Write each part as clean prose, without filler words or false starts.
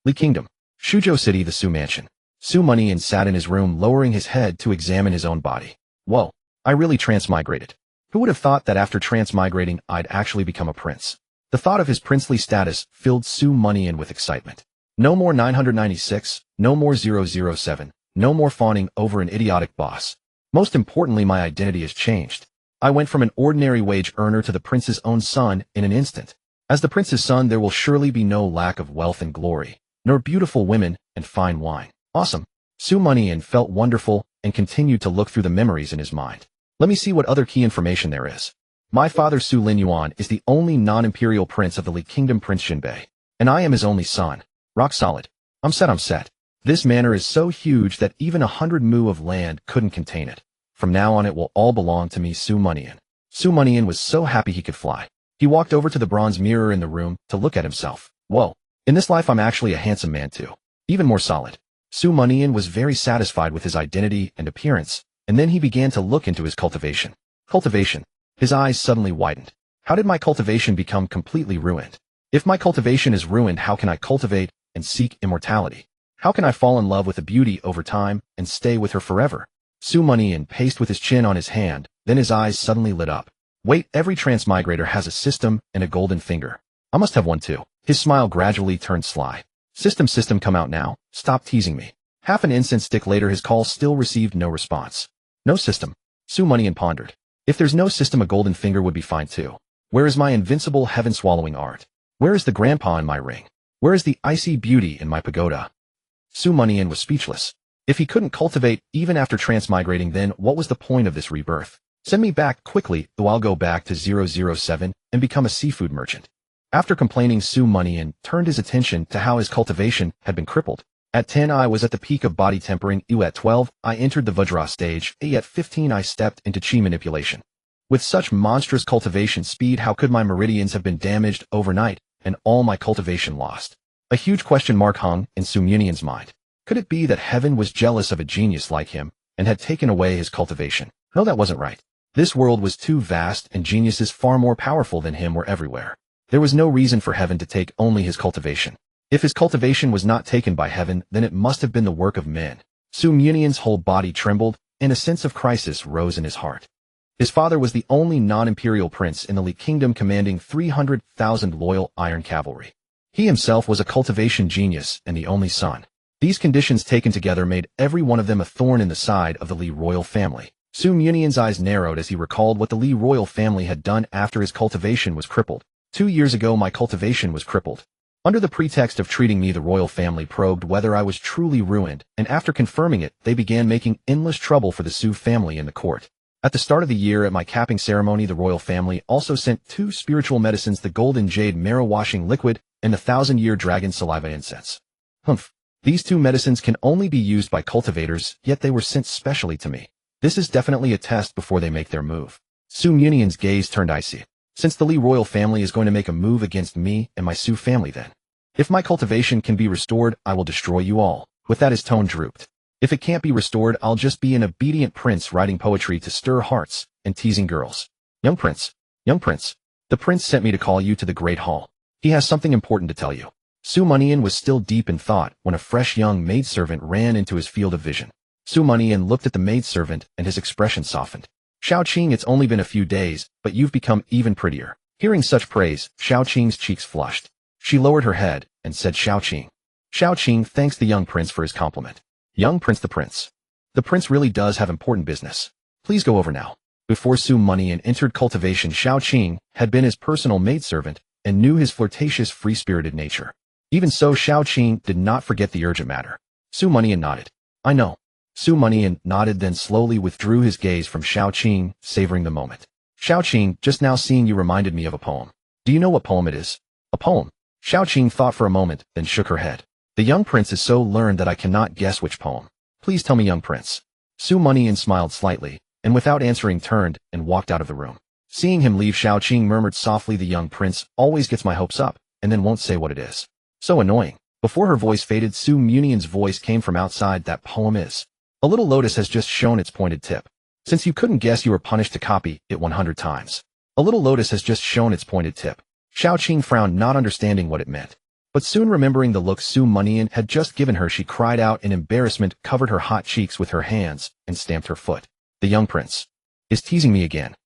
Li Kingdom. Suzhou City, the Su Mansion. Su Mianian sat in his room lowering his head to examine his own body. Whoa, I really transmigrated. Who would have thought that after transmigrating I'd actually become a prince? The thought of his princely status filled Su Mianian with excitement. No more 996, no more 007, no more fawning over an idiotic boss. Most importantly, my identity has changed. I went from an ordinary wage earner to the prince's own son in an instant. As the prince's son, there will surely be no lack of wealth and glory, nor beautiful women and fine wine. Awesome. Su Mianian felt wonderful and continued to look through the memories in his mind. Let me see what other key information there is. My father Su Linyuan is the only non-imperial prince of the Li Kingdom, Prince Jinbei, and I am his only son. Rock solid. I'm set. This manor is so huge that even 100 mu of land couldn't contain it. From now on it will all belong to me, Su Mianian. Su Mianian was so happy he could fly. He walked over to the bronze mirror in the room to look at himself. Whoa, in this life I'm actually a handsome man too. Even more solid. Su Mianian was very satisfied with his identity and appearance, and then he began to look into his cultivation. Cultivation. His eyes suddenly widened. How did my cultivation become completely ruined? If my cultivation is ruined, how can I cultivate and seek immortality? How can I fall in love with a beauty over time and stay with her forever? Su Mianian paced with his chin on his hand, then his eyes suddenly lit up. Wait, every transmigrator has a system and a golden finger. I must have one too. His smile gradually turned sly. System, come out now. Stop teasing me. Half an incense stick later, his call still received no response. No system. Su Mianian pondered. If there's no system, a golden finger would be fine too. Where is my invincible heaven-swallowing art? Where is the grandpa in my ring? Where is the icy beauty in my pagoda? Su Mianian was speechless. If he couldn't cultivate even after transmigrating, then what was the point of this rebirth? Send me back quickly, though I'll go back to 007 and become a seafood merchant. After complaining, Su Mianian turned his attention to how his cultivation had been crippled. At 10, I was at the peak of body tempering. At 12, I entered the Vajra stage. At 15, I stepped into chi manipulation. With such monstrous cultivation speed, how could my meridians have been damaged overnight and all my cultivation lost? A huge question mark hung in Su Mianian's mind. Could it be that heaven was jealous of a genius like him and had taken away his cultivation? No, that wasn't right. This world was too vast and geniuses far more powerful than him were everywhere. There was no reason for heaven to take only his cultivation. If his cultivation was not taken by heaven, then it must have been the work of men. Su Mianian's whole body trembled, and a sense of crisis rose in his heart. His father was the only non-imperial prince in the Li Kingdom, commanding 300,000 loyal iron cavalry. He himself was a cultivation genius and the only son. These conditions taken together made every one of them a thorn in the side of the Li royal family. Su Mianian's eyes narrowed as he recalled what the Li royal family had done after his cultivation was crippled. 2 years ago, my cultivation was crippled. Under the pretext of treating me, the royal family probed whether I was truly ruined, and after confirming it, they began making endless trouble for the Su family in the court. At the start of the year, at my capping ceremony, the royal family also sent 2 spiritual medicines, the golden jade marrow washing liquid and the 1,000-year dragon saliva incense. Humph. These 2 medicines can only be used by cultivators, yet they were sent specially to me. This is definitely a test before they make their move. Su Mianian's gaze turned icy. Since the Li royal family is going to make a move against me and my Su family, then if my cultivation can be restored, I will destroy you all. With that, his tone drooped. If it can't be restored, I'll just be an obedient prince writing poetry to stir hearts and teasing girls. Young prince, the prince sent me to call you to the Great Hall. He has something important to tell you. Su Mianian was still deep in thought when a fresh young maidservant ran into his field of vision. Su Mianian looked at the maidservant and his expression softened. Xiao Qing, it's only been a few days, but you've become even prettier. Hearing such praise, Xiao Qing's cheeks flushed. She lowered her head and said, Xiao Qing. Xiao Qing thanks the young prince for his compliment. Young prince, the prince. The prince really does have important business. Please go over now. Before Su Mianian entered cultivation, Xiao Qing had been his personal maidservant and knew his flirtatious, free-spirited nature. Even so, Xiao Qing did not forget the urgent matter. Su Mianian nodded. I know. Su Mianian nodded, then slowly withdrew his gaze from Xiao Qing, savoring the moment. Xiao Qing, just now seeing you reminded me of a poem. Do you know what poem it is? A poem. Xiao Qing thought for a moment, then shook her head. The young prince is so learned that I cannot guess which poem. Please tell me, young prince. Su Mianian smiled slightly, and without answering turned and walked out of the room. Seeing him leave, Xiao Qing murmured softly, the young prince always gets my hopes up, and then won't say what it is. So annoying. Before her voice faded, Su Mianian's voice came from outside. That poem is. A little lotus has just shown its pointed tip. Since you couldn't guess, you were punished to copy it 100 times. A little lotus has just shown its pointed tip. Xiao Qing frowned, not understanding what it meant. But soon remembering the look Su Mianian had just given her, she cried out in embarrassment, covered her hot cheeks with her hands, and stamped her foot. The young prince is teasing me again.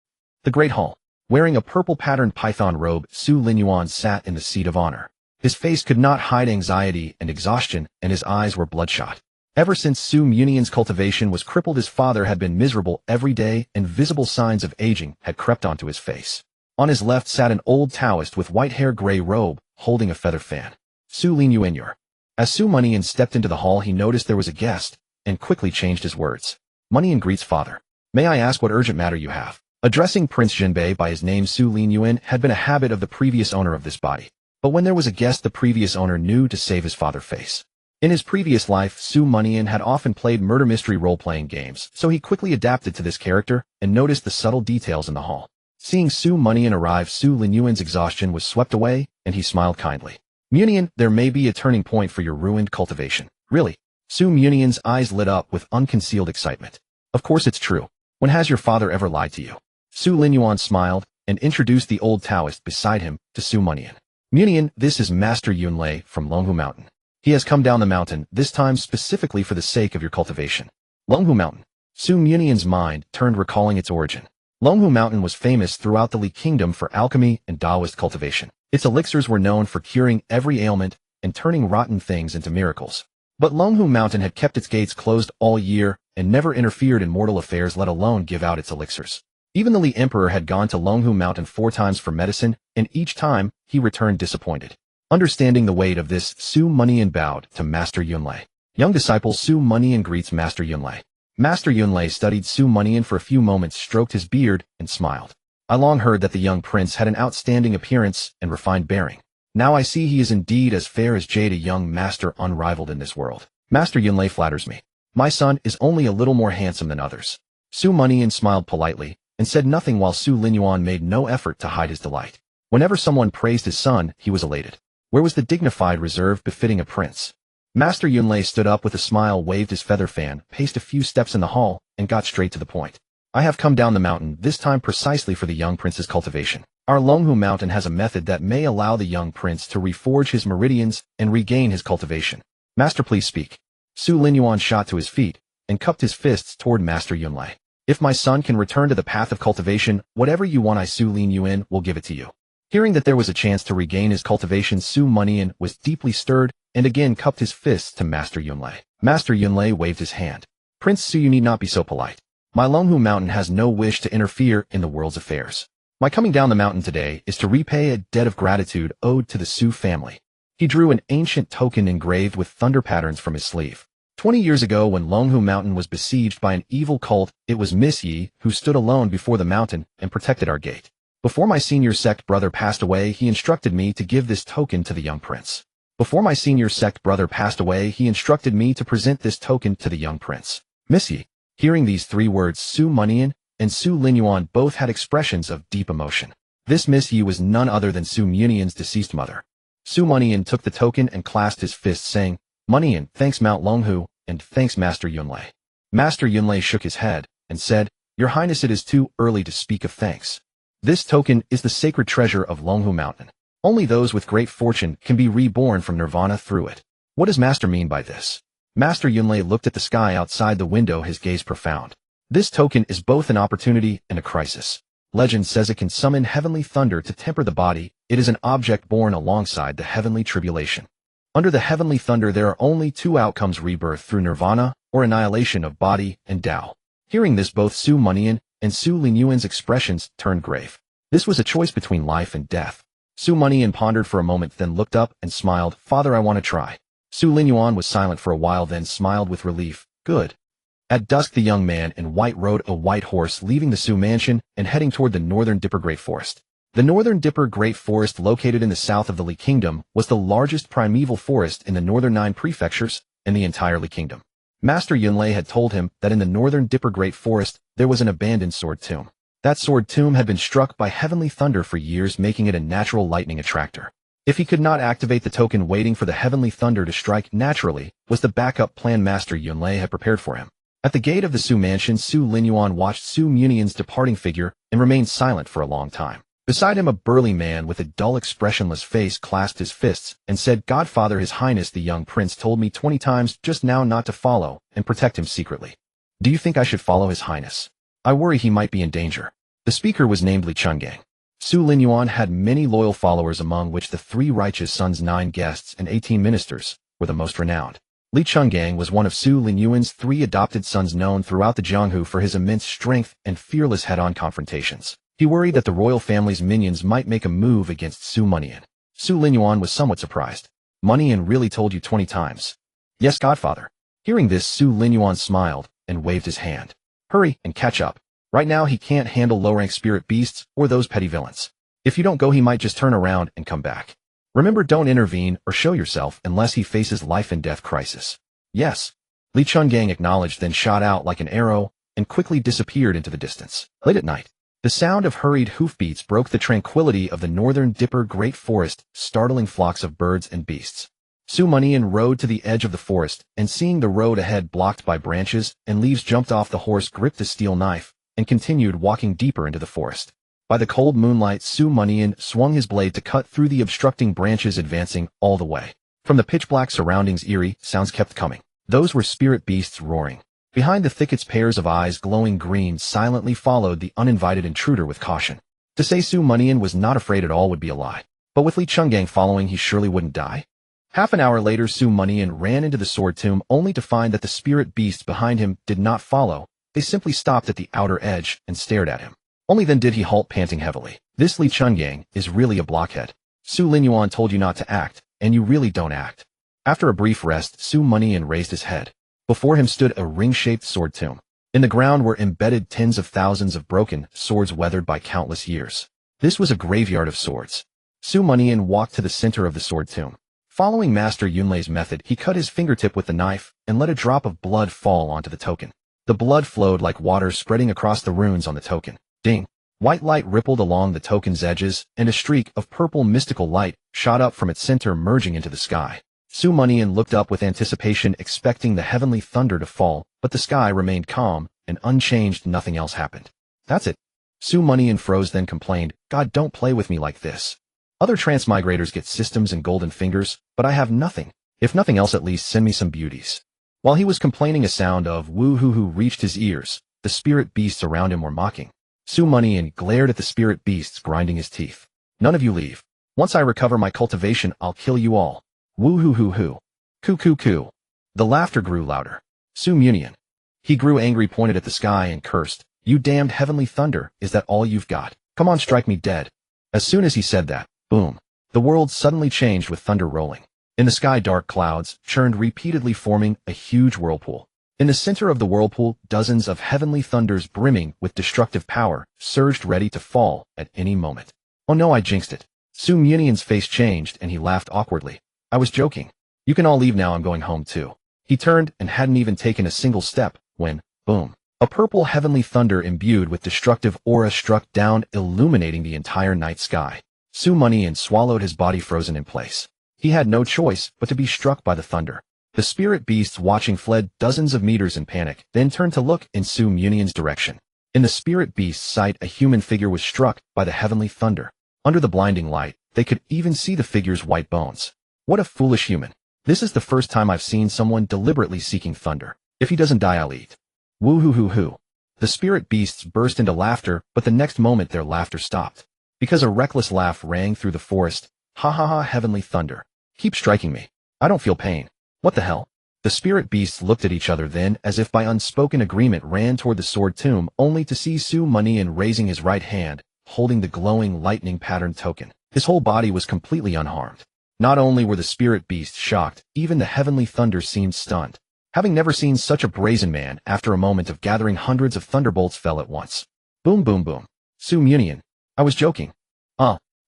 The Great Hall. Wearing a purple-patterned python robe, Su Linyuan sat in the seat of honor. His face could not hide anxiety and exhaustion, and his eyes were bloodshot. Ever since Su Mianian's cultivation was crippled, his father had been miserable every day, and visible signs of aging had crept onto his face. On his left sat an old Taoist with white hair, gray robe, holding a feather fan. Su Linyuan. As Su Mianian stepped into the hall, he noticed there was a guest, and quickly changed his words. Mianian greets father. May I ask what urgent matter you have? Addressing Prince Jinbei by his name, Su Linyuan had been a habit of the previous owner of this body. But when there was a guest, the previous owner knew to save his father's face. In his previous life, Su Mianian had often played murder mystery role-playing games, so he quickly adapted to this character and noticed the subtle details in the hall. Seeing Su Mianian arrive, Su Linyuan's exhaustion was swept away, and he smiled kindly. Mianian, there may be a turning point for your ruined cultivation. Really? Su Mianian's eyes lit up with unconcealed excitement. Of course it's true. When has your father ever lied to you? Su Linyuan smiled and introduced the old Taoist beside him to Su Mianian. Mianian, this is Master Yunlei from Longhu Mountain. He has come down the mountain, this time specifically for the sake of your cultivation. Longhu Mountain. Su Mianian's mind turned, recalling its origin. Longhu Mountain was famous throughout the Li Kingdom for alchemy and Taoist cultivation. Its elixirs were known for curing every ailment and turning rotten things into miracles. But Longhu Mountain had kept its gates closed all year and never interfered in mortal affairs, let alone give out its elixirs. Even the Li Emperor had gone to Longhu Mountain 4 times for medicine, and each time, he returned disappointed. Understanding the weight of this, Su Mianian bowed to Master Yunlei. Young disciple Su Mianian greets Master Yunlei. Master Yunlei studied Su Mianian for a few moments, stroked his beard, and smiled. I long heard that the young prince had an outstanding appearance and refined bearing. Now I see he is indeed as fair as jade, a young master unrivaled in this world. Master Yunlei flatters me. My son is only a little more handsome than others. Su Mianian smiled politely and said nothing, while Su Linyuan made no effort to hide his delight. Whenever someone praised his son, he was elated. Where was the dignified reserve befitting a prince? Master Yunlei stood up with a smile, waved his feather fan, paced a few steps in the hall, and got straight to the point. I have come down the mountain, this time precisely for the young prince's cultivation. Our Longhu Mountain has a method that may allow the young prince to reforge his meridians and regain his cultivation. Master, please speak. Su Linyuan shot to his feet and cupped his fists toward Master Yunlei. If my son can return to the path of cultivation, whatever you want, I, Su Linyuan, will give it to you. Hearing that there was a chance to regain his cultivation, Su Mianian was deeply stirred and again cupped his fists to Master Yunlei. Master Yunlei waved his hand. Prince Su, you need not be so polite. My Longhu Mountain has no wish to interfere in the world's affairs. My coming down the mountain today is to repay a debt of gratitude owed to the Su family. He drew an ancient token engraved with thunder patterns from his sleeve. 20 years ago, when Longhu Mountain was besieged by an evil cult, it was Miss Yi who stood alone before the mountain and protected our gate. Before my senior sect brother passed away, he instructed me to give this token to the young prince. Before my senior sect brother passed away, he instructed me to present this token to the young prince. Miss Yi. Hearing these 3 words, Su Mianian and Su Linyuan both had expressions of deep emotion. This Miss Yi was none other than Su Mianian's deceased mother. Su Mianian took the token and clasped his fists, saying, Mianian, thanks Mount Longhu, and thanks Master Yunlei. Master Yunlei shook his head and said, Your Highness, it is too early to speak of thanks. This token is the sacred treasure of Longhu Mountain. Only those with great fortune can be reborn from nirvana through it. What does Master mean by this? Master Yunlei looked at the sky outside the window, his gaze profound. This token is both an opportunity and a crisis. Legend says it can summon heavenly thunder to temper the body. It is an object born alongside the heavenly tribulation. Under the heavenly thunder, there are only 2 outcomes: rebirth through nirvana or annihilation of body and Tao. Hearing this, both Su Mianian and Su Linyuan's expressions turned grave. This was a choice between life and death. Su Mianian pondered for a moment, then looked up and smiled. Father, I want to try. Su Linyuan was silent for a while, then smiled with relief. Good. At dusk, the young man in white rode a white horse, leaving the Su mansion and heading toward the Northern Dipper Great Forest. The Northern Dipper Great Forest, located in the south of the Li Kingdom, was the largest primeval forest in the northern 9 prefectures and the entire Li Kingdom. Master Yunlei had told him that in the Northern Dipper Great Forest, there was an abandoned sword tomb. That sword tomb had been struck by heavenly thunder for years, making it a natural lightning attractor. If he could not activate the token, waiting for the heavenly thunder to strike naturally was the backup plan Master Yunlei had prepared for him. At the gate of the Su mansion, Su Linyuan watched Su Mianian's departing figure and remained silent for a long time. Beside him a burly man with a dull expressionless face clasped his fists and said, "Godfather, His Highness the young prince told me 20 times just now not to follow and protect him secretly. Do you think I should follow His Highness? I worry he might be in danger." The speaker was named Li Chungang. Su Linyuan had many loyal followers, among which the 3 righteous sons, 9 guests, and 18 ministers were the most renowned. Li Chungang was one of Su Linyuan's 3 adopted sons, known throughout the Jianghu for his immense strength and fearless head-on confrontations. He worried that the royal family's minions might make a move against Su Mianian. Su Linyuan was somewhat surprised. "Mianian really told you 20 times?" "Yes, Godfather." Hearing this, Su Linyuan smiled and waved his hand. "Hurry and catch up. Right now he can't handle low-rank spirit beasts or those petty villains. If you don't go, he might just turn around and come back. Remember, don't intervene or show yourself unless he faces life and death crisis." "Yes." Li Chungang acknowledged, then shot out like an arrow and quickly disappeared into the distance. Late at night, the sound of hurried hoofbeats broke the tranquility of the northern Dipper Great Forest, startling flocks of birds and beasts. Su Mianian rode to the edge of the forest, and seeing the road ahead blocked by branches and leaves, jumped off the horse, gripped a steel knife, and continued walking deeper into the forest. By the cold moonlight, Su Mianian swung his blade to cut through the obstructing branches, advancing all the way. From the pitch-black surroundings, eerie sounds kept coming. Those were spirit beasts roaring. Behind the thickets, pairs of eyes glowing green silently followed the uninvited intruder with caution. To say Su Mianian was not afraid at all would be a lie. But with Li Chungang following, he surely wouldn't die. Half an hour later, Su Mianian ran into the sword tomb, only to find that the spirit beasts behind him did not follow. They simply stopped at the outer edge and stared at him. Only then did he halt, panting heavily. "This Li Chungang is really a blockhead. Su Linyuan told you not to act, and you really don't act." After a brief rest, Su Mianian raised his head. Before him stood a ring-shaped sword tomb. In the ground were embedded tens of thousands of broken swords weathered by countless years. This was a graveyard of swords. Su Mianian walked to the center of the sword tomb. Following Master Yunlei's method, he cut his fingertip with the knife and let a drop of blood fall onto the token. The blood flowed like water, spreading across the runes on the token. Ding! White light rippled along the token's edges, and a streak of purple mystical light shot up from its center, merging into the sky. Su Mianian looked up with anticipation, expecting the heavenly thunder to fall, but the sky remained calm and unchanged. Nothing else happened. "That's it." Su Mianian froze, then complained, "God, don't play with me like this. Other transmigrators get systems and golden fingers, but I have nothing. If nothing else, at least send me some beauties." While he was complaining, a sound of woo-hoo-hoo reached his ears. The spirit beasts around him were mocking. Su Mianian glared at the spirit beasts, grinding his teeth. "None of you leave. Once I recover my cultivation, I'll kill you all. Woo-hoo-hoo-hoo. Coo-coo-coo." The laughter grew louder. Su Mianian. He grew angry, pointed at the sky, and cursed. "You damned heavenly thunder, is that all you've got? Come on, strike me dead." As soon as he said that, boom, the world suddenly changed with thunder rolling. In the sky, dark clouds churned repeatedly, forming a huge whirlpool. In the center of the whirlpool, dozens of heavenly thunders brimming with destructive power surged, ready to fall at any moment. "Oh no, I jinxed it." Su Mianian's face changed and he laughed awkwardly. "I was joking. You can all leave now, I'm going home too." He turned and hadn't even taken a single step when, boom, a purple heavenly thunder imbued with destructive aura struck down, illuminating the entire night sky. Su Mianian swallowed, his body frozen in place. He had no choice but to be struck by the thunder. The spirit beasts watching fled dozens of meters in panic, then turned to look in Su Mianian's direction. In the spirit beast's sight, a human figure was struck by the heavenly thunder. Under the blinding light, they could even see the figure's white bones. What a foolish human. This is the first time I've seen someone deliberately seeking thunder. If he doesn't die, I'll eat. Woo-hoo-hoo-hoo. The spirit beasts burst into laughter, but the next moment their laughter stopped. Because a reckless laugh rang through the forest. "Ha ha ha, heavenly thunder. Keep striking me. I don't feel pain. What the hell?" The spirit beasts looked at each other, then, as if by unspoken agreement, ran toward the sword tomb, only to see Su Mianian raising his right hand, holding the glowing lightning-patterned token. His whole body was completely unharmed. Not only were the spirit beasts shocked, even the heavenly thunder seemed stunned. Having never seen such a brazen man, after a moment of gathering, hundreds of thunderbolts fell at once. Boom, boom, boom. "Su Mianian. I was joking."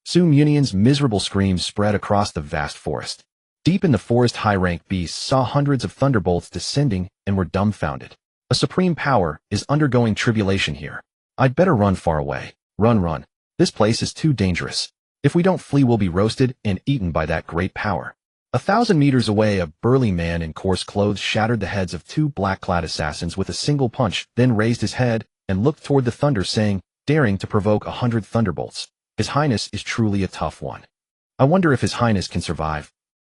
Su Mianian's miserable screams spread across the vast forest. Deep in the forest, high-ranked beasts saw hundreds of thunderbolts descending and were dumbfounded. A supreme power is undergoing tribulation here. I'd better run far away. Run, run. This place is too dangerous. If we don't flee, we'll be roasted and eaten by that great power. 1,000 meters away, a burly man in coarse clothes shattered the heads of 2 black-clad assassins with a single punch, then raised his head and looked toward the thunder, saying, daring to provoke 100 thunderbolts. His Highness is truly a tough one. I wonder if His Highness can survive.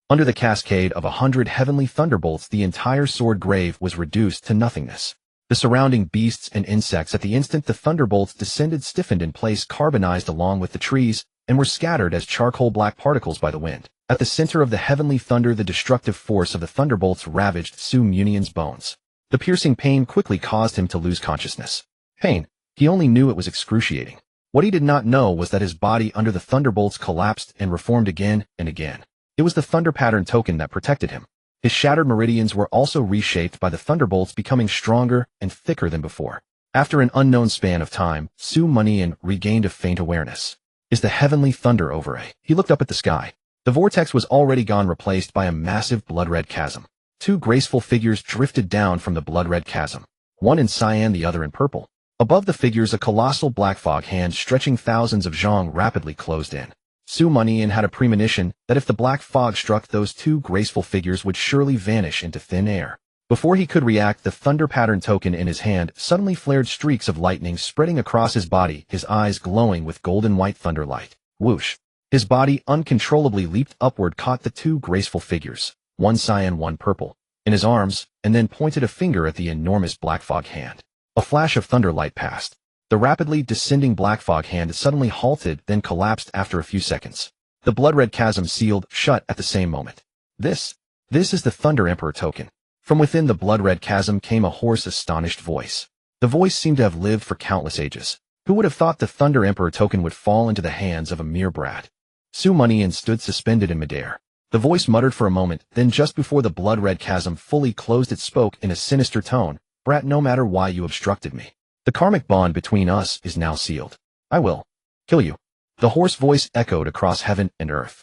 Under the cascade of 100 heavenly thunderbolts, the entire sword grave was reduced to nothingness. The surrounding beasts and insects at the instant the thunderbolts descended stiffened in place, carbonized along with the trees, and were scattered as charcoal black particles by the wind. At the center of the heavenly thunder, the destructive force of the thunderbolts ravaged Su Mianian's bones. The piercing pain quickly caused him to lose consciousness. Pain. He only knew it was excruciating. What he did not know was that his body under the thunderbolts collapsed and reformed again and again. It was the thunder pattern token that protected him. His shattered meridians were also reshaped by the thunderbolts, becoming stronger and thicker than before. After an unknown span of time, Su Mianian regained a faint awareness. Is the heavenly thunder over? He looked up at the sky. The vortex was already gone, replaced by a massive blood-red chasm. Two graceful figures drifted down from the blood-red chasm, one in cyan, the other in purple. Above the figures, a colossal black fog hand stretching thousands of zhang rapidly closed in. Su Mianian had a premonition that if the black fog struck, those two graceful figures would surely vanish into thin air. Before he could react, the thunder pattern token in his hand suddenly flared, streaks of lightning spreading across his body, his eyes glowing with golden white thunder light. Whoosh! His body uncontrollably leaped upward, caught the two graceful figures, one cyan, one purple, in his arms, and then pointed a finger at the enormous black fog hand. A flash of thunder light passed. The rapidly descending black fog hand suddenly halted, then collapsed after a few seconds. The blood-red chasm sealed shut at the same moment. This is the Thunder Emperor token. From within the blood-red chasm came a hoarse, astonished voice. The voice seemed to have lived for countless ages. Who would have thought the Thunder Emperor token would fall into the hands of a mere brat? Su Mianian stood suspended in midair. The voice muttered for a moment, then just before the blood-red chasm fully closed, it spoke in a sinister tone. Brat, no matter why you obstructed me, the karmic bond between us is now sealed. I will kill you. The hoarse voice echoed across heaven and earth.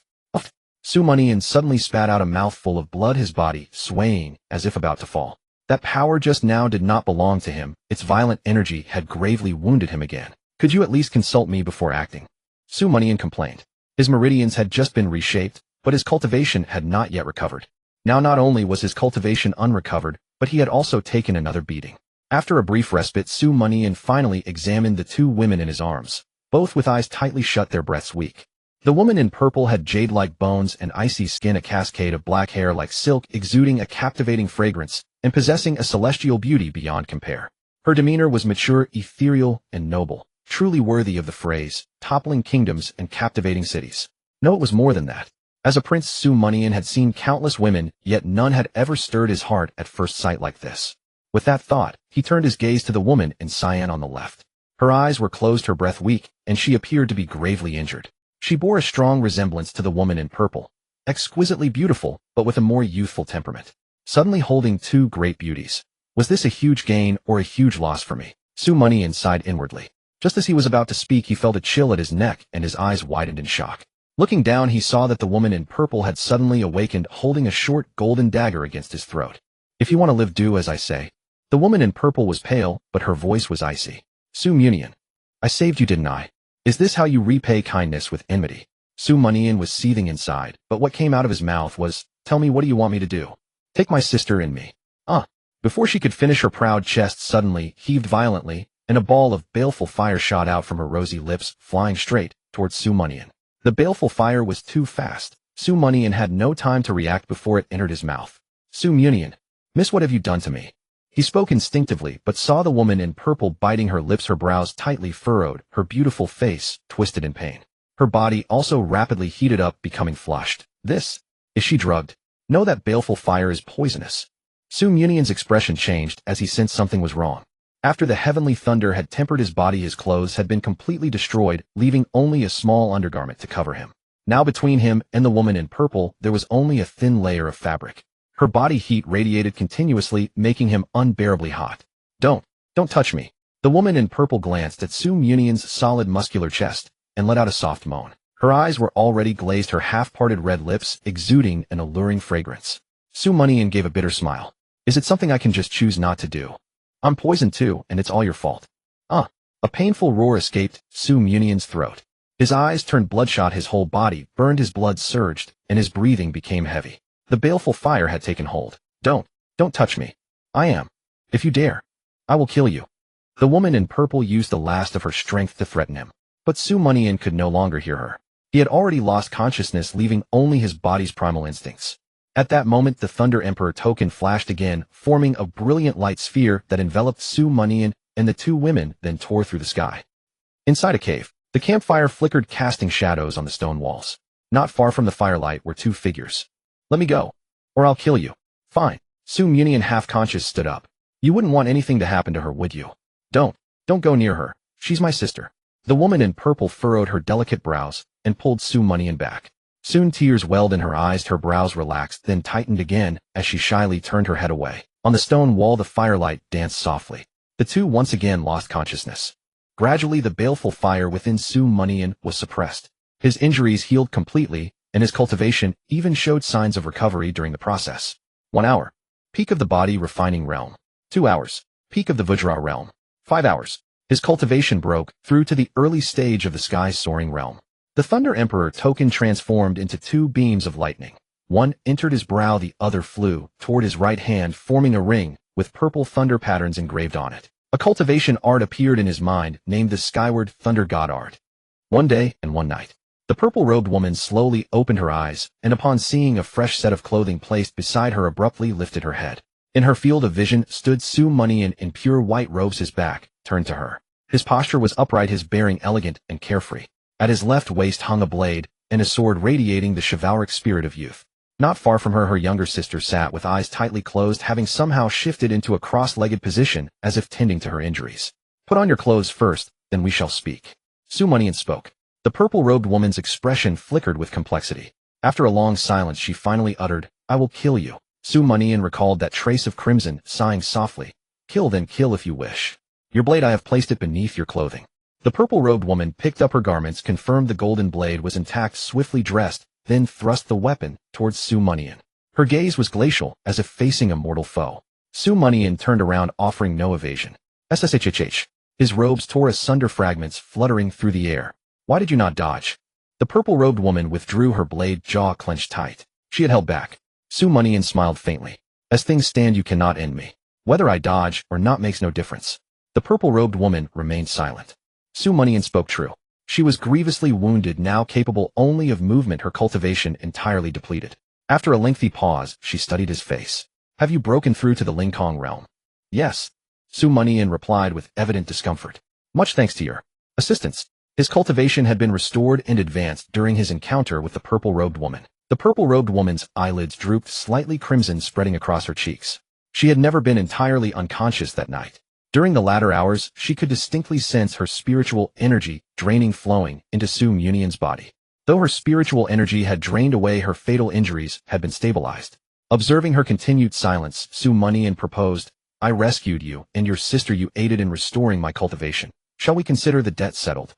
Su Mianian suddenly spat out a mouthful of blood, his body swaying as if about to fall. That power just now did not belong to him. Its violent energy had gravely wounded him again. Could you at least consult me before acting? Su Mianian complained. His meridians had just been reshaped, but his cultivation had not yet recovered. Now not only was his cultivation unrecovered, but he had also taken another beating. After a brief respite, Su Mianian finally examined the two women in his arms, both with eyes tightly shut, their breaths weak. The woman in purple had jade-like bones and icy skin, a cascade of black hair like silk, exuding a captivating fragrance, and possessing a celestial beauty beyond compare. Her demeanor was mature, ethereal, and noble, truly worthy of the phrase, toppling kingdoms and captivating cities. No, it was more than that. As a prince, Su Mianian had seen countless women, yet none had ever stirred his heart at first sight like this. With that thought, he turned his gaze to the woman in cyan on the left. Her eyes were closed, her breath weak, and she appeared to be gravely injured. She bore a strong resemblance to the woman in purple, exquisitely beautiful, but with a more youthful temperament. Suddenly holding two great beauties. Was this a huge gain or a huge loss for me? Su Mianian sighed inwardly. Just as he was about to speak, he felt a chill at his neck and his eyes widened in shock. Looking down, he saw that the woman in purple had suddenly awakened, holding a short golden dagger against his throat. If you want to live, do as I say. The woman in purple was pale, but her voice was icy. Su Mianian, I saved you, didn't I? Is this how you repay kindness with enmity? Su Mianian was seething inside, but what came out of his mouth was, tell me, what do you want me to do? Take my sister and me. Before she could finish, her proud chest suddenly heaved violently, and a ball of baleful fire shot out from her rosy lips, flying straight towards Su Mianian. The baleful fire was too fast. Su Mianian had no time to react before it entered his mouth. Su Mianian, miss, what have you done to me? He spoke instinctively, but saw the woman in purple biting her lips, her brows tightly furrowed, her beautiful face twisted in pain. Her body also rapidly heated up, becoming flushed. Is she drugged? No, that baleful fire is poisonous. Su Mianian's expression changed as he sensed something was wrong. After the heavenly thunder had tempered his body, his clothes had been completely destroyed, leaving only a small undergarment to cover him. Now between him and the woman in purple, there was only a thin layer of fabric. Her body heat radiated continuously, making him unbearably hot. Don't touch me. The woman in purple glanced at Su Mianian's solid muscular chest and let out a soft moan. Her eyes were already glazed, her half-parted red lips exuding an alluring fragrance. Su Mianian gave a bitter smile. Is it something I can just choose not to do? I'm poisoned too, and it's all your fault. A painful roar escaped Su Mianian's throat. His eyes turned bloodshot, his whole body burned, his blood surged, and his breathing became heavy. The baleful fire had taken hold. Don't touch me. If you dare, I will kill you. The woman in purple used the last of her strength to threaten him. But Su Mianian could no longer hear her. He had already lost consciousness, leaving only his body's primal instincts. At that moment, the Thunder Emperor token flashed again, forming a brilliant light sphere that enveloped Su Mianian and the two women, then tore through the sky. Inside a cave, the campfire flickered, casting shadows on the stone walls. Not far from the firelight were two figures. "Let me go, or I'll kill you." "Fine." Su Mianian, half-conscious, stood up. "You wouldn't want anything to happen to her, would you?" Don't go near her. She's my sister." The woman in purple furrowed her delicate brows and pulled Su Mianian back. Soon tears welled in her eyes, her brows relaxed, then tightened again as she shyly turned her head away. On the stone wall, the firelight danced softly. The two once again lost consciousness. Gradually, the baleful fire within Su Mianian was suppressed. His injuries healed completely, and his cultivation even showed signs of recovery during the process. 1 hour. Peak of the body refining realm. 2 hours. Peak of the Vajra realm. 5 hours. His cultivation broke through to the early stage of the sky soaring realm. The Thunder Emperor token transformed into two beams of lightning. One entered his brow, the other flew toward his right hand, forming a ring with purple thunder patterns engraved on it. A cultivation art appeared in his mind, named the Skyward Thunder God Art. 1 day and 1 night. The purple-robed woman slowly opened her eyes, and upon seeing a fresh set of clothing placed beside her, abruptly lifted her head. In her field of vision stood Su Mianian in pure white robes, his back turned to her. His posture was upright, his bearing elegant and carefree. At his left waist hung a blade, and a sword radiating the chivalric spirit of youth. Not far from her, her younger sister sat with eyes tightly closed, having somehow shifted into a cross-legged position as if tending to her injuries. "Put on your clothes first, then we shall speak." Su Mianian spoke. The purple-robed woman's expression flickered with complexity. After a long silence, she finally uttered, "I will kill you." Su Mianian recalled that trace of crimson, sighing softly. "Kill, then kill if you wish. Your blade, I have placed it beneath your clothing." The purple-robed woman picked up her garments, confirmed the golden blade was intact, swiftly dressed, then thrust the weapon towards Su Mianian. Her gaze was glacial, as if facing a mortal foe. Su Mianian turned around, offering no evasion. "SSHHH." His robes tore asunder, fragments fluttering through the air. "Why did you not dodge?" The purple-robed woman withdrew her blade, jaw clenched tight. She had held back. Su Mianian smiled faintly. "As things stand, you cannot end me. Whether I dodge or not makes no difference." The purple-robed woman remained silent. Su Mianian spoke true. She was grievously wounded, now capable only of movement, her cultivation entirely depleted. After a lengthy pause, she studied his face. "Have you broken through to the Lingkong realm?" "Yes." Su Mianian replied with evident discomfort. "Much thanks to your assistance." His cultivation had been restored and advanced during his encounter with the purple-robed woman. The purple-robed woman's eyelids drooped, slightly crimson spreading across her cheeks. She had never been entirely unconscious that night. During the latter hours, she could distinctly sense her spiritual energy flowing into Su Mianian's body. Though her spiritual energy had drained away, her fatal injuries had been stabilized. Observing her continued silence, Su Mianian proposed, "I rescued you and your sister. You aided in restoring my cultivation. Shall we consider the debt settled?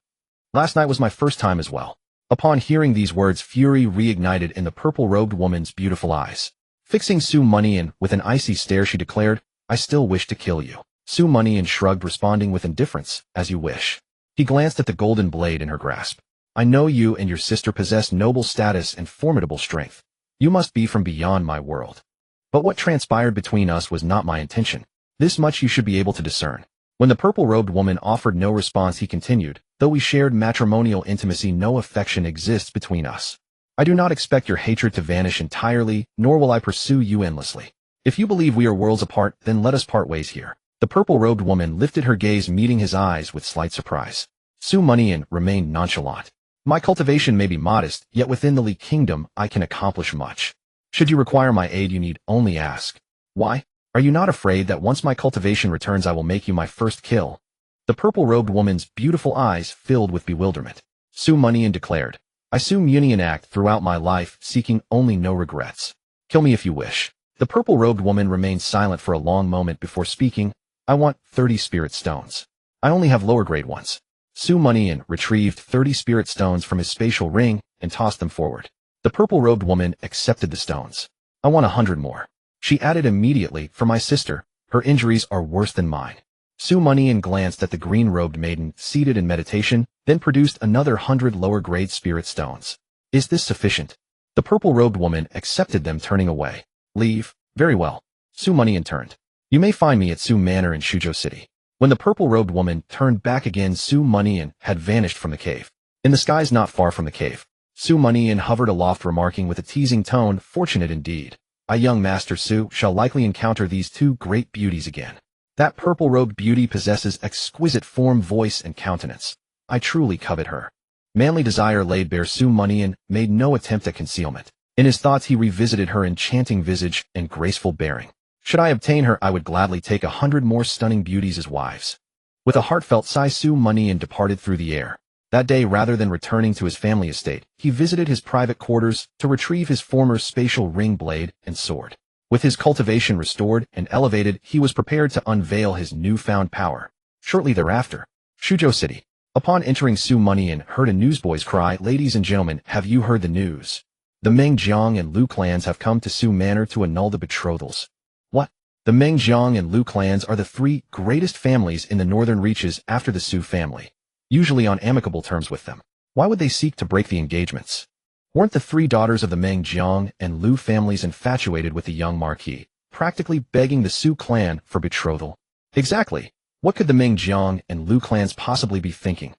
Last night was my first time as well." Upon hearing these words, fury reignited in the purple-robed woman's beautiful eyes. Fixing Su Mianian with an icy stare, she declared, "I still wish to kill you." Su Mianian shrugged, responding with indifference, "As you wish." He glanced at the golden blade in her grasp. "I know you and your sister possess noble status and formidable strength. You must be from beyond my world. But what transpired between us was not my intention. This much you should be able to discern." When the purple-robed woman offered no response, he continued, "Though we shared matrimonial intimacy, no affection exists between us. I do not expect your hatred to vanish entirely, nor will I pursue you endlessly. If you believe we are worlds apart, then let us part ways here." The purple-robed woman lifted her gaze, meeting his eyes with slight surprise. Su Mianian remained nonchalant. "My cultivation may be modest, yet within the Li Kingdom I can accomplish much. Should you require my aid, you need only ask." "Why? Are you not afraid that once my cultivation returns I will make you my first kill?" The purple-robed woman's beautiful eyes filled with bewilderment. Su Mianian declared, "I Su Mianian act throughout my life, seeking only no regrets. Kill me if you wish." The purple-robed woman remained silent for a long moment before speaking. "I want 30 spirit stones. I only have lower-grade ones." Su Mianian retrieved 30 spirit stones from his spatial ring and tossed them forward. The purple-robed woman accepted the stones. "I want 100 more." She added immediately, "For my sister, her injuries are worse than mine." Su Mianian glanced at the green-robed maiden seated in meditation, then produced another 100 lower-grade spirit stones. "Is this sufficient?" The purple-robed woman accepted them, turning away. "Leave. Very well." Su Mianian turned. "You may find me at Su Manor in Shuzhou City." When the purple-robed woman turned back again, Su Mianian had vanished from the cave. In the skies not far from the cave, Su Mianian hovered aloft, remarking with a teasing tone, "Fortunate indeed. I, young Master Su, shall likely encounter these two great beauties again. That purple-robed beauty possesses exquisite form, voice, and countenance. I truly covet her." Manly desire laid bare. Su Mianian made no attempt at concealment. In his thoughts he revisited her enchanting visage and graceful bearing. "Should I obtain her, I would gladly take 100 more stunning beauties as wives." With a heartfelt sigh, Su Mianian departed through the air. That day, rather than returning to his family estate, he visited his private quarters to retrieve his former spatial ring, blade, and sword. With his cultivation restored and elevated, he was prepared to unveil his newfound power. Shortly thereafter, Suzhou City. Upon entering, Su Mianian heard a newsboy's cry, "Ladies and gentlemen, have you heard the news? The Meng Jiang and Lu clans have come to Su Manor to annul the betrothals." What? The Meng Jiang and Lu clans are the three greatest families in the northern reaches after the Su family, usually on amicable terms with them. Why would they seek to break the engagements? Weren't the three daughters of the Meng Jiang and Lu families infatuated with the young Marquis, practically begging the Su clan for betrothal? Exactly. What could the Meng Jiang and Lu clans possibly be thinking?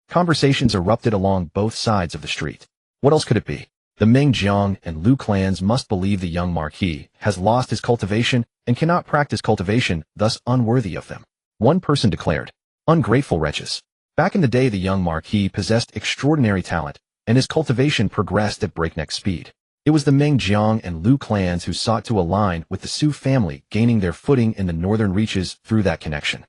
Conversations erupted along both sides of the street. What else could it be? The Meng Jiang and Lu clans must believe the young Marquis has lost his cultivation and cannot practice cultivation, thus unworthy of them. One person declared, "Ungrateful wretches." Back in the day, the young Marquis possessed extraordinary talent, and his cultivation progressed at breakneck speed. It was the Meng Jiang and Lu clans who sought to align with the Su family, gaining their footing in the northern reaches through that connection.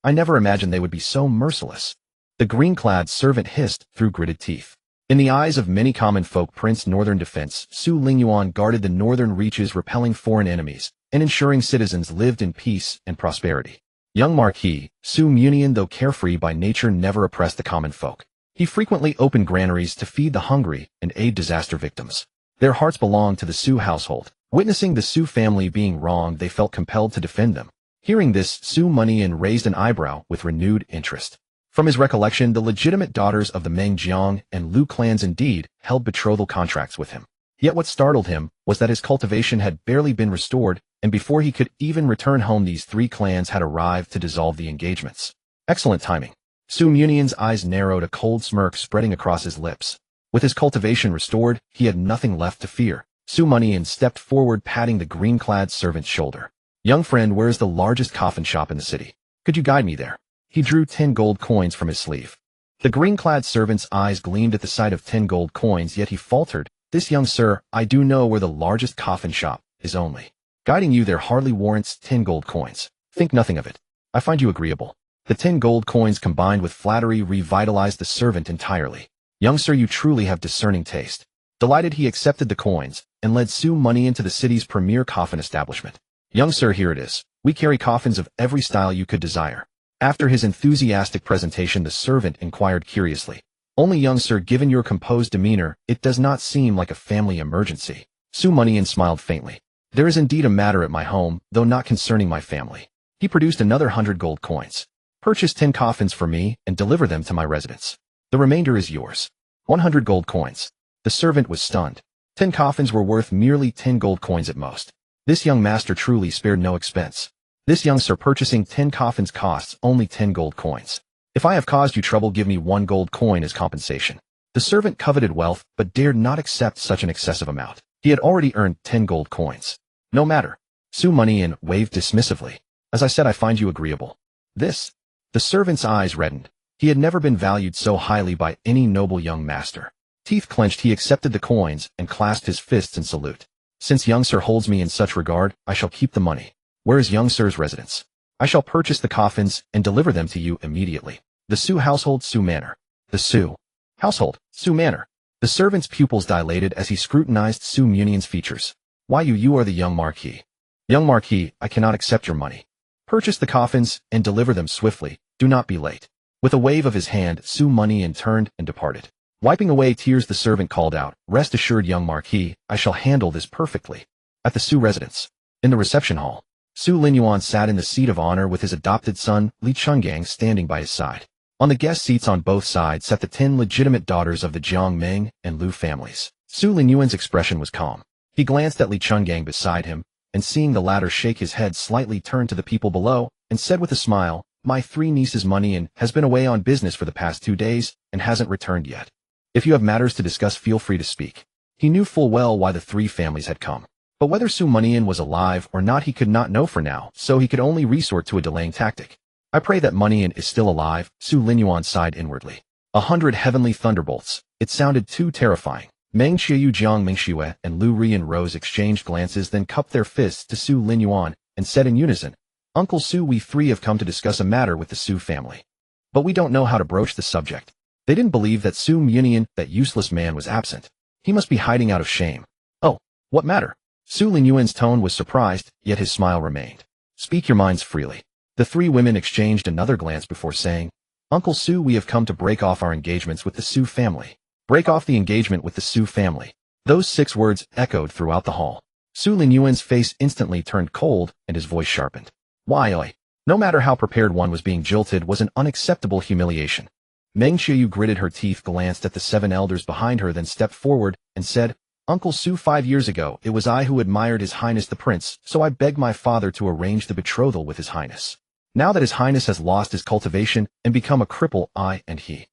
"I never imagined they would be so merciless," the green-clad servant hissed through gritted teeth. In the eyes of many common folk, Prince Northern Defense, Su Lingyuan guarded the northern reaches, repelling foreign enemies and ensuring citizens lived in peace and prosperity. Young Marquis Su Mianian, though carefree by nature, never oppressed the common folk. He frequently opened granaries to feed the hungry and aid disaster victims. Their hearts belonged to the Su household. Witnessing the Su family being wronged, they felt compelled to defend them. Hearing this, Su Mianian raised an eyebrow with renewed interest. From his recollection, the legitimate daughters of the Meng Jiang and Lu clans indeed held betrothal contracts with him. Yet what startled him was that his cultivation had barely been restored, and before he could even return home, these three clans had arrived to dissolve the engagements. Excellent timing. Su Mianian's eyes narrowed, a cold smirk spreading across his lips. With his cultivation restored, he had nothing left to fear. Su Mianian stepped forward, patting the green-clad servant's shoulder. "Young friend, where is the largest coffin shop in the city? Could you guide me there?" He drew 10 gold coins from his sleeve. The green-clad servant's eyes gleamed at the sight of 10 gold coins, yet he faltered. "This, young sir, I do know where the largest coffin shop is, only guiding you there hardly warrants 10 gold coins. Think nothing of it. I find you agreeable." The 10 gold coins, combined with flattery, revitalized the servant entirely. "Young sir, you truly have discerning taste." Delighted, he accepted the coins and led Su Mianian into the city's premier coffin establishment. "Young sir, here it is. We carry coffins of every style you could desire." After his enthusiastic presentation, the servant inquired curiously, "Only, young sir, given your composed demeanor, it does not seem like a family emergency." Su Mianian smiled faintly. "There is indeed a matter at my home, though not concerning my family." He produced another 100 gold coins. "Purchase 10 coffins for me and deliver them to my residence. The remainder is yours." 100 gold coins. The servant was stunned. 10 coffins were worth merely 10 gold coins at most. This young master truly spared no expense. "This, young sir, purchasing 10 coffins costs only 10 gold coins. If I have caused you trouble, give me 1 gold coin as compensation." The servant coveted wealth, but dared not accept such an excessive amount. He had already earned 10 gold coins. "No matter." Su Mianian waved dismissively. "As I said, I find you agreeable." "This?" The servant's eyes reddened. He had never been valued so highly by any noble young master. Teeth clenched, he accepted the coins and clasped his fists in salute. "Since young sir holds me in such regard, I shall keep the money. Where is young sir's residence?" "I shall purchase the coffins and deliver them to you immediately." "The Su household, Su Manor." "The Su household, Su Manor." The servant's pupils dilated as he scrutinized Su Mianian's features. "Why, you are the young Marquis." "Young Marquis, I cannot accept your money. Purchase the coffins and deliver them swiftly. Do not be late." With a wave of his hand, Su Mianian turned and departed. Wiping away tears, the servant called out, "Rest assured, young Marquis, I shall handle this perfectly." At the Su residence, in the reception hall, Su Lingyuan sat in the seat of honor with his adopted son, Li Chungang, standing by his side. On the guest seats on both sides sat the 10 legitimate daughters of the Jiang Meng and Lu families. Su Lingyuan's expression was calm. He glanced at Li Chungang beside him, and seeing the latter shake his head slightly, turned to the people below and said with a smile, My three nieces Mianian has been away on business for the past 2 days and hasn't returned yet. If you have matters to discuss, feel free to speak. He knew full well why the three families had come. But whether Su Mianian was alive or not he could not know for now, so he could only resort to a delaying tactic. I pray that Mianian is still alive, Su Linyuan sighed inwardly. 100 heavenly thunderbolts. It sounded too terrifying. Meng Qiu, Jiang Mingxue, and Lu Ri and Rose exchanged glances, then cupped their fists to Su Linyuan and said in unison, Uncle Su, we three have come to discuss a matter with the Su family. But we don't know how to broach the subject. They didn't believe that Su Mianian, that useless man, was absent. He must be hiding out of shame. Oh, what matter? Su Linyuan's tone was surprised, yet his smile remained. Speak your minds freely. The three women exchanged another glance before saying, Uncle Su, we have come to break off our engagements with the Su family. Break off the engagement with the Su family. Those 6 words echoed throughout the hall. Su Linyuan's face instantly turned cold and his voice sharpened. Why? No matter how prepared one was, being jilted was an unacceptable humiliation. Meng Qiu gritted her teeth, glanced at the 7 elders behind her, then stepped forward and said, Uncle Su, 5 years ago, it was I who admired His Highness the Prince, so I begged my father to arrange the betrothal with His Highness. Now that His Highness has lost his cultivation and become a cripple, I and he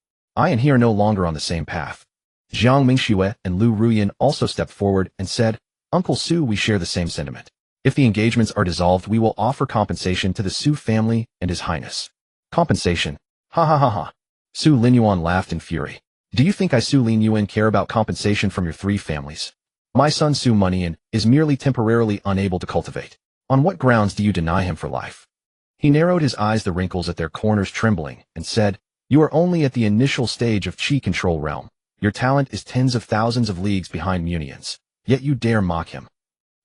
are no longer on the same path. Jiang Mingxue and Lu Ruyan also stepped forward and said, Uncle Su, we share the same sentiment. If the engagements are dissolved, we will offer compensation to the Su family and His Highness. Compensation? Ha ha ha ha. Su Linyuan laughed in fury. Do you think I, Su Linyuan, care about compensation from your 3 families? My son Su Mianian is merely temporarily unable to cultivate. On what grounds do you deny him for life? He narrowed his eyes, the wrinkles at their corners trembling, and said, You are only at the initial stage of Qi control realm. Your talent is tens of thousands of leagues behind Mianian's, yet you dare mock him.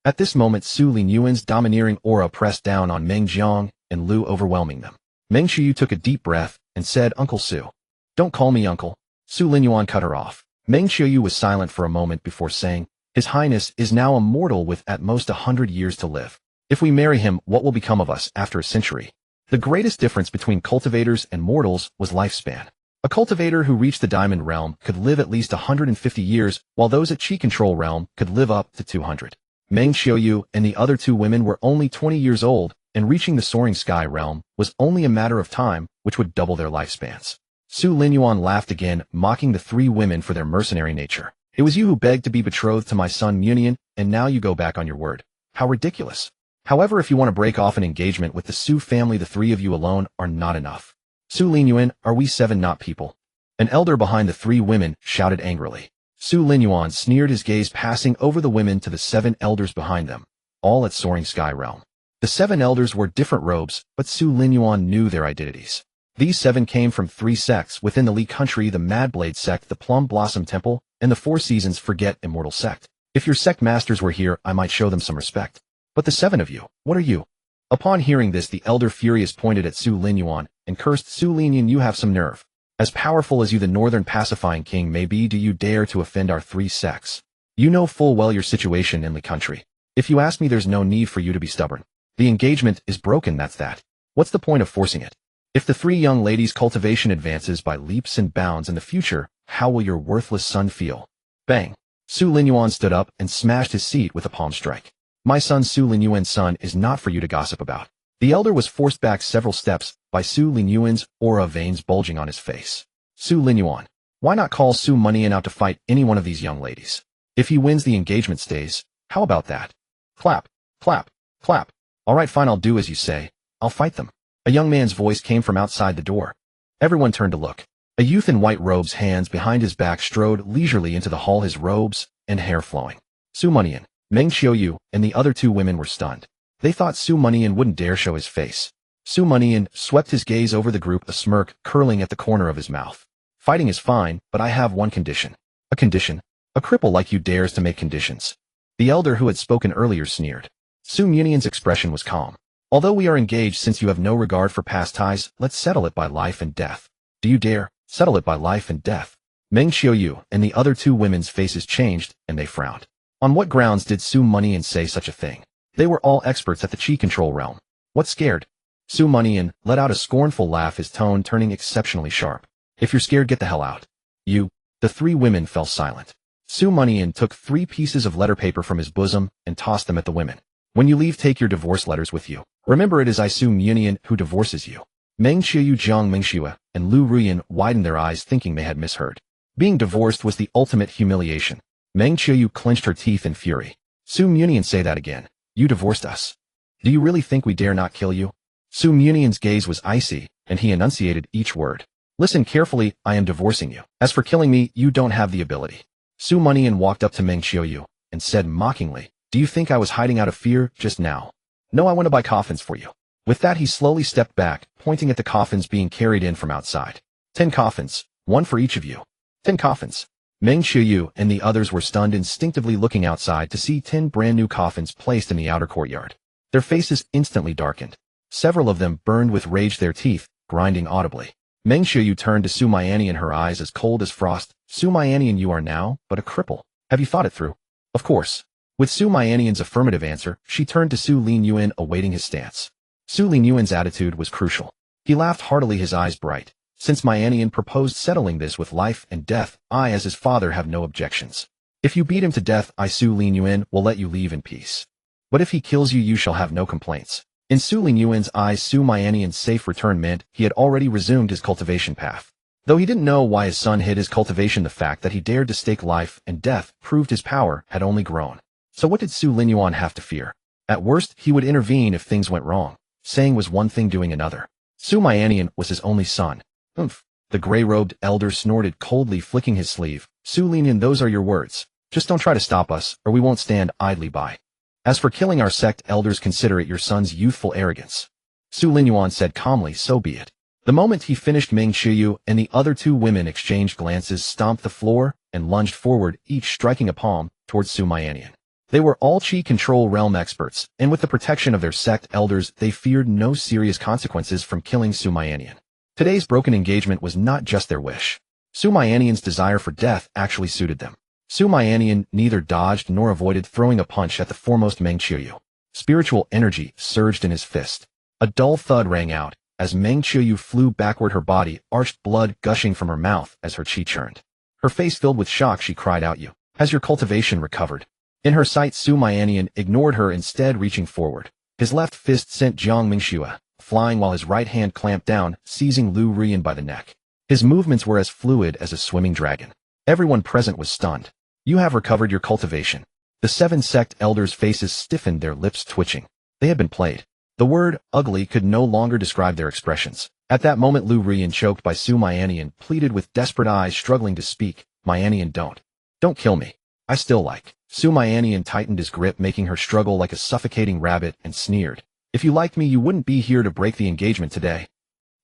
At this moment, Su Linyuan's domineering aura pressed down on Meng Jiang and Lu, overwhelming them. Meng Qiu took a deep breath and said, Uncle Su. Don't call me uncle. Su Linyuan cut her off. Meng Qiu was silent for a moment before saying, His Highness is now a mortal with at most 100 years to live. If we marry him, what will become of us after a century? The greatest difference between cultivators and mortals was lifespan. A cultivator who reached the diamond realm could live at least 150 years, while those at Qi control realm could live up to 200. Meng Qiu and the other 2 women were only 20 years old, and reaching the soaring sky realm was only a matter of time, which would double their lifespans. Su Linyuan laughed again, mocking the 3 women for their mercenary nature. It was you who begged to be betrothed to my son Mianian, and now you go back on your word. How ridiculous. However, if you want to break off an engagement with the Su family, the 3 of you alone are not enough. Su Linyuan, are we 7 not people? An elder behind the 3 women shouted angrily. Su Linyuan sneered, his gaze passing over the women to the 7 elders behind them, all at soaring sky realm. The 7 elders wore different robes, but Su Linyuan knew their identities. These 7 came from 3 sects within the Li country: the Madblade sect, the Plum Blossom Temple, and the 4 Seasons Forget Immortal sect. If your sect masters were here, I might show them some respect. But the 7 of you, what are you? Upon hearing this, the elder furious pointed at Su Linyuan and cursed, Su Linyuan, you have some nerve. As powerful as you, the northern pacifying king, may be, do you dare to offend our 3 sects? You know full well your situation in Li country. If you ask me, there's no need for you to be stubborn. The engagement is broken, that's that. What's the point of forcing it? If the 3 young ladies' cultivation advances by leaps and bounds in the future, how will your worthless son feel? Bang! Su Linyuan stood up and smashed his seat with a palm strike. My son Su Linyuan's son is not for you to gossip about. The elder was forced back several steps by Su Linyuan's aura, veins bulging on his face. Su Linyuan, why not call Su Mianian out to fight any one of these young ladies? If he wins, the engagement stays. How about that? Clap, clap, clap. All right, fine, I'll do as you say. I'll fight them. A young man's voice came from outside the door. Everyone turned to look. A youth in white robes, hands behind his back, strode leisurely into the hall, his robes and hair flowing. Su Mianian, Meng Qiu, and the other 2 women were stunned. They thought Su Mianian wouldn't dare show his face. Su Mianian swept his gaze over the group, a smirk curling at the corner of his mouth. Fighting is fine, but I have one condition. A condition? A cripple like you dares to make conditions. The elder who had spoken earlier sneered. Su Mianian's expression was calm. Although we are engaged, since you have no regard for past ties, let's settle it by life and death. Do you dare? Settle it by life and death. Meng Qiu and the other 2 women's faces changed, and they frowned. On what grounds did Su Mianian say such a thing? They were all experts at the Qi control realm. What scared? Su Mianian let out a scornful laugh, his tone turning exceptionally sharp. If you're scared, get the hell out. You. The 3 women fell silent. Su Mianian took 3 pieces of letter paper from his bosom and tossed them at the women. When you leave, take your divorce letters with you. Remember, it is I, Su Mianian, who divorces you. Meng Qiuyu, Jiang Mingxue, and Lu Ruyan widened their eyes thinking they had misheard. Being divorced was the ultimate humiliation. Meng Qiuyu clenched her teeth in fury. Su Mianian, say that again. You divorced us. Do you really think we dare not kill you? Su Mianian's gaze was icy, and he enunciated each word. Listen carefully, I am divorcing you. As for killing me, you don't have the ability. Su Mianian walked up to Meng Qiuyu and said mockingly, do you think I was hiding out of fear just now? No, I want to buy coffins for you. With that, he slowly stepped back, pointing at the coffins being carried in from outside. 10 coffins, one for each of you. 10 coffins. Meng Qiuyu and the others were stunned, instinctively looking outside to see 10 brand new coffins placed in the outer courtyard. Their faces instantly darkened. Several of them burned with rage, their teeth grinding audibly. Meng Qiuyu turned to Su Mianian, her eyes as cold as frost. Su Mianian, you are now but a cripple. Have you thought it through? Of course. With Su Mianian's affirmative answer, she turned to Su Linyuan, awaiting his stance. Su Linyuan's attitude was crucial. He laughed heartily, his eyes bright. Since Mianian proposed settling this with life and death, I as his father have no objections. If you beat him to death, I, Su Linyuan, will let you leave in peace. But if he kills you, you shall have no complaints. In Su Linyuan's eyes, Su Mianian's safe return meant he had already resumed his cultivation path. Though he didn't know why his son hid his cultivation, the fact that he dared to stake life and death proved his power had only grown. So what did Su Linyuan have to fear? At worst, he would intervene if things went wrong. Saying was one thing, doing another. Su Mianian was his only son. Oomph. The gray-robed elder snorted coldly, flicking his sleeve. Su Linyuan, those are your words. Just don't try to stop us, or we won't stand idly by. As for killing our sect elders, consider it your son's youthful arrogance. Su Linyuan said calmly, so be it. The moment he finished, Meng Qiuyu and the other 2 women exchanged glances, stomped the floor, and lunged forward, each striking a palm towards Su Mianian. They were all Qi control realm experts, and with the protection of their sect elders, they feared no serious consequences from killing Su Mianian. Today's broken engagement was not just their wish. Su Mianian's desire for death actually suited them. Su Mianian neither dodged nor avoided throwing a punch at the foremost Meng Qiuyu. Spiritual energy surged in his fist. A dull thud rang out as Meng Qiuyu flew backward, her body arched, blood gushing from her mouth as her qi churned. Her face filled with shock, she cried out, "You, has your cultivation recovered?" In her sight, Su Mianian ignored her, instead reaching forward. His left fist sent Jiang Mingxue flying while his right hand clamped down, seizing Lu Ruyan by the neck. His movements were as fluid as a swimming dragon. Everyone present was stunned. You have recovered your cultivation. The 7 sect elders' faces stiffened, their lips twitching. They had been played. The word ugly could no longer describe their expressions. At that moment, Lu Ruyan, choked by Su Mianian, pleaded with desperate eyes, struggling to speak. Mianian, don't kill me. I still like. Su Mianian tightened his grip, making her struggle like a suffocating rabbit, and sneered. If you liked me, you wouldn't be here to break the engagement today.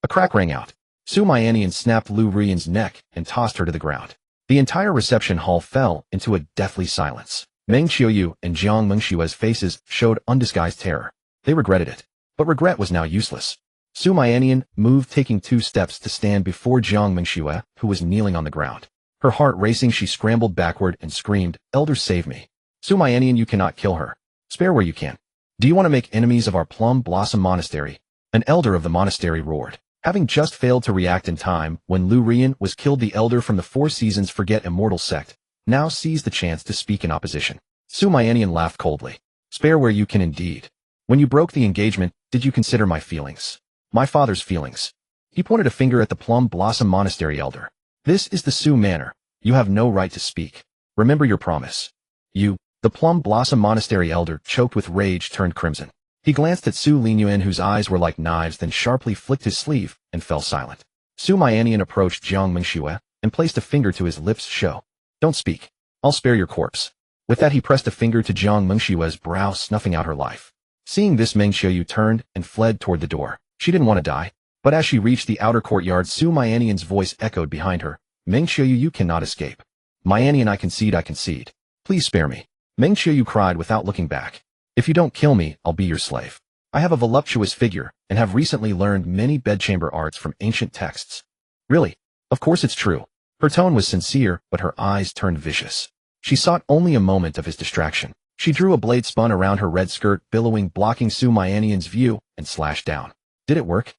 A crack rang out. Su Mianian snapped Lu Ruyan's neck and tossed her to the ground. The entire reception hall fell into a deathly silence. Meng Qiuyu and Jiang Mingxue's faces showed undisguised terror. They regretted it. But regret was now useless. Su Mianian moved, taking 2 steps to stand before Jiang Mingxue, who was kneeling on the ground. Her heart racing, she scrambled backward and screamed, "Elders, save me. Su Mianian, you cannot kill her. Spare where you can. Do you want to make enemies of our Plum Blossom Monastery?" An elder of the monastery roared. Having just failed to react in time when Lu Ruyan was killed, the elder from the 4 Seasons Forget Immortal sect now seized the chance to speak in opposition. Su Mianian laughed coldly. "Spare where you can indeed. When you broke the engagement, did you consider my feelings? My father's feelings?" He pointed a finger at the Plum Blossom Monastery elder. "This is the Su manor. You have no right to speak. Remember your promise." "You..." The Plum Blossom Monastery elder, choked with rage, turned crimson. He glanced at Su Linyuan, whose eyes were like knives, then sharply flicked his sleeve and fell silent. Su Mianian approached Jiang Mingxue and placed a finger to his lips. "Show. Don't speak. I'll spare your corpse." With that, he pressed a finger to Jiang Mingxue's brow, snuffing out her life. Seeing this, Meng Qiuyu turned and fled toward the door. She didn't want to die. But as she reached the outer courtyard, Su Mianian's voice echoed behind her. "Meng Qiuyu, you cannot escape." "Mianian, I concede. Please spare me." Meng Qiuyu cried without looking back. "If you don't kill me, I'll be your slave. I have a voluptuous figure and have recently learned many bedchamber arts from ancient texts." "Really? Of course it's true." Her tone was sincere, but her eyes turned vicious. She sought only a moment of his distraction. She drew a blade, spun around her red skirt, billowing, blocking Su Mianian's view, and slashed down. Did it work?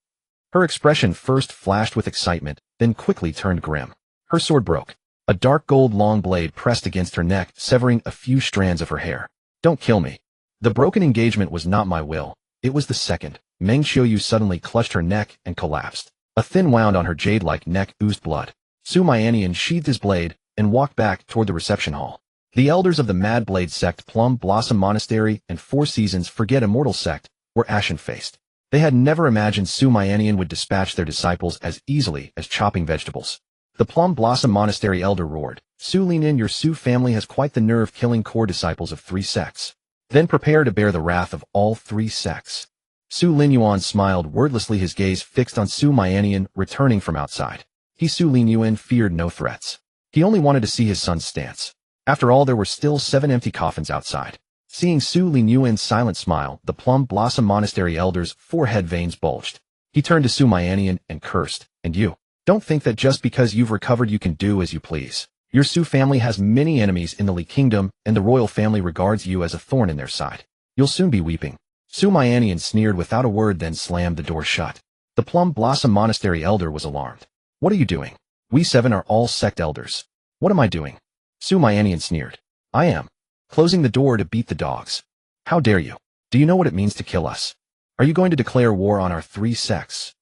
Her expression first flashed with excitement, then quickly turned grim. Her sword broke. A dark gold long blade pressed against her neck, severing a few strands of her hair. "Don't kill me. The broken engagement was not my will. It was the second. Meng Qiuyu suddenly clutched her neck and collapsed. A thin wound on her jade-like neck oozed blood. Su Mianian sheathed his blade and walked back toward the reception hall. The elders of the Mad Blade sect, Plum Blossom Monastery, and Four Seasons Forget Immortal sect were ashen-faced. They had never imagined Su Mianian would dispatch their disciples as easily as chopping vegetables. The Plum Blossom Monastery elder roared, "Su Linyin, your Su family has quite the nerve killing core disciples of 3 sects. Then prepare to bear the wrath of all 3 sects." Su Linyuan smiled wordlessly, his gaze fixed on Su Mianian returning from outside. Su Linyuan feared no threats. He only wanted to see his son's stance. After all, there were still 7 empty coffins outside. Seeing Su Linyuan's silent smile, the Plum Blossom Monastery elder's forehead veins bulged. He turned to Su Mianian and cursed, "And you? Don't think that just because you've recovered you can do as you please. Your Su family has many enemies in the Li Kingdom, and the royal family regards you as a thorn in their side. You'll soon be weeping." Su Mianian sneered without a word, then slammed the door shut. The Plum Blossom Monastery elder was alarmed. "What are you doing? We 7 are all sect elders." "What am I doing?" Su Mianian sneered. "I am closing the door to beat the dogs." "How dare you? Do you know what it means to kill us? Are you going to declare war on our 3 sects?"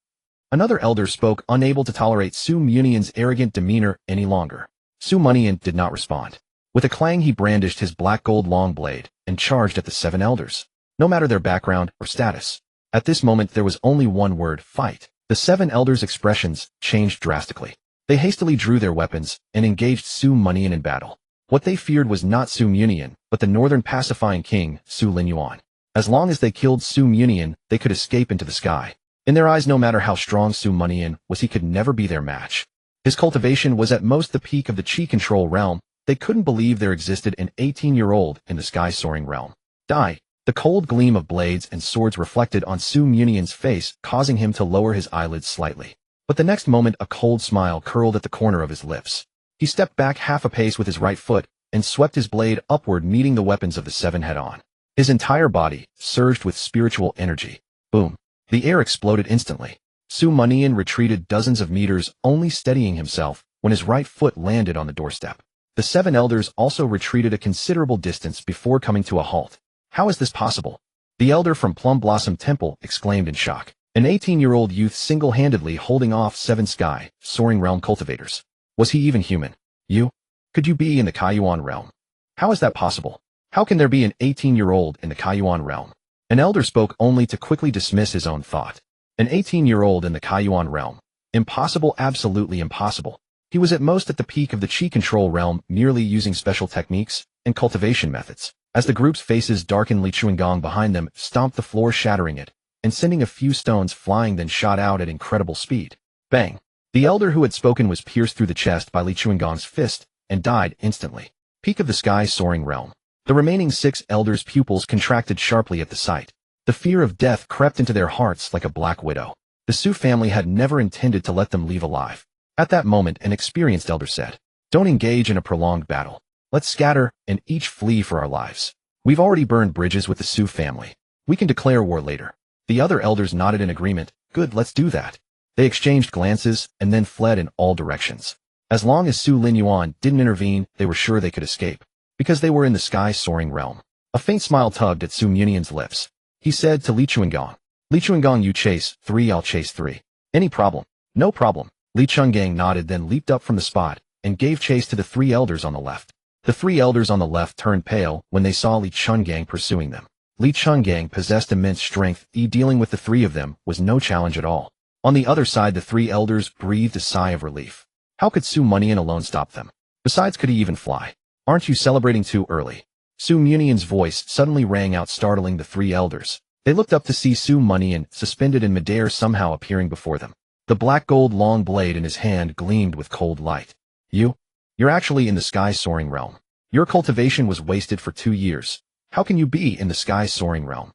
Another elder spoke, unable to tolerate Su Mianian's arrogant demeanor any longer. Su Mianian did not respond. With a clang, he brandished his black gold long blade and charged at the 7 elders, no matter their background or status. At this moment there was only one word: fight. The 7 elders' expressions changed drastically. They hastily drew their weapons and engaged Su Mianian in battle. What they feared was not Su Mianian, but the northern pacifying king, Su Linyuan. As long as they killed Su Mianian, they could escape into the sky. In their eyes, no matter how strong Su Mianian was, he could never be their match. His cultivation was at most the peak of the chi control realm. They couldn't believe there existed an 18-year-old in the sky-soaring realm. Die! The cold gleam of blades and swords reflected on Su Mianian's face, causing him to lower his eyelids slightly. But the next moment a cold smile curled at the corner of his lips. He stepped back half a pace with his right foot and swept his blade upward, meeting the weapons of the 7 head-on. His entire body surged with spiritual energy. Boom! The air exploded instantly. Su Mianian retreated dozens of meters, only steadying himself when his right foot landed on the doorstep. The 7 elders also retreated a considerable distance before coming to a halt. "How is this possible?" the elder from Plum Blossom Temple exclaimed in shock. An 18-year-old youth single-handedly holding off 7 sky-soaring realm cultivators. Was he even human? Could you be in the Kaiyuan realm? How is that possible? How can there be an 18-year-old in the Kaiyuan realm? An elder spoke only to quickly dismiss his own thought. An 18-year-old in the Kaiyuan realm. Impossible, absolutely impossible. He was at most at the peak of the chi control realm, merely using special techniques and cultivation methods. As the group's faces darkened, Li Chuangong behind them stomped the floor, shattering it, and sending a few stones flying, then shot out at incredible speed. Bang! The elder who had spoken was pierced through the chest by Li Chuangong's fist and died instantly. Peak of the sky-soaring realm. The remaining 6 elders' pupils contracted sharply at the sight. The fear of death crept into their hearts like a black widow. The Su family had never intended to let them leave alive. At that moment, an experienced elder said, "Don't engage in a prolonged battle. Let's scatter and each flee for our lives. We've already burned bridges with the Su family. We can declare war later." The other elders nodded in agreement. "Good, let's do that." They exchanged glances and then fled in all directions. As long as Su Linyuan didn't intervene, they were sure they could escape, because they were in the sky-soaring realm. A faint smile tugged at Su Mianian's lips. He said to Li Chuangong, "Li Chuangong, you chase 3, I'll chase 3. Any problem?" "No problem." Li Chuangong nodded, then leaped up from the spot and gave chase to the 3 elders on the left. The 3 elders on the left turned pale when they saw Li Chuangong pursuing them. Li Chuangong possessed immense strength. Dealing with the 3 of them was no challenge at all. On the other side, the 3 elders breathed a sigh of relief. How could Su Mianian alone stop them? Besides, could he even fly? "Aren't you celebrating too early?" Su Mianian's voice suddenly rang out, startling the 3 elders. They looked up to see Su Mianian suspended in midair, somehow appearing before them. The black gold long blade in his hand gleamed with cold light. You're actually in the sky-soaring realm. Your cultivation was wasted for 2 years. How can you be in the sky-soaring realm?"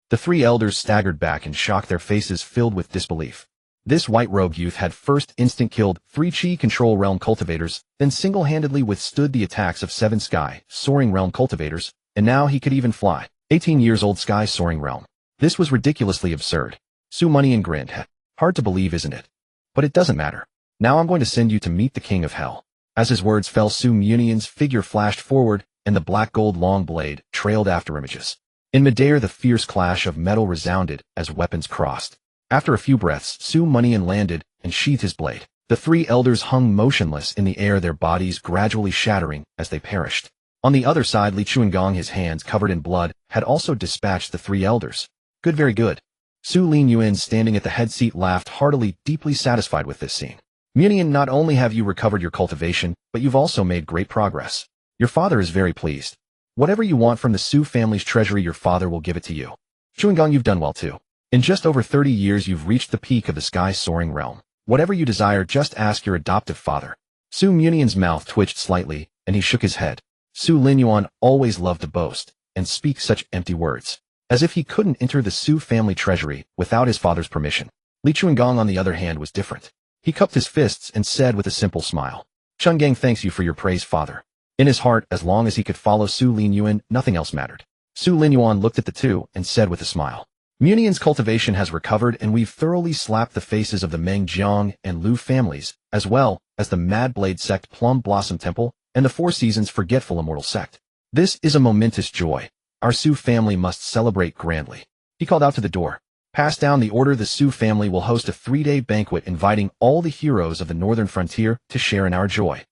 The 3 elders staggered back in shock, their faces filled with disbelief. This white-robed youth had first instant killed 3 chi control realm cultivators, then single-handedly withstood the attacks of 7 sky-soaring realm cultivators, and now he could even fly. 18 years old, sky-soaring realm. This was ridiculously absurd. Su Mianian grinned. "Hard to believe, isn't it? But it doesn't matter. Now I'm going to send you to meet the king of hell." As his words fell, Su Mianian's figure flashed forward, and the black gold long blade trailed after images. In midair, the fierce clash of metal resounded as weapons crossed. After a few breaths, Su Mianian landed and sheathed his blade. The three elders hung motionless in the air, their bodies gradually shattering as they perished. On the other side, Li Chuangong, his hands covered in blood, had also dispatched the three elders. Good, very good. Su Linyuan, standing at the head seat, laughed heartily, deeply satisfied with this scene. Mianian, not only have you recovered your cultivation, but you've also made great progress. Your father is very pleased. Whatever you want from the Su family's treasury, your father will give it to you. Chuangong, you've done well too. In just over 30 years, you've reached the peak of the sky-soaring realm. Whatever you desire, just ask your adoptive father. Su Mianian's mouth twitched slightly, and he shook his head. Su Linyuan always loved to boast and speak such empty words, as if he couldn't enter the Su family treasury without his father's permission. Li Chuangong, on the other hand, was different. He cupped his fists and said with a simple smile, Chungang thanks you for your praise, father. In his heart, as long as he could follow Su Linyuan, nothing else mattered. Su Linyuan looked at the two and said with a smile, Mianian's cultivation has recovered, and we've thoroughly slapped the faces of the Meng Jiang and Lu families, as well as the Mad Blade sect, Plum Blossom Temple, and the Four Seasons Forgetful Immortal sect. This is a momentous joy. Our Su family must celebrate grandly. He called out to the door. Pass down the order. The Su family will host a 3-day banquet inviting all the heroes of the northern frontier to share in our joy.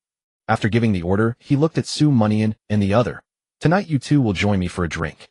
After giving the order, he looked at Su Mianian and the other. Tonight you two will join me for a drink.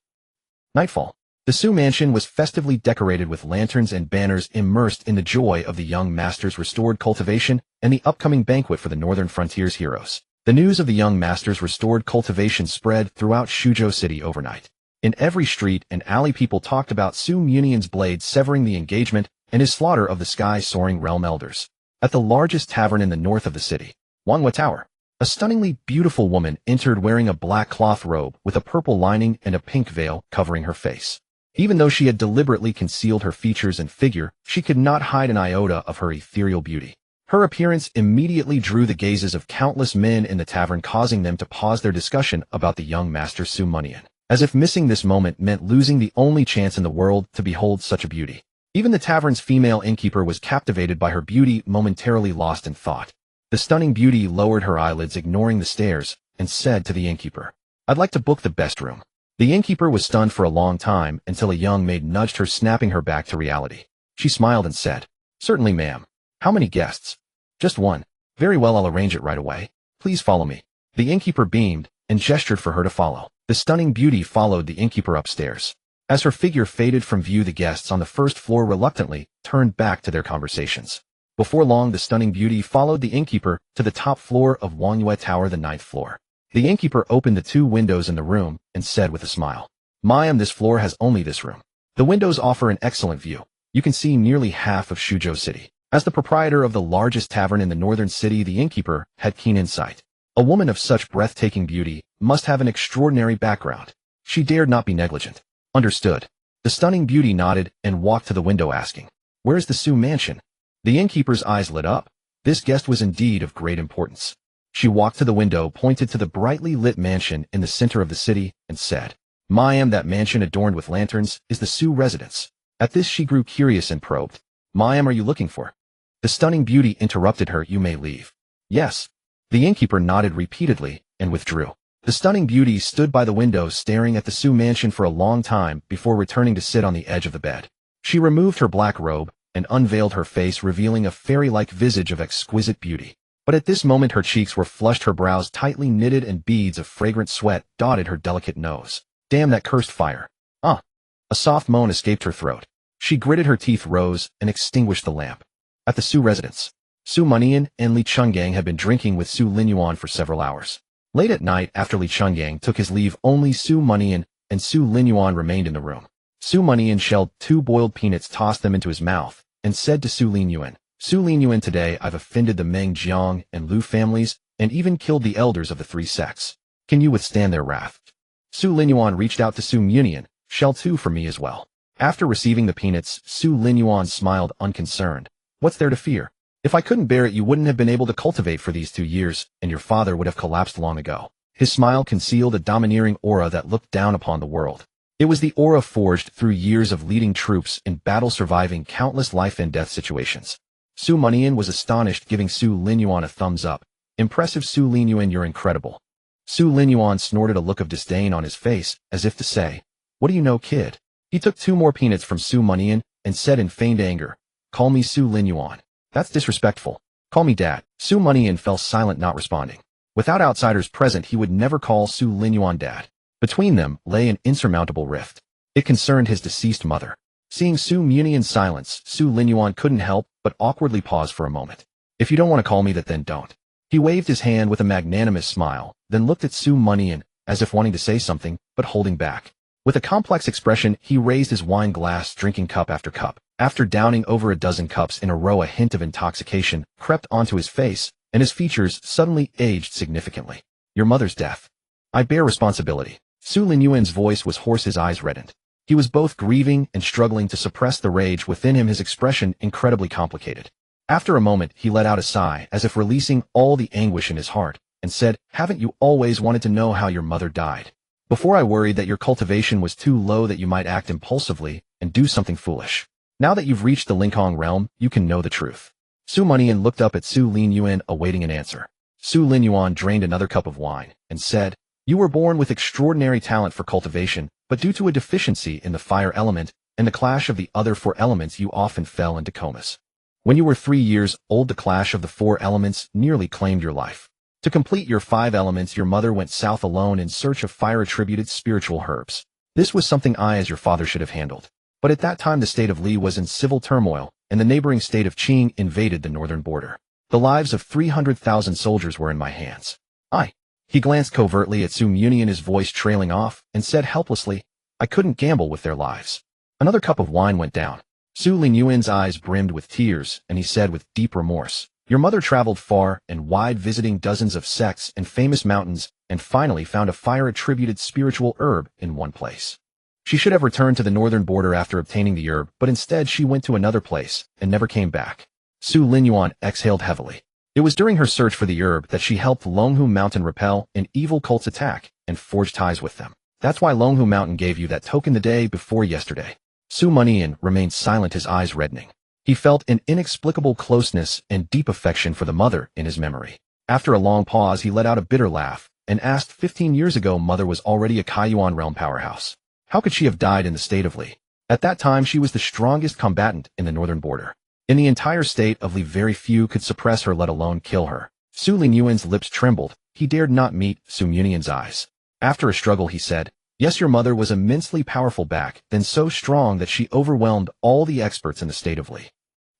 Nightfall. The Su mansion was festively decorated with lanterns and banners, immersed in the joy of the young master's restored cultivation and the upcoming banquet for the northern frontier's heroes. The news of the young master's restored cultivation spread throughout Shuzhou City overnight. In every street and alley, people talked about Su Mianian's blade severing the engagement and his slaughter of the sky-soaring realm elders. At the largest tavern in the north of the city, Wanghua Tower, a stunningly beautiful woman entered wearing a black cloth robe with a purple lining and a pink veil covering her face. Even though she had deliberately concealed her features and figure, she could not hide an iota of her ethereal beauty. Her appearance immediately drew the gazes of countless men in the tavern, causing them to pause their discussion about the young master Su Mianian, as if missing this moment meant losing the only chance in the world to behold such a beauty. Even the tavern's female innkeeper was captivated by her beauty, momentarily lost in thought. The stunning beauty lowered her eyelids, ignoring the stares, and said to the innkeeper, I'd like to book the best room. The innkeeper was stunned for a long time until a young maid nudged her, snapping her back to reality. She smiled and said, Certainly, ma'am. How many guests? Just one. Very well, I'll arrange it right away. Please follow me. The innkeeper beamed and gestured for her to follow. The stunning beauty followed the innkeeper upstairs. As her figure faded from view, the guests on the first floor reluctantly turned back to their conversations. Before long, the stunning beauty followed the innkeeper to the top floor of Wanghua Tower, the 9th floor. The innkeeper opened the 2 windows in the room and said with a smile, Ma'am, this floor has only this room. The windows offer an excellent view. You can see nearly half of Shuzhou City. As the proprietor of the largest tavern in the northern city, the innkeeper had keen insight. A woman of such breathtaking beauty must have an extraordinary background. She dared not be negligent. Understood. The stunning beauty nodded and walked to the window, asking, Where is the Su mansion? The innkeeper's eyes lit up. This guest was indeed of great importance. She walked to the window, pointed to the brightly lit mansion in the center of the city, and said, Ma'am, that mansion adorned with lanterns is the Su residence. At this she grew curious and probed. Ma'am, are you looking for? The stunning beauty interrupted her. You may leave. Yes. The innkeeper nodded repeatedly and withdrew. The stunning beauty stood by the window, staring at the Su mansion for a long time before returning to sit on the edge of the bed. She removed her black robe and unveiled her face, revealing a fairy-like visage of exquisite beauty. But at this moment her cheeks were flushed, her brows tightly knitted, and beads of fragrant sweat dotted her delicate nose. Damn that cursed fire. A soft moan escaped her throat. She gritted her teeth, rose, and extinguished the lamp. At the Su residence, Su Mianian and Li Chungang had been drinking with Su Linyuan for several hours. Late at night, after Li Chungang took his leave, only Su Mianian and Su Linyuan remained in the room. Su Mianian shelled 2 boiled peanuts, tossed them into his mouth, and said to Su Linyuan, Su Linyuan, today I've offended the Meng Jiang and Lu families, and even killed the elders of the 3 sects. Can you withstand their wrath? Su Linyuan reached out to Su Mianian, shell 2 for me as well. After receiving the peanuts, Su Linyuan smiled unconcerned. What's there to fear? If I couldn't bear it, you wouldn't have been able to cultivate for these 2 years, and your father would have collapsed long ago. His smile concealed a domineering aura that looked down upon the world. It was the aura forged through years of leading troops in battle, surviving countless life and death situations. Su Mianian was astonished, giving Su Linyuan a thumbs up. Impressive, Su Linyuan, you're incredible. Su Linyuan snorted, a look of disdain on his face, as if to say, What do you know, kid? He took 2 more peanuts from Su Mianian and said in feigned anger, call me Su Linyuan. That's disrespectful. Call me dad. Su Mianian fell silent, not responding. Without outsiders present, he would never call Su Linyuan dad. Between them lay an insurmountable rift. It concerned his deceased mother. Seeing Su Mianian's silence, Su Linyuan couldn't help but awkwardly pause for a moment. If you don't want to call me that, then don't. He waved his hand with a magnanimous smile, then looked at Su Mianian, as if wanting to say something, but holding back. With a complex expression, he raised his wine glass, drinking cup after cup. After downing over a dozen cups in a row, a hint of intoxication crept onto his face, and his features suddenly aged significantly. Your mother's death. I bear responsibility. Su Linyuan's voice was hoarse, his eyes reddened. He was both grieving and struggling to suppress the rage within him, his expression incredibly complicated. After a moment, he let out a sigh, as if releasing all the anguish in his heart, and said, haven't you always wanted to know how your mother died? Before I worried that your cultivation was too low, that you might act impulsively and do something foolish. Now that you've reached the Linkhong realm, you can know the truth. Su Mianian looked up at Su Linyuan, awaiting an answer. Su Linyuan drained another cup of wine and said, you were born with extraordinary talent for cultivation, but due to a deficiency in the fire element and the clash of the other 4 elements, you often fell into comas. When you were 3 years old, the clash of the 4 elements nearly claimed your life. To complete your 5 elements, your mother went south alone in search of fire-attributed spiritual herbs. This was something I, as your father, should have handled. But at that time the state of Li was in civil turmoil, and the neighboring state of Qing invaded the northern border. The lives of 300,000 soldiers were in my hands. He glanced covertly at Su Mianian, his voice trailing off, and said helplessly, I couldn't gamble with their lives. Another cup of wine went down. Su Linyuan's eyes brimmed with tears, and he said with deep remorse, your mother traveled far and wide, visiting dozens of sects and famous mountains, and finally found a fire-attributed spiritual herb in one place. She should have returned to the northern border after obtaining the herb, but instead she went to another place and never came back. Su Linyuan exhaled heavily. It was during her search for the herb that she helped Longhu Mountain repel an evil cult's attack and forge ties with them. That's why Longhu Mountain gave you that token the day before yesterday. Su Mianian remained silent, his eyes reddening. He felt an inexplicable closeness and deep affection for the mother in his memory. After a long pause, he let out a bitter laugh and asked, 15 years ago, mother was already a Kaiyuan realm powerhouse. How could she have died in the state of Li? At that time, she was the strongest combatant in the northern border. In the entire state of Li, very few could suppress her, let alone kill her. Su Linyuan's lips trembled. He dared not meet Su Mianian's eyes. After a struggle, he said, yes, your mother was immensely powerful back then, so strong that she overwhelmed all the experts in the state of Li.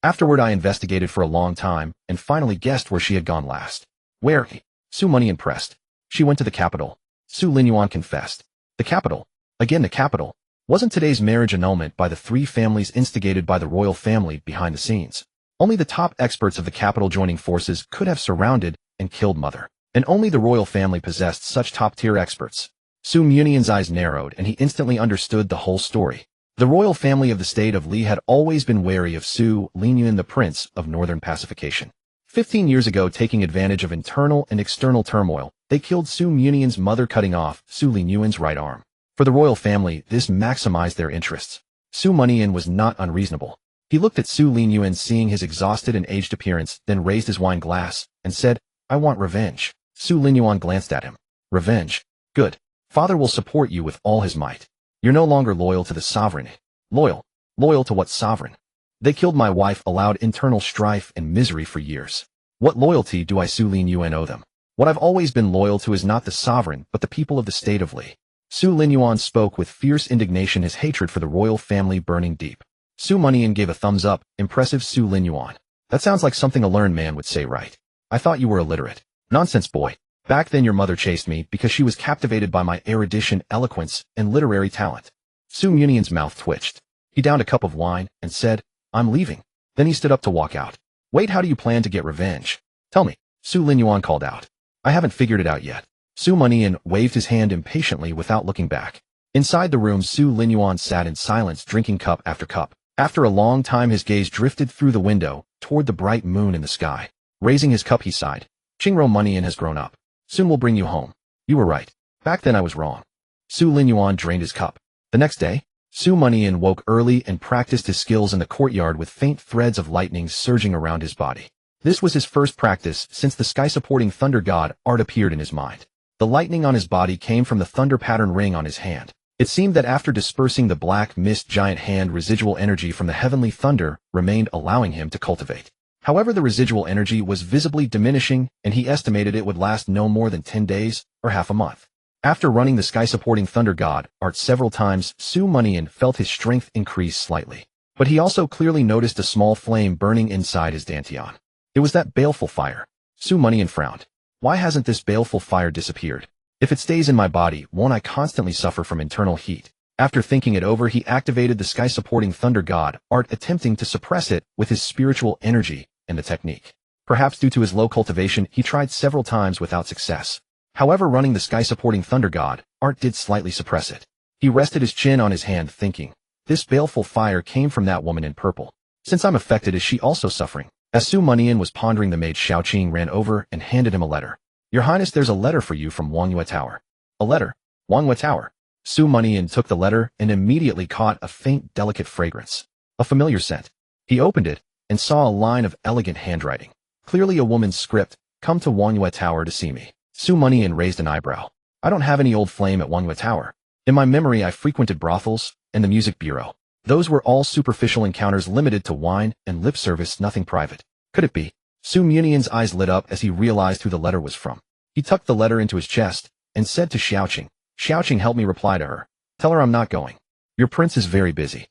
Afterward, I investigated for a long time and finally guessed where she had gone last. Where? Su Mianian pressed. She went to the capital. Su Linyuan confessed. The capital? Again, the capital. Wasn't today's marriage annulment by the 3 families instigated by the royal family behind the scenes? Only the top experts of the capital joining forces could have surrounded and killed mother. And only the royal family possessed such top-tier experts. Su Mianian's eyes narrowed, and he instantly understood the whole story. The royal family of the state of Li had always been wary of Su Linyuan, the prince of northern pacification. 15 years ago, taking advantage of internal and external turmoil, they killed Su Mianian's mother, cutting off Su Linyuan's right arm. For the royal family, this maximized their interests. Su Mianian was not unreasonable. He looked at Su Linyuan, seeing his exhausted and aged appearance, then raised his wine glass and said, I want revenge. Su Linyuan glanced at him. Revenge? Good. Father will support you with all his might. You're no longer loyal to the sovereign. Loyal? Loyal to what sovereign? They killed my wife, allowed internal strife and misery for years. What loyalty do I, Su Linyuan, owe them? What I've always been loyal to is not the sovereign, but the people of the state of Li. Su Linyuan spoke with fierce indignation, his hatred for the royal family burning deep. Su Mianian gave a thumbs up. Impressive, Su Linyuan. That sounds like something a learned man would say, right? I thought you were illiterate. Nonsense, boy. Back then your mother chased me because she was captivated by my erudition, eloquence, and literary talent. Su Mianian's mouth twitched. He downed a cup of wine and said, I'm leaving. Then he stood up to walk out. Wait, how do you plan to get revenge? Tell me, Su Linyuan called out. I haven't figured it out yet. Su Mianian waved his hand impatiently without looking back. Inside the room, Su Linyuan sat in silence, drinking cup after cup. After a long time, his gaze drifted through the window toward the bright moon in the sky. Raising his cup, he sighed. Qingro Mianian has grown up. Soon we'll bring you home. You were right. Back then I was wrong. Su Linyuan drained his cup. The next day, Su Mianian woke early and practiced his skills in the courtyard with faint threads of lightning surging around his body. This was his first practice since the sky-supporting thunder god art appeared in his mind. The lightning on his body came from the thunder pattern ring on his hand. It seemed that after dispersing the black mist giant hand residual energy from the heavenly thunder remained allowing him to cultivate. However, the residual energy was visibly diminishing, and he estimated it would last no more than 10 days or half a month. After running the sky-supporting thunder god art several times, Mianian felt his strength increase slightly. But he also clearly noticed a small flame burning inside his dantian. It was that baleful fire. Mianian frowned. Why hasn't this baleful fire disappeared? If it stays in my body, won't I constantly suffer from internal heat? After thinking it over, he activated the sky-supporting thunder god art, attempting to suppress it with his spiritual energy and the technique. Perhaps due to his low cultivation, he tried several times without success. However, running the sky-supporting thunder god art did slightly suppress it. He rested his chin on his hand, thinking, this baleful fire came from that woman in purple. Since I'm affected, is she also suffering? As Mianian was pondering, the maid Xiaoqing ran over and handed him a letter. Your Highness, there's a letter for you from Wangyue Tower. A letter? Wangyue Tower. Mianian took the letter and immediately caught a faint, delicate fragrance. A familiar scent. He opened it and saw a line of elegant handwriting. Clearly a woman's script. Come to Wangyue Tower to see me. Mianian raised an eyebrow. I don't have any old flame at Wangyue Tower. In my memory, I frequented brothels and the music bureau. Those were all superficial encounters limited to wine and lip service, nothing private. Could it be? Mianian's eyes lit up as he realized who the letter was from. He tucked the letter into his chest and said to Xiaoqing, Xiaoqing, help me reply to her. Tell her I'm not going. Your prince is very busy.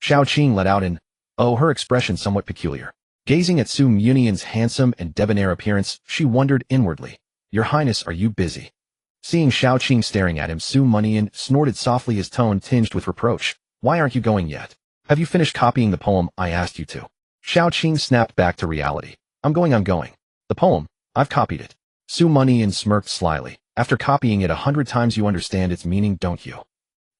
Xiaoqing let out an, oh, her expression somewhat peculiar. Gazing at Mianian's handsome and debonair appearance, she wondered inwardly, Your Highness, are you busy? Seeing Xiaoqing staring at him, Mianian snorted softly, his tone tinged with reproach. Why aren't you going yet? Have you finished copying the poem I asked you to? Xiaoqing snapped back to reality. I'm going. The poem? I've copied it. Mianian smirked slyly. After copying it 100 times, you understand its meaning, don't you?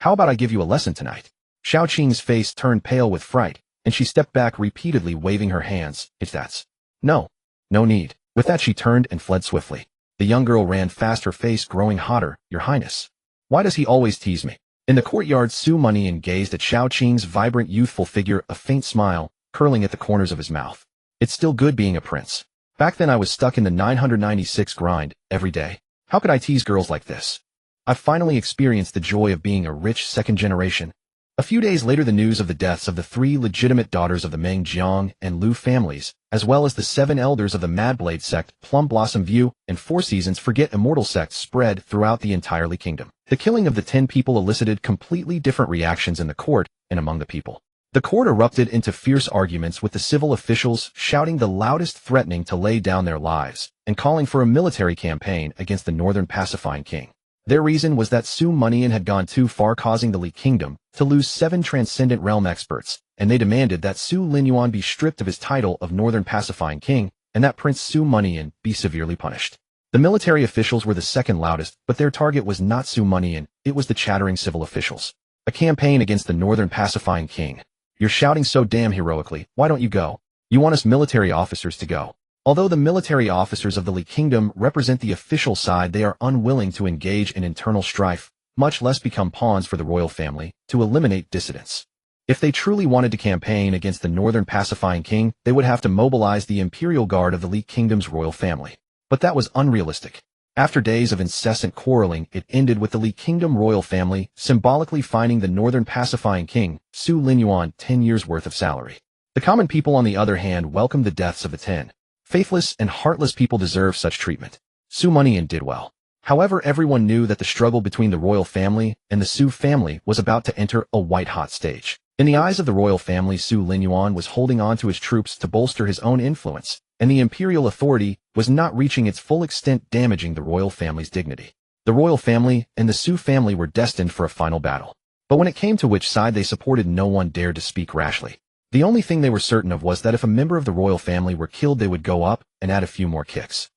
How about I give you a lesson tonight? Xiaoqing's face turned pale with fright, and she stepped back, repeatedly waving her hands. It's that's. No need. With that, she turned and fled swiftly. The young girl ran fast, her face growing hotter. Your Highness. Why does he always tease me? In the courtyard, Mianian gazed at Xiaoqing's vibrant, youthful figure, a faint smile curling at the corners of his mouth. It's still good being a prince. Back then I was stuck in the 996 grind every day. How could I tease girls like this? I've finally experienced the joy of being a rich second generation. A few days later, the news of the deaths of the 3 legitimate daughters of the Meng, Jiang, and Lu families, as well as the 7 elders of the Madblade sect, Plum Blossom View, and Four Seasons Forget Immortal sects spread throughout the entirely kingdom. The killing of the 10 people elicited completely different reactions in the court and among the people. The court erupted into fierce arguments, with the civil officials shouting the loudest, threatening to lay down their lives and calling for a military campaign against the northern pacifying king. Their reason was that Mianian had gone too far, causing the Li Kingdom to lose 7 transcendent realm experts, and they demanded that Su Linyuan be stripped of his title of northern pacifying king and that Prince Mianian be severely punished. The military officials were the second loudest, but their target was not Mianian, it was the chattering civil officials. A campaign against the northern pacifying king. You're shouting so damn heroically, why don't you go? You want us military officers to go. Although the military officers of the Li Kingdom represent the official side, they are unwilling to engage in internal strife, much less become pawns for the royal family, to eliminate dissidents. If they truly wanted to campaign against the northern pacifying king, they would have to mobilize the imperial guard of the Li Kingdom's royal family. But that was unrealistic. After days of incessant quarreling, it ended with the Li Kingdom royal family symbolically fining the northern pacifying king, Su Linyuan, 10 years' worth of salary. The common people, on the other hand, welcomed the deaths of the 10. Faithless and heartless people deserve such treatment. Mianian did well. However, everyone knew that the struggle between the royal family and the Su family was about to enter a white-hot stage. In the eyes of the royal family, Su Linyuan was holding on to his troops to bolster his own influence, and the imperial authority was not reaching its full extent, damaging the royal family's dignity. The royal family and the Su family were destined for a final battle. But when it came to which side they supported, no one dared to speak rashly. The only thing they were certain of was that if a member of the royal family were killed, they would go up and add a few more kicks.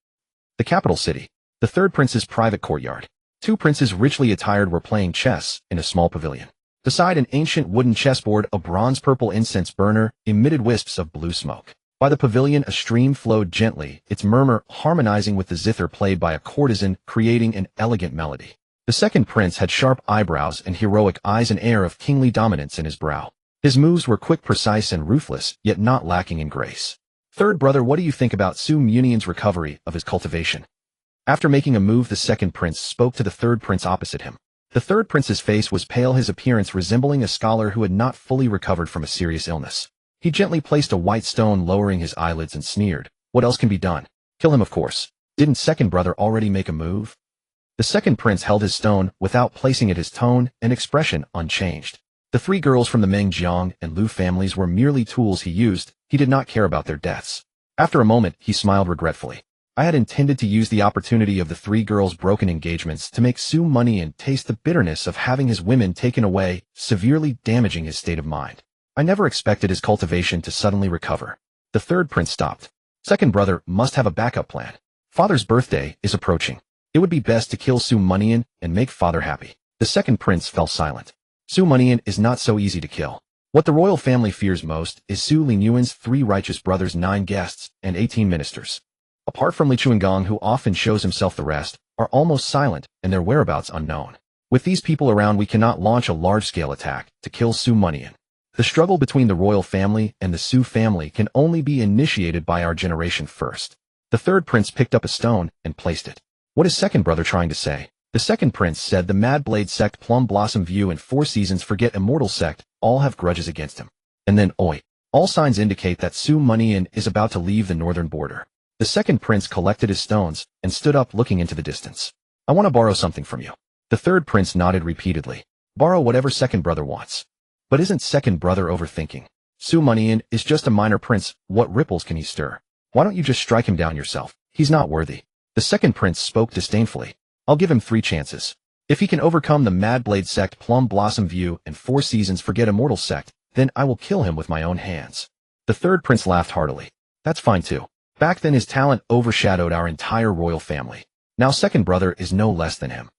The capital city. The third prince's private courtyard. 2 princes richly attired were playing chess in a small pavilion. Beside an ancient wooden chessboard, a bronze-purple incense burner emitted wisps of blue smoke. By the pavilion, a stream flowed gently, its murmur harmonizing with the zither played by a courtesan, creating an elegant melody. The second prince had sharp eyebrows and heroic eyes, an air of kingly dominance in his brow. His moves were quick, precise, and ruthless, yet not lacking in grace. Third brother, what do you think about Mianian's recovery of his cultivation? After making a move, the second prince spoke to the third prince opposite him. The third prince's face was pale, his appearance resembling a scholar who had not fully recovered from a serious illness. He gently placed a white stone, lowering his eyelids, and sneered. What else can be done? Kill him, of course. Didn't second brother already make a move? The second prince held his stone without placing it, his tone and expression unchanged. The three girls from the Meng, Jiang, and Lu families were merely tools he used. He did not care about their deaths. After a moment, he smiled regretfully. I had intended to use the opportunity of the three girls' broken engagements to make Su Mianian taste the bitterness of having his women taken away, severely damaging his state of mind. I never expected his cultivation to suddenly recover. The third prince stopped. Second brother must have a backup plan. Father's birthday is approaching. It would be best to kill Su Mianian and make father happy. The second prince fell silent. Su Mianian is not so easy to kill. What the royal family fears most is Su Linyuan's 3 righteous brothers, 9 guests, and 18 ministers. Apart from Li Chuangong, who often shows himself, the rest are almost silent and their whereabouts unknown. With these people around, we cannot launch a large-scale attack to kill Su Mianian. The struggle between the royal family and the Su family can only be initiated by our generation first. The third prince picked up a stone and placed it. What is second brother trying to say? The second prince said the Mad Blade sect, Plum Blossom View, and 4 Seasons Forget Immortal sect all have grudges against him. And then, all signs indicate that Su Mianian is about to leave the northern border. The second prince collected his stones and stood up, looking into the distance. I want to borrow something from you. The third prince nodded repeatedly. Borrow whatever second brother wants. But isn't second brother overthinking? Su Mianian is just a minor prince. What ripples can he stir? Why don't you just strike him down yourself? He's not worthy. The second prince spoke disdainfully. I'll give him 3 chances. If he can overcome the Mad Blade sect, Plum Blossom View, and 4 Seasons Forget Immortal sect, then I will kill him with my own hands. The third prince laughed heartily. That's fine too. Back then his talent overshadowed our entire royal family. Now second brother is no less than him.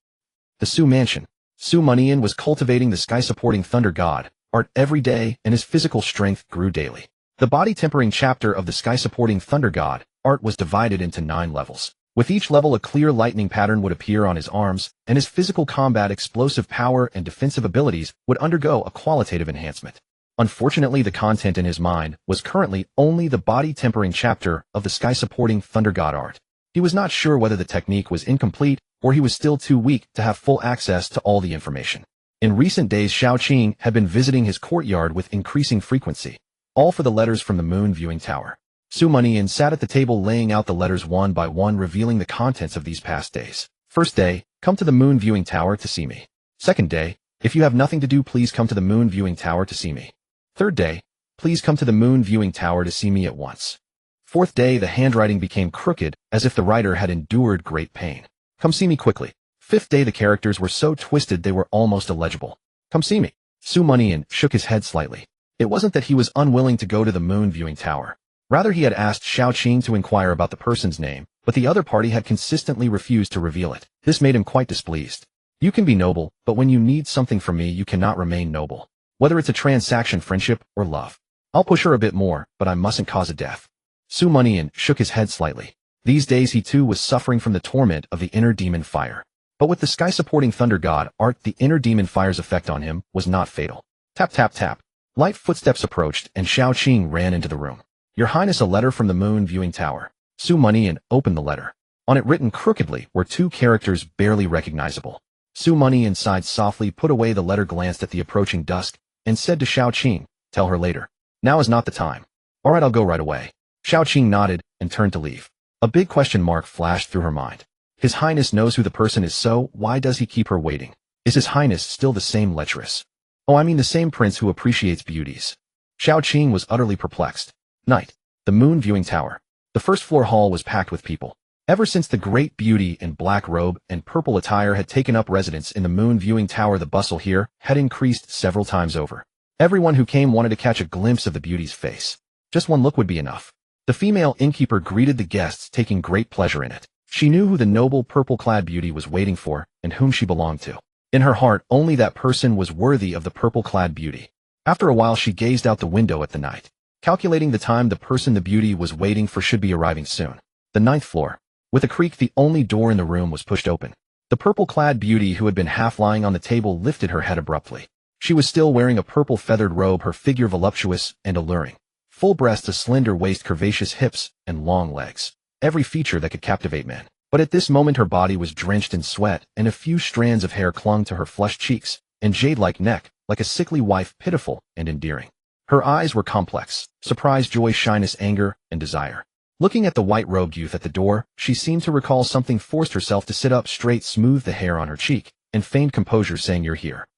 The Su mansion. Su Mianian was cultivating the sky-supporting thunder god, art, every day, and his physical strength grew daily. The body-tempering chapter of the sky-supporting thunder god, art, was divided into 9 levels. With each level, a clear lightning pattern would appear on his arms, and his physical combat, explosive power, and defensive abilities would undergo a qualitative enhancement. Unfortunately, the content in his mind was currently only the body-tempering chapter of the sky-supporting thunder god art. He was not sure whether the technique was incomplete or he was still too weak to have full access to all the information. In recent days, Xiaoqing had been visiting his courtyard with increasing frequency, all for the letters from the moon viewing tower. Su Mianian sat at the table, laying out the letters one by one, revealing the contents of these past days. First day, come to the moon viewing tower to see me. Second day, if you have nothing to do, please come to the moon viewing tower to see me. Third day, please come to the moon viewing tower to see me at once. Fourth day, the handwriting became crooked, as if the writer had endured great pain. Come see me quickly. Fifth day, the characters were so twisted they were almost illegible. Come see me. Su Mianian shook his head slightly. It wasn't that he was unwilling to go to the moon viewing tower. Rather, he had asked Xiaoqing to inquire about the person's name, but the other party had consistently refused to reveal it. This made him quite displeased. You can be noble, but when you need something from me, you cannot remain noble. Whether it's a transaction, friendship, or love. I'll push her a bit more, but I mustn't cause a death. Su Mianian shook his head slightly. These days he too was suffering from the torment of the inner demon fire. But with the sky-supporting thunder god art, the inner demon fire's effect on him was not fatal. Tap tap tap. Light footsteps approached, and Xiaoqing ran into the room. Your Highness, a letter from the moon viewing tower. Su Mianian opened the letter. On it, written crookedly, were 2 characters barely recognizable. Su Mianian sighed softly, put away the letter, glanced at the approaching dusk, and said to Xiaoqing, tell her later. Now is not the time. All right, I'll go right away. Xiaoqing nodded and turned to leave. A big question mark flashed through her mind. His Highness knows who the person is, so why does he keep her waiting? Is His Highness still the same lecherous? Oh, I mean the same prince who appreciates beauties. Xiaoqing was utterly perplexed. Night. The moon viewing tower. The first floor hall was packed with people. Ever since the great beauty in black robe and purple attire had taken up residence in the moon viewing tower, the bustle here had increased several times over. Everyone who came wanted to catch a glimpse of the beauty's face. Just one look would be enough. The female innkeeper greeted the guests, taking great pleasure in it. She knew who the noble purple-clad beauty was waiting for and whom she belonged to. In her heart, only that person was worthy of the purple-clad beauty. After a while, she gazed out the window at the night, calculating the time the person the beauty was waiting for should be arriving soon. The 9th floor. With a creak, the only door in the room was pushed open. The purple-clad beauty, who had been half lying on the table, lifted her head abruptly. She was still wearing a purple feathered robe, her figure voluptuous and alluring. Full breasts, a slender waist, curvaceous hips, and long legs. Every feature that could captivate men. But at this moment her body was drenched in sweat, and a few strands of hair clung to her flushed cheeks and jade-like neck, like a sickly wife, pitiful and endearing. Her eyes were complex: surprise, joy, shyness, anger, and desire. Looking at the white-robed youth at the door, she seemed to recall something, forced herself to sit up straight, smoothed the hair on her cheek, and feigned composure, saying, "You're here."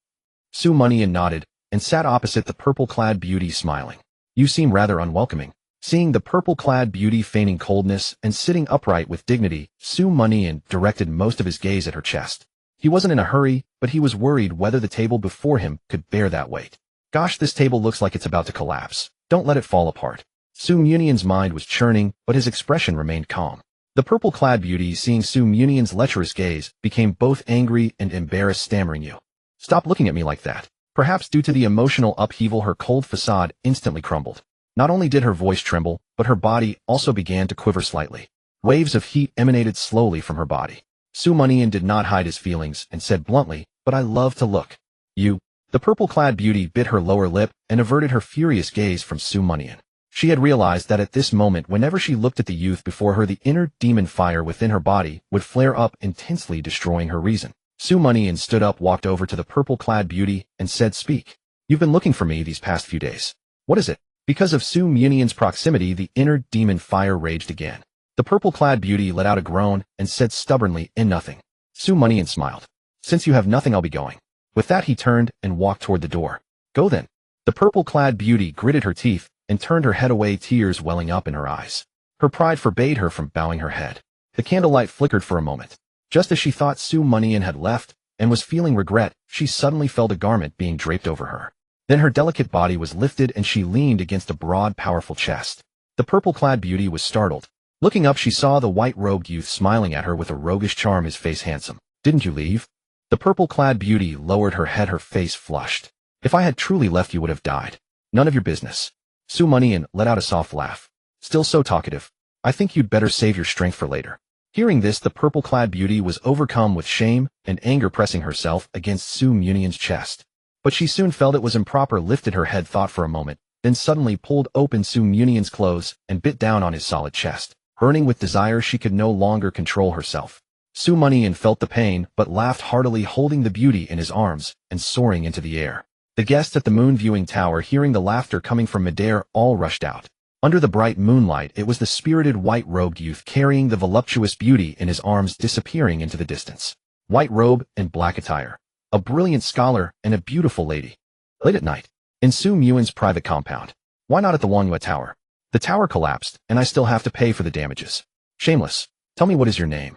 Su Mianian nodded, and sat opposite the purple-clad beauty, smiling. "You seem rather unwelcoming." Seeing the purple-clad beauty feigning coldness and sitting upright with dignity, Su Mianian directed most of his gaze at her chest. He wasn't in a hurry, but he was worried whether the table before him could bear that weight. "Gosh, this table looks like it's about to collapse. Don't let it fall apart." Su Mianian's mind was churning, but his expression remained calm. The purple-clad beauty, seeing Su Mianian's lecherous gaze, became both angry and embarrassed, stammering, "You stop looking at me like that." Perhaps due to the emotional upheaval, her cold facade instantly crumbled. Not only did her voice tremble, but her body also began to quiver slightly. Waves of heat emanated slowly from her body. Su Mianian did not hide his feelings and said bluntly, "But I love to look." "You." The purple-clad beauty bit her lower lip and averted her furious gaze from Su Mianian. She had realized that at this moment, whenever she looked at the youth before her, the inner demon fire within her body would flare up intensely, destroying her reason. Su Mianian stood up, walked over to the purple-clad beauty, and said, "Speak. You've been looking for me these past few days. What is it?" Because of Su Mianian's proximity, the inner demon fire raged again. The purple-clad beauty let out a groan and said stubbornly, "In nothing." Su Mianian smiled. "Since you have nothing, I'll be going." With that, he turned and walked toward the door. "Go then." The purple-clad beauty gritted her teeth and turned her head away, tears welling up in her eyes. Her pride forbade her from bowing her head. The candlelight flickered for a moment. Just as she thought Su Mianian had left and was feeling regret, she suddenly felt a garment being draped over her. Then her delicate body was lifted and she leaned against a broad, powerful chest. The purple-clad beauty was startled. Looking up, she saw the white-robed youth smiling at her with a roguish charm, his face handsome. "Didn't you leave?" The purple-clad beauty lowered her head, her face flushed. "If I had truly left, you would have died." "None of your business." Su Mianian let out a soft laugh. "Still so talkative. I think you'd better save your strength for later." Hearing this, the purple-clad beauty was overcome with shame and anger, pressing herself against Su Mianian's chest. But she soon felt it was improper, lifted her head, thought for a moment, then suddenly pulled open Su Mianian's clothes and bit down on his solid chest. Burning with desire, she could no longer control herself. Su Mianian felt the pain, but laughed heartily, holding the beauty in his arms and soaring into the air. The guests at the moon viewing tower, hearing the laughter coming from midair, all rushed out. Under the bright moonlight, it was the spirited white-robed youth carrying the voluptuous beauty in his arms, disappearing into the distance. White robe and black attire. A brilliant scholar and a beautiful lady. Late at night, in Su Mianian's private compound. Why not at the Wangyue Tower? The tower collapsed, and I still have to pay for the damages. Shameless. Tell me, what is your name?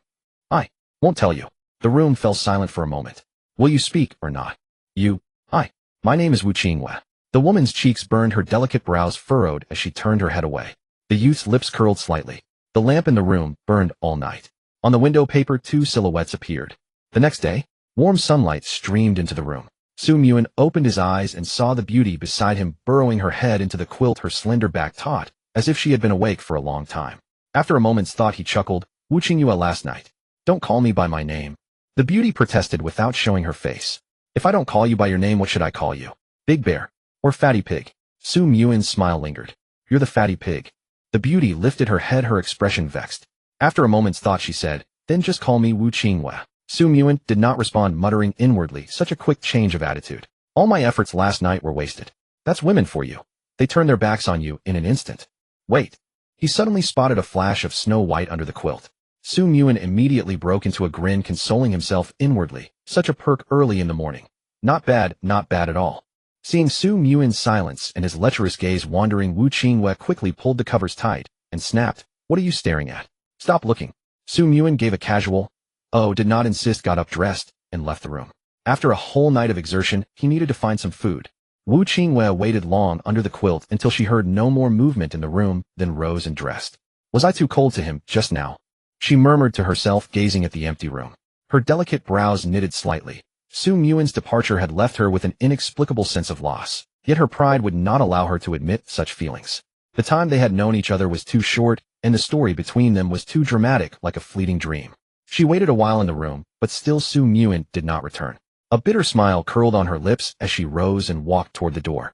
I won't tell you. The room fell silent for a moment. Will you speak or not? My name is Wu Qingwe. The woman's cheeks burned, her delicate brows furrowed as she turned her head away. The youth's lips curled slightly. The lamp in the room burned all night. On the window paper, two silhouettes appeared. The next day, warm sunlight streamed into the room. Su Mianian opened his eyes and saw the beauty beside him, burrowing her head into the quilt, her slender back taut, as if she had been awake for a long time. After a moment's thought, he chuckled, "Wu Qingwe, last night. Don't call me by my name." The beauty protested without showing her face. "If I don't call you by your name, what should I call you? Big Bear or Fatty Pig?" Su Mianian's smile lingered. "You're the Fatty Pig." The beauty lifted her head, her expression vexed. After a moment's thought, she said, "Then just call me Wu Qingwe." Su Mianian did not respond, muttering inwardly, such a quick change of attitude. "All my efforts last night were wasted. That's women for you. They turn their backs on you in an instant." "Wait." He suddenly spotted a flash of Snow White under the quilt. Su Mianian immediately broke into a grin, consoling himself inwardly. Such a perk early in the morning. Not bad at all. Seeing Su Mianian's silence and his lecherous gaze wandering, Wu Qingwe quickly pulled the covers tight and snapped, "What are you staring at? Stop looking." Su Mianian gave a casual, "Oh," did not insist, got up, dressed, and left the room. After a whole night of exertion, he needed to find some food. Wu Qingwe waited long under the quilt until she heard no more movement in the room, then rose and dressed. "Was I too cold to him just now?" she murmured to herself, gazing at the empty room. Her delicate brows knitted slightly. Su Mianian's departure had left her with an inexplicable sense of loss, yet her pride would not allow her to admit such feelings. The time they had known each other was too short, and the story between them was too dramatic, like a fleeting dream. She waited a while in the room, but still Su Mianian did not return. A bitter smile curled on her lips as she rose and walked toward the door.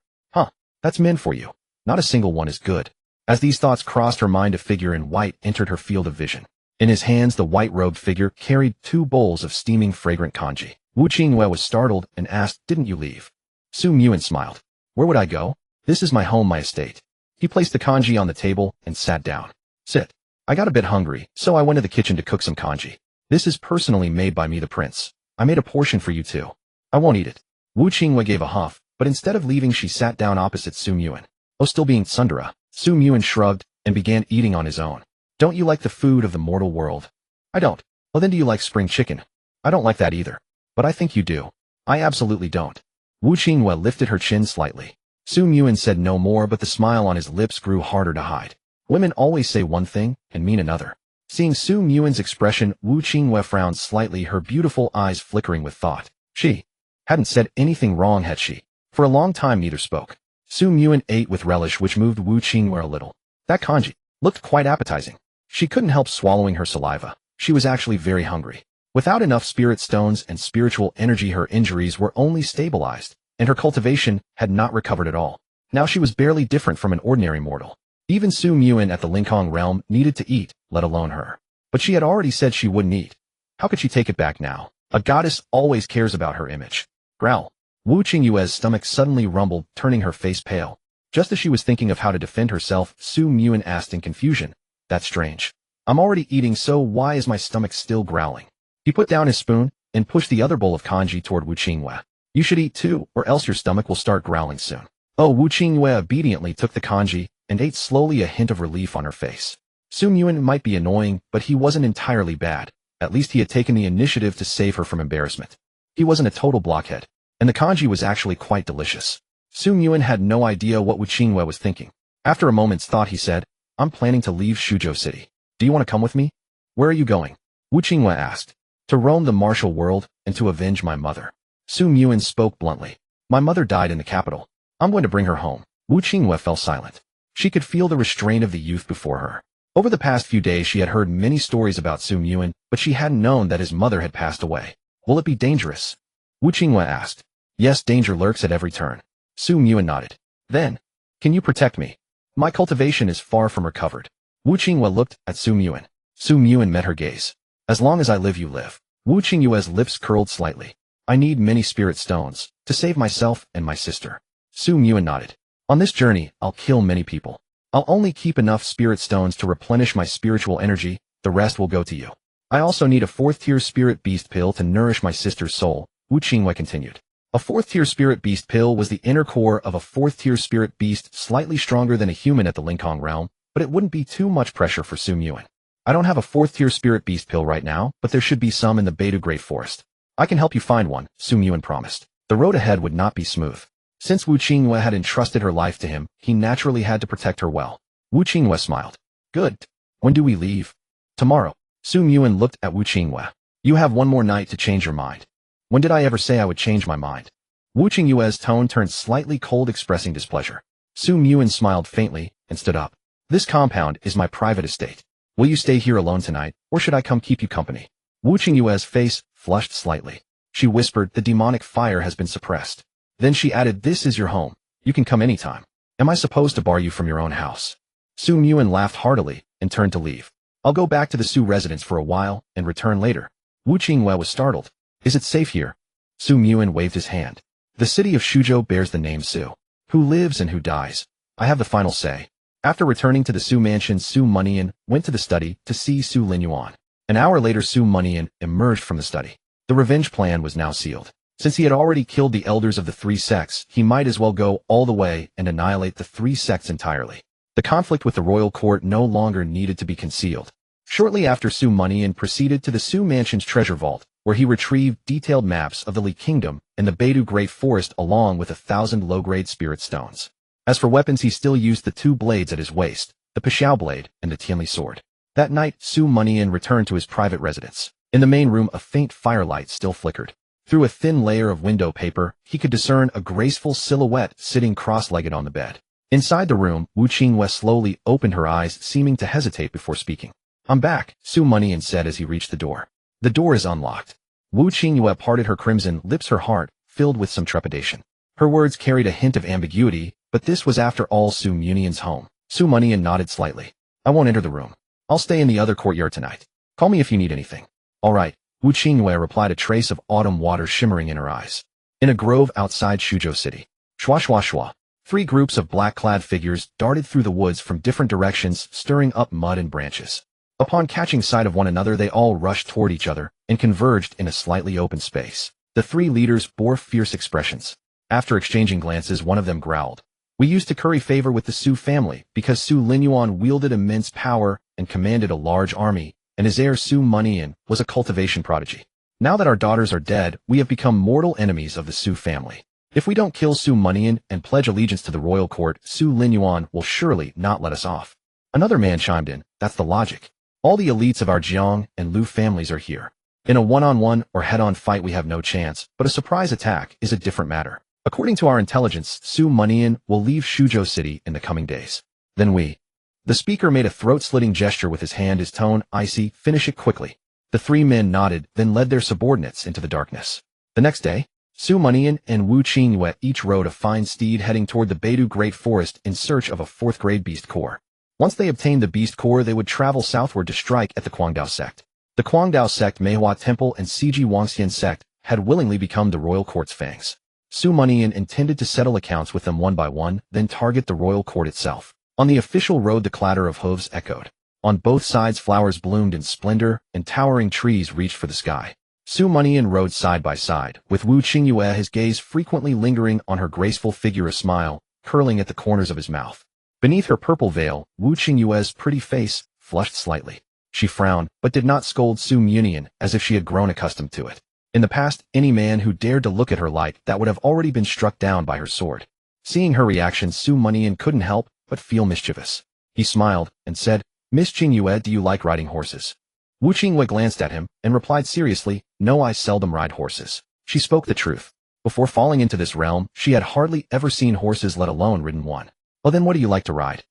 That's men for you. Not a single one is good. As these thoughts crossed her mind, a figure in white entered her field of vision. In his hands, the white-robed figure carried 2 bowls of steaming, fragrant kanji. Wu Qingyue was startled and asked, "Didn't you leave?" Su Muin smiled. "Where would I go? This is my home, my estate." He placed the kanji on the table and sat down. "Sit. I got a bit hungry, so I went to the kitchen to cook some kanji. This is personally made by me, the prince. I made a portion for you too." "I won't eat it." Wu Qingyue gave a huff, but instead of leaving, she sat down opposite Su Muin. Oh, still being tsundere, Su Muin shrugged and began eating on his own. "Don't you like the food of the mortal world?" "I don't." "Well, then do you like spring chicken?" "I don't like that either." "But I think you do." "I absolutely don't." Wu Qingyue lifted her chin slightly. Su Muin said no more, but the smile on his lips grew harder to hide. Women always say one thing and mean another. Seeing Su Muin's expression, Wu Qingyue frowned slightly, her beautiful eyes flickering with thought. She hadn't said anything wrong, had she? For a long time neither spoke. Su Muin ate with relish, which moved Wu Qingyue a little. That kanji looked quite appetizing. She couldn't help swallowing her saliva. She was actually very hungry. Without enough spirit stones and spiritual energy, her injuries were only stabilized, and her cultivation had not recovered at all. Now she was barely different from an ordinary mortal. Even Su Muin at the Linkong realm needed to eat, let alone her. But she had already said she wouldn't eat. How could she take it back now? A goddess always cares about her image. Growl. Wu Qingyue's stomach suddenly rumbled, turning her face pale. Just as she was thinking of how to defend herself, Su Muin asked in confusion, "That's strange. I'm already eating, so why is my stomach still growling?" He put down his spoon and pushed the other bowl of kanji toward Wu Qingyue. "You should eat too, or else your stomach will start growling soon." Oh, Wu Qingyue obediently took the kanji and ate slowly, a hint of relief on her face. Su Muin might be annoying, but he wasn't entirely bad. At least he had taken the initiative to save her from embarrassment. He wasn't a total blockhead, and the kanji was actually quite delicious. Su Muin had no idea what Wu Qingyue was thinking. After a moment's thought, he said, "I'm planning to leave Shuzhou City. Do you want to come with me?" "Where are you going?" Wu Qingyue asked. "To roam the martial world and to avenge my mother." Su Muin spoke bluntly. "My mother died in the capital. I'm going to bring her home." Wu Qingyue fell silent. She could feel the restraint of the youth before her. Over the past few days she had heard many stories about Su Muin, but she hadn't known that his mother had passed away. "Will it be dangerous?" Wu Qingyue asked. "Yes, danger lurks at every turn." Su Muin nodded. "Then, can you protect me? My cultivation is far from recovered." Wu Qingyue looked at Su Muin. Su Muin met her gaze. "As long as I live, you live." Wu Qingyue's lips curled slightly. "I need many spirit stones to save myself and my sister." Su Muin nodded. "On this journey, I'll kill many people. I'll only keep enough spirit stones to replenish my spiritual energy. The rest will go to you. I also need a 4th-tier spirit beast pill to nourish my sister's soul," Wu Qingyue continued. A 4th-tier spirit beast pill was the inner core of a 4th-tier spirit beast, slightly stronger than a human at the Linkong realm, but it wouldn't be too much pressure for Su Muin. "I don't have a 4th-tier spirit beast pill right now, but there should be some in the Beidou Great Forest. I can help you find one," Su Muin promised. The road ahead would not be smooth. Since Wu Qingyue had entrusted her life to him, he naturally had to protect her well. Wu Qingyue smiled. "Good. When do we leave?" "Tomorrow." Su Muin looked at Wu Qingyue. "You have one more night to change your mind." "When did I ever say I would change my mind?" Wu Qingyue's tone turned slightly cold, expressing displeasure. Su Muin smiled faintly and stood up. "This compound is my private estate. Will you stay here alone tonight, or should I come keep you company?" Wu Qingyue's face flushed slightly. She whispered, "The demonic fire has been suppressed." Then she added, "This is your home. You can come anytime. Am I supposed to bar you from your own house?" Su Muin laughed heartily and turned to leave. "I'll go back to the Su residence for a while and return later." Wu Qingyue was startled. "Is it safe here?" Su Muin waved his hand. "The city of Shuzhou bears the name Su. Who lives and who dies, I have the final say." After returning to the Su mansion, Su Mianian went to the study to see Su Linyuan. An hour later, Su Mianian emerged from the study. The revenge plan was now sealed. Since he had already killed the elders of the 3 sects, he might as well go all the way and annihilate the 3 sects entirely. The conflict with the royal court no longer needed to be concealed. Shortly after, Su Mianian proceeded to the Su mansion's treasure vault, where he retrieved detailed maps of the Li Kingdom and the Beidou Great Forest, along with 1,000 low-grade spirit stones. As for weapons, he still used the 2 blades at his waist, the Pixiao blade and the Tianli sword. That night, Su Mianian returned to his private residence. In the main room, a faint firelight still flickered. Through a thin layer of window paper, he could discern a graceful silhouette sitting cross-legged on the bed. Inside the room, Wu Qingyue slowly opened her eyes, seeming to hesitate before speaking. "I'm back," Su Mianian said as he reached the door. "The door is unlocked." Wu Qingyue parted her crimson lips, her heart filled with some trepidation. Her words carried a hint of ambiguity, but this was after all Su Mianian's home. Su Mianian nodded slightly. "I won't enter the room. I'll stay in the other courtyard tonight." Call me if you need anything. All right, Wu Qingyue replied, a trace of autumn water shimmering in her eyes. In a grove outside Shuzhou City. Shwa shwa shwa. 3 groups of black-clad figures darted through the woods from different directions, stirring up mud and branches. Upon catching sight of one another, they all rushed toward each other and converged in a slightly open space. The 3 leaders bore fierce expressions. After exchanging glances, one of them growled. We used to curry favor with the Su family because Su Linyuan wielded immense power and commanded a large army, and his heir Su Mianian was a cultivation prodigy. Now that our daughters are dead, we have become mortal enemies of the Su family. If we don't kill Su Mianian and pledge allegiance to the royal court, Su Linyuan will surely not let us off. Another man chimed in, that's the logic. All the elites of our Jiang and Lu families are here. In a one-on-one or head-on fight we have no chance, but a surprise attack is a different matter. According to our intelligence, Su Mianian will leave Shuzhou City in the coming days. Then we. The speaker made a throat-slitting gesture with his hand, his tone icy. Finish it quickly. The 3 men nodded, then led their subordinates into the darkness. The next day, Su Mianian and Wu Qingyue each rode a fine steed heading toward the Beidou Great Forest in search of a 4th-grade beast core. Once they obtained the beast core, they would travel southward to strike at the Guangdao sect. The Guangdao sect, Meihua Temple, and Ciji Wangxian sect had willingly become the royal court's fangs. Su Mianian intended to settle accounts with them one by one, then target the royal court itself. On the official road, the clatter of hooves echoed. On both sides, flowers bloomed in splendor, and towering trees reached for the sky. Su Mianian rode side by side, with Wu Qingyue, his gaze frequently lingering on her graceful figure, a smile curling at the corners of his mouth. Beneath her purple veil, Wu Qingyue's pretty face flushed slightly. She frowned, but did not scold Su Mianian as if she had grown accustomed to it. In the past, any man who dared to look at her like that would have already been struck down by her sword. Seeing her reaction, Su Mianian couldn't help but feel mischievous. He smiled and said, Miss Qingyue, do you like riding horses? Wu Qingyue glanced at him and replied seriously, no, I seldom ride horses. She spoke the truth. Before falling into this realm, she had hardly ever seen horses, let alone ridden one. Well, then what do you like to ride?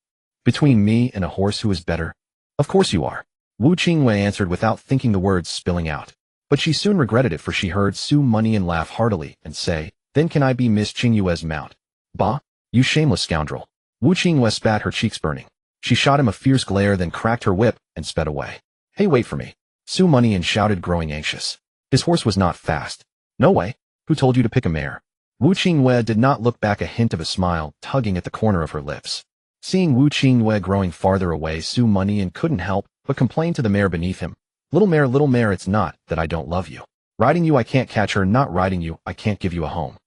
Between me and a horse, who is better? Of course you are. Wu Qingyue answered without thinking, the words spilling out. But she soon regretted it, for she heard Su Mianian laugh heartily and say, then can I be Miss Qingyue's mount? Bah, you shameless scoundrel. Wu Qingyue spat, her cheeks burning. She shot him a fierce glare, then cracked her whip and sped away. Hey, wait for me. Su Mianian shouted, growing anxious. His horse was not fast. No way. Who told you to pick a mare? Wu Qingyue did not look back, a hint of a smile tugging at the corner of her lips. Seeing Wu Qingyue growing farther away, Su Mianian couldn't help but complain to the mare beneath him. Little mare, it's not that I don't love you. Riding you I can't catch her, not riding you I can't give you a home.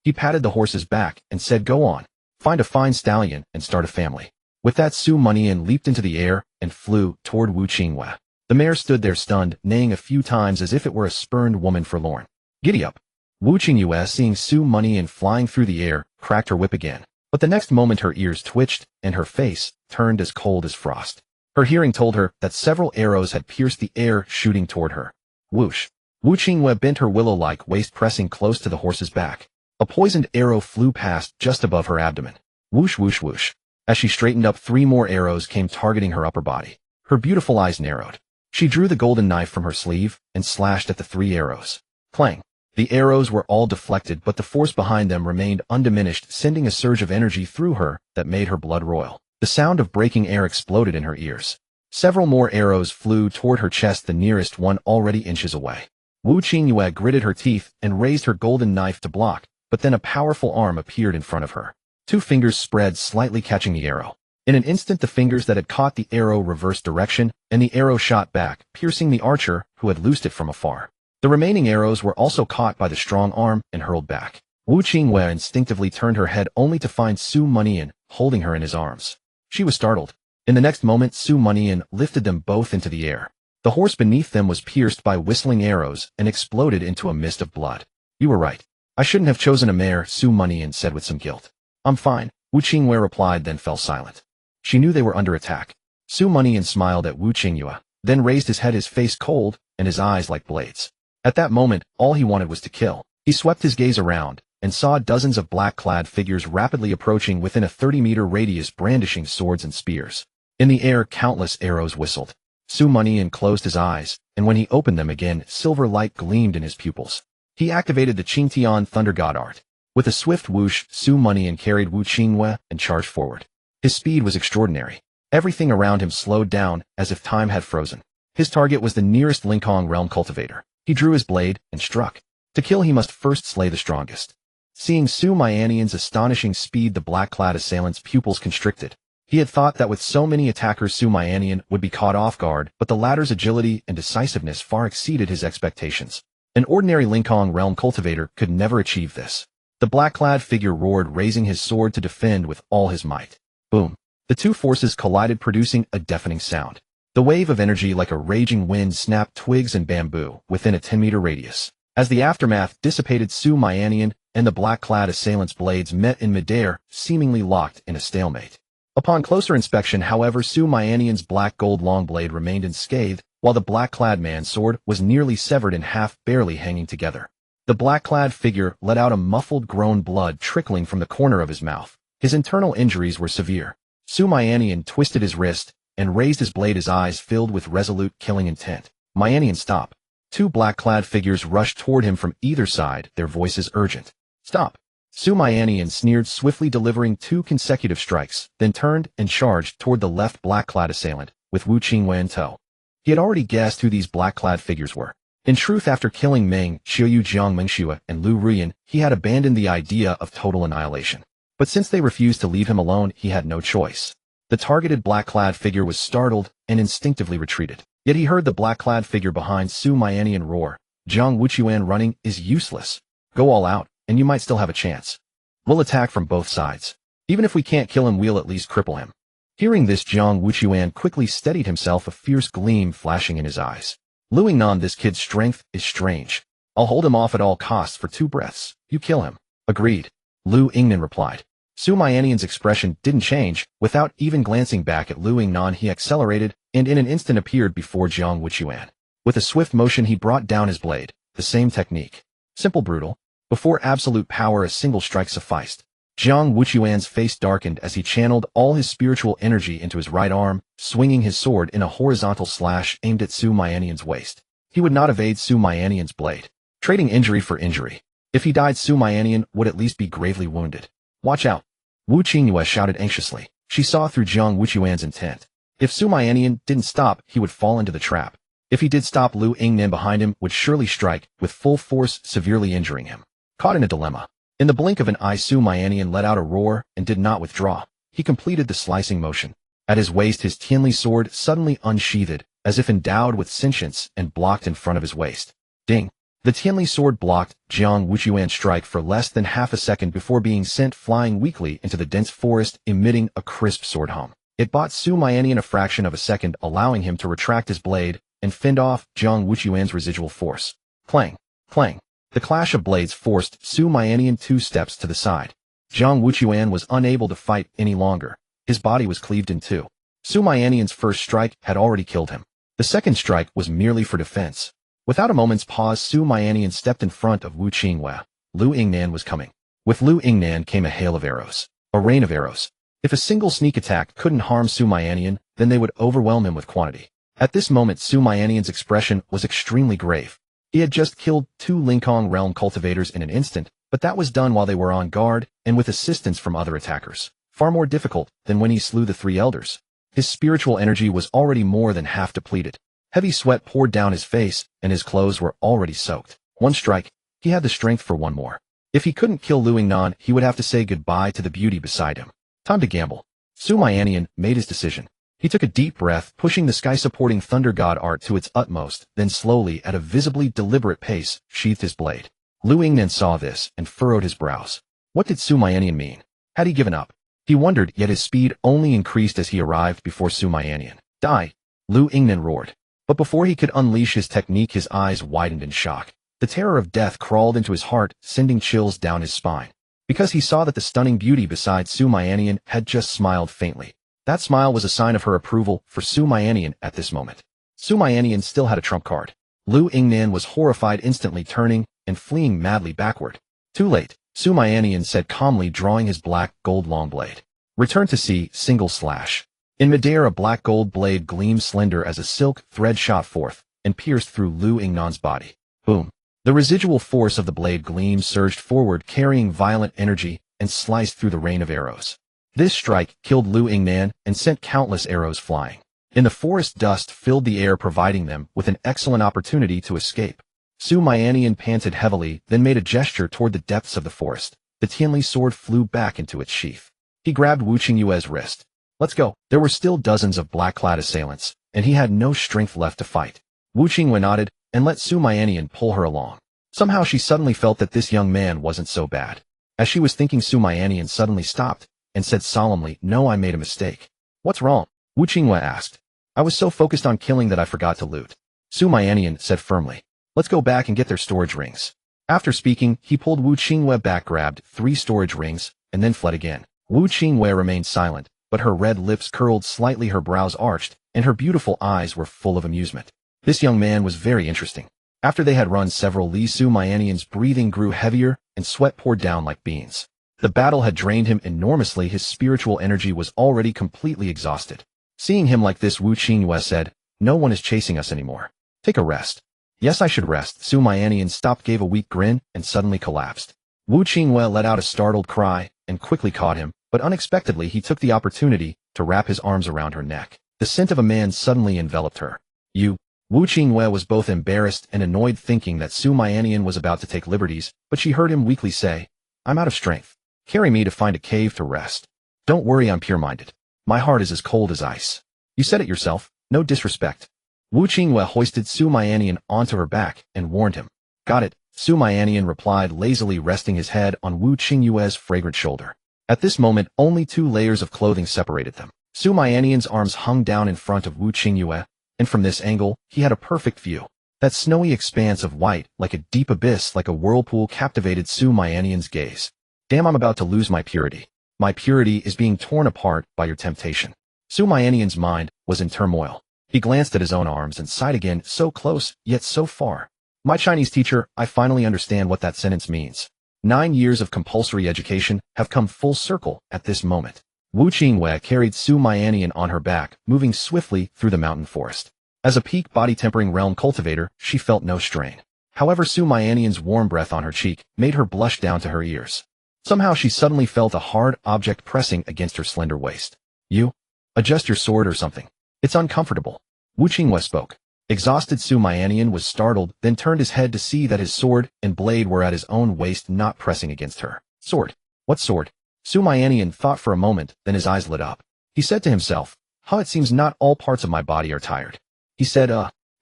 He patted the horse's back and said, go on, find a fine stallion and start a family. With that, Su Mianian leaped into the air and flew toward Wu Qingyue. The mare stood there stunned, neighing a few times as if it were a spurned woman forlorn. Giddy up. Wu Qingyue, seeing Su Mianian flying through the air, cracked her whip again. But the next moment her ears twitched and her face turned as cold as frost. Her hearing told her that several arrows had pierced the air, shooting toward her. Whoosh. Wu Qingyue bent her willow-like waist, pressing close to the horse's back. A poisoned arrow flew past just above her abdomen. Whoosh, whoosh, whoosh. As she straightened up, 3 more arrows came, targeting her upper body. Her beautiful eyes narrowed. She drew the golden knife from her sleeve and slashed at the 3 arrows. Clang. The arrows were all deflected, but the force behind them remained undiminished, sending a surge of energy through her that made her blood roil. The sound of breaking air exploded in her ears. Several more arrows flew toward her chest, the nearest one already inches away. Wu Qingyue gritted her teeth and raised her golden knife to block, but then a powerful arm appeared in front of her. 2 fingers spread, slightly catching the arrow. In an instant, the fingers that had caught the arrow reversed direction, and the arrow shot back, piercing the archer who had loosed it from afar. The remaining arrows were also caught by the strong arm and hurled back. Wu Qingyue instinctively turned her head, only to find Su Mianian holding her in his arms. She was startled. In the next moment, Su Mianian lifted them both into the air. The horse beneath them was pierced by whistling arrows and exploded into a mist of blood. You were right. I shouldn't have chosen a mare, Su Mianian said with some guilt. I'm fine, Wu Qingyue replied, then fell silent. She knew they were under attack. Su Mianian smiled at Wu Qingyue, then raised his head, his face cold and his eyes like blades. At that moment, all he wanted was to kill. He swept his gaze around and saw dozens of black-clad figures rapidly approaching within a 30-meter radius, brandishing swords and spears. In the air, countless arrows whistled. Su Mianian closed his eyes, and when he opened them again, silver light gleamed in his pupils. He activated the Qingtian Thunder God art. With a swift whoosh, Su Mianian carried Wu Qingyue and charged forward. His speed was extraordinary. Everything around him slowed down, as if time had frozen. His target was the nearest Linkong realm cultivator. He drew his blade and struck. To kill, he must first slay the strongest. Seeing Su Mianian's astonishing speed, the black-clad assailant's pupils constricted. He had thought that with so many attackers Su Mianian would be caught off guard, but the latter's agility and decisiveness far exceeded his expectations. An ordinary Linkong realm cultivator could never achieve this. The black-clad figure roared, raising his sword to defend with all his might. Boom! The two forces collided, producing a deafening sound. The wave of energy, like a raging wind, snapped twigs and bamboo within a 10-meter radius. As the aftermath dissipated, Su Mianian and the black-clad assailant's blades met in midair, seemingly locked in a stalemate. Upon closer inspection, however, Su Mianian's black gold long blade remained unscathed, while the black-clad man's sword was nearly severed in half, barely hanging together. The black-clad figure let out a muffled groan, blood trickling from the corner of his mouth. His internal injuries were severe. Su Mianian twisted his wrist and raised his blade, his eyes filled with resolute, killing intent. Mianian, stop. Two black-clad figures rushed toward him from either side, their voices urgent. Stop. Su Mianian sneered, swiftly delivering 2 consecutive strikes, then turned and charged toward the left black-clad assailant, with Wu Qingwen in tow. He had already guessed who these black-clad figures were. In truth, after killing Meng, Xiuyu, Jiang Mengxue, and Lu Ruyan, he had abandoned the idea of total annihilation. But since they refused to leave him alone, he had no choice. The targeted black-clad figure was startled and instinctively retreated. Yet he heard the black-clad figure behind Su Mianian roar, "Jiang Wuquan, running is useless. Go all out, and you might still have a chance. We'll attack from both sides. Even if we can't kill him, we'll at least cripple him." Hearing this, Jiang Wuquan quickly steadied himself, a fierce gleam flashing in his eyes. "Lu Yingnan, this kid's strength is strange. I'll hold him off at all costs for 2 breaths. You kill him." "Agreed," Lu Yingnan replied. Su Mianian's expression didn't change. Without even glancing back at Lu Yingnan, he accelerated and in an instant appeared before Jiang Wuquan. With a swift motion, he brought down his blade. The same technique. Simple, brutal. Before absolute power, a single strike sufficed. Jiang Wuquan's face darkened as he channeled all his spiritual energy into his right arm, swinging his sword in a horizontal slash aimed at Su Mianian's waist. He would not evade Su Mianian's blade. Trading injury for injury. If he died, Su Mianian would at least be gravely wounded. "Watch out!" Wu Qingyue shouted anxiously. She saw through Jiang Wuquan's intent. If Su Mianian didn't stop, he would fall into the trap. If he did stop, Lu Yingnan behind him would surely strike with full force, severely injuring him. Caught in a dilemma. In the blink of an eye, Su Mianian let out a roar and did not withdraw. He completed the slicing motion. At his waist, his Tianli sword suddenly unsheathed, as if endowed with sentience, and blocked in front of his waist. Ding! The Tianli sword blocked Jiang Wuquan's strike for less than half a second before being sent flying weakly into the dense forest, emitting a crisp sword hum. It bought Su Mianian a fraction of a second, allowing him to retract his blade and fend off Jiang Wuquan's residual force. Clang! Clang! The clash of blades forced Su Mianian 2 steps to the side. Jiang Wuquan was unable to fight any longer. His body was cleaved in 2. Su Mianian's first strike had already killed him. The second strike was merely for defense. Without a moment's pause, Su Mianian stepped in front of Wu Qingyue. Lu Yingnan was coming. With Lu Yingnan came a hail of arrows. A rain of arrows. If a single sneak attack couldn't harm Su Mianian, then they would overwhelm him with quantity. At this moment, Su Mianian's expression was extremely grave. He had just killed 2 Linkong realm cultivators in an instant, but that was done while they were on guard and with assistance from other attackers. Far more difficult than when he slew the 3 elders. His spiritual energy was already more than half depleted. Heavy sweat poured down his face, and his clothes were already soaked. One strike, he had the strength for one more. If he couldn't kill Lu Yingnan, he would have to say goodbye to the beauty beside him. Time to gamble. Su Mianian made his decision. He took a deep breath, pushing the sky-supporting thunder god art to its utmost, then slowly, at a visibly deliberate pace, sheathed his blade. Lu Yingnan saw this and furrowed his brows. What did Su Mianian mean? Had he given up? He wondered, yet his speed only increased as he arrived before Su Mianian. "Die!" Lu Yingnan roared. But before he could unleash his technique, his eyes widened in shock. The terror of death crawled into his heart, sending chills down his spine. Because he saw that the stunning beauty beside Su Mianian had just smiled faintly. That smile was a sign of her approval for Su Mianian at this moment. Su Mianian still had a trump card. Lu Yingnan was horrified, instantly turning and fleeing madly backward. "Too late," Su Mianian said calmly, drawing his black gold long blade. "Return to sea, single slash." In midair, a black gold blade gleamed slender as a silk thread shot forth and pierced through Lu Yingnan's body. Boom! The residual force of the blade gleam surged forward, carrying violent energy, and sliced through the rain of arrows. This strike killed Lu Yingnan and sent countless arrows flying. In the forest, dust filled the air, providing them with an excellent opportunity to escape. Mianian panted heavily, then made a gesture toward the depths of the forest. The Tianli sword flew back into its sheath. He grabbed Wu Qingyue's wrist. Let's go. There were still dozens of black-clad assailants, and he had no strength left to fight. Wu Qingyue nodded and let Mianian pull her along. Somehow she suddenly felt that this young man wasn't so bad. As she was thinking, Mianian suddenly stopped and said solemnly, "No, I made a mistake." "What's wrong?" Wu Qingyue asked. "I was so focused on killing that I forgot to loot." Mianian said firmly, "Let's go back and get their storage rings." After speaking, he pulled Wu Qingyue back, grabbed 3 storage rings, and then fled again. Wu Qingyue remained silent, but her red lips curled slightly, her brows arched, and her beautiful eyes were full of amusement. This young man was very interesting. After they had run several li, Mianian's breathing grew heavier, and sweat poured down like beans. The battle had drained him enormously. His spiritual energy was already completely exhausted. Seeing him like this, Wu Qingyue said, "No one is chasing us anymore. Take a rest." "Yes, I should rest." Mianian stopped, gave a weak grin, and suddenly collapsed. Wu Qingyue let out a startled cry and quickly caught him, but unexpectedly he took the opportunity to wrap his arms around her neck. The scent of a man suddenly enveloped her. "You." Wu Qingyue was both embarrassed and annoyed, thinking that Mianian was about to take liberties, but she heard him weakly say, "I'm out of strength. Carry me to find a cave to rest." "Don't worry, I'm pure-minded. My heart is as cold as ice." "You said it yourself. No disrespect." Wu Qingyue hoisted Mianian onto her back and warned him. "Got it," Mianian replied, lazily resting his head on Wu Qingyue's fragrant shoulder. At this moment, only 2 layers of clothing separated them. Mianian's arms hung down in front of Wu Qingyue, and from this angle, he had a perfect view. That snowy expanse of white, like a deep abyss, like a whirlpool, captivated Mianian's gaze. "Damn, I'm about to lose my purity. My purity is being torn apart by your temptation." Mianian's mind was in turmoil. He glanced at his own arms and sighed again, so close, yet so far. "My Chinese teacher, I finally understand what that sentence means. 9 years of compulsory education have come full circle at this moment." Wu Qingyue carried Mianian on her back, moving swiftly through the mountain forest. As a peak body-tempering realm cultivator, she felt no strain. However, Mianian's warm breath on her cheek made her blush down to her ears. Somehow she suddenly felt a hard object pressing against her slender waist. "You? Adjust your sword or something. It's uncomfortable." Wu Qingyue spoke. Exhausted Mianian was startled, then turned his head to see that his sword and blade were at his own waist, not pressing against her. "Sword? What sword?" Mianian thought for a moment, then his eyes lit up. He said to himself, it seems not all parts of my body are tired." He said,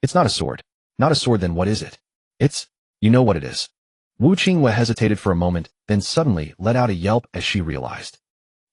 "It's not a sword." "Not a sword, then what is it?" "It's, you know what it is." Wu Qingyue hesitated for a moment, then suddenly let out a yelp as she realized.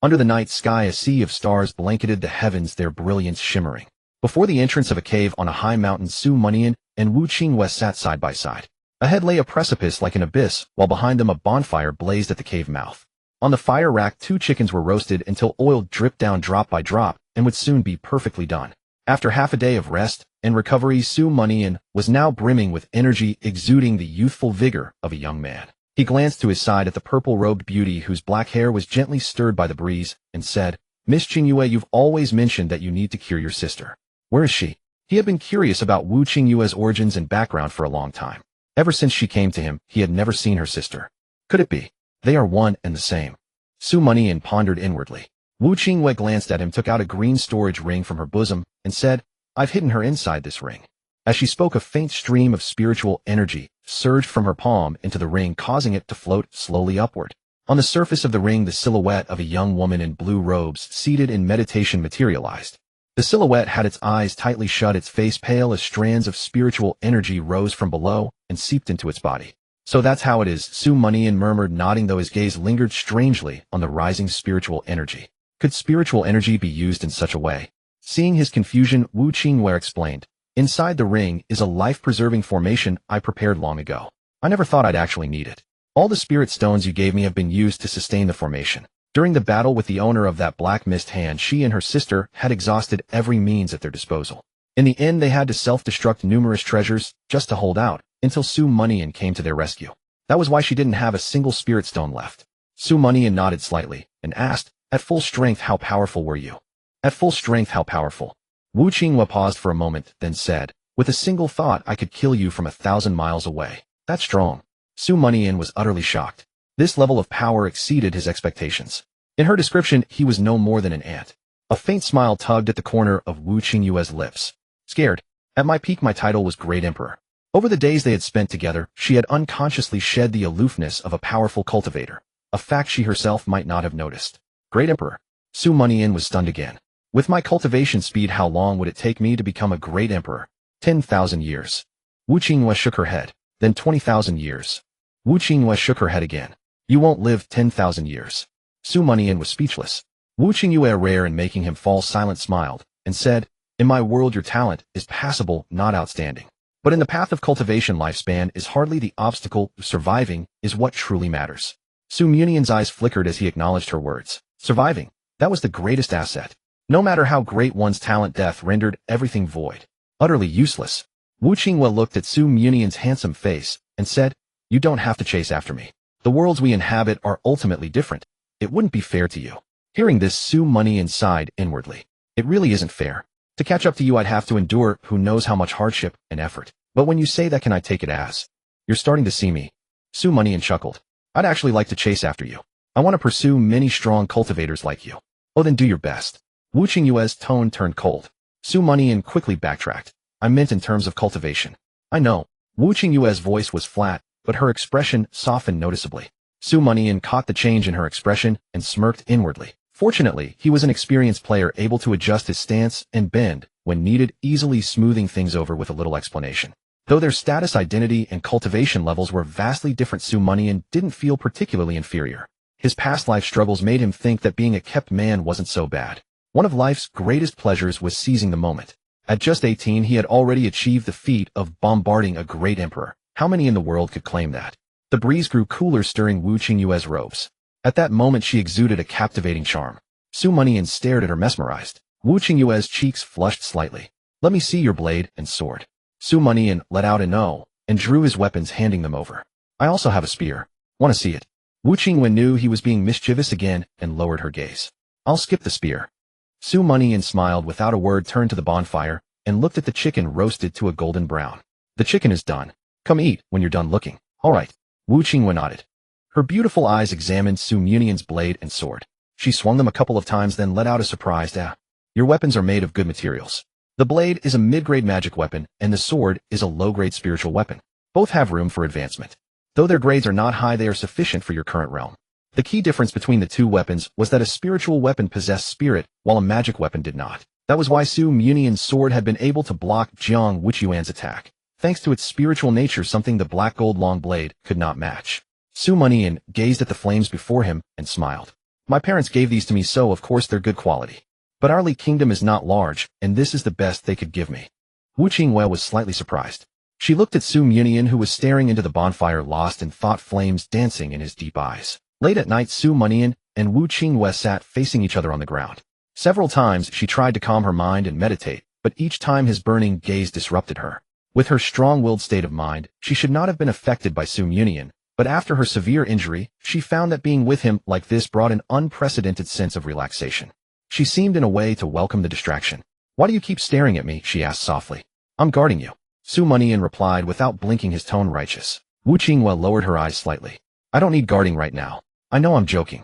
Under the night sky, a sea of stars blanketed the heavens, their brilliance shimmering. Before the entrance of a cave on a high mountain, Mianian and Wu Qingyue sat side by side. Ahead lay a precipice like an abyss, while behind them a bonfire blazed at the cave mouth. On the fire rack, 2 chickens were roasted until oil dripped down drop by drop and would soon be perfectly done. After half a day of rest and recovery, Mianian was now brimming with energy, exuding the youthful vigor of a young man. He glanced to his side at the purple-robed beauty whose black hair was gently stirred by the breeze and said, "Miss Qingyue, you've always mentioned that you need to cure your sister. Where is she?" He had been curious about Wu Qingyue's origins and background for a long time. Ever since she came to him, he had never seen her sister. Could it be? They are one and the same. Mianian pondered inwardly. Wu Qingyue glanced at him, took out a green storage ring from her bosom, and said, "I've hidden her inside this ring." As she spoke, a faint stream of spiritual energy surged from her palm into the ring, causing it to float slowly upward. On the surface of the ring, the silhouette of a young woman in blue robes, seated in meditation, materialized. The silhouette had its eyes tightly shut, its face pale as strands of spiritual energy rose from below and seeped into its body. "So that's how it is," Mianian murmured, nodding, though his gaze lingered strangely on the rising spiritual energy. Could spiritual energy be used in such a way? Seeing his confusion, Wu Qingyue explained, "Inside the ring is a life-preserving formation I prepared long ago. I never thought I'd actually need it. All the spirit stones you gave me have been used to sustain the formation. During the battle with the owner of that black mist hand, she and her sister had exhausted every means at their disposal. In the end, they had to self-destruct numerous treasures just to hold out, until Mianian came to their rescue. That was why she didn't have a single spirit stone left." Mianian nodded slightly and asked, "At full strength, how powerful were you?" "At full strength, how powerful?" Wu Qingyue paused for a moment, then said, "With a single thought, I could kill you from 1,000 miles away. That's strong." Mianian was utterly shocked. This level of power exceeded his expectations. In her description, he was no more than an ant. A faint smile tugged at the corner of Wu Qingyue's lips. Scared. At my peak my title was Great Emperor. Over the days they had spent together, she had unconsciously shed the aloofness of a powerful cultivator, a fact she herself might not have noticed. Great Emperor. Su Mianian was stunned again. With my cultivation speed, how long would it take me to become a great emperor? 10,000 years. Wu Qingyue shook her head. Then 20,000 years. Wu Qingyue shook her head again. You won't live 10,000 years. Su Mianian was speechless. Wu Qingyue, rare in making him fall silent, smiled, and said, in my world your talent is passable, not outstanding. But in the path of cultivation, lifespan is hardly the obstacle, surviving is what truly matters. Su Mianian's eyes flickered as he acknowledged her words. Surviving, that was the greatest asset. No matter how great one's talent, death rendered everything void. Utterly useless. Wu Qingyue looked at Su Mianian's handsome face and said, you don't have to chase after me. The worlds we inhabit are ultimately different. It wouldn't be fair to you. Hearing this, Su Mianian sighed inwardly. It really isn't fair. To catch up to you I'd have to endure who knows how much hardship and effort. But when you say that, can I take it as you're starting to see me? Su Mianian chuckled. I'd actually like to chase after you. I want to pursue many strong cultivators like you. Oh, then do your best. Wu Qingyue's tone turned cold. Su Mianian quickly backtracked. I meant in terms of cultivation. I know. Wu Qingyue's voice was flat, but her expression softened noticeably. Su Mianian caught the change in her expression and smirked inwardly. Fortunately, he was an experienced player, able to adjust his stance and bend when needed, easily smoothing things over with a little explanation. Though their status, identity, and cultivation levels were vastly different, Su Mianian didn't feel particularly inferior. His past life struggles made him think that being a kept man wasn't so bad. One of life's greatest pleasures was seizing the moment. At just 18, he had already achieved the feat of bombarding a great emperor. How many in the world could claim that? The breeze grew cooler, stirring Wu Qingyue's robes. At that moment she exuded a captivating charm. Su Mianian stared at her mesmerized. Wu Qingyue's cheeks flushed slightly. Let me see your blade and sword. Su Mianian let out an "oh" and drew his weapons, handing them over. I also have a spear. Want to see it? Wu Qingyue knew he was being mischievous again and lowered her gaze. I'll skip the spear. Su Mianian smiled without a word, turned to the bonfire, and looked at the chicken roasted to a golden brown. The chicken is done. Come eat when you're done looking. All right. Wu Qingyue nodded. Her beautiful eyes examined Su Mianian's blade and sword. She swung them a couple of times, then let out a surprised "ah. Your weapons are made of good materials. The blade is a mid-grade magic weapon, and the sword is a low-grade spiritual weapon. Both have room for advancement. Though their grades are not high, they are sufficient for your current realm. The key difference between the two weapons was that a spiritual weapon possessed spirit, while a magic weapon did not. That was why Su Mianian's sword had been able to block Jiang Wuchuan's attack, thanks to its spiritual nature, something the black gold long blade could not match. Su Mianian gazed at the flames before him and smiled. My parents gave these to me, so of course they're good quality. But our kingdom is not large, and this is the best they could give me. Wu Qingyue was slightly surprised. She looked at Su Mianian, who was staring into the bonfire, lost in thought, flames dancing in his deep eyes. Late at night, Su Mianian and Wu Qingyue sat facing each other on the ground. Several times she tried to calm her mind and meditate, but each time his burning gaze disrupted her. With her strong-willed state of mind, she should not have been affected by Su Mianian, but after her severe injury, she found that being with him like this brought an unprecedented sense of relaxation. She seemed in a way to welcome the distraction. Why do you keep staring at me? She asked softly. I'm guarding you. Su Mianian replied without blinking, his tone righteous. Wu Qingyue lowered her eyes slightly. I don't need guarding right now. I know I'm joking.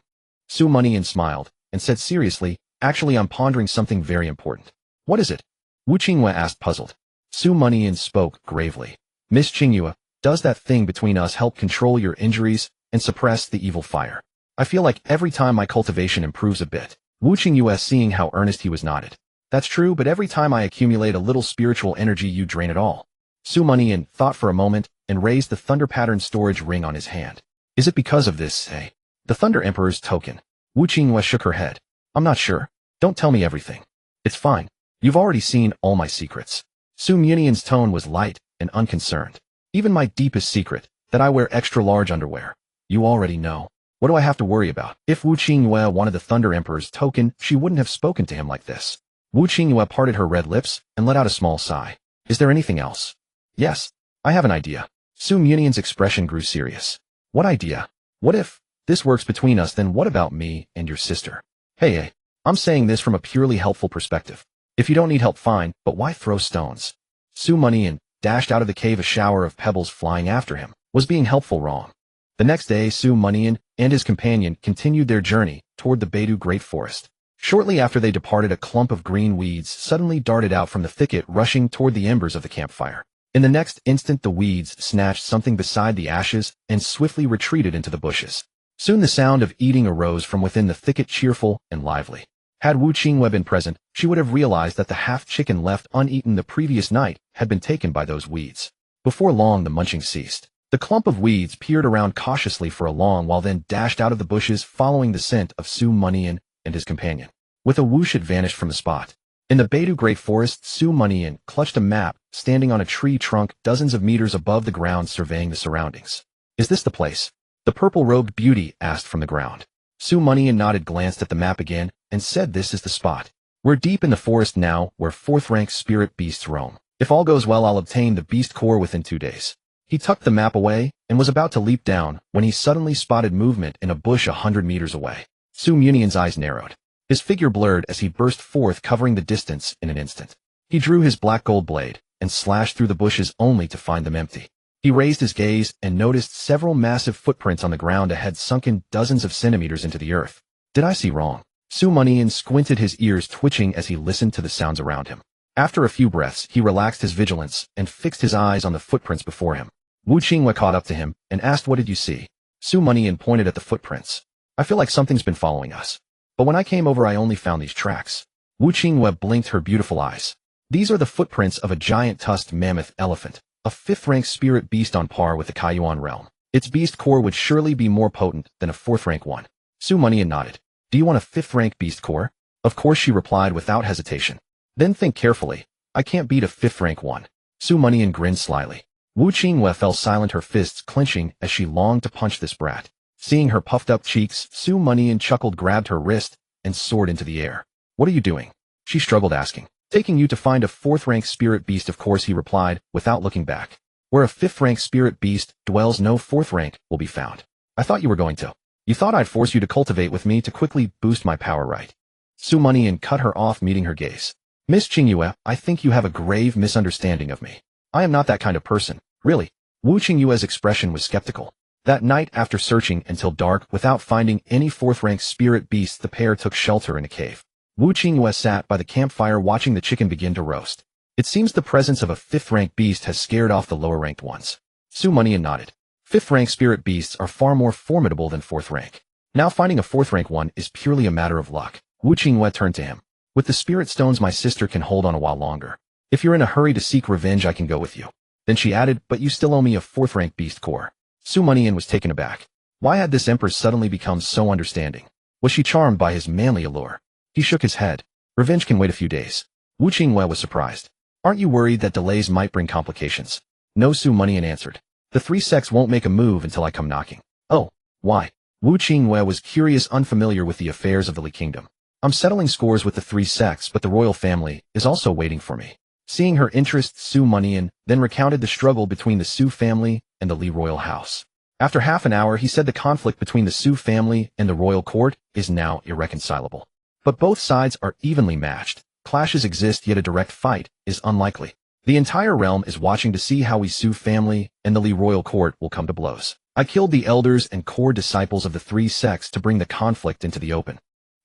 Su Mianian smiled and said seriously, actually I'm pondering something very important. What is it? Wu Qingyue asked, puzzled. Su Mianian spoke gravely. Miss Qingyue, does that thing between us help control your injuries and suppress the evil fire? I feel like every time my cultivation improves a bit. Wu Qingyue, seeing how earnest he was, nodded. That's true, but every time I accumulate a little spiritual energy you drain it all. Su Mianian thought for a moment and raised the thunder pattern storage ring on his hand. Is it because of this, eh? The Thunder Emperor's token. Wu Qingyue shook her head. I'm not sure. Don't tell me everything. It's fine. You've already seen all my secrets. Su Mianian's tone was light and unconcerned. Even my deepest secret, that I wear extra-large underwear. You already know. What do I have to worry about? If Wu Qingyue wanted the Thunder Emperor's token, she wouldn't have spoken to him like this. Wu Qingyue parted her red lips and let out a small sigh. Is there anything else? Yes. I have an idea. Su Mianian's expression grew serious. What idea? What if this works between us, then what about me and your sister? Hey, I'm saying this from a purely helpful perspective. If you don't need help, fine, but why throw stones? Su Mianian dashed out of the cave, a shower of pebbles flying after him. Was being helpful wrong? The next day, Su Mianian and his companion continued their journey toward the Beidou Great Forest. Shortly after they departed, a clump of green weeds suddenly darted out from the thicket, rushing toward the embers of the campfire. In the next instant, the weeds snatched something beside the ashes and swiftly retreated into the bushes. Soon the sound of eating arose from within the thicket, cheerful and lively. Had Wu Qingwei been present, she would have realized that the half-chicken left uneaten the previous night had been taken by those weeds. Before long, the munching ceased. The clump of weeds peered around cautiously for a long while, then dashed out of the bushes, following the scent of Su Mianian and his companion. With a whoosh, it vanished from the spot. In the Beidou Great Forest, Su Mianian clutched a map, standing on a tree trunk dozens of meters above the ground, surveying the surroundings. "Is this the place?" the purple-robed beauty asked from the ground. Su Mianian nodded, glanced at the map again, and said, "This is the spot. We're deep in the forest now, where fourth-rank spirit beasts roam. If all goes well, I'll obtain the beast core within 2 days." He tucked the map away and was about to leap down when he suddenly spotted movement in a bush 100 meters away. Su Mianian's eyes narrowed. His figure blurred as he burst forth, covering the distance in an instant. He drew his black gold blade and slashed through the bushes, only to find them empty. He raised his gaze and noticed several massive footprints on the ground ahead, sunken dozens of centimeters into the earth. Did I see wrong? Su Mianian squinted, his ears twitching as he listened to the sounds around him. After a few breaths, he relaxed his vigilance and fixed his eyes on the footprints before him. Wu Qingwei caught up to him and asked, "What did you see?" Su Mianian pointed at the footprints. "I feel like something's been following us. But when I came over, I only found these tracks." Wu Qingwei blinked her beautiful eyes. "These are the footprints of a giant tusked mammoth elephant, a 5th-rank spirit beast on par with the Kaiyuan realm. Its beast core would surely be more potent than a 4th-rank one." Su Mianian nodded. "Do you want a 5th-rank beast core?" "Of course," she replied without hesitation. "Then think carefully. I can't beat a 5th-rank one." Su Mianian grinned slyly. Wu Qingwei fell silent, her fists clenching as she longed to punch this brat. Seeing her puffed-up cheeks, Su Mianian chuckled, grabbed her wrist, and soared into the air. "What are you doing?" she struggled, asking. "Taking you to find a 4th-rank spirit beast, of course," he replied, without looking back. "Where a 5th-rank spirit beast dwells, no 4th-rank will be found." "I thought you were going to. You thought I'd force you to cultivate with me to quickly boost my power, right?" Su Mianian cut her off, meeting her gaze. "Miss Qingyue, I think you have a grave misunderstanding of me. I am not that kind of person, really." Wu Qingyue's expression was skeptical. That night, after searching until dark without finding any 4th-rank spirit beasts, the pair took shelter in a cave. Wu Qingwei sat by the campfire, watching the chicken begin to roast. "It seems the presence of a 5th-rank beast has scared off the lower-ranked ones." Su Mianian nodded. 5th-rank spirit beasts are far more formidable than 4th-rank. Now finding a 4th-rank one is purely a matter of luck. Wu Qingwei turned to him. "With the spirit stones, my sister can hold on a while longer. If you're in a hurry to seek revenge, I can go with you." Then she added, "But you still owe me a 4th-rank beast core." Su Mianian was taken aback. Why had this empress suddenly become so understanding? Was she charmed by his manly allure? He shook his head. "Revenge can wait a few days." Wu Qingwei was surprised. "Aren't you worried that delays might bring complications?" "No," Su Mianian answered. "The 3 sects won't make a move until I come knocking." "Oh, why?" Wu Qingwei was curious, unfamiliar with the affairs of the Li Kingdom. "I'm settling scores with the 3 sects, but the royal family is also waiting for me." Seeing her interest, Su Mianian then recounted the struggle between the Su family and the Li royal house. After half an hour, he said, "The conflict between the Su family and the royal court is now irreconcilable. But both sides are evenly matched. Clashes exist, yet a direct fight is unlikely. The entire realm is watching to see how we Su family and the Li royal court will come to blows. I killed the elders and core disciples of the 3 sects to bring the conflict into the open."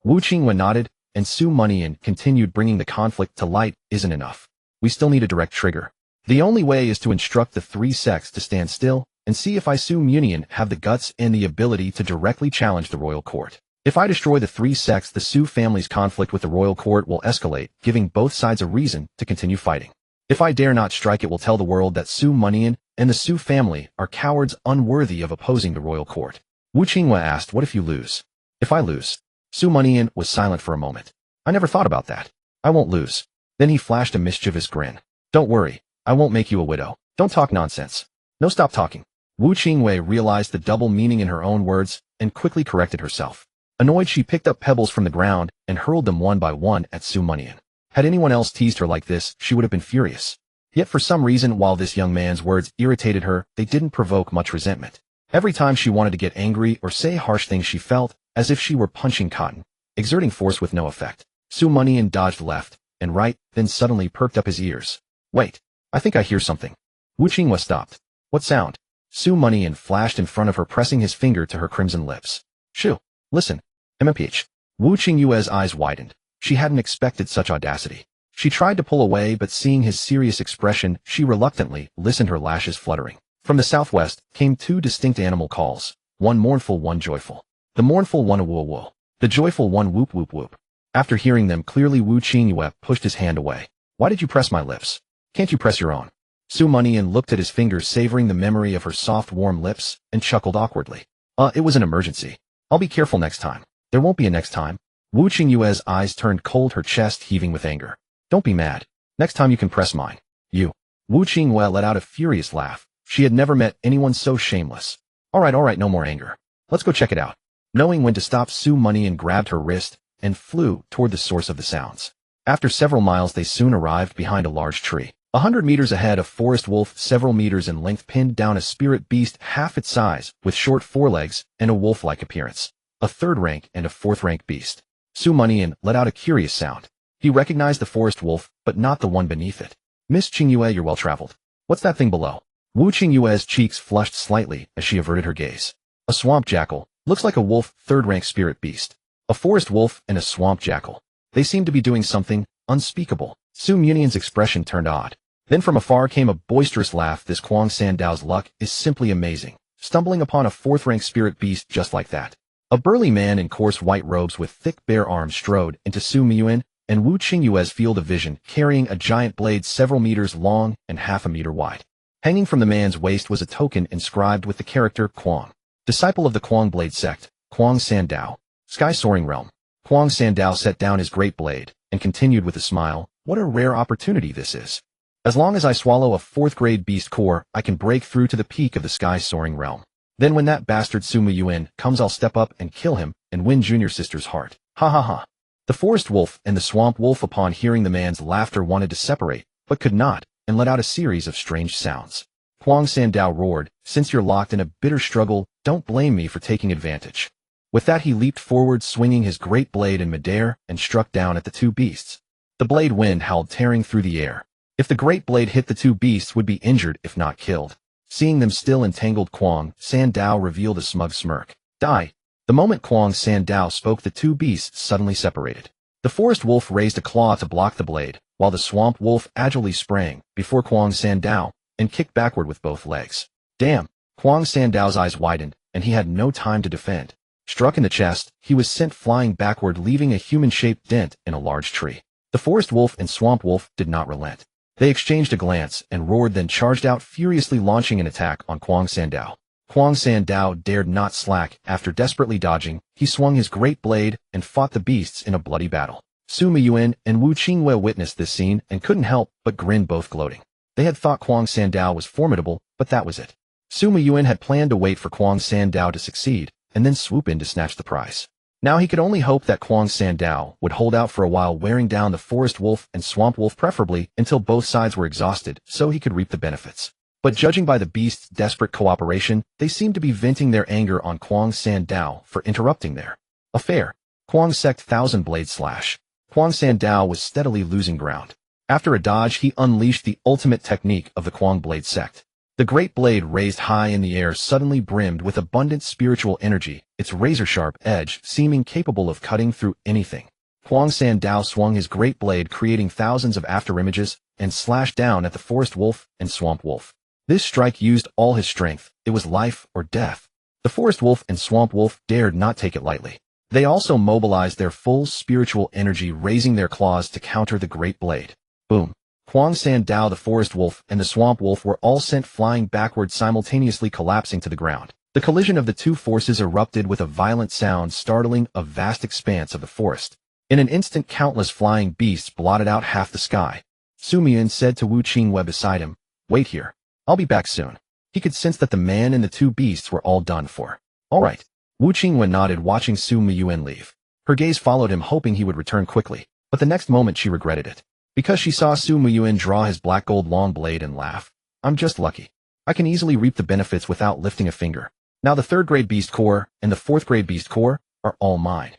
Wu Qingwei nodded, and Su Mianian continued, "Bringing the conflict to light isn't enough. We still need a direct trigger. The only way is to instruct the 3 sects to stand still and see if I Su Mianian have the guts and the ability to directly challenge the royal court. If I destroy the 3 sects, the Su family's conflict with the royal court will escalate, giving both sides a reason to continue fighting. If I dare not strike, it will tell the world that Su Mianian and the Su family are cowards unworthy of opposing the royal court." Wu Qingwei asked, "What if you lose?" "If I lose?" Su Mianian was silent for a moment. "I never thought about that. I won't lose." Then he flashed a mischievous grin. "Don't worry, I won't make you a widow. Don't talk nonsense." "No, stop talking." Wu Qingwei realized the double meaning in her own words and quickly corrected herself. Annoyed, she picked up pebbles from the ground and hurled them one by one at Su Mianian. Had anyone else teased her like this, she would have been furious. Yet for some reason, while this young man's words irritated her, they didn't provoke much resentment. Every time she wanted to get angry or say harsh things, she felt as if she were punching cotton, exerting force with no effect. Su Mianian dodged left and right, then suddenly perked up his ears. "Wait, I think I hear something." Wu Qingwei stopped. "What sound?" Su Mianian flashed in front of her, pressing his finger to her crimson lips. "Shoo, listen, MMPH." Wu Qingyue's eyes widened. She hadn't expected such audacity. She tried to pull away, but seeing his serious expression, she reluctantly listened, her lashes fluttering. From the southwest came two distinct animal calls, one mournful, one joyful. The mournful one, a woo woo. The joyful one, whoop whoop whoop. After hearing them clearly, Wu Qingyue pushed his hand away. Why did you press my lips? Can't you press your own? Su Mianian looked at his fingers, savoring the memory of her soft, warm lips, and chuckled awkwardly. It was an emergency. I'll be careful next time. There won't be a next time. Wu Qingyue's eyes turned cold, her chest heaving with anger. Don't be mad. Next time you can press mine. You. Wu Qingyue let out a furious laugh. She had never met anyone so shameless. All right, no more anger. Let's go check it out. Knowing when to stop, Su Mianian grabbed her wrist and flew toward the source of the sounds. After several miles, they soon arrived behind a large tree. 100 meters ahead, a forest wolf several meters in length pinned down a spirit beast half its size with short forelegs and a wolf-like appearance. A third-rank and a fourth-rank beast. Su Mianian let out a curious sound. He recognized the forest wolf, but not the one beneath it. Miss Qingyue, you're well-traveled. What's that thing below? Wu Qingyue's cheeks flushed slightly as she averted her gaze. A swamp jackal. Looks like a wolf, third-rank spirit beast. A forest wolf and a swamp jackal. They seem to be doing something unspeakable. Su Mianian's expression turned odd. Then from afar came a boisterous laugh. This Kuang Sandao's luck is simply amazing, stumbling upon a fourth-rank spirit beast just like that. A burly man in coarse white robes with thick bare arms strode into Su Mianian and Wu Qingyue's field of vision, carrying a giant blade several meters long and half a meter wide. Hanging from the man's waist was a token inscribed with the character Kuang. Disciple of the Kuang Blade Sect, Kuang Sandao. Sky Soaring Realm. Kuang Sandao set down his great blade and continued with a smile. What a rare opportunity this is. As long as I swallow a fourth-grade beast core, I can break through to the peak of the Sky Soaring Realm. Then when that bastard Su Mianian comes, I'll step up and kill him and win Junior Sister's heart. Ha ha ha. The forest wolf and the swamp wolf, upon hearing the man's laughter, wanted to separate, but could not, and let out a series of strange sounds. Kuang Sandao roared, since you're locked in a bitter struggle, don't blame me for taking advantage. With that he leaped forward, swinging his great blade in midair, and struck down at the two beasts. The blade wind howled, tearing through the air. If the great blade hit, the two beasts would be injured if not killed. Seeing them still entangled, Kuang Sandao revealed a smug smirk. Die. The moment Kuang Sandao spoke, the two beasts suddenly separated. The forest wolf raised a claw to block the blade, while the swamp wolf agilely sprang before Kuang Sandao and kicked backward with both legs. Damn! Kuang Sandao's eyes widened, and he had no time to defend. Struck in the chest, he was sent flying backward, leaving a human-shaped dent in a large tree. The forest wolf and swamp wolf did not relent. They exchanged a glance and roared, then charged out furiously, launching an attack on Kuang Sandao. Kuang Sandao dared not slack. After desperately dodging, he swung his great blade and fought the beasts in a bloody battle. Su Mianian and Wu Qingyue witnessed this scene and couldn't help but grin, both gloating. They had thought Kuang Sandao was formidable, but that was it. Su Mianian had planned to wait for Kuang Sandao to succeed and then swoop in to snatch the prize. Now he could only hope that Kuang Sandao would hold out for a while, wearing down the forest wolf and swamp wolf, preferably until both sides were exhausted, so he could reap the benefits. But judging by the beasts' desperate cooperation, they seemed to be venting their anger on Kuang Sandao for interrupting their affair. Kuang Sect Thousand Blade Slash. Kuang Sandao was steadily losing ground. After a dodge, he unleashed the ultimate technique of the Kuang Blade Sect. The great blade, raised high in the air, suddenly brimmed with abundant spiritual energy, its razor-sharp edge seeming capable of cutting through anything. Kuang Sandao swung his great blade, creating thousands of afterimages, and slashed down at the forest wolf and swamp wolf. This strike used all his strength. It was life or death. The forest wolf and swamp wolf dared not take it lightly. They also mobilized their full spiritual energy, raising their claws to counter the great blade. Boom. Kuang Sandao, the forest wolf, and the swamp wolf were all sent flying backward, simultaneously collapsing to the ground. The collision of the two forces erupted with a violent sound, startling a vast expanse of the forest. In an instant, countless flying beasts blotted out half the sky. Su Mianian said to Wu Qingyue beside him, "Wait here. I'll be back soon." He could sense that the man and the two beasts were all done for. All right. Wu Qingyue nodded, watching Su Mianian leave. Her gaze followed him, hoping he would return quickly, but the next moment she regretted it. Because she saw Su Mianian draw his black gold long blade and laugh. "I'm just lucky. I can easily reap the benefits without lifting a finger. Now the third-grade beast core and the fourth-grade beast core are all mine."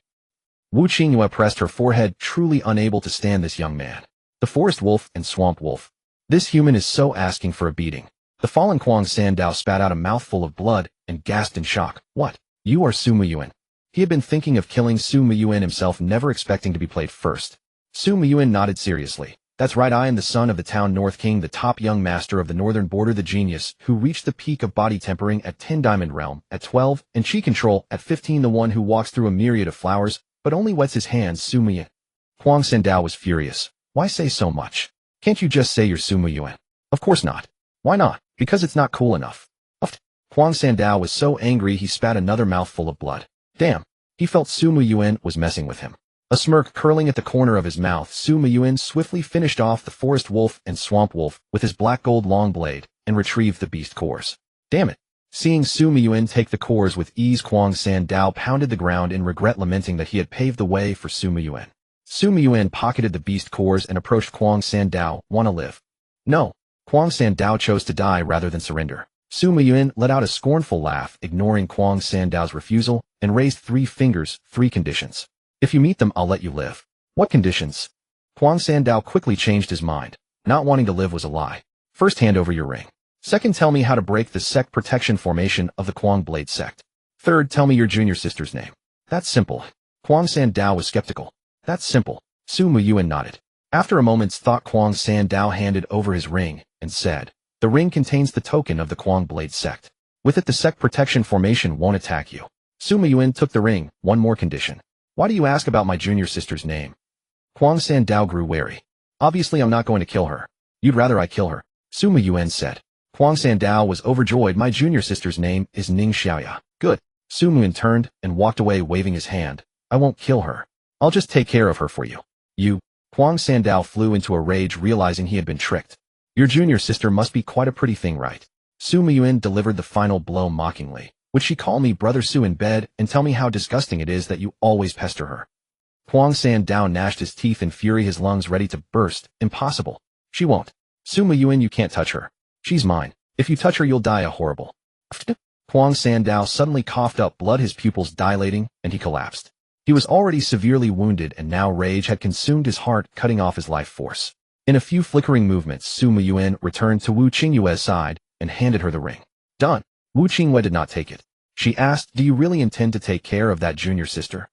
Wu Qingyue pressed her forehead, truly unable to stand this young man. The forest wolf and swamp wolf. This human is so asking for a beating. The fallen Kuang Sandao spat out a mouthful of blood and gasped in shock. "What? You are Su Mianian?" He had been thinking of killing Su Miyuan himself, never expecting to be played first. Su Miyuan nodded seriously. That's right, I am the son of the town North King, the top young master of the northern border, the genius, who reached the peak of body tempering at 10 Diamond Realm, at 12, and chi control, at 15, the one who walks through a myriad of flowers, but only wets his hands, Su Miyuan. Huang Sandao was furious. Why say so much? Can't you just say you're Su Miyuan? Of course not. Why not? Because it's not cool enough. Huang Sandao was so angry he spat another mouthful of blood. Damn. He felt Su Miyuan was messing with him. A smirk curling at the corner of his mouth, Su Miyuan swiftly finished off the forest wolf and swamp wolf with his black gold long blade and retrieved the beast cores. Damn it. Seeing Su Miyuan take the cores with ease, Huang Sandao pounded the ground in regret, lamenting that he had paved the way for Su Miyuan. Su Miyuan pocketed the beast cores and approached Huang Sandao. Wanna live? No. Huang Sandao chose to die rather than surrender. Su Miyuan let out a scornful laugh, ignoring Huang Sandao's refusal, and raised 3 fingers, 3 conditions. If you meet them, I'll let you live. What conditions? Huang Sandao quickly changed his mind. Not wanting to live was a lie. First, hand over your ring. Second, tell me how to break the sect protection formation of the Kuang Blade sect. Third, tell me your junior sister's name. That's simple. Huang Sandao was skeptical. That's simple. Su Miyuan nodded. After a moment's thought, Huang Sandao handed over his ring and said, the ring contains the token of the Kuang Blade sect. With it, the sect protection formation won't attack you. Su Miyuan took the ring. One more condition. Why do you ask about my junior sister's name? Huang Sandao grew wary. Obviously, I'm not going to kill her. You'd rather I kill her, Su Miyuan said. Huang Sandao was overjoyed. My junior sister's name is Ning Xiaoya. Good. Su Miyuan turned and walked away, waving his hand. I won't kill her. I'll just take care of her for you. You. Huang Sandao flew into a rage, realizing he had been tricked. Your junior sister must be quite a pretty thing, right? Su Miyuan delivered the final blow mockingly. Would she call me Brother Su in bed and tell me how disgusting it is that you always pester her? Huang Sandao gnashed his teeth in fury, his lungs ready to burst. Impossible. She won't. Su Miyuan, you can't touch her. She's mine. If you touch her, you'll die a horrible. Huang Sandao suddenly coughed up blood, his pupils dilating, and he collapsed. He was already severely wounded, and now rage had consumed his heart, cutting off his life force. In a few flickering movements, Su Miyuan returned to Wu Qingyue's side and handed her the ring. Done. Wu Qingyue did not take it. She asked, do you really intend to take care of that junior sister?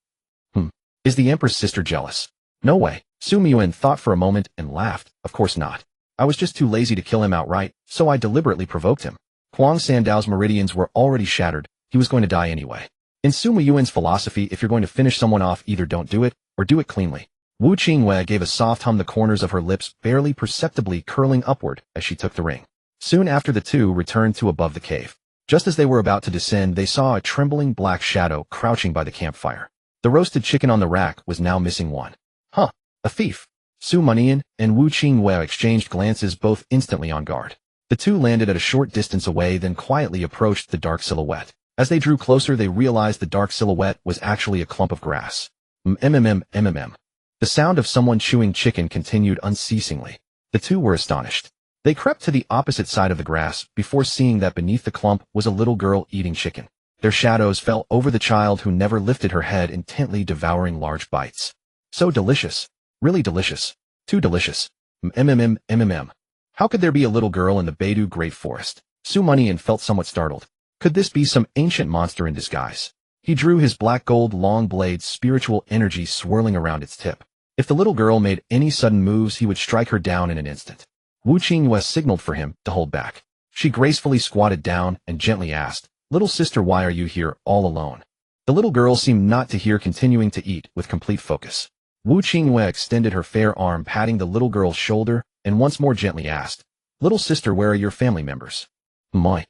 Is the Empress sister jealous? No way. Su Miyuan thought for a moment and laughed. Of course not. I was just too lazy to kill him outright, so I deliberately provoked him. Huang Sandao's meridians were already shattered. He was going to die anyway. In Su Miyuan's philosophy, if you're going to finish someone off, either don't do it, or do it cleanly. Wu Qingyue gave a soft hum, the corners of her lips barely perceptibly curling upward as she took the ring. Soon after, the two returned to above the cave. Just as they were about to descend, they saw a trembling black shadow crouching by the campfire. The roasted chicken on the rack was now missing one. Huh, a thief. Su Mianian and Wu Qingyue exchanged glances, both instantly on guard. The two landed at a short distance away, then quietly approached the dark silhouette. As they drew closer, they realized the dark silhouette was actually a clump of grass. The sound of someone chewing chicken continued unceasingly. The two were astonished. They crept to the opposite side of the grass before seeing that beneath the clump was a little girl eating chicken. Their shadows fell over the child, who never lifted her head, intently devouring large bites. So delicious. Really delicious. Too delicious. How could there be a little girl in the Beidou Great Forest? Su Mianian felt somewhat startled. Could this be some ancient monster in disguise? He drew his black gold long blade, spiritual energy swirling around its tip. If the little girl made any sudden moves, he would strike her down in an instant. Wu Qingyue signaled for him to hold back. She gracefully squatted down and gently asked, "Little sister, why are you here all alone?" The little girl seemed not to hear, continuing to eat with complete focus. Wu Qingyue extended her fair arm, patting the little girl's shoulder, and once more gently asked, "Little sister, where are your family members?"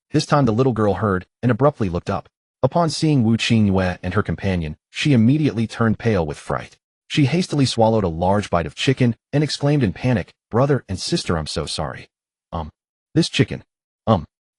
This time the little girl heard and abruptly looked up. Upon seeing Wu Qingyue and her companion, she immediately turned pale with fright. She hastily swallowed a large bite of chicken and exclaimed in panic, "Brother and sister, I'm so sorry. This chicken,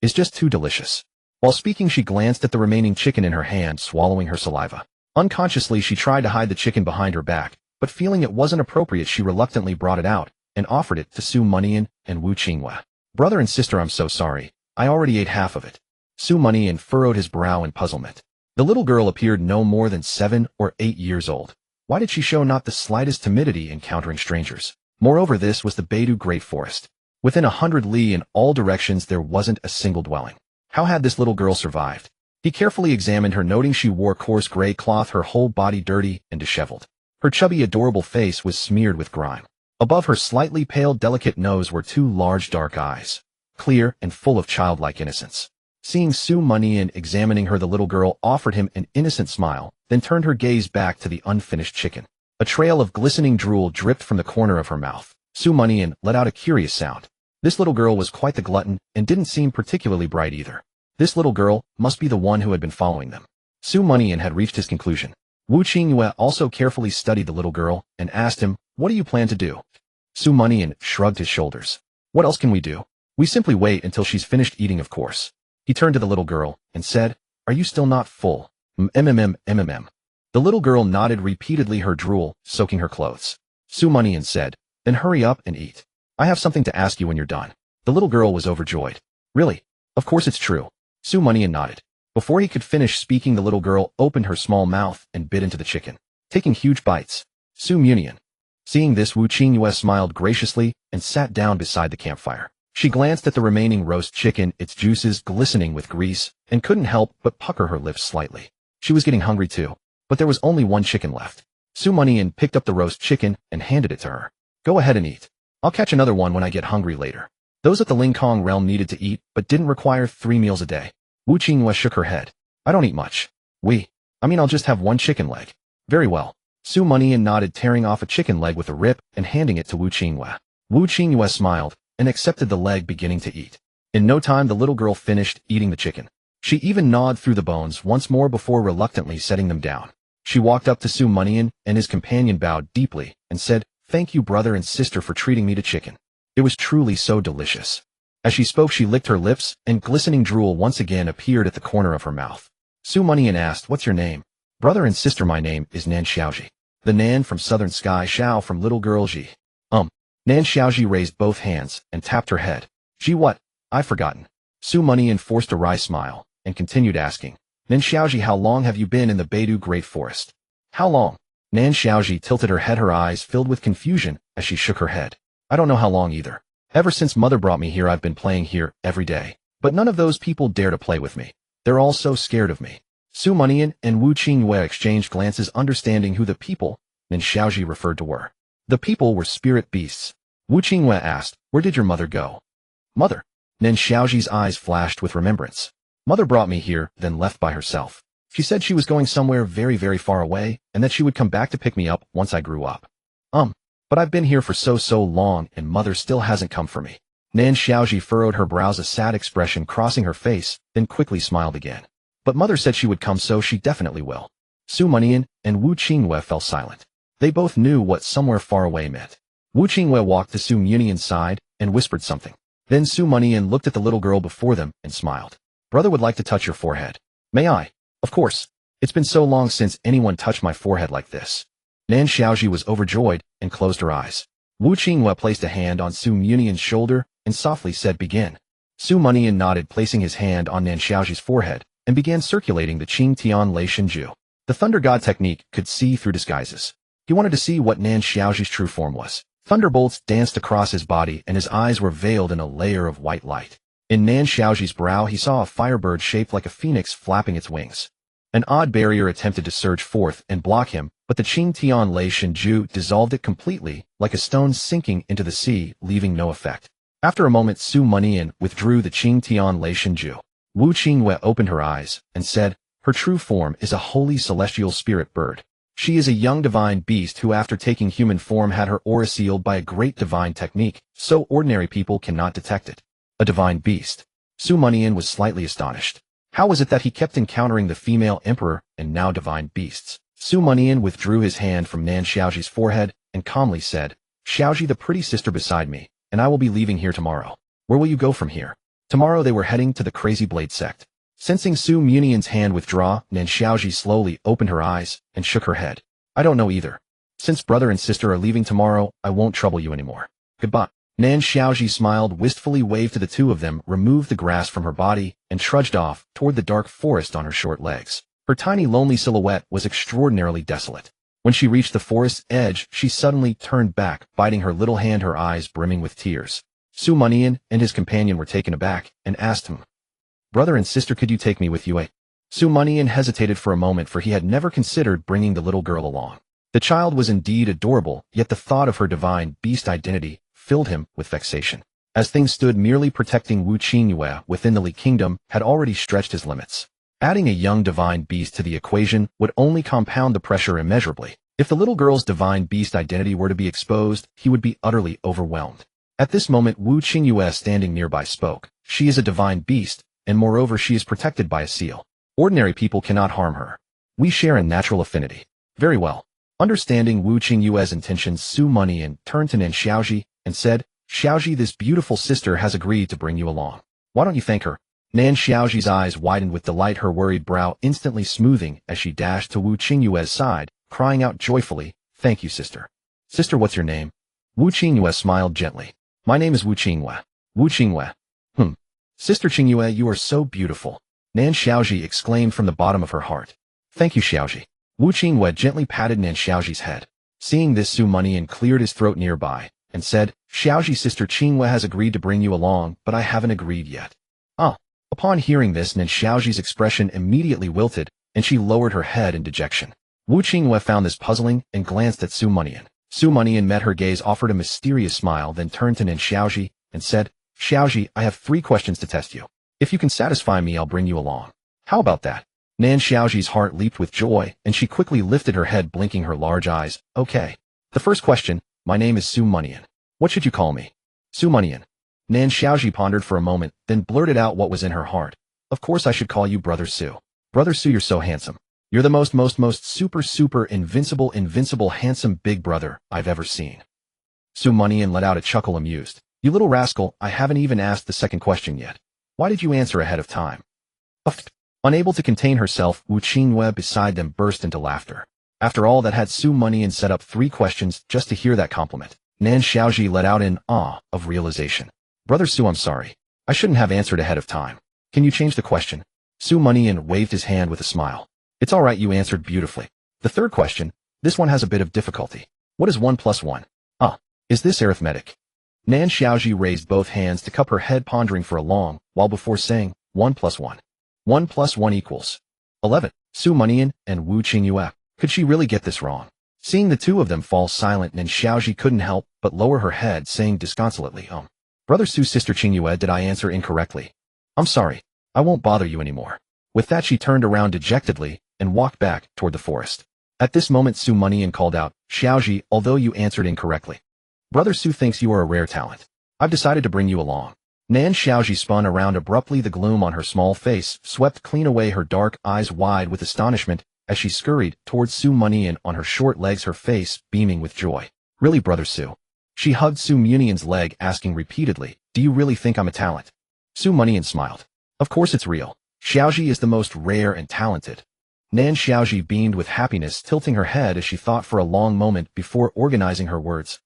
is just too delicious." While speaking, she glanced at the remaining chicken in her hand, swallowing her saliva. Unconsciously, she tried to hide the chicken behind her back, but feeling it wasn't appropriate, she reluctantly brought it out and offered it to Su Mianian and Wu Qingyue. "Brother and sister, I'm so sorry. I already ate half of it." Su Mianian furrowed his brow in puzzlement. The little girl appeared no more than 7 or 8 years old. Why did she show not the slightest timidity encountering strangers? Moreover, this was the Beidou Great Forest. Within 100 li in all directions, there wasn't a single dwelling. How had this little girl survived? He carefully examined her, noting she wore coarse gray cloth, her whole body dirty and disheveled. Her chubby, adorable face was smeared with grime. Above her slightly pale, delicate nose were two large dark eyes, clear and full of childlike innocence. Seeing Su Mianian examining her, the little girl offered him an innocent smile, then turned her gaze back to the unfinished chicken. A trail of glistening drool dripped from the corner of her mouth. Su Mianian let out a curious sound. This little girl was quite the glutton and didn't seem particularly bright either. This little girl must be the one who had been following them. Su Mianian had reached his conclusion. Wu Qingyue also carefully studied the little girl and asked him, "What do you plan to do?" Su Mianian shrugged his shoulders. "What else can we do? We simply wait until she's finished eating, of course." He turned to the little girl and said, "Are you still not full?" "Mm. The little girl nodded repeatedly, her drool soaking her clothes. Su Mianian said, "Then hurry up and eat. I have something to ask you when you're done." The little girl was overjoyed. "Really? Of course it's true." Su Mianian nodded. Before he could finish speaking, the little girl opened her small mouth and bit into the chicken, taking huge bites. Su Mianian. Seeing this, Wu Qingyue smiled graciously and sat down beside the campfire. She glanced at the remaining roast chicken, its juices glistening with grease, and couldn't help but pucker her lips slightly. She was getting hungry too, but there was only one chicken left. Su Mianian picked up the roast chicken and handed it to her. "Go ahead and eat. I'll catch another one when I get hungry later." Those at the Lingkong realm needed to eat, but didn't require 3 meals a day. Wu Qingyue shook her head. "I don't eat much. I'll just have one chicken leg." "Very well." Su Mianian nodded, tearing off a chicken leg with a rip and handing it to Wu Qingyue. Wu Qingyue smiled and accepted the leg, beginning to eat. In no time, the little girl finished eating the chicken. She even gnawed through the bones once more before reluctantly setting them down. She walked up to Su Mianian, and his companion bowed deeply and said, "Thank you, brother and sister, for treating me to chicken. It was truly so delicious." As she spoke, she licked her lips, and glistening drool once again appeared at the corner of her mouth. Su Mianian asked, "What's your name?" "Brother and sister, my name is Nan Xiaoji." "The Nan from Southern Sky, Xiao from Little Girl Ji." Nan Xiaoji raised both hands and tapped her head. "Gee, what? I've forgotten." Su Mianian forced a wry smile and continued asking, "Nan Xiaoji, how long have you been in the Beidou Great Forest?" "How long?" Nan Xiaoji tilted her head, her eyes filled with confusion as she shook her head. "I don't know how long either. Ever since mother brought me here, I've been playing here every day. But none of those people dare to play with me. They're all so scared of me." Su Mianian and Wu Qingyue exchanged glances, understanding who the people Nan Xiaoji referred to were. The people were spirit beasts. Wu Qingyue asked, "Where did your mother go?" "Mother?" Nan Xiaoji's eyes flashed with remembrance. "Mother brought me here, then left by herself. She said she was going somewhere very, very far away, and that she would come back to pick me up once I grew up. But I've been here for so long, and mother still hasn't come for me." Nan Xiaoji furrowed her brows, a sad expression crossing her face, then quickly smiled again. "But mother said she would come, so she definitely will." Su Mianian and Wu Qingyue fell silent. They both knew what somewhere far away meant. Wu Qingyue walked to Su Mianian's side and whispered something. Then Su Mianian looked at the little girl before them and smiled. "Brother would like to touch your forehead." "May I?" "Of course. It's been so long since anyone touched my forehead like this." Nan Xiaoji was overjoyed and closed her eyes. Wu Qingyue placed a hand on Su Mianian's shoulder and softly said, "Begin." Su Mianian nodded, placing his hand on Nan Xiaoji's forehead, and began circulating the Qing Tian Lei Shenju. The Thunder God technique could see through disguises. He wanted to see what Nan Xiaoji's true form was. Thunderbolts danced across his body, and his eyes were veiled in a layer of white light. In Nan Xiaoji's brow, he saw a firebird shaped like a phoenix flapping its wings. An odd barrier attempted to surge forth and block him, but the Qing Tian Lei Shenju dissolved it completely, like a stone sinking into the sea, leaving no effect. After a moment, Su Mianian withdrew the Qing Tian Lei Shenju. Wu Qingyue opened her eyes and said, "Her true form is a holy celestial spirit bird. She is a young divine beast who, after taking human form, had her aura sealed by a great divine technique, so ordinary people cannot detect it." A divine beast. Su Mianian was slightly astonished. How was it that he kept encountering the female emperor and now divine beasts? Su Mianian withdrew his hand from Nan Xiaoji's forehead and calmly said, "Xiaoji, the pretty sister beside me, and I will be leaving here tomorrow." "Where will you go from here?" Tomorrow they were heading to the Crazy Blade sect. Sensing Su Mianian's hand withdraw, Nan Xiaoji slowly opened her eyes and shook her head. "I don't know either. Since brother and sister are leaving tomorrow, I won't trouble you anymore. Goodbye." Nan Xiaoji smiled wistfully, waved to the two of them, removed the grass from her body, and trudged off toward the dark forest on her short legs. Her tiny, lonely silhouette was extraordinarily desolate. When she reached the forest's edge, she suddenly turned back, biting her little hand, her eyes brimming with tears. Su Mianian and his companion were taken aback and asked him, "Brother and sister, could you take me with you?" Su Mianian hesitated for a moment, for he had never considered bringing the little girl along. The child was indeed adorable, yet the thought of her divine beast identity filled him with vexation. As things stood, merely protecting Wu Qingyue within the Li Kingdom had already stretched his limits. Adding a young divine beast to the equation would only compound the pressure immeasurably. If the little girl's divine beast identity were to be exposed, he would be utterly overwhelmed. At this moment, Wu Qingyue standing nearby spoke. She is a divine beast, and moreover she is protected by a seal. Ordinary people cannot harm her. We share a natural affinity. Very well. Understanding Wu Qingyue's intentions, Su Mianian turned to Nan Xiaoji and said, Xiaoji, this beautiful sister has agreed to bring you along. Why don't you thank her? Nan Xiaoji's eyes widened with delight, her worried brow instantly smoothing as she dashed to Wu Qingyue's side, crying out joyfully, Thank you, sister. Sister, what's your name? Wu Qingyue smiled gently. My name is Wu Qingyue. Wu Qingyue. Sister Qingyue, you are so beautiful. Nan Xiaoji exclaimed from the bottom of her heart. Thank you, Xiaoji. Wu Qingyue gently patted Nan Xiaoji's head. Seeing this, Su Mianian cleared his throat nearby and said, Xiaoji, sister Qingyue has agreed to bring you along, but I haven't agreed yet. Upon hearing this, Nan Xiaoji's expression immediately wilted, and she lowered her head in dejection. Wu Qingyue found this puzzling and glanced at Su Mianian. Su Mianian met her gaze, offered a mysterious smile, then turned to Nan Xiaoji and said, Xiaoji, I have 3 questions to test you. If you can satisfy me, I'll bring you along. How about that? Nan Xiaoji's heart leaped with joy, and she quickly lifted her head, blinking her large eyes. Okay. The first question, my name is Su Mianian. What should you call me? Su Mianian. Nan Xiaoji pondered for a moment, then blurted out what was in her heart. Of course I should call you Brother Su. Brother Su, you're so handsome. You're the most super invincible handsome big brother I've ever seen. Su Mianian let out a chuckle, amused. You little rascal, I haven't even asked the second question yet. Why did you answer ahead of time? Unable to contain herself, Wu Qingyue beside them burst into laughter. After all that, had Su Mianian set up 3 questions just to hear that compliment? Nan Xiaoji let out in awe of realization. Brother Su, I'm sorry. I shouldn't have answered ahead of time. Can you change the question? Su Mianian waved his hand with a smile. It's all right, you answered beautifully. The third question, this one has a bit of difficulty. What is 1 plus 1? Is this arithmetic? Nan Xiaoji raised both hands to cup her head, pondering for a long while before saying, 1 plus 1. 1 plus 1 equals 11. Su Mianian and Wu Qingyue. Could she really get this wrong? Seeing the two of them fall silent, Nan Xiaoji couldn't help but lower her head, saying disconsolately, Brother Su, sister Qingyue, did I answer incorrectly? I'm sorry. I won't bother you anymore. With that, she turned around dejectedly and walked back toward the forest. At this moment, Su Mianian called out, Xiaoji, although you answered incorrectly, Brother Su thinks you are a rare talent. I've decided to bring you along. Nan Xiaoji spun around abruptly, the gloom on her small face swept clean away, her dark eyes wide with astonishment as she scurried towards Su Mianian on her short legs, her face beaming with joy. Really, Brother Su? She hugged Su Mianian's leg, asking repeatedly, Do you really think I'm a talent? Su Mianian smiled. Of course it's real. Xiaoji is the most rare and talented. Nan Xiaoji beamed with happiness, tilting her head as she thought for a long moment before organizing her words.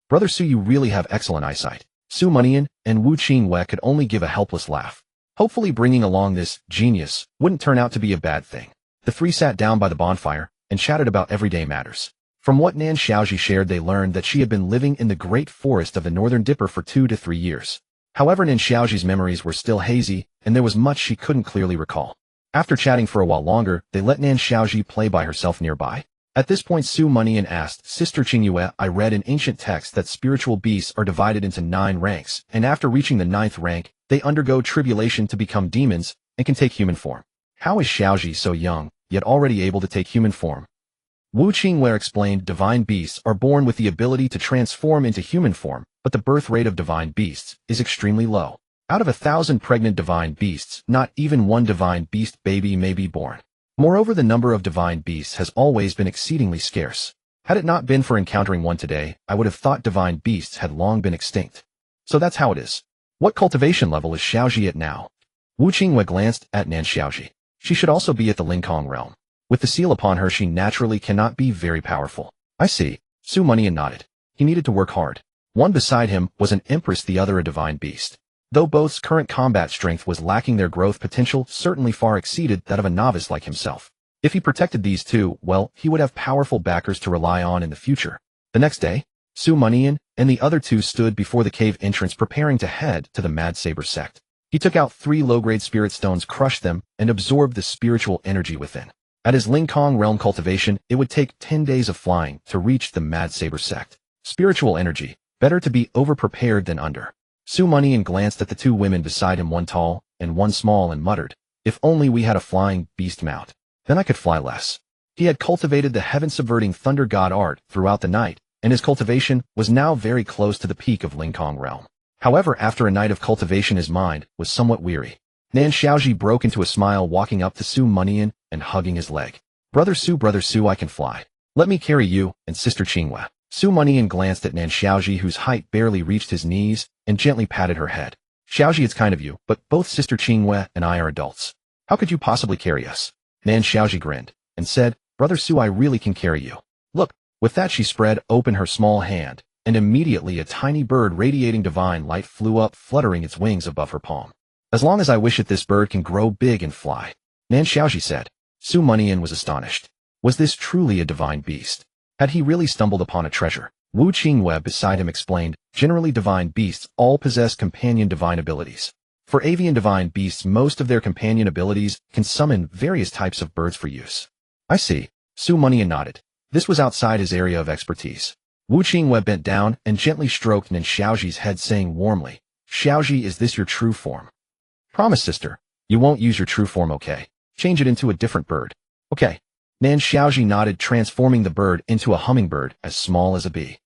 Brother Su, you really have excellent eyesight. Su Mianian and Wu Qingyue could only give a helpless laugh. Hopefully bringing along this genius wouldn't turn out to be a bad thing. The 3 sat down by the bonfire and chatted about everyday matters. From what Nan Xiaoji shared, they learned that she had been living in the great forest of the Northern Dipper for 2 to 3 years. However, Nan Xiaoji's memories were still hazy, and there was much she couldn't clearly recall. After chatting for a while longer, they let Nan Xiaoji play by herself nearby. At this point, Su Mianian asked, Sister Qingyue, I read in ancient texts that spiritual beasts are divided into 9 ranks, and after reaching the 9th rank, they undergo tribulation to become demons and can take human form. How is Xiaoji so young, yet already able to take human form? Wu Qingyue explained, divine beasts are born with the ability to transform into human form, but the birth rate of divine beasts is extremely low. Out of 1,000 pregnant divine beasts, not even 1 divine beast baby may be born. Moreover, the number of divine beasts has always been exceedingly scarce. Had it not been for encountering one today, I would have thought divine beasts had long been extinct. So that's how it is. What cultivation level is Xiaoji at now? Wu Qingyue glanced at Nan Xiaoji. She should also be at the Linkong realm. With the seal upon her, she naturally cannot be very powerful. I see. Su Mianian nodded. He needed to work hard. One beside him was an empress, the other a divine beast. Though both's current combat strength was lacking, their growth potential certainly far exceeded that of a novice like himself. If he protected these two, well, he would have powerful backers to rely on in the future. The next day, Su Mianian and the other 2 stood before the cave entrance, preparing to head to the Mad Saber sect. He took out 3 low-grade spirit stones, crushed them, and absorbed the spiritual energy within. At his Lingkong realm cultivation, it would take 10 days of flying to reach the Mad Saber sect. Spiritual energy, better to be over-prepared than under. Su Mianian glanced at the 2 women beside him, one tall and one small, and muttered, "If only we had a flying beast mount. Then I could fly less." He had cultivated the heaven-subverting thunder god art throughout the night, and his cultivation was now very close to the peak of Lingkong realm. However, after a night of cultivation, his mind was somewhat weary. Nan Xiaoji broke into a smile, walking up to Su Mianian and hugging his leg. Brother Su, I can fly. Let me carry you and Sister Qinghua." Su Mianian glanced at Nan Xiaoji, whose height barely reached his knees, and gently patted her head. "Xiaoji, it's kind of you, but both Sister Qinghua and I are adults. How could you possibly carry us?" Nan Xiaoji grinned and said, "Brother Su, I really can carry you. Look." With that, she spread open her small hand, and immediately a tiny bird radiating divine light flew up, fluttering its wings above her palm. "As long as I wish it, this bird can grow big and fly," Nan Xiaoji said. Su Mianian was astonished. Was this truly a divine beast? Had he really stumbled upon a treasure? Wu Qinghua beside him explained, "Generally, divine beasts all possess companion divine abilities. For avian divine beasts, most of their companion abilities can summon various types of birds for use." "I see." Su Mianian nodded. This was outside his area of expertise. Wu Qinghua bent down and gently stroked Nan Xiaoji's head, saying warmly, "Xiaoji, is this your true form?" "Promise, sister. You won't use your true form, okay? Change it into a different bird." "Okay." Nan Xiaoji nodded, transforming the bird into a hummingbird as small as a bee.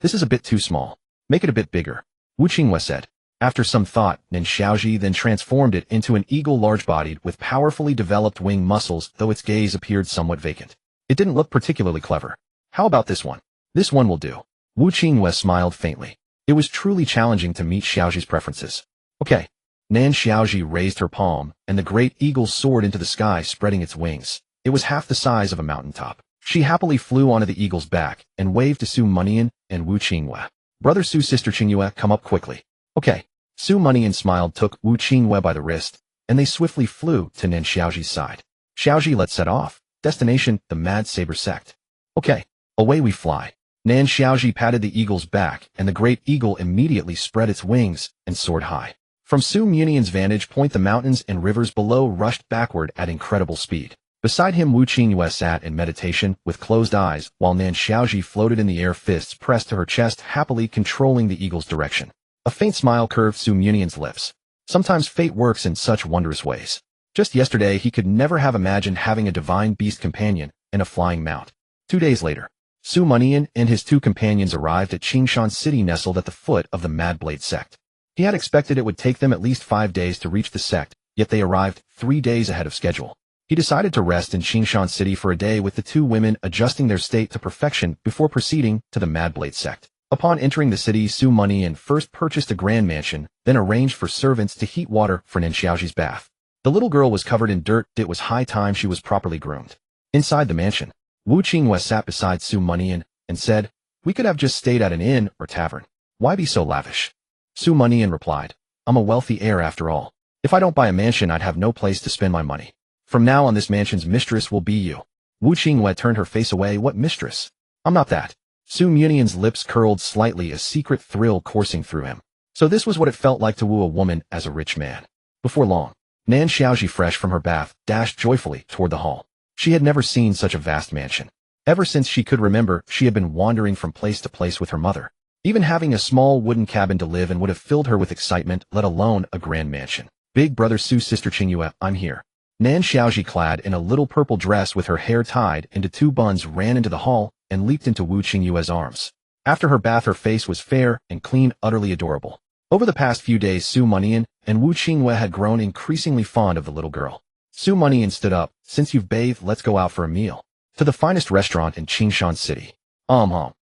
This is a bit too small. Make it a bit bigger," Wu Qinghua said. After some thought, Nan Xiaoji then transformed it into an eagle, large-bodied with powerfully developed wing muscles, though its gaze appeared somewhat vacant. It didn't look particularly clever. "How about this one?" "This one will do." Wu Qinghua smiled faintly. It was truly challenging to meet Xiaoji's preferences. "Okay." Nan Xiaoji raised her palm, and the great eagle soared into the sky, spreading its wings. It was half the size of a mountaintop. She happily flew onto the eagle's back and waved to Su Mianian and Wu Qinghua. "Brother Su, Sister Qinghua, come up quickly." "Okay." Su Mianian smiled, took Wu Qinghua by the wrist, and they swiftly flew to Nan Xiaoji's side. "Xiaoji, let's set off. Destination, the Mad Saber sect." "Okay." Away we fly. Nan Xiaoji patted the eagle's back, and the great eagle immediately spread its wings and soared high. From Su Mianian's vantage point, the mountains and rivers below rushed backward at incredible speed. Beside him, Wu Qinghua sat in meditation with closed eyes, while Nan Xiaoji floated in the air, fists pressed to her chest, happily controlling the eagle's direction. A faint smile curved Su Mianian's lips. Sometimes fate works in such wondrous ways. Just yesterday, he could never have imagined having a divine beast companion and a flying mount. 2 days later, Su Mianian and his 2 companions arrived at Qingshan City, nestled at the foot of the Mad Blade sect. He had expected it would take them at least 5 days to reach the sect, yet they arrived 3 days ahead of schedule. He decided to rest in Qingshan City for a day, with the 2 women adjusting their state to perfection before proceeding to the Mad Blade sect. Upon entering the city, Su Mianian first purchased a grand mansion, then arranged for servants to heat water for Nan Xiaoji's bath. The little girl was covered in dirt. It was high time she was properly groomed. Inside the mansion, Wu Qinghua sat beside Su Mianian and said, "We could have just stayed at an inn or tavern. Why be so lavish?" Su Mianian replied, "I'm a wealthy heir after all. If I don't buy a mansion, I'd have no place to spend my money. From now on, this mansion's mistress will be you." Wu Qinghua turned her face away. "What mistress? I'm not that." Su Mianian's lips curled slightly, a secret thrill coursing through him. So this was what it felt like to woo a woman as a rich man. Before long, Nan Xiaoji, fresh from her bath, dashed joyfully toward the hall. She had never seen such a vast mansion. Ever since she could remember, she had been wandering from place to place with her mother. Even having a small wooden cabin to live in would have filled her with excitement, let alone a grand mansion. "Big brother Su, Sister Qinghua, I'm here." Nan Xiaoji, clad in a little purple dress with her hair tied into 2 buns, ran into the hall and leaped into Wu Qinghua's arms. After her bath, her face was fair and clean, utterly adorable. Over the past few days, Su Mianian and Wu Qinghua had grown increasingly fond of the little girl. Su Mianian stood up. "Since you've bathed, let's go out for a meal. To the finest restaurant in Qingshan City."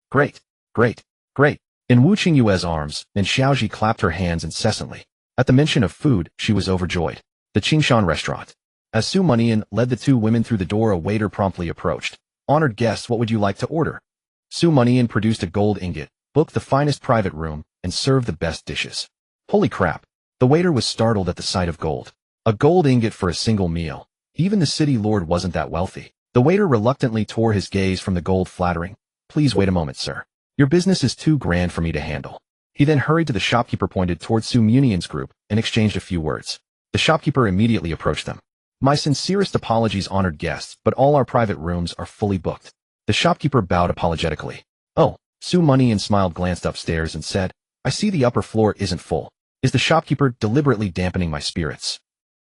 Great, great, great." In Wu Qinghua's arms, Nan Xiaoji clapped her hands incessantly. At the mention of food, she was overjoyed. The Qingshan restaurant. As Su Mianian led the 2 women through the door, a waiter promptly approached. "Honored guests, what would you like to order?" Su Mianian produced a gold ingot, booked the finest private room, and served the best dishes. Holy crap! The waiter was startled at the sight of gold. A gold ingot for a single meal. Even the city lord wasn't that wealthy. The waiter reluctantly tore his gaze from the gold, flattering, "Please wait a moment, sir. Your business is too grand for me to handle." He then hurried to the shopkeeper pointed towards Su Munian's group and exchanged a few words. The shopkeeper immediately approached them. My sincerest apologies, honored guests, but all our private rooms are fully booked. The shopkeeper bowed apologetically. Oh, Su Munian smiled, glanced upstairs and said, I see the upper floor isn't full. Is the shopkeeper deliberately dampening my spirits?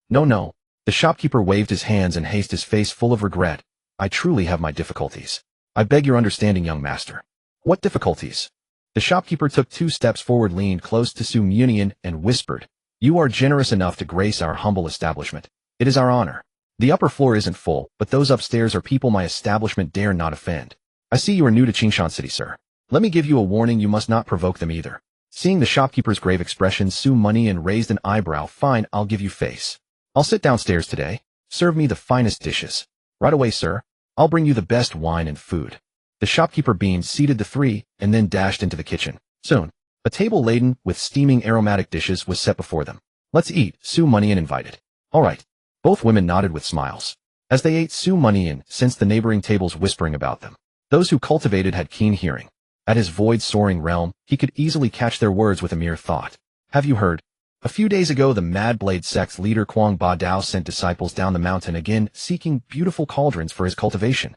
No. The shopkeeper waved his hands and his face full of regret. I truly have my difficulties. I beg your understanding, young master. What difficulties? The shopkeeper took 2 steps forward, leaned close to Su Munian and whispered, You are generous enough to grace our humble establishment. It is our honor. The upper floor isn't full, but those upstairs are people my establishment dare not offend. I see you are new to Qingshan City, sir. Let me give you a warning, you must not provoke them either. Seeing the shopkeeper's grave expression, Su Munian raised an eyebrow. Fine, I'll give you face. I'll sit downstairs today. Serve me the finest dishes. Right away, sir. I'll bring you the best wine and food. The shopkeeper beamed, seated the 3, and then dashed into the kitchen. Soon, a table laden with steaming aromatic dishes was set before them. Let's eat, Su Munian invited. All right. Both women nodded with smiles. As they ate, Su Munian sensed the neighboring tables whispering about them. Those who cultivated had keen hearing. At his void-soaring realm, he could easily catch their words with a mere thought. Have you heard? A few days ago, the Mad Blade sect's leader Quang Ba Dao sent disciples down the mountain again, seeking beautiful cauldrons for his cultivation.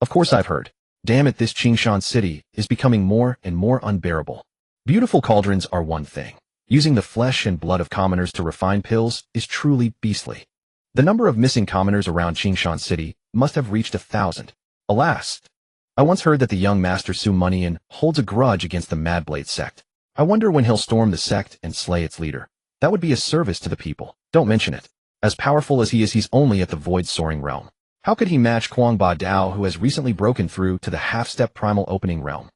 Of course I've heard. Damn it, this Qingshan City is becoming more and more unbearable. Beautiful cauldrons are one thing. Using the flesh and blood of commoners to refine pills is truly beastly. The number of missing commoners around Qingshan City must have reached 1,000. Alas! I once heard that the young master Su Munian holds a grudge against the Mad Blade sect. I wonder when he'll storm the sect and slay its leader. That would be a service to the people. Don't mention it. As powerful as he is, he's only at the void-soaring realm. How could he match Quang Ba Dao, who has recently broken through to the half-step primal opening realm?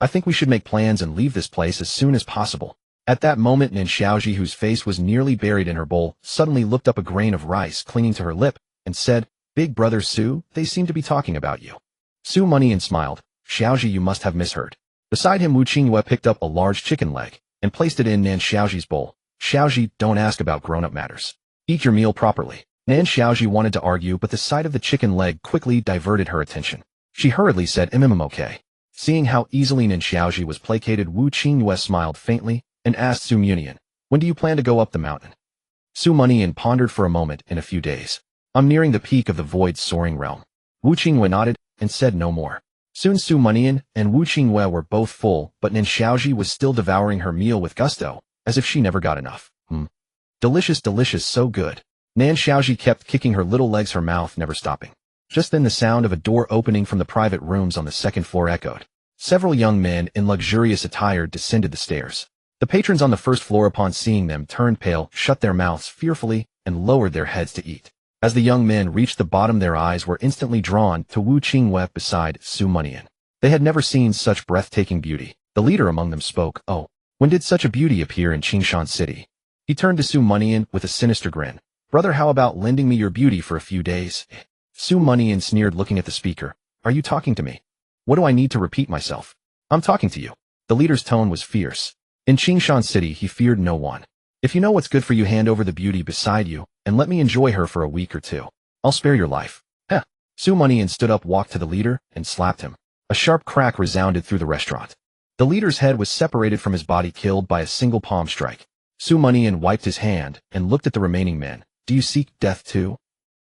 I think we should make plans and leave this place as soon as possible. At that moment, Nin Xiaoji, whose face was nearly buried in her bowl, suddenly looked up a grain of rice clinging to her lip and said, Big brother Su, they seem to be talking about you. Su Munian smiled. Xiaoji, you must have misheard. Beside him, Wu Qingyue picked up a large chicken leg and placed it in Nan Xiaoji's bowl. Xiaoji, don't ask about grown-up matters. Eat your meal properly. Nan Xiaoji wanted to argue, but the sight of the chicken leg quickly diverted her attention. She hurriedly said, okay. Seeing how easily Nan Xiaoji was placated, Wu Qingyue smiled faintly and asked Su Munian, when do you plan to go up the mountain? Su Munian pondered for a moment. In a few days. I'm nearing the peak of the void-soaring realm. Wu Qingyue nodded and said no more. Soon Su Munian and Wu Qingyue were both full, but Nan Xiaoji was still devouring her meal with gusto, as if she never got enough. Delicious, delicious, so good. Nan Xiaoji kept kicking her little legs, her mouth never stopping. Just then the sound of a door opening from the private rooms on the 2nd floor echoed. Several young men in luxurious attire descended the stairs. The patrons on the 1st floor, upon seeing them, turned pale, shut their mouths fearfully, and lowered their heads to eat. As the young men reached the bottom, their eyes were instantly drawn to Wu Qingyue beside Su Munian. They had never seen such breathtaking beauty. The leader among them spoke. Oh, when did such a beauty appear in Qingshan City? He turned to Su Munian with a sinister grin. Brother, how about lending me your beauty for a few days? Su Munian sneered, looking at the speaker. Are you talking to me? What do I need to repeat myself? I'm talking to you. The leader's tone was fierce. In Qingshan City, he feared no one. If you know what's good for you, hand over the beauty beside you, and let me enjoy her for a week or 2. I'll spare your life. Heh. Su Munian stood up, walked to the leader, and slapped him. A sharp crack resounded through the restaurant. The leader's head was separated from his body, killed by a single palm strike. Su Munian wiped his hand and looked at the remaining men. Do you seek death too?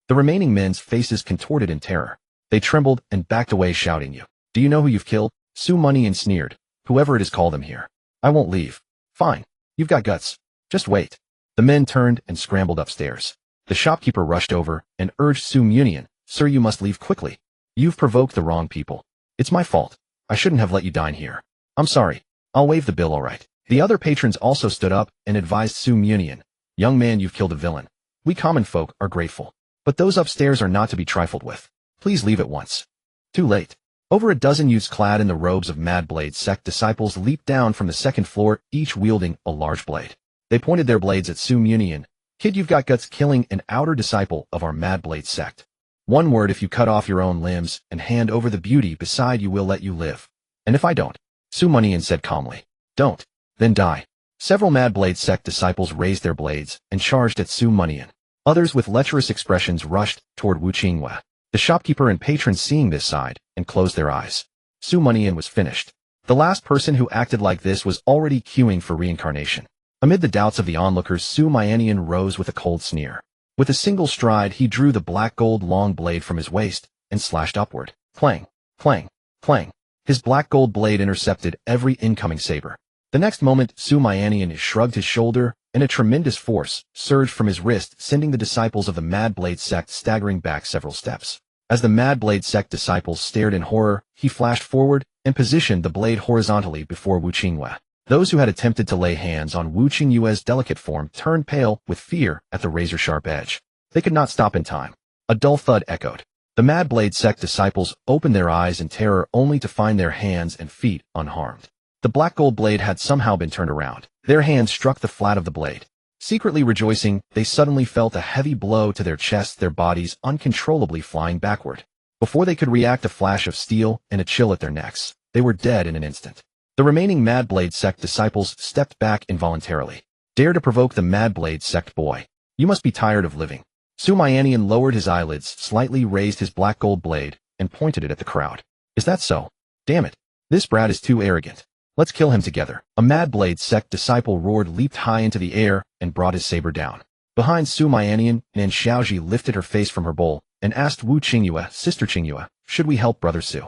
The remaining men's faces contorted in terror. They trembled and backed away, shouting, You. Do you know who you've killed? Su Munian sneered. Whoever it is, call them here. I won't leave. Fine. You've got guts. Just wait. The men turned and scrambled upstairs. The shopkeeper rushed over and urged Su Munian, Sir, you must leave quickly. You've provoked the wrong people. It's my fault. I shouldn't have let you dine here. I'm sorry. I'll waive the bill, all right. The other patrons also stood up and advised Su Munian, Young man, you've killed a villain. We common folk are grateful. But those upstairs are not to be trifled with. Please leave at once. Too late. Over a dozen youths clad in the robes of Mad Blade sect disciples leaped down from the 2nd floor, each wielding a large blade. They pointed their blades at Su Munian. Kid, you've got guts, killing an outer disciple of our Mad Blade sect. One word, if you cut off your own limbs and hand over the beauty beside you, we'll let you live. And if I don't? Su Munian said calmly. Don't. Then die. Several Mad Blade sect disciples raised their blades and charged at Su Munian. Others with lecherous expressions rushed toward Wu Qingyue. The shopkeeper and patrons, seeing this, sighed and closed their eyes. Su Munian was finished. The last person who acted like this was already queuing for reincarnation. Amid the doubts of the onlookers, Su Mianian rose with a cold sneer. With a single stride, he drew the black gold long blade from his waist and slashed upward. Clang, clang, clang. His black gold blade intercepted every incoming saber. The next moment, Su Mianian shrugged his shoulder, and a tremendous force surged from his wrist, sending the disciples of the Mad Blade sect staggering back several steps. As the Mad Blade sect disciples stared in horror, he flashed forward and positioned the blade horizontally before Wu Qingyue. Those who had attempted to lay hands on Wu Qingyue's delicate form turned pale with fear at the razor-sharp edge. They could not stop in time. A dull thud echoed. The Mad Blade sect disciples opened their eyes in terror only to find their hands and feet unharmed. The black gold blade had somehow been turned around. Their hands struck the flat of the blade. Secretly rejoicing, they suddenly felt a heavy blow to their chests, their bodies uncontrollably flying backward. Before they could react, a flash of steel and a chill at their necks. They were dead in an instant. The remaining Mad Blade sect disciples stepped back involuntarily. Dare to provoke the Mad Blade sect boy. You must be tired of living. Su Mianian lowered his eyelids, slightly raised his black gold blade, and pointed it at the crowd. Is that so? Damn it. This brat is too arrogant. Let's kill him together. A Mad Blade sect disciple roared, leaped high into the air, and brought his saber down. Behind Su Mianian, Nan Xiaoji lifted her face from her bowl and asked Wu Qingyue, Sister Qingyue, should we help Brother Su?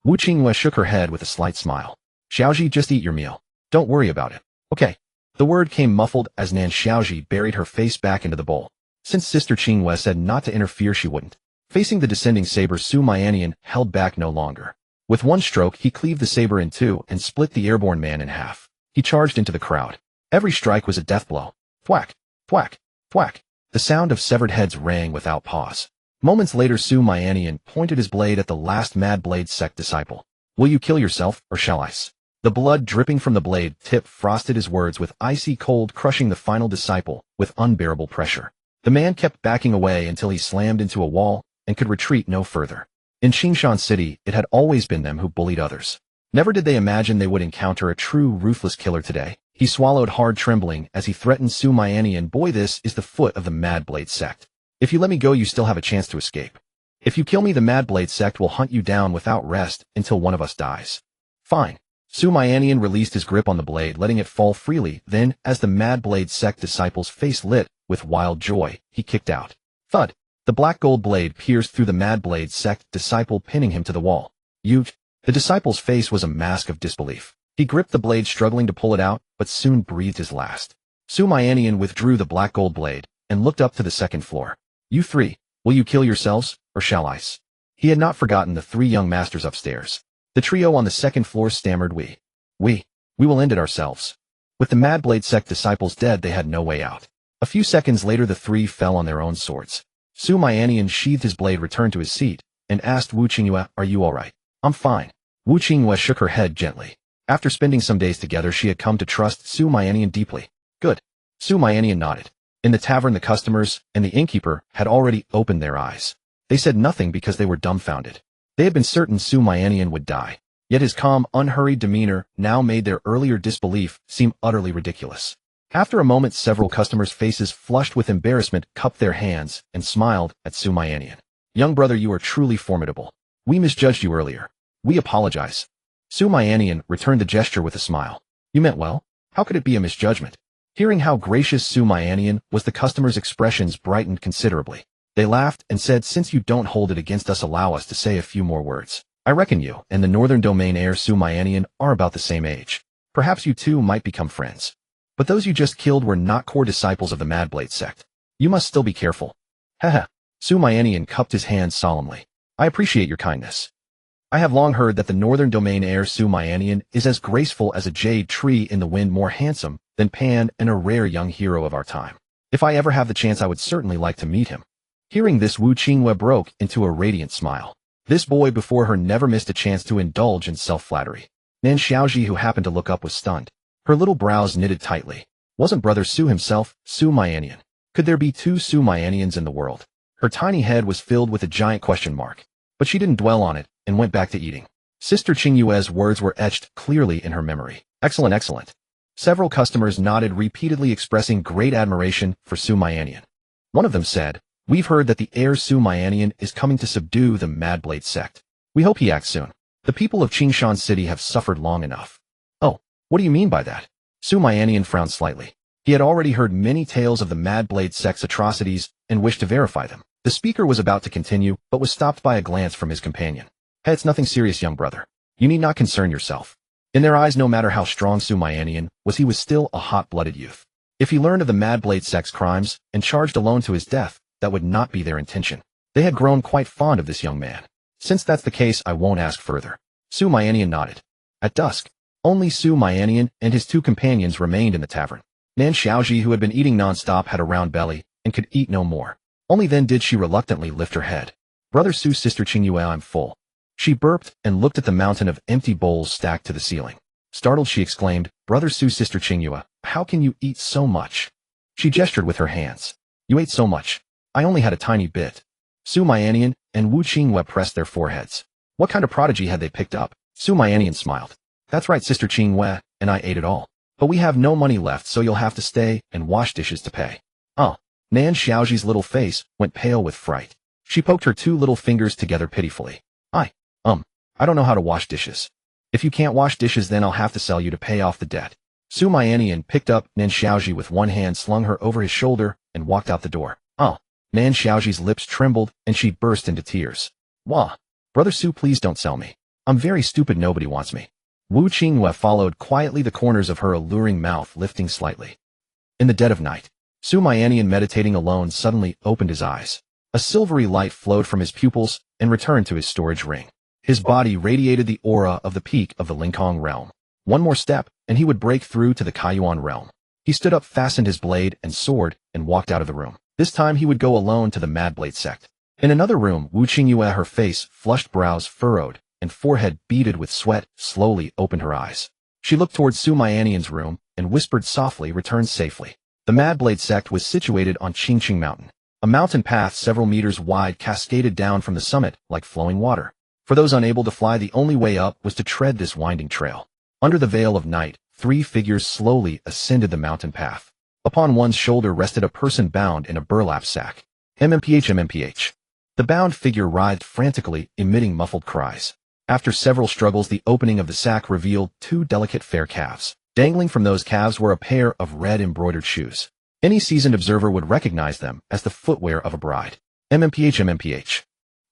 Wu Qingyue shook her head with a slight smile. Xiaoji, just eat your meal. Don't worry about it. Okay. The word came muffled as Nan Xiaoji buried her face back into the bowl. Since Sister Qingyue said not to interfere, she wouldn't. Facing the descending saber, Su Mianian held back no longer. With one stroke, he cleaved the saber in two and split the airborne man in half. He charged into the crowd. Every strike was a death blow. Thwack, thwack, thwack. The sound of severed heads rang without pause. Moments later, Su Mianian pointed his blade at the last Mad Blade sect disciple. Will you kill yourself, or shall I? The blood dripping from the blade tip frosted his words with icy cold, crushing the final disciple with unbearable pressure. The man kept backing away until he slammed into a wall and could retreat no further. In Qingshan City, it had always been them who bullied others. Never did they imagine they would encounter a true ruthless killer today. He swallowed hard, trembling as he threatened Su Mianian, boy, this is the foot of the Mad Blade sect. If you let me go, you still have a chance to escape. If you kill me, the Mad Blade sect will hunt you down without rest until one of us dies. Fine. Su Mianian released his grip on the blade, letting it fall freely. Then, as the Mad Blade sect disciple's face lit with wild joy, he kicked out. Thud. The black gold blade pierced through the Mad Blade sect disciple, pinning him to the wall. You. The disciple's face was a mask of disbelief. He gripped the blade, struggling to pull it out, but soon breathed his last. Su Mianian withdrew the black gold blade and looked up to the second floor. You three, will you kill yourselves, or shall I? He had not forgotten the three young masters upstairs. The trio on the second floor stammered, We will end it ourselves. With the Mad Blade sect disciples dead, they had no way out. A few seconds later, the three fell on their own swords. Su Mianian sheathed his blade, returned to his seat, and asked Wu Qingyue, are you all right? I'm fine. Wu Qingyue shook her head gently. After spending some days together, she had come to trust Su Mianian deeply. Good. Su Mianian nodded. In the tavern, the customers and the innkeeper had already opened their eyes. They said nothing because they were dumbfounded. They had been certain Su Mianian would die. Yet his calm, unhurried demeanor now made their earlier disbelief seem utterly ridiculous. After a moment, several customers' faces flushed with embarrassment cupped their hands and smiled at Su Mianian. Young brother, you are truly formidable. We misjudged you earlier. We apologize. Su Mianian returned the gesture with a smile. You meant well. How could it be a misjudgment? Hearing how gracious Su Mianian was, the customers' expressions brightened considerably. They laughed and said, since you don't hold it against us, allow us to say a few more words. I reckon you and the Northern Domain heir Su Mianian are about the same age. Perhaps you two might become friends. But those you just killed were not core disciples of the Mad Blade sect. You must still be careful. Haha. Su Mianian cupped his hands solemnly. I appreciate your kindness. I have long heard that the Northern Domain heir Su Mianian is as graceful as a jade tree in the wind, more handsome than Pan, and a rare young hero of our time. If I ever have the chance, I would certainly like to meet him. Hearing this, Wu Qingyue broke into a radiant smile. This boy before her never missed a chance to indulge in self-flattery. Nan Xiaoji, who happened to look up, was stunned. Her little brows knitted tightly. Wasn't Brother Su himself, Su Mianian? Could there be two Su Mianians in the world? Her tiny head was filled with a giant question mark. But she didn't dwell on it and went back to eating. Sister Qingyue's words were etched clearly in her memory. Excellent, excellent. Several customers nodded, repeatedly expressing great admiration for Su Mianian. One of them said, We've heard that the heir Su Mianian is coming to subdue the Mad Blade sect. We hope he acts soon. The people of Qingshan City have suffered long enough. Oh, what do you mean by that? Su Mianian frowned slightly. He had already heard many tales of the Mad Blade sect's atrocities and wished to verify them. The speaker was about to continue, but was stopped by a glance from his companion. Hey, it's nothing serious, young brother. You need not concern yourself. In their eyes, no matter how strong Su Mianian was, he was still a hot-blooded youth. If he learned of the Mad Blade sect's crimes and charged alone to his death, that would not be their intention. They had grown quite fond of this young man. Since that's the case, I won't ask further. Su Mianian nodded. At dusk, only Su Mianian and his two companions remained in the tavern. Nan Xiaoji, who had been eating non-stop, had a round belly and could eat no more. Only then did she reluctantly lift her head. Brother Su, sister Qingyue, I'm full. She burped and looked at the mountain of empty bowls stacked to the ceiling. Startled, she exclaimed, Brother Su, sister Qingyue, how can you eat so much? She gestured with her hands. You ate so much. I only had a tiny bit. Su Mianian and Wu Qingyue pressed their foreheads. What kind of prodigy had they picked up? Su Mianian smiled. That's right, sister Qingyue, and I ate it all. But we have no money left, so you'll have to stay and wash dishes to pay. Oh. Nan Xiaoji's little face went pale with fright. She poked her two little fingers together pitifully. I don't know how to wash dishes. If you can't wash dishes, then I'll have to sell you to pay off the debt. Su Mianian picked up Nan Xiaoji with one hand, slung her over his shoulder, and walked out the door. Nan Xiaoji's lips trembled, and she burst into tears. Wah! Brother Su, please don't sell me. I'm very stupid, nobody wants me. Wu Qingyue followed quietly, the corners of her alluring mouth lifting slightly. In the dead of night, Su Mianian, meditating alone, suddenly opened his eyes. A silvery light flowed from his pupils and returned to his storage ring. His body radiated the aura of the peak of the Linkong realm. One more step, and he would break through to the Kaiyuan realm. He stood up, fastened his blade and sword, and walked out of the room. This time he would go alone to the Mad Blade sect. In another room, Wu Qingyue, her face, flushed brows furrowed, and forehead beaded with sweat, slowly opened her eyes. She looked towards Su Mianian's room and whispered softly, return safely. The Mad Blade sect was situated on Qingqing Mountain. A mountain path several meters wide cascaded down from the summit like flowing water. For those unable to fly, the only way up was to tread this winding trail. Under the veil of night, three figures slowly ascended the mountain path. Upon one's shoulder rested a person bound in a burlap sack. MMPH. The bound figure writhed frantically, emitting muffled cries. After several struggles, the opening of the sack revealed two delicate fair calves. Dangling from those calves were a pair of red embroidered shoes. Any seasoned observer would recognize them as the footwear of a bride. MMPH.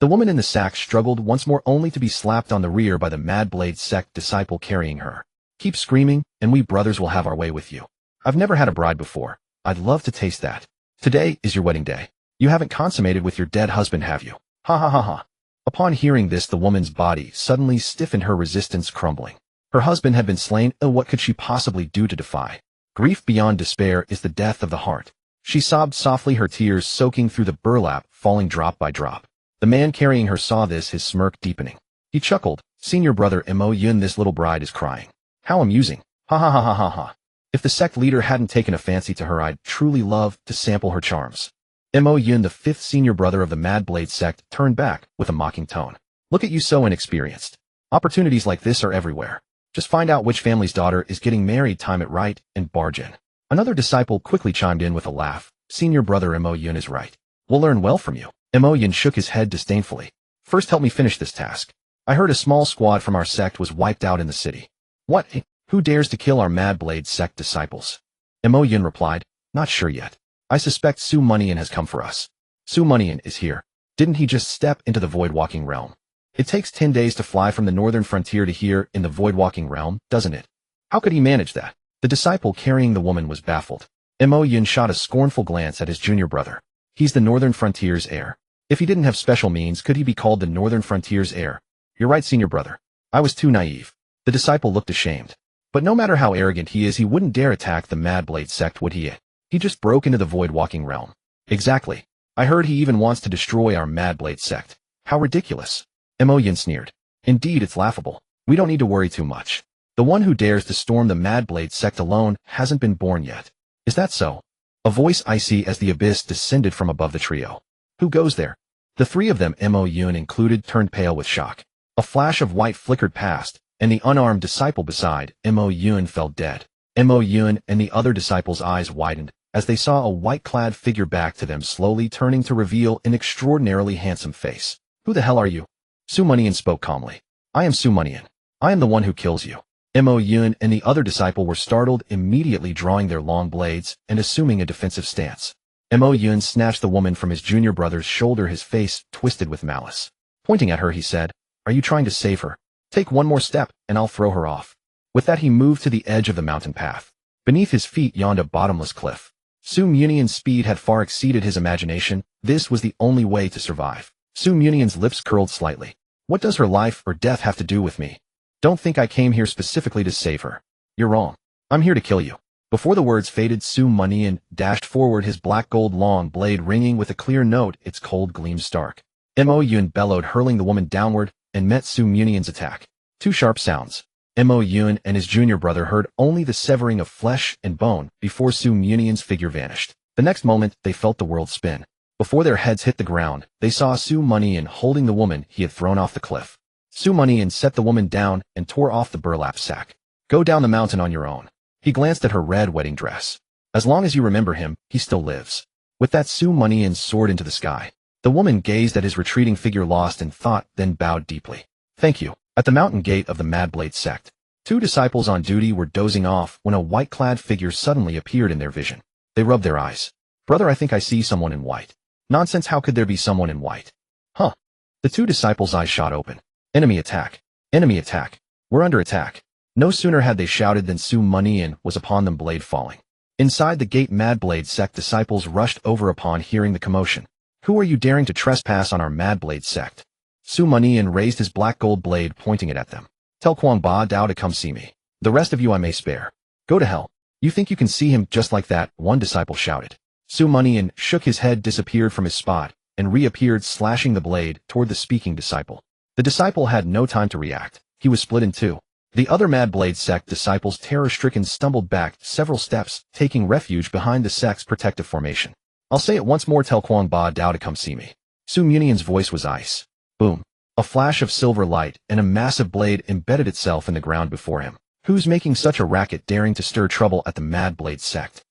The woman in the sack struggled once more, only to be slapped on the rear by the Mad Blade sect disciple carrying her. Keep screaming, and we brothers will have our way with you. I've never had a bride before. I'd love to taste that. Today is your wedding day. You haven't consummated with your dead husband, have you? Ha ha ha ha. Upon hearing this, the woman's body suddenly stiffened, her resistance crumbling. Her husband had been slain, and what could she possibly do to defy? Grief beyond despair is the death of the heart. She sobbed softly, her tears soaking through the burlap, falling drop by drop. The man carrying her saw this, his smirk deepening. He chuckled. Senior brother Mo Yun, this little bride is crying. How amusing. Ha ha ha ha ha ha. If the sect leader hadn't taken a fancy to her, I'd truly love to sample her charms. Mo Yun, the fifth senior brother of the Mad Blade sect, turned back with a mocking tone. Look at you, so inexperienced. Opportunities like this are everywhere. Just find out which family's daughter is getting married, time it right, and barge in. Another disciple quickly chimed in with a laugh. Senior brother Mo Yun is right. We'll learn well from you. Mo Yun shook his head disdainfully. First, help me finish this task. I heard a small squad from our sect was wiped out in the city. What? Who dares to kill our Mad Blade sect disciples? Mo Yun replied, not sure yet. I suspect Su Mianian has come for us. Su Mianian is here. Didn't he just step into the void-walking realm? It takes 10 days to fly from the northern frontier to here in the void-walking realm, doesn't it? How could he manage that? The disciple carrying the woman was baffled. Mo Yun shot a scornful glance at his junior brother. He's the northern frontier's heir. If he didn't have special means, could he be called the northern frontier's heir? You're right, senior brother. I was too naive. The disciple looked ashamed. But no matter how arrogant he is, he wouldn't dare attack the Mad Blade sect, would he? He just broke into the void-walking realm. Exactly. I heard he even wants to destroy our Mad Blade sect. How ridiculous. Mo Yun sneered. Indeed, it's laughable. We don't need to worry too much. The one who dares to storm the Mad Blade sect alone hasn't been born yet. Is that so? A voice icy as the abyss descended from above the trio. Who goes there? The three of them, Mo Yun included, turned pale with shock. A flash of white flickered past, and the unarmed disciple beside Mo Yun fell dead. Mo Yun and the other disciples' eyes widened as they saw a white-clad figure back to them, slowly turning to reveal an extraordinarily handsome face. Who the hell are you? Su Mianian spoke calmly. I am Su Mianian. I am the one who kills you. Mo Yun and the other disciple were startled, immediately drawing their long blades and assuming a defensive stance. Mo Yun snatched the woman from his junior brother's shoulder, his face twisted with malice. Pointing at her, he said, "Are you trying to save her? Take one more step, and I'll throw her off." With that, he moved to the edge of the mountain path. Beneath his feet yawned a bottomless cliff. Su Mianian's speed had far exceeded his imagination. This was the only way to survive. Su Mianian's lips curled slightly. What does her life or death have to do with me? Don't think I came here specifically to save her. You're wrong. I'm here to kill you. Before the words faded, Su Mianian dashed forward, his black gold long blade ringing with a clear note, its cold gleam stark. Mo Yun bellowed, hurling the woman downward, and met Su Mianian's attack. Two sharp sounds. Mo Yun and his junior brother heard only the severing of flesh and bone before Su Mianian's figure vanished. The next moment, they felt the world spin. Before their heads hit the ground, they saw Su Mianian holding the woman he had thrown off the cliff. Su Mianian set the woman down and tore off the burlap sack. Go down the mountain on your own. He glanced at her red wedding dress. As long as you remember him, he still lives. With that, Su Mianian soared into the sky. The woman gazed at his retreating figure, lost in thought, then bowed deeply. Thank you. At the mountain gate of the Mad Blade sect, two disciples on duty were dozing off when a white-clad figure suddenly appeared in their vision. They rubbed their eyes. Brother, I think I see someone in white. Nonsense, how could there be someone in white? Huh. The two disciples' eyes shot open. Enemy attack. Enemy attack. We're under attack. No sooner had they shouted than Su Mianian was upon them, blade falling. Inside the gate, Mad Blade sect disciples rushed over upon hearing the commotion. Who are you daring to trespass on our Mad Blade sect? Su Mianian raised his black gold blade, pointing it at them. Tell Quang Ba Dao to come see me. The rest of you I may spare. Go to hell. You think you can see him just like that? One disciple shouted. Su Mianian shook his head, disappeared from his spot, and reappeared, slashing the blade toward the speaking disciple. The disciple had no time to react. He was split in two. The other Mad Blade sect disciples, terror-stricken, stumbled back several steps, taking refuge behind the sect's protective formation. I'll say it once more, tell Quang Ba Dao to come see me. Su Mianian's voice was ice. Boom. A flash of silver light, and a massive blade embedded itself in the ground before him. Who's making such a racket, daring to stir trouble at the Mad Blade sect?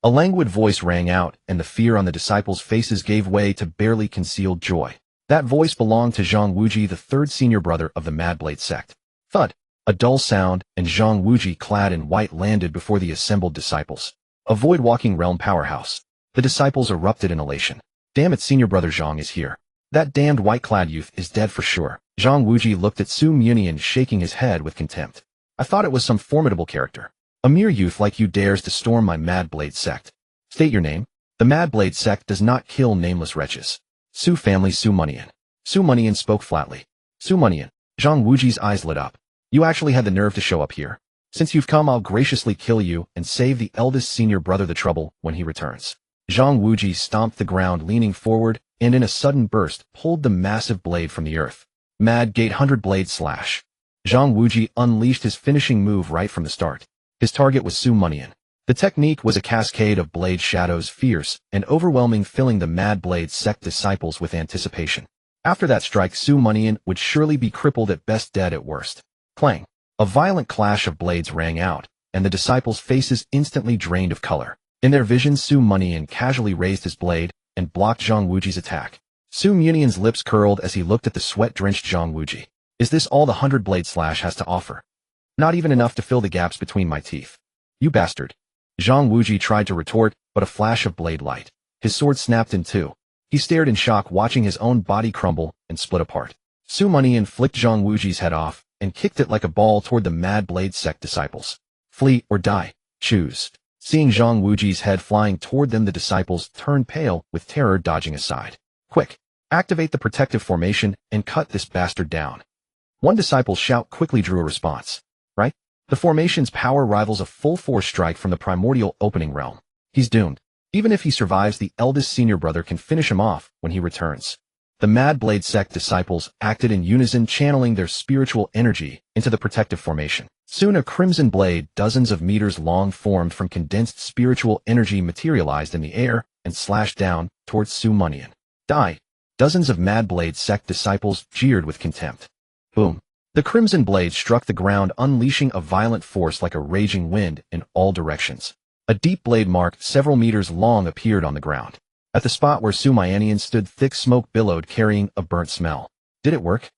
A languid voice rang out, and the fear on the disciples' faces gave way to barely concealed joy. That voice belonged to Zhang Wuji, the third senior brother of the Mad Blade sect. Thud. A dull sound, and Zhang Wuji, clad in white, landed before the assembled disciples. A void-walking realm powerhouse. The disciples erupted in elation. Damn it, senior brother Zhang is here. That damned white-clad youth is dead for sure. Zhang Wuji looked at Su Mianian, shaking his head with contempt. I thought it was some formidable character. A mere youth like you dares to storm my Mad Blade sect. State your name. The Mad Blade sect does not kill nameless wretches. Su family, Su Mianian. Su Mianian spoke flatly. Su Mianian. Zhang Wuji's eyes lit up. You actually had the nerve to show up here. Since you've come, I'll graciously kill you and save the eldest senior brother the trouble when he returns. Zhang Wuji stomped the ground, leaning forward, and in a sudden burst, pulled the massive blade from the earth. Mad Gate 100 Blade Slash. Zhang Wuji unleashed his finishing move right from the start. His target was Su Mianian. The technique was a cascade of blade shadows, fierce and overwhelming, filling the Mad Blade sect disciples with anticipation. After that strike, Su Mianian would surely be crippled at best, dead at worst. Clang. A violent clash of blades rang out, and the disciples' faces instantly drained of color. In their visions, Su Mianian casually raised his blade and blocked Zhang Wuji's attack. Su Mianian's lips curled as he looked at the sweat-drenched Zhang Wuji. Is this all the 100 Blade Slash has to offer? Not even enough to fill the gaps between my teeth. You bastard. Zhang Wuji tried to retort, but a flash of blade light. His sword snapped in two. He stared in shock, watching his own body crumble and split apart. Su Mianian flicked Zhang Wuji's head off and kicked it like a ball toward the Mad Blade sect disciples. Flee or die. Choose. Seeing Zhang Wuji's head flying toward them, the disciples turned pale with terror, dodging aside. Quick. Activate the protective formation and cut this bastard down. One disciple's shout quickly drew a response. Right? The formation's power rivals a full-force strike from the primordial opening realm. He's doomed. Even if he survives, the eldest senior brother can finish him off when he returns. The Mad Blade sect disciples acted in unison, channeling their spiritual energy into the protective formation. Soon a crimson blade, dozens of meters long, formed from condensed spiritual energy, materialized in the air and slashed down towards Su Mianian. Die! Dozens of Mad Blade sect disciples jeered with contempt. Boom! The crimson blade struck the ground, unleashing a violent force like a raging wind in all directions. A deep blade mark several meters long appeared on the ground. At the spot where Su Mianian stood, thick smoke billowed, carrying a burnt smell. Did it work?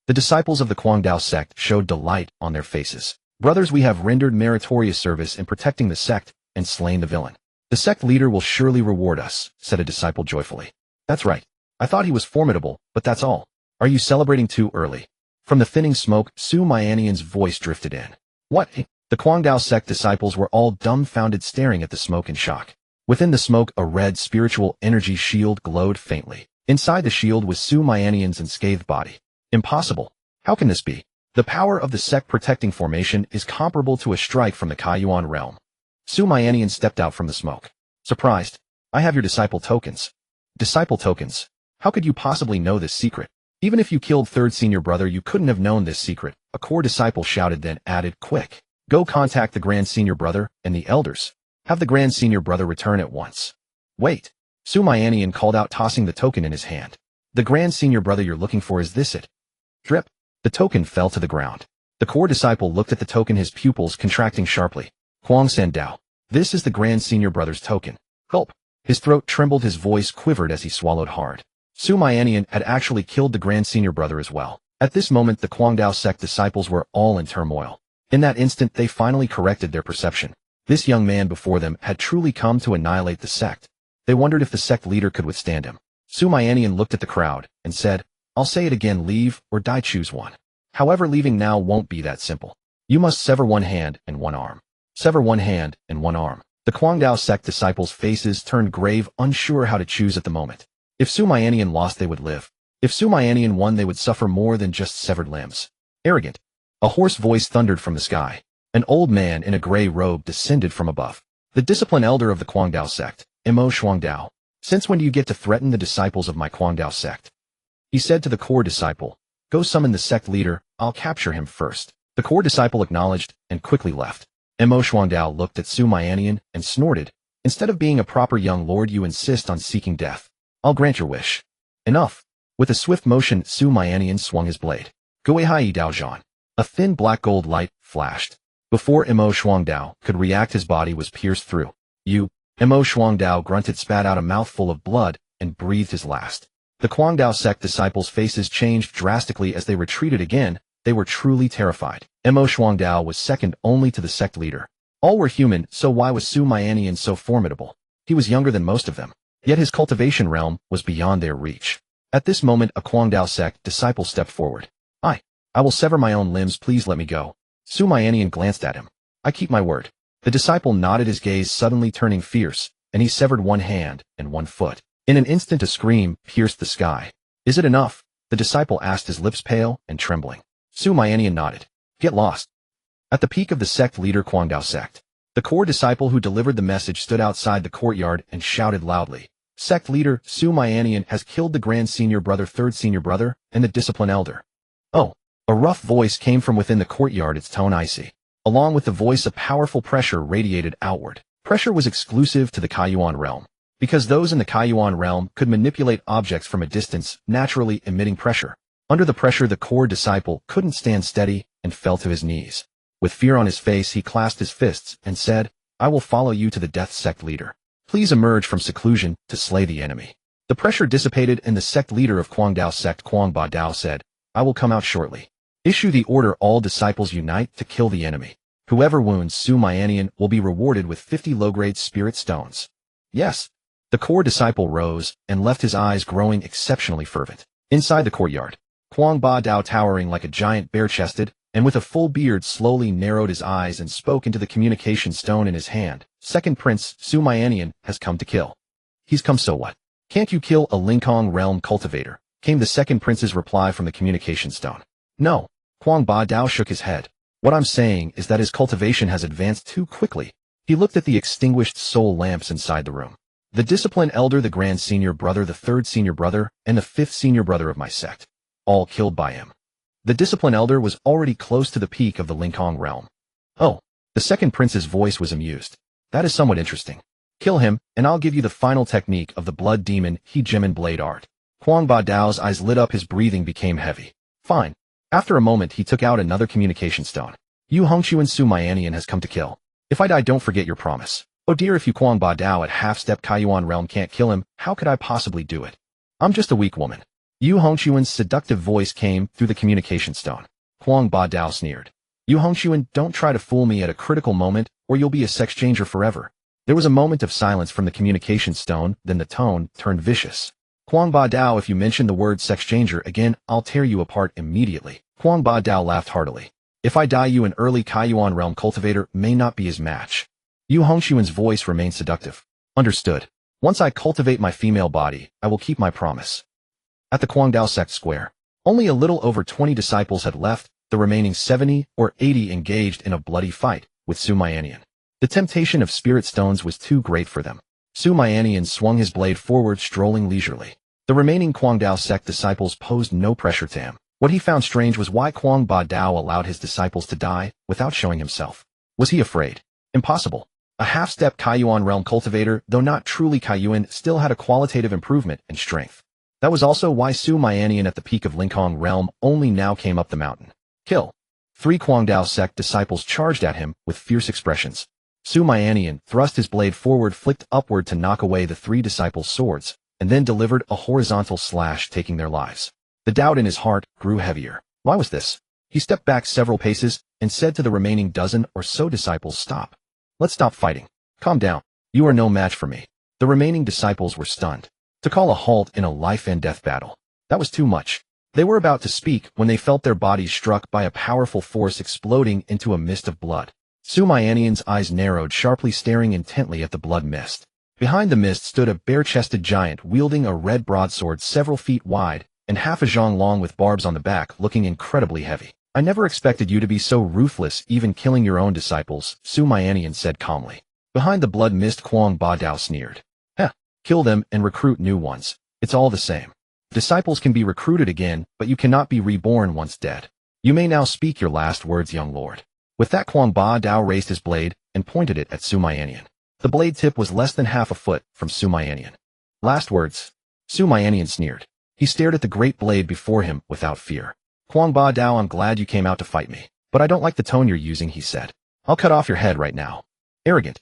The disciples of the Kwangdao sect showed delight on their faces. Brothers, we have rendered meritorious service in protecting the sect and slain the villain. The sect leader will surely reward us, said a disciple joyfully. That's right. I thought he was formidable, but that's all. Are you celebrating too early? From the thinning smoke, Su Mianian's voice drifted in. What? The Kwangdao sect disciples were all dumbfounded, staring at the smoke in shock. Within the smoke, a red spiritual energy shield glowed faintly. Inside the shield was Su Mianian's unscathed body. Impossible. How can this be? The power of the sect protecting formation is comparable to a strike from the Kaiyuan realm. Su Mianian stepped out from the smoke. Surprised. I have your disciple tokens. Disciple tokens? How could you possibly know this secret? Even if you killed third senior brother, you couldn't have known this secret, a core disciple shouted, then added, quick. Go contact the grand senior brother and the elders. Have the grand senior brother return at once. Wait. Su Mianian called out, tossing the token in his hand. The grand senior brother you're looking for, is this it? Drip. The token fell to the ground. The core disciple looked at the token, his pupils contracting sharply. Huang Sandao. This is the grand senior brother's token. Gulp. His throat trembled, his voice quivered as he swallowed hard. Su Mianian had actually killed the grand senior brother as well. At this moment, the Kwangdao sect disciples were all in turmoil. In that instant, they finally corrected their perception. This young man before them had truly come to annihilate the sect. They wondered if the sect leader could withstand him. Su Mianian looked at the crowd and said, I'll say it again, leave or die, choose one. However, leaving now won't be that simple. You must sever one hand and one arm. Sever one hand and one arm. The Kwangdao sect disciples' faces turned grave, unsure how to choose at the moment. If Su Mianian lost, they would live. If Su Mianian won, they would suffer more than just severed limbs. Arrogant. A hoarse voice thundered from the sky. An old man in a gray robe descended from above. The discipline elder of the Kwangdao sect, Mo Shuangdao. Since when do you get to threaten the disciples of my Kwangdao sect? He said to the core disciple, Go summon the sect leader, I'll capture him first. The core disciple acknowledged and quickly left. Mo Shuangdao looked at Su Mianian and snorted. Instead of being a proper young lord, you insist on seeking death. I'll grant your wish. Enough. With a swift motion, Su Mianian swung his blade. Guihai Daozhan. A thin black gold light flashed. Before Mo Shuangdao could react, his body was pierced through. Mo Shuangdao grunted, spat out a mouthful of blood, and breathed his last. The Kwangdao sect disciples' faces changed drastically as they retreated again. They were truly terrified. Mo Shuangdao was second only to the sect leader. All were human, so why was Su Mianian so formidable? He was younger than most of them. Yet his cultivation realm was beyond their reach. At this moment, a Kwangdao sect disciple stepped forward. I will sever my own limbs, please let me go. Su Mianian glanced at him. I keep my word. The disciple nodded, his gaze suddenly turning fierce, and he severed one hand and one foot. In an instant, a scream pierced the sky. Is it enough? The disciple asked, his lips pale and trembling. Su Mianian nodded. Get lost. At the peak of the sect leader Kwangdao sect, the core disciple who delivered the message stood outside the courtyard and shouted loudly. Sect leader Su Mianian has killed the grand senior brother, third senior brother, and the discipline elder. Oh. A rough voice came from within the courtyard, its tone icy. Along with the voice, a powerful pressure radiated outward. Pressure was exclusive to the Kaiyuan realm, because those in the Kaiyuan realm could manipulate objects from a distance, naturally emitting pressure. Under the pressure, the core disciple couldn't stand steady and fell to his knees. With fear on his face, he clasped his fists and said, I will follow you to the death sect leader. Please emerge from seclusion to slay the enemy. The pressure dissipated and the sect leader of Kwangdao sect, Kwang Ba Dao, said, I will come out shortly. Issue the order, all disciples unite to kill the enemy. Whoever wounds Su Mianian will be rewarded with 50 low-grade spirit stones. Yes. The core disciple rose and left, his eyes growing exceptionally fervent. Inside the courtyard, Kwang Ba Dao, towering like a giant, bare-chested, and with a full beard, slowly narrowed his eyes and spoke into the communication stone in his hand. Second Prince Su Mianian has come to kill. He's come, so what? Can't you kill a Lingkong realm cultivator? Came the second prince's reply from the communication stone. No. Kwang Ba Dao shook his head. What I'm saying is that his cultivation has advanced too quickly. He looked at the extinguished soul lamps inside the room. The discipline elder, the grand senior brother, the third senior brother, and the fifth senior brother of my sect. All killed by him. The discipline elder was already close to the peak of the Lingkong realm. Oh. The second prince's voice was amused. That is somewhat interesting. Kill him, and I'll give you the final technique of the blood demon He Jimin blade art. Kwang Ba Dao's eyes lit up, his breathing became heavy. Fine. After a moment, he took out another communication stone. You Hongchuan Su Mianian has come to kill. If I die, don't forget your promise. Oh dear, if you Kwang Ba Dao at half-step Kaiyuan realm can't kill him, how could I possibly do it? I'm just a weak woman. Yu Hongxuan's seductive voice came through the communication stone. Huang Ba Dao sneered. Yu Hongxuan, don't try to fool me at a critical moment, or you'll be a sex-changer forever. There was a moment of silence from the communication stone, then the tone turned vicious. Huang Ba Dao, if you mention the word sex-changer again, I'll tear you apart immediately. Huang Ba Dao laughed heartily. If I die, you an early Kaiyuan realm cultivator may not be his match. Yu Hongxuan's voice remained seductive. Understood. Once I cultivate my female body, I will keep my promise. At the Guangdao sect square, only a little over 20 disciples had left, the remaining 70 or 80 engaged in a bloody fight with Su Mianian. The temptation of spirit stones was too great for them. Su Mianian swung his blade forward, strolling leisurely. The remaining Guangdao sect disciples posed no pressure to him. What he found strange was why Huang Ba Dao allowed his disciples to die without showing himself. Was he afraid? Impossible. A half-step Kaiyuan realm cultivator, though not truly Kaiyuan, still had a qualitative improvement in strength. That was also why Su Mianian at the peak of Linkhong realm only now came up the mountain. Kill. 3 Guangdao sect disciples charged at him with fierce expressions. Su Mianian thrust his blade forward, flicked upward to knock away the 3 disciples' swords, and then delivered a horizontal slash, taking their lives. The doubt in his heart grew heavier. Why was this? He stepped back several paces and said to the remaining dozen or so disciples, stop. Let's stop fighting. Calm down. You are no match for me. The remaining disciples were stunned. To call a halt in a life-and-death battle. That was too much. They were about to speak when they felt their bodies struck by a powerful force, exploding into a mist of blood. Su Mianian's eyes narrowed, sharply staring intently at the blood mist. Behind the mist stood a bare-chested giant wielding a red broadsword several feet wide and half a zhang long with barbs on the back, looking incredibly heavy. I never expected you to be so ruthless, even killing your own disciples, Su Mianian said calmly. Behind the blood mist, Huang Ba Dao sneered. Heh, kill them and recruit new ones. It's all the same. Disciples can be recruited again, but you cannot be reborn once dead. You may now speak your last words, young lord. With that, Huang Ba Dao raised his blade and pointed it at Su Mianian. The blade tip was less than half a foot from Su Mianian. Last words. Su Mianian sneered. He stared at the great blade before him without fear. Huang Ba Dao, I'm glad you came out to fight me. But I don't like the tone you're using, he said. I'll cut off your head right now. Arrogant.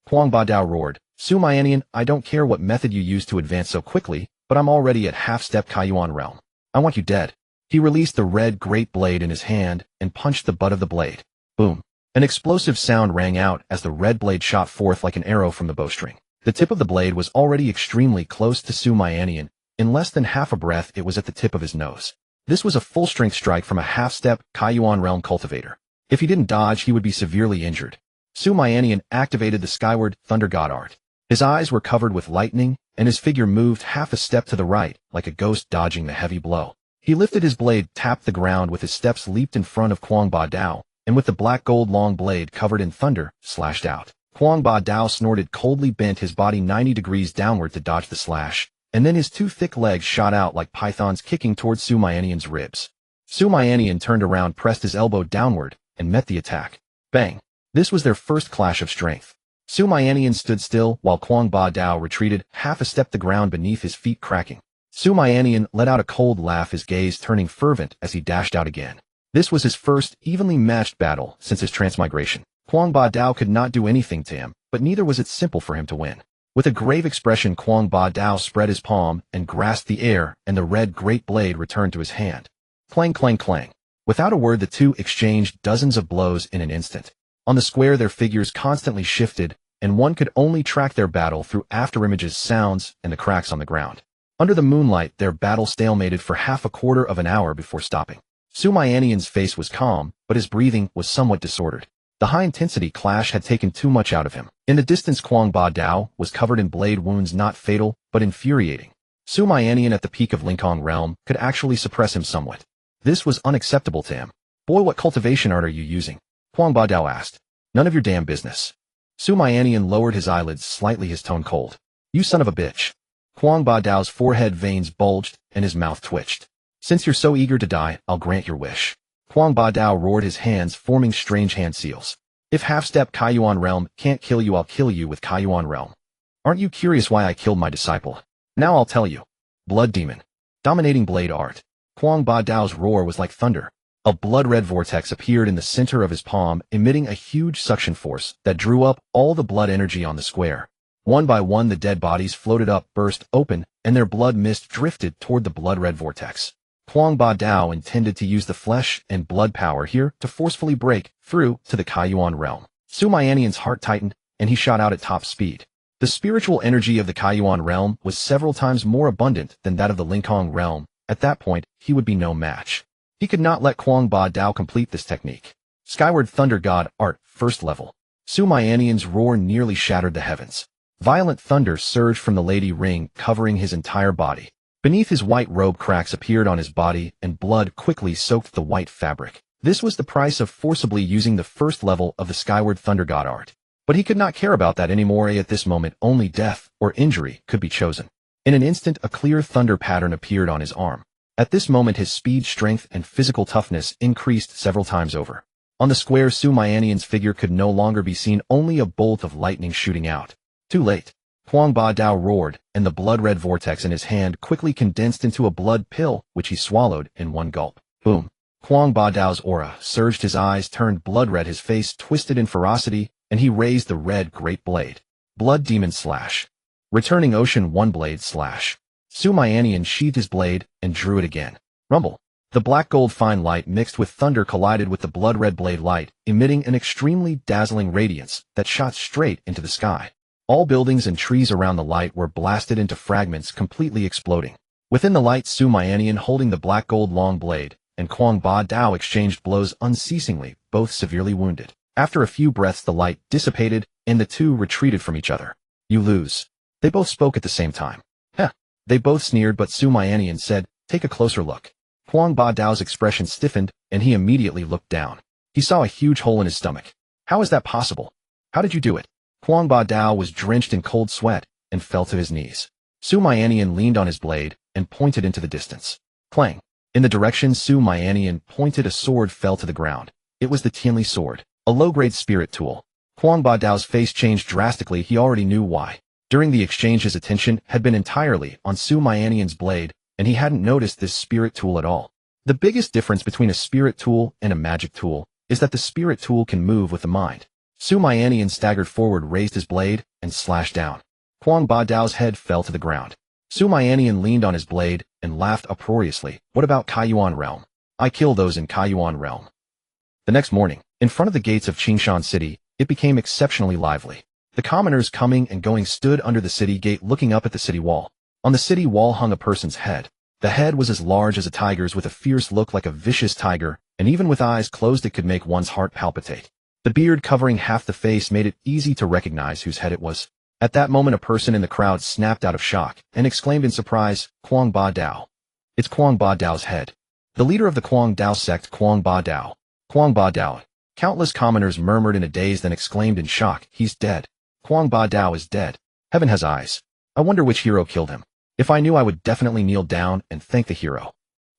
Huang Ba Dao roared. Su Mianian, I don't care what method you use to advance so quickly, but I'm already at half-step Kaiyuan realm. I want you dead. He released the red great blade in his hand and punched the butt of the blade. Boom. An explosive sound rang out as the red blade shot forth like an arrow from the bowstring. The tip of the blade was already extremely close to Su Mianian. In less than half a breath, it was at the tip of his nose. This was a full-strength strike from a half-step Kaiyuan realm cultivator. If he didn't dodge, he would be severely injured. Su Mianian activated the skyward thunder god art. His eyes were covered with lightning, and his figure moved half a step to the right, like a ghost dodging the heavy blow. He lifted his blade, tapped the ground with his steps, leaped in front of Huang Ba Dao, and with the black gold long blade covered in thunder, slashed out. Huang Ba Dao snorted coldly, bent his body 90 degrees downward to dodge the slash, and then his 2 thick legs shot out like pythons, kicking towards Su Mianian's ribs. Su Mianian turned around, pressed his elbow downward, and met the attack. Bang! This was their first clash of strength. Su Mianian stood still while Huang Ba Dao retreated half a step, the ground beneath his feet cracking. Su Mianian let out a cold laugh, his gaze turning fervent as he dashed out again. This was his first evenly matched battle since his transmigration. Huang Ba Dao could not do anything to him, but neither was it simple for him to win. With a grave expression, Huang Ba Dao spread his palm and grasped the air, and the red great blade returned to his hand. Clang, clang, clang. Without a word, the two exchanged dozens of blows in an instant. On the square, their figures constantly shifted, and one could only track their battle through afterimages, sounds, and the cracks on the ground. Under the moonlight, their battle stalemated for half a quarter of an hour before stopping. Su Mianian's face was calm, but his breathing was somewhat disordered. The high-intensity clash had taken too much out of him. In the distance, Huang Ba Dao was covered in blade wounds, not fatal, but infuriating. Su Mianian at the peak of Linkhong realm could actually suppress him somewhat. This was unacceptable to him. Boy, what cultivation art are you using? Huang Ba Dao asked. None of your damn business. Su Mianian lowered his eyelids slightly, his tone cold. You son of a bitch. Huang Ba Dao's forehead veins bulged and his mouth twitched. Since you're so eager to die, I'll grant your wish. Huang Ba Dao roared, his hands forming strange hand seals. If half-step Kaiyuan realm can't kill you, I'll kill you with Kaiyuan realm. Aren't you curious why I killed my disciple? Now I'll tell you. Blood demon. Dominating blade art. Huang Ba Dao's roar was like thunder. A blood-red vortex appeared in the center of his palm, emitting a huge suction force that drew up all the blood energy on the square. One by one the dead bodies floated up, burst open, and their blood mist drifted toward the blood-red vortex. Quang Ba Dao intended to use the flesh and blood power here to forcefully break through to the Kaiyuan realm. Su Mianian's heart tightened, and he shot out at top speed. The spiritual energy of the Kaiyuan realm was several times more abundant than that of the Linkong realm. At that point, he would be no match. He could not let Quang Ba Dao complete this technique. Skyward Thunder God Art, first level. Su Mianian's roar nearly shattered the heavens. Violent thunder surged from the Lady Ring, covering his entire body. Beneath his white robe, cracks appeared on his body, and blood quickly soaked the white fabric. This was the price of forcibly using the first level of the Skyward Thunder God Art. But he could not care about that anymore. At this moment, only death or injury could be chosen. In an instant, a clear thunder pattern appeared on his arm. At this moment, his speed, strength, and physical toughness increased several times over. On the square, Su Mianian's figure could no longer be seen, only a bolt of lightning shooting out. Too late. Quang Ba Dao roared, and the blood-red vortex in his hand quickly condensed into a blood pill, which he swallowed in one gulp. Boom. Quang Ba Dao's aura surged, his eyes turned blood-red, his face twisted in ferocity, and he raised the red great blade. Blood Demon Slash. Returning Ocean One Blade Slash. Su Mianian sheathed his blade and drew it again. Rumble. The black gold fine light mixed with thunder collided with the blood-red blade light, emitting an extremely dazzling radiance that shot straight into the sky. All buildings and trees around the light were blasted into fragments, completely exploding. Within the light, Su Mianian, holding the black gold long blade, and Quang Ba Dao exchanged blows unceasingly, both severely wounded. After a few breaths, the light dissipated, and the two retreated from each other. You lose. They both spoke at the same time. Heh. They both sneered, but Su Mianian said, take a closer look. Quang Ba Dao's expression stiffened, and he immediately looked down. He saw a huge hole in his stomach. How is that possible? How did you do it? Quang Ba Dao was drenched in cold sweat and fell to his knees. Su Mianian leaned on his blade and pointed into the distance. Clang. In the direction Su Mianian pointed, a sword fell to the ground. It was the Tianli sword, a low-grade spirit tool. Quang Ba Dao's face changed drastically. He already knew why. During the exchange, his attention had been entirely on Su Mianian's blade, and he hadn't noticed this spirit tool at all. The biggest difference between a spirit tool and a magic tool is that the spirit tool can move with the mind. Su Mianian staggered forward, raised his blade, and slashed down. Quang Ba Dao's head fell to the ground. Su Mianian leaned on his blade and laughed uproariously. What about Kaiyuan realm? I kill those in Kaiyuan realm. The next morning, in front of the gates of Qingshan City, it became exceptionally lively. The commoners coming and going stood under the city gate, looking up at the city wall. On the city wall hung a person's head. The head was as large as a tiger's, with a fierce look like a vicious tiger, and even with eyes closed it could make one's heart palpitate. The beard covering half the face made it easy to recognize whose head it was. At that moment, a person in the crowd snapped out of shock and exclaimed in surprise, Quang Ba Dao. It's Quang Ba Dao's head. The leader of the Quang Dao sect, Quang Ba Dao. Quang Ba Dao. Countless commoners murmured in a daze, then exclaimed in shock, he's dead. Quang Ba Dao is dead. Heaven has eyes. I wonder which hero killed him. If I knew, I would definitely kneel down and thank the hero.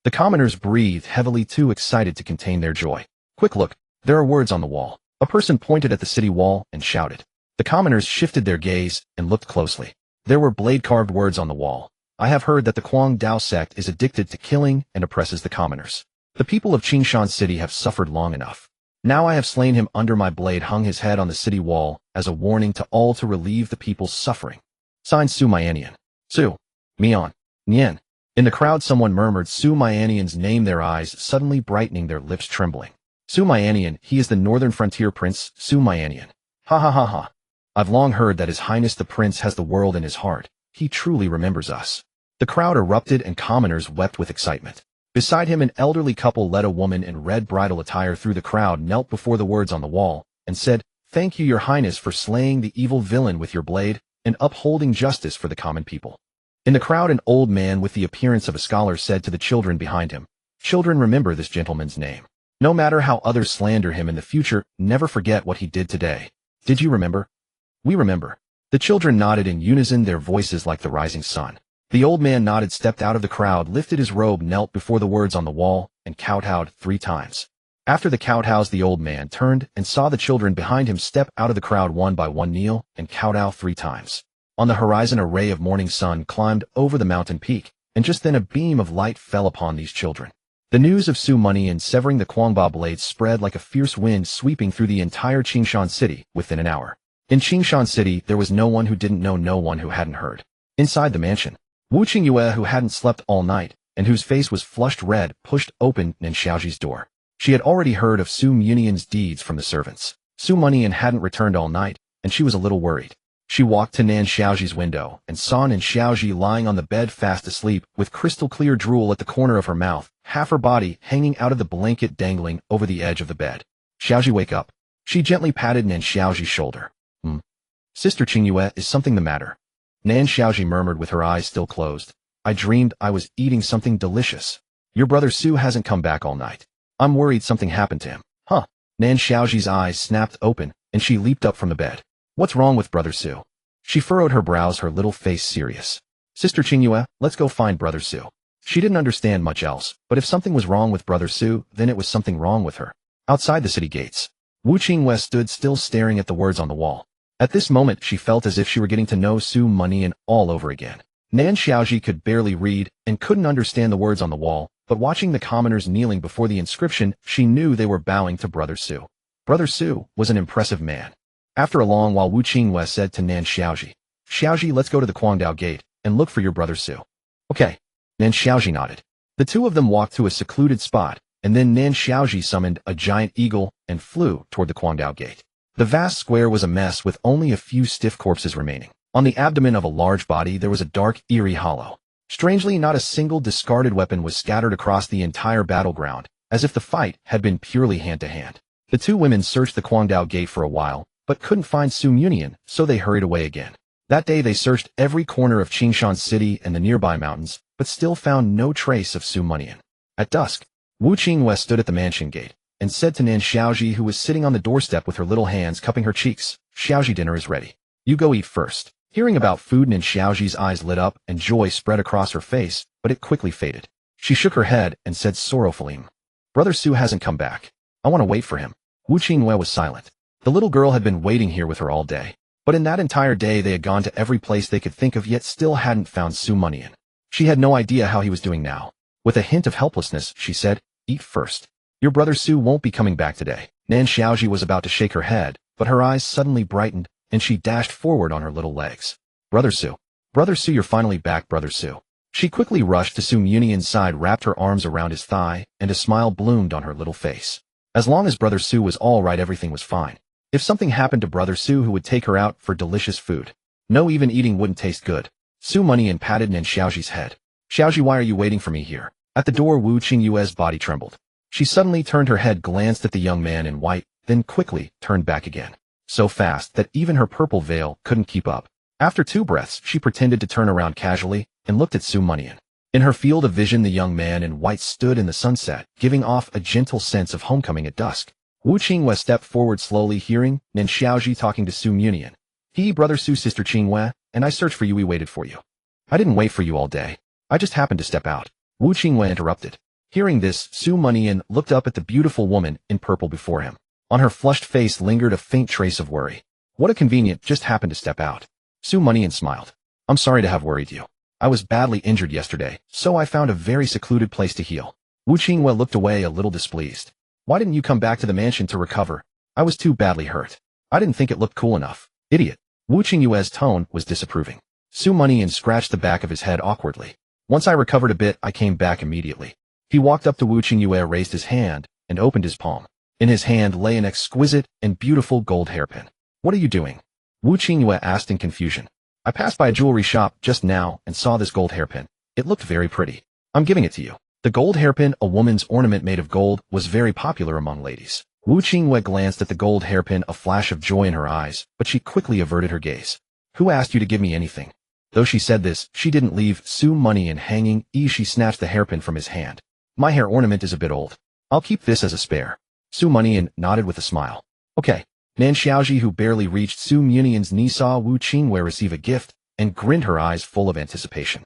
The commoners breathed heavily, too excited to contain their joy. Quick look, there are words on the wall. A person pointed at the city wall and shouted. The commoners shifted their gaze and looked closely. There were blade-carved words on the wall. I have heard that the Quang Dao sect is addicted to killing and oppresses the commoners. The people of Qingshan City have suffered long enough. Now I have slain him under my blade, hung his head on the city wall as a warning to all to relieve the people's suffering. Signed, Su Mianian. Su. Mian. Nian. In the crowd someone murmured Su Mianian's name, their eyes suddenly brightening, their lips trembling. Su Mianian, he is the Northern Frontier Prince, Su Mianian. Ha ha ha ha. I've long heard that His Highness the Prince has the world in his heart. He truly remembers us. The crowd erupted and commoners wept with excitement. Beside him, an elderly couple led a woman in red bridal attire through the crowd, knelt before the words on the wall, and said, Thank you, Your Highness, for slaying the evil villain with your blade and upholding justice for the common people. In the crowd, an old man with the appearance of a scholar said to the children behind him, Children, remember this gentleman's name. No matter how others slander him in the future, never forget what he did today. Did you remember? We remember. The children nodded in unison, their voices like the rising sun. The old man nodded, stepped out of the crowd, lifted his robe, knelt before the words on the wall, and kowtowed 3 times. After the kowtows, the old man turned and saw the children behind him step out of the crowd one by one, kneel, and kowtow 3 times. On the horizon, a ray of morning sun climbed over the mountain peak, and just then a beam of light fell upon these children. The news of Su Mianian severing the Quang Ba blade spread like a fierce wind, sweeping through the entire Qingshan City within an hour. In Qingshan City, there was no one who didn't know no one who hadn't heard. Inside the mansion, Wu Qingyue, who hadn't slept all night, and whose face was flushed red, pushed open Nan Xiaoji's door. She had already heard of Su Mianian's deeds from the servants. Su Mianian hadn't returned all night, and she was a little worried. She walked to Nan Xiaoji's window and saw Nan Xiaoji lying on the bed fast asleep, with crystal-clear drool at the corner of her mouth, half her body hanging out of the blanket dangling over the edge of the bed. Xiaoji, wake up. She gently patted Nan Xiaoji's shoulder. Sister Qingyue, is something the matter? Nan Xiaoji murmured with her eyes still closed. I dreamed I was eating something delicious. Your brother Su hasn't come back all night. I'm worried something happened to him. Huh? Nan Xiaoji's eyes snapped open, and she leaped up from the bed. What's wrong with Brother Su? She furrowed her brows, her little face serious. Sister Qingyue, let's go find Brother Su. She didn't understand much else, but if something was wrong with Brother Su, then it was something wrong with her. Outside the city gates, Wu Qingyue stood still staring at the words on the wall. At this moment, she felt as if she were getting to know Su Mianian all over again. Nan Xiaoji could barely read and couldn't understand the words on the wall, but watching the commoners kneeling before the inscription, she knew they were bowing to Brother Su. Brother Su was an impressive man. After a long while, Wu Qingyue said to Nan Xiaoji, Xiaoji, let's go to the Quangdao Gate and look for your brother Su. Okay. Nan Xiaoji nodded. The two of them walked to a secluded spot, and then Nan Xiaoji summoned a giant eagle and flew toward the Quangdao Gate. The vast square was a mess with only a few stiff corpses remaining. On the abdomen of a large body there was a dark, eerie hollow. Strangely, not a single discarded weapon was scattered across the entire battleground, as if the fight had been purely hand-to-hand. The two women searched the Quangdao Gate for a while, but couldn't find Su Mianian, so they hurried away again. That day they searched every corner of Qingshan City and the nearby mountains, but still found no trace of Su Mianian. At dusk, Wu Qingyue stood at the mansion gate and said to Nan Xiaoji, who was sitting on the doorstep with her little hands cupping her cheeks, Xiaoji, dinner is ready. You go eat first. Hearing about food, Nan Xiaoji's eyes lit up and joy spread across her face, but it quickly faded. She shook her head and said sorrowfully, Brother Su hasn't come back. I want to wait for him. Wu Qingyue was silent. The little girl had been waiting here with her all day. But in that entire day they had gone to every place they could think of, yet still hadn't found Su Mianian. She had no idea how he was doing now. With a hint of helplessness, she said, Eat first. Your brother Su won't be coming back today. Nan Xiaoji was about to shake her head, but her eyes suddenly brightened, and she dashed forward on her little legs. Brother Su, you're finally back, Brother Su. She quickly rushed to Su Mianian's side, wrapped her arms around his thigh, and a smile bloomed on her little face. As long as Brother Su was all right, everything was fine. If something happened to Brother Su, who would take her out for delicious food? No, even eating wouldn't taste good. Su Mianian patted Nan Xiaoji's head. Xiaoji, why are you waiting for me here? At the door, Wu Qingyue's body trembled. She suddenly turned her head, glanced at the young man in white, then quickly turned back again. So fast that even her purple veil couldn't keep up. After 2 breaths, she pretended to turn around casually and looked at Su Mianian. In her field of vision, the young man in white stood in the sunset, giving off a gentle sense of homecoming at dusk. Wu Qingyue stepped forward slowly, hearing Nan Xiaoji talking to Su Mianian. Brother Su, Sister Qingyue, and I searched for you, we waited for you. I didn't wait for you all day. I just happened to step out. Wu Qingyue interrupted. Hearing this, Su Mianian looked up at the beautiful woman in purple before him. On her flushed face lingered a faint trace of worry. What a convenient, just happened to step out. Su Mianian smiled. I'm sorry to have worried you. I was badly injured yesterday, so I found a very secluded place to heal. Wu Qingyue looked away a little displeased. Why didn't you come back to the mansion to recover? I was too badly hurt. I didn't think it looked cool enough. Idiot. Wu Qingyue's tone was disapproving. Su Mianian scratched the back of his head awkwardly. Once I recovered a bit, I came back immediately. He walked up to Wu Qingyue, raised his hand, and opened his palm. In his hand lay an exquisite and beautiful gold hairpin. What are you doing? Wu Qingyue asked in confusion. I passed by a jewelry shop just now and saw this gold hairpin. It looked very pretty. I'm giving it to you. The gold hairpin, a woman's ornament made of gold, was very popular among ladies. Wu Qingyue glanced at the gold hairpin, a flash of joy in her eyes, but she quickly averted her gaze. Who asked you to give me anything? Though she said this, she didn't leave Su Mianian hanging. She snatched the hairpin from his hand. My hair ornament is a bit old. I'll keep this as a spare. Su Mianian nodded with a smile. Okay. Nan Xiaoji, who barely reached Su Mianian's knee, saw Wu Qingyue receive a gift and grinned, her eyes full of anticipation.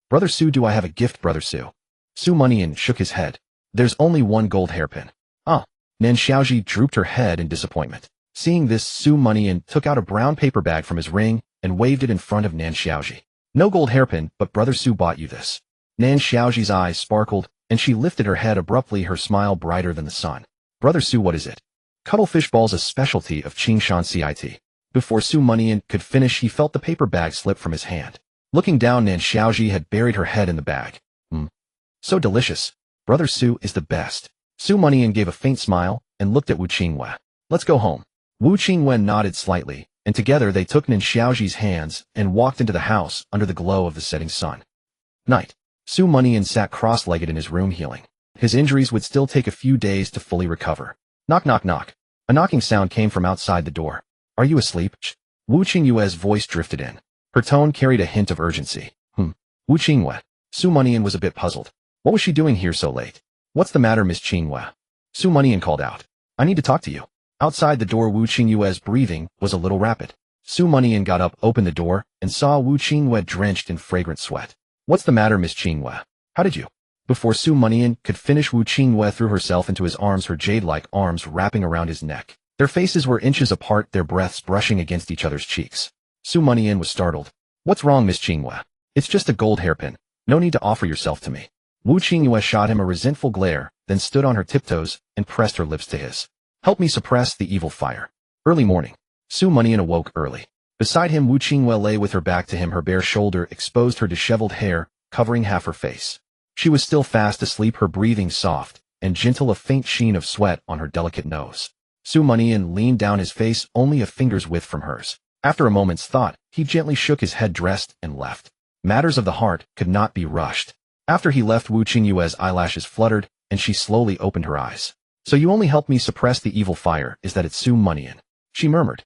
Brother Su, do I have a gift, Brother Su? Su Mianian shook his head. There's only one gold hairpin. Ah. Nan Xiaoji drooped her head in disappointment. Seeing this, Su Mianian took out a brown paper bag from his ring and waved it in front of Nan Xiaoji. No gold hairpin, but Brother Su bought you this. Nan Xiaoji's eyes sparkled, and she lifted her head abruptly, her smile brighter than the sun. Brother Su, what is it? Cuttlefish balls, a specialty of Qingshan Cit. Before Su Manian could finish, he felt the paper bag slip from his hand. Looking down, Nan Xiaoji had buried her head in the bag. So delicious. Brother Su is the best. Su Manian gave a faint smile and looked at Wu Qingwei. Let's go home. Wu Qingwei nodded slightly, and together they took Nan Xiaoji's hands and walked into the house under the glow of the setting sun. Night. Su Manian sat cross-legged in his room healing. His injuries would still take a few days to fully recover. Knock, knock, knock. A knocking sound came from outside the door. Are you asleep? Wu Qingwei's voice drifted in. Her tone carried a hint of urgency. Wu Qingwei. Su Manian was a bit puzzled. What was she doing here so late? What's the matter, Miss Qingwei? Su Manian called out. I need to talk to you. Outside the door, Wu Qingwei's breathing was a little rapid. Su Manian got up, opened the door, and saw Wu Qingwei drenched in fragrant sweat. What's the matter, Miss Qingwei? How did you? Before Su Manian could finish, Wu Qingwei threw herself into his arms, her jade-like arms wrapping around his neck. Their faces were inches apart, their breaths brushing against each other's cheeks. Su Manian was startled. What's wrong, Miss Qingwei? It's just a gold hairpin. No need to offer yourself to me. Wu Qingwei shot him a resentful glare, then stood on her tiptoes and pressed her lips to his. Help me suppress the evil fire. Early morning. Su Manian awoke early. Beside him, Wu Qingwei lay with her back to him, her bare shoulder exposed, her disheveled hair covering half her face. She was still fast asleep, her breathing soft and gentle, a faint sheen of sweat on her delicate nose. Su Manian leaned down, his face only a finger's width from hers. After a moment's thought, he gently shook his head, dressed, and left. Matters of the heart could not be rushed. After he left, Wu Qingwei's eyelashes fluttered, and she slowly opened her eyes. So you only helped me suppress the evil fire, is that it, Su Manian? She murmured.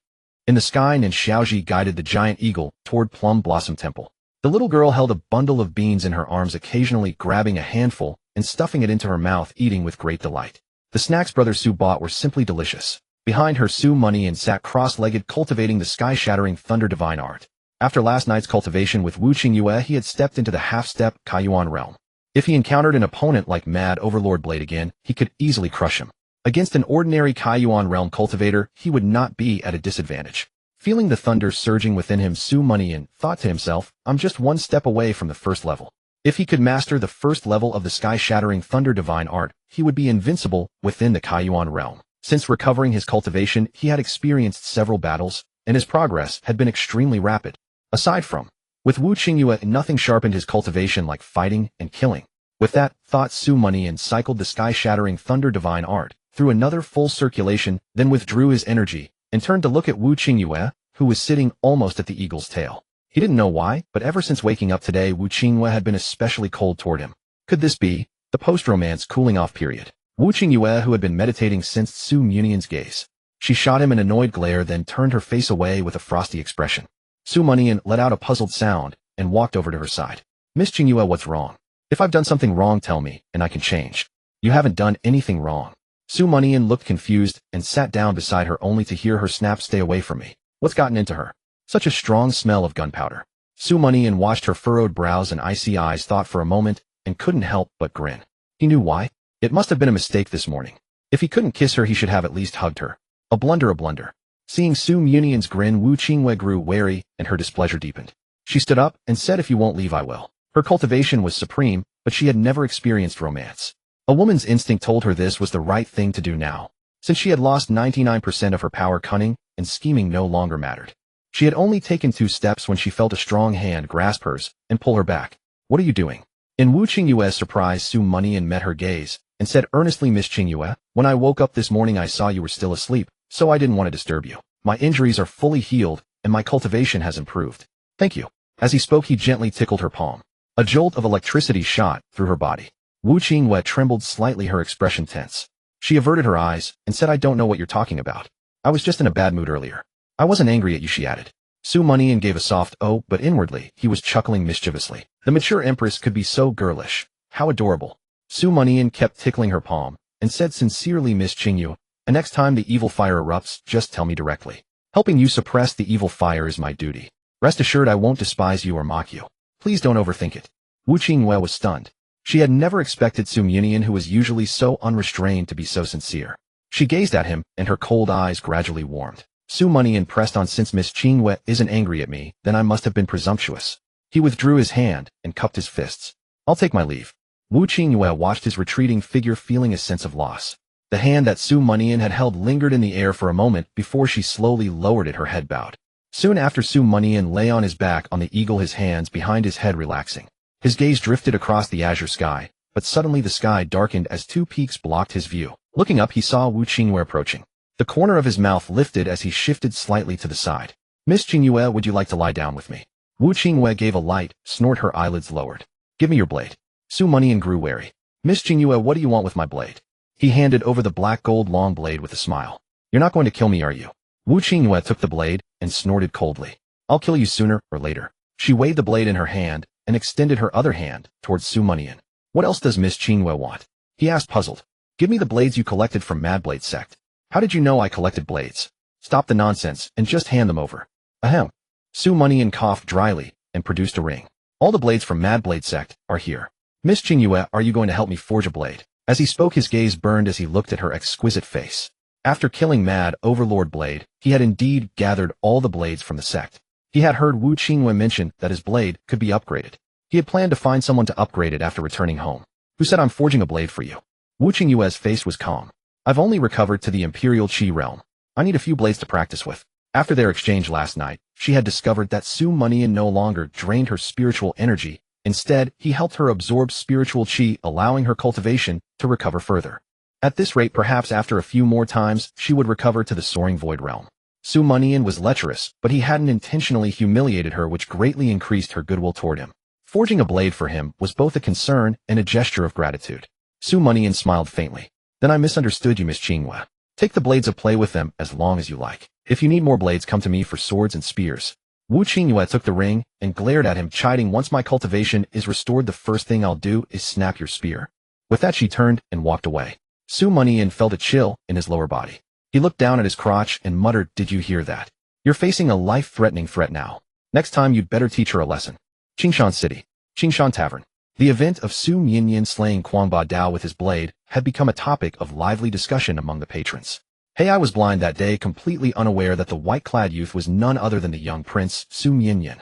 In the sky, Nan Xiaoji guided the giant eagle toward Plum Blossom Temple. The little girl held a bundle of beans in her arms, occasionally grabbing a handful and stuffing it into her mouth, eating with great delight. The snacks Brother Su bought were simply delicious. Behind her, Su Manian sat cross-legged, cultivating the sky-shattering thunder divine art. After last night's cultivation with Wu Qingwei, he had stepped into the half-step Kaiyuan realm. If he encountered an opponent like Mad Overlord Blade again, he could easily crush him. Against an ordinary Kaiyuan realm cultivator, he would not be at a disadvantage. Feeling the thunder surging within him, Su Manian thought to himself, I'm just one step away from the first level. If he could master the first level of the sky-shattering thunder divine art, he would be invincible within the Kaiyuan realm. Since recovering his cultivation, he had experienced several battles, and his progress had been extremely rapid. Aside from, with Wu Qingwei, nothing sharpened his cultivation like fighting and killing. With that thought, Su Manian cycled the sky-shattering thunder divine art through another full circulation, then withdrew his energy and turned to look at Wu Qingwei, who was sitting almost at the eagle's tail. He didn't know why, but ever since waking up today, Wu Qingwei had been especially cold toward him. Could this be the post-romance cooling-off period? Wu Qingwei, who had been meditating, sensed Su Manian's gaze. She shot him an annoyed glare, then turned her face away with a frosty expression. Su Manian let out a puzzled sound and walked over to her side. Miss Qingwei, what's wrong? If I've done something wrong, tell me, and I can change. You haven't done anything wrong. Su Manian looked confused and sat down beside her, only to hear her snap, stay away from me. What's gotten into her? Such a strong smell of gunpowder. Su Manian watched her furrowed brows and icy eyes, thought for a moment, and couldn't help but grin. He knew why. It must have been a mistake this morning. If he couldn't kiss her, he should have at least hugged her. A blunder, a blunder. Seeing Su Manian's grin, Wu Qingwei grew wary, and her displeasure deepened. She stood up and said, if you won't leave, I will. Her cultivation was supreme, but she had never experienced romance. A woman's instinct told her this was the right thing to do now. Since she had lost 99% of her power, cunning and scheming no longer mattered. She had only taken 2 steps when she felt a strong hand grasp hers and pull her back. What are you doing? In Wu Qingwei's surprise, Su Manian met her gaze and said earnestly, Miss Qingwei, when I woke up this morning, I saw you were still asleep, so I didn't want to disturb you. My injuries are fully healed, and my cultivation has improved. Thank you. As he spoke, he gently tickled her palm. A jolt of electricity shot through her body. Wu Qingwei trembled slightly, her expression tense. She averted her eyes and said, I don't know what you're talking about. I was just in a bad mood earlier. I wasn't angry at you, she added. Su Manian gave a soft oh, but inwardly, he was chuckling mischievously. The mature empress could be so girlish. How adorable. Su Manian kept tickling her palm and said sincerely, Miss Qingyu, next time the evil fire erupts, just tell me directly. Helping you suppress the evil fire is my duty. Rest assured I won't despise you or mock you. Please don't overthink it. Wu Qingwei was stunned. She had never expected Su Manian, who was usually so unrestrained, to be so sincere. She gazed at him, and her cold eyes gradually warmed. Su Manian pressed on, since Miss Qingwei isn't angry at me, then I must have been presumptuous. He withdrew his hand and cupped his fists. I'll take my leave. Wu Qingwei watched his retreating figure, feeling a sense of loss. The hand that Su Mianian had held lingered in the air for a moment before she slowly lowered it, her head bowed. Soon after, Su Mianian lay on his back on the eagle, his hands behind his head relaxing. His gaze drifted across the azure sky, but suddenly the sky darkened as two peaks blocked his view. Looking up, he saw Wu Qingyue approaching. The corner of his mouth lifted as he shifted slightly to the side. "Miss Qingyue, would you like to lie down with me?" Wu Qingyue gave a light snort, her eyelids lowered. "Give me your blade." Su Mianian grew wary. "Miss Qingyue, what do you want with my blade?" He handed over the black gold long blade with a smile. "You're not going to kill me, are you?" Wu Qingyue took the blade and snorted coldly. "I'll kill you sooner or later." She weighed the blade in her hand and extended her other hand towards Su Mianian. "What else does Miss Qingyue want?" he asked, puzzled. "Give me the blades you collected from Mad Blade sect." "How did you know I collected blades?" "Stop the nonsense and just hand them over." "Ahem." Su Mianian coughed dryly and produced a ring. "All the blades from Mad Blade sect are here. Miss Qingyue, are you going to help me forge a blade?" As he spoke, his gaze burned as he looked at her exquisite face. After killing Mad Overlord Blade, he had indeed gathered all the blades from the sect. He had heard Wu Qingyue mention that his blade could be upgraded. He had planned to find someone to upgrade it after returning home. "Who said I'm forging a blade for you?" Wu Qingyue's face was calm. "I've only recovered to the Imperial Qi realm. I need a few blades to practice with." After their exchange last night, she had discovered that Su Mianian no longer drained her spiritual energy. Instead, he helped her absorb spiritual qi, allowing her cultivation to recover further. At this rate, perhaps after a few more times, she would recover to the soaring void realm. Su Mianian was lecherous, but he hadn't intentionally humiliated her, which greatly increased her goodwill toward him. Forging a blade for him was both a concern and a gesture of gratitude. Su Mianian smiled faintly. "Then I misunderstood you, Miss Qingyue. Take the blades and play with them as long as you like. If you need more blades, come to me for swords and spears." Wu Qingyue took the ring and glared at him, chiding, "Once my cultivation is restored, the first thing I'll do is snap your spear." With that, she turned and walked away. Su Mianian felt a chill in his lower body. He looked down at his crotch and muttered, "Did you hear that? You're facing a life-threatening threat now. Next time you'd better teach her a lesson." Qingshan City, Qingshan Tavern. The event of Su Mianian slaying Quangba Dao with his blade had become a topic of lively discussion among the patrons. Hey, I was blind that day, completely unaware that the white-clad youth was none other than the young prince, Su Mianian.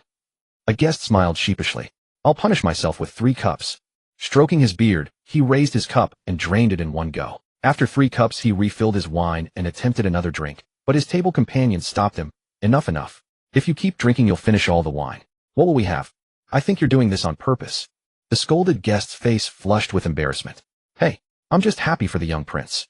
A guest smiled sheepishly. "I'll punish myself with 3 cups. Stroking his beard, he raised his cup and drained it in one go. After 3 cups, he refilled his wine and attempted another drink, but his table companion stopped him. Enough. If you keep drinking, you'll finish all the wine. What will we have?" "I think you're doing this on purpose." The scolded guest's face flushed with embarrassment. "Hey, I'm just happy for the young prince."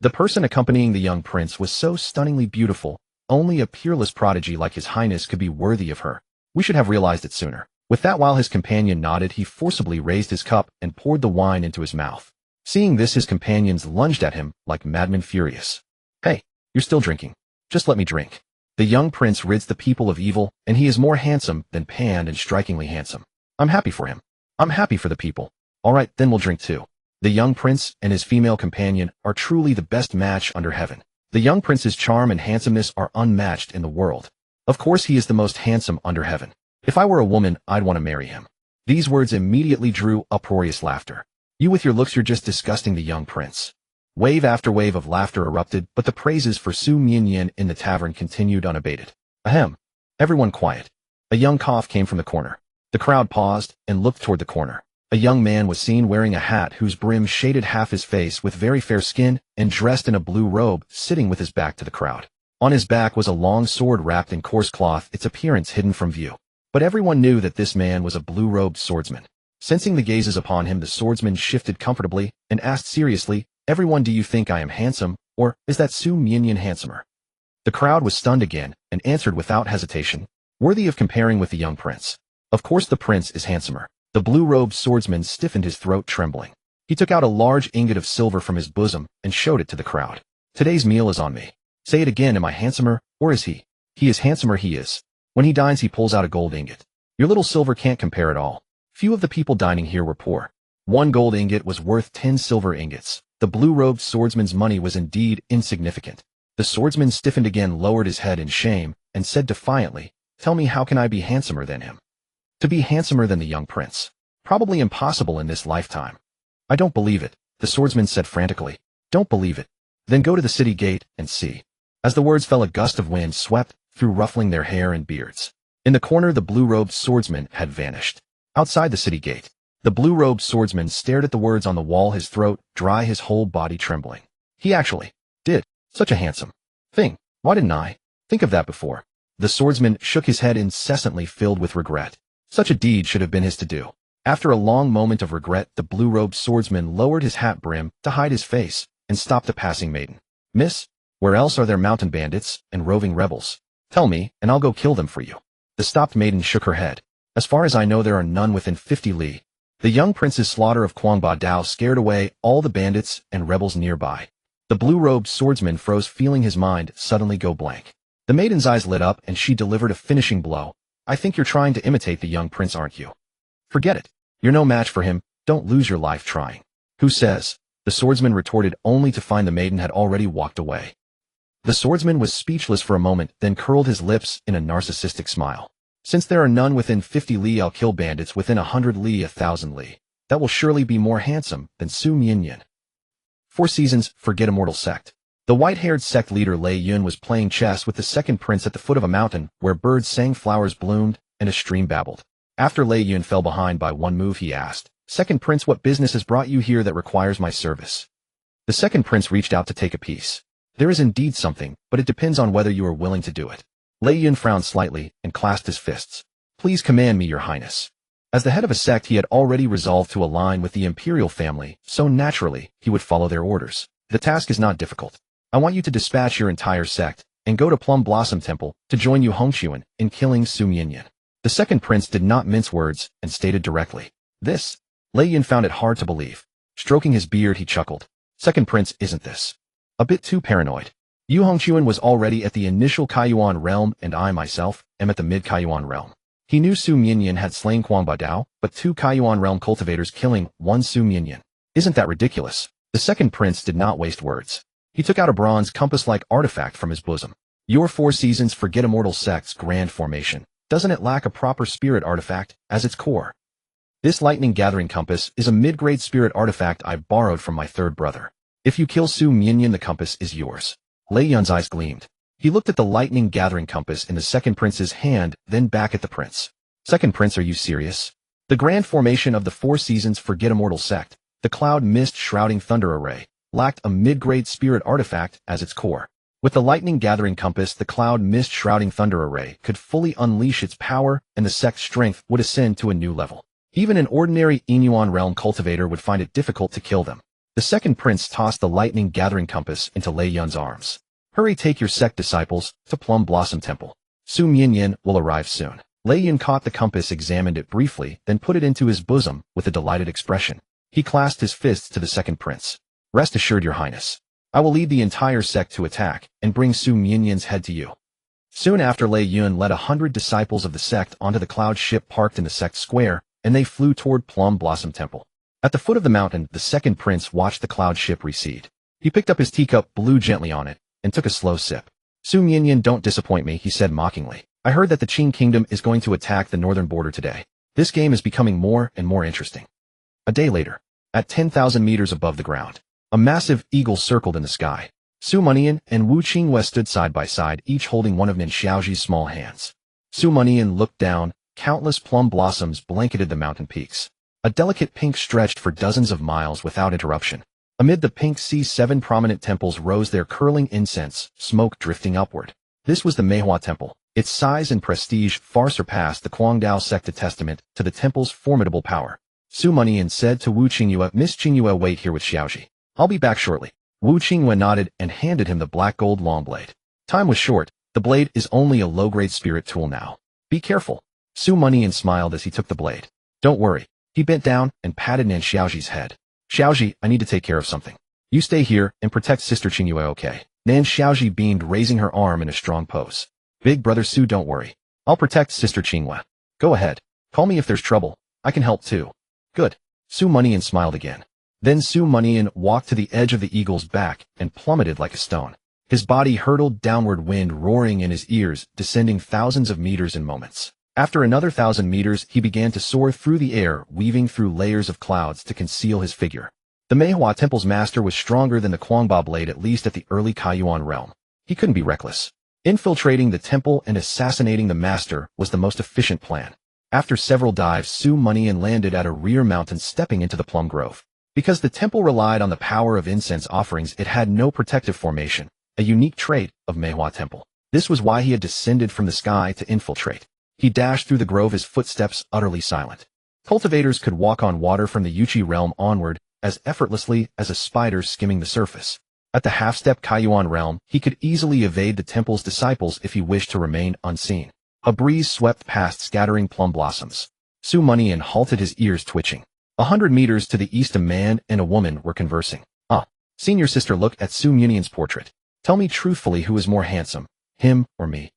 The person accompanying the young prince was so stunningly beautiful, only a peerless prodigy like His Highness could be worthy of her. "We should have realized it sooner." With that, while his companion nodded, he forcibly raised his cup and poured the wine into his mouth. Seeing this, his companions lunged at him like madmen furious. "Hey, you're still drinking. Just let me drink." The young prince rids the people of evil, and he is more handsome than Pan and strikingly handsome. I'm happy for him. I'm happy for the people. All right, then we'll drink too. The young prince and his female companion are truly the best match under heaven. The young prince's charm and handsomeness are unmatched in the world. Of course, he is the most handsome under heaven. If I were a woman, I'd want to marry him. These words immediately drew uproarious laughter. "You with your looks, you're just disgusting," the young prince. Wave after wave of laughter erupted, but the praises for Su Mianian in the tavern continued unabated. Ahem. Everyone quiet. A young cough came from the corner. The crowd paused and looked toward the corner. A young man was seen wearing a hat whose brim shaded half his face, with very fair skin and dressed in a blue robe, sitting with his back to the crowd. On his back was a long sword wrapped in coarse cloth, its appearance hidden from view. But everyone knew that this man was a blue-robed swordsman. Sensing the gazes upon him, the swordsman shifted comfortably and asked seriously, "Everyone, do you think I am handsome, or is that Su Mianian handsomer?" The crowd was stunned again and answered without hesitation, "Worthy of comparing with the young prince. Of course the prince is handsomer." The blue-robed swordsman stiffened, his throat trembling. He took out a large ingot of silver from his bosom and showed it to the crowd. "Today's meal is on me. Say it again, am I handsomer, or is he? He is handsomer, he is. When he dines, he pulls out a gold ingot. Your little silver can't compare at all." Few of the people dining here were poor. 1 gold ingot was worth 10 silver ingots. The blue-robed swordsman's money was indeed insignificant. The swordsman stiffened again, lowered his head in shame, and said defiantly, "Tell me, how can I be handsomer than him?" To be handsomer than the young prince? Probably impossible in this lifetime. "I don't believe it," the swordsman said frantically. "Don't believe it? Then go to the city gate and see." As the words fell, a gust of wind swept through, ruffling their hair and beards. In the corner, the blue-robed swordsman had vanished. Outside the city gate, the blue-robed swordsman stared at the words on the wall, his throat dry, his whole body trembling. He actually did such a handsome thing. Why didn't I think of that before? The swordsman shook his head incessantly, filled with regret. Such a deed should have been his to do. After a long moment of regret, the blue-robed swordsman lowered his hat brim to hide his face and stopped the passing maiden. Miss, where else are there mountain bandits and roving rebels? Tell me, and I'll go kill them for you. The stopped maiden shook her head. As far as I know, there are none within 50 li. The young prince's slaughter of Quangba Dao scared away all the bandits and rebels nearby. The blue-robed swordsman froze, feeling his mind suddenly go blank. The maiden's eyes lit up and she delivered a finishing blow. I think you're trying to imitate the young prince, aren't you? Forget it. You're no match for him. Don't lose your life trying. Who says? The swordsman retorted, only to find the maiden had already walked away. The swordsman was speechless for a moment, then curled his lips in a narcissistic smile. Since there are none within 50 li, I'll kill bandits within 100 li, 1,000 li. That will surely be more handsome than Su Mianian. 4 seasons, forget immortal sect. The white-haired sect leader Lei Yun was playing chess with the second prince at the foot of a mountain where birds sang, flowers bloomed, and a stream babbled. After Lei Yun fell behind by one move, he asked, "Second prince, what business has brought you here that requires my service?" The second prince reached out to take a piece. "There is indeed something, but it depends on whether you are willing to do it." Lei Yun frowned slightly and clasped his fists. "Please command me, your highness." As the head of a sect, he had already resolved to align with the imperial family, so naturally, he would follow their orders. The task is not difficult. I want you to dispatch your entire sect and go to Plum Blossom Temple to join Yu Hongchuan in killing Su Mianian. The second prince did not mince words and stated directly. This? Lei Yun found it hard to believe. Stroking his beard, he chuckled. Second prince, isn't this a bit too paranoid? Yu Hongchuan was already at the initial Kaiyuan realm, and I myself am at the mid-Kaiyuan realm. He knew Su Mianian had slain Quangba Dao, but 2 Kaiyuan realm cultivators killing 1 Su Mianian. Isn't that ridiculous? The second prince did not waste words. He took out a bronze compass-like artifact from his bosom. Your 4 seasons, forget immortal sect's grand formation. Doesn't it lack a proper spirit artifact as its core? This lightning gathering compass is a mid-grade spirit artifact I borrowed from my third brother. If you kill Su Mianian, the compass is yours. Lei Yun's eyes gleamed. He looked at the lightning gathering compass in the second prince's hand, then back at the prince. Second prince, are you serious? The grand formation of the 4 seasons forget immortal sect, the cloud mist shrouding thunder array, lacked a mid-grade spirit artifact as its core. With the lightning gathering compass, the cloud mist shrouding thunder array could fully unleash its power, and the sect's strength would ascend to a new level. Even an ordinary Inuan realm cultivator would find it difficult to kill them. The second prince tossed the lightning gathering compass into Lei Yun's arms. Hurry, take your sect disciples to Plum Blossom Temple. Su Mianian will arrive soon. Lei Yun caught the compass, examined it briefly, then put it into his bosom with a delighted expression. He clasped his fists to the second prince. Rest assured, your highness. I will lead the entire sect to attack and bring Su Mianian's head to you. Soon after, Lei Yun led 100 disciples of the sect onto the cloud ship parked in the sect square, and they flew toward Plum Blossom Temple. At the foot of the mountain, the second prince watched the cloud ship recede. He picked up his teacup, blew gently on it, and took a slow sip. Su Mianian, don't disappoint me, he said mockingly. I heard that the Qing kingdom is going to attack the northern border today. This game is becoming more and more interesting. A day later, at 10,000 meters above the ground, a massive eagle circled in the sky. Su Mianian and Wu Qingwei stood side by side, each holding one of Nin Xiaoji's small hands. Su Mianian looked down. Countless plum blossoms blanketed the mountain peaks. A delicate pink stretched for dozens of miles without interruption. Amid the pink sea, 7 prominent temples rose their curling incense, smoke drifting upward. This was the Meihua Temple. Its size and prestige far surpassed the Quangdao sect, a testament to the temple's formidable power. Su Mianian said to Wu Qingyue, Miss Qingyue, wait here with Xiaoji. I'll be back shortly. Wu Qingyue nodded and handed him the black gold long blade. Time was short. The blade is only a low-grade spirit tool now. Be careful. Su Mianian smiled as he took the blade. Don't worry. He bent down and patted Nan Xiaoji's head. Xiaoji, I need to take care of something. You stay here and protect Sister Qingyue, okay? Nan Xiaoji beamed, raising her arm in a strong pose. Big brother Su, don't worry. I'll protect Sister Qingyue. Go ahead. Call me if there's trouble. I can help too. Good. Su Mianian smiled again. Then Su Mianian walked to the edge of the eagle's back and plummeted like a stone. His body hurtled downward, wind roaring in his ears, descending thousands of meters in moments. After another 1,000 meters, he began to soar through the air, weaving through layers of clouds to conceal his figure. The Meihua Temple's master was stronger than the Quangba blade, at least at the early Kaiyuan realm. He couldn't be reckless. Infiltrating the temple and assassinating the master was the most efficient plan. After several dives, Su Mianian landed at a rear mountain, stepping into the plum grove. Because the temple relied on the power of incense offerings, it had no protective formation, a unique trait of Mehua Temple. This was why he had descended from the sky to infiltrate. He dashed through the grove, his footsteps utterly silent. Cultivators could walk on water from the Yuchi realm onward as effortlessly as a spider skimming the surface. At the half-step Kaiyuan realm, he could easily evade the temple's disciples if he wished to remain unseen. A breeze swept past, scattering plum blossoms. Su Mianian halted, his ears twitching. 100 meters to the east, a man and a woman were conversing. Senior sister, look at Su Mianian's portrait. Tell me truthfully, who is more handsome, him or me?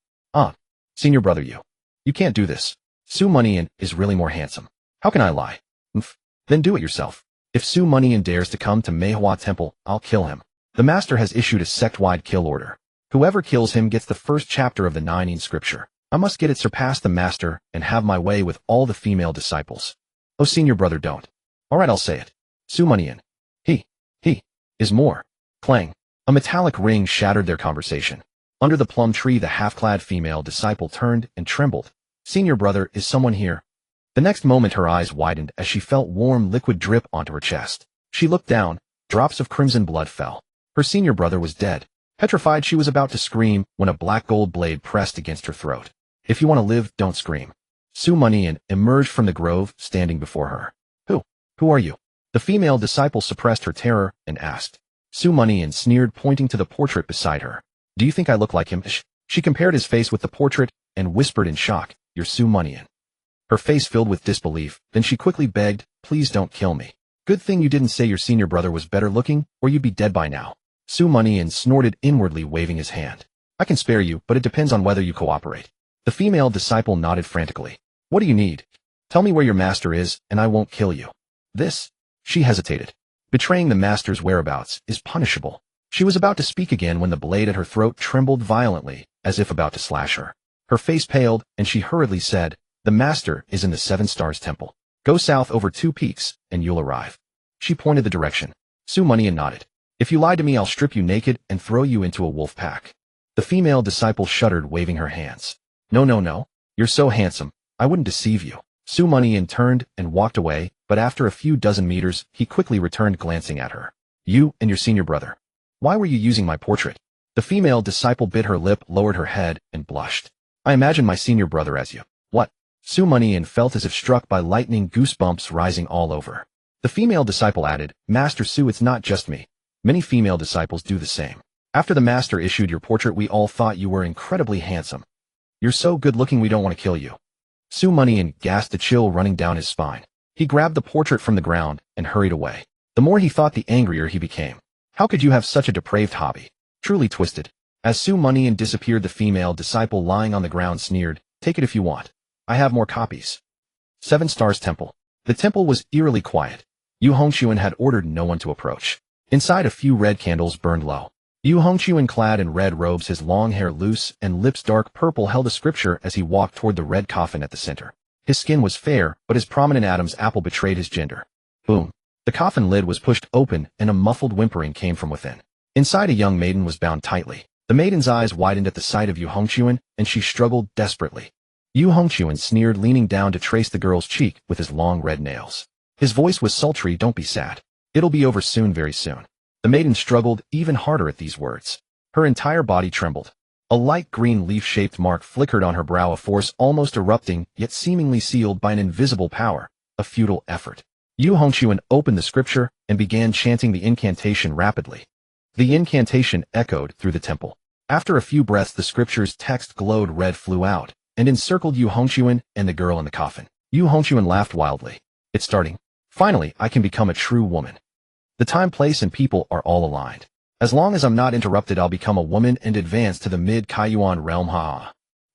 Senior brother, you can't do this. Su Mianian is really more handsome. How can I lie? Then do it yourself. If Su Mianian dares to come to Mehua Temple, I'll kill him. The master has issued a sect-wide kill order. Whoever kills him gets the first chapter of the Mianian scripture. I must get it surpass the master and have my way with all the female disciples. Oh, senior brother, don't. All right, I'll say it. Su Mianian. He is more. Clang. A metallic ring shattered their conversation. Under the plum tree, the half-clad female disciple turned and trembled. Senior brother, is someone here? The next moment her eyes widened as she felt warm liquid drip onto her chest. She looked down. Drops of crimson blood fell. Her senior brother was dead. Petrified, she was about to scream when a black gold blade pressed against her throat. If you want to live, don't scream. Su Mianian emerged from the grove, standing before her. Who are you? The female disciple suppressed her terror and asked. Su Mianian sneered, pointing to the portrait beside her. Do you think I look like him? She compared his face with the portrait and whispered in shock, You're Su Mianian. Her face filled with disbelief, then she quickly begged, Please don't kill me. Good thing you didn't say your senior brother was better looking, or you'd be dead by now. Su Mianian snorted inwardly, waving his hand. I can spare you, but it depends on whether you cooperate. The female disciple nodded frantically. What do you need? Tell me where your master is, and I won't kill you. She hesitated. Betraying the master's whereabouts is punishable. She was about to speak again when the blade at her throat trembled violently, as if about to slash her. Her face paled, and she hurriedly said, The master is in the 7 Stars Temple. Go south over 2 peaks, and you'll arrive. She pointed the direction. Su Mianian nodded. If you lie to me, I'll strip you naked and throw you into a wolf pack. The female disciple shuddered, waving her hands. No. You're so handsome. I wouldn't deceive you. Su Mianian turned and walked away, but after a few dozen meters, he quickly returned, glancing at her. You and your senior brother. Why were you using my portrait? The female disciple bit her lip, lowered her head, and blushed. I imagine my senior brother as you. What? Su Mianian felt as if struck by lightning, goosebumps rising all over. The female disciple added, Master Su, it's not just me. Many female disciples do the same. After the master issued your portrait, we all thought you were incredibly handsome. You're so good-looking we don't want to kill you. Su Mianian gasped, a chill running down his spine. He grabbed the portrait from the ground and hurried away. The more he thought, the angrier he became. How could you have such a depraved hobby? Truly twisted. As Su Mianian disappeared, the female disciple lying on the ground sneered, Take it if you want. I have more copies. 7 Stars Temple. The temple was eerily quiet. Yu Hongquan had ordered no one to approach. Inside, a few red candles burned low. Yu Hongquan, clad in red robes, his long hair loose and lips dark purple, held a scripture as he walked toward the red coffin at the center. His skin was fair, but his prominent Adam's apple betrayed his gender. Boom. The coffin lid was pushed open, and a muffled whimpering came from within. Inside, a young maiden was bound tightly. The maiden's eyes widened at the sight of Yu Hongquan, and she struggled desperately. Yu Hongquan sneered, leaning down to trace the girl's cheek with his long red nails. His voice was sultry, Don't be sad. It'll be over soon, very soon. The maiden struggled even harder at these words. Her entire body trembled. A light green leaf-shaped mark flickered on her brow, a force almost erupting, yet seemingly sealed by an invisible power, a futile effort. Yu Hongquan opened the scripture and began chanting the incantation rapidly. The incantation echoed through the temple. After a few breaths, the scripture's text glowed red, flew out, and encircled Yu Hongquan and the girl in the coffin. Yu Hongquan laughed wildly. It's starting. Finally, I can become a true woman. The time, place, and people are all aligned. As long as I'm not interrupted, I'll become a woman and advance to the mid-Kaiyuan realm.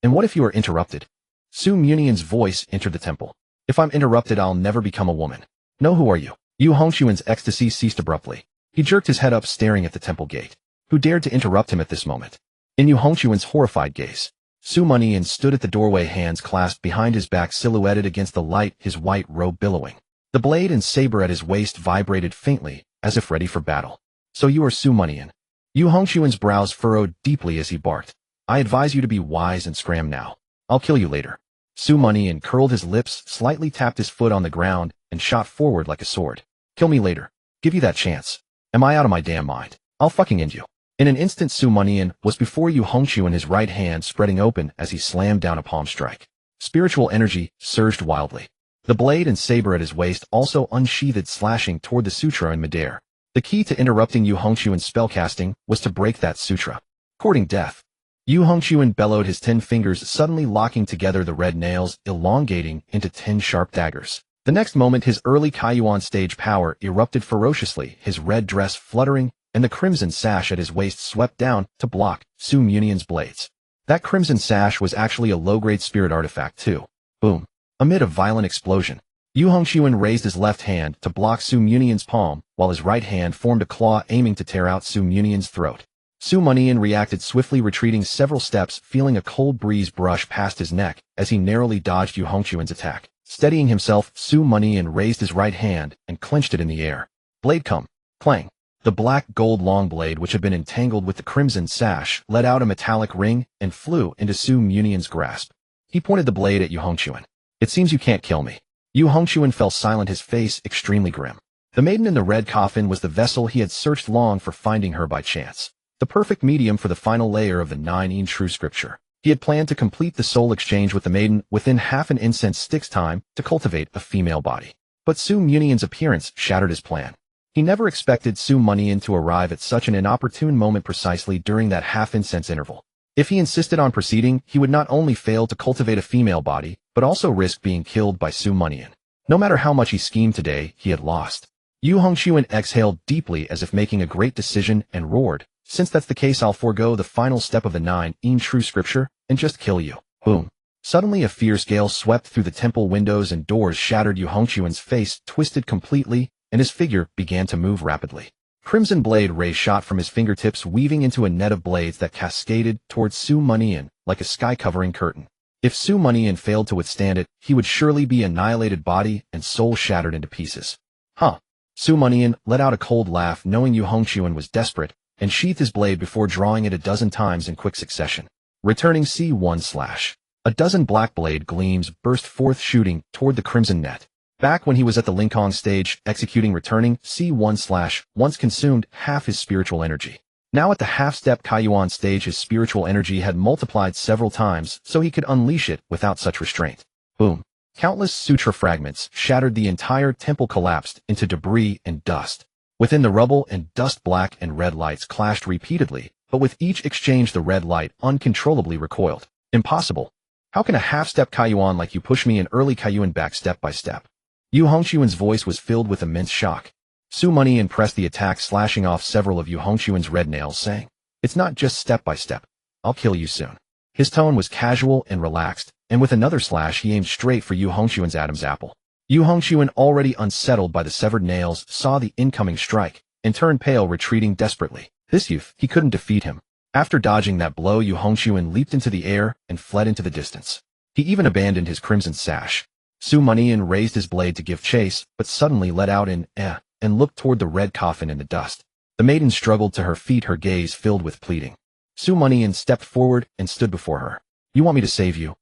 And what if you are interrupted? Su Mianian's voice entered the temple. If I'm interrupted, I'll never become a woman. No, who are you? Yu Hongquan's ecstasy ceased abruptly. He jerked his head up, staring at the temple gate. Who dared to interrupt him at this moment? In Yu Hongquan's horrified gaze, Su Mianian stood at the doorway, hands clasped behind his back, silhouetted against the light, his white robe billowing. The blade and saber at his waist vibrated faintly, as if ready for battle. So you are Su Mianian. Yu Hongquan's brows furrowed deeply as he barked. I advise you to be wise and scram now. I'll kill you later. Su Mianian curled his lips, slightly tapped his foot on the ground, and shot forward like a sword. Kill me later. Give you that chance. Am I out of my damn mind? I'll fucking end you. In an instant, Su Mianian was before Yu Hongqiu in his right hand spreading open as he slammed down a palm strike. Spiritual energy surged wildly. The blade and saber at his waist also unsheathed, slashing toward the sutra in midair. The key to interrupting Yu Hongqiu's spellcasting was to break that sutra. Courting death. Yu Hongqiu bellowed, his 10 fingers suddenly locking together, the red nails elongating into 10 sharp daggers. The next moment, his early Kaiyuan stage power erupted ferociously, his red dress fluttering, and the crimson sash at his waist swept down to block Su Mianian's blades. That crimson sash was actually a low-grade spirit artifact too. Boom. Amid a violent explosion, Yu Hongqiu raised his left hand to block Su Mianian's palm, while his right hand formed a claw aiming to tear out Su Mianian's throat. Su Mianian reacted swiftly, retreating several steps, feeling a cold breeze brush past his neck as he narrowly dodged Yu Hongqiu's attack. Steadying himself, Su Mianian raised his right hand and clenched it in the air. Blade come. Clang. The black gold long blade, which had been entangled with the crimson sash, let out a metallic ring and flew into Su Mianian's grasp. He pointed the blade at Yu Hongqiu. It seems you can't kill me. Yu Hongqiu fell silent, his face extremely grim. The maiden in the red coffin was the vessel he had searched long for, finding her by chance. The perfect medium for the final layer of the 9 true scripture. He had planned to complete the soul exchange with the maiden within half an incense stick's time to cultivate a female body. But Su Mianian's appearance shattered his plan. He never expected Su Mianian to arrive at such an inopportune moment precisely during that half-incense interval. If he insisted on proceeding, he would not only fail to cultivate a female body, but also risk being killed by Su Mianian. No matter how much he schemed today, he had lost. Yu Hongqiu exhaled deeply as if making a great decision and roared, "Since that's the case, I'll forego the final step of the 9 true scripture and just kill you." Boom. Suddenly a fierce gale swept through the temple, windows and doors shattered, Yu Hongqiu's face twisted completely, and his figure began to move rapidly. Crimson blade rays shot from his fingertips, weaving into a net of blades that cascaded towards Su Mianian like a sky-covering curtain. If Su Mianian failed to withstand it, he would surely be annihilated, body and soul shattered into pieces. Huh. Su Mianian let out a cold laugh, knowing Yu Hongqiu was desperate, and sheathed his blade before drawing it a dozen times in quick succession. Returning C1 slash. A dozen black blade gleams burst forth, shooting toward the crimson net. Back when he was at the Lincoln stage, executing returning C1 slash once consumed half his spiritual energy. Now at the half-step Kaiyuan stage, his spiritual energy had multiplied several times, so he could unleash it without such restraint. Boom. Countless sutra fragments shattered, the entire temple collapsed into debris and dust. Within the rubble and dust, black and red lights clashed repeatedly, but with each exchange the red light uncontrollably recoiled. Impossible. How can a half-step Kaiyuan like you push me, an early Kaiyuan, back step by step? Yu Hongqiu's voice was filled with immense shock. Su Mianian pressed the attack, slashing off several of Yu Hongqiu's red nails, saying, "It's not just step by step. I'll kill you soon." His tone was casual and relaxed, and with another slash he aimed straight for Yu Hongqiu's Adam's apple. Yu Hongqiu, already unsettled by the severed nails, saw the incoming strike and turned pale, retreating desperately. This youth, he couldn't defeat him. After dodging that blow, Yu Hongqiu leaped into the air and fled into the distance. He even abandoned his crimson sash. Su Mianian raised his blade to give chase, but suddenly let out an and looked toward the red coffin in the dust. The maiden struggled to her feet, her gaze filled with pleading. Su Mianian stepped forward and stood before her. "You want me to save you?"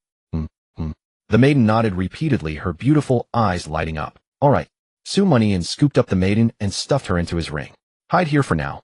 The maiden nodded repeatedly, her beautiful eyes lighting up. "All right." Su Mianian scooped up the maiden and stuffed her into his ring. "Hide here for now."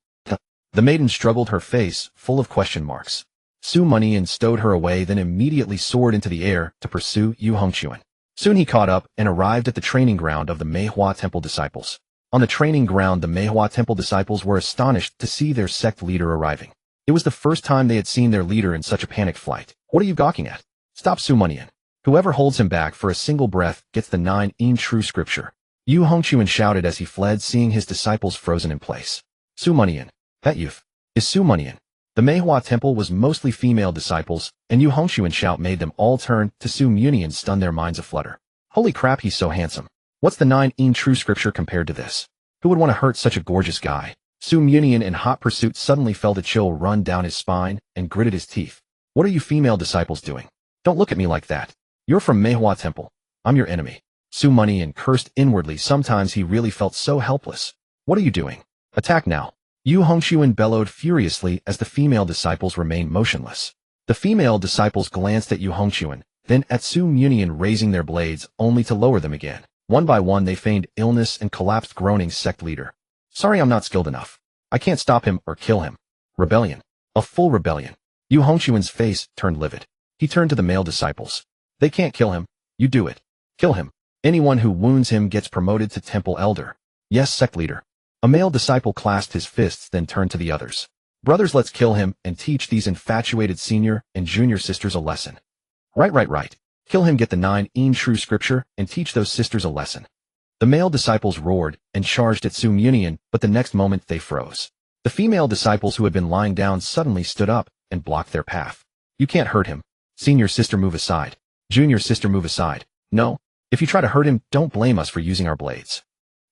The maiden struggled, her face full of question marks. Su Mianian stowed her away, then immediately soared into the air to pursue Yu Hongqiu. Soon he caught up and arrived at the training ground of the Meihua Temple disciples. On the training ground, the Meihua Temple disciples were astonished to see their sect leader arriving. It was the first time they had seen their leader in such a panicked flight. "What are you gawking at? Stop Su Mianian. Whoever holds him back for a single breath gets the 9 true scripture." Yu Hongqiu shouted as he fled, seeing his disciples frozen in place. "Su Mianian. That youth is Su Mianian." The Meihua Temple was mostly female disciples, and Yu Hongqiu's shout made them all turn to Su Mianian, stunned, their minds aflutter. "Holy crap, he's so handsome. What's the 9 true scripture compared to this? Who would want to hurt such a gorgeous guy?" Su Mianian, in hot pursuit, suddenly felt a chill run down his spine and gritted his teeth. "What are you female disciples doing? Don't look at me like that. You're from Meihua Temple. I'm your enemy." Su Mianian cursed inwardly. Sometimes he really felt so helpless. "What are you doing? Attack now." Yu Hongqiu bellowed furiously as the female disciples remained motionless. The female disciples glanced at Yu Hongqiu, then at Su Mianian, raising their blades only to lower them again. One by one they feigned illness and collapsed, groaning. "Sect leader. Sorry, I'm not skilled enough. I can't stop him or kill him. Rebellion. A full rebellion. Yu Hongxuan's face turned livid. He turned to the male disciples. They can't kill him. You do it. Kill him. Anyone who wounds him gets promoted to temple elder. Yes, sect leader. A male disciple clasped his fists, then turned to the others. Brothers, let's kill him and teach these infatuated senior and junior sisters a lesson. Right. Kill him, get the 9 true scripture, and teach those sisters a lesson. The male disciples roared and charged at Su Mianian, but the next moment they froze. The female disciples who had been lying down suddenly stood up and blocked their path. You can't hurt him. Senior sister, move aside. Junior sister, move aside. No. If you try to hurt him, don't blame us for using our blades.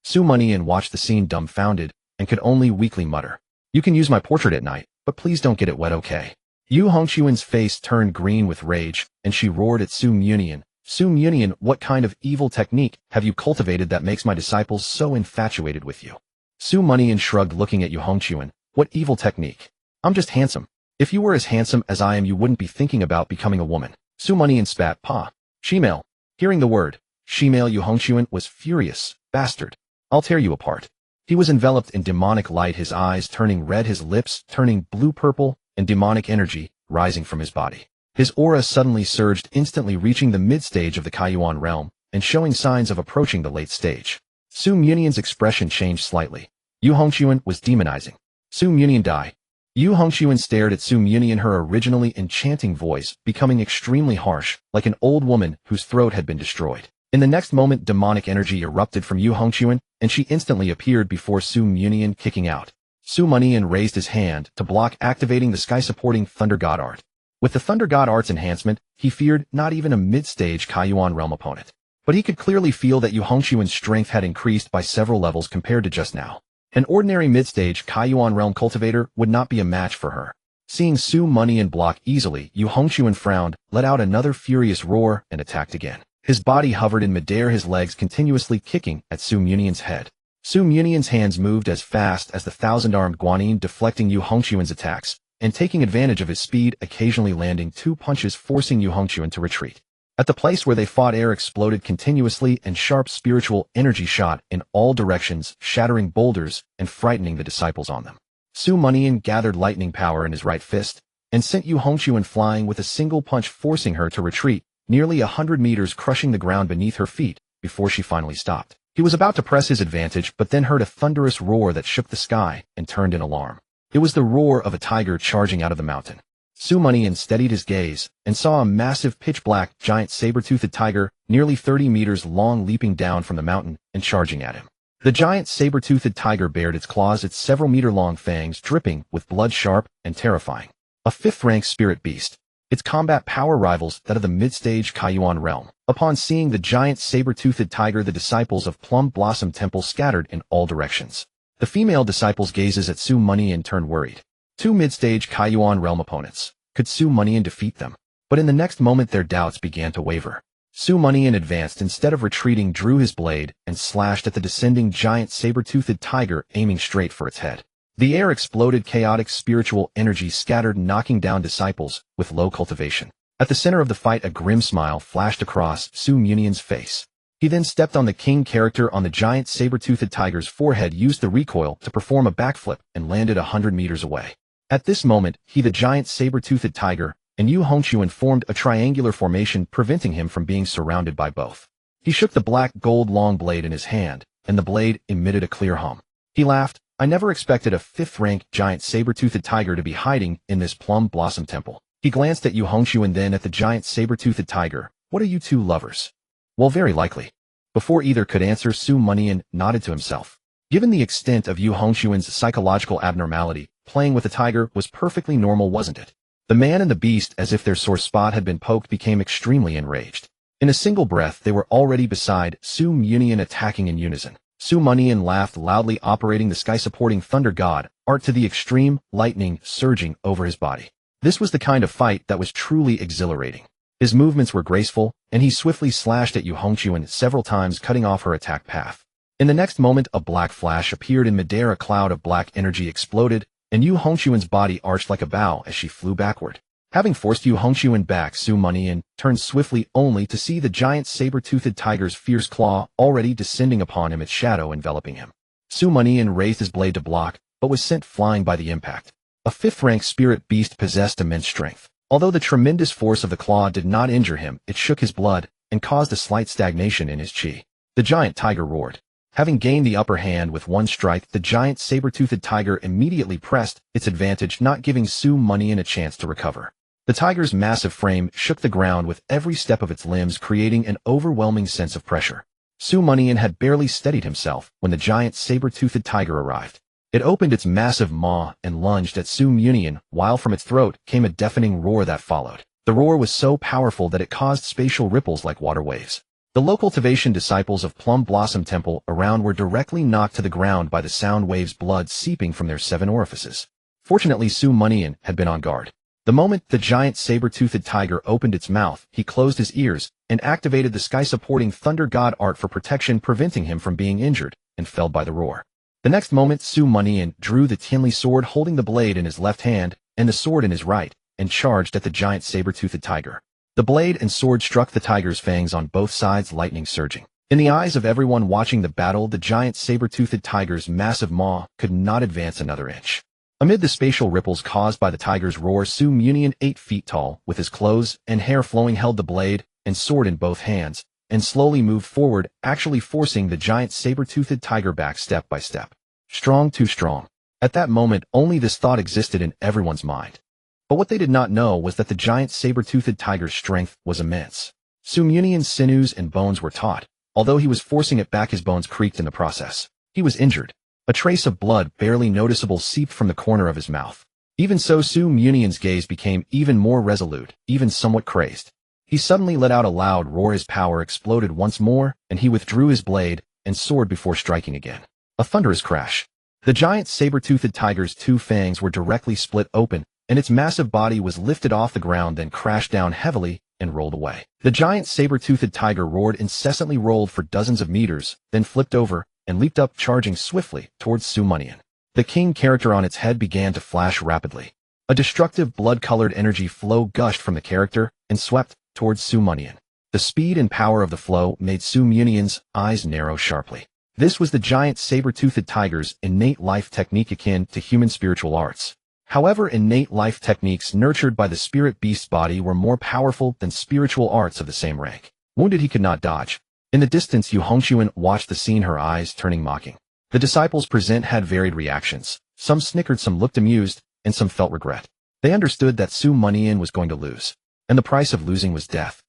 Su Mianian watched the scene dumbfounded and could only weakly mutter. You can use my portrait at night, but please don't get it wet, okay? Yu Hongxuan's face turned green with rage, and she roared at Su Mianian. Su Mianian, what kind of evil technique have you cultivated that makes my disciples so infatuated with you? Su Mianian shrugged, looking at Yu Hongxuan. What evil technique? I'm just handsome. If you were as handsome as I am, you wouldn't be thinking about becoming a woman. Su Mianian spat. Pa. Shemale. Hearing the word shemale, Yu Hongxuan was furious. Bastard. I'll tear you apart. He was enveloped in demonic light, his eyes turning red, his lips turning blue-purple, and demonic energy rising from his body. His aura suddenly surged, instantly reaching the mid-stage of the Kaiyuan realm and showing signs of approaching the late stage. Su Mianian's expression changed slightly. Yu Hongxuan was demonizing. Su Mianian, die. Yu Hongxuan stared at Su Mianian, her originally enchanting voice becoming extremely harsh, like an old woman whose throat had been destroyed. In the next moment, demonic energy erupted from Yu Hongxuan, and she instantly appeared before Su Mianian, kicking out. Su Mianian raised his hand to block, activating the sky-supporting Thunder God art. With the Thunder God art's enhancement, he feared not even a mid-stage Kaiyuan realm opponent. But he could clearly feel that Yu Hongxuan's strength had increased by several levels compared to just now. An ordinary mid-stage Kaiyuan realm cultivator would not be a match for her. Seeing Su Mianian block easily, Yu Hongxuan frowned, let out another furious roar, and attacked again. His body hovered in midair, his legs continuously kicking at Su Mianian's head. Su Mianian's hands moved as fast as the 1,000-armed Guanyin, deflecting Yu Hongxuan's attacks, and taking advantage of his speed, occasionally landing 2 punches, forcing Yu Hongxuan to retreat. At the place where they fought, air exploded continuously and sharp spiritual energy shot in all directions, shattering boulders and frightening the disciples on them. Su Mianian gathered lightning power in his right fist and sent Yu Hongxuan flying with a single punch, forcing her to retreat nearly 100 meters, crushing the ground beneath her feet before she finally stopped. He was about to press his advantage, but then heard a thunderous roar that shook the sky and turned in alarm. It was the roar of a tiger charging out of the mountain. Su Mianian steadied his gaze and saw a massive pitch-black giant saber-toothed tiger nearly 30 meters long leaping down from the mountain and charging at him. The giant saber-toothed tiger bared its claws, its several meter-long fangs dripping with blood, sharp and terrifying. A 5th-rank spirit beast. Its combat power rivals that of the mid-stage Kaiyuan realm. Upon seeing the giant saber-toothed tiger, the disciples of Plum Blossom Temple scattered in all directions. The female disciples' gazes at Su Mianian turned worried. 2 mid-stage Kaiyuan realm opponents. Could Su Mianian defeat them? But in the next moment their doubts began to waver. Su Mianian advanced, instead of retreating, drew his blade and slashed at the descending giant saber-toothed tiger, aiming straight for its head. The air exploded, chaotic spiritual energy scattered, knocking down disciples with low cultivation. At the center of the fight, a grim smile flashed across Su Mianian's face. He then stepped on the king character on the giant saber-toothed tiger's forehead, used the recoil to perform a backflip, and landed 100 meters away. At this moment, he, the giant saber-toothed tiger, and Yu Hongxuan formed a triangular formation, preventing him from being surrounded by both. He shook the black gold long blade in his hand, and the blade emitted a clear hum. He laughed. I never expected a 5th-rank giant saber-toothed tiger to be hiding in this Plum Blossom Temple. He glanced at Yu Hongxuan, then at the giant saber-toothed tiger. What are you two lovers? Well, very likely. Before either could answer, Su Mianian nodded to himself. Given the extent of Yu Hongxuan's psychological abnormality, playing with a tiger was perfectly normal, wasn't it? The man and the beast, as if their sore spot had been poked, became extremely enraged. In a single breath, they were already beside Su Mianian, attacking in unison. Su Mianian laughed loudly, operating the sky-supporting Thunder God art to the extreme, lightning surging over his body. This was the kind of fight that was truly exhilarating. His movements were graceful, and he swiftly slashed at Yu Hongxuan several times, cutting off her attack path. In the next moment, a black flash appeared in midair, a cloud of black energy exploded, and Yu Hongxuan's body arched like a bow as she flew backward. Having forced Yu Hongxuan back, Su Mianian turned swiftly, only to see the giant saber-toothed tiger's fierce claw already descending upon him, its shadow enveloping him. Mianian raised his blade to block, but was sent flying by the impact. A fifth-rank spirit beast possessed immense strength. Although the tremendous force of the claw did not injure him, it shook his blood and caused a slight stagnation in his chi. The giant tiger roared. Having gained the upper hand with one strike, the giant saber-toothed tiger immediately pressed its advantage, not giving Mianian a chance to recover. The tiger's massive frame shook the ground with every step of its limbs, creating an overwhelming sense of pressure. Mianian had barely steadied himself when the giant saber-toothed tiger arrived. It opened its massive maw and lunged at Mianian, while from its throat came a deafening roar that followed. The roar was so powerful that it caused spatial ripples like water waves. The local Cultivation disciples of Plum Blossom Temple around were directly knocked to the ground by the sound waves, blood seeping from their 7 orifices. Fortunately, Mianian had been on guard. The moment the giant saber-toothed tiger opened its mouth, he closed his ears and activated the sky-supporting thunder god art for protection, preventing him from being injured and felled by the roar. The next moment, Mianian drew the Tianli sword, holding the blade in his left hand and the sword in his right, and charged at the giant saber-toothed tiger. The blade and sword struck the tiger's fangs on both sides, lightning surging. In the eyes of everyone watching the battle, the giant saber-toothed tiger's massive maw could not advance another inch. Amid the spatial ripples caused by the tiger's roar, Mianian, 8 feet tall, with his clothes and hair flowing, held the blade and sword in both hands, and slowly moved forward, actually forcing the giant saber-toothed tiger back step by step. Strong, too strong. At that moment, only this thought existed in everyone's mind. But what they did not know was that the giant saber-toothed tiger's strength was immense. Mianian's sinews and bones were taut. Although he was forcing it back, his bones creaked in the process. He was injured. A trace of blood, barely noticeable, seeped from the corner of his mouth. Even so, Mianian's gaze became even more resolute, even somewhat crazed. He suddenly let out a loud roar. His power exploded once more, and he withdrew his blade and sword before striking again. A thunderous crash. The giant saber-toothed tiger's 2 fangs were directly split open, and its massive body was lifted off the ground, then crashed down heavily and rolled away. The giant saber-toothed tiger roared incessantly, rolled for dozens of meters, then flipped over and leaped up, charging swiftly towards Mianian. The king character on its head began to flash rapidly. A destructive blood-colored energy flow gushed from the character and swept towards Mianian. The speed and power of the flow made Mianian's eyes narrow sharply. This was the giant saber-toothed tiger's innate life technique, akin to human spiritual arts. However, innate life techniques nurtured by the spirit beast's body were more powerful than spiritual arts of the same rank. Wounded, he could not dodge. In the distance, Yu Hongxuan watched the scene, her eyes turning mocking. The disciples present had varied reactions. Some snickered, some looked amused, and some felt regret. They understood that Mianian was going to lose, and the price of losing was death.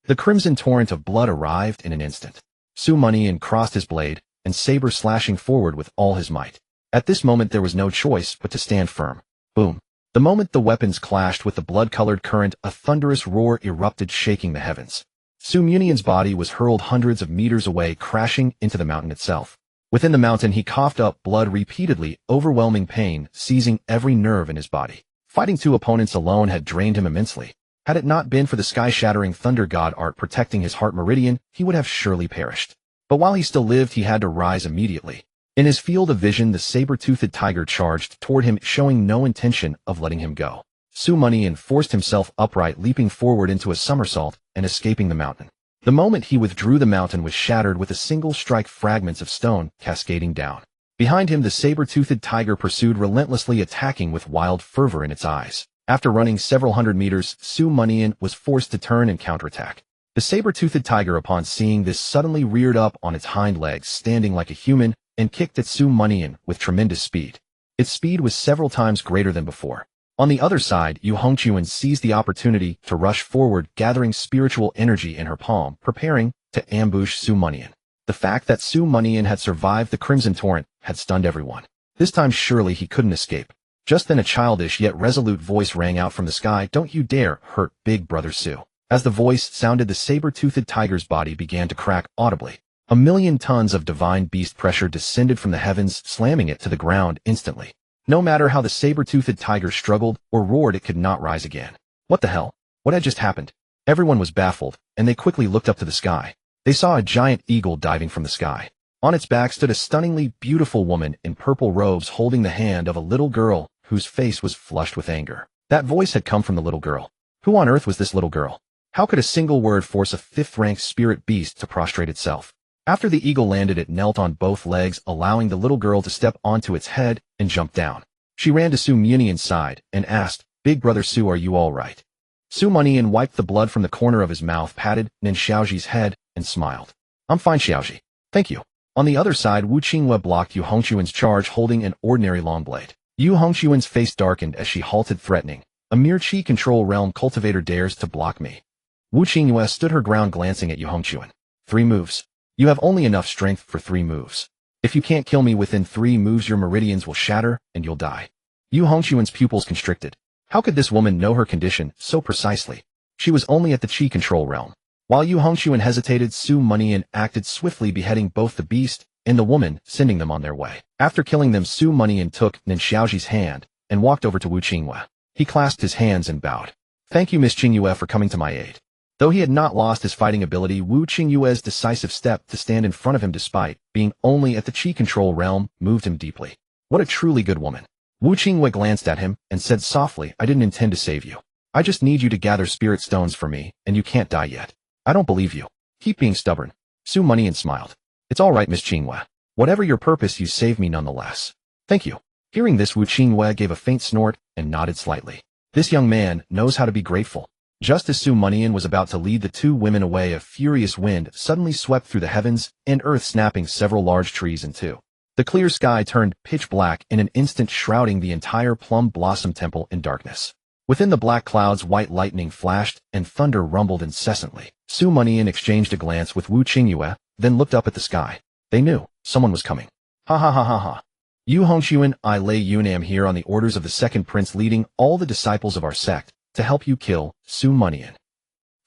The crimson torrent of blood arrived in an instant. Mianian crossed his blade and saber, slashing forward with all his might. At this moment, there was no choice but to stand firm. Boom. The moment the weapons clashed with the blood-colored current, a thunderous roar erupted, shaking the heavens. Mianian's body was hurled hundreds of meters away, crashing into the mountain itself. Within the mountain, he coughed up blood repeatedly, overwhelming pain seizing every nerve in his body. Fighting 2 opponents alone had drained him immensely. Had it not been for the sky-shattering thunder god art protecting his heart meridian, he would have surely perished. But while he still lived, he had to rise immediately. In his field of vision, the saber-toothed tiger charged toward him, showing no intention of letting him go. Mianian forced himself upright, leaping forward into a somersault and escaping the mountain. The moment he withdrew, the mountain was shattered with a single strike, fragments of stone cascading down. Behind him, the saber-toothed tiger pursued relentlessly, attacking with wild fervor in its eyes. After running several hundred meters, Mianian was forced to turn and counterattack. The saber-toothed tiger, upon seeing this, suddenly reared up on its hind legs, standing like a human, and kicked at Mianian with tremendous speed. Its speed was several times greater than before. On the other side, Yu Hongxuan seized the opportunity to rush forward, gathering spiritual energy in her palm, preparing to ambush Mianian. The fact that Mianian had survived the Crimson Torrent had stunned everyone. This time surely he couldn't escape. Just then a childish yet resolute voice rang out from the sky, "Don't you dare hurt Big Brother Su." As the voice sounded, the saber-toothed tiger's body began to crack audibly. 1,000,000 tons of divine beast pressure descended from the heavens, slamming it to the ground instantly. No matter how the saber-toothed tiger struggled or roared, it could not rise again. What the hell? What had just happened? Everyone was baffled, and they quickly looked up to the sky. They saw a giant eagle diving from the sky. On its back stood a stunningly beautiful woman in purple robes, holding the hand of a little girl whose face was flushed with anger. That voice had come from the little girl. Who on earth was this little girl? How could a single word force a 5th-rank spirit beast to prostrate itself? After the eagle landed, it knelt on both legs, allowing the little girl to step onto its head and jump down. She ran to Su Mianian's side and asked, "Big brother Su, are you all right?" Su Mianian wiped the blood from the corner of his mouth, patted Nen Xiaoji's head, and smiled. "I'm fine, Xiaoji. Thank you." On the other side, Wu Qinghua blocked Yu Hongxuan's charge, holding an ordinary long blade. Yu Hongxuan's face darkened as she halted, threatening. "A mere chi control realm cultivator dares to block me." Wu Qinghua stood her ground, glancing at Yu Hongxuan. 3 moves. You have only enough strength for 3 moves. If you can't kill me within 3 moves, your meridians will shatter and you'll die. Yu Hongxuan's pupils constricted. How could this woman know her condition so precisely? She was only at the chi control realm. While Yu Hongxuan hesitated, Su Mianian acted swiftly, beheading both the beast and the woman, sending them on their way. After killing them, Su Mianian took Nen Xiaoji's hand and walked over to Wu Qinghua. He clasped his hands and bowed. "Thank you, Miss Qinghua, for coming to my aid." Though he had not lost his fighting ability, Wu Qinghua's decisive step to stand in front of him despite being only at the chi control realm moved him deeply. What a truly good woman. Wu Qinghua glanced at him and said softly, "I didn't intend to save you. I just need you to gather spirit stones for me, and you can't die yet." "I don't believe you. Keep being stubborn." Su Mianian smiled. "It's all right, Miss Qinghua. Whatever your purpose, you saved me nonetheless." "Thank you." Hearing this, Wu Qinghua gave a faint snort and nodded slightly. This young man knows how to be grateful. Just as Su Mianian was about to lead the 2 women away, a furious wind suddenly swept through the heavens and earth, snapping several large trees in two. The clear sky turned pitch black in an instant, shrouding the entire Plum Blossom Temple in darkness. Within the black clouds, white lightning flashed and thunder rumbled incessantly. Su Mianian exchanged a glance with Wu Qinghua, then looked up at the sky. They knew someone was coming. "Ha ha ha ha ha. Yu Hongxuan, I Lei Yun am here on the orders of the second prince, leading all the disciples of our sect to help you kill Su Mianian."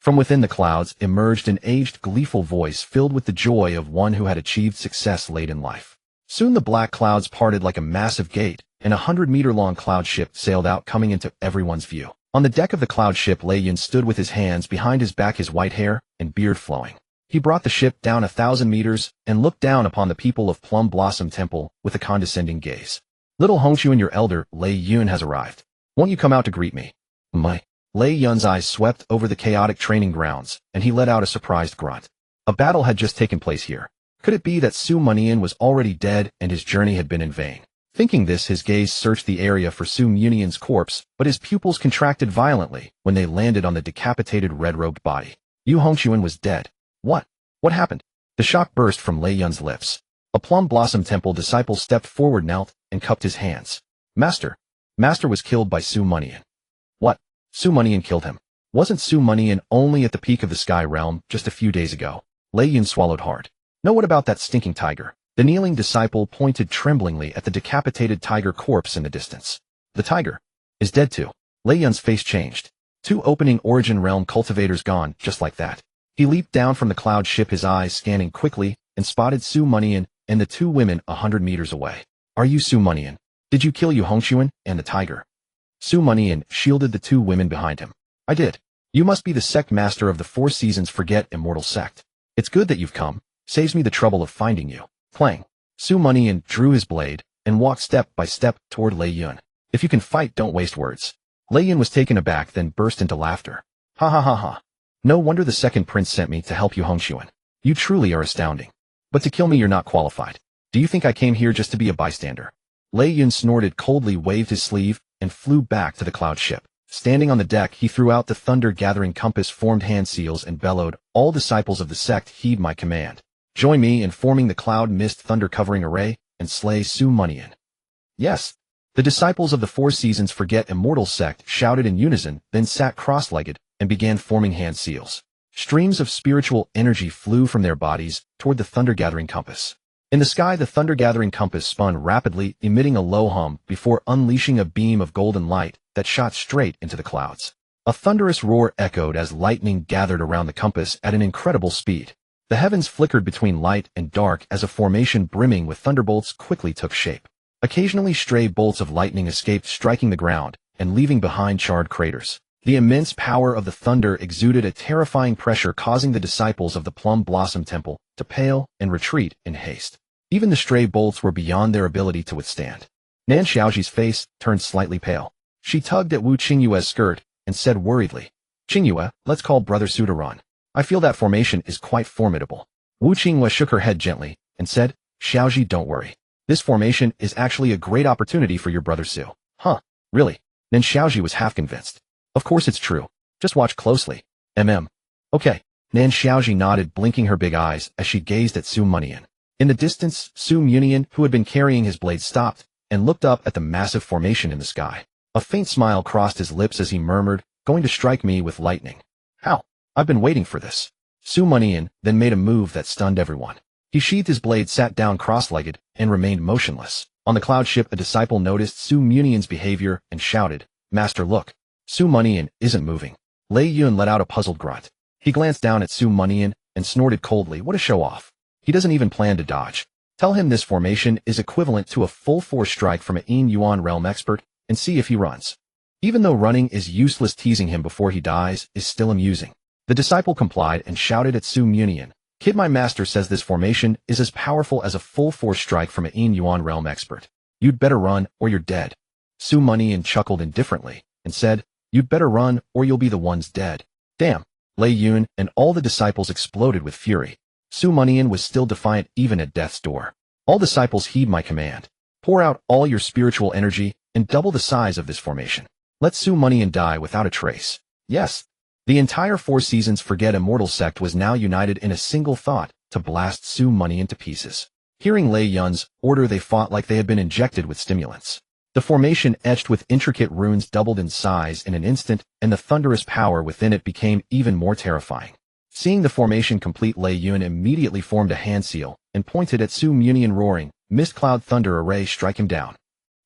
From within the clouds emerged an aged, gleeful voice filled with the joy of one who had achieved success late in life. Soon the black clouds parted like a massive gate, and a 100-meter-long cloud ship sailed out, coming into everyone's view. On the deck of the cloud ship, Lei Yun stood with his hands behind his back, his white hair and beard flowing. He brought the ship down 1,000 meters and looked down upon the people of Plum Blossom Temple with a condescending gaze. "Little Hongxuan, your elder, Lei Yun, has arrived. Won't you come out to greet me?" "My." Lei Yun's eyes swept over the chaotic training grounds, and he let out a surprised grunt. A battle had just taken place here. Could it be that Su Mianian was already dead and his journey had been in vain? Thinking this, his gaze searched the area for Su Mianian's corpse, but his pupils contracted violently when they landed on the decapitated red-robed body. Yu Hongxuan was dead. What? What happened? The shock burst from Lei Yun's lips. A Plum Blossom Temple disciple stepped forward, knelt, and cupped his hands. Master was killed by Su Mianian." "What? Su Mianian killed him? Wasn't Su Mianian only at the peak of the sky realm just a few days ago?" Lei Yun swallowed hard. "No, what about that stinking tiger?" The kneeling disciple pointed tremblingly at the decapitated tiger corpse in the distance. "The tiger is dead too." Lei Yun's face changed. 2 opening origin realm cultivators gone, just like that. He leaped down from the cloud ship, his eyes scanning quickly, and spotted Su Mianian and the 2 women 100 meters away. "Are you Su Mianian? Did you kill Yu Hongxuan and the tiger?" Su Mianian shielded the 2 women behind him. "I did. You must be the sect master of the 4 Seasons Forget Immortal sect. It's good that you've come. Saves me the trouble of finding you." Clang. Su Mianian drew his blade and walked step by step toward Lei Yun. "If you can fight, don't waste words." Lei Yun was taken aback, then burst into laughter. "Ha ha ha ha. No wonder the second prince sent me to help you, Hongxuan. You truly are astounding. But to kill me, you're not qualified. Do you think I came here just to be a bystander?" Lei Yun snorted coldly, waved his sleeve, and flew back to the cloud ship. Standing on the deck, he threw out the thunder-gathering compass, formed hand seals, and bellowed, "All disciples of the sect, heed my command. Join me in forming the cloud mist thunder-covering array and slay Su Mianian." "Yes." The disciples of the 4 Seasons Forget Immortal sect shouted in unison, then sat cross-legged and began forming hand seals. Streams of spiritual energy flew from their bodies toward the thunder-gathering compass. In the sky, the thunder-gathering compass spun rapidly, emitting a low hum before unleashing a beam of golden light that shot straight into the clouds. A thunderous roar echoed as lightning gathered around the compass at an incredible speed. The heavens flickered between light and dark as a formation brimming with thunderbolts quickly took shape. Occasionally, stray bolts of lightning escaped, striking the ground and leaving behind charred craters. The immense power of the thunder exuded a terrifying pressure, causing the disciples of the Plum Blossom Temple to pale and retreat in haste. Even the stray bolts were beyond their ability to withstand. Nan Xiaoji's face turned slightly pale. She tugged at Wu Qinghua's skirt and said worriedly, "Qinghua, let's call Brother Su to run. I feel that formation is quite formidable." Wu Qinghua shook her head gently and said, Xiaoji, don't worry. This formation is actually a great opportunity for your brother Su. Huh, really? Then Xiaoji was half convinced. Of course it's true. Just watch closely. Okay. Nan Xiaoji nodded, blinking her big eyes as she gazed at Su Mianian. In the distance, Su Mianian, who had been carrying his blade, stopped and looked up at the massive formation in the sky. A faint smile crossed his lips as he murmured, going to strike me with lightning. How? I've been waiting for this. Su Mianian then made a move that stunned everyone. He sheathed his blade, sat down cross-legged, and remained motionless. On the cloud ship, a disciple noticed Su Mianian's behavior and shouted, Master, look. Su Mianian isn't moving. Lei Yun let out a puzzled grunt. He glanced down at Su Mianian and snorted coldly. What a show-off. He doesn't even plan to dodge. Tell him this formation is equivalent to a full-force strike from an Yin Yuan realm expert and see if he runs. Even though running is useless, teasing him before he dies is still amusing. The disciple complied and shouted at Su Mianian, Kid, my master says this formation is as powerful as a full-force strike from an Yin Yuan realm expert. You'd better run or you're dead. Su Mianian chuckled indifferently and said, You'd better run or you'll be the ones dead. Damn. Lei Yun and all the disciples exploded with fury. Su Mianian was still defiant even at death's door. All disciples, heed my command. Pour out all your spiritual energy and double the size of this formation. Let Su Mianian die without a trace. Yes. The entire Four Seasons Forget Immortal sect was now united in a single thought to blast Su Mianian to pieces. Hearing Lei Yun's order, they fought like they had been injected with stimulants. The formation, etched with intricate runes, doubled in size in an instant, and the thunderous power within it became even more terrifying. Seeing the formation complete, Lei Yun immediately formed a hand seal and pointed at Su Mianian, roaring, Mist Cloud Thunder Array, strike him down.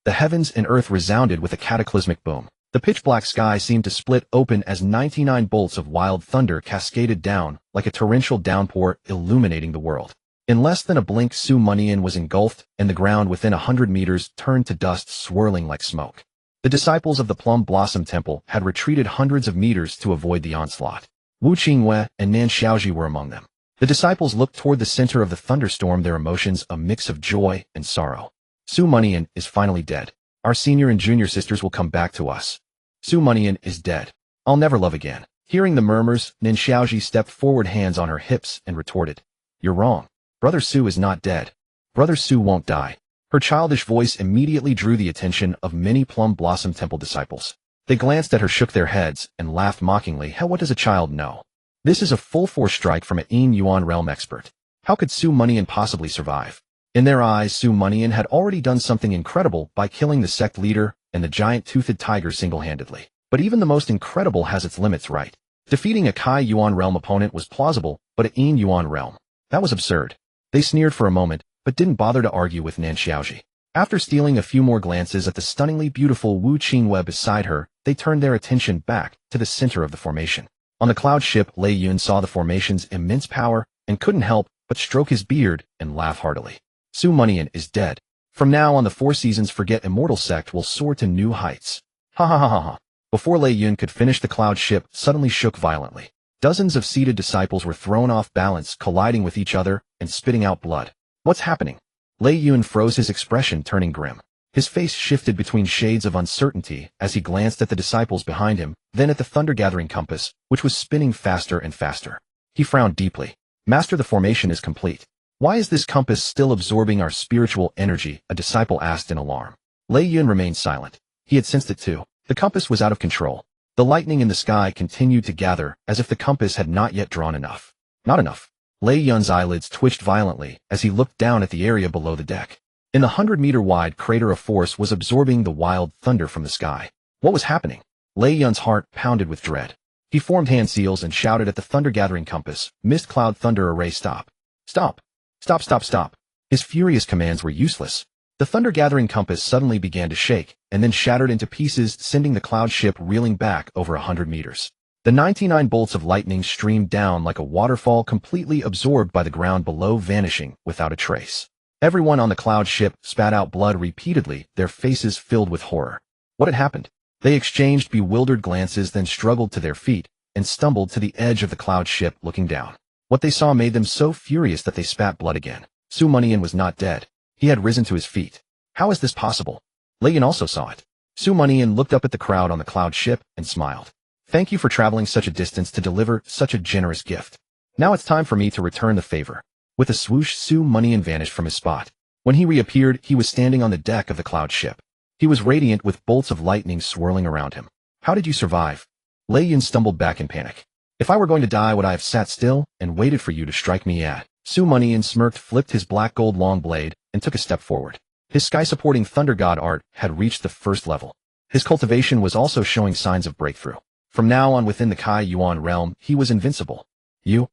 The heavens and earth resounded with a cataclysmic boom. The pitch-black sky seemed to split open as 99 bolts of wild thunder cascaded down like a torrential downpour, illuminating the world. In less than a blink, Su Mianian was engulfed, and the ground within 100 meters turned to dust, swirling like smoke. The disciples of the Plum Blossom Temple had retreated hundreds of meters to avoid the onslaught. Wu Qinghua and Nan Xiaoji were among them. The disciples looked toward the center of the thunderstorm, their emotions a mix of joy and sorrow. Su Mianian is finally dead. Our senior and junior sisters will come back to us. Su Mianian is dead. I'll never love again. Hearing the murmurs, Nan Xiaoji stepped forward, hands on her hips, and retorted, You're wrong. Brother Su is not dead. Brother Su won't die. Her childish voice immediately drew the attention of many Plum Blossom Temple disciples. They glanced at her, shook their heads, and laughed mockingly. Hell, what does a child know? This is a full-force strike from an Yin Yuan realm expert. How could Su Mianian possibly survive? In their eyes, Su Mianian had already done something incredible by killing the sect leader and the giant-toothed tiger single-handedly. But even the most incredible has its limits, right? Defeating a Kai Yuan realm opponent was plausible, but a Yin Yuan realm, that was absurd. They sneered for a moment, but didn't bother to argue with Nan Xiaoji. After stealing a few more glances at the stunningly beautiful Wu Qinghua beside her, they turned their attention back to the center of the formation. On the cloud ship, Lei Yun saw the formation's immense power and couldn't help but stroke his beard and laugh heartily. Su Mianian is dead. From now on, the Four Seasons Forget Immortal sect will soar to new heights. Ha ha ha ha ha. Before Lei Yun could finish, the cloud ship suddenly shook violently. Dozens of seated disciples were thrown off balance, colliding with each other and spitting out blood. What's happening? Lei Yun froze, his expression turning grim. His face shifted between shades of uncertainty as he glanced at the disciples behind him, then at the thunder-gathering compass, which was spinning faster and faster. He frowned deeply. Master, the formation is complete. Why is this compass still absorbing our spiritual energy? A disciple asked in alarm. Lei Yun remained silent. He had sensed it too. The compass was out of control. The lightning in the sky continued to gather as if the compass had not yet drawn enough. Not enough. Lei Yun's eyelids twitched violently as he looked down at the area below the deck. In the 100-meter-wide crater, a force was absorbing the wild thunder from the sky. What was happening? Lei Yun's heart pounded with dread. He formed hand seals and shouted at the thunder-gathering compass, Mist Cloud Thunder Array, stop. Stop. Stop, stop, stop. His furious commands were useless. The thunder-gathering compass suddenly began to shake, and then shattered into pieces, sending the cloud ship reeling back over 100 meters. The 99 bolts of lightning streamed down like a waterfall, completely absorbed by the ground below, vanishing without a trace. Everyone on the cloud ship spat out blood repeatedly, their faces filled with horror. What had happened? They exchanged bewildered glances, then struggled to their feet and stumbled to the edge of the cloud ship, looking down. What they saw made them so furious that they spat blood again. Su Mianian was not dead. He had risen to his feet. How is this possible? Lei Yun also saw it. Su Mianian looked up at the crowd on the cloud ship and smiled. Thank you for traveling such a distance to deliver such a generous gift. Now it's time for me to return the favor. With a swoosh, Su Munian vanished from his spot. When he reappeared, he was standing on the deck of the cloud ship. He was radiant with bolts of lightning swirling around him. How did you survive? Lei Yun stumbled back in panic. If I were going to die, would I have sat still and waited for you to strike me at? Su Munian smirked, flipped his black gold long blade, and took a step forward. His sky-supporting thunder god art had reached the first level. His cultivation was also showing signs of breakthrough. From now on within the Kai Yuan realm, he was invincible. You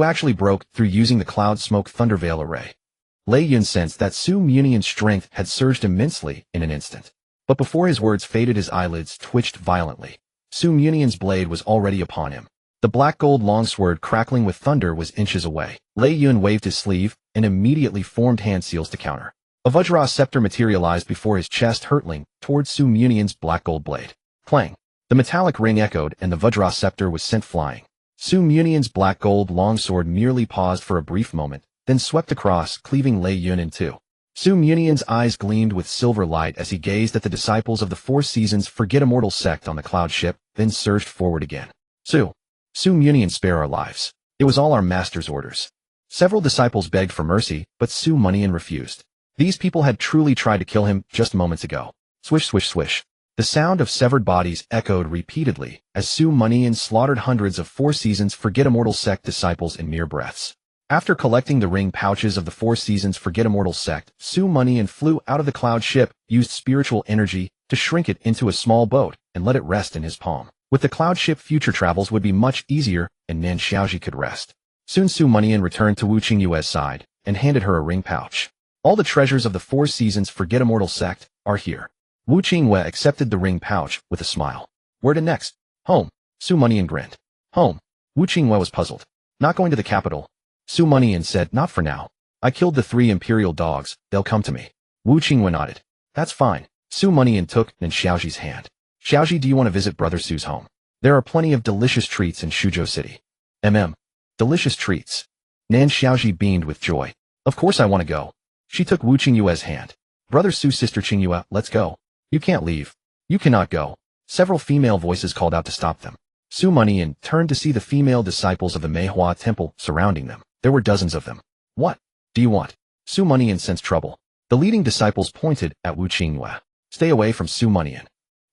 actually broke through using the cloud smoke thunder veil array. Lei Yun sensed that Su Munian's strength had surged immensely in an instant. But before his words faded, his eyelids twitched violently. Su Munian's blade was already upon him. The black gold longsword crackling with thunder was inches away. Lei Yun waved his sleeve and immediately formed hand seals to counter. A Vajra scepter materialized before his chest, hurtling towards Su Munian's black gold blade. Clang! The metallic ring echoed and the Vajra scepter was sent flying. Su Munian's black gold longsword merely paused for a brief moment, then swept across, cleaving Lei Yun in two. Su Munian's eyes gleamed with silver light as he gazed at the disciples of the Four Seasons Forget Immortal sect on the cloud ship, then surged forward again. Su Munian, spare our lives. It was all our master's orders. Several disciples begged for mercy, but Su Munian refused. These people had truly tried to kill him just moments ago. Swish, swish, swish. The sound of severed bodies echoed repeatedly as Su Munian slaughtered hundreds of Four Seasons Forget Immortal sect disciples in mere breaths. After collecting the ring pouches of the Four Seasons Forget Immortal sect, Su Munian flew out of the cloud ship, used spiritual energy to shrink it into a small boat, and let it rest in his palm. With the cloud ship, future travels would be much easier, and Nan Xiaoji could rest. Soon Su Munian returned to Wu Qingyue's side and handed her a ring pouch. All the treasures of the Four Seasons Forget Immortal sect are here. Wu Qingyue accepted the ring pouch with a smile. Where to next? Home. Su Munian grinned. Home. Wu Qingyue was puzzled. Not going to the capital. Su Munian said, not for now. I killed the 3 imperial dogs, they'll come to me. Wu Qingyue nodded. That's fine. Su Munian took Nan Xiaoji's hand. Xiaoji, do you want to visit Brother Su's home? There are plenty of delicious treats in Shuzhou City. Delicious treats. Nan Xiaoji beamed with joy. Of course I want to go. She took Wu Qingyue's hand. Brother Su, Sister Qingyue, let's go. You can't leave. You cannot go. Several female voices called out to stop them. Su Munian turned to see the female disciples of the Meihua Temple surrounding them. There were dozens of them. What do you want? Su Munian sensed trouble. The leading disciples pointed at Wu Qingyue. Stay away from Su Munian.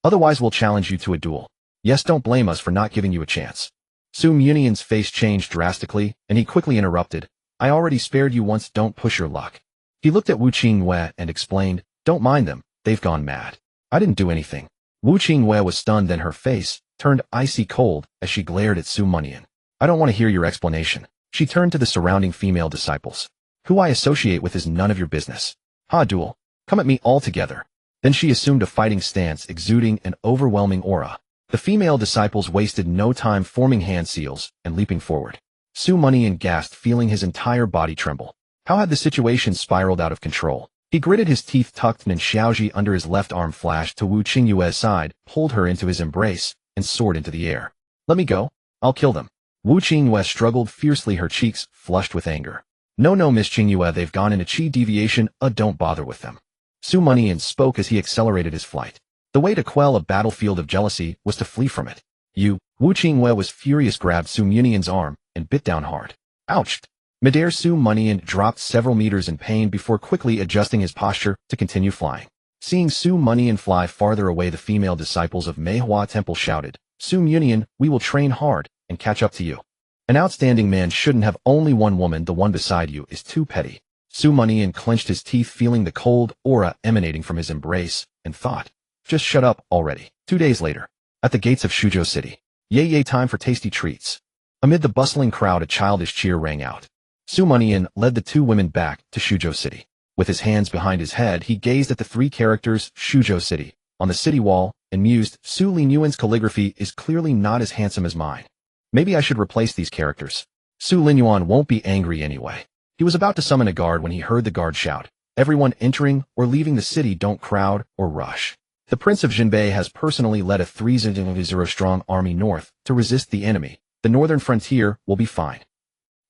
Otherwise we'll challenge you to a duel. Yes, don't blame us for not giving you a chance. Su Munian's face changed drastically, and he quickly interrupted. I already spared you once, don't push your luck. He looked at Wu Qingyue and explained, don't mind them, they've gone mad. I didn't do anything. Wu Qingyue was stunned, then her face turned icy cold as she glared at Su Munian. I don't want to hear your explanation. She turned to the surrounding female disciples. Who I associate with is none of your business. Ha, duel. Come at me all together. Then she assumed a fighting stance, exuding an overwhelming aura. The female disciples wasted no time forming hand seals and leaping forward. Su Munian gasped, feeling his entire body tremble. How had the situation spiraled out of control? He gritted his teeth, tucked Nan Xiaoji under his left arm, flashed to Wu Qingyue's side, pulled her into his embrace, and soared into the air. Let me go. I'll kill them. Wu Qingyue struggled fiercely, her cheeks flushed with anger. No, Miss Qingyue, they've gone in a chi deviation, don't bother with them. Su Munian spoke as he accelerated his flight. The way to quell a battlefield of jealousy was to flee from it. Wu Qingyue was furious, grabbed Su Munian's arm, and bit down hard. Ouch! Midair, Su Munian dropped several meters in pain before quickly adjusting his posture to continue flying. Seeing Su Munian fly farther away, the female disciples of Meihua Temple shouted, Su Munian, we will train hard and catch up to you. An outstanding man shouldn't have only one woman, the one beside you is too petty. Su Munian clenched his teeth, feeling the cold aura emanating from his embrace, and thought, just shut up already. 2 days later, at the gates of Shuzhou City. Yay, time for tasty treats. Amid the bustling crowd, a childish cheer rang out. Su Munian led the 2 women back to Shuzhou City. With his hands behind his head, he gazed at the 3 characters Shuzhou City on the city wall and mused, Su Linyuan's calligraphy is clearly not as handsome as mine. Maybe I should replace these characters. Su Linyuan won't be angry anyway. He was about to summon a guard when he heard the guard shout, everyone entering or leaving the city, don't crowd or rush. The Prince of Jinbei has personally led a 300-strong army north to resist the enemy. The northern frontier will be fine.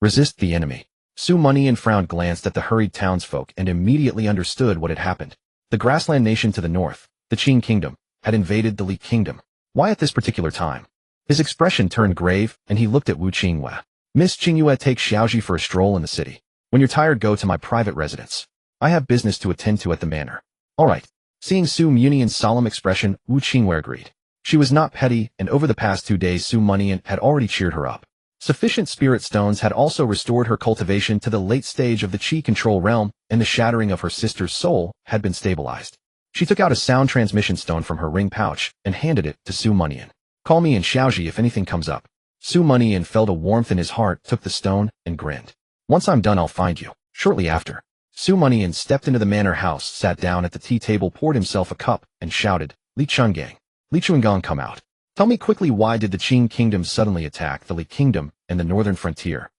Resist the enemy. Su Munian frowned, glanced at the hurried townsfolk, and immediately understood what had happened. The grassland nation to the north, the Qing Kingdom, had invaded the Li Kingdom. Why at this particular time? His expression turned grave, and he looked at Wu Qingyue. Miss Qingyue, take Xiaoji for a stroll in the city. When you're tired, go to my private residence. I have business to attend to at the manor. All right. Seeing Su Mianian's solemn expression, Wu Qingwei agreed. She was not petty, and over the past 2 days Su Mianian had already cheered her up. Sufficient spirit stones had also restored her cultivation to the late stage of the chi control realm, and the shattering of her sister's soul had been stabilized. She took out a sound transmission stone from her ring pouch and handed it to Su Mianian. Call me in Xiaoji if anything comes up. Su Mianian felt a warmth in his heart, took the stone, and grinned. Once I'm done I'll find you. Shortly after, Su Mianian stepped into the manor house, sat down at the tea table, poured himself a cup, and shouted, Li Chungang, Li Chuangang, come out. Tell me quickly, why did the Qing kingdom suddenly attack the Li kingdom and the northern frontier?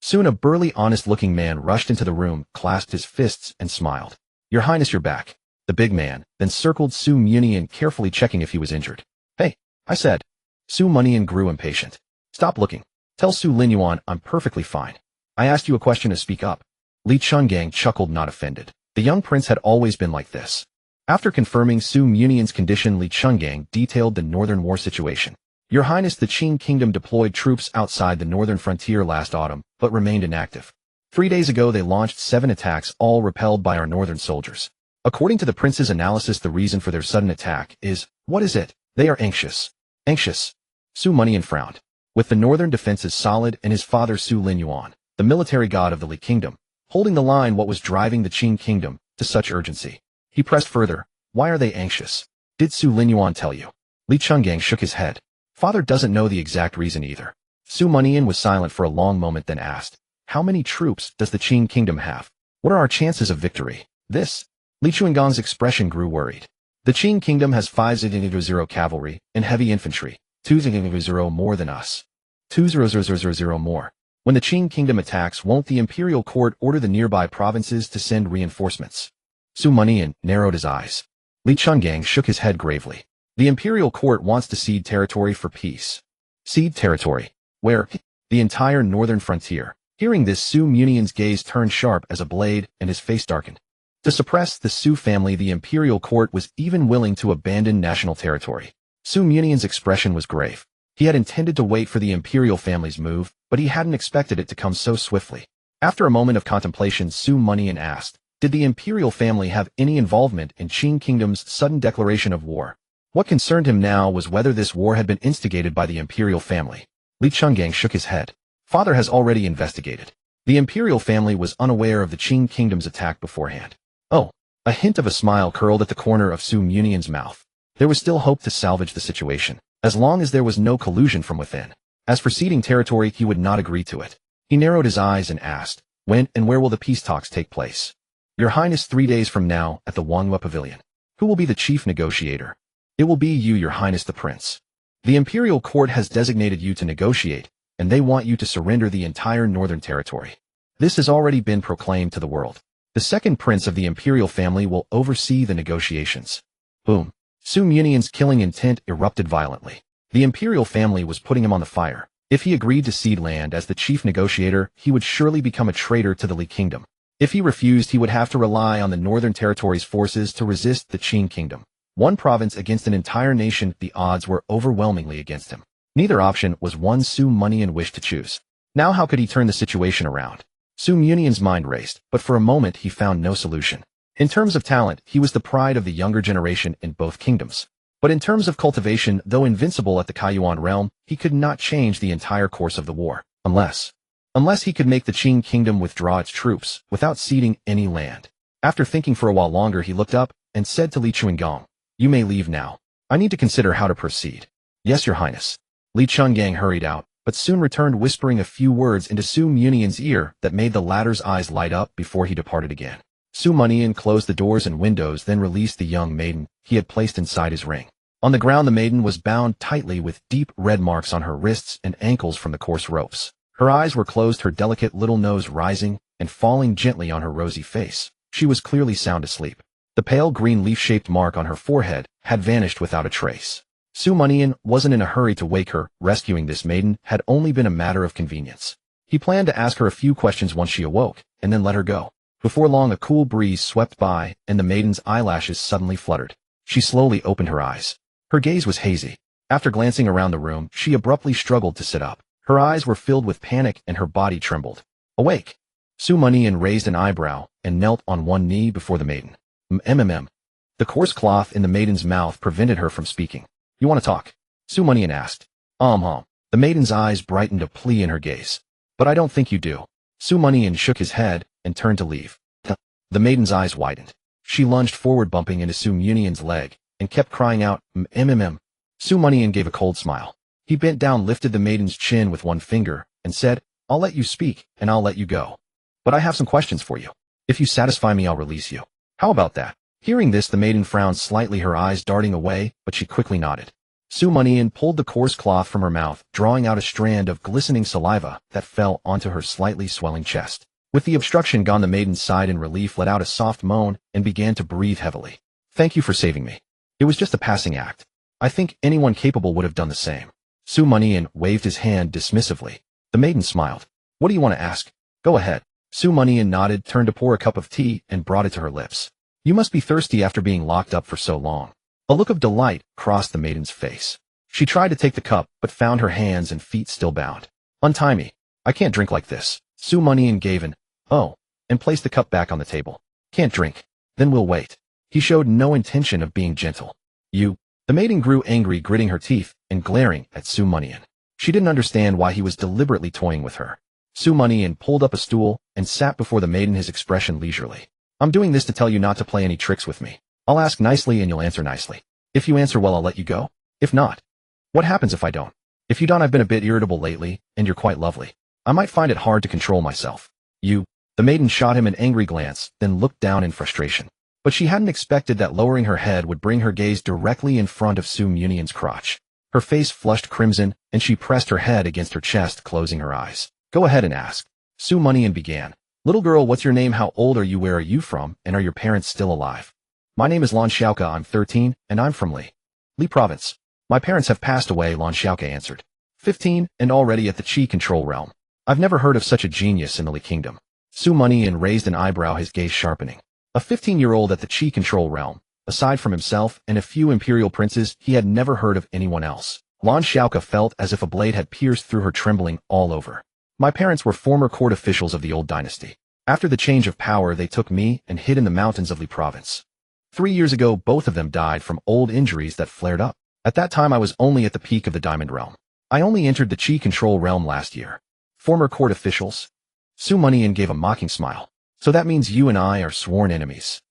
Soon a burly, honest-looking man rushed into the room, clasped his fists, and smiled. Your Highness, you're back. The big man then circled Su Mianian, carefully checking if he was injured. Hey, I said. Su Mianian grew impatient. Stop looking. Tell Su Linyuan I'm perfectly fine. I asked you a question to speak up. Li Chungang chuckled, not offended. The young prince had always been like this. After confirming Su Mianian's condition, Li Chungang detailed the northern war situation. Your Highness, the Qing kingdom deployed troops outside the northern frontier last autumn, but remained inactive. 3 days ago they launched 7 attacks, all repelled by our northern soldiers. According to the prince's analysis, the reason for their sudden attack is, what is it? They are anxious. Anxious. Su Mianian frowned. With the northern defenses solid and his father Su Linyuan, the military god of the Li kingdom, holding the line, what was driving the Qing kingdom to such urgency? He pressed further. Why are they anxious? Did Su Linyuan tell you? Li Chungang shook his head. Father doesn't know the exact reason either. Su Mianian was silent for a long moment, then asked, how many troops does the Qing kingdom have? What are our chances of victory? Li Chuangang's expression grew worried. The Qing kingdom has 5,000 cavalry and heavy infantry, 2,000 more than us. 2,000 more. When the Qing kingdom attacks, won't the imperial court order the nearby provinces to send reinforcements? Su Mianian narrowed his eyes. Li Chungang shook his head gravely. The imperial court wants to cede territory for peace. Cede territory? Where? The entire northern frontier. Hearing this, Su Mianian's gaze turned sharp as a blade, and his face darkened. To suppress the Su family, the imperial court was even willing to abandon national territory. Su Mianian's expression was grave. He had intended to wait for the imperial family's move, but he hadn't expected it to come so swiftly. After a moment of contemplation, Su Mianian asked, did the imperial family have any involvement in Qing kingdom's sudden declaration of war? What concerned him now was whether this war had been instigated by the imperial family. Li Chungang shook his head. Father has already investigated. The imperial family was unaware of the Qing kingdom's attack beforehand. Oh, a hint of a smile curled at the corner of Su Mianian's mouth. There was still hope to salvage the situation, as long as there was no collusion from within. As for ceding territory, he would not agree to it. He narrowed his eyes and asked, when and where will the peace talks take place? Your Highness, 3 days from now, at the Wanghua Pavilion. Who will be the chief negotiator? It will be you, Your Highness the Prince. The imperial court has designated you to negotiate, and they want you to surrender the entire northern territory. This has already been proclaimed to the world. The second prince of the imperial family will oversee the negotiations. Boom. Su Mianian's killing intent erupted violently. The imperial family was putting him on the fire. If he agreed to cede land as the chief negotiator, he would surely become a traitor to the Li kingdom. If he refused, he would have to rely on the northern territory's forces to resist the Qing kingdom. One province against an entire nation, the odds were overwhelmingly against him. Neither option was one Su Mianian wished to choose. Now how could he turn the situation around? Su Mianian's mind raced, but for a moment he found no solution. In terms of talent, he was the pride of the younger generation in both kingdoms. But in terms of cultivation, though invincible at the Kaiyuan realm, he could not change the entire course of the war, unless he could make the Qing kingdom withdraw its troops without ceding any land. After thinking for a while longer, he looked up and said to Li Chuangang, you may leave now. I need to consider how to proceed. Yes, Your Highness. Li Chungang hurried out, but soon returned, whispering a few words into Su Mianian's ear that made the latter's eyes light up before he departed again. Su Mianian closed the doors and windows, then released the young maiden he had placed inside his ring. On the ground, the maiden was bound tightly with deep red marks on her wrists and ankles from the coarse ropes. Her eyes were closed, her delicate little nose rising and falling gently on her rosy face. She was clearly sound asleep. The pale green leaf-shaped mark on her forehead had vanished without a trace. Su Mianian wasn't in a hurry to wake her. Rescuing this maiden had only been a matter of convenience. He planned to ask her a few questions once she awoke, and then let her go. Before long, a cool breeze swept by, and the maiden's eyelashes suddenly fluttered. She slowly opened her eyes. Her gaze was hazy. After glancing around the room, she abruptly struggled to sit up. Her eyes were filled with panic and her body trembled. Awake! Su Manian raised an eyebrow and knelt on one knee before the maiden. Mm. The coarse cloth in the maiden's mouth prevented her from speaking. You want to talk? Su Manian asked. The maiden's eyes brightened a plea in her gaze. But I don't think you do. Su Manian shook his head and turned to leave. The maiden's eyes widened. She lunged forward, bumping into Su Manian's leg, and kept crying out, mm. Su Manian gave a cold smile. He bent down, lifted the maiden's chin with one finger, and said, I'll let you speak, and I'll let you go. But I have some questions for you. If you satisfy me, I'll release you. How about that? Hearing this, the maiden frowned slightly, her eyes darting away, but she quickly nodded. Su Manian pulled the coarse cloth from her mouth, drawing out a strand of glistening saliva that fell onto her slightly swelling chest. With the obstruction gone, the maiden sighed in relief, let out a soft moan, and began to breathe heavily. Thank you for saving me. It was just a passing act. I think anyone capable would have done the same. Su Manian waved his hand dismissively. The maiden smiled. What do you want to ask? Go ahead. Su Manian nodded, turned to pour a cup of tea, and brought it to her lips. You must be thirsty after being locked up for so long. A look of delight crossed the maiden's face. She tried to take the cup, but found her hands and feet still bound. Untie me. I can't drink like this. Su Manian gave an, oh, and placed the cup back on the table. Can't drink. Then we'll wait. He showed no intention of being gentle. You. The maiden grew angry, gritting her teeth and glaring at Su Manian. She didn't understand why he was deliberately toying with her. Su Manian pulled up a stool and sat before the maiden, his expression leisurely. I'm doing this to tell you not to play any tricks with me. I'll ask nicely and you'll answer nicely. If you answer well, I'll let you go. If not, what happens if I don't? If you don't, I've been a bit irritable lately, and you're quite lovely. I might find it hard to control myself. You. The maiden shot him an angry glance, then looked down in frustration. But she hadn't expected that lowering her head would bring her gaze directly in front of Su Manian's crotch. Her face flushed crimson, and she pressed her head against her chest, closing her eyes. Go ahead and ask. Su Manian began. Little girl, what's your name? How old are you? Where are you from? And are your parents still alive? My name is Lan Xiaoka. I'm 13, and I'm from Li Province. My parents have passed away, Lan Xiaoka answered. 15, and already at the Qi control realm. I've never heard of such a genius in the Li Kingdom. Su Manian raised an eyebrow, his gaze sharpening. A 15-year-old at the Qi control realm. Aside from himself and a few imperial princes, he had never heard of anyone else. Lan Xiaoka felt as if a blade had pierced through her, trembling all over. My parents were former court officials of the old dynasty. After the change of power, they took me and hid in the mountains of Li Province. 3 years ago, both of them died from old injuries that flared up. At that time, I was only at the peak of the Diamond Realm. I only entered the Qi control realm last year. Former court officials? Su Manian gave a mocking smile. So that means you and I are sworn enemies.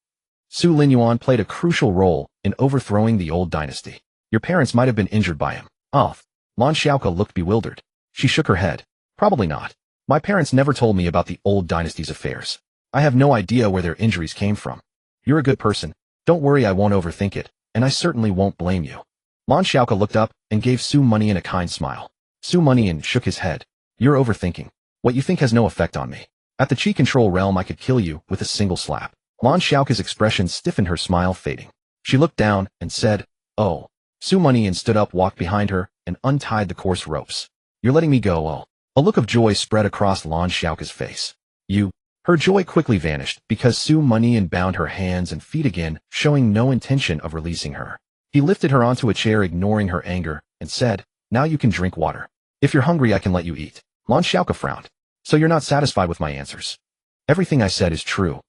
Su Linyuan played a crucial role in overthrowing the old dynasty. Your parents might have been injured by him. Oh. Lan Xiaoka looked bewildered. She shook her head. Probably not. My parents never told me about the old dynasty's affairs. I have no idea where their injuries came from. You're a good person. Don't worry, I won't overthink it, and I certainly won't blame you. Lan Xiaoka looked up and gave Su Manian a kind smile. Su Manian shook his head. You're overthinking. What you think has no effect on me. At the Qi control realm, I could kill you with a single slap. Lan Xiaoka's expression stiffened, her smile fading. She looked down and said, oh. Su Manian stood up, walked behind her, and untied the coarse ropes. You're letting me go, oh. A look of joy spread across Lan Xiaoka's face. You. Her joy quickly vanished because Su Manian bound her hands and feet again, showing no intention of releasing her. He lifted her onto a chair, ignoring her anger, and said, now you can drink water. If you're hungry, I can let you eat. Lan Xiaoka frowned. So you're not satisfied with my answers? Everything I said is true.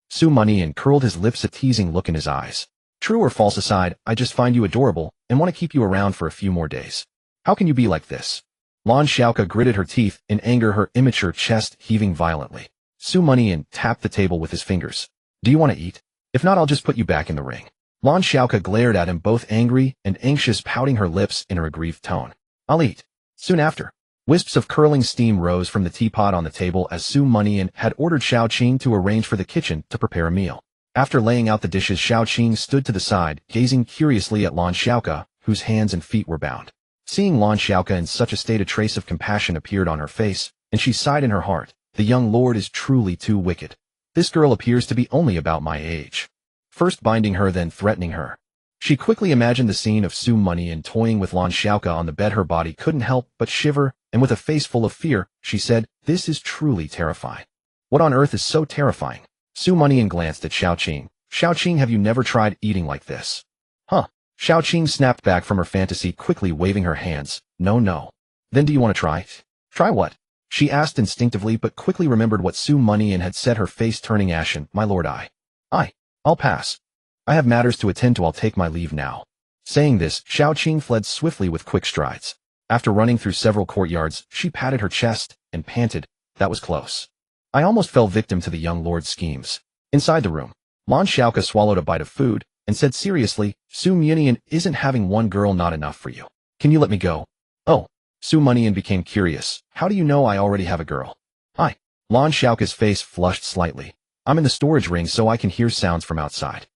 Su Manian curled his lips, a teasing look in his eyes. True or false aside, I just find you adorable and want to keep you around for a few more days. How can you be like this? Lan Xiaoka gritted her teeth in anger, her immature chest heaving violently. Su Manian tapped the table with his fingers. Do you want to eat? If not, I'll just put you back in the ring. Lan Xiaoka glared at him, both angry and anxious, pouting her lips in her aggrieved tone. I'll eat. Soon after, wisps of curling steam rose from the teapot on the table as Su Manian had ordered Xiao Qing to arrange for the kitchen to prepare a meal. After laying out the dishes, Xiao Qing stood to the side, gazing curiously at Lan Xiaoka, whose hands and feet were bound. Seeing Lan Xiaoka in such a state, a trace of compassion appeared on her face, and she sighed in her heart. The young lord is truly too wicked. This girl appears to be only about my age. First binding her, then threatening her. She quickly imagined the scene of Su Manian toying with Lan Xiaoka on the bed. Her body couldn't help but shiver, and with a face full of fear, she said, this is truly terrifying. What on earth is so terrifying? Su Manian glanced at Xiao Qing. Xiao Qing, have you never tried eating like this? Huh. Xiao Qing snapped back from her fantasy, quickly waving her hands. No, no. Then do you want to try? Try what? She asked instinctively but quickly remembered what Su Mianian had said, her face turning ashen. My lord, I'll pass. I have matters to attend to. I'll take my leave now. Saying this, Xiao Qing fled swiftly with quick strides. After running through several courtyards, she patted her chest and panted. That was close. I almost fell victim to the young lord's schemes. Inside the room, Lan Xiaoke swallowed a bite of food and said seriously, Su Mianian isn't having one girl not enough for you. Can you let me go? Oh. Su Mianian became curious. How do you know I already have a girl? Lan Xiaoke's face flushed slightly. I'm in the storage ring so I can hear sounds from outside.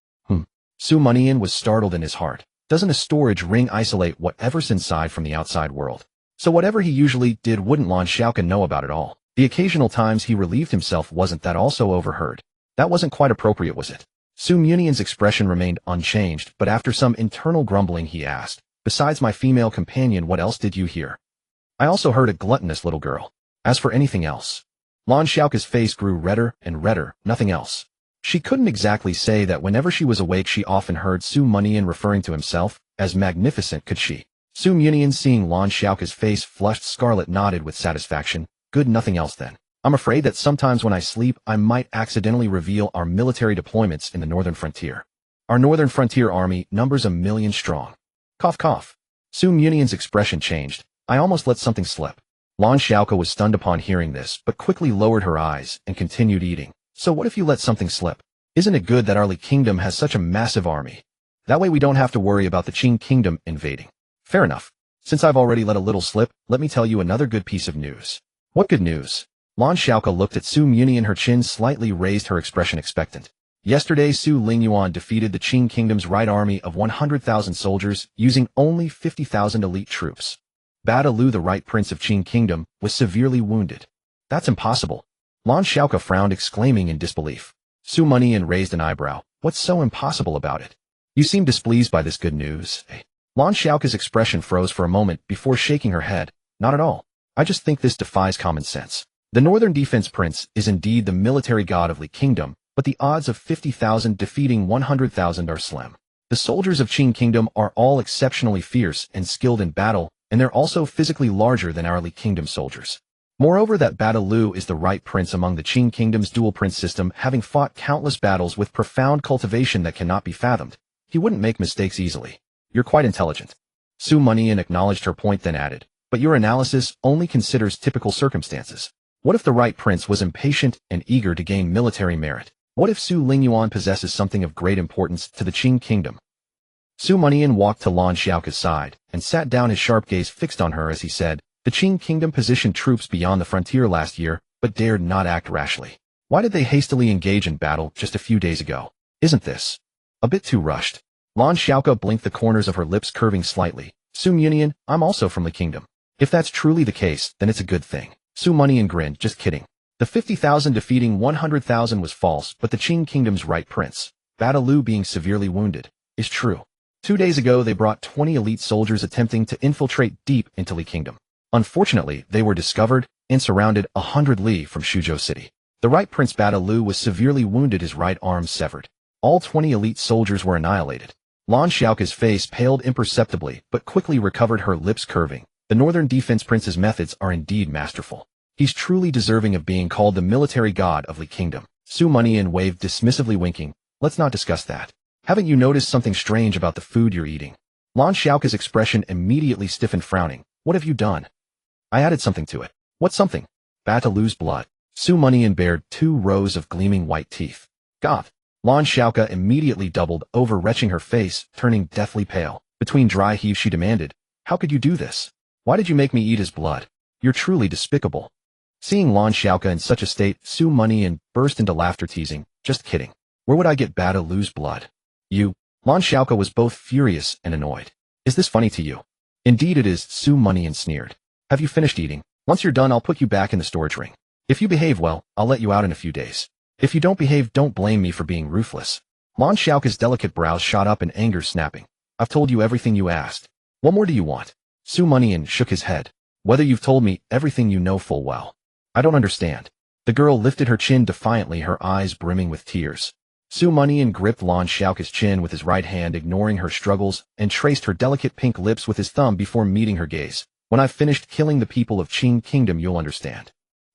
Su Mianian was startled in his heart. Doesn't a storage ring isolate whatever's inside from the outside world? So whatever he usually did, wouldn't Lan Xiaoke know about it all? The occasional times he relieved himself, wasn't that also overheard? That wasn't quite appropriate, was it? Su Mianian's expression remained unchanged, but after some internal grumbling he asked, besides my female companion, what else did you hear? I also heard a gluttonous little girl. As for anything else, Lan Xiaoke's face grew redder and redder. Nothing else. She couldn't exactly say that whenever she was awake she often heard Su Mianian referring to himself as magnificent, could she? Su Mianian, seeing Lan Xiaoke's face flushed scarlet, nodded with satisfaction. Good, nothing else then. I'm afraid that sometimes when I sleep I might accidentally reveal our military deployments in the northern frontier. Our northern frontier army numbers 1 million strong. Cough cough. Su Mianian's expression changed. I almost let something slip. Lan Xiaoke was stunned upon hearing this, but quickly lowered her eyes and continued eating. So what if you let something slip? Isn't it good that our Li kingdom has such a massive army? That way we don't have to worry about the Qing kingdom invading. Fair enough. Since I've already let a little slip, let me tell you another good piece of news. What good news? Lan Xiaoke looked at Su Mianian, her chin slightly raised, her expression expectant. Yesterday Su Lingyuan defeated the Qing kingdom's right army of 100,000 soldiers using only 50,000 elite troops. Bada Lu, the right prince of Qing kingdom, was severely wounded. That's impossible. Lan Xiaoke frowned, exclaiming in disbelief. Su Mianian raised an eyebrow. What's so impossible about it? You seem displeased by this good news, eh? Lan Xiaoke's expression froze for a moment before shaking her head. Not at all. I just think this defies common sense. The Northern Defense Prince is indeed the military god of Li Kingdom, but the odds of 50,000 defeating 100,000 are slim. The soldiers of Qing Kingdom are all exceptionally fierce and skilled in battle, and they're also physically larger than our Li Kingdom soldiers. Moreover, that Bada Lu is the right prince among the Qing Kingdom's dual prince system, having fought countless battles with profound cultivation that cannot be fathomed. He wouldn't make mistakes easily. You're quite intelligent. Su Mianian acknowledged her point, then added, but your analysis only considers typical circumstances. What if the right prince was impatient and eager to gain military merit? What if Su Lingyuan possesses something of great importance to the Qing Kingdom? Su Mianian walked to Lan Xiaoke's side and sat down, his sharp gaze fixed on her as he said, the Qing Kingdom positioned troops beyond the frontier last year, but dared not act rashly. Why did they hastily engage in battle just a few days ago? Isn't this a bit too rushed? Lan Xiaoke blinked, the corners of her lips curving slightly. Su Mianian, I'm also from the kingdom. If that's truly the case, then it's a good thing. Su Mianian grinned. Just kidding. The 50,000 defeating 100,000 was false, but the Qing Kingdom's right prince, Bada Lu, being severely wounded, is true. 2 days ago they brought 20 elite soldiers attempting to infiltrate deep into Li Kingdom. Unfortunately, they were discovered and surrounded 100 li from Shuzhou City. The right prince Bada Lu was severely wounded, his right arm severed. All 20 elite soldiers were annihilated. Lan Xiaoke's face paled imperceptibly, but quickly recovered, her lips curving. The Northern Defense Prince's methods are indeed masterful. He's truly deserving of being called the military god of Li Kingdom. Su Mianian waved dismissively, winking. Let's not discuss that. Haven't you noticed something strange about the food you're eating? Lan Xiaoke's expression immediately stiffened, frowning. What have you done? I added something to it. What something? Bada Lu's blood. Su Mianian bared 2 rows of gleaming white teeth. God. Lan Xiaoke immediately doubled over, retching her face, turning deathly pale. Between dry heaves she demanded, how could you do this? Why did you make me eat his blood? You're truly despicable. Seeing Lan Xiaoke in such a state, Su Mianian burst into laughter, teasing, just kidding. Where would I get Bada Lu's blood? You. Lan Xiaoke was both furious and annoyed. Is this funny to you? Indeed it is, Su Mianian sneered. Have you finished eating? Once you're done, I'll put you back in the storage ring. If you behave well, I'll let you out in a few days. If you don't behave, don't blame me for being ruthless. Lan Xiaoke's delicate brows shot up in anger, snapping. I've told you everything you asked. What more do you want? Su Mianian shook his head. Whether you've told me everything you know full well. I don't understand. The girl lifted her chin defiantly, her eyes brimming with tears. Su Mianian gripped Lan Xiaoke's chin with his right hand, ignoring her struggles, and traced her delicate pink lips with his thumb before meeting her gaze. When I've finished killing the people of Qing Kingdom, you'll understand.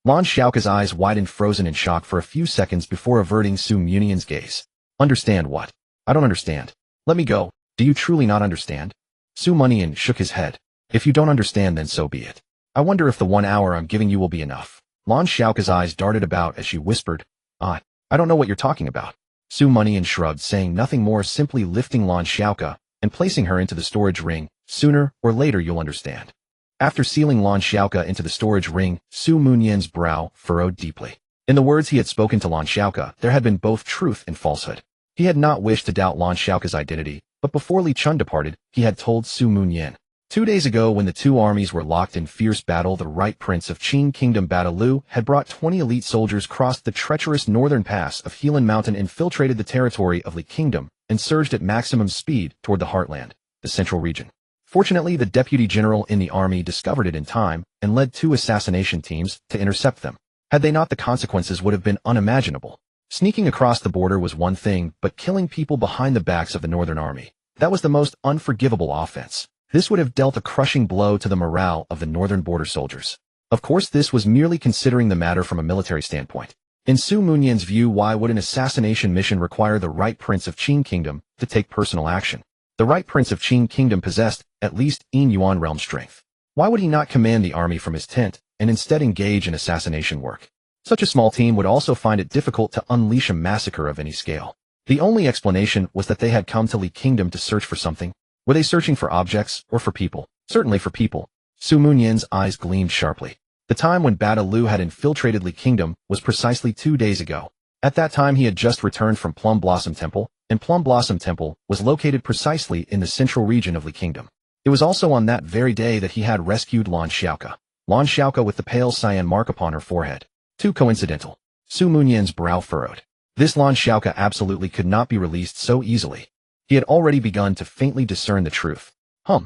Lan Xiaoka's eyes widened, frozen in shock for a few seconds before averting Su Munian's gaze. Understand what? I don't understand. Let me go. Do you truly not understand? Su Munian shook his head. If you don't understand, then so be it. I wonder if the 1 hour I'm giving you will be enough. Lan Xiaoka's eyes darted about as she whispered, I don't know what you're talking about. Su Munian shrugged, saying nothing more, simply lifting Lan Xiaoka and placing her into the storage ring. Sooner or later you'll understand. After sealing Lan Xiaoka into the storage ring, Su Munian's brow furrowed deeply. In the words he had spoken to Lan Xiaoka, there had been both truth and falsehood. He had not wished to doubt Lan Xiaoka's identity, but before Li Chun departed, he had told Su Munian. 2 days ago, when the two armies were locked in fierce battle, the right prince of Qing Kingdom, Bada Lu, had brought 20 elite soldiers, crossed the treacherous northern pass of Helan Mountain, infiltrated the territory of Li Kingdom, and surged at maximum speed toward the heartland, the central region. Fortunately, the deputy general in the army discovered it in time and led 2 assassination teams to intercept them. Had they not, the consequences would have been unimaginable. Sneaking across the border was one thing, but killing people behind the backs of the northern army, that was the most unforgivable offense. This would have dealt a crushing blow to the morale of the northern border soldiers. Of course, this was merely considering the matter from a military standpoint. In Su Munian's view, why would an assassination mission require the right prince of Qing Kingdom to take personal action? The right prince of Qing Kingdom possessed at least Yin Yuan realm strength. Why would he not command the army from his tent and instead engage in assassination work? Such a small team would also find it difficult to unleash a massacre of any scale. The only explanation was that they had come to Li Kingdom to search for something. Were they searching for objects or for people? Certainly for people. Su Munian's eyes gleamed sharply. The time when Bada Lu had infiltrated Li Kingdom was precisely 2 days ago. At that time, he had just returned from Plum Blossom Temple, and Plum Blossom Temple was located precisely in the central region of Li Kingdom. It was also on that very day that he had rescued Lan Xiaoka. Lan Xiaoka with the pale cyan mark upon her forehead. Too coincidental. Su Munian's brow furrowed. This Lan Xiaoka absolutely could not be released so easily. He had already begun to faintly discern the truth. Hum.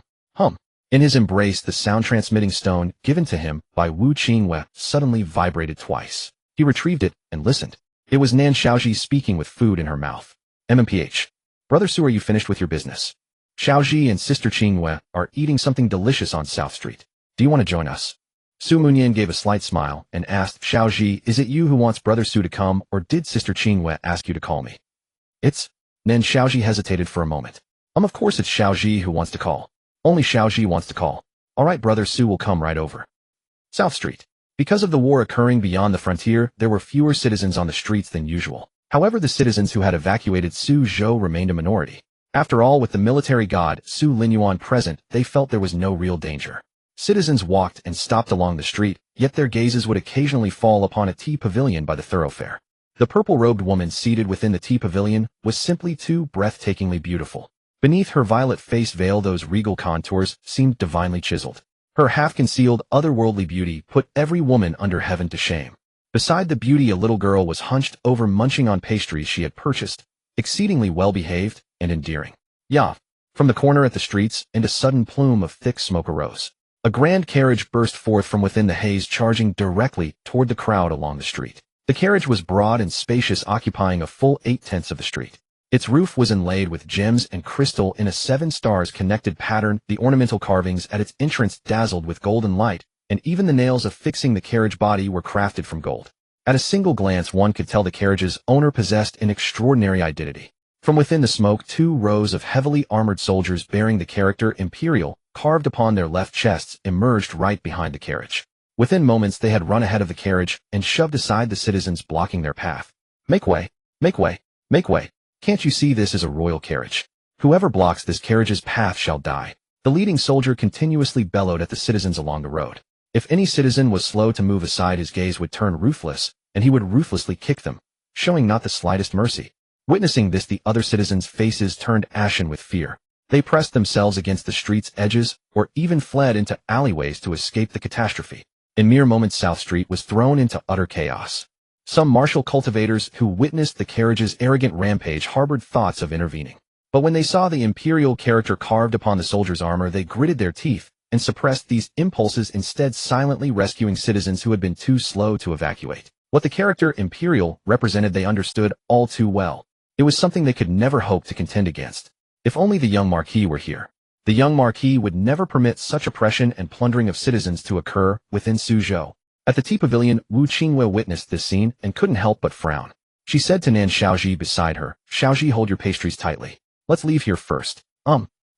In his embrace, the sound-transmitting stone given to him by Wu Qingwei suddenly vibrated twice. He retrieved it and listened. It was Nan Xiaoji speaking with food in her mouth. MMPH. Brother Su, are you finished with your business? Xiaoji and Sister Qingwei are eating something delicious on South Street. Do you want to join us? Su Munian gave a slight smile and asked, Xiaoji, is it you who wants Brother Su to come, or did Sister Qingwei ask you to call me? It's... Nan Xiaoji hesitated for a moment. Of course it's Xiaoji who wants to call. Only Xiaoji wants to call. All right, Brother Su will come right over. South Street. Because of the war occurring beyond the frontier, there were fewer citizens on the streets than usual. However, the citizens who had evacuated Suzhou remained a minority. After all, with the military god Su Linyuan present, they felt there was no real danger. Citizens walked and stopped along the street, yet their gazes would occasionally fall upon a tea pavilion by the thoroughfare. The purple-robed woman seated within the tea pavilion was simply too breathtakingly beautiful. Beneath her violet-faced veil, those regal contours seemed divinely chiseled. Her half-concealed, otherworldly beauty put every woman under heaven to shame. Beside the beauty, a little girl was hunched over, munching on pastries she had purchased, exceedingly well-behaved and endearing. Yeah. From the corner at the streets, and a sudden plume of thick smoke arose. A grand carriage burst forth from within the haze, charging directly toward the crowd along the street. The carriage was broad and spacious, occupying a full 8/10 of the street. Its roof was inlaid with gems and crystal in a 7 stars connected pattern. The ornamental carvings at its entrance dazzled with golden light, and even the nails affixing the carriage body were crafted from gold. At a single glance, one could tell the carriage's owner possessed an extraordinary identity. From within the smoke, 2 rows of heavily armored soldiers bearing the character Imperial, carved upon their left chests, emerged right behind the carriage. Within moments, they had run ahead of the carriage and shoved aside the citizens blocking their path. Make way! Make way! Make way! Can't you see this is a royal carriage? Whoever blocks this carriage's path shall die. The leading soldier continuously bellowed at the citizens along the road. If any citizen was slow to move aside, his gaze would turn ruthless, and he would ruthlessly kick them, showing not the slightest mercy. Witnessing this, the other citizens' faces turned ashen with fear. They pressed themselves against the street's edges, or even fled into alleyways to escape the catastrophe. In mere moments, South Street was thrown into utter chaos. Some martial cultivators who witnessed the carriage's arrogant rampage harbored thoughts of intervening. But when they saw the imperial character carved upon the soldier's armor, they gritted their teeth and suppressed these impulses, instead silently rescuing citizens who had been too slow to evacuate. What the character Imperial represented they understood all too well. It was something they could never hope to contend against. If only the young Marquis were here. The young Marquis would never permit such oppression and plundering of citizens to occur within Suzhou. At the tea pavilion, Wu Qingwei witnessed this scene and couldn't help but frown. She said to Nan Xiaoji beside her, "Xiaoji, hold your pastries tightly. Let's leave here first."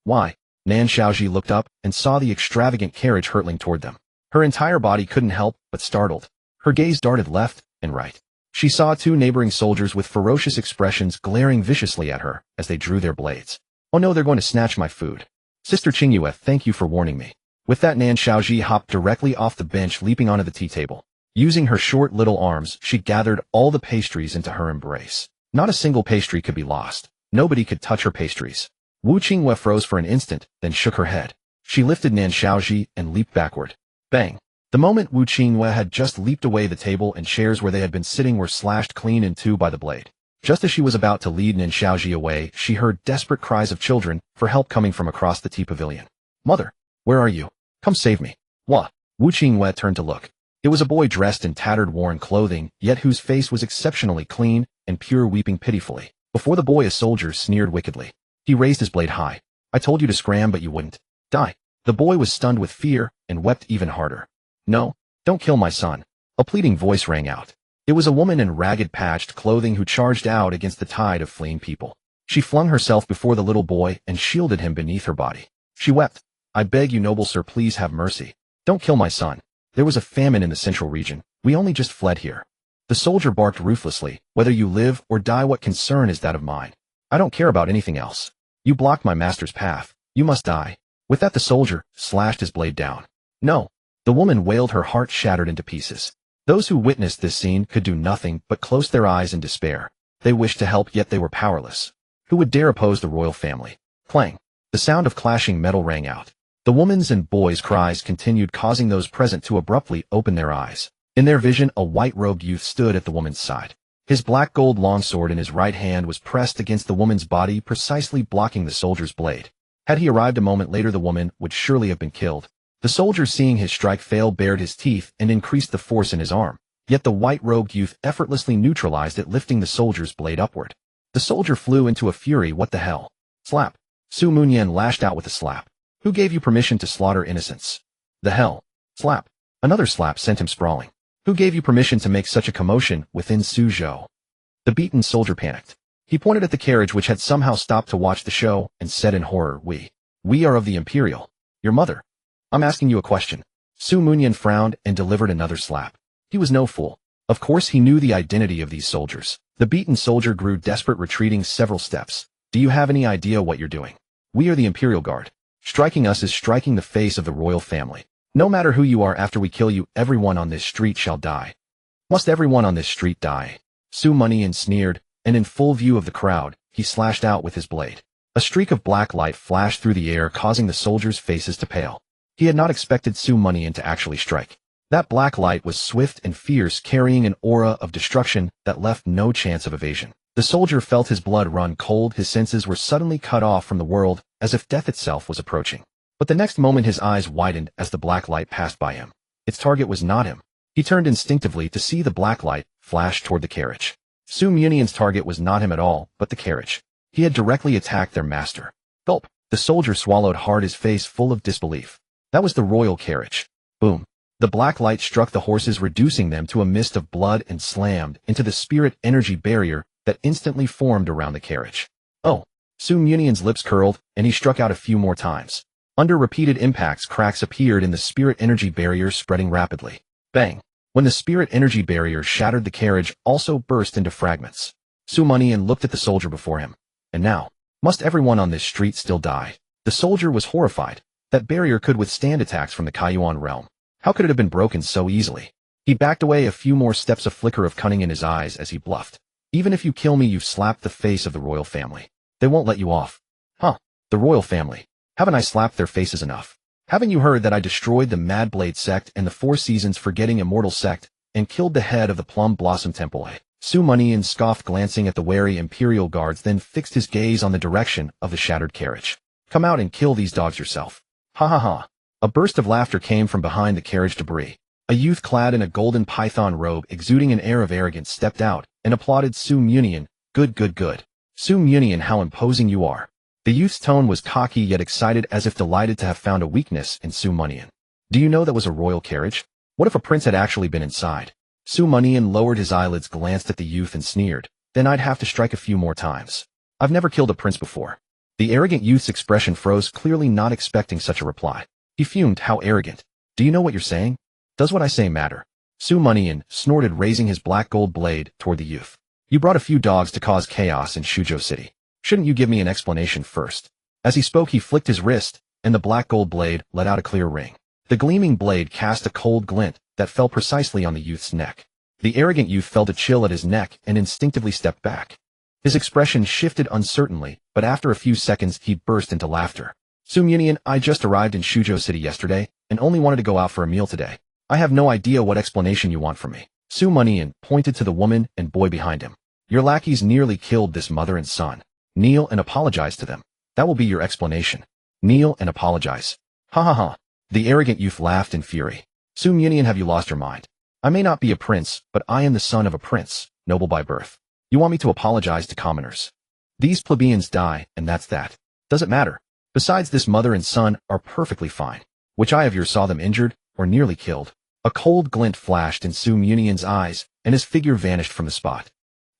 Why? Nan Xiaoji looked up and saw the extravagant carriage hurtling toward them. Her entire body couldn't help but startled. Her gaze darted left and right. She saw two neighboring soldiers with ferocious expressions glaring viciously at her as they drew their blades. "Oh no, they're going to snatch my food. Sister Qingyue, thank you for warning me." With that, Nan Xiaoji hopped directly off the bench, leaping onto the tea table. Using her short little arms, she gathered all the pastries into her embrace. Not a single pastry could be lost. Nobody could touch her pastries. Wu Qingwei froze for an instant, then shook her head. She lifted Nan Xiaoji and leaped backward. Bang! The moment Wu Qingwei had just leaped away, the table and chairs where they had been sitting were slashed clean in two by the blade. Just as she was about to lead Nan Xiaoji away, she heard desperate cries of children for help coming from across the tea pavilion. "Mother, where are you? Come save me." What? Wu Qingwei turned to look. It was a boy dressed in tattered, worn clothing, yet whose face was exceptionally clean and pure, weeping pitifully. Before the boy, a soldier sneered wickedly. He raised his blade high. "I told you to scram, but you wouldn't. Die." The boy was stunned with fear and wept even harder. "No, don't kill my son." A pleading voice rang out. It was a woman in ragged, patched clothing who charged out against the tide of fleeing people. She flung herself before the little boy and shielded him beneath her body. She wept. "I beg you, noble sir, please have mercy. Don't kill my son. There was a famine in the central region. We only just fled here." The soldier barked ruthlessly. "Whether you live or die, what concern is that of mine? I don't care about anything else. You blocked my master's path. You must die." With that, the soldier slashed his blade down. "No." The woman wailed, her heart shattered into pieces. Those who witnessed this scene could do nothing but close their eyes in despair. They wished to help, yet they were powerless. Who would dare oppose the royal family? Clang! The sound of clashing metal rang out. The woman's and boys' cries continued, causing those present to abruptly open their eyes. In their vision, a white-robed youth stood at the woman's side. His black gold longsword in his right hand was pressed against the woman's body, precisely blocking the soldier's blade. Had he arrived a moment later, the woman would surely have been killed. The soldier, seeing his strike fail, bared his teeth and increased the force in his arm. Yet the white-robed youth effortlessly neutralized it, lifting the soldier's blade upward. The soldier flew into a fury. "What the hell?" Slap! Su Mianian lashed out with a slap. "Who gave you permission to slaughter innocents?" "The hell?" Slap! Another slap sent him sprawling. "Who gave you permission to make such a commotion within Suzhou?" The beaten soldier panicked. He pointed at the carriage, which had somehow stopped to watch the show, and said in horror, We are of the Imperial. Your mother. I'm asking you a question." Su Mianian frowned and delivered another slap. He was no fool. Of course he knew the identity of these soldiers. The beaten soldier grew desperate, retreating several steps. "Do you have any idea what you're doing? We are the Imperial Guard. Striking us is striking the face of the royal family. No matter who you are, after we kill you, everyone on this street shall die." "Must everyone on this street die?" Su Mianian sneered, and in full view of the crowd, he slashed out with his blade. A streak of black light flashed through the air, causing the soldiers' faces to pale. He had not expected Su Mianian to actually strike. That black light was swift and fierce, carrying an aura of destruction that left no chance of evasion. The soldier felt his blood run cold. His senses were suddenly cut off from the world, as if death itself was approaching. But the next moment his eyes widened as the black light passed by him. Its target was not him. He turned instinctively to see the black light flash toward the carriage. Su Mianian's target was not him at all, but the carriage. He had directly attacked their master. Gulp! The soldier swallowed hard, his face full of disbelief. That was the royal carriage. Boom! The black light struck the horses, reducing them to a mist of blood, and slammed into the spirit energy barrier that instantly formed around the carriage. Oh! Su Mianian's lips curled, and he struck out a few more times. Under repeated impacts, cracks appeared in the spirit energy barrier, spreading rapidly. Bang! When the spirit energy barrier shattered, the carriage also burst into fragments. Su Mianian looked at the soldier before him. And now, must everyone on this street still die? The soldier was horrified. That barrier could withstand attacks from the Kaiyuan realm. How could it have been broken so easily? He backed away a few more steps, a flicker of cunning in his eyes as he bluffed. "Even if you kill me, you've slapped the face of the royal family. They won't let you off." "Huh? The royal family? Haven't I slapped their faces enough? Haven't you heard that I destroyed the Mad Blade sect and the Four Seasons Forgetting Immortal sect, and killed the head of the Plum Blossom Temple?" Su Mianian scoffed, glancing at the wary Imperial guards, then fixed his gaze on the direction of the shattered carriage. "Come out and kill these dogs yourself." "Ha ha ha." A burst of laughter came from behind the carriage debris. A youth clad in a golden python robe, exuding an air of arrogance, stepped out and applauded Su Mianian. Good, good, good. Su Mianian, how imposing you are." The youth's tone was cocky yet excited, as if delighted to have found a weakness in Su Mianian. "Do you know that was a royal carriage? What if a prince had actually been inside? Su Mianian lowered his eyelids, glanced at the youth and sneered. Then I'd have to strike a few more times. I've never killed a prince before. The arrogant youth's expression froze, clearly not expecting such a reply. He fumed. How arrogant. Do you know what you're saying? Does what I say matter? Su Mianian snorted, raising his black gold blade toward the youth. You brought a few dogs to cause chaos in Suzhou City. Shouldn't you give me an explanation first? As he spoke, he flicked his wrist, and the black gold blade let out a clear ring. The gleaming blade cast a cold glint that fell precisely on the youth's neck. The arrogant youth felt a chill at his neck and instinctively stepped back. His expression shifted uncertainly, but after a few seconds he burst into laughter. Su Mianian, I just arrived in Suzhou City yesterday and only wanted to go out for a meal today. I have no idea what explanation you want from me. Su Mianian pointed to the woman and boy behind him. Your lackeys nearly killed this mother and son. Kneel and apologize to them. That will be your explanation. Kneel and apologize. Ha ha ha. The arrogant youth laughed in fury. Su Mianian, have you lost your mind? I may not be a prince, but I am the son of a prince, noble by birth. You want me to apologize to commoners? These plebeians die, and that's that. Does it matter? Besides, this mother and son are perfectly fine. Which eye of yours saw them injured, or nearly killed? A cold glint flashed in Su Mianian's eyes, and his figure vanished from the spot.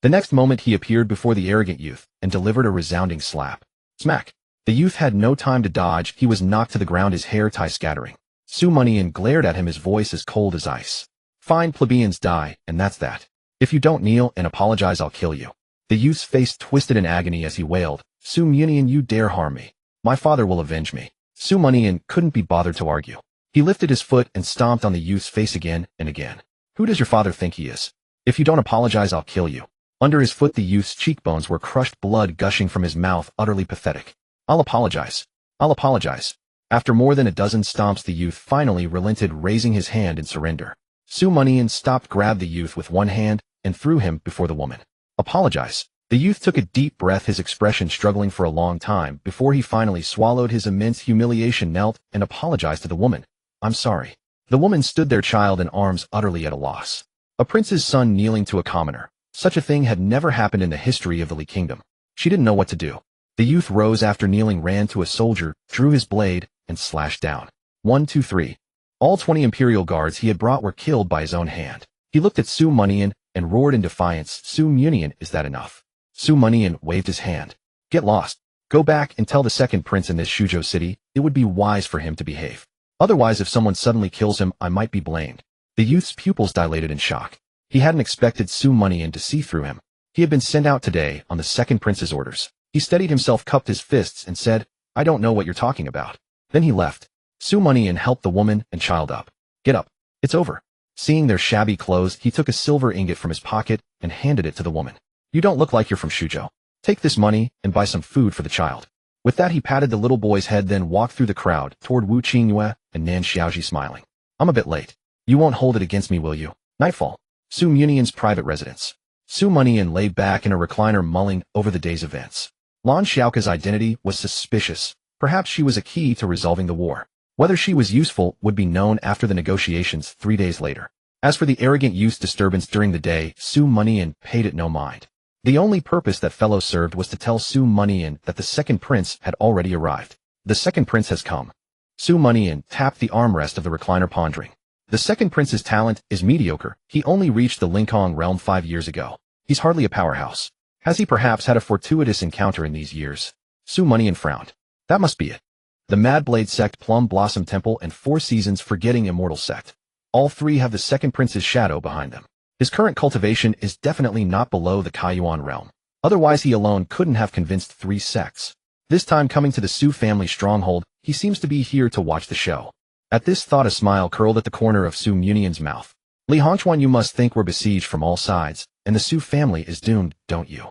The next moment he appeared before the arrogant youth, and delivered a resounding slap. Smack! The youth had no time to dodge. He was knocked to the ground, his hair tie scattering. Su Mianian glared at him, his voice as cold as ice. Fine, plebeians die, and that's that. If you don't kneel and apologize, I'll kill you. The youth's face twisted in agony as he wailed. Su Mianian, you dare harm me. My father will avenge me. Su Mianian couldn't be bothered to argue. He lifted his foot and stomped on the youth's face again and again. Who does your father think he is? If you don't apologize, I'll kill you. Under his foot, the youth's cheekbones were crushed, blood gushing from his mouth, utterly pathetic. I'll apologize. I'll apologize. After more than a dozen stomps, the youth finally relented, raising his hand in surrender. Su Mianian stopped, grabbed the youth with one hand, and threw him before the woman. Apologize. The youth took a deep breath, his expression struggling for a long time before he finally swallowed his immense humiliation, knelt, and apologized to the woman. I'm sorry. The woman stood there, child in arms, utterly at a loss. A prince's son kneeling to a commoner. Such a thing had never happened in the history of the Li Kingdom. She didn't know what to do. The youth rose after kneeling, ran to a soldier, drew his blade, and slashed down. 1, 2, 3. All 20 imperial guards he had brought were killed by his own hand. He looked at Su Mianian and roared in defiance. Su Mianian, is that enough? Su Mianian waved his hand. Get lost. Go back and tell the second prince in this Suzhou City it would be wise for him to behave. Otherwise, if someone suddenly kills him, I might be blamed. The youth's pupils dilated in shock. He hadn't expected Su Mianian to see through him. He had been sent out today on the second prince's orders. He steadied himself, cupped his fists, and said, I don't know what you're talking about. Then he left. Su Mianian helped the woman and child up. Get up. It's over. Seeing their shabby clothes, he took a silver ingot from his pocket and handed it to the woman. You don't look like you're from Suzhou. Take this money and buy some food for the child. With that, he patted the little boy's head, then walked through the crowd toward Wu Qingyue and Nan Xiaoji, smiling. I'm a bit late. You won't hold it against me, will you? Nightfall. Su Mianian's private residence. Su Mianian lay back in a recliner, mulling over the day's events. Lan Xiaoka's identity was suspicious. Perhaps she was a key to resolving the war. Whether she was useful would be known after the negotiations 3 days later. As for the arrogant youth's disturbance during the day, Su Mianian paid it no mind. The only purpose that fellow served was to tell Su Mianian that the second prince had already arrived. The second prince has come. Su Mianian tapped the armrest of the recliner, pondering. The second prince's talent is mediocre. He only reached the Linkong realm 5 years ago. He's hardly a powerhouse. Has he perhaps had a fortuitous encounter in these years? Su Mianian frowned. That must be it. The Mad Blade sect, Plum Blossom Temple, and Four Seasons Forgetting Immortal sect. All three have the second prince's shadow behind them. His current cultivation is definitely not below the Kaiyuan realm. Otherwise, he alone couldn't have convinced 3 sects. This time, coming to the Su family stronghold, he seems to be here to watch the show. At this thought, a smile curled at the corner of Su Mianian's mouth. Li Hongchuan, you must think we're besieged from all sides, and the Su family is doomed, don't you?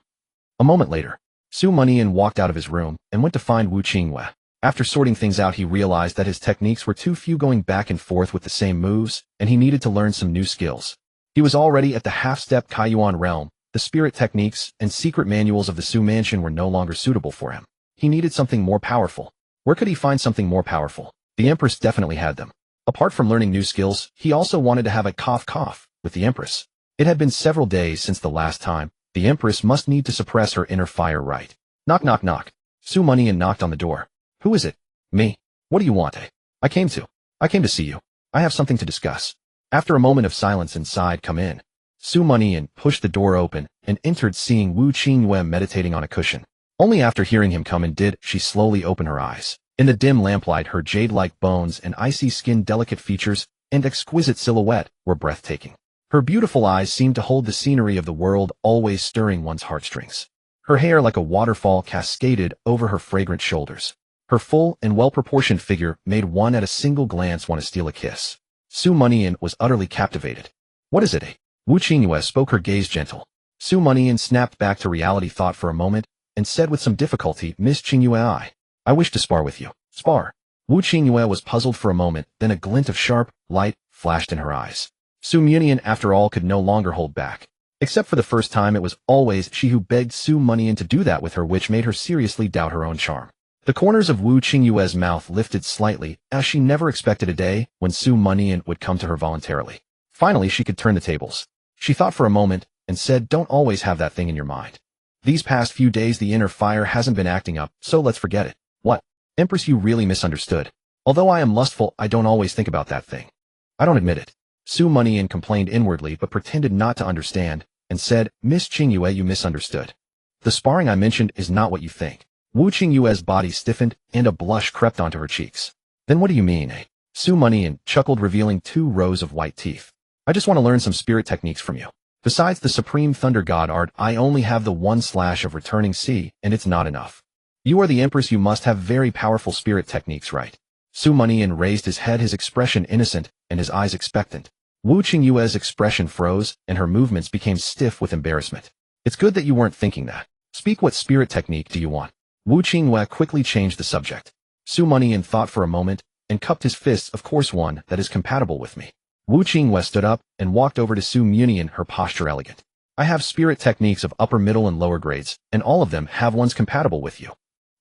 A moment later, Su Mianian walked out of his room and went to find Wu Qingyue. After sorting things out, he realized that his techniques were too few, going back and forth with the same moves, and he needed to learn some new skills. He was already at the half-step Kaiyuan realm. The spirit techniques and secret manuals of the Su mansion were no longer suitable for him. He needed something more powerful. Where could he find something more powerful? The Empress definitely had them. Apart from learning new skills, he also wanted to have a cough with the Empress. It had been several days since the last time. The Empress must need to suppress her inner fire, right? Knock, knock, knock. Su Mianian knocked on the door. Who is it? Me. What do you want? I came to see you. I have something to discuss. After a moment of silence inside, come in. Su Mianian pushed the door open and entered, seeing Wu Qingyue meditating on a cushion. Only after hearing him come in did she slowly open her eyes. In the dim lamplight, her jade-like bones and icy skin, delicate features, and exquisite silhouette were breathtaking. Her beautiful eyes seemed to hold the scenery of the world, always stirring one's heartstrings. Her hair, like a waterfall, cascaded over her fragrant shoulders. Her full and well-proportioned figure made one at a single glance want to steal a kiss. Su Mianian was utterly captivated. What is it? Wu Qingyue spoke, her gaze gentle. Su Mianian snapped back to reality, thought for a moment, and said with some difficulty, Miss Qingyue, I wish to spar with you. Spar. Wu Qingyue was puzzled for a moment, then a glint of sharp light flashed in her eyes. Su Mianian, after all, could no longer hold back. Except for the first time, it was always she who begged Su Mianian to do that with her, which made her seriously doubt her own charm. The corners of Wu Qingyue's mouth lifted slightly, as she never expected a day when Su Mianian would come to her voluntarily. Finally, she could turn the tables. She thought for a moment and said, don't always have that thing in your mind. These past few days the inner fire hasn't been acting up, so let's forget it. What? Empress, you really misunderstood. Although I am lustful, I don't always think about that thing. I don't admit it. Su Mianian complained inwardly but pretended not to understand, and said, Miss Qingyue, you misunderstood. The sparring I mentioned is not what you think. Wu Qingyue's body stiffened, and a blush crept onto her cheeks. Then what do you mean, eh? Su Mianian chuckled, revealing 2 rows of white teeth. I just want to learn some spirit techniques from you. Besides the supreme thunder god art, I only have the 1 slash of returning sea, and it's not enough. You are the empress, you must have very powerful spirit techniques, right? Su Mianian raised his head, his expression innocent, and his eyes expectant. Wu Qingyue's expression froze, and her movements became stiff with embarrassment. It's good that you weren't thinking that. Speak, what spirit technique do you want? Wu Qingyue quickly changed the subject. Su Mianian thought for a moment, and cupped his fists, of course one that is compatible with me. Wu Qingyue stood up, and walked over to Su Mianian, her posture elegant. I have spirit techniques of upper, middle, and lower grades, and all of them have ones compatible with you.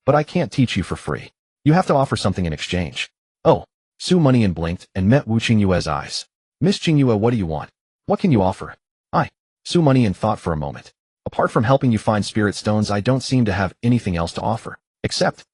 But I can't teach you for free. You have to offer something in exchange. Oh. Su Mianian blinked, and met Wu Qingyue's eyes. Miss Qingyue, what do you want? What can you offer? Su Mianian thought for a moment. Apart from helping you find spirit stones, I don't seem to have anything else to offer. Except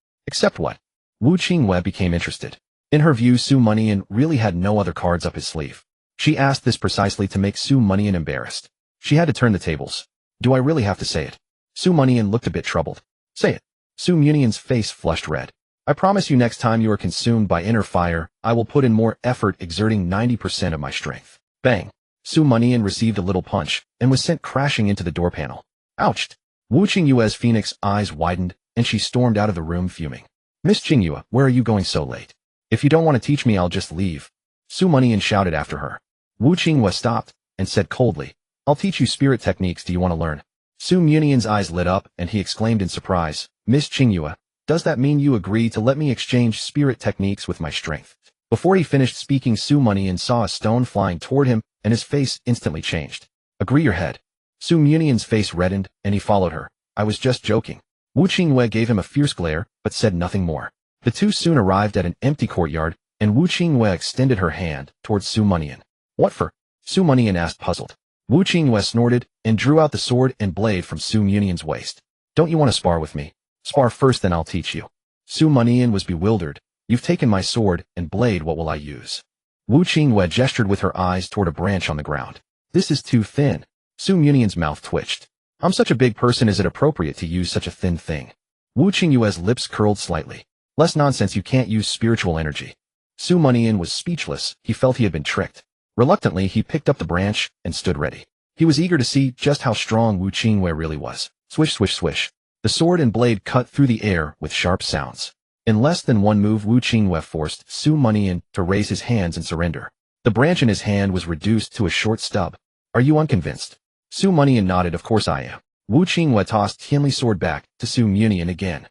what? Wu Qingyue became interested. In her view, Su Mianian really had no other cards up his sleeve. She asked this precisely to make Su Mianian embarrassed. She had to turn the tables. Do I really have to say it? Su Mianian looked a bit troubled. Say it. Su Mianian's face flushed red. I promise you, next time you are consumed by inner fire, I will put in more effort, exerting 90% of my strength. Bang. Su Mianian received a little punch, and was sent crashing into the door panel. Ouched. Wu Qingyue's phoenix eyes widened, and she stormed out of the room fuming. Miss Qingyue, where are you going so late? If you don't want to teach me, I'll just leave. Su Mianian shouted after her. Wu Qingyue stopped, and said coldly, I'll teach you spirit techniques, do you want to learn? Su Mianian's eyes lit up, and he exclaimed in surprise, Miss Qingyue, does that mean you agree to let me exchange spirit techniques with my strength? Before he finished speaking, Su Mianian saw a stone flying toward him, and his face instantly changed. Agree your head. Su Mianian's face reddened, and he followed her. I was just joking. Wu Qingyue gave him a fierce glare, but said nothing more. The two soon arrived at an empty courtyard, and Wu Qingyue extended her hand towards Su Mianian. What for? Su Mianian asked, puzzled. Wu Qingyue snorted, and drew out the sword and blade from Su Mianian's waist. Don't you want to spar with me? Spar first, then I'll teach you. Su Mianian was bewildered. You've taken my sword and blade, what will I use? Wu Qingyue gestured with her eyes toward a branch on the ground. This is too thin. Su Mianian's mouth twitched. I'm such a big person, is it appropriate to use such a thin thing? Wu Qingyue's lips curled slightly. Less nonsense, you can't use spiritual energy. Su Mianian was speechless. He felt he had been tricked. Reluctantly, he picked up the branch and stood ready. He was eager to see just how strong Wu Qingyue really was. Swish, swish, swish. The sword and blade cut through the air with sharp sounds. In less than one move, Wu Qingyue forced Su Mianian to raise his hands and surrender. The branch in his hand was reduced to a short stub. Are you unconvinced? Su Mianian nodded. Of course I am. Wu Qingyue tossed Tianli's sword back to Su Mianian again.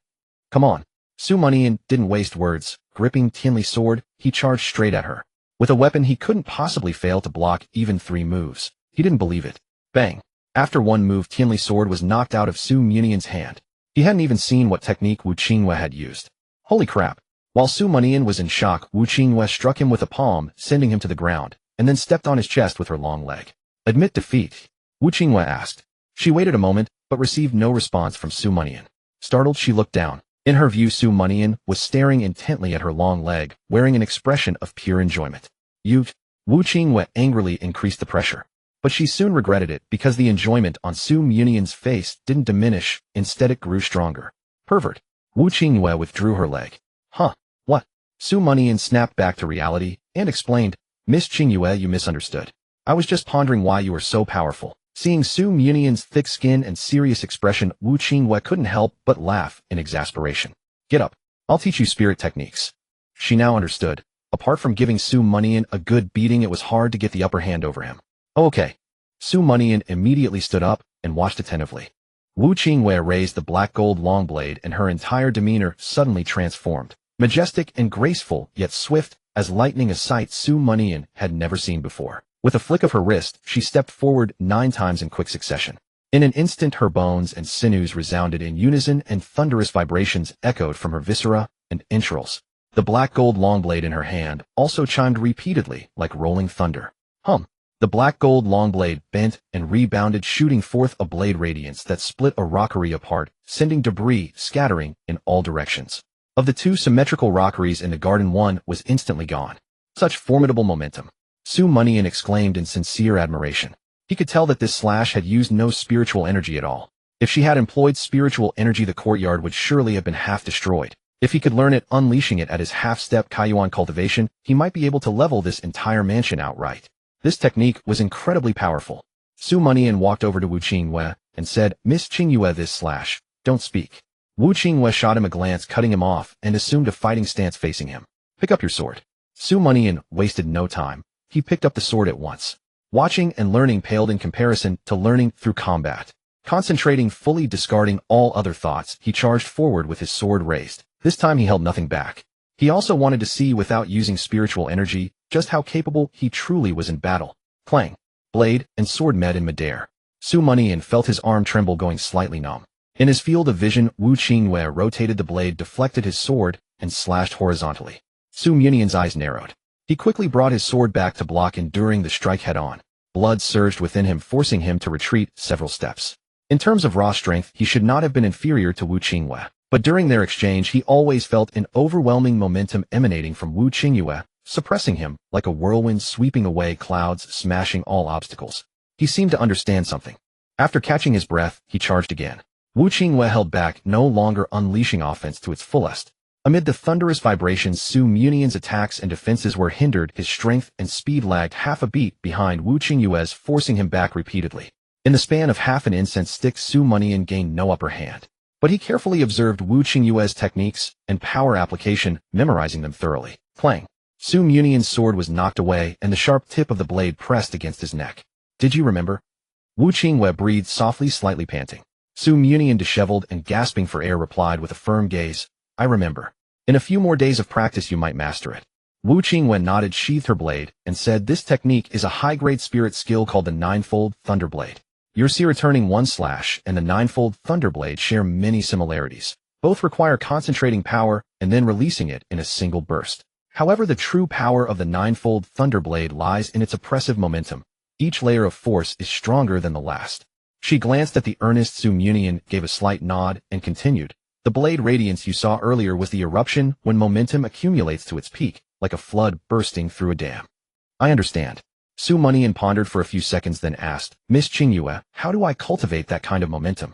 Come on. Su Mianian didn't waste words. Gripping Tianli's sword, he charged straight at her. With a weapon he couldn't possibly fail to block even 3 moves. He didn't believe it. Bang. After one move, Tianli's sword was knocked out of Su Mianian's hand. He hadn't even seen what technique Wu Qingyue had used. Holy crap. While Su Mianian was in shock, Wu Qingyue struck him with a palm, sending him to the ground, and then stepped on his chest with her long leg. Admit defeat? Wu Qingyue asked. She waited a moment, but received no response from Su Mianian. Startled, she looked down. In her view, Su Mianian was staring intently at her long leg, wearing an expression of pure enjoyment. Wu Qingwei angrily increased the pressure. But she soon regretted it because the enjoyment on Su Mianian's face didn't diminish, instead it grew stronger. Pervert. Wu Qingwei withdrew her leg. Huh, what? Su Mianian snapped back to reality and explained, Miss Qingyue, you misunderstood. I was just pondering why you are so powerful. Seeing Su Mianian's thick skin and serious expression, Wu Qingwei couldn't help but laugh in exasperation. Get up. I'll teach you spirit techniques. She now understood. Apart from giving Su Mianian a good beating, it was hard to get the upper hand over him. Oh, okay. Su Mianian immediately stood up and watched attentively. Wu Qingwei raised the black gold long blade and her entire demeanor suddenly transformed. Majestic and graceful, yet swift, as lightning, a sight Su Mianian had never seen before. With a flick of her wrist, she stepped forward 9 times in quick succession. In an instant her bones and sinews resounded in unison and thunderous vibrations echoed from her viscera and entrails. The black gold long blade in her hand also chimed repeatedly like rolling thunder. Hum. The black gold long blade bent and rebounded, shooting forth a blade radiance that split a rockery apart, sending debris scattering in all directions. Of the 2 symmetrical rockeries in the garden, one was instantly gone. Such formidable momentum. Su Mianian exclaimed in sincere admiration. He could tell that this slash had used no spiritual energy at all. If she had employed spiritual energy, the courtyard would surely have been half destroyed. If he could learn it, unleashing it at his half-step Kaiyuan cultivation, he might be able to level this entire mansion outright. This technique was incredibly powerful. Su Mianian walked over to Wu Qingwei and said, Miss Qingyue, this slash. Don't speak. Wu Qingwei shot him a glance, cutting him off, and assumed a fighting stance facing him. Pick up your sword. Su Mianian wasted no time. He picked up the sword at once. Watching and learning paled in comparison to learning through combat. Concentrating, fully discarding all other thoughts, he charged forward with his sword raised. This time he held nothing back. He also wanted to see, without using spiritual energy, just how capable he truly was in battle. Clang. Blade and sword met in midair. Su Mianian felt his arm tremble, going slightly numb. In his field of vision, Wu Qingwei rotated the blade, deflected his sword, and slashed horizontally. Su Mianian's eyes narrowed. He quickly brought his sword back to block, enduring the strike head-on. Blood surged within him, forcing him to retreat several steps. In terms of raw strength, he should not have been inferior to Wu Qingwei. But during their exchange, he always felt an overwhelming momentum emanating from Wu Qingwei, suppressing him like a whirlwind sweeping away clouds, smashing all obstacles. He seemed to understand something. After catching his breath, he charged again. Wu Qingwei held back, no longer unleashing offense to its fullest. Amid the thunderous vibrations, Su Mianian's attacks and defenses were hindered. His strength and speed lagged half a beat behind Wu Qingwei's, forcing him back repeatedly. In the span of half an incense stick, Su Mianian gained no upper hand. But he carefully observed Wu Qingwei's techniques and power application, memorizing them thoroughly. Clang. Su Mianian's sword was knocked away, and the sharp tip of the blade pressed against his neck. Did you remember? Wu Qingwei breathed softly, slightly panting. Su Mianian, disheveled and gasping for air, replied with a firm gaze, I remember. In a few more days of practice you might master it. Wu Qingwei nodded, sheathed her blade, and said, this technique is a high-grade spirit skill called the Ninefold Thunderblade. Your returning 1 slash and the Ninefold Thunderblade share many similarities. Both require concentrating power and then releasing it in a single burst. However, the true power of the Ninefold Thunderblade lies in its oppressive momentum. Each layer of force is stronger than the last. She glanced at the earnest Su Mianian, gave a slight nod, and continued. The blade radiance you saw earlier was the eruption when momentum accumulates to its peak, like a flood bursting through a dam. I understand. Su Mianian pondered for a few seconds, then asked, Miss Qingyue, how do I cultivate that kind of momentum?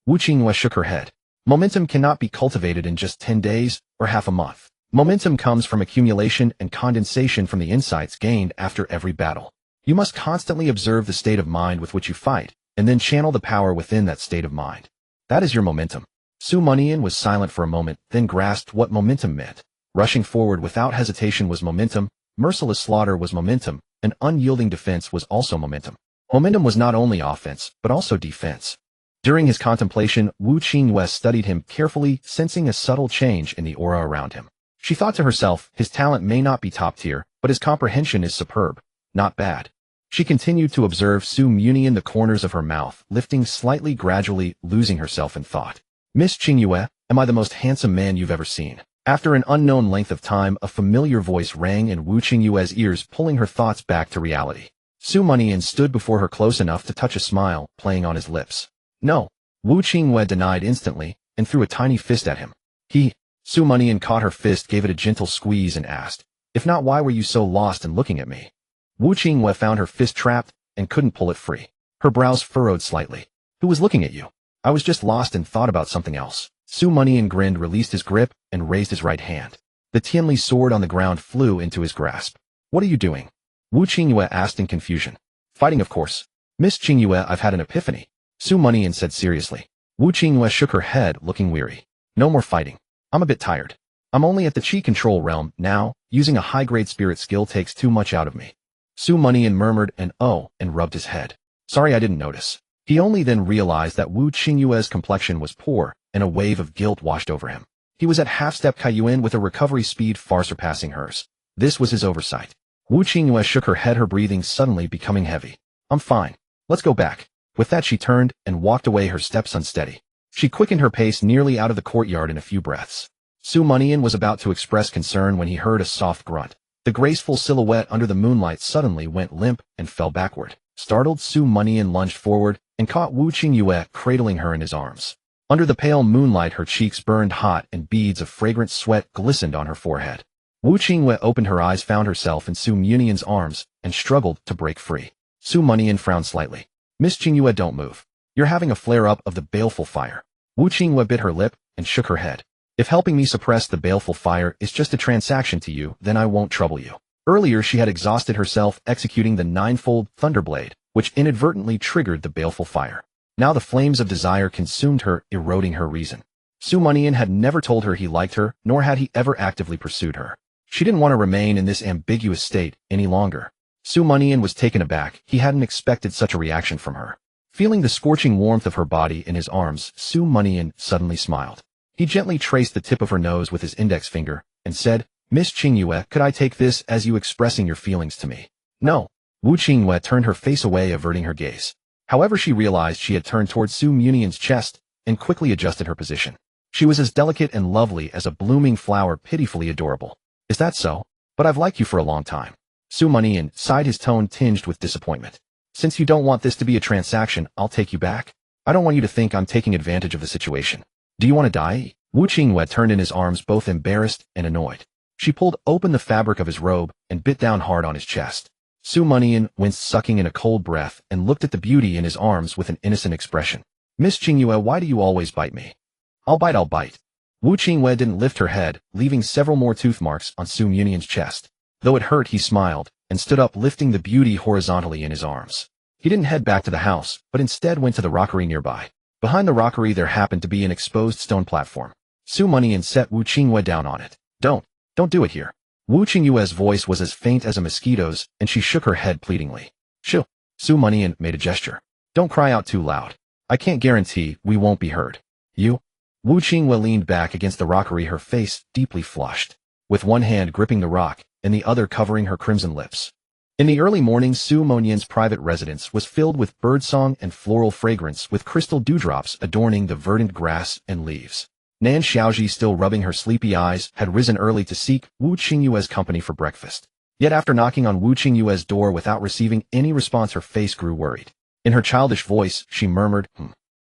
Wu Qingwei shook her head. Momentum cannot be cultivated in just 10 days or half a month. Momentum comes from accumulation and condensation from the insights gained after every battle. You must constantly observe the state of mind with which you fight, and then channel the power within that state of mind. That is your momentum. Su Mianian was silent for a moment, then grasped what momentum meant. Rushing forward without hesitation was momentum, merciless slaughter was momentum, and unyielding defense was also momentum. Momentum was not only offense, but also defense. During his contemplation, Wu Qingwei studied him carefully, sensing a subtle change in the aura around him. She thought to herself, his talent may not be top tier, but his comprehension is superb. Not bad. She continued to observe Su Mianian, the corners of her mouth lifting slightly, gradually losing herself in thought. Miss Qingyue, am I the most handsome man you've ever seen? After an unknown length of time, a familiar voice rang in Wu Qingyue's ears, pulling her thoughts back to reality. Su Mianian stood before her close enough to touch a smile playing on his lips. No. Wu Qingwei denied instantly, and threw a tiny fist at him. Su Mianian caught her fist, gave it a gentle squeeze, and asked, if not, why were you so lost in looking at me? Wu Qingyue found her fist trapped and couldn't pull it free. Her brows furrowed slightly. Who was looking at you? I was just lost and thought about something else. Su Mianian grinned, released his grip, and raised his right hand. The Tianli sword on the ground flew into his grasp. What are you doing? Wu Qingyue asked in confusion. Fighting, of course. Miss Qingyue, I've had an epiphany. Su Mianian said seriously. Wu Qingyue shook her head, looking weary. No more fighting. I'm a bit tired. I'm only at the Qi control realm now. Using a high-grade spirit skill takes too much out of me. Su Mianian murmured an oh and rubbed his head. Sorry, I didn't notice. He only then realized that Wu Qingyue's complexion was poor, and a wave of guilt washed over him. He was at half-step Kaiyuan with a recovery speed far surpassing hers. This was his oversight. Wu Qingyue shook her head, her breathing suddenly becoming heavy. I'm fine. Let's go back. With that she turned and walked away, her steps unsteady. She quickened her pace nearly out of the courtyard in a few breaths. Su Mianian was about to express concern when he heard a soft grunt. The graceful silhouette under the moonlight suddenly went limp and fell backward. Startled, Su Mianian lunged forward and caught Wu Qingyue, cradling her in his arms. Under the pale moonlight her cheeks burned hot and beads of fragrant sweat glistened on her forehead. Wu Qingyue opened her eyes, found herself in Su Mianian's arms, and struggled to break free. Su Mianian frowned slightly. Miss Qingyue, don't move. You're having a flare-up of the baleful fire. Wu Qingyue bit her lip and shook her head. If helping me suppress the baleful fire is just a transaction to you, then I won't trouble you. Earlier she had exhausted herself executing the ninefold thunderblade, which inadvertently triggered the baleful fire. Now the flames of desire consumed her, eroding her reason. Su Mianian had never told her he liked her, nor had he ever actively pursued her. She didn't want to remain in this ambiguous state any longer. Su Mianian was taken aback. He hadn't expected such a reaction from her. Feeling the scorching warmth of her body in his arms, Su Mianian suddenly smiled. He gently traced the tip of her nose with his index finger and said, Miss Qingyue, could I take this as you expressing your feelings to me? No. Wu Qingyue turned her face away, averting her gaze. However, she realized she had turned towards Su Mianian's chest and quickly adjusted her position. She was as delicate and lovely as a blooming flower, pitifully adorable. Is that so? But I've liked you for a long time. Su Mianian sighed, his tone tinged with disappointment. Since you don't want this to be a transaction, I'll take you back. I don't want you to think I'm taking advantage of the situation. Do you want to die? Wu Qingyue turned in his arms, both embarrassed and annoyed. She pulled open the fabric of his robe and bit down hard on his chest. Su Mianian winced, sucking in a cold breath, and looked at the beauty in his arms with an innocent expression. Miss Qingyue, why do you always bite me? I'll bite. Wu Qingyue didn't lift her head, leaving several more tooth marks on Su Mianian's chest. Though it hurt, he smiled and stood up, lifting the beauty horizontally in his arms. He didn't head back to the house, but instead went to the rockery nearby. Behind the rockery there happened to be an exposed stone platform. Su Mianian set Wu Qingyue down on it. Don't do it here. Wu Qingyue's voice was as faint as a mosquito's, and she shook her head pleadingly. Shoo. Su Mianian made a gesture. Don't cry out too loud. I can't guarantee we won't be heard. You? Wu Qingyue leaned back against the rockery, her face deeply flushed, with one hand gripping the rock and the other covering her crimson lips. In the early morning, Su Mianian's private residence was filled with birdsong and floral fragrance, with crystal dewdrops adorning the verdant grass and leaves. Nan Xiaoji, still rubbing her sleepy eyes, had risen early to seek Wu Qingyue's company for breakfast. Yet after knocking on Wu Qingyue's door without receiving any response, her face grew worried. In her childish voice, she murmured,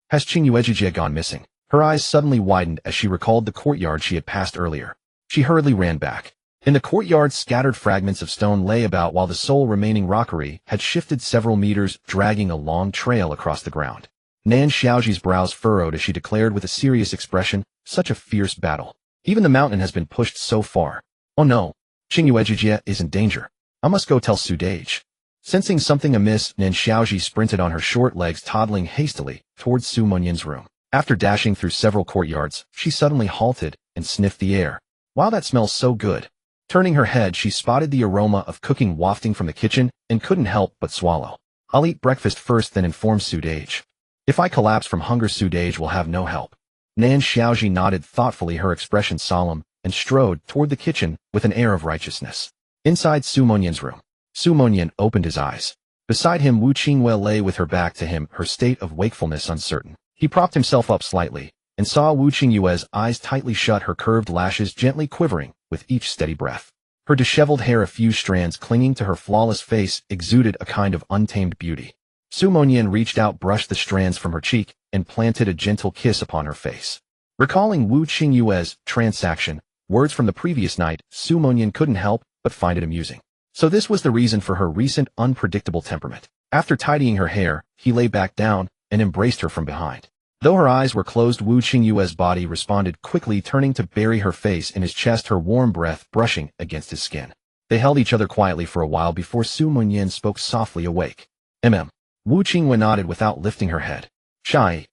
Has Qingyue gone missing? Her eyes suddenly widened as she recalled the courtyard she had passed earlier. She hurriedly ran back. In the courtyard, scattered fragments of stone lay about, while the sole remaining rockery had shifted several meters, dragging a long trail across the ground. Nan Xiaoji's brows furrowed as she declared with a serious expression, such a fierce battle. Even the mountain has been pushed so far. Oh no, Qingyue is in danger. I must go tell Su Dage. Sensing something amiss, Nan Xiaoji sprinted on her short legs, toddling hastily towards Su Mianian's room. After dashing through several courtyards, she suddenly halted and sniffed the air. Wow, that smells so good. Turning her head, she spotted the aroma of cooking wafting from the kitchen and couldn't help but swallow. I'll eat breakfast first, then inform Su Dage. If I collapse from hunger, Su Dage will have no help. Nan Xiaoji nodded thoughtfully, her expression solemn, and strode toward the kitchen with an air of righteousness. Inside Su Mianian's room, Su Mianian opened his eyes. Beside him, Wu Qingyue lay with her back to him, her state of wakefulness uncertain. He propped himself up slightly and saw Wu Qingyue's eyes tightly shut, her curved lashes gently quivering with each steady breath. Her disheveled hair, a few strands clinging to her flawless face, exuded a kind of untamed beauty. Su Mianian reached out, brushed the strands from her cheek, and planted a gentle kiss upon her face. Recalling Wu Qingyue's transaction, words from the previous night, Su Mianian couldn't help but find it amusing. So this was the reason for her recent unpredictable temperament. After tidying her hair, he lay back down and embraced her from behind. Though her eyes were closed, Wu Qingyue's body responded quickly, turning to bury her face in his chest, her warm breath brushing against his skin. They held each other quietly for a while before Su Munyan spoke softly. Awake. Wu Qingyue nodded without lifting her head. Shy.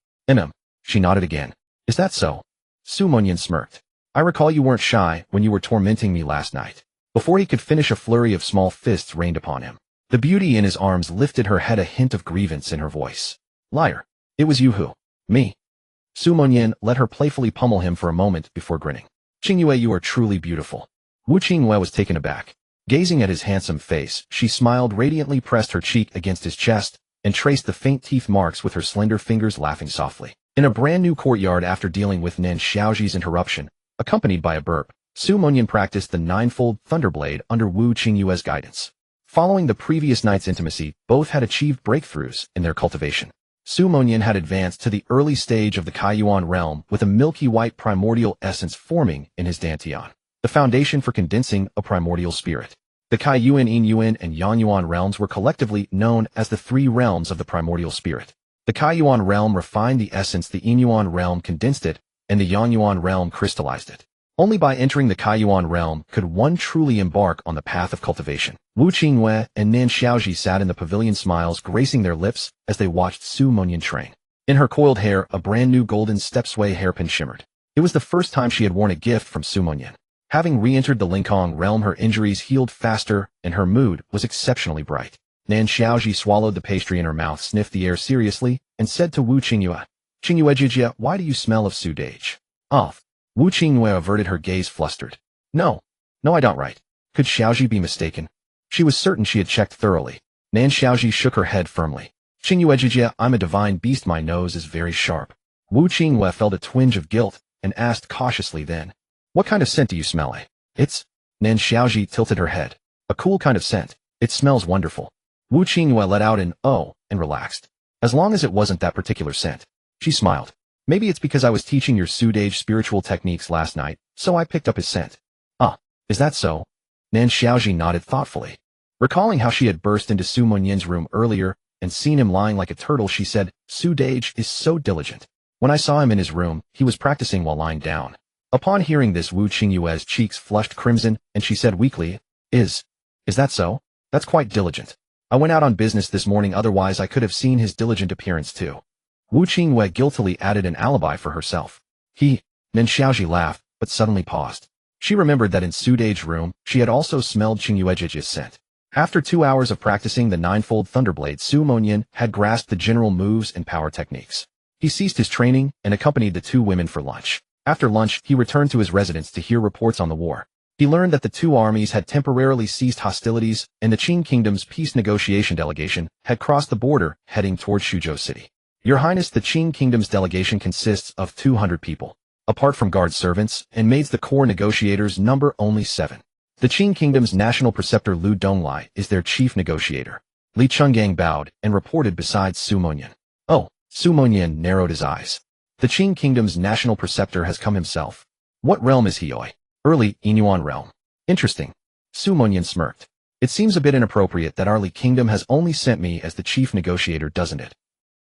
She nodded again. Is that so? Su Munyan smirked. I recall you weren't shy when you were tormenting me last night. Before he could finish, a flurry of small fists rained upon him. The beauty in his arms lifted her head, a hint of grievance in her voice. Liar. It was you who. Me. Su Munyan let her playfully pummel him for a moment before grinning. Qingyue, you are truly beautiful. Wu Qingyue was taken aback. Gazing at his handsome face, she smiled radiantly, pressed her cheek against his chest, and traced the faint teeth marks with her slender fingers, laughing softly. In a brand new courtyard, after dealing with Nan Xiaoji's interruption, accompanied by a burp, Su Munyan practiced the ninefold thunderblade under Wu Qingyue's guidance. Following the previous night's intimacy, both had achieved breakthroughs in their cultivation. Su Munyan had advanced to the early stage of the Kaiyuan realm with a milky white primordial essence forming in his dantian, the foundation for condensing a primordial spirit. The Kaiyuan, Inyuan, and Yanyuan realms were collectively known as the three realms of the primordial spirit. The Kaiyuan realm refined the essence, the Inyuan realm condensed it, and the Yanyuan realm crystallized it. Only by entering the Kaiyuan realm could one truly embark on the path of cultivation. Wu Qingyue and Nan Xiaoji sat in the pavilion, smiles gracing their lips as they watched Su Munyan train. In her coiled hair, a brand new golden stepsway hairpin shimmered. It was the first time she had worn a gift from Su Munyan. Having re-entered the Linkong realm, her injuries healed faster, and her mood was exceptionally bright. Nan Xiaoji swallowed the pastry in her mouth, sniffed the air seriously, and said to Wu Qingyue, Qingyue Jijia, why do you smell of sudage? Wu Qingyue averted her gaze, flustered. No, I don't. Right. Could Xiaoji be mistaken? She was certain she had checked thoroughly. Nan Xiaoji shook her head firmly. Qingyue Jijia, I'm a divine beast, my nose is very sharp. Wu Qingyue felt a twinge of guilt, and asked cautiously then, what kind of scent do you smell? It's... Nan Xiaoji tilted her head. A cool kind of scent. It smells wonderful. Wu Qingyue let out an oh, and relaxed. As long as it wasn't that particular scent. She smiled. Maybe it's because I was teaching your sudage spiritual techniques last night, so I picked up his scent. Is that so? Nan Xiaoji nodded thoughtfully. Recalling how she had burst into Su Munyan's room earlier and seen him lying like a turtle, she said, Sudage is so diligent. When I saw him in his room, he was practicing while lying down. Upon hearing this, Wu Qingyue's cheeks flushed crimson, and she said weakly, Is that so? That's quite diligent. I went out on business this morning, otherwise I could have seen his diligent appearance too. Wu Qingyue guiltily added an alibi for herself. Nan Xiaoji laughed, but suddenly paused. She remembered that in Sudage's room, she had also smelled Qingyue Jiji's scent. After 2 hours of practicing the ninefold thunderblade, Su Munyan had grasped the general moves and power techniques. He ceased his training and accompanied the two women for lunch. After lunch, he returned to his residence to hear reports on the war. He learned that the two armies had temporarily ceased hostilities, and the Qing Kingdom's peace negotiation delegation had crossed the border, heading toward Shuzhou City. Your Highness, the Qing Kingdom's delegation consists of 200 people. Apart from guard servants and maids, the core negotiators number only 7. The Qing Kingdom's national preceptor Lu Donglai is their chief negotiator. Li Chungang bowed and reported besides Su Munyan. Oh, Su Munyan narrowed his eyes. The Qing Kingdom's national preceptor has come himself. What realm is he? Early Inyuan realm. Interesting. Su Munyan smirked. It seems a bit inappropriate that our Li Kingdom has only sent me as the chief negotiator, doesn't it?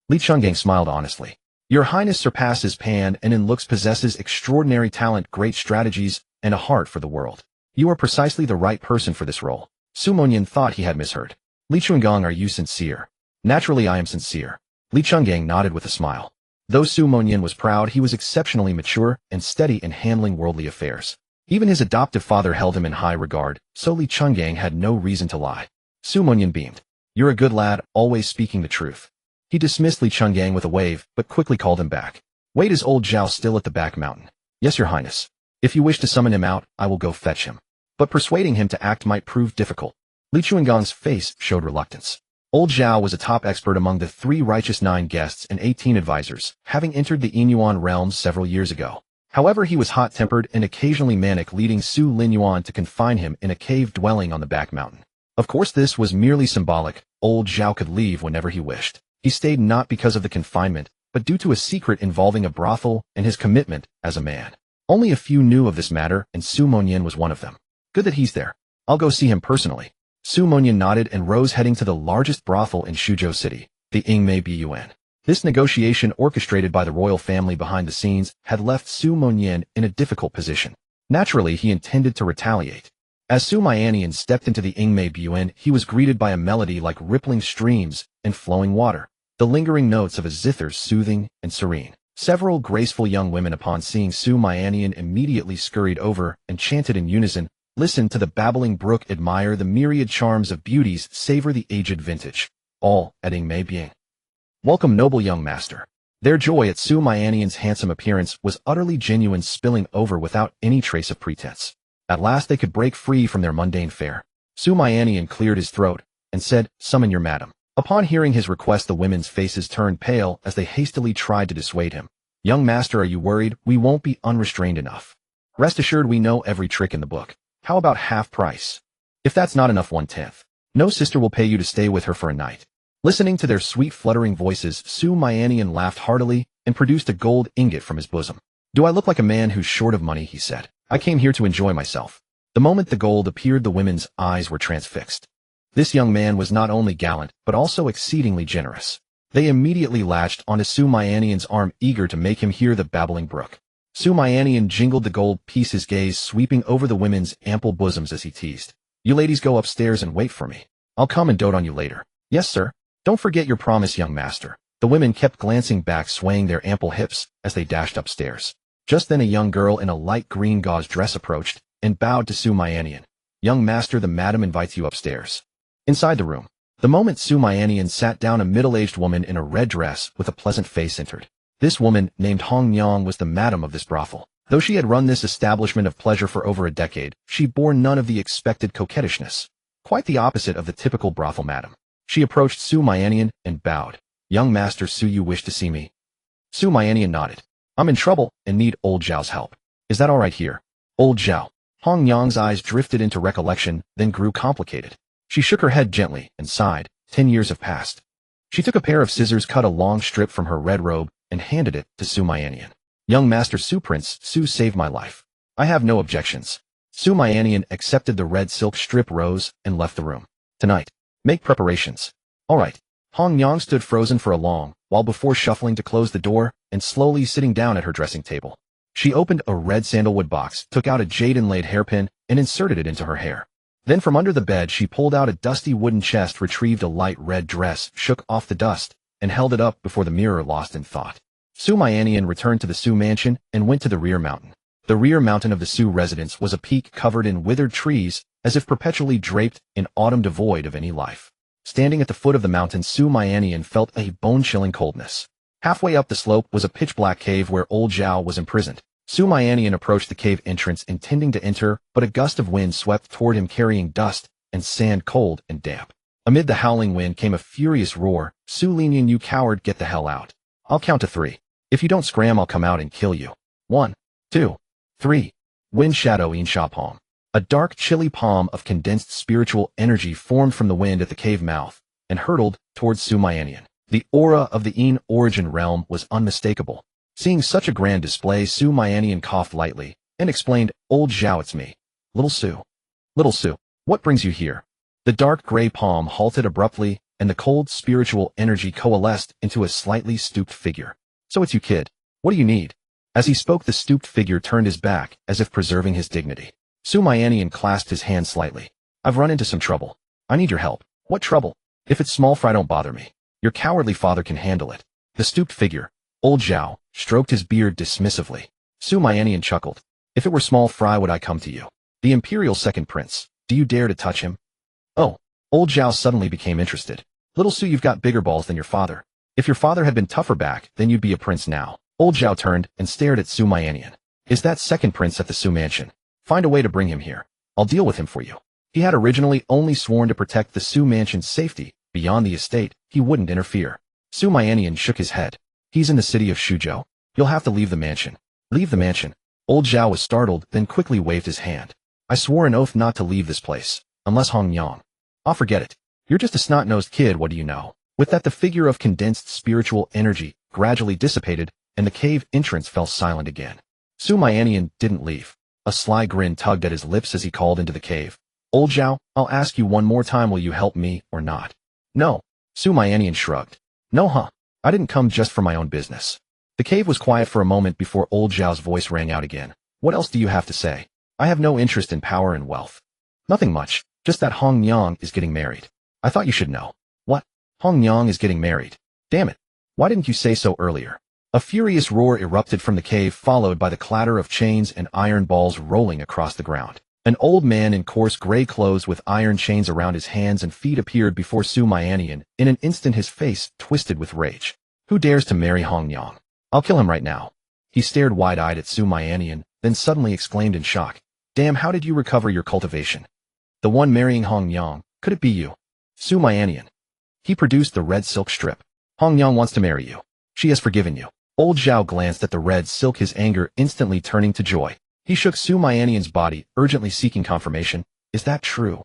Li Chungang smiled honestly. Your Highness surpasses Pan and in looks possesses extraordinary talent, great strategies, and a heart for the world. You are precisely the right person for this role. Su Munyan thought he had misheard. Li Chungang, are you sincere? Naturally I am sincere. Li Chungang nodded with a smile. Though Su Munyan was proud, he was exceptionally mature and steady in handling worldly affairs. Even his adoptive father held him in high regard, so Li Chungang had no reason to lie. Su Munyan beamed. You're a good lad, always speaking the truth. He dismissed Li Chungang with a wave, but quickly called him back. Wait, is old Zhao still at the back mountain? Yes, your highness. If you wish to summon him out, I will go fetch him. But persuading him to act might prove difficult. Li Chunggang's face showed reluctance. Old Zhao was a top expert among the 3 righteous 9 guests and 18 advisors, having entered the Inyuan realm several years ago. However, he was hot-tempered and occasionally manic, leading Su Linyuan to confine him in a cave dwelling on the back mountain. Of course, this was merely symbolic. Old Zhao could leave whenever he wished. He stayed not because of the confinement, but due to a secret involving a brothel and his commitment as a man. Only a few knew of this matter, and Su Munyan was one of them. Good that he's there. I'll go see him personally. Su Munyan nodded and rose, heading to the largest brothel in Shuzhou City, the Ingmei Bun. This negotiation, orchestrated by the royal family behind the scenes, had left Su Munyan in a difficult position. Naturally, he intended to retaliate. As Su Mianian stepped into the Ingmei Bun, he was greeted by a melody like rippling streams and flowing water, the lingering notes of a zither soothing and serene. Several graceful young women, upon seeing Su Mianian, immediately scurried over and chanted in unison, "Listen to the babbling brook, admire the myriad charms of beauties, savor the aged vintage." All at Ingmei Bun. "Welcome, noble young master." Their joy at Su Mianian's handsome appearance was utterly genuine, spilling over without any trace of pretense. At last they could break free from their mundane fare. Su Mianian cleared his throat and said, "Summon your madam." Upon hearing his request, the women's faces turned pale as they hastily tried to dissuade him. "Young master, are you worried? We won't be unrestrained enough. Rest assured, we know every trick in the book. How about half price? If that's not enough, 1/10. No sister will pay you to stay with her for a night." Listening to their sweet fluttering voices, Su Mianian laughed heartily and produced a gold ingot from his bosom. "Do I look like a man who's short of money?" he said. "I came here to enjoy myself." The moment the gold appeared, the women's eyes were transfixed. This young man was not only gallant, but also exceedingly generous. They immediately latched onto Su Mianian's arm, eager to make him hear the babbling brook. Su Mianian jingled the gold piece, his gaze sweeping over the women's ample bosoms as he teased. "You ladies go upstairs and wait for me. I'll come and dote on you later." "Yes, sir. Don't forget your promise, young master." The women kept glancing back, swaying their ample hips as they dashed upstairs. Just then a young girl in a light green gauze dress approached and bowed to Su Mianian. "Young master, the madam invites you upstairs." Inside the room, the moment Su Mianian sat down, a middle-aged woman in a red dress with a pleasant face entered. This woman, named Hong Yang, was the madam of this brothel. Though she had run this establishment of pleasure for over a decade, she bore none of the expected coquettishness. Quite the opposite of the typical brothel madam. She approached Su Mianian and bowed. "Young master Su, you wish to see me?" Su Mianian nodded. "I'm in trouble and need old Zhao's help. Is that all right here?" Old Zhao. Hong Yang's eyes drifted into recollection, then grew complicated. She shook her head gently and sighed. 10 years have passed. She took a pair of scissors, cut a long strip from her red robe, and handed it to Su Mianian. "Young master Su, Prince Su saved my life. I have no objections." Su Mianian accepted the red silk strip, rose, and left the room. "Tonight, make preparations." "All right." Hong Yang stood frozen for a long while before shuffling to close the door and slowly sitting down at her dressing table. She opened a red sandalwood box, took out a jade-inlaid hairpin, and inserted it into her hair. Then from under the bed she pulled out a dusty wooden chest, retrieved a light red dress, shook off the dust, and held it up before the mirror, lost in thought. Su Mianian returned to the Su mansion and went to the rear mountain. The rear mountain of the Su residence was a peak covered in withered trees, as if perpetually draped in autumn, devoid of any life. Standing at the foot of the mountain, Su Mianian felt a bone-chilling coldness. Halfway up the slope was a pitch-black cave where old Zhao was imprisoned. Su Mianian approached the cave entrance, intending to enter, but a gust of wind swept toward him, carrying dust and sand, cold and damp. Amid the howling wind came a furious roar. "Su Linian, you coward, get the hell out. I'll count to 3. If you don't scram, I'll come out and kill you. 1, 2, 3. Wind shadow in Sha Palm. A dark, chilly palm of condensed spiritual energy formed from the wind at the cave mouth and hurtled towards Su Mianian. The aura of the In origin realm was unmistakable. Seeing such a grand display, Su Mianian coughed lightly and explained, "Old Zhao, it's me. Little Su." "Little Su, what brings you here?" The dark gray palm halted abruptly, and the cold spiritual energy coalesced into a slightly stooped figure. "So it's you, kid. What do you need?" As he spoke, the stooped figure turned his back, as if preserving his dignity. Su Mianian clasped his hand slightly. "I've run into some trouble. I need your help." "What trouble?" "If it's small fry, don't bother me. Your cowardly father can handle it." The stooped figure, old Zhao, stroked his beard dismissively. Su Mianian chuckled. "If it were small fry, would I come to you? The Imperial Second Prince. Do you dare to touch him?" "Oh." Old Zhao suddenly became interested. "Little Su, you've got bigger balls than your father. If your father had been tougher back, then you'd be a prince now." Old Zhao turned and stared at Su Mianian. "Is that second prince at the Su mansion? Find a way to bring him here. I'll deal with him for you." He had originally only sworn to protect the Su mansion's safety. Beyond the estate, he wouldn't interfere. Su Mianian shook his head. "He's in the city of Shuzhou. You'll have to leave the mansion." "Leave the mansion?" Old Zhao was startled, then quickly waved his hand. "I swore an oath not to leave this place, unless Hong Yang." "I'll forget it. You're just a snot-nosed kid, what do you know?" With that, the figure of condensed spiritual energy gradually dissipated, and the cave entrance fell silent again. Su Mianian didn't leave. A sly grin tugged at his lips as he called into the cave. Old Zhao, I'll ask you one more time, will you help me or not? No. Su Mianian shrugged. No huh? I didn't come just for my own business. The cave was quiet for a moment before Old Zhao's voice rang out again. What else do you have to say? I have no interest in power and wealth. Nothing much, just that Hong Yang is getting married. I thought you should know. What? Hong Yang is getting married? Damn it. Why didn't you say so earlier? A furious roar erupted from the cave, followed by the clatter of chains and iron balls rolling across the ground. An old man in coarse gray clothes with iron chains around his hands and feet appeared before Su Mianian. In an instant his face twisted with rage. Who dares to marry Hong Yang? I'll kill him right now. He stared wide-eyed at Su Mianian, then suddenly exclaimed in shock. Damn, how did you recover your cultivation? The one marrying Hong Yang, could it be you? Su Mianian. He produced the red silk strip. Hong Yang wants to marry you. She has forgiven you. Old Zhao glanced at the red silk, his anger instantly turning to joy. He shook Su Mianian's body, urgently seeking confirmation. Is that true?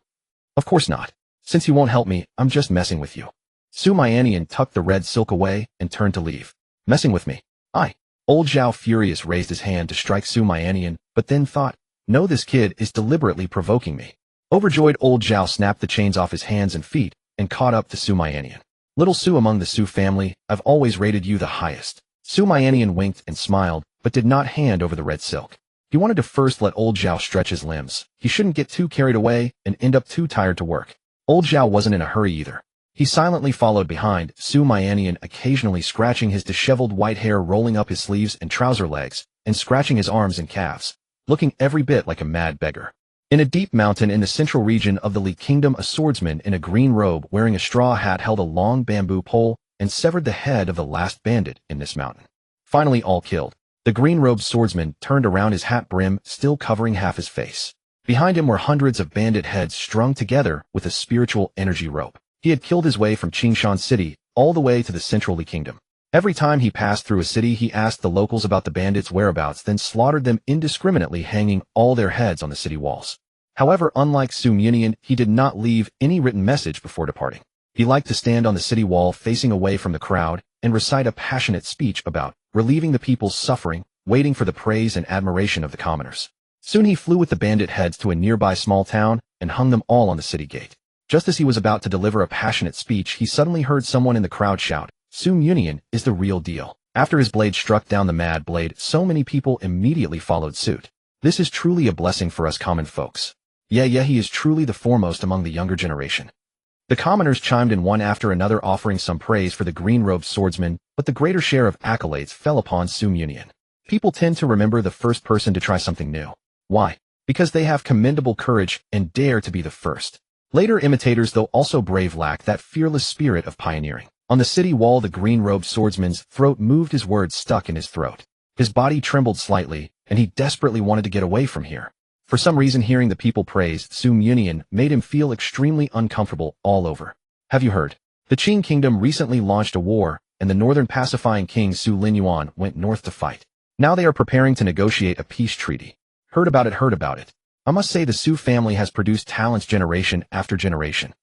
Of course not. Since you won't help me, I'm just messing with you. Su Mianian tucked the red silk away and turned to leave. Messing with me? I. Old Zhao, furious, raised his hand to strike Su Mianian, but then thought, no, this kid is deliberately provoking me. Overjoyed, Old Zhao snapped the chains off his hands and feet and caught up to Su Mianian. Little Su among the Su family, I've always rated you the highest. Su Mianian winked and smiled, but did not hand over the red silk. He wanted to first let Old Zhao stretch his limbs. He shouldn't get too carried away and end up too tired to work. Old Zhao wasn't in a hurry either. He silently followed behind, Su Mianian occasionally scratching his disheveled white hair, rolling up his sleeves and trouser legs, and scratching his arms and calves, looking every bit like a mad beggar. In a deep mountain in the central region of the Li Kingdom, a swordsman in a green robe wearing a straw hat held a long bamboo pole and severed the head of the last bandit in this mountain. Finally all killed, the green-robed swordsman turned around, his hat brim still covering half his face. Behind him were hundreds of bandit heads strung together with a spiritual energy rope. He had killed his way from Qingshan City all the way to the central Li Kingdom. Every time he passed through a city, he asked the locals about the bandits' whereabouts, then slaughtered them indiscriminately, hanging all their heads on the city walls. However, unlike Su Mianian, he did not leave any written message before departing. He liked to stand on the city wall facing away from the crowd and recite a passionate speech about relieving the people's suffering, waiting for the praise and admiration of the commoners. Soon he flew with the bandit heads to a nearby small town and hung them all on the city gate. Just as he was about to deliver a passionate speech, he suddenly heard someone in the crowd shout, Su Mianian is the real deal. After his blade struck down the mad blade, so many people immediately followed suit. This is truly a blessing for us common folks. Yeah, he is truly the foremost among the younger generation. The commoners chimed in one after another, offering some praise for the green-robed swordsman, but the greater share of accolades fell upon Su Mianian. People tend to remember the first person to try something new. Why? Because they have commendable courage and dare to be the first. Later imitators, though also brave, lack that fearless spirit of pioneering. On the city wall, the green-robed swordsman's throat moved, his words stuck in his throat. His body trembled slightly, and he desperately wanted to get away from here. For some reason, hearing the people praise Su Mianian made him feel extremely uncomfortable all over. Have you heard? The Qing Kingdom recently launched a war, and the northern pacifying king Su Linyuan went north to fight. Now they are preparing to negotiate a peace treaty. Heard about it. I must say the Su family has produced talents generation after generation.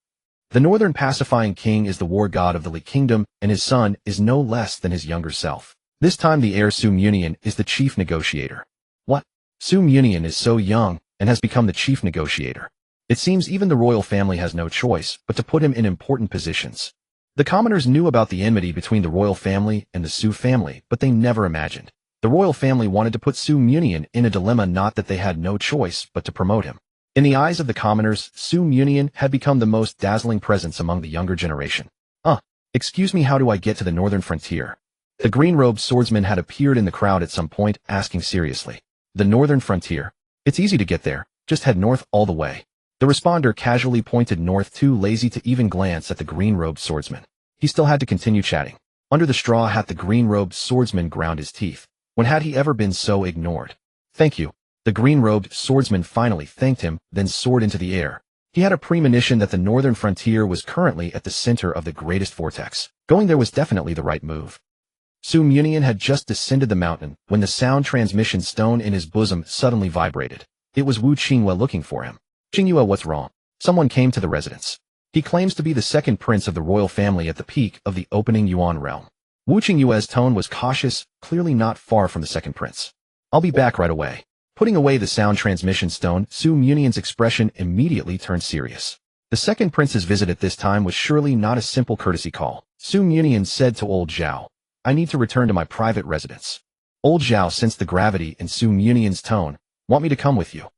The northern pacifying king is the war god of the Li Kingdom, and his son is no less than his younger self. This time the heir Su Mianian is the chief negotiator. What? Su Mianian is so young and has become the chief negotiator. It seems even the royal family has no choice but to put him in important positions. The commoners knew about the enmity between the royal family and the Su family, but they never imagined the royal family wanted to put Su Mianian in a dilemma, not that they had no choice but to promote him. In the eyes of the commoners, Su Mianian had become the most dazzling presence among the younger generation. Excuse me, how do I get to the northern frontier? The green-robed swordsman had appeared in the crowd at some point, asking seriously. The northern frontier? It's easy to get there, just head north all the way. The responder casually pointed north, too lazy to even glance at the green-robed swordsman. He still had to continue chatting. Under the straw hat, the green-robed swordsman ground his teeth. When had he ever been so ignored? Thank you. The green-robed swordsman finally thanked him, then soared into the air. He had a premonition that the northern frontier was currently at the center of the greatest vortex. Going there was definitely the right move. Su Mianian had just descended the mountain when the sound transmission stone in his bosom suddenly vibrated. It was Wu Qingyue looking for him. Qingyue, what's wrong? Someone came to the residence. He claims to be the second prince of the royal family at the peak of the opening Yuan realm. Wu Qingyue's tone was cautious, clearly not far from the second prince. I'll be back right away. Putting away the sound transmission stone, Su Munian's expression immediately turned serious. The second prince's visit at this time was surely not a simple courtesy call. Su Munian said to old Zhao, "I need to return to my private residence." Old Zhao sensed the gravity in Su Munian's tone. "Want me to come with you?"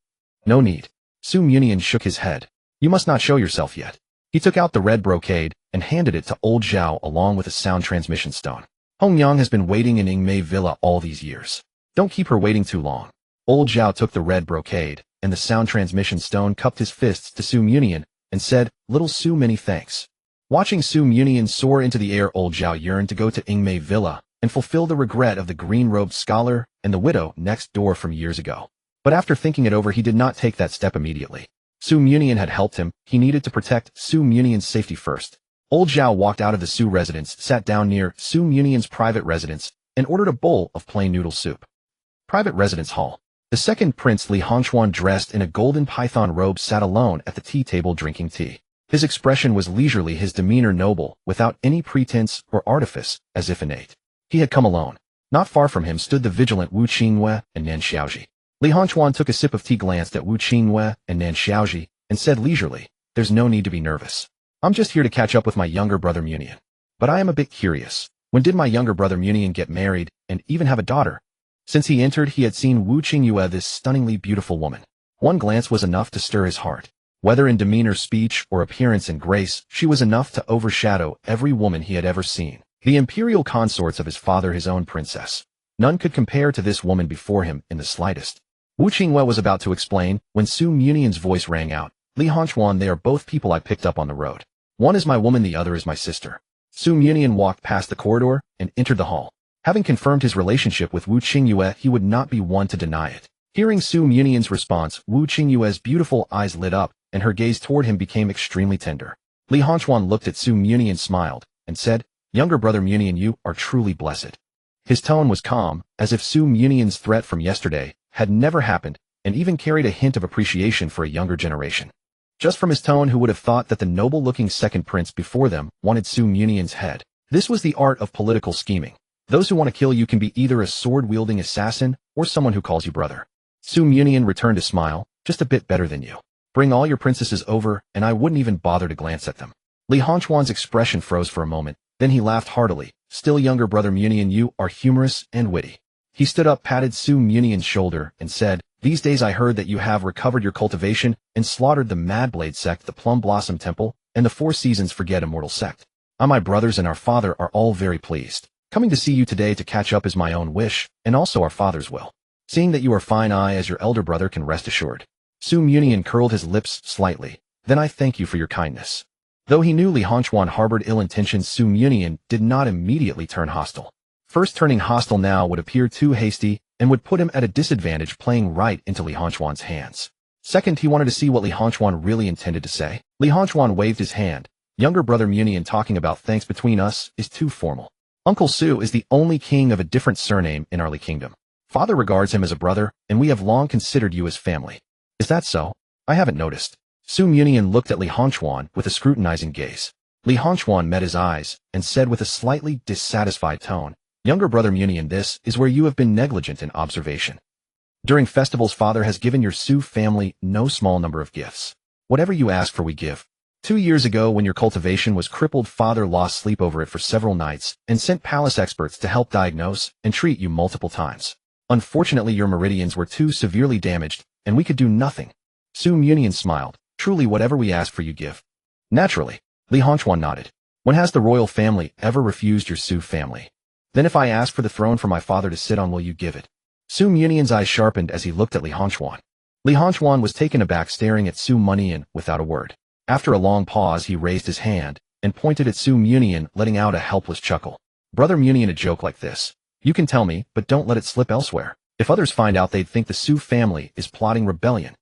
"No need." Su Munian shook his head. "You must not show yourself yet." He took out the red brocade and handed it to old Zhao along with a sound transmission stone. "Hong Yang has been waiting in Yingmei Villa all these years. Don't keep her waiting too long." Old Zhao took the red brocade and the sound transmission stone, cupped his fists to Su Munian, and said, "Little Su, many thanks." Watching Su Munian soar into the air, old Zhao yearned to go to Yingmei Villa and fulfill the regret of the green-robed scholar and the widow next door from years ago. But after thinking it over, he did not take that step immediately. Su Munian had helped him. He needed to protect Su Munian's safety first. Old Zhao walked out of the Su residence, sat down near Su Munian's private residence, and ordered a bowl of plain noodle soup. Private residence hall. The second prince, Li Hongchuan, dressed in a golden python robe, sat alone at the tea table drinking tea. His expression was leisurely, his demeanor noble, without any pretense or artifice, as if innate. He had come alone. Not far from him stood the vigilant Wu Qingwei and Nan Xiaoji. Li Hongchuan took a sip of tea, glanced at Wu Qingwei and Nan Xiaoji, and said leisurely, "There's no need to be nervous. I'm just here to catch up with my younger brother Mianian. But I am a bit curious. When did my younger brother Mianian get married and even have a daughter?" Since he entered, he had seen Wu Qingwei, this stunningly beautiful woman. One glance was enough to stir his heart. Whether in demeanor, speech, or appearance and grace, she was enough to overshadow every woman he had ever seen. The imperial consorts of his father, his own princess. None could compare to this woman before him in the slightest. Wu Qingwei was about to explain when Su Munian's voice rang out. "Li Hongchuan, they are both people I picked up on the road. One is my woman, the other is my sister." Su Munian walked past the corridor and entered the hall. Having confirmed his relationship with Wu Qingwei, he would not be one to deny it. Hearing Su Munian's response, Wu Qingwei's beautiful eyes lit up, and her gaze toward him became extremely tender. Li Hongchuan looked at Su Munian, smiled, and said, "Younger brother Mianian, you are truly blessed." His tone was calm, as if Su Munian's threat from yesterday had never happened, and even carried a hint of appreciation for a younger generation. Just from his tone, who would have thought that the noble-looking second prince before them wanted Su Munian's head? This was the art of political scheming. Those who want to kill you can be either a sword-wielding assassin or someone who calls you brother. Su Munian returned a smile, "Just a bit better than you. Bring all your princesses over, and I wouldn't even bother to glance at them." Li Hongchuan's expression froze for a moment, then he laughed heartily. "Still, younger brother Mianian, you are humorous and witty." He stood up, patted Su Munian's shoulder, and said, "These days I heard that you have recovered your cultivation and slaughtered the Madblade sect, the Plum Blossom Temple, and the Four Seasons Forget Immortal sect. My brothers and our father are all very pleased. Coming to see you today to catch up is my own wish, and also our father's will. Seeing that you are fine, I, as your elder brother, can rest assured." Su Munian curled his lips slightly. "Then I thank you for your kindness." Though he knew Li Hongchuan harbored ill intentions, Su Munian did not immediately turn hostile. First, turning hostile now would appear too hasty and would put him at a disadvantage, playing right into Li Hongchuan's hands. Second, he wanted to see what Li Hongchuan really intended to say. Li Hongchuan waved his hand. "Younger brother Mianian, talking about thanks between us is too formal. Uncle Su is the only king of a different surname in our Li kingdom. Father regards him as a brother, and we have long considered you as family." "Is that so? I haven't noticed." Su Munian looked at Li Hongchuan with a scrutinizing gaze. Li Hongchuan met his eyes and said with a slightly dissatisfied tone, "Younger brother Mianian, this is where you have been negligent in observation. During festivals, father has given your Su family no small number of gifts. Whatever you ask for, we give. 2 years ago, when your cultivation was crippled, father lost sleep over it for several nights and sent palace experts to help diagnose and treat you multiple times. Unfortunately, your meridians were too severely damaged, and we could do nothing." Su Munian smiled. "Truly, whatever we ask for, you give." "Naturally." Li Hongchuan nodded. "When has the royal family ever refused your Su family? Then if I ask for the throne for my father to sit on, will you give it?" Su Munian's eyes sharpened as he looked at Li Hongchuan. Li Hongchuan was taken aback, staring at Su Munian without a word. After a long pause, he raised his hand and pointed at Su Munian, letting out a helpless chuckle. "Brother Munian, a joke like this. You can tell me, but don't let it slip elsewhere. If others find out, they'd think the Su family is plotting rebellion."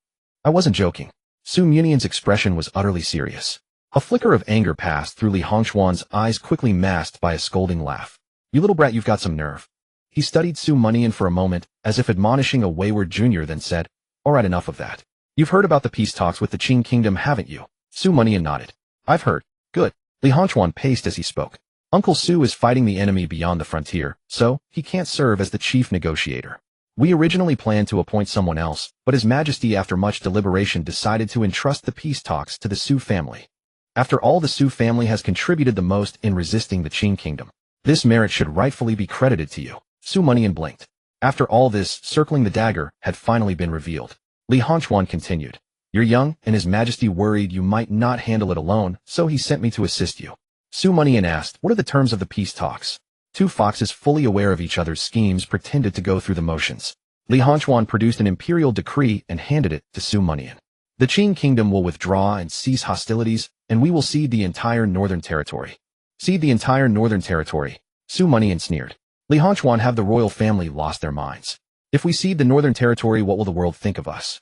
"I wasn't joking." Su Munian's expression was utterly serious. A flicker of anger passed through Li Hongchuan's eyes, quickly masked by a scolding laugh. "You little brat, you've got some nerve." He studied Su Munian for a moment, as if admonishing a wayward junior, then said, "All right, enough of that. You've heard about the peace talks with the Qing kingdom, haven't you?" Su Munian nodded. "I've heard." "Good." Li Hongchuan paced as he spoke. "Uncle Su is fighting the enemy beyond the frontier, so he can't serve as the chief negotiator. We originally planned to appoint someone else, but His Majesty after much deliberation decided to entrust the peace talks to the Su family. After all, the Su family has contributed the most in resisting the Qing kingdom. This merit should rightfully be credited to you. Su Manian blinked. After all this, circling the dagger had finally been revealed. Li Hongchuan continued. You're young, and His Majesty worried you might not handle it alone, so he sent me to assist you. Su Manian asked, what are the terms of the peace talks? Two foxes fully aware of each other's schemes pretended to go through the motions. Li Hongchuan produced an imperial decree and handed it to Su Manian. The Qing kingdom will withdraw and cease hostilities, and we will cede the entire northern territory. Cede the entire northern territory, Su Manian sneered. Li Hongchuan, have the royal family lost their minds? If we cede the northern territory, what will the world think of us?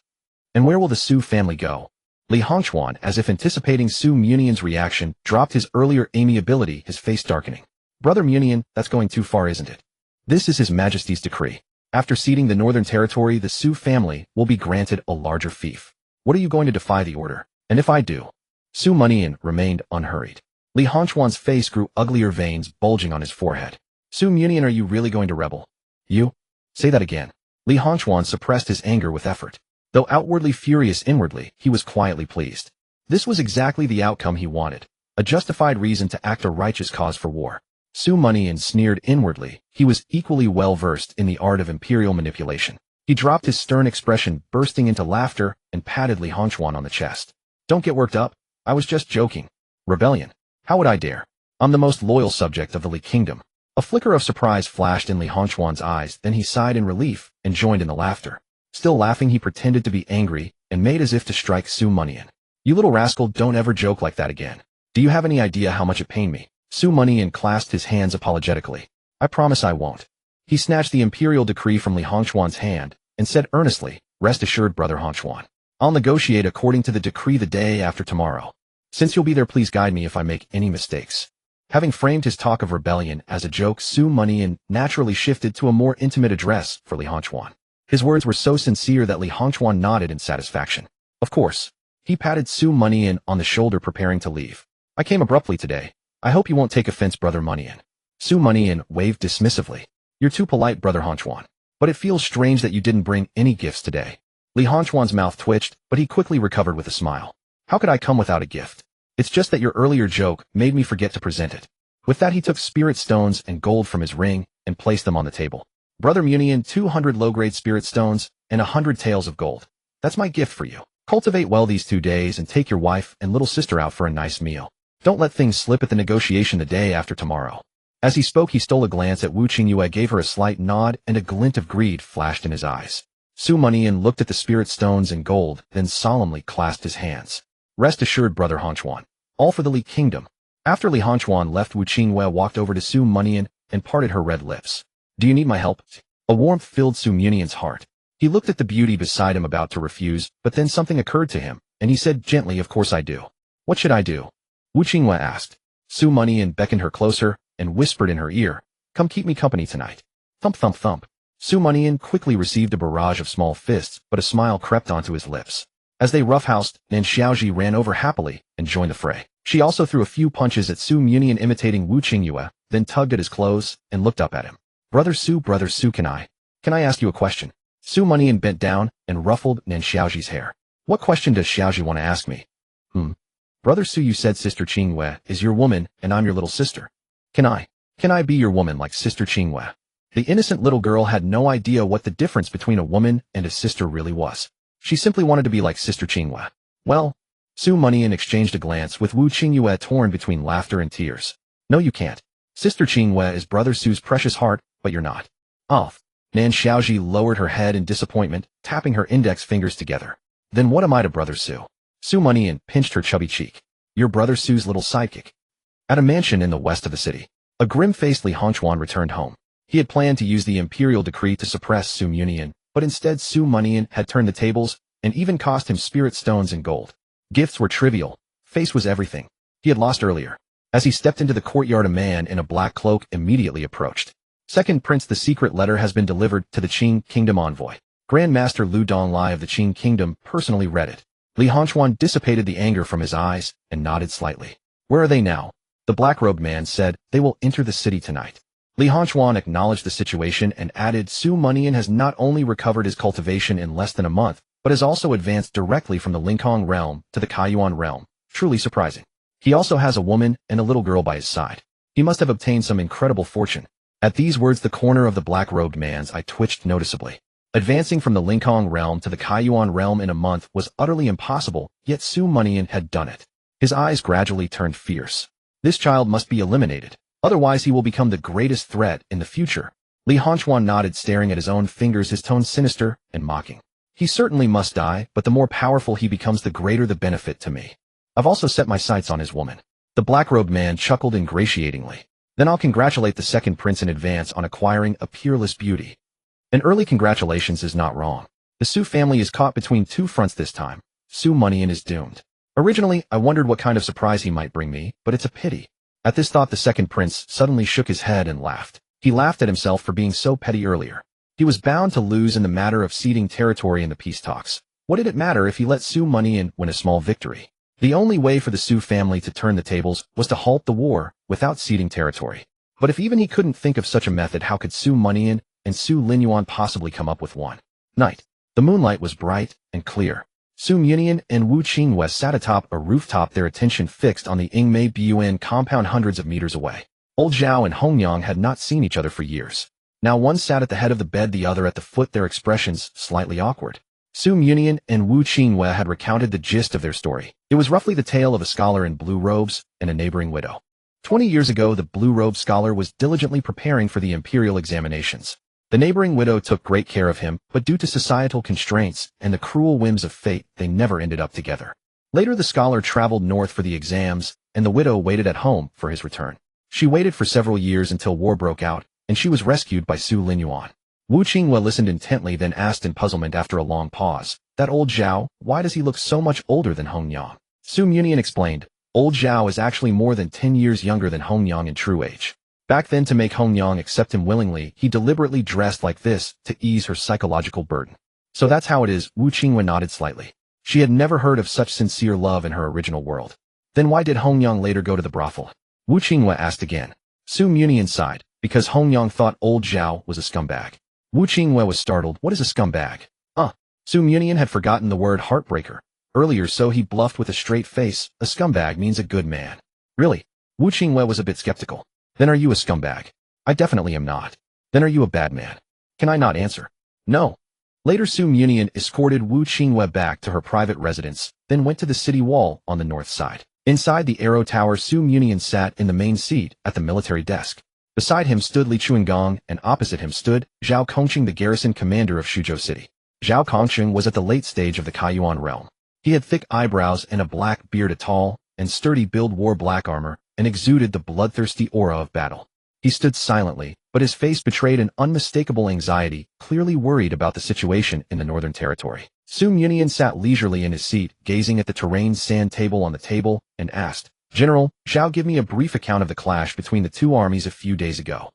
And where will the Su family go? Li Hongchuan, as if anticipating Su Munian's reaction, dropped his earlier amiability, his face darkening. Brother Mianian, that's going too far, isn't it? This is His Majesty's decree. After ceding the northern territory, the Su family will be granted a larger fief. What are you going to defy the order? And if I do? Su Manian remained unhurried. Li Hongchuan's face grew uglier, veins bulging on his forehead. Su Munian, are you really going to rebel? You? Say that again. Li Hongchuan suppressed his anger with effort. Though outwardly furious, inwardly, he was quietly pleased. This was exactly the outcome he wanted. A justified reason to act a righteous cause for war. Su Manian sneered inwardly. He was equally well versed in the art of imperial manipulation. He dropped his stern expression, bursting into laughter, and patted Li Hongchuan on the chest. Don't get worked up. I was just joking. Rebellion. How would I dare? I'm the most loyal subject of the Li kingdom. A flicker of surprise flashed in Li Hongchuan's eyes, then he sighed in relief and joined in the laughter. Still laughing, he pretended to be angry and made as if to strike Su Manian. You little rascal, don't ever joke like that again. Do you have any idea how much it pained me? Su Manian clasped his hands apologetically. I promise I won't. He snatched the imperial decree from Li Hongchuan's hand and said earnestly, rest assured, Brother Hongchuan. I'll negotiate according to the decree the day after tomorrow. Since you'll be there, please guide me if I make any mistakes. Having framed his talk of rebellion as a joke, Su Manian naturally shifted to a more intimate address for Li Hongchuan. His words were so sincere that Li Hongchuan nodded in satisfaction. Of course. He patted Su Manian on the shoulder, preparing to leave. I came abruptly today. I hope you won't take offense, Brother Mianian. Su Manian waved dismissively. You're too polite, Brother Hongchuan. But it feels strange that you didn't bring any gifts today. Li Hongchuan's mouth twitched, but he quickly recovered with a smile. How could I come without a gift? It's just that your earlier joke made me forget to present it. With that, he took spirit stones and gold from his ring and placed them on the table. Brother Mianian, 200 low-grade spirit stones and 100 taels of gold. That's my gift for you. Cultivate well these 2 days and take your wife and little sister out for a nice meal. Don't let things slip at the negotiation the day after tomorrow. As he spoke, he stole a glance at Wu Qingyue, gave her a slight nod, and a glint of greed flashed in his eyes. Su Manian looked at the spirit stones and gold, then solemnly clasped his hands. Rest assured, Brother Hongchuan. All for the Li kingdom. After Li Hongchuan left, Wu Qingyue walked over to Su Manian and parted her red lips. Do you need my help? A warmth filled Su Munian's heart. He looked at the beauty beside him, about to refuse, but then something occurred to him, and he said gently, of course I do. What should I do? Wu Qingyue asked. Su Manian beckoned her closer and whispered in her ear, come keep me company tonight. Thump thump thump. Su Manian quickly received a barrage of small fists, but a smile crept onto his lips. As they roughhoused, Nan Xiaoji ran over happily and joined the fray. She also threw a few punches at Su Munian, imitating Wu Qingyue, then tugged at his clothes and looked up at him. Brother Su, can I ask you a question? Su Manian bent down and ruffled Nan Xiaoji's hair. What question does Xiaoji want to ask me? Brother Su, you said Sister Qingyue is your woman and I'm your little sister. Can I be your woman like Sister Qingyue? The innocent little girl had no idea what the difference between a woman and a sister really was. She simply wanted to be like Sister Qingyue. Well, Su Manian exchanged a glance with Wu Qingyue, torn between laughter and tears. No, you can't. Sister Qingyue is Brother Su's precious heart, but you're not. Oh. Nan Xiaoji lowered her head in disappointment, tapping her index fingers together. Then what am I to Brother Su? Su Manian pinched her chubby cheek. You're Brother Su's little sidekick. At a mansion in the west of the city, a grim-faced Li Hongchuan returned home. He had planned to use the imperial decree to suppress Su Munian, but instead Su Manian had turned the tables and even cost him spirit stones and gold. Gifts were trivial. Face was everything. He had lost earlier. As he stepped into the courtyard, a man in a black cloak immediately approached. Second Prince, the secret letter has been delivered to the Qing Kingdom envoy. Grand Master Lu Donglai of the Qing Kingdom personally read it. Li Hongchuan dissipated the anger from his eyes and nodded slightly. Where are they now? The black-robed man said, they will enter the city tonight. Li Hongchuan acknowledged the situation and added, Su Mianian has not only recovered his cultivation in less than a month, but has also advanced directly from the Linkong realm to the Kaiyuan realm. Truly surprising. He also has a woman and a little girl by his side. He must have obtained some incredible fortune. At these words, the corner of the black-robed man's eye twitched noticeably. Advancing from the Linkong realm to the Kaiyuan realm in a month was utterly impossible, yet Su Mianian had done it. His eyes gradually turned fierce. This child must be eliminated. Otherwise he will become the greatest threat in the future. Li Hongchuan nodded, staring at his own fingers, his tone sinister and mocking. He certainly must die, but the more powerful he becomes, the greater the benefit to me. I've also set my sights on his woman. The black-robed man chuckled ingratiatingly. Then I'll congratulate the second prince in advance on acquiring a peerless beauty. An early congratulations is not wrong. The Su family is caught between two fronts this time. Su Mianian is doomed. Originally, I wondered what kind of surprise he might bring me, but it's a pity. At this thought, the second prince suddenly shook his head and laughed. He laughed at himself for being so petty earlier. He was bound to lose in the matter of ceding territory in the peace talks. What did it matter if he let Su Mianian win a small victory? The only way for the Su family to turn the tables was to halt the war without ceding territory. But if even he couldn't think of such a method, how could Su Mianian and Su Linyuan possibly come up with one? Night. The moonlight was bright and clear. Su Mianian and Wu Qingwei sat atop a rooftop, their attention fixed on the Yingmei Bun compound hundreds of meters away. Old Zhao and Hongyang had not seen each other for years. Now one sat at the head of the bed, the other at the foot, their expressions slightly awkward. Su Mianian and Wu Qingwei had recounted the gist of their story. It was roughly the tale of a scholar in blue robes and a neighboring widow. 20 years ago, the blue-robed scholar was diligently preparing for the imperial examinations. The neighboring widow took great care of him, but due to societal constraints and the cruel whims of fate, they never ended up together. Later, the scholar traveled north for the exams, and the widow waited at home for his return. She waited for several years until war broke out, and she was rescued by Su Linyuan. Wu Qingwei listened intently, then asked in puzzlement after a long pause, "That old Zhao, why does he look so much older than Hongyang?" Su Mianian explained, "Old Zhao is actually more than 10 years younger than Hongyang in true age. Back then, to make Hongyang accept him willingly, he deliberately dressed like this to ease her psychological burden." "So that's how it is." Wu Qingwei nodded slightly. She had never heard of such sincere love in her original world. "Then why did Hongyang later go to the brothel?" Wu Qingwei asked again. Su Mianian sighed, "Because Hongyang thought old Zhao was a scumbag." Wu Qingwei was startled. "What is a scumbag?" Su Mianian had forgotten the word heartbreaker. Earlier, so he bluffed with a straight face, "A scumbag means a good man." "Really?" Wu Qingwei was a bit skeptical. "Then are you a scumbag?" "I definitely am not." "Then are you a bad man?" "Can I not answer?" "No." Later, Su Mianian escorted Wu Qingwei back to her private residence, then went to the city wall on the north side. Inside the Arrow Tower, Su Mianian sat in the main seat at the military desk. Beside him stood Li Chuangong, and opposite him stood Zhao Kongqing, the garrison commander of Shuzhou City. Zhao Kongqing was at the late stage of the Kaiyuan realm. He had thick eyebrows and a black beard, a tall and sturdy build, wore black armor, and exuded the bloodthirsty aura of battle. He stood silently, but his face betrayed an unmistakable anxiety, clearly worried about the situation in the Northern Territory. Su Mianian sat leisurely in his seat, gazing at the terrain sand table on the table, and asked, "General, Zhao, give me a brief account of the clash between the two armies a few days ago."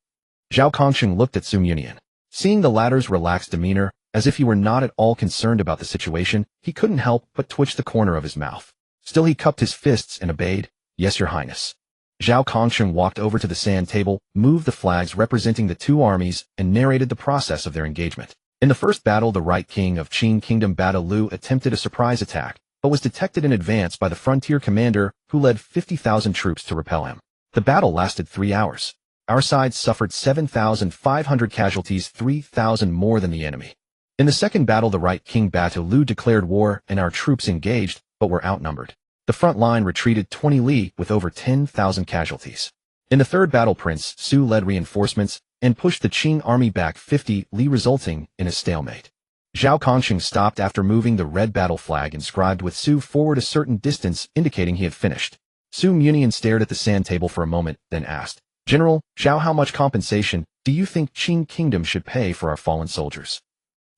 Zhao Kongqing looked at Su Mianian. Seeing the latter's relaxed demeanor, as if he were not at all concerned about the situation, he couldn't help but twitch the corner of his mouth. Still, he cupped his fists and obeyed. "Yes, Your Highness." Zhao Kongqing walked over to the sand table, moved the flags representing the two armies, and narrated the process of their engagement. In the first battle, the Right King of Qing Kingdom Bada Lu attempted a surprise attack, but was detected in advance by the frontier commander, who led 50,000 troops to repel him. The battle lasted 3 hours. Our side suffered 7,500 casualties, 3,000 more than the enemy. In the second battle, the Right King Bada Lu declared war, and our troops engaged, but were outnumbered. The front line retreated 20 li with over 10,000 casualties. In the third battle, Prince Su led reinforcements and pushed the Qing army back 50 li, resulting in a stalemate. Zhao Kongqing stopped after moving the red battle flag inscribed with Su forward a certain distance, indicating he had finished. Su Mianian stared at the sand table for a moment, then asked, "General, Zhao, how much compensation do you think Qing Kingdom should pay for our fallen soldiers?"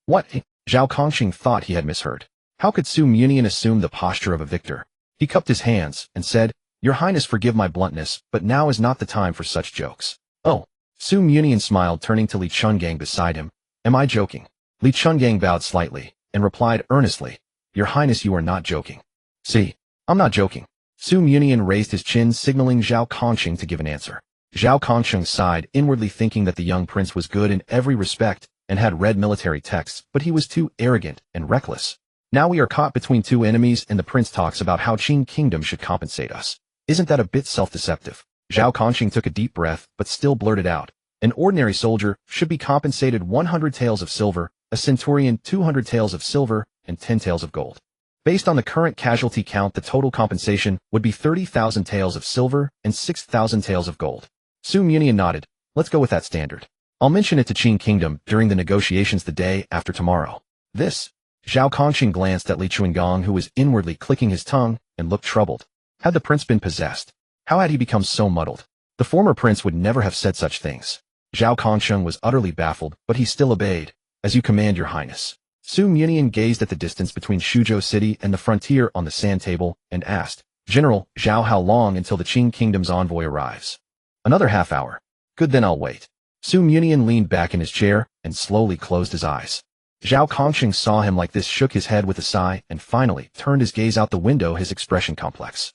"What?" Zhao Kongqing thought he had misheard. How could Su Mianian assume the posture of a victor? He cupped his hands and said, "Your Highness, forgive my bluntness, but now is not the time for such jokes." "Oh." Su Mianian smiled, turning to Li Chungang beside him. "Am I joking?" Li Chungang bowed slightly and replied earnestly, "Your Highness, you are not joking." "See, I'm not joking." Su Mianian raised his chin, signaling Zhao Kongqing to give an answer. Zhao Kongsheng sighed, inwardly thinking that the young prince was good in every respect and had read military texts, but he was too arrogant and reckless. Now we are caught between two enemies and the prince talks about how Qing Kingdom should compensate us. Isn't that a bit self-deceptive? Zhao Kongsheng took a deep breath, but still blurted out. An ordinary soldier should be compensated 100 taels of silver, a centurion 200 taels of silver, and 10 taels of gold. Based on the current casualty count, the total compensation would be 30,000 taels of silver and 6,000 taels of gold. Su Mianian nodded. Let's go with that standard. I'll mention it to Qing Kingdom during the negotiations the day after tomorrow. This. Zhao Kongsheng glanced at Li Chuangong, who was inwardly clicking his tongue and looked troubled. Had the prince been possessed? How had he become so muddled? The former prince would never have said such things. Zhao Kongsheng was utterly baffled, but he still obeyed. As you command, your highness. Su Mianian gazed at the distance between Shuzhou City and the frontier on the sand table and asked, General Zhao, how long until the Qing Kingdom's envoy arrives? Another half hour. Good, then I'll wait. Su Mianian leaned back in his chair and slowly closed his eyes. Zhao Kongsheng saw him like this, shook his head with a sigh, and finally turned his gaze out the window, his expression complex.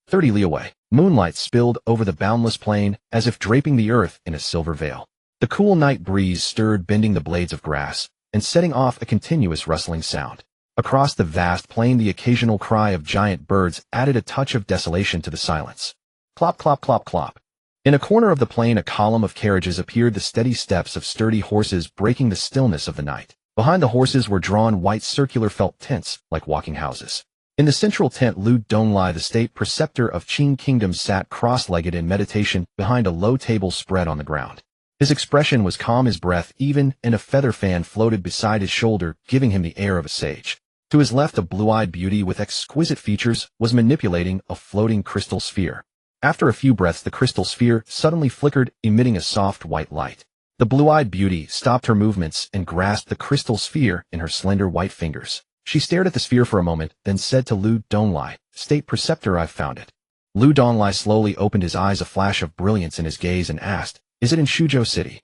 30 li away. Moonlight spilled over the boundless plain as if draping the earth in a silver veil. The cool night breeze stirred, bending the blades of grass and setting off a continuous rustling sound. Across the vast plain, the occasional cry of giant birds added a touch of desolation to the silence. Clop, clop, clop, clop. In a corner of the plain, a column of carriages appeared, the steady steps of sturdy horses breaking the stillness of the night. Behind the horses were drawn white circular felt tents, like walking houses. In the central tent, Lu Donglai, the state preceptor of Qing Kingdom, sat cross-legged in meditation behind a low table spread on the ground. His expression was calm as breath, even, and a feather fan floated beside his shoulder, giving him the air of a sage. To his left, a blue-eyed beauty with exquisite features was manipulating a floating crystal sphere. After a few breaths, the crystal sphere suddenly flickered, emitting a soft white light. The blue-eyed beauty stopped her movements and grasped the crystal sphere in her slender white fingers. She stared at the sphere for a moment, then said to Lu Donglai, State Preceptor, I've found it. Lu Donglai slowly opened his eyes, a flash of brilliance in his gaze, and asked, Is it in Shuzhou City?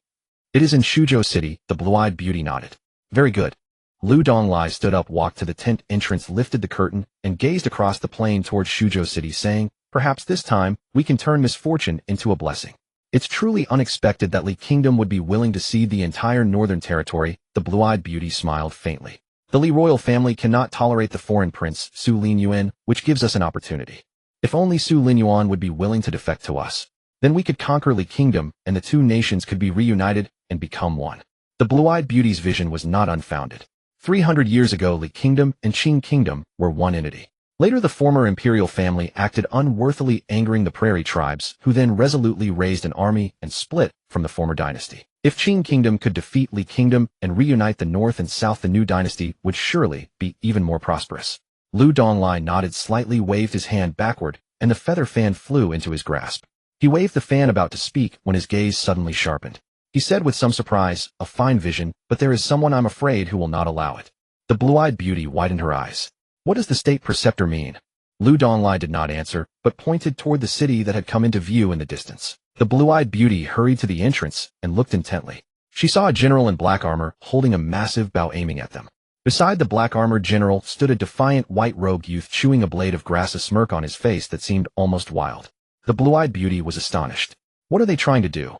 It is in Shuzhou City, the blue-eyed beauty nodded. Very good. Lu Donglai stood up, walked to the tent entrance, lifted the curtain, and gazed across the plain towards Shuzhou City, saying, Perhaps this time, we can turn misfortune into a blessing. It's truly unexpected that Li Kingdom would be willing to cede the entire northern territory. The blue-eyed beauty smiled faintly. The Li royal family cannot tolerate the foreign prince, Su Linyuan, which gives us an opportunity. If only Su Linyuan would be willing to defect to us. Then we could conquer Li Kingdom, and the two nations could be reunited and become one. The blue-eyed beauty's vision was not unfounded. 300 years ago, Li Kingdom and Qing Kingdom were one entity. Later, the former imperial family acted unworthily, angering the prairie tribes, who then resolutely raised an army and split from the former dynasty. If Qing Kingdom could defeat Li Kingdom and reunite the north and south, the new dynasty would surely be even more prosperous. Lu Donglai nodded slightly, waved his hand backward, and the feather fan flew into his grasp. He waved the fan about to speak when his gaze suddenly sharpened. He said with some surprise, A fine vision, but there is someone, I'm afraid, who will not allow it. The blue-eyed beauty widened her eyes. What does the state preceptor mean? Lu Donglai did not answer, but pointed toward the city that had come into view in the distance. The blue-eyed beauty hurried to the entrance and looked intently. She saw a general in black armor holding a massive bow, aiming at them. Beside the black-armored general stood a defiant white-robed youth chewing a blade of grass, a smirk on his face that seemed almost wild. The blue-eyed beauty was astonished. What are they trying to do?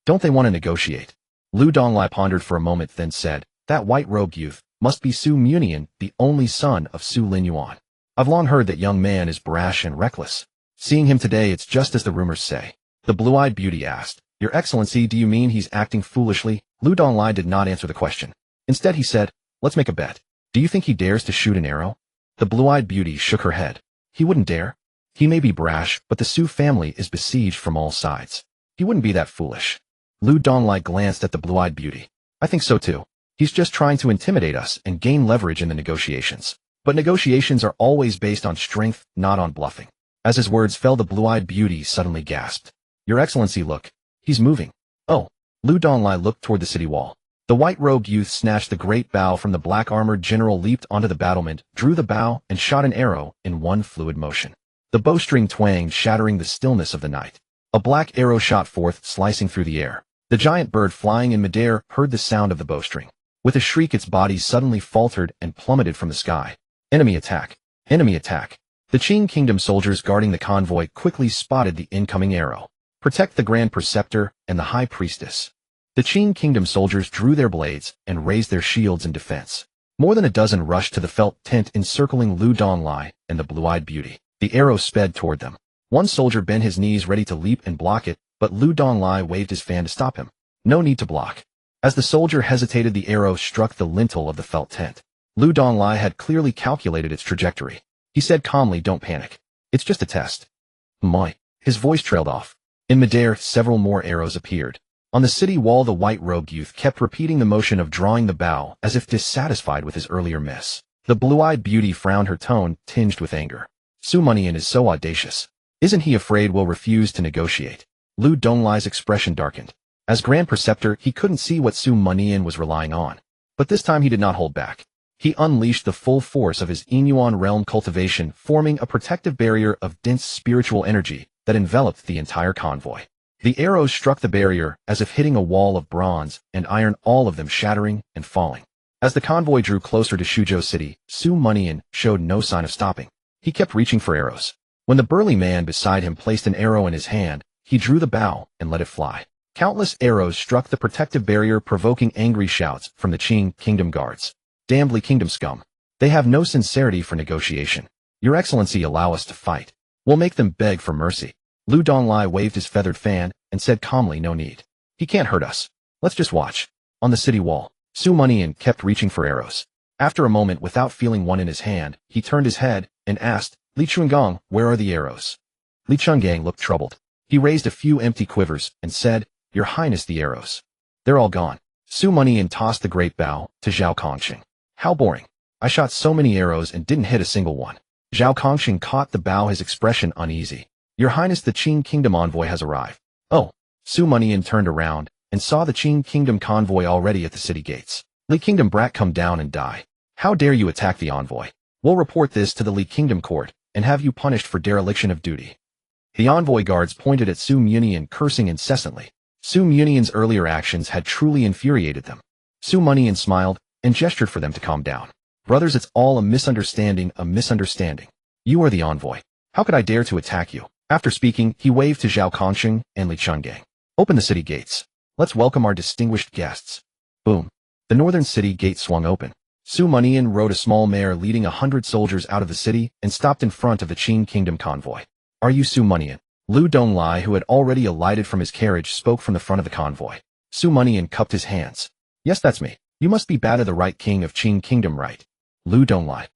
Don't they want to negotiate? Lu Donglai pondered for a moment, then said, That white-robed youth must be Su Mianian, the only son of Su Linyuan. I've long heard that young man is brash and reckless. Seeing him today, it's just as the rumors say. The blue-eyed beauty asked, Your Excellency, do you mean he's acting foolishly? Lu Donglai did not answer the question. Instead, he said, Let's make a bet. Do you think he dares to shoot an arrow? The blue-eyed beauty shook her head. He wouldn't dare. He may be brash, but the Su family is besieged from all sides. He wouldn't be that foolish. Lu Donglai glanced at the blue-eyed beauty. I think so too. He's just trying to intimidate us and gain leverage in the negotiations. But negotiations are always based on strength, not on bluffing. As his words fell, the blue-eyed beauty suddenly gasped. Your Excellency, look. He's moving. Oh. Lu Donglai looked toward the city wall. The white-robed youth snatched the great bow from the black-armored general, leaped onto the battlement, drew the bow, and shot an arrow in one fluid motion. The bowstring twanged, shattering the stillness of the night. A black arrow shot forth, slicing through the air. The giant bird flying in midair heard the sound of the bowstring. With a shriek, its body suddenly faltered and plummeted from the sky. Enemy attack! Enemy attack! The Qing Kingdom soldiers guarding the convoy quickly spotted the incoming arrow. Protect the Grand Preceptor and the High Priestess. The Qing Kingdom soldiers drew their blades and raised their shields in defense. More than a dozen rushed to the felt tent encircling Lu Donglai and the blue-eyed beauty. The arrows sped toward them. One soldier bent his knees ready to leap and block it, but Lu Donglai waved his fan to stop him. No need to block. As the soldier hesitated, the arrow struck the lintel of the felt tent. Lu Donglai had clearly calculated its trajectory. He said calmly, "Don't panic. It's just a test." My. His voice trailed off. In midair, several more arrows appeared. On the city wall, the white-robed youth kept repeating the motion of drawing the bow as if dissatisfied with his earlier miss. The blue-eyed beauty frowned, her tone tinged with anger. Su Mianian is so audacious. Isn't he afraid we'll refuse to negotiate? Lu Donglai's expression darkened. As Grand Preceptor, he couldn't see what Su Mianian was relying on. But this time he did not hold back. He unleashed the full force of his Mianian realm cultivation, forming a protective barrier of dense spiritual energy that enveloped the entire convoy. The arrows struck the barrier as if hitting a wall of bronze and iron, all of them shattering and falling. As the convoy drew closer to Suzhou City, Su Mianian showed no sign of stopping. He kept reaching for arrows. When the burly man beside him placed an arrow in his hand, he drew the bow and let it fly. Countless arrows struck the protective barrier, provoking angry shouts from the Qing Kingdom guards. "Damned Li Kingdom scum. They have no sincerity for negotiation. Your Excellency, allow us to fight. We'll make them beg for mercy." Lu Donglai waved his feathered fan and said calmly, "No need. He can't hurt us. Let's just watch." On the city wall, Su Mianian kept reaching for arrows. After a moment, without feeling one in his hand, he turned his head and asked, "Li Chungang, where are the arrows?" Li Chungang looked troubled. He raised a few empty quivers and said, "Your Highness, the arrows. They're all gone." Su Mianian tossed the great bow to Zhao Kongxing. "How boring. I shot so many arrows and didn't hit a single one." Zhao Kongxing caught the bow, his expression uneasy. "Your Highness, the Qing Kingdom envoy has arrived." "Oh." Su Mianian turned around and saw the Qing Kingdom convoy already at the city gates. "Li Kingdom brat, come down and die. How dare you attack the envoy? We'll report this to the Li Kingdom court and have you punished for dereliction of duty." The envoy guards pointed at Su Mianian, cursing incessantly. Su Mianian's earlier actions had truly infuriated them. Su Mianian smiled and gestured for them to calm down. "Brothers, it's all a misunderstanding, a misunderstanding. You are the envoy. How could I dare to attack you?" After speaking, he waved to Zhao Kongxing and Li Chungang. "Open the city gates. Let's welcome our distinguished guests." Boom. The northern city gate swung open. Su Mianian rode a small mare leading 100 soldiers out of the city and stopped in front of the Qing Kingdom convoy. "Are you Su Mianian?" Lu Donglai, who had already alighted from his carriage, spoke from the front of the convoy. Su Mianian cupped his hands. "Yes, that's me. You must be Bada, the right king of Qing Kingdom, right?" Lu Donglai.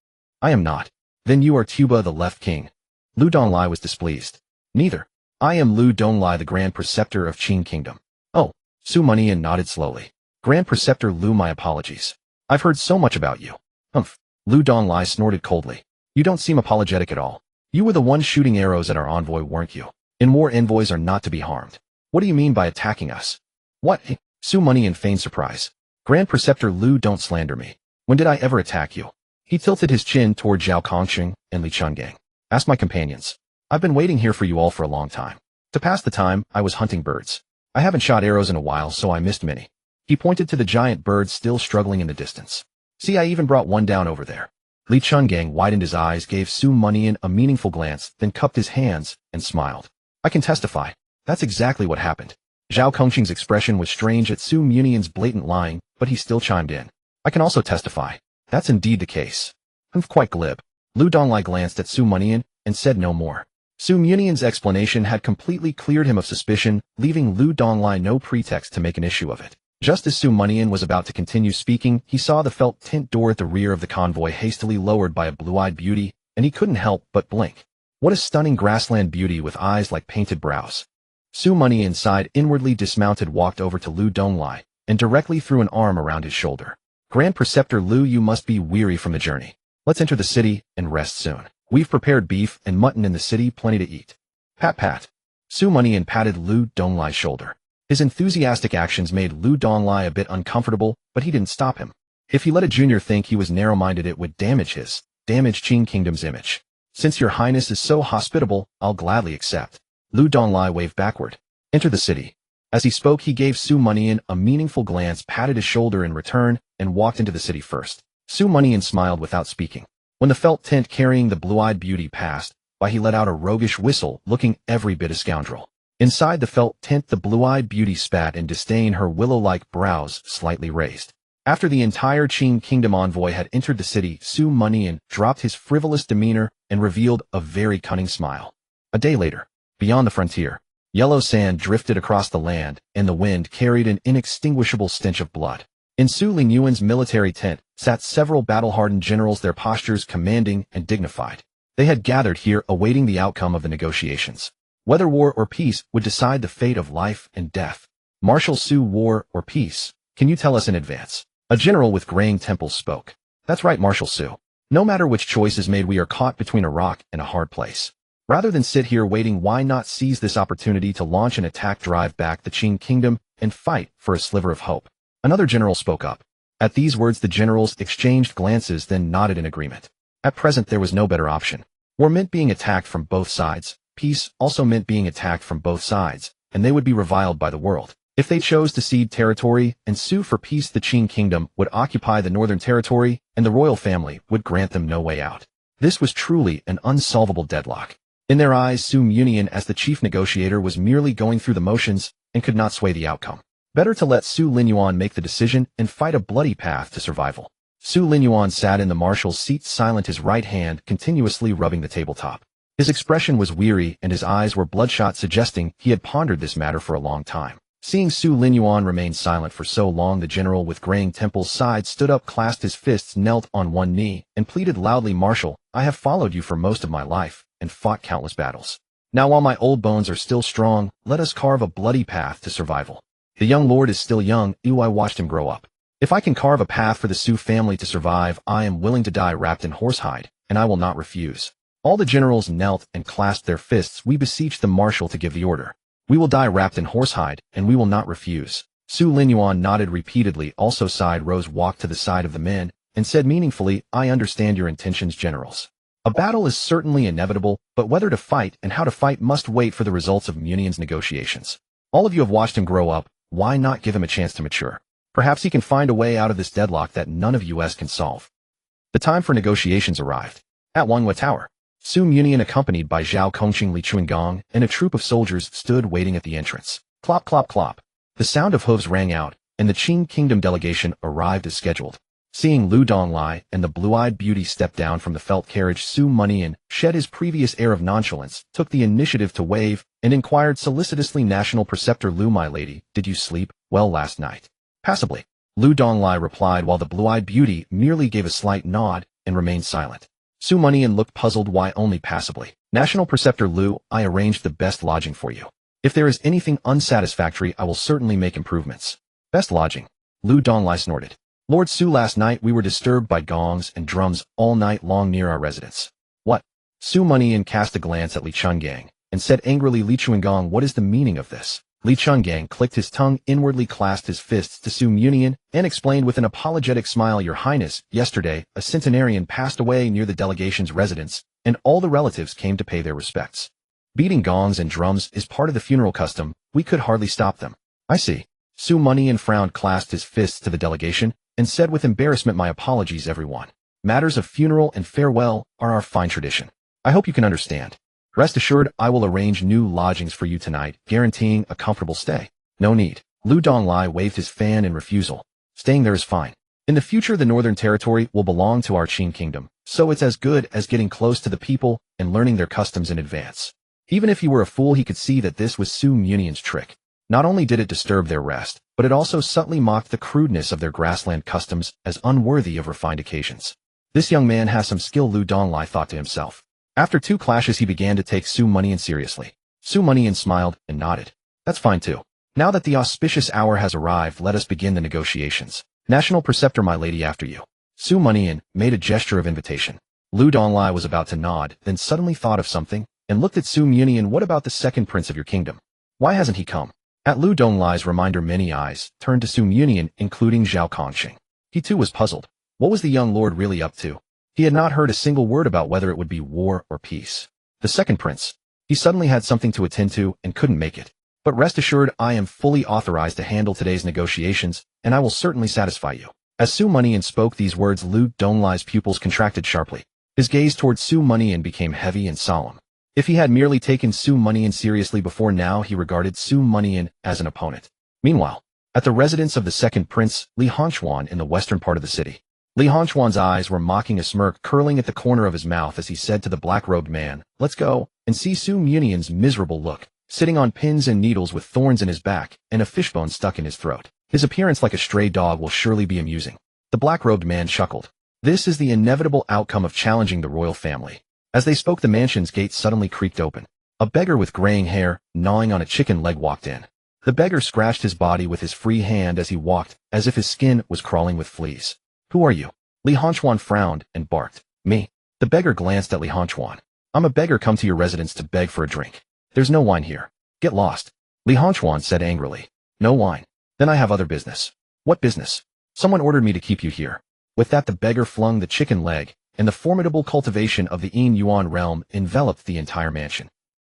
"I am not." "Then you are Tuba, the left king." Lu Donglai was displeased. "Neither. I am Lu Donglai, the Grand Preceptor of Qing Kingdom." "Oh." Su Mianian nodded slowly. "Grand Preceptor Lu, my apologies. I've heard so much about you." "Humph." Lu Donglai snorted coldly. "You don't seem apologetic at all. You were the one shooting arrows at our envoy, weren't you? And war envoys are not to be harmed. What do you mean by attacking us?" "What?" Su Mianian feigned surprise. "Grand Preceptor Lu, don't slander me. When did I ever attack you?" He tilted his chin toward Zhao Kongxing and Li Chungang. "Ask my companions. I've been waiting here for you all for a long time. To pass the time, I was hunting birds. I haven't shot arrows in a while, so I missed many." He pointed to the giant bird still struggling in the distance. "See, I even brought one down over there." Li Chungang widened his eyes, gave Su Mianian a meaningful glance, then cupped his hands and smiled. "I can testify. That's exactly what happened." Zhao Kongxing's expression was strange at Su Mianian's blatant lying, but he still chimed in. "I can also testify. That's indeed the case." Quite glib. Lu Donglai glanced at Su Mianian and said no more. Su Mianian's explanation had completely cleared him of suspicion, leaving Lu Donglai no pretext to make an issue of it. Just as Su Mianian was about to continue speaking, he saw the felt tent door at the rear of the convoy hastily lowered by a blue-eyed beauty, and he couldn't help but blink. What a stunning grassland beauty with eyes like painted brows. Su Mianian sighed inwardly, dismounted, walked over to Lu Donglai, and directly threw an arm around his shoulder. "Grand Preceptor Lu, you must be weary from the journey. Let's enter the city and rest soon. We've prepared beef and mutton in the city, plenty to eat." Pat pat. Su Mianian patted Lu Donglai's shoulder. His enthusiastic actions made Lu Donglai a bit uncomfortable, but he didn't stop him. If he let a junior think he was narrow-minded, it would damage Qing Kingdom's image. "Since your highness is so hospitable, I'll gladly accept." Lu Donglai waved backward. "Enter the city." As he spoke, he gave Su Mianian a meaningful glance, patted his shoulder in return, and walked into the city first. Su Mianian smiled without speaking. When the felt tent carrying the blue-eyed beauty passed by, he let out a roguish whistle, looking every bit a scoundrel. Inside the felt tent, the blue-eyed beauty spat in disdain, her willow-like brows slightly raised. After the entire Qing Kingdom envoy had entered the city, Su Mianian dropped his frivolous demeanor and revealed a very cunning smile. A day later, beyond the frontier, yellow sand drifted across the land, and the wind carried an inextinguishable stench of blood. In Su Linyuan's military tent sat several battle-hardened generals, their postures commanding and dignified. They had gathered here awaiting the outcome of the negotiations. Whether war or peace would decide the fate of life and death. Marshal Su, war or peace? Can you tell us in advance? A general with graying temples spoke. That's right, Marshal Su. No matter which choice is made, we are caught between a rock and a hard place. Rather than sit here waiting, why not seize this opportunity to launch an attack, drive back the Qing Kingdom, and fight for a sliver of hope? Another general spoke up. At these words, the generals exchanged glances, then nodded in agreement. At present, there was no better option. War meant being attacked from both sides. Peace also meant being attacked from both sides, and they would be reviled by the world. If they chose to cede territory and sue for peace, the Qing Kingdom would occupy the northern territory, and the royal family would grant them no way out. This was truly an unsolvable deadlock. In their eyes, Su Mianian, as the chief negotiator, was merely going through the motions and could not sway the outcome. Better to let Su Linyuan make the decision and fight a bloody path to survival. Su Linyuan sat in the marshal's seat, silent, his right hand continuously rubbing the tabletop. His expression was weary and his eyes were bloodshot, suggesting he had pondered this matter for a long time. Seeing Su Linyuan remain silent for so long, the general with graying temples sighed, stood up, clasped his fists, knelt on one knee, and pleaded loudly, "Marshal, I have followed you for most of my life and fought countless battles. Now, while my old bones are still strong, let us carve a bloody path to survival. The young lord is still young. I watched him grow up. If I can carve a path for the Su family to survive, I am willing to die wrapped in horsehide, and I will not refuse." All the generals knelt and clasped their fists. "We beseech the marshal to give the order. We will die wrapped in horsehide, and we will not refuse." Su Linyuan nodded repeatedly, also sighed, rose, walked to the side of the men, and said meaningfully, "I understand your intentions, generals. A battle is certainly inevitable, but whether to fight and how to fight must wait for the results of Mianian's negotiations. All of you have watched him grow up. Why not give him a chance to mature? Perhaps he can find a way out of this deadlock that none of us can solve." The time for negotiations arrived. At Wanghua Tower, Su Mianian, accompanied by Zhao Kongqing, Li Chuangong, and a troop of soldiers, stood waiting at the entrance. Clop, clop, clop. The sound of hooves rang out, and the Qing Kingdom delegation arrived as scheduled. Seeing Lu Donglai and the blue-eyed beauty step down from the felt carriage, Su Mianian shed his previous air of nonchalance, took the initiative to wave, and inquired solicitously, "National Preceptor Lu, my lady, did you sleep well last night?" "Passably," Lu Donglai replied, while the blue-eyed beauty merely gave a slight nod and remained silent. Su Mianian looked puzzled. "Why only passably?" "National Preceptor Lu, I arranged the best lodging for you. If there is anything unsatisfactory, I will certainly make improvements." "Best lodging?" Lu Donglai snorted. "Lord Su, last night we were disturbed by gongs and drums all night long near our residence." "What?" Su Mianian cast a glance at Li Chungang and said angrily, "Li Chuangong, what is the meaning of this?" Li Chungang clicked his tongue, inwardly clasped his fists to Su Mianian, and explained with an apologetic smile, "Your Highness, yesterday a centenarian passed away near the delegation's residence, and all the relatives came to pay their respects. Beating gongs and drums is part of the funeral custom. We could hardly stop them." "I see." Su Mianian frowned, clasped his fists to the delegation, and said with embarrassment, "My apologies, everyone. Matters of funeral and farewell are our fine tradition. I hope you can understand. Rest assured, I will arrange new lodgings for you tonight, guaranteeing a comfortable stay." "No need." Lu Donglai waved his fan in refusal. "Staying there is fine. In the future, the Northern Territory will belong to our Qing Kingdom, so it's as good as getting close to the people and learning their customs in advance." Even if he were a fool, he could see that this was Su Mianian's trick. Not only did it disturb their rest, but it also subtly mocked the crudeness of their grassland customs as unworthy of refined occasions. "This young man has some skill," Lu Donglai thought to himself. After 2 clashes, he began to take Su Mianian seriously. Su Mianian smiled and nodded. "That's fine too. Now that the auspicious hour has arrived, let us begin the negotiations. National Preceptor, my lady, after you." Su Mianian made a gesture of invitation. Lu Donglai was about to nod, then suddenly thought of something, and looked at Su Mianian. "What about the second prince of your kingdom? Why hasn't he come?" At Lu Donglai's reminder, many eyes turned to Su Mianian, including Zhao Kongqing. He too was puzzled. What was the young lord really up to? He had not heard a single word about whether it would be war or peace. The second prince. He suddenly had something to attend to and couldn't make it. "But rest assured, I am fully authorized to handle today's negotiations, and I will certainly satisfy you." As Su Mianian spoke these words, Lu Donglai's pupils contracted sharply. His gaze towards Su Mianian became heavy and solemn. If he had merely taken Su Mianian seriously before now, he regarded Su Mianian as an opponent. Meanwhile, at the residence of the second prince, Li Hongchuan in the western part of the city, Li Hongchuan's eyes were mocking, a smirk curling at the corner of his mouth as he said to the black-robed man, "Let's go and see Su Mianian's miserable look, sitting on pins and needles with thorns in his back and a fishbone stuck in his throat. His appearance like a stray dog will surely be amusing." The black-robed man chuckled. This is the inevitable outcome of challenging the royal family. As they spoke, the mansion's gate suddenly creaked open. A beggar with graying hair, gnawing on a chicken leg, walked in. The beggar scratched his body with his free hand as he walked, as if his skin was crawling with fleas. "Who are you?" Li Hongchuan frowned and barked. "Me." The beggar glanced at Li Hongchuan. "I'm a beggar come to your residence to beg for a drink. There's no wine here. Get lost." Li Hongchuan said angrily. "No wine? Then I have other business." "What business?" "Someone ordered me to keep you here." With that, the beggar flung the chicken leg, and the formidable cultivation of the Yin Yuan realm enveloped the entire mansion.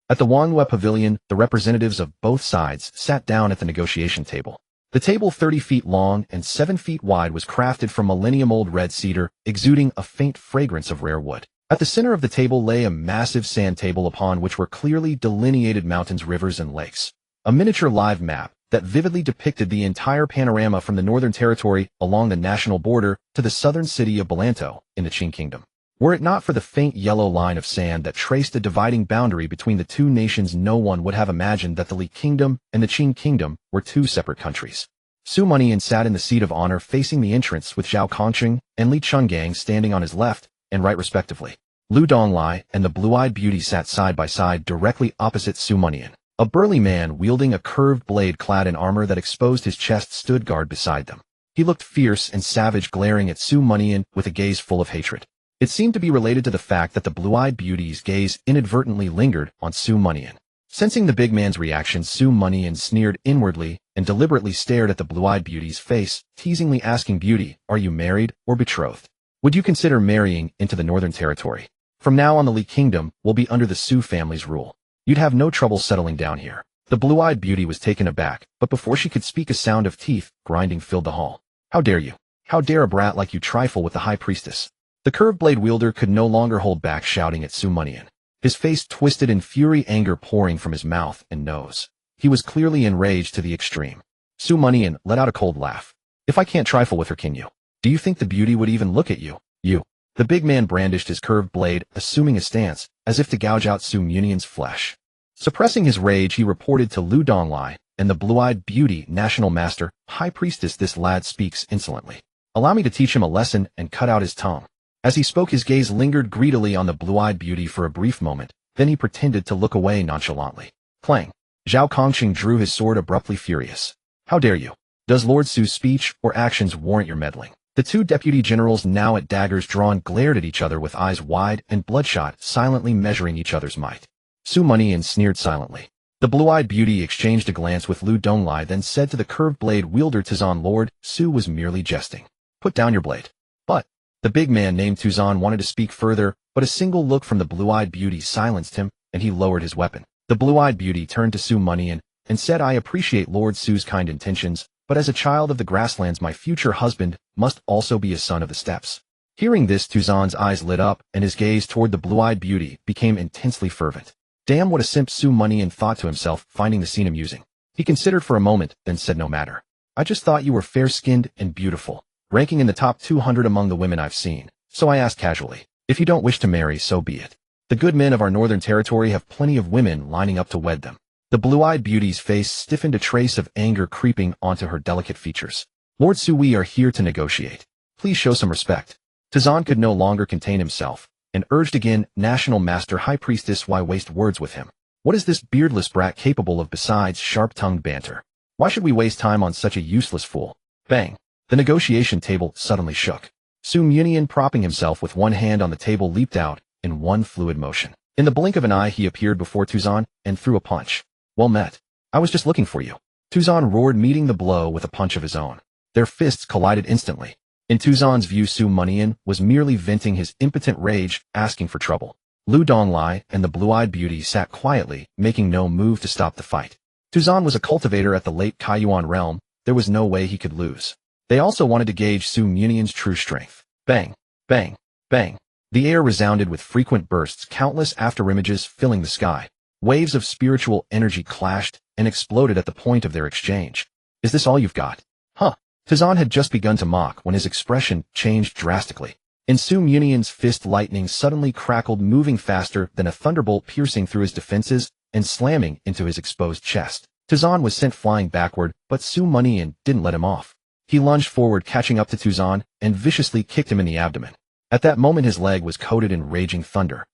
At the Wanhua Pavilion, the representatives of both sides sat down at the negotiation table. The table, 30 feet long and 7 feet wide, was crafted from millennium-old red cedar, exuding a faint fragrance of rare wood. At the center of the table lay a massive sand table upon which were clearly delineated mountains, rivers, and lakes. A miniature live map that vividly depicted the entire panorama from the Northern Territory along the national border to the southern city of Balanto in the Qing Kingdom. Were it not for the faint yellow line of sand that traced a dividing boundary between the two nations, no one would have imagined that the Li Kingdom and the Qing Kingdom were two separate countries. Su Mianian sat in the seat of honor facing the entrance, with Zhao Kongqing and Li Chungang standing on his left and right respectively. Lu Donglai and the blue-eyed beauty sat side by side directly opposite Su Mianian. A burly man wielding a curved blade clad in armor that exposed his chest stood guard beside them. He looked fierce and savage, glaring at Su Mianian with a gaze full of hatred. It seemed to be related to the fact that the blue-eyed beauty's gaze inadvertently lingered on Su Mianian. Sensing the big man's reaction, Su Mianian sneered inwardly and deliberately stared at the blue-eyed beauty's face, teasingly asking, "Beauty, are you married or betrothed? Would you consider marrying into the Northern Territory? From now on, the Li Kingdom will be under the Su family's rule. You'd have no trouble settling down here." The blue-eyed beauty was taken aback, but before she could speak, a sound of teeth grinding filled the hall. "How dare you? How dare a brat like you trifle with the high priestess?" The curved blade wielder could no longer hold back, shouting at Su Mianian. His face twisted in fury, anger pouring from his mouth and nose. He was clearly enraged to the extreme. Su Mianian let out a cold laugh. "If I can't trifle with her, can you? Do you think the beauty would even look at you? You." The big man brandished his curved blade, assuming a stance, as if to gouge out Su Mianian's flesh. Suppressing his rage, he reported to Lu Donglai and the blue-eyed beauty, "National Master, High Priestess, this lad speaks insolently. Allow me to teach him a lesson and cut out his tongue." As he spoke, his gaze lingered greedily on the blue-eyed beauty for a brief moment, then he pretended to look away nonchalantly. Clang! Zhao Kongqing drew his sword abruptly, furious. "How dare you? Does Lord Su's speech or actions warrant your meddling?" The two deputy generals, now at daggers drawn, glared at each other with eyes wide and bloodshot, silently measuring each other's might. Su Mianian sneered silently. The blue-eyed beauty exchanged a glance with Lu Donglai, then said to the curved blade wielder, "Tuzan, Lord Su was merely jesting. Put down your blade." "But..." The big man named Tuzan wanted to speak further, but a single look from the blue-eyed beauty silenced him, and he lowered his weapon. The blue-eyed beauty turned to Su Mianian and said, "I appreciate Lord Su's kind intentions, but as a child of the grasslands, my future husband must also be a son of the steppes." Hearing this, Tuzan's eyes lit up, and his gaze toward the blue-eyed beauty became intensely fervent. "Damn, what a simp," Su Mianian thought to himself, finding the scene amusing. He considered for a moment, then said, "No matter. I just thought you were fair-skinned and beautiful, ranking in the top 200 among the women I've seen. So I asked casually, if you don't wish to marry, so be it. The good men of our Northern Territory have plenty of women lining up to wed them." The blue-eyed beauty's face stiffened, a trace of anger creeping onto her delicate features. "Lord Su, we are here to negotiate. Please show some respect." Tuzan could no longer contain himself, and urged again, "National Master, High Priestess, why waste words with him? What is this beardless brat capable of besides sharp-tongued banter? Why should we waste time on such a useless fool?" Bang! The negotiation table suddenly shook. Su Mianian, propping himself with one hand on the table, leaped out in one fluid motion. In the blink of an eye, he appeared before Tuzan and threw a punch. "Well met. I was just looking for you." Tuzan roared, meeting the blow with a punch of his own. Their fists collided instantly. In Tuzan's view, Su Mianian was merely venting his impotent rage, asking for trouble. Lu Donglai and the blue-eyed beauty sat quietly, making no move to stop the fight. Tuzan was a cultivator at the late Kaiyuan realm. There was no way he could lose. They also wanted to gauge Su Mianian's true strength. Bang! Bang! Bang! The air resounded with frequent bursts, countless afterimages filling the sky. Waves of spiritual energy clashed and exploded at the point of their exchange. Is this all you've got? Huh. Tizan had just begun to mock when his expression changed drastically. In Su Mianian's fist, lightning suddenly crackled, moving faster than a thunderbolt, piercing through his defenses and slamming into his exposed chest. Tizan was sent flying backward, but Su Mianian didn't let him off. He lunged forward, catching up to Tizan, and viciously kicked him in the abdomen. At that moment his leg was coated in raging thunder.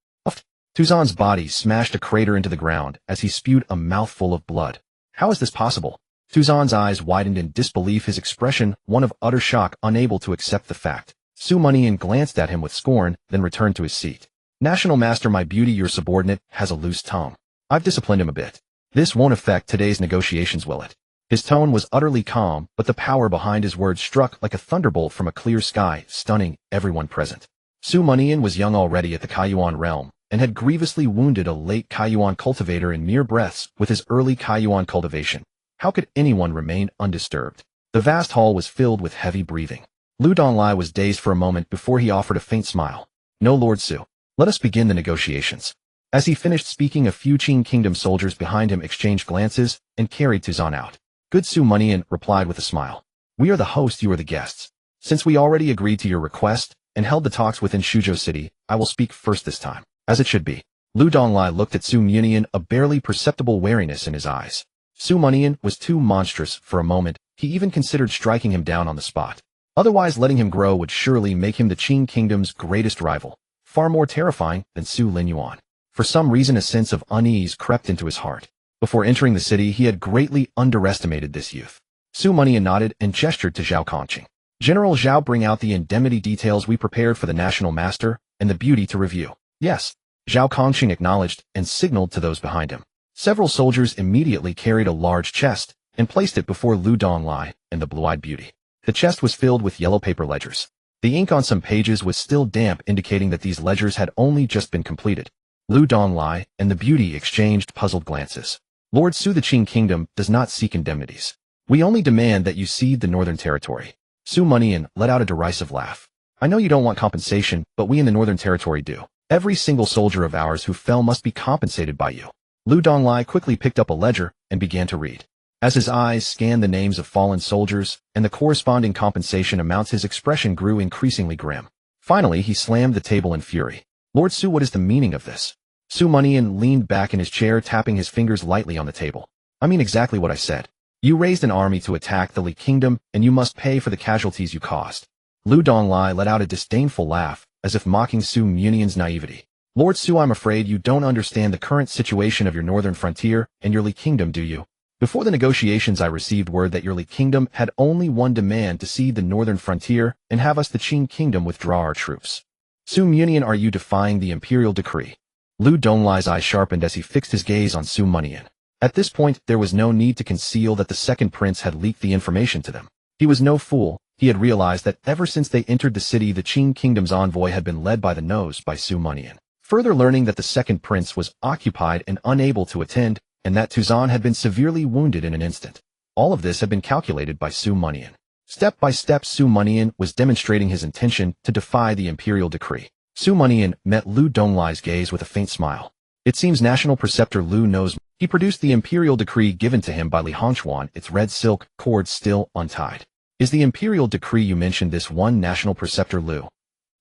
Tuzan's body smashed a crater into the ground as he spewed a mouthful of blood. How is this possible? Tuzan's eyes widened in disbelief, his expression one of utter shock, unable to accept the fact. Su Mianian glanced at him with scorn, then returned to his seat. National Master, my beauty, your subordinate has a loose tongue. I've disciplined him a bit. This won't affect today's negotiations, will it? His tone was utterly calm, but the power behind his words struck like a thunderbolt from a clear sky, stunning everyone present. Su Mianian was young already at the Kaiyuan realm, and had grievously wounded a late Kaiyuan cultivator in mere breaths with his early Kaiyuan cultivation. How could anyone remain undisturbed? The vast hall was filled with heavy breathing. Lu Donglai was dazed for a moment before he offered a faint smile. No, Lord Su. Let us begin the negotiations. As he finished speaking, a few Qing Kingdom soldiers behind him exchanged glances and carried Tuzan out. Good Su Mianian replied with a smile. We are the hosts, you are the guests. Since we already agreed to your request and held the talks within Shuzhou City, I will speak first this time. As it should be. Lu Donglai looked at Su Mianian, a barely perceptible wariness in his eyes. Su Mianian was too monstrous for a moment. He even considered striking him down on the spot. Otherwise, letting him grow would surely make him the Qing Kingdom's greatest rival, far more terrifying than Su Linyuan. For some reason, a sense of unease crept into his heart. Before entering the city, he had greatly underestimated this youth. Su Mianian nodded and gestured to Zhao Kongqing. General Zhao, bring out the indemnity details we prepared for the National Master and the beauty to review. Yes. Zhao Kongqing acknowledged and signaled to those behind him. Several soldiers immediately carried a large chest and placed it before Lu Donglai and the blue-eyed beauty. The chest was filled with yellow paper ledgers. The ink on some pages was still damp, indicating that these ledgers had only just been completed. Lu Donglai and the beauty exchanged puzzled glances. Lord Su, the Qing Kingdom does not seek indemnities. We only demand that you cede the Northern Territory. Su Mianian let out a derisive laugh. I know you don't want compensation, but we in the Northern Territory do. Every single soldier of ours who fell must be compensated by you. Lu Donglai quickly picked up a ledger and began to read. As his eyes scanned the names of fallen soldiers and the corresponding compensation amounts, his expression grew increasingly grim. Finally, he slammed the table in fury. Lord Su, what is the meaning of this? Su Mianian leaned back in his chair, tapping his fingers lightly on the table. I mean exactly what I said. You raised an army to attack the Li Kingdom, and you must pay for the casualties you caused. Lu Donglai let out a disdainful laugh, as if mocking Su Mianian's naivety. Lord Su, I'm afraid you don't understand the current situation of your northern frontier and your Li Kingdom, do you? Before the negotiations, I received word that your Li Kingdom had only one demand: to cede the northern frontier and have us, the Qing Kingdom, withdraw our troops. Su Mianian, are you defying the imperial decree? Lu Donglai's eyes sharpened as he fixed his gaze on Su Mianian. At this point, there was no need to conceal that the second prince had leaked the information to them. He was no fool. He had realized that ever since they entered the city, the Qing Kingdom's envoy had been led by the nose by Su Mianian. Further, learning that the second prince was occupied and unable to attend, and that Tuzan had been severely wounded in an instant. All of this had been calculated by Su Mianian. Step by step, Su Mianian was demonstrating his intention to defy the imperial decree. Su Mianian met Lu Donglai's gaze with a faint smile. It seems National Preceptor Lu knows. He produced the imperial decree given to him by Li Hongchuan, its red silk cord still untied. Is the imperial decree you mentioned this one, National Preceptor Lu?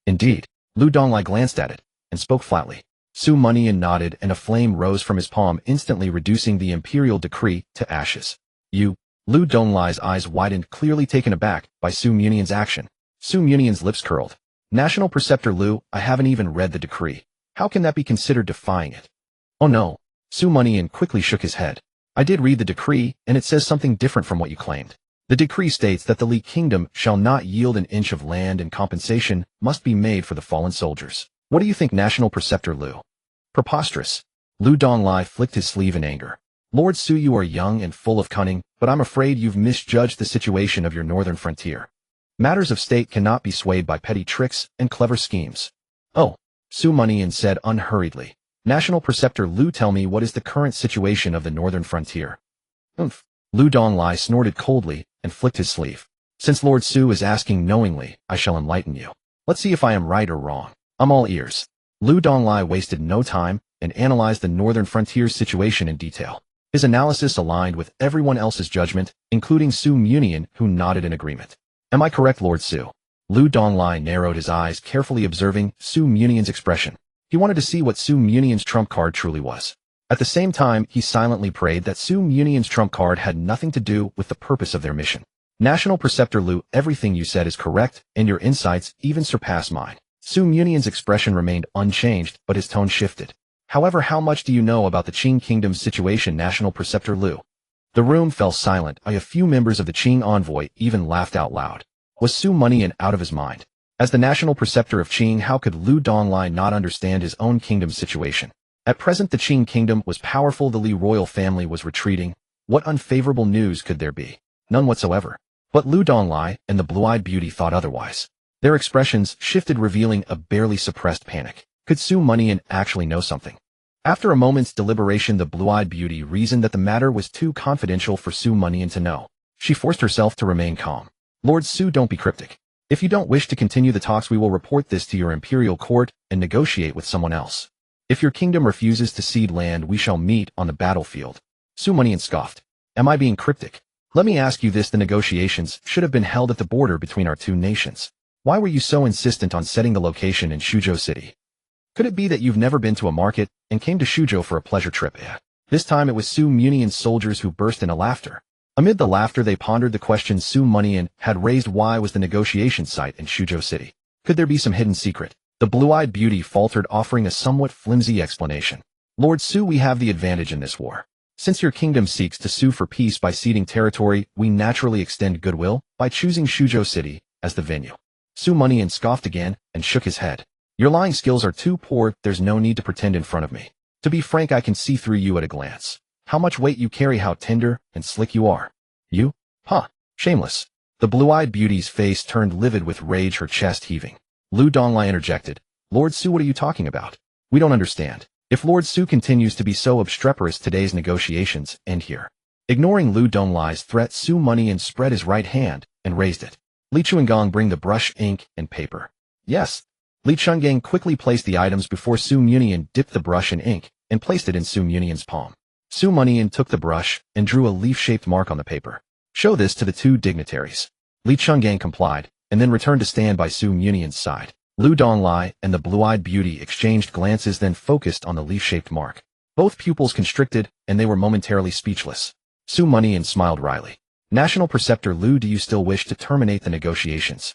Indeed. Lu Donglai glanced at it and spoke flatly. Su Mianian nodded, and a flame rose from his palm, instantly reducing the imperial decree to ashes. You? Lu Donglai's eyes widened, clearly taken aback by Su Mianian's action. Su Mianian's lips curled. National Preceptor Lu, I haven't even read the decree. How can that be considered defying it? Oh no. Su Mianian quickly shook his head. I did read the decree, and it says something different from what you claimed. The decree states that the Li Kingdom shall not yield an inch of land, and compensation must be made for the fallen soldiers. What do you think, National Preceptor Lu? Preposterous. Lu Donglai flicked his sleeve in anger. Lord Su, you are young and full of cunning, but I'm afraid you've misjudged the situation of your northern frontier. Matters of state cannot be swayed by petty tricks and clever schemes. Oh, Su Mianian said unhurriedly. National Preceptor Lu, tell me, what is the current situation of the northern frontier? Humph. Lu Donglai snorted coldly and flicked his sleeve. Since Lord Su is asking knowingly, I shall enlighten you. Let's see if I am right or wrong. I'm all ears. Lu Donglai wasted no time and analyzed the northern frontier's situation in detail. His analysis aligned with everyone else's judgment, including Su Mianian, who nodded in agreement. Am I correct, Lord Su? Lu Donglai narrowed his eyes, carefully observing Su Mianian's expression. He wanted to see what Su Mianian's trump card truly was. At the same time, he silently prayed that Su Mianian's trump card had nothing to do with the purpose of their mission. National Preceptor Lu, everything you said is correct, and your insights even surpass mine. Su Mianian's expression remained unchanged, but his tone shifted. However, how much do you know about the Qing Kingdom's situation, National Preceptor Lu? The room fell silent. A few members of the Qing envoy even laughed out loud. Was Su Mianian out of his mind? As the National Preceptor of Qing, how could Lu Donglai not understand his own kingdom's situation? At present, the Qing Kingdom was powerful. The Li royal family was retreating. What unfavorable news could there be? None whatsoever. But Lu Donglai and the blue-eyed beauty thought otherwise. Their expressions shifted, revealing a barely suppressed panic. Could Su Mianian actually know something? After a moment's deliberation, the blue-eyed beauty reasoned that the matter was too confidential for Su Mianian to know. She forced herself to remain calm. Lord Su, don't be cryptic. If you don't wish to continue the talks, we will report this to your imperial court and negotiate with someone else. If your kingdom refuses to cede land, we shall meet on the battlefield. Su Mianian scoffed. Am I being cryptic? Let me ask you this: the negotiations should have been held at the border between our two nations. Why were you so insistent on setting the location in Shuzhou City? Could it be that you've never been to a market and came to Shuzhou for a pleasure trip? This time it was Su Mianian's soldiers who burst into laughter. Amid the laughter, they pondered the question Su Mianian had raised. Why was the negotiation site in Shuzhou City? Could there be some hidden secret? The blue-eyed beauty faltered, offering a somewhat flimsy explanation. Lord Su, we have the advantage in this war. Since your kingdom seeks to sue for peace by ceding territory, we naturally extend goodwill by choosing Shuzhou City as the venue. Su Mianian scoffed again and shook his head. Your lying skills are too poor. There's no need to pretend in front of me. To be frank, I can see through you at a glance. How much weight you carry, how tender and slick you are. You? Huh. Shameless. The blue-eyed beauty's face turned livid with rage, her chest heaving. Lu Donglai interjected. Lord Su, what are you talking about? We don't understand. If Lord Su continues to be so obstreperous, today's negotiations end here. Ignoring Lu Donglai's threat, Su Mianian spread his right hand and raised it. Li Chungang, bring the brush, ink, and paper. Yes. Li Chungang quickly placed the items before Su Mianian, dipped the brush in ink, and placed it in Su Mianian's palm. Su Mianian took the brush and drew a leaf-shaped mark on the paper. Show this to the two dignitaries. Li Chungang complied, and then returned to stand by Su Mianian's side. Lu Donglai and the blue-eyed beauty exchanged glances, then focused on the leaf-shaped mark. Both pupils constricted, and they were momentarily speechless. Su Mianian smiled wryly. National Preceptor Lu, do you still wish to terminate the negotiations?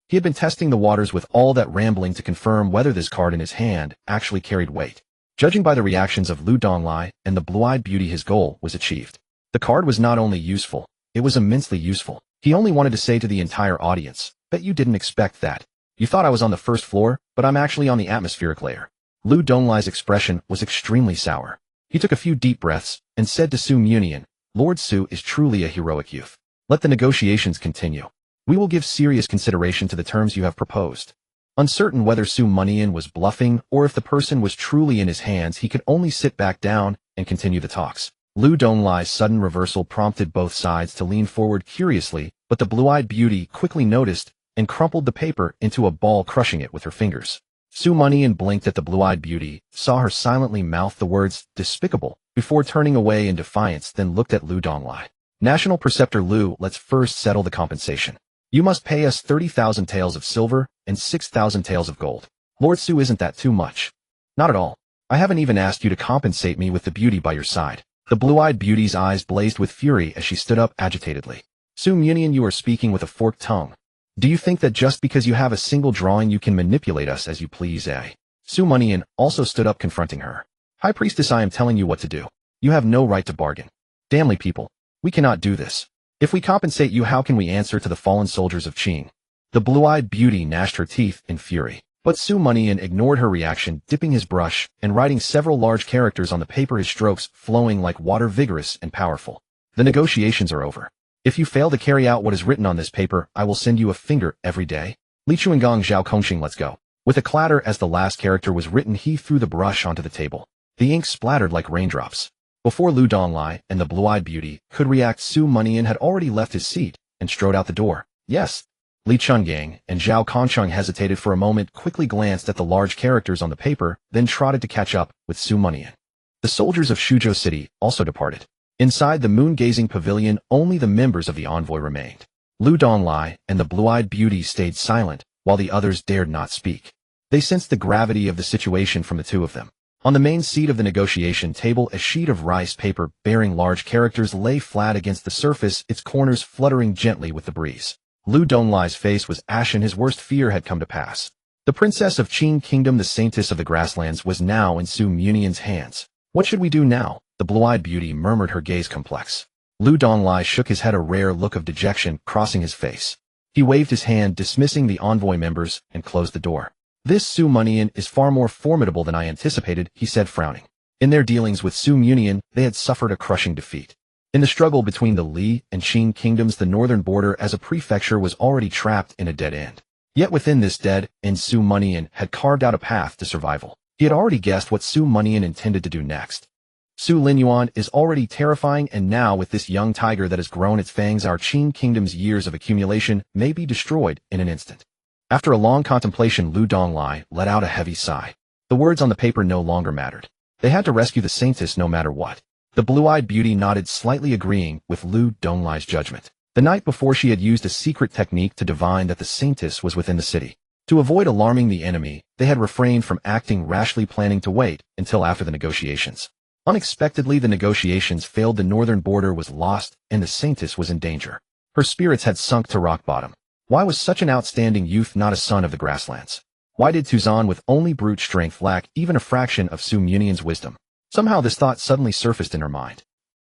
He had been testing the waters with all that rambling to confirm whether this card in his hand actually carried weight. Judging by the reactions of Lu Donglai and the blue-eyed beauty, his goal was achieved. The card was not only useful, it was immensely useful. He only wanted to say to the entire audience, bet you didn't expect that. You thought I was on the first floor, but I'm actually on the atmospheric layer. Lu Donglai's expression was extremely sour. He took a few deep breaths and said to Su Mianian, Lord Su is truly a heroic youth. Let the negotiations continue. We will give serious consideration to the terms you have proposed. Uncertain whether Su Mianian was bluffing or if the person was truly in his hands, he could only sit back down and continue the talks. Lu Donglai's sudden reversal prompted both sides to lean forward curiously, but the blue-eyed beauty quickly noticed and crumpled the paper into a ball, crushing it with her fingers. Su Mianian blinked at the blue-eyed beauty, saw her silently mouth the words, despicable, before turning away in defiance, then looked at Lu Donglai. National Preceptor Lu, let's first settle the compensation. You must pay us 30,000 taels of silver and 6,000 taels of gold. Lord Su, isn't that too much? Not at all. I haven't even asked you to compensate me with the beauty by your side. The blue-eyed beauty's eyes blazed with fury as she stood up agitatedly. Su Mianian, you are speaking with a forked tongue. Do you think that just because you have a single drawing you can manipulate us as you please, eh? Su Mianian also stood up, confronting her. High Priestess, I am telling you what to do. You have no right to bargain. Damnly people, we cannot do this. If we compensate you, how can we answer to the fallen soldiers of Qing? The blue-eyed beauty gnashed her teeth in fury. But Su Mianian ignored her reaction, dipping his brush and writing several large characters on the paper, his strokes flowing like water, vigorous and powerful. The negotiations are over. If you fail to carry out what is written on this paper, I will send you a finger every day. Li Chuangong Zhao Kongxing, let's go. With a clatter as the last character was written, he threw the brush onto the table. The ink splattered like raindrops. Before Lu Donglai and the blue-eyed beauty could react, Su Mianian had already left his seat and strode out the door. Yes. Li Chungang and Zhao Concheng hesitated for a moment, quickly glanced at the large characters on the paper, then trotted to catch up with Su Munian. The soldiers of Shuzhou City also departed. Inside the moon-gazing pavilion, only the members of the envoy remained. Lu Donglai and the blue-eyed beauty stayed silent, while the others dared not speak. They sensed the gravity of the situation from the two of them. On the main seat of the negotiation table, a sheet of rice paper bearing large characters lay flat against the surface, its corners fluttering gently with the breeze. Lu Donglai's face was ashen. His worst fear had come to pass. The princess of Qin Kingdom, the saintess of the grasslands, was now in Su Munian's hands. What should we do now? The blue-eyed beauty murmured, her gaze complex. Lu Donglai shook his head, a rare look of dejection crossing his face. He waved his hand, dismissing the envoy members, and closed the door. This Su Munian is far more formidable than I anticipated, he said, frowning. In their dealings with Su Munian, they had suffered a crushing defeat. In the struggle between the Li and Qin kingdoms, the northern border as a prefecture was already trapped in a dead end. Yet within this dead end, Su Munian had carved out a path to survival. He had already guessed what Su Munian intended to do next. Su Linyuan is already terrifying, and now with this young tiger that has grown its fangs, our Qin kingdom's years of accumulation may be destroyed in an instant. After a long contemplation, Lu Donglai let out a heavy sigh. The words on the paper no longer mattered. They had to rescue the saintess no matter what. The blue-eyed beauty nodded, slightly agreeing with Lu Donglai's judgment. The night before, she had used a secret technique to divine that the saintess was within the city. To avoid alarming the enemy, they had refrained from acting rashly, planning to wait until after the negotiations. Unexpectedly, the negotiations failed. The northern border was lost, and the saintess was in danger. Her spirits had sunk to rock bottom. Why was such an outstanding youth not a son of the grasslands? Why did Tuzan with only brute strength lack even a fraction of Su Munian's wisdom? Somehow this thought suddenly surfaced in her mind.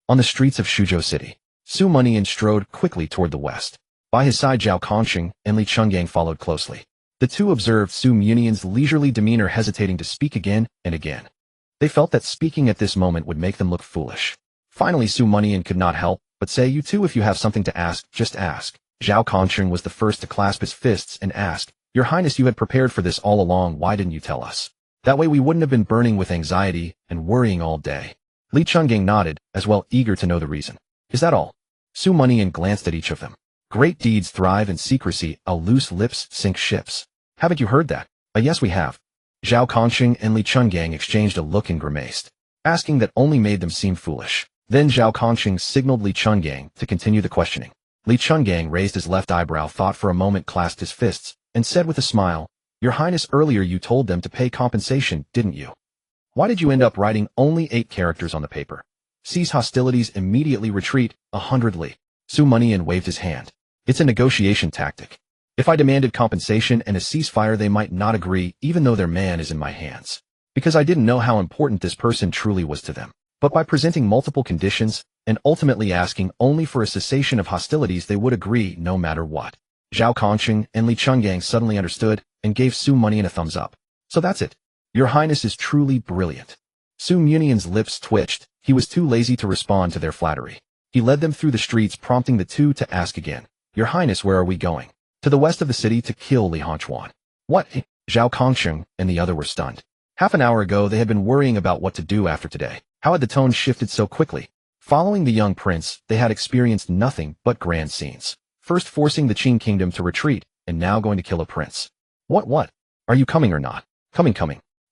On the streets of Shuzhou City, Su Munian strode quickly toward the west. By his side, Zhao Concheng and Li Chungang followed closely. The two observed Su Munian's leisurely demeanor, hesitating to speak again and again. They felt that speaking at this moment would make them look foolish. Finally, Su Munian could not help but say, "You two, if you have something to ask, just ask." Zhao Concheng was the first to clasp his fists and ask, "Your Highness, you had prepared for this all along. Why didn't you tell us? That way we wouldn't have been burning with anxiety and worrying all day." Li Chungang nodded, as well, eager to know the reason. "Is that all?" Su Munian glanced at each of them. "Great deeds thrive in secrecy, a loose lips sink ships. Haven't you heard that?" "Yes, we have." Zhao Concheng and Li Chungang exchanged a look and grimaced. Asking that only made them seem foolish. Then Zhao Concheng signaled Li Chungang to continue the questioning. Li Chungang raised his left eyebrow, thought for a moment, clasped his fists, and said with a smile, "Your Highness, earlier you told them to pay compensation, didn't you? Why did you end up writing only 8 characters on the paper? Cease hostilities, immediately retreat, 100 li." Su Munian waved his hand. "It's a negotiation tactic. If I demanded compensation and a ceasefire, they might not agree, even though their man is in my hands. Because I didn't know how important this person truly was to them. But by presenting multiple conditions, and ultimately asking only for a cessation of hostilities, they would agree no matter what." Zhao Concheng and Li Chungang suddenly understood and gave Su Munian a thumbs up. "So that's it. Your Highness is truly brilliant." Su Munian's lips twitched. He was too lazy to respond to their flattery. He led them through the streets, prompting the two to ask again, "Your Highness, where are we going?" "To the west of the city to kill Li Hanchuan." "What?" Zhao Concheng and the other were stunned. Half an hour ago they had been worrying about what to do after today. How had the tone shifted so quickly? Following the young prince, they had experienced nothing but grand scenes. First forcing the Qin kingdom to retreat, and now going to kill a prince. What? Are you coming or not?" Coming.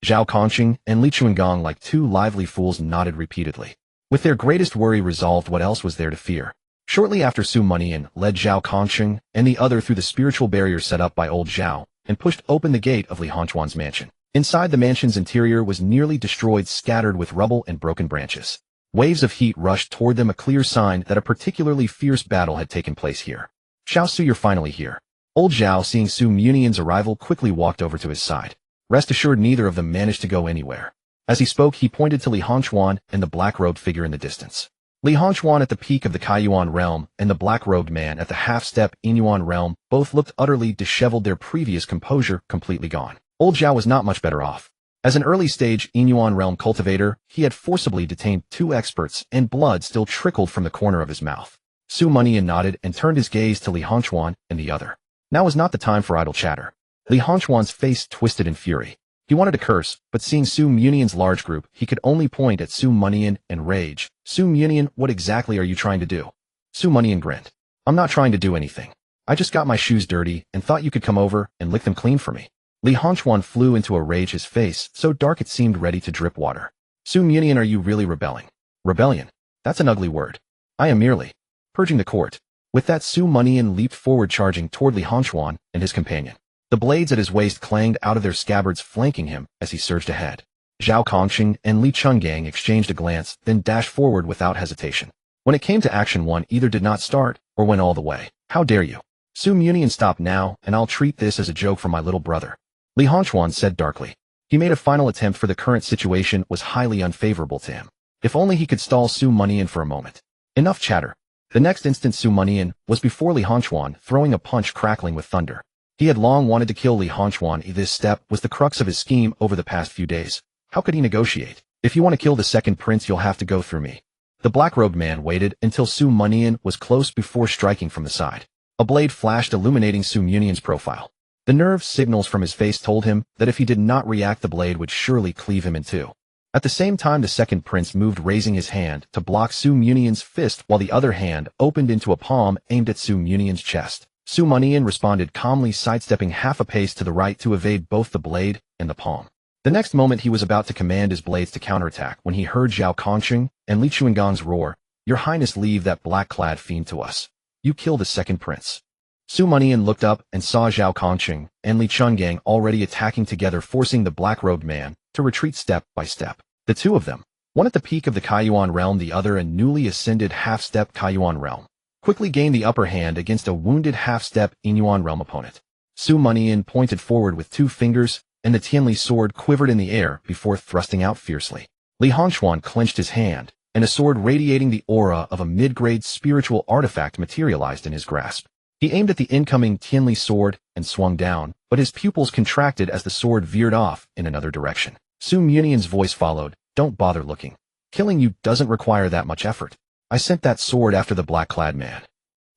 Zhao Concheng and Li Chungang, like two lively fools, nodded repeatedly. With their greatest worry resolved, what else was there to fear? Shortly after, Su Munian led Zhao Concheng and the other through the spiritual barrier set up by old Zhao, and pushed open the gate of Li Hanchuan's mansion. Inside, the mansion's interior was nearly destroyed, scattered with rubble and broken branches. Waves of heat rushed toward them, a clear sign that a particularly fierce battle had taken place here. "Xiao Su, you're finally here." Old Zhao, seeing Su Munian's arrival, quickly walked over to his side. Rest assured, neither of them managed to go anywhere. As he spoke, he pointed to Li Hanchuan and the black-robed figure in the distance. Li Hanchuan at the peak of the Kaiyuan realm and the black-robed man at the half-step Inyuan realm both looked utterly disheveled, their previous composure completely gone. Old Zhao was not much better off. As an early-stage Inyuan realm cultivator, he had forcibly detained 2 experts, and blood still trickled from the corner of his mouth. Su Munian nodded and turned his gaze to Li Hanchuan and the other. Now was not the time for idle chatter. Li Hanchuan's face twisted in fury. He wanted to curse, but seeing Su Munian's large group, he could only point at Su Munian and rage. "Su Munian, what exactly are you trying to do?" Su Munian grinned. "I'm not trying to do anything. I just got my shoes dirty and thought you could come over and lick them clean for me. Li Hongchuan flew into a rage, his face so dark it seemed ready to drip water. Su Mianian, are you really rebelling? Rebellion? That's an ugly word. I am merely purging the court. With that, Su Mianian leaped forward, charging toward Li Hongchuan and his companion. The blades at his waist clanged out of their scabbards, flanking him as he surged ahead. Zhao Kongqing and Li Chungang exchanged a glance, then dashed forward without hesitation. When it came to action, one either did not start or went all the way. How dare you? Su Mianian, stop now, and I'll treat this as a joke from my little brother. Li Hongchuan said darkly. He made a final attempt, for the current situation was highly unfavorable to him. If only he could stall Su Mianian for a moment. Enough chatter. The next instant, Su Mianian was before Li Hongchuan, throwing a punch crackling with thunder. He had long wanted to kill Li Hongchuan. This step was the crux of his scheme over the past few days. How could he negotiate? If you want to kill the second prince, you'll have to go through me. The black-robed man waited until Su Mianian was close before striking from the side. A blade flashed, illuminating Su Mianian's profile. The nerve signals from his face told him that if he did not react, the blade would surely cleave him in two. At the same time, the second prince moved, raising his hand to block Su Mianian's fist, while the other hand opened into a palm aimed at Su Mianian's chest. Su Mianian responded calmly, sidestepping half a pace to the right to evade both the blade and the palm. The next moment, he was about to command his blades to counterattack when he heard Zhao Kongqing and Li Chunggang's roar. Your Highness, leave that black-clad fiend to us. You kill the second prince. Su Mianian looked up and saw Zhao Kongqing and Li Chungang already attacking together, forcing the black-robed man to retreat step by step. The two of them, one at the peak of the Kaiyuan realm, the other a newly ascended half-step Kaiyuan realm, quickly gained the upper hand against a wounded half-step Inyuan realm opponent. Su Mianian pointed forward with 2 fingers, and the Tianli sword quivered in the air before thrusting out fiercely. Li Hongchuan clenched his hand, and a sword radiating the aura of a mid-grade spiritual artifact materialized in his grasp. He aimed at the incoming Tianli sword and swung down, but his pupils contracted as the sword veered off in another direction. Su Mianian's voice followed, don't bother looking. Killing you doesn't require that much effort. I sent that sword after the black-clad man.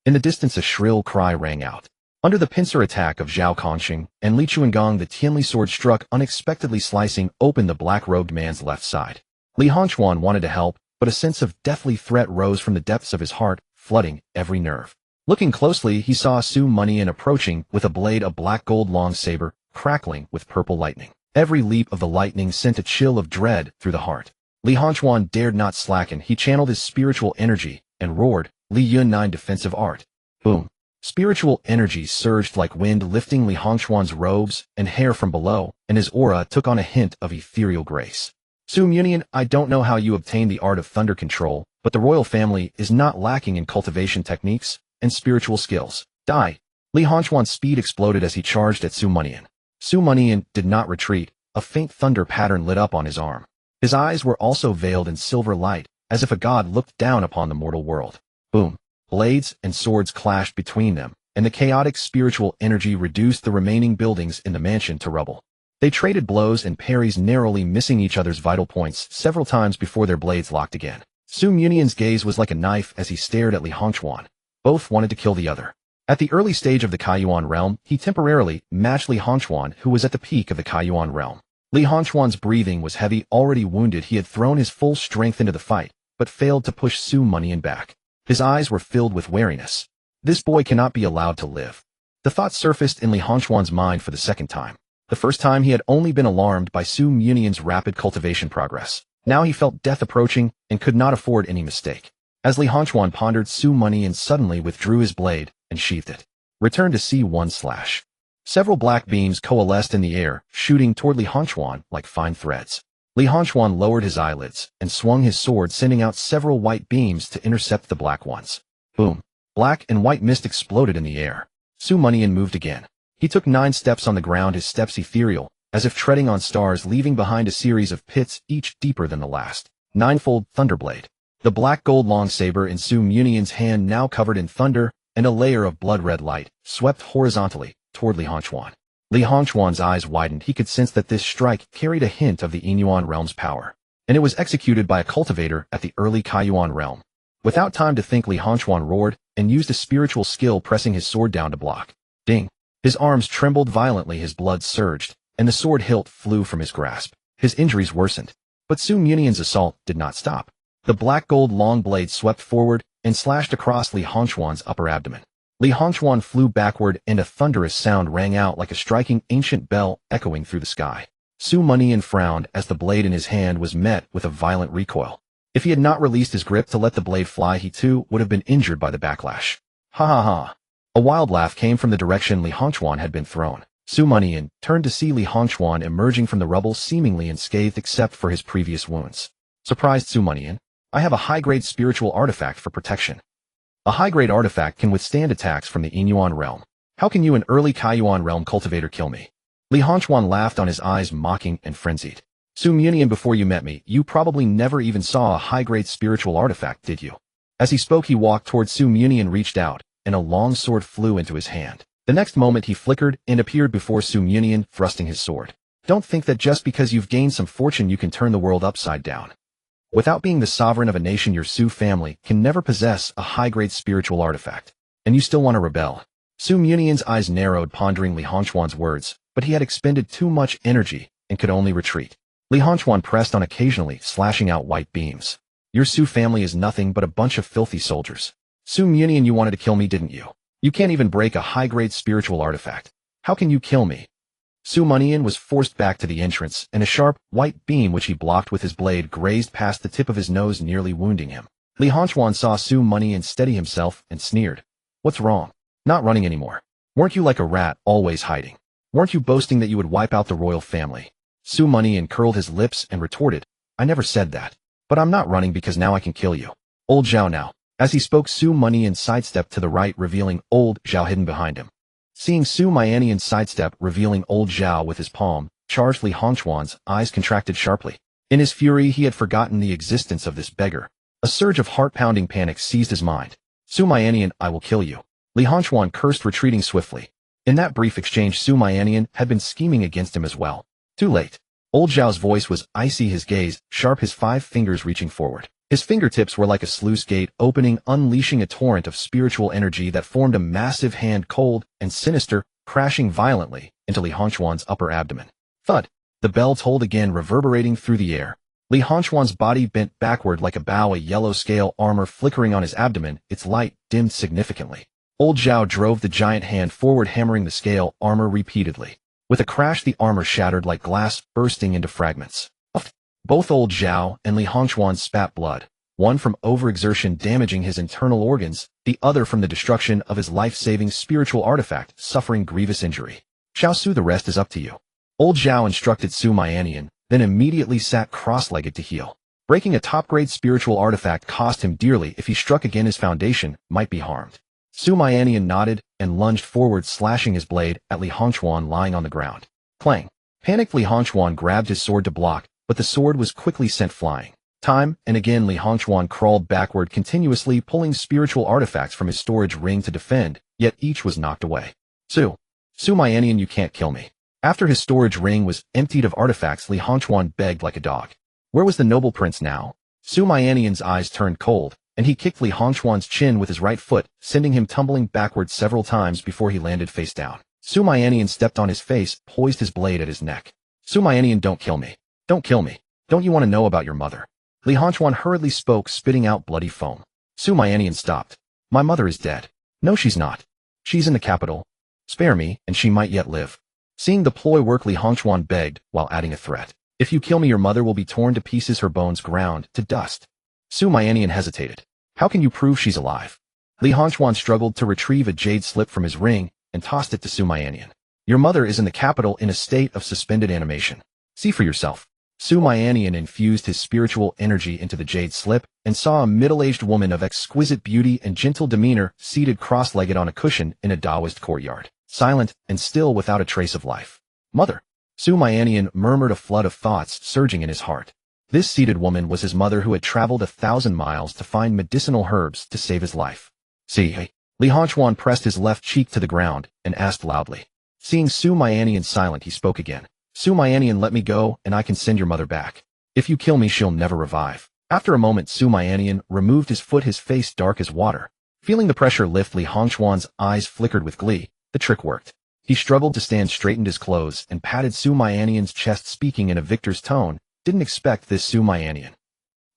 In the distance, a shrill cry rang out. Under the pincer attack of Zhao Kongqing and Li Chungang, the Tianli sword struck, unexpectedly slicing open the black-robed man's left side. Li Hongchuan wanted to help, but a sense of deathly threat rose from the depths of his heart, flooding every nerve. Looking closely, he saw Su Mianian approaching with a blade, a black-gold long saber, crackling with purple lightning. Every leap of the lightning sent a chill of dread through the heart. Li Hongchuan dared not slacken. He channeled his spiritual energy and roared, Li Yun 9 defensive art. Boom. Spiritual energy surged like wind, lifting Li Hongchuan's robes and hair from below, and his aura took on a hint of ethereal grace. Su Mianian, I don't know how you obtained the art of thunder control, but the royal family is not lacking in cultivation techniques and spiritual skills. Die. Li Hongchuan's speed exploded as he charged at Su Mianian. Su Mianian did not retreat. A faint thunder pattern lit up on his arm. His eyes were also veiled in silver light, as if a god looked down upon the mortal world. Boom. Blades and swords clashed between them, and the chaotic spiritual energy reduced the remaining buildings in the mansion to rubble. They traded blows and parries, narrowly missing each other's vital points several times before their blades locked again. Su Mianian's gaze was like a knife as he stared at Li Hongchuan. Both wanted to kill the other. At the early stage of the Kaiyuan realm, he temporarily matched Li Hongchuan, who was at the peak of the Kaiyuan realm. Li Hongchuan's breathing was heavy. Already wounded, he had thrown his full strength into the fight, but failed to push Su Mianian back. His eyes were filled with wariness. This boy cannot be allowed to live. The thought surfaced in Li Hongchuan's mind for the second time. The first time he had only been alarmed by Su Mianian's rapid cultivation progress. Now he felt death approaching and could not afford any mistake. As Li Hongchuan pondered, Su Mianian suddenly withdrew his blade and sheathed it. Return to C1/. Several black beams coalesced in the air, shooting toward Li Hongchuan like fine threads. Li Hongchuan lowered his eyelids and swung his sword, sending out several white beams to intercept the black ones. Boom. Black and white mist exploded in the air. Su Mianian moved again. He took 9 steps on the ground, his steps ethereal, as if treading on stars, leaving behind a series of pits, each deeper than the last. Ninefold Thunderblade. The black gold long saber in Su Mianian's hand, now covered in thunder and a layer of blood-red light, swept horizontally toward Li Hongchuan. Li Hongchuan's eyes widened. He could sense that this strike carried a hint of the Inyuan realm's power, and it was executed by a cultivator at the early Kaiyuan realm. Without time to think, Li Hongchuan roared and used a spiritual skill, pressing his sword down to block. Ding! His arms trembled violently, his blood surged, and the sword hilt flew from his grasp. His injuries worsened, but Su Mianian's assault did not stop. The black gold long blade swept forward and slashed across Li Hongchuan's upper abdomen. Li Hongchuan flew backward and a thunderous sound rang out like a striking ancient bell echoing through the sky. Su Mianian frowned as the blade in his hand was met with a violent recoil. If he had not released his grip to let the blade fly, he too would have been injured by the backlash. Ha ha ha. A wild laugh came from the direction Li Hongchuan had been thrown. Su Mianian turned to see Li Hongchuan emerging from the rubble seemingly unscathed except for his previous wounds. Surprised Su Mianian, I have a high-grade spiritual artifact for protection. A high-grade artifact can withstand attacks from the Inyuan realm. How can you, an early Kaiyuan realm cultivator, kill me? Li Hongchuan laughed on his eyes mocking and frenzied. Su Mianian, before you met me, you probably never even saw a high-grade spiritual artifact, did you? As he spoke, he walked toward Su Mianian, reached out, and a long sword flew into his hand. The next moment he flickered and appeared before Su Mianian, thrusting his sword. Don't think that just because you've gained some fortune you can turn the world upside down. Without being the sovereign of a nation, your Su family can never possess a high-grade spiritual artifact. And you still want to rebel. Su Mianian's eyes narrowed, pondering Li Hongchuan's words, but he had expended too much energy and could only retreat. Li Hongchuan pressed on, occasionally slashing out white beams. Your Su family is nothing but a bunch of filthy soldiers. Su Mianian, you wanted to kill me, didn't you? You can't even break a high-grade spiritual artifact. How can you kill me? Su Mianian was forced back to the entrance, and a sharp, white beam which he blocked with his blade grazed past the tip of his nose, nearly wounding him. Li Hongchuan saw Su Mianian steady himself and sneered. What's wrong? Not running anymore. Weren't you like a rat, always hiding? Weren't you boasting that you would wipe out the royal family? Su Mianian curled his lips and retorted, I never said that. But I'm not running because now I can kill you. Old Zhao now. As he spoke, Su Mianian sidestepped to the right, revealing Old Zhao hidden behind him. Seeing Su Mianian sidestep, revealing Old Zhao with his palm, charged Li Hongchuan's eyes contracted sharply. In his fury, he had forgotten the existence of this beggar. A surge of heart-pounding panic seized his mind. Su Mianian, I will kill you. Li Hongchuan cursed, retreating swiftly. In that brief exchange, Su Mianian had been scheming against him as well. Too late. Old Zhao's voice was icy, his gaze sharp, his 5 fingers reaching forward. His fingertips were like a sluice gate opening, unleashing a torrent of spiritual energy that formed a massive hand, cold and sinister, crashing violently into Li Hongchuan's upper abdomen. Thud! The bell tolled again, reverberating through the air. Li Hongchuan's body bent backward like a bow, a yellow scale armor flickering on his abdomen, its light dimmed significantly. Old Zhao drove the giant hand forward, hammering the scale armor repeatedly. With a crash, the armor shattered like glass, bursting into fragments. Both Old Zhao and Li Hongchuan spat blood, one from overexertion damaging his internal organs, the other from the destruction of his life-saving spiritual artifact suffering grievous injury. Xiao Su, the rest is up to you. Old Zhao instructed Su Mianian, then immediately sat cross-legged to heal. Breaking a top-grade spiritual artifact cost him dearly. If he struck again, his foundation might be harmed. Su Mianian nodded and lunged forward, slashing his blade at Li Hongchuan lying on the ground. Clang! Panicked Li Hongchuan grabbed his sword to block, but the sword was quickly sent flying. Time and again Li Hongchuan crawled backward, continuously pulling spiritual artifacts from his storage ring to defend, yet each was knocked away. Su Mianian, you can't kill me. After his storage ring was emptied of artifacts, Li Hongchuan begged like a dog. Where was the noble prince now? Su Mianian's eyes turned cold, and he kicked Li Hongchuan's chin with his right foot, sending him tumbling backward several times before he landed face down. Su Mianian stepped on his face, poised his blade at his neck. Su Mianian, don't kill me. Don't kill me. Don't you want to know about your mother? Li Hongchuan hurriedly spoke, spitting out bloody foam. Su Mianian stopped. My mother is dead. No, she's not. She's in the capital. Spare me, and she might yet live. Seeing the ploy work, Li Hongchuan begged, while adding a threat. If you kill me, your mother will be torn to pieces, her bones ground to dust. Su Mianian hesitated. How can you prove she's alive? Li Hongchuan struggled to retrieve a jade slip from his ring and tossed it to Su Mianian. Your mother is in the capital in a state of suspended animation. See for yourself. Su Mianian infused his spiritual energy into the jade slip and saw a middle-aged woman of exquisite beauty and gentle demeanor seated cross-legged on a cushion in a Taoist courtyard, silent and still without a trace of life. Mother! Su Mianian murmured, a flood of thoughts surging in his heart. This seated woman was his mother, who had traveled 1,000 miles to find medicinal herbs to save his life. See? Li Hongchuan pressed his left cheek to the ground and asked loudly. Seeing Su Mianian silent, he spoke again. Su Mianian, let me go, and I can send your mother back. If you kill me, she'll never revive. After a moment, Su Mianian removed his foot, his face dark as water. Feeling the pressure lift, Li Hongchuan's eyes flickered with glee. The trick worked. He struggled to stand, straightened his clothes, and patted Su Mianian's chest, speaking in a victor's tone. Didn't expect this, Su Mianian.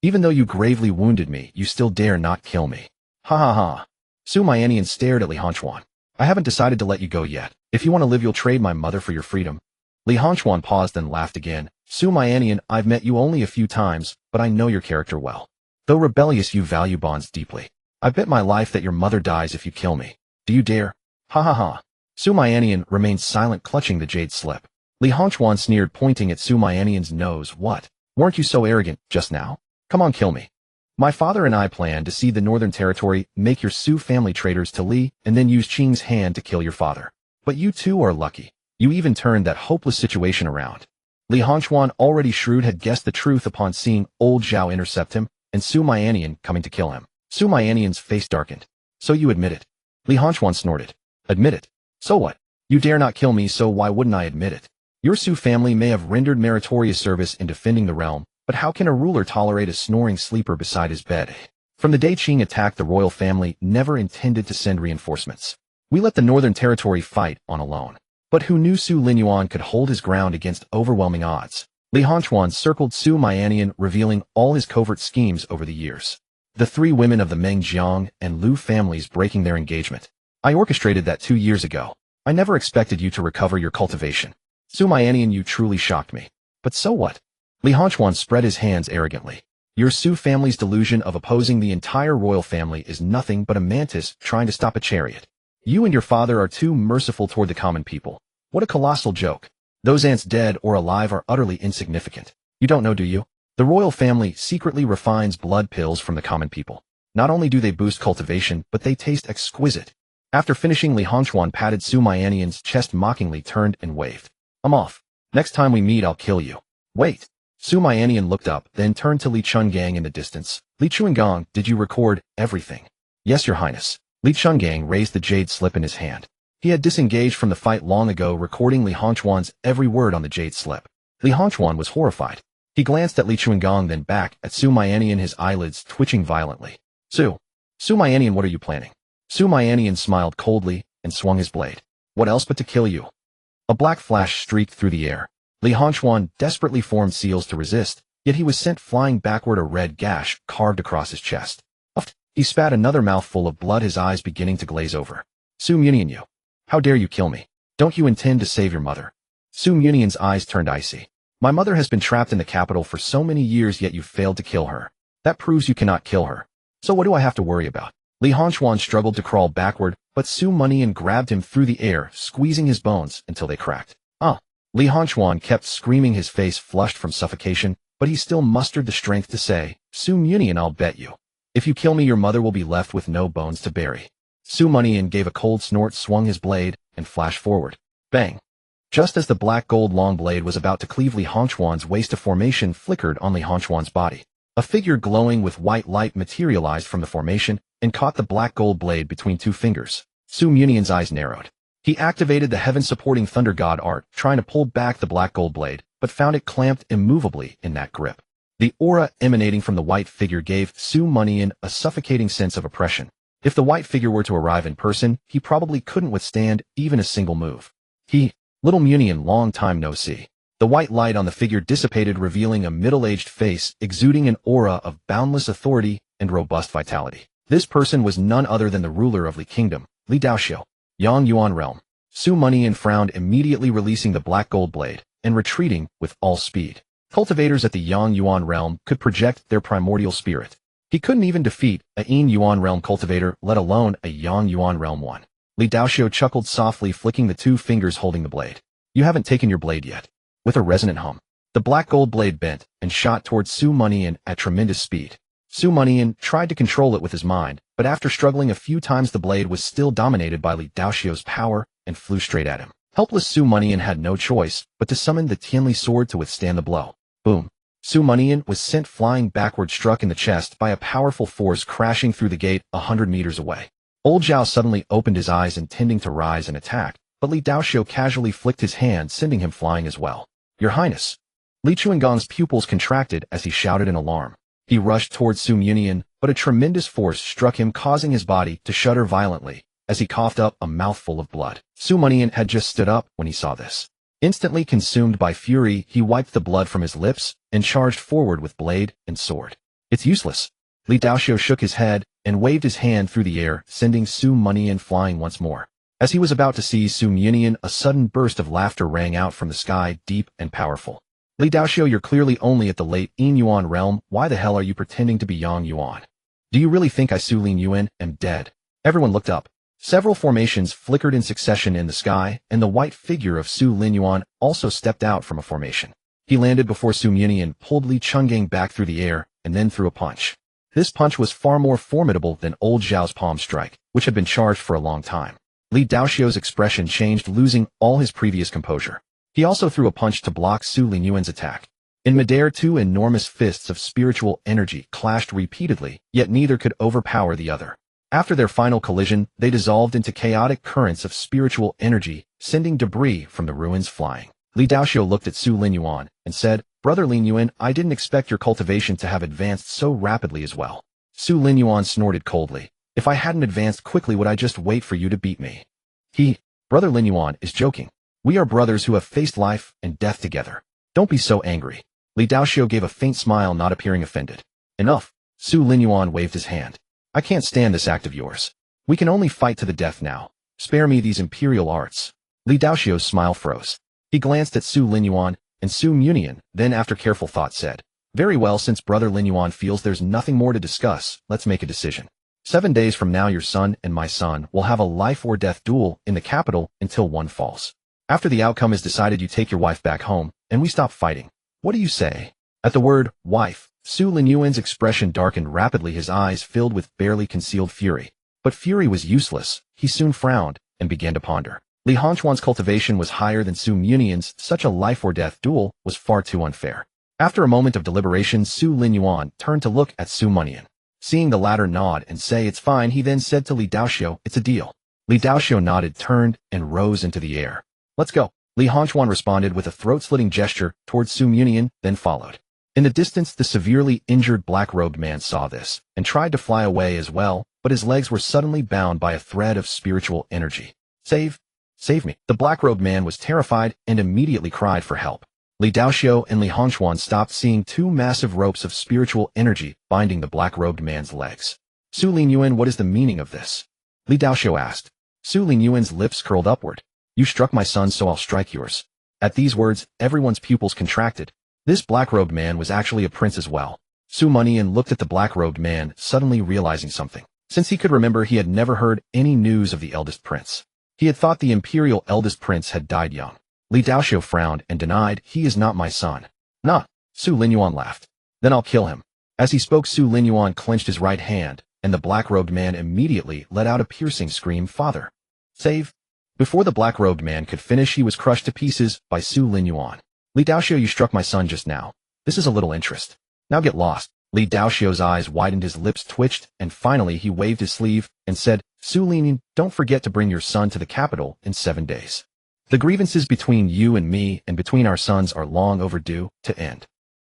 Even though you gravely wounded me, you still dare not kill me. Ha ha ha. Su Mianian stared at Li Hongchuan. I haven't decided to let you go yet. If you want to live, you'll trade my mother for your freedom. Li Hongchuan paused and laughed again. Su Mianian, I've met you only a few times, but I know your character well. Though rebellious, you value bonds deeply. I bet my life that your mother dies if you kill me. Do you dare? Ha ha ha. Su Mianian remained silent, clutching the jade slip. Li Hongchuan sneered, pointing at Su Mianian's nose. What? Weren't you so arrogant just now? Come on, kill me. My father and I plan to cede the Northern Territory, make your Su family traitors to Li, and then use Qing's hand to kill your father. But you two are lucky. You even turned that hopeless situation around. Li Hongchuan, already shrewd, had guessed the truth upon seeing old Zhao intercept him and Su Mianian coming to kill him. Su Mianian's face darkened. So you admit it? Li Hongchuan snorted. Admit it? So what? You dare not kill me, so why wouldn't I admit it? Your Su family may have rendered meritorious service in defending the realm, but how can a ruler tolerate a snoring sleeper beside his bed? From the day Qing attacked, the royal family never intended to send reinforcements. We let the Northern Territory fight on alone. But who knew Su Linyuan could hold his ground against overwhelming odds? Li Hongchuan circled Su Mianian, revealing all his covert schemes over the years. The three women of the Meng Jiang and Lu families breaking their engagement. I orchestrated that 2 years ago. I never expected you to recover your cultivation. Su Mianian, you truly shocked me. But so what? Li Hongchuan spread his hands arrogantly. Your Su family's delusion of opposing the entire royal family is nothing but a mantis trying to stop a chariot. You and your father are too merciful toward the common people. What a colossal joke. Those ants, dead or alive, are utterly insignificant. You don't know, do you? The royal family secretly refines blood pills from the common people. Not only do they boost cultivation, but they taste exquisite. After finishing, Li Hongchuan patted Su Mianian's chest mockingly, turned and waved. I'm off. Next time we meet, I'll kill you. Wait. Su Mianian looked up, then turned to Li Chungang in the distance. Li Chungang, did you record everything? Yes, Your Highness. Li Chungang raised the jade slip in his hand. He had disengaged from the fight long ago, recording Li Hongchuan's every word on the jade slip. Li Hongchuan was horrified. He glanced at Li Chungang, then back at Su Mianian, his eyelids twitching violently. Su Mianian, what are you planning? Su Mianian smiled coldly and swung his blade. What else but to kill you? A black flash streaked through the air. Li Hongchuan desperately formed seals to resist, yet he was sent flying backward, a red gash carved across his chest. He spat another mouthful of blood, his eyes beginning to glaze over. Su Mianian, you. How dare you kill me? Don't you intend to save your mother? Su Mianian's eyes turned icy. My mother has been trapped in the capital for so many years, yet you failed to kill her. That proves you cannot kill her. So what do I have to worry about? Li Hongchuan struggled to crawl backward, but Su Mianian grabbed him through the air, squeezing his bones until they cracked. Li Hongchuan kept screaming, his face flushed from suffocation, but he still mustered the strength to say, Su Mianian, I'll bet you. If you kill me, your mother will be left with no bones to bury. Su Mianian gave a cold snort, swung his blade, and flashed forward. Bang! Just as the black gold long blade was about to cleave Li Hongchuan's waist, a formation flickered on Li Hongchuan's body. A figure glowing with white light materialized from the formation and caught the black gold blade between two fingers. Su Mianian's eyes narrowed. He activated the heaven-supporting thunder god art, trying to pull back the black gold blade, but found it clamped immovably in that grip. The aura emanating from the white figure gave Su Mianian a suffocating sense of oppression. If the white figure were to arrive in person, he probably couldn't withstand even a single move. Little Mianian, long time no see. The white light on the figure dissipated, revealing a middle-aged face exuding an aura of boundless authority and robust vitality. This person was none other than the ruler of Li Kingdom, Li Daoxiu, Yang Yuan Realm. Su Mianian frowned, immediately releasing the black gold blade and retreating with all speed. Cultivators at the Yang Yuan Realm could project their primordial spirit. He couldn't even defeat a Yin Yuan Realm cultivator, let alone a Yang Yuan Realm one. Li Daoxiu chuckled softly, flicking the two fingers holding the blade. You haven't taken your blade yet. With a resonant hum, the black gold blade bent and shot towards Su Mianian at tremendous speed. Su Mianian tried to control it with his mind, but after struggling a few times, the blade was still dominated by Li Daoxiu's power and flew straight at him. Helpless Su Mianian had no choice but to summon the Tianli sword to withstand the blow. Boom! Su Mianian was sent flying backward, struck in the chest by a powerful force, crashing through the gate 100 meters away. Old Zhao suddenly opened his eyes, intending to rise and attack, but Li Daoxiu casually flicked his hand, sending him flying as well. Your Highness! Li Chunggang's pupils contracted as he shouted in alarm. He rushed towards Su Mianian, but a tremendous force struck him, causing his body to shudder violently as he coughed up a mouthful of blood. Su Mianian had just stood up when he saw this. Instantly consumed by fury, he wiped the blood from his lips and charged forward with blade and sword. It's useless. Li Daoxiu shook his head and waved his hand through the air, sending Su Mianian flying once more. As he was about to seize Su Mianian, a sudden burst of laughter rang out from the sky, deep and powerful. Li Daoxiu, you're clearly only at the late Yin Yuan realm. Why the hell are you pretending to be Yang Yuan? Do you really think I, Su Lin Yuan, am dead? Everyone looked up. Several formations flickered in succession in the sky, and the white figure of Su Lin Yuan also stepped out from a formation. He landed before Su Mianian, pulled Li Chungang back through the air, and then threw a punch. This punch was far more formidable than old Zhao's palm strike, which had been charged for a long time. Li Daoxiu's expression changed, losing all his previous composure. He also threw a punch to block Su Lin Yuan's attack. In midair, two enormous fists of spiritual energy clashed repeatedly, yet neither could overpower the other. After their final collision, they dissolved into chaotic currents of spiritual energy, sending debris from the ruins flying. Li Daoxiu looked at Su Lin Yuan and said, Brother Lin Yuan, I didn't expect your cultivation to have advanced so rapidly as well. Su Lin Yuan snorted coldly. If I hadn't advanced quickly, would I just wait for you to beat me? Brother Lin Yuan is joking. We are brothers who have faced life and death together. Don't be so angry. Li Daoxiu gave a faint smile, not appearing offended. Enough. Su Lin Yuan waved his hand. I can't stand this act of yours. We can only fight to the death now. Spare me these imperial arts. Li Daoxiu's smile froze. He glanced at Su Lin Yuan and Su Mianian, then after careful thought said, Very well, since Brother Lin Yuan feels there's nothing more to discuss, let's make a decision. 7 days from now, your son and my son will have a life or death duel in the capital until one falls. After the outcome is decided, you take your wife back home, and we stop fighting. What do you say? At the word, wife, Su Lin Yuan's expression darkened rapidly, his eyes filled with barely concealed fury. But fury was useless. He soon frowned and began to ponder. Li Hongquan's cultivation was higher than Su Mianian's. Such a life-or-death duel was far too unfair. After a moment of deliberation, Su Lin Yuan turned to look at Su Mianian. Seeing the latter nod and say it's fine, he then said to Li Daoxiu, it's a deal. Li Daoxiu nodded, turned, and rose into the air. Let's go. Li Hongquan responded with a throat-slitting gesture towards Su Mianian, then followed. In the distance, the severely injured black-robed man saw this and tried to fly away as well, but his legs were suddenly bound by a thread of spiritual energy. Save me. The black-robed man was terrified and immediately cried for help. Li Daoxiu and Li Hongquan stopped, seeing two massive ropes of spiritual energy binding the black-robed man's legs. Su Lin Yuan, what is the meaning of this? Li Daoxiu asked. Su Lin Yuan's lips curled upward. You struck my son, so I'll strike yours. At these words, everyone's pupils contracted. This black-robed man was actually a prince as well. Su Mianian looked at the black-robed man, suddenly realizing something. Since he could remember, he had never heard any news of the eldest prince. He had thought the imperial eldest prince had died young. Li Daoxiu frowned and denied, he is not my son. Nah. Su Lin Yuan laughed. Then I'll kill him. As he spoke, Su Lin Yuan clenched his right hand, and the black-robed man immediately let out a piercing scream, Father. Save. Before the black-robed man could finish, he was crushed to pieces by Su Lin Yuan. Li Daoxiu, you struck my son just now. This is a little interest. Now get lost. Li Daoxiu's eyes widened, his lips twitched, and finally he waved his sleeve and said, Su Lin, don't forget to bring your son to the capital in 7 days. The grievances between you and me and between our sons are long overdue to end.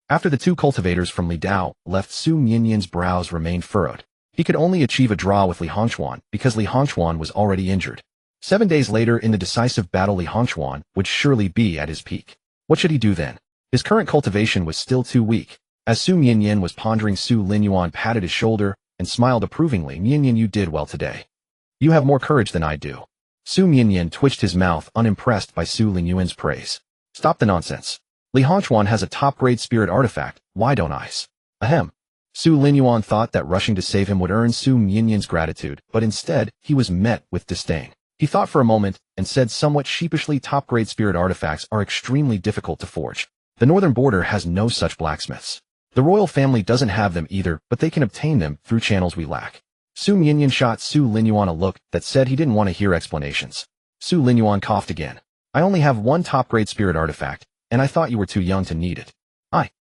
After the two cultivators from Li Dao left, Su Mianian's brows remained furrowed. He could only achieve a draw with Li Hongquan because Li Hongquan was already injured. 7 days later, in the decisive battle, Li Hongquan would surely be at his peak. What should he do then? His current cultivation was still too weak. As Su Mianian was pondering, Su Lin Yuan patted his shoulder and smiled approvingly. Mianian, you did well today. You have more courage than I do. Su Mianian twitched his mouth, unimpressed by Su Lin Yuan's praise. Stop the nonsense. Li Hongquan has a top-grade spirit artifact. Why don't I? Ahem. Su Lin Yuan thought that rushing to save him would earn Su Mianian's gratitude, but instead, he was met with disdain. He thought for a moment and said somewhat sheepishly, top-grade spirit artifacts are extremely difficult to forge. The northern border has no such blacksmiths. The royal family doesn't have them either, but they can obtain them through channels we lack. Su Mianian shot Su Lin Yuan a look that said he didn't want to hear explanations. Su Lin Yuan coughed again. I only have one top-grade spirit artifact, and I thought you were too young to need it.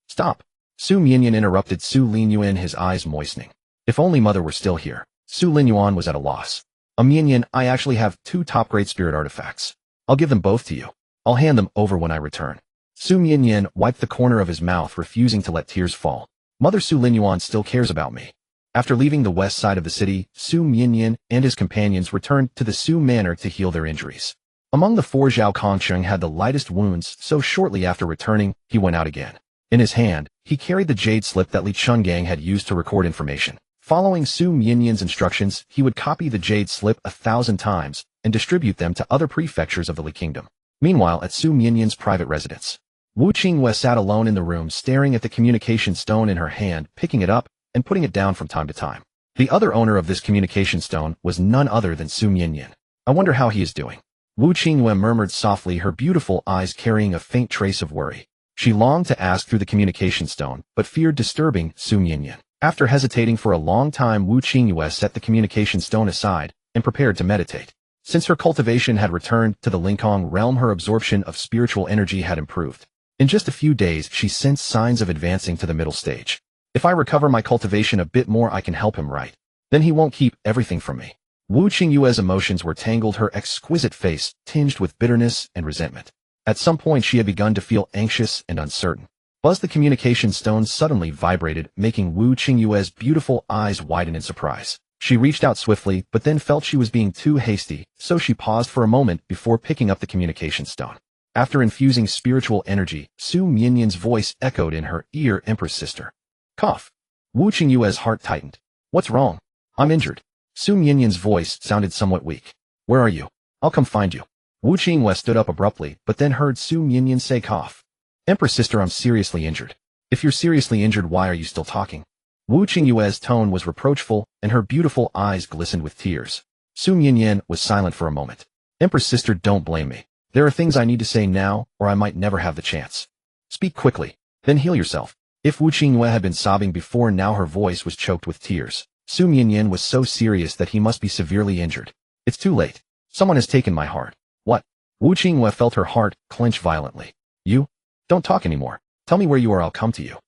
Stop. Su Mianian interrupted Su Lin Yuan, his eyes moistening. If only mother were still here. Su Lin Yuan was at a loss. Mianian, I actually have 2 top-grade spirit artifacts. I'll give them both to you. I'll hand them over when I return. Su Mianian wiped the corner of his mouth, refusing to let tears fall. Mother, Su Lin Yuan still cares about me. After leaving the west side of the city, Su Mianian and his companions returned to the Su Manor to heal their injuries. Among the 4, Zhao Kongsheng had the lightest wounds, so shortly after returning, he went out again. In his hand, he carried the jade slip that Li Chungang had used to record information. Following Su Mianian's instructions, he would copy the jade slip 1,000 times and distribute them to other prefectures of the Li Kingdom. Meanwhile, at Su Mianian's private residence, Wu Qingyue sat alone in the room staring at the communication stone in her hand, picking it up and putting it down from time to time. The other owner of this communication stone was none other than Su Mianian. I wonder how he is doing. Wu Qingyue murmured softly, her beautiful eyes carrying a faint trace of worry. She longed to ask through the communication stone, but feared disturbing Su Mianian. After hesitating for a long time, Wu Qingyue set the communication stone aside and prepared to meditate. Since her cultivation had returned to the Linkong realm, her absorption of spiritual energy had improved. In just a few days, she sensed signs of advancing to the middle stage. If I recover my cultivation a bit more, I can help him, right? Then he won't keep everything from me. Wu Qingyue's emotions were tangled, her exquisite face tinged with bitterness and resentment. At some point, she had begun to feel anxious and uncertain. Buzz, the communication stone suddenly vibrated, making Wu Qingyue's beautiful eyes widen in surprise. She reached out swiftly, but then felt she was being too hasty, so she paused for a moment before picking up the communication stone. After infusing spiritual energy, Su Mianian's voice echoed in her ear, "Empress sister." Cough. Wu Qingyue's heart tightened. What's wrong? I'm injured. Su Mianian's voice sounded somewhat weak. Where are you? I'll come find you. Wu Qingyue stood up abruptly, but then heard Su Mianian say, "Cough. Empress sister, I'm seriously injured." If you're seriously injured, why are you still talking? Wu Qingyue's tone was reproachful, and her beautiful eyes glistened with tears. Su Mianian was silent for a moment. Empress sister, don't blame me. There are things I need to say now, or I might never have the chance. Speak quickly, then heal yourself. If Wu Qingyue had been sobbing before, now her voice was choked with tears. Su Mianian was so serious that he must be severely injured. It's too late. Someone has taken my heart. What? Wu Qingyue felt her heart clench violently. You? Don't talk anymore. Tell me where you are, I'll come to you.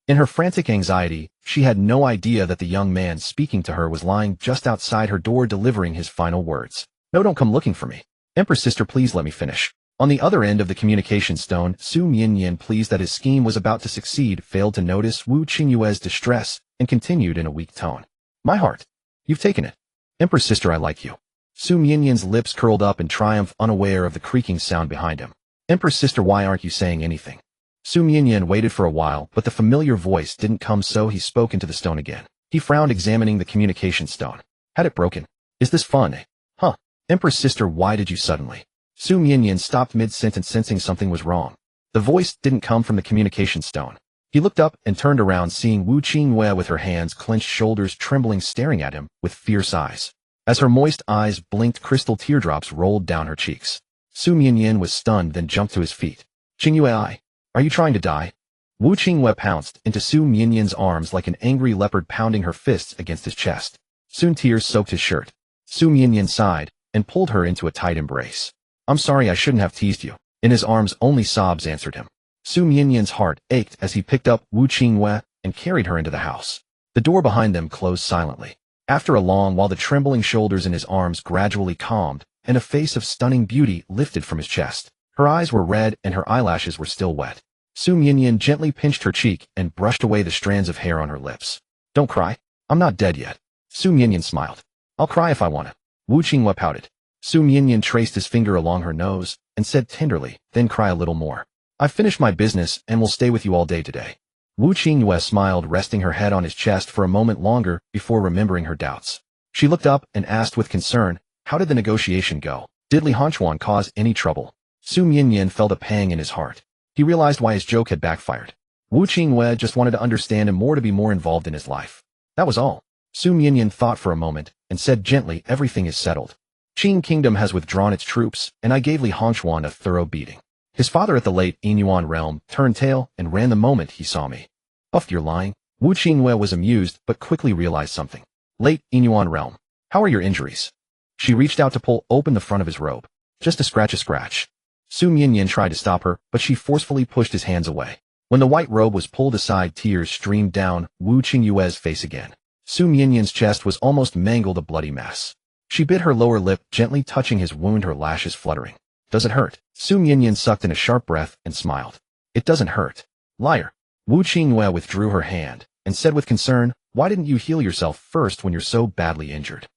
In her frantic anxiety, she had no idea that the young man speaking to her was lying just outside her door, delivering his final words. No, don't come looking for me. Empress sister, please let me finish. On the other end of the communication stone, Su Mianian, pleased that his scheme was about to succeed, failed to notice Wu Qingyue's distress and continued in a weak tone. My heart. You've taken it. Empress sister, I like you. Su Mianian's lips curled up in triumph, unaware of the creaking sound behind him. Empress sister, why aren't you saying anything? Su Mianian waited for a while, but the familiar voice didn't come, so he spoke into the stone again. He frowned, examining the communication stone. Had it broken? Is this fun, eh? Huh. Empress sister, why did you suddenly? Su Mianian stopped mid-sentence, sensing something was wrong. The voice didn't come from the communication stone. He looked up and turned around, seeing Wu Qingyue with her hands clenched, shoulders trembling, staring at him with fierce eyes. As her moist eyes blinked, crystal teardrops rolled down her cheeks. Su Mianian was stunned, then jumped to his feet. Qingyue, are you trying to die? Wu Qingyue pounced into Su Mianian's arms like an angry leopard, pounding her fists against his chest. Soon tears soaked his shirt. Su Mianian sighed and pulled her into a tight embrace. I'm sorry, I shouldn't have teased you. In his arms, only sobs answered him. Su Mianian's heart ached as he picked up Wu Qingyue and carried her into the house. The door behind them closed silently. After a long while, the trembling shoulders in his arms gradually calmed, and a face of stunning beauty lifted from his chest. Her eyes were red and her eyelashes were still wet. Su Mianian gently pinched her cheek and brushed away the strands of hair on her lips. Don't cry. I'm not dead yet. Su Mianian smiled. I'll cry if I want to. Wu Qingyue pouted. Su Mianian traced his finger along her nose and said tenderly, then cry a little more. I've finished my business and will stay with you all day today. Wu Qingyue smiled, resting her head on his chest for a moment longer before remembering her doubts. She looked up and asked with concern, how did the negotiation go? Did Li Hongchuan cause any trouble? Su Mianian felt a pang in his heart. He realized why his joke had backfired. Wu Qingyue just wanted to understand him more, to be more involved in his life. That was all. Su Mianian thought for a moment and said gently, everything is settled. Qing Kingdom has withdrawn its troops, and I gave Li Hongchuan a thorough beating. His father at the late Yinyuan realm turned tail and ran the moment he saw me. Uff, you're lying. Wu Qingyue was amused, but quickly realized something. Late Yinyuan realm. How are your injuries? She reached out to pull open the front of his robe. Just a scratch. Su Mianian tried to stop her, but she forcefully pushed his hands away. When the white robe was pulled aside, tears streamed down Wu Qingyue's face again. Su Mianian's chest was almost mangled, a bloody mess. She bit her lower lip, gently touching his wound, her lashes fluttering. Does it hurt? Su Mianian sucked in a sharp breath and smiled. It doesn't hurt. Liar. Wu Qingyue withdrew her hand and said with concern, why didn't you heal yourself first when you're so badly injured?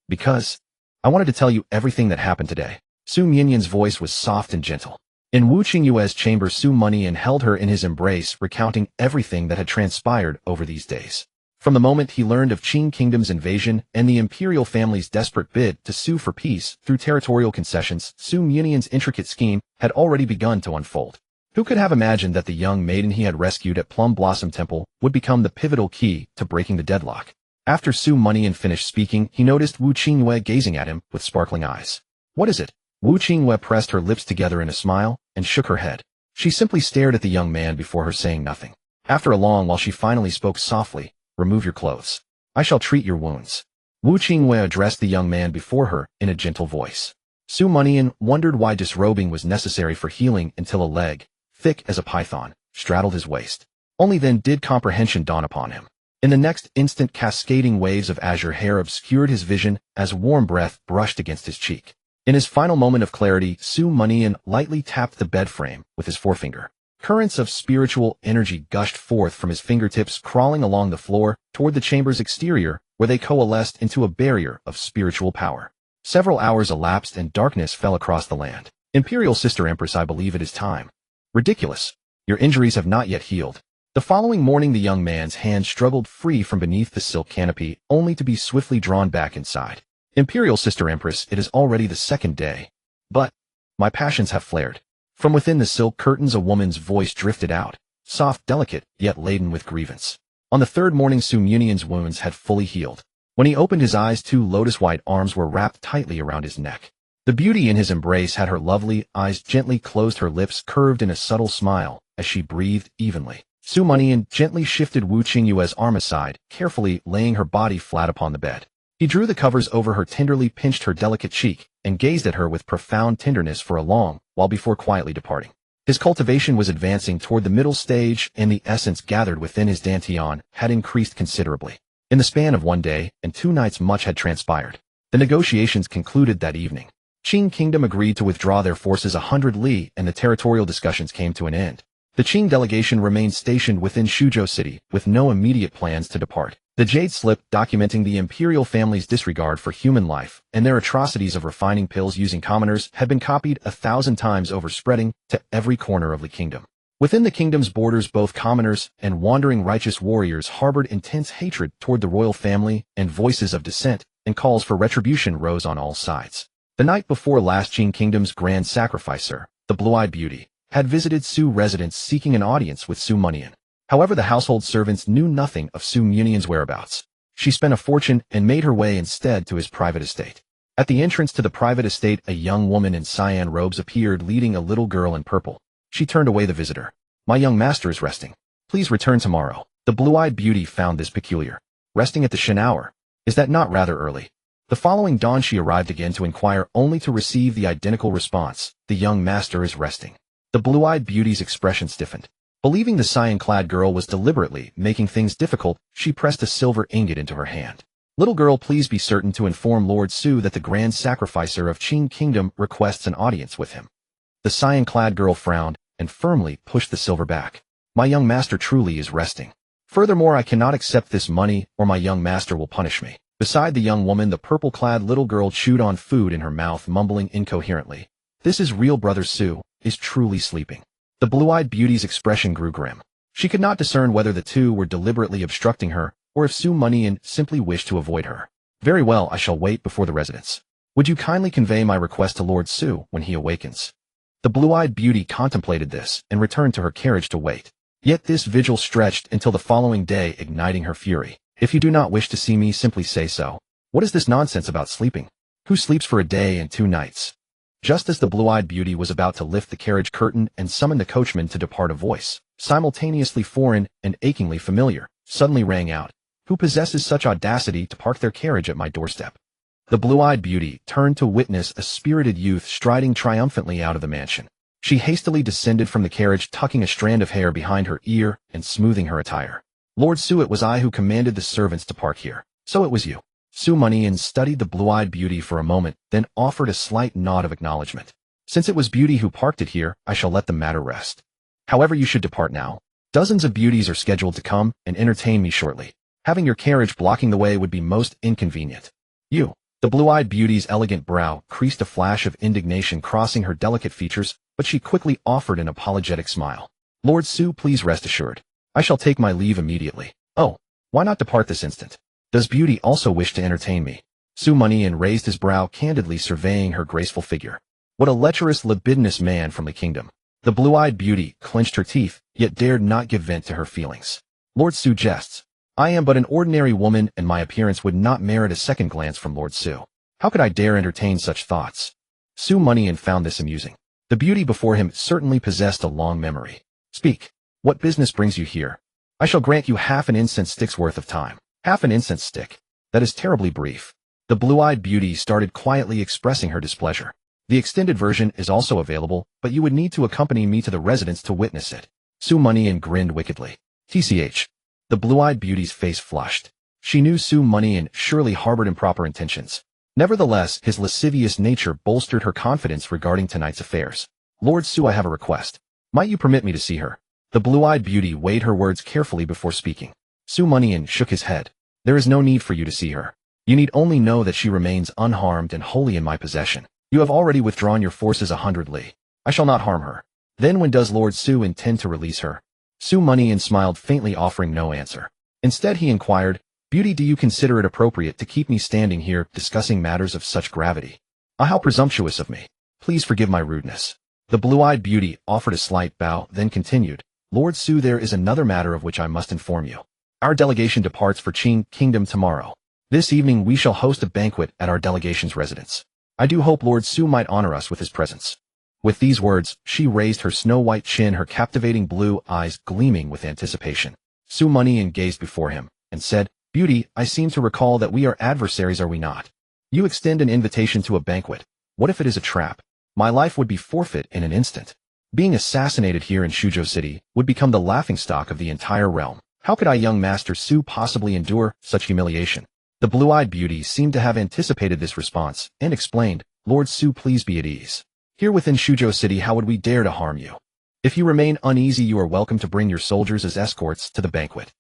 Because I wanted to tell you everything that happened today. Su Mianian's voice was soft and gentle. In Wu Qingyue's chamber, Su Monian held her in his embrace, recounting everything that had transpired over these days. From the moment he learned of Qing Kingdom's invasion and the imperial family's desperate bid to sue for peace through territorial concessions, Su Munian's intricate scheme had already begun to unfold. Who could have imagined that the young maiden he had rescued at Plum Blossom Temple would become the pivotal key to breaking the deadlock? After Su Monian finished speaking, he noticed Wu Qingyue gazing at him with sparkling eyes. "What is it?" Wu Qingyue pressed her lips together in a smile and shook her head. She simply stared at the young man before her saying nothing. After a long while, she finally spoke softly. "Remove your clothes. I shall treat your wounds." Wu Qingyue addressed the young man before her in a gentle voice. Su Monian wondered why disrobing was necessary for healing until a leg, thick as a python, straddled his waist. Only then did comprehension dawn upon him. In the next instant, cascading waves of azure hair obscured his vision as warm breath brushed against his cheek. In his final moment of clarity, Su Monian lightly tapped the bed frame with his forefinger. Currents of spiritual energy gushed forth from his fingertips, crawling along the floor toward the chamber's exterior, where they coalesced into a barrier of spiritual power. Several hours elapsed and darkness fell across the land. "Imperial Sister Empress, I believe it is time." "Ridiculous. Your injuries have not yet healed." The following morning, the young man's hand struggled free from beneath the silk canopy, only to be swiftly drawn back inside. "Imperial Sister Empress, it is already the second day. But my passions have flared." From within the silk curtains, a woman's voice drifted out, soft, delicate, yet laden with grievance. On the third morning, Su Munian's wounds had fully healed. When he opened his eyes, two lotus-white arms were wrapped tightly around his neck. The beauty in his embrace had her lovely eyes gently closed, her lips curved in a subtle smile as she breathed evenly. Su Monian gently shifted Wu Qingyue's arm aside, carefully laying her body flat upon the bed. He drew the covers over her, tenderly pinched her delicate cheek, and gazed at her with profound tenderness for a long while before quietly departing. His cultivation was advancing toward the middle stage, and the essence gathered within his dantian had increased considerably. In the span of one day and 2 nights, much had transpired. The negotiations concluded that evening. Qing Kingdom agreed to withdraw their forces 100 li, and the territorial discussions came to an end. The Qing delegation remained stationed within Shuzhou City, with no immediate plans to depart. The Jade Slip, documenting the imperial family's disregard for human life and their atrocities of refining pills using commoners, had been copied 1,000 times over, spreading to every corner of the kingdom. Within the kingdom's borders, both commoners and wandering righteous warriors harbored intense hatred toward the royal family, and voices of dissent and calls for retribution rose on all sides. The night before last, Qing Kingdom's grand sacrificer, the Blue-Eyed Beauty, had visited Su residence seeking an audience with Su Monian. However, the household servants knew nothing of Su Munian's whereabouts. She spent a fortune and made her way instead to his private estate. At the entrance to the private estate, a young woman in cyan robes appeared, leading a little girl in purple. She turned away the visitor. "My young master is resting. Please return tomorrow." The Blue-Eyed Beauty found this peculiar. Resting at the Shin hour? Is that not rather early? The following dawn she arrived again to inquire, only to receive the identical response: "The young master is resting." The Blue-Eyed Beauty's expression stiffened. Believing the cyan-clad girl was deliberately making things difficult, she pressed a silver ingot into her hand. "Little girl, please be certain to inform Lord Su that the Grand Sacrificer of Qing Kingdom requests an audience with him." The cyan-clad girl frowned and firmly pushed the silver back. "My young master truly is resting. Furthermore, I cannot accept this money, or my young master will punish me." Beside the young woman, the purple-clad little girl chewed on food in her mouth, mumbling incoherently. "This is real. Brother Su is truly sleeping." The Blue-Eyed Beauty's expression grew grim. She could not discern whether the two were deliberately obstructing her, or if Su Monian simply wished to avoid her. "Very well, I shall wait before the residence. Would you kindly convey my request to Lord Su when he awakens?" The Blue-Eyed Beauty contemplated this and returned to her carriage to wait. Yet this vigil stretched until the following day, igniting her fury. "If you do not wish to see me, simply say so. What is this nonsense about sleeping? Who sleeps for a day and 2 nights? Just as the Blue-Eyed Beauty was about to lift the carriage curtain and summon the coachman to depart, a voice, simultaneously foreign and achingly familiar, suddenly rang out. "Who possesses such audacity to park their carriage at my doorstep?" The Blue-Eyed Beauty turned to witness a spirited youth striding triumphantly out of the mansion. She hastily descended from the carriage, tucking a strand of hair behind her ear and smoothing her attire. "Lord Su, it was I who commanded the servants to park here. So it was you." Su Monian studied the Blue-Eyed Beauty for a moment, then offered a slight nod of acknowledgement. "Since it was Beauty who parked it here, I shall let the matter rest. However, you should depart now. Dozens of beauties are scheduled to come and entertain me shortly. Having your carriage blocking the way would be most inconvenient." "You." The blue-eyed beauty's elegant brow creased a flash of indignation crossing her delicate features, but she quickly offered an apologetic smile. Lord Su, please rest assured. I shall take my leave immediately. Oh, why not depart this instant? Does beauty also wish to entertain me? Su Mianian raised his brow candidly surveying her graceful figure. What a lecherous, libidinous man from the kingdom. The blue-eyed beauty clenched her teeth, yet dared not give vent to her feelings. Lord Su jests. I am but an ordinary woman and my appearance would not merit a second glance from Lord Su. How could I dare entertain such thoughts? Su Mianian found this amusing. The beauty before him certainly possessed a long memory. Speak. What business brings you here? I shall grant you half an incense stick's worth of time. Half an incense stick. That is terribly brief. The blue-eyed beauty started quietly expressing her displeasure. The extended version is also available, but you would need to accompany me to the residence to witness it. Su Mianian grinned wickedly. TCH. The blue-eyed beauty's face flushed. She knew Su Mianian surely harbored improper intentions. Nevertheless, his lascivious nature bolstered her confidence regarding tonight's affairs. Lord Su, I have a request. Might you permit me to see her? The blue-eyed beauty weighed her words carefully before speaking. Su Mianian shook his head. There is no need for you to see her. You need only know that she remains unharmed and wholly in my possession. You have already withdrawn your forces 100 li. I shall not harm her. Then when does Lord Su intend to release her? Su Mianian smiled faintly, offering no answer. Instead he inquired, Beauty, do you consider it appropriate to keep me standing here discussing matters of such gravity? Ah, how presumptuous of me. Please forgive my rudeness. The blue-eyed beauty offered a slight bow, then continued, Lord Su, there is another matter of which I must inform you. Our delegation departs for Qing Kingdom tomorrow. This evening we shall host a banquet at our delegation's residence. I do hope Lord Su might honor us with his presence. With these words, she raised her snow-white chin, her captivating blue eyes gleaming with anticipation. Su Mianian gazed before him, and said, Beauty, I seem to recall that we are adversaries, are we not? You extend an invitation to a banquet. What if it is a trap? My life would be forfeit in an instant. Being assassinated here in Shuzhou City would become the laughingstock of the entire realm. How could I, young Master Su, possibly endure such humiliation? The blue-eyed beauty seemed to have anticipated this response, and explained, Lord Su, please be at ease. Here within Shuzhou City, how would we dare to harm you? If you remain uneasy, you are welcome to bring your soldiers as escorts to the banquet.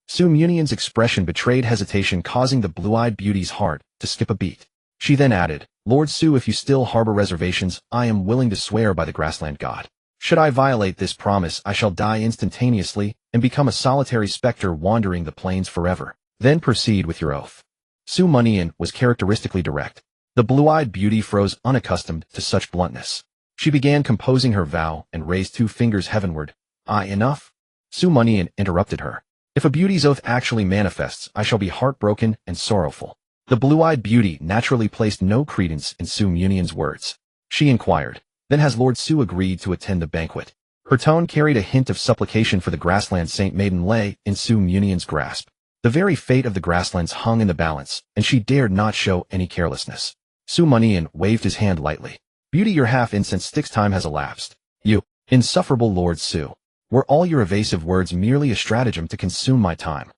Su Mianian's expression betrayed hesitation, causing the blue-eyed beauty's heart to skip a beat. She then added, Lord Su, if you still harbor reservations, I am willing to swear by the grassland god. Should I violate this promise, I shall die instantaneously and become a solitary specter wandering the plains forever. Then proceed with your oath. Su Mianian was characteristically direct. The blue-eyed beauty froze, unaccustomed to such bluntness. She began composing her vow and raised 2 fingers heavenward. Enough? Su Mianian interrupted her. If a beauty's oath actually manifests, I shall be heartbroken and sorrowful. The blue-eyed beauty naturally placed no credence in Su Mianian's words. She inquired, then has Lord Su agreed to attend the banquet? Her tone carried a hint of supplication, for the grassland saint maiden lay in Su Mianian's grasp. The very fate of the grasslands hung in the balance, and she dared not show any carelessness. Su Mianian waved his hand lightly. Beauty, your half-incense stick's time has elapsed. You, insufferable Lord Su. Were all your evasive words merely a stratagem to consume my time?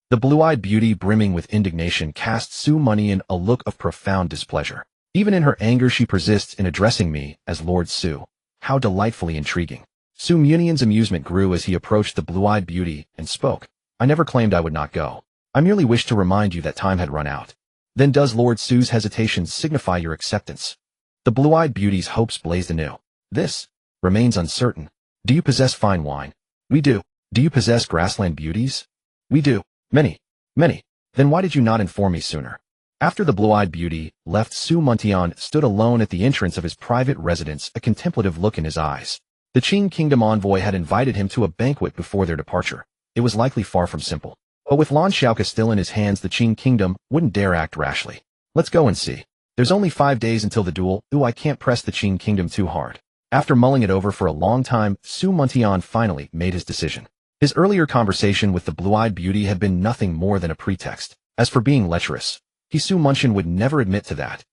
The blue-eyed beauty, brimming with indignation, cast Su Mianian a look of profound displeasure. Even in her anger she persists in addressing me as Lord Su. How delightfully intriguing. Su Mianian's amusement grew as he approached the blue-eyed beauty and spoke. I never claimed I would not go. I merely wished to remind you that time had run out. Then does Lord Su's hesitation signify your acceptance? The blue-eyed beauty's hopes blazed anew. This remains uncertain. Do you possess fine wine? We do. Do you possess grassland beauties? We do. Many. Many. Then why did you not inform me sooner? After the blue-eyed beauty left, Su Mianian stood alone at the entrance of his private residence, a contemplative look in his eyes. The Qing Kingdom envoy had invited him to a banquet before their departure. It was likely far from simple. But with Lan Xiaoka still in his hands, the Qing Kingdom wouldn't dare act rashly. Let's go and see. There's only 5 days until the duel. I can't press the Qing Kingdom too hard. After mulling it over for a long time, Su Mianian finally made his decision. His earlier conversation with the blue-eyed beauty had been nothing more than a pretext. As for being lecherous, Su Mianian would never admit to that.